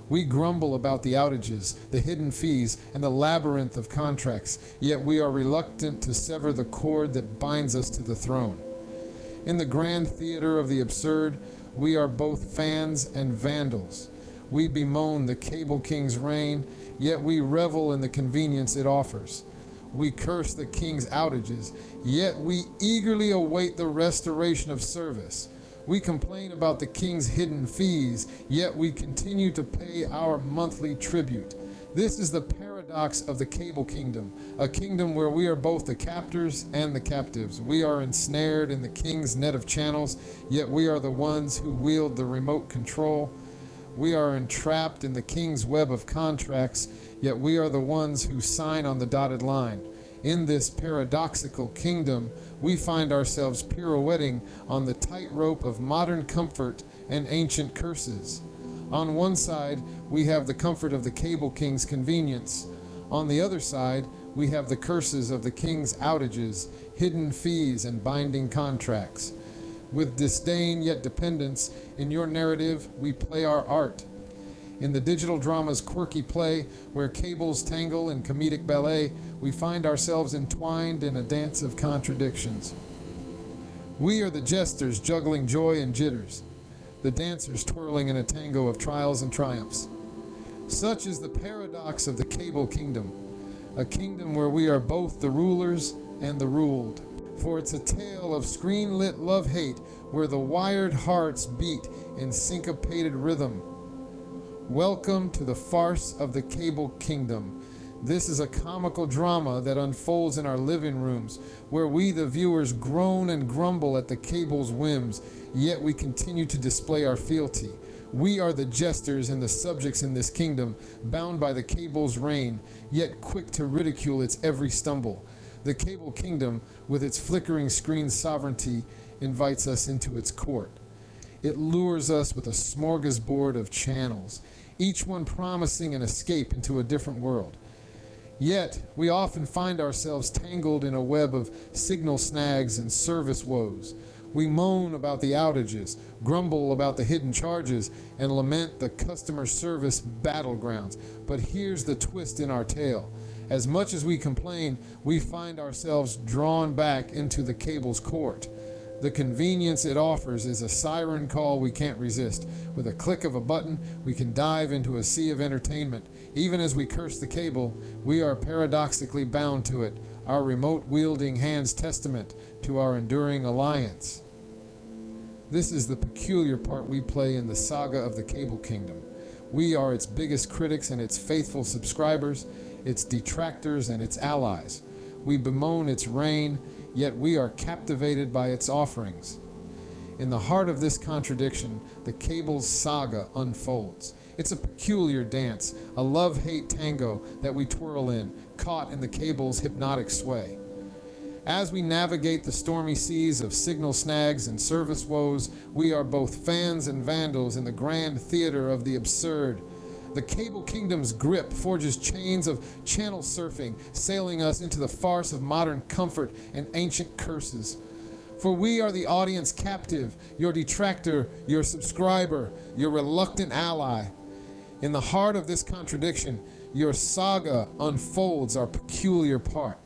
We grumble about the outages, the hidden fees, and the labyrinth of contracts, yet we are reluctant to sever the cord that binds us to the throne. In the grand theater of the absurd, we are both fans and vandals. We bemoan the cable king's reign, yet we revel in the convenience it offers. We curse the king's outages, yet we eagerly await the restoration of service. We complain about the king's hidden fees, yet we continue to pay our monthly tribute. This is the paradox of the cable kingdom, a kingdom where we are both the captors and the captives. We are ensnared in the king's net of channels, yet we are the ones who wield the remote control. We are entrapped in the king's web of contracts, yet we are the ones who sign on the dotted line. In this paradoxical kingdom, we find ourselves pirouetting on the tightrope of modern comfort and ancient curses. On one side, we have the comfort of the cable king's convenience. On the other side, we have the curses of the king's outages, hidden fees, and binding contracts. With disdain yet dependence, in your narrative, we play our art. In the digital drama's quirky play, where cables tangle in comedic ballet, we find ourselves entwined in a dance of contradictions. We are the jesters juggling joy and jitters, the dancers twirling in a tango of trials and triumphs. Such is the paradox of the cable kingdom, a kingdom where we are both the rulers and the ruled. For it's a tale of screen-lit love-hate where the wired hearts beat in syncopated rhythm. Welcome to the farce of the cable kingdom. This is a comical drama that unfolds in our living rooms, where we, the viewers, groan and grumble at the cable's whims, yet we continue to display our fealty. We are the jesters and the subjects in this kingdom, bound by the cable's reign, yet quick to ridicule its every stumble. The cable kingdom, with its flickering screen sovereignty, invites us into its court. It lures us with a smorgasbord of channels, each one promising an escape into a different world. Yet, we often find ourselves tangled in a web of signal snags and service woes. We moan about the outages, grumble about the hidden charges, and lament the customer service battlegrounds. But here's the twist in our tale. As much as we complain, we find ourselves drawn back into the cable's court. The convenience it offers is a siren call we can't resist. With a click of a button, we can dive into a sea of entertainment. Even as we curse the cable, we are paradoxically bound to it, our remote-wielding hands testament to our enduring alliance. This is the peculiar part we play in the saga of the Cable Kingdom. We are its biggest critics and its faithful subscribers, its detractors and its allies. We bemoan its reign, yet we are captivated by its offerings. In the heart of this contradiction, the cable's saga unfolds. It's a peculiar dance, a love-hate tango that we twirl in, caught in the cable's hypnotic sway. As we navigate the stormy seas of signal snags and service woes, we are both fans and vandals in the grand theater of the absurd. The Cable Kingdom's grip forges chains of channel surfing, sailing us into the farce of modern comfort and ancient curses. For we are the audience captive, your detractor, your subscriber, your reluctant ally. In the heart of this contradiction, your saga unfolds our peculiar part.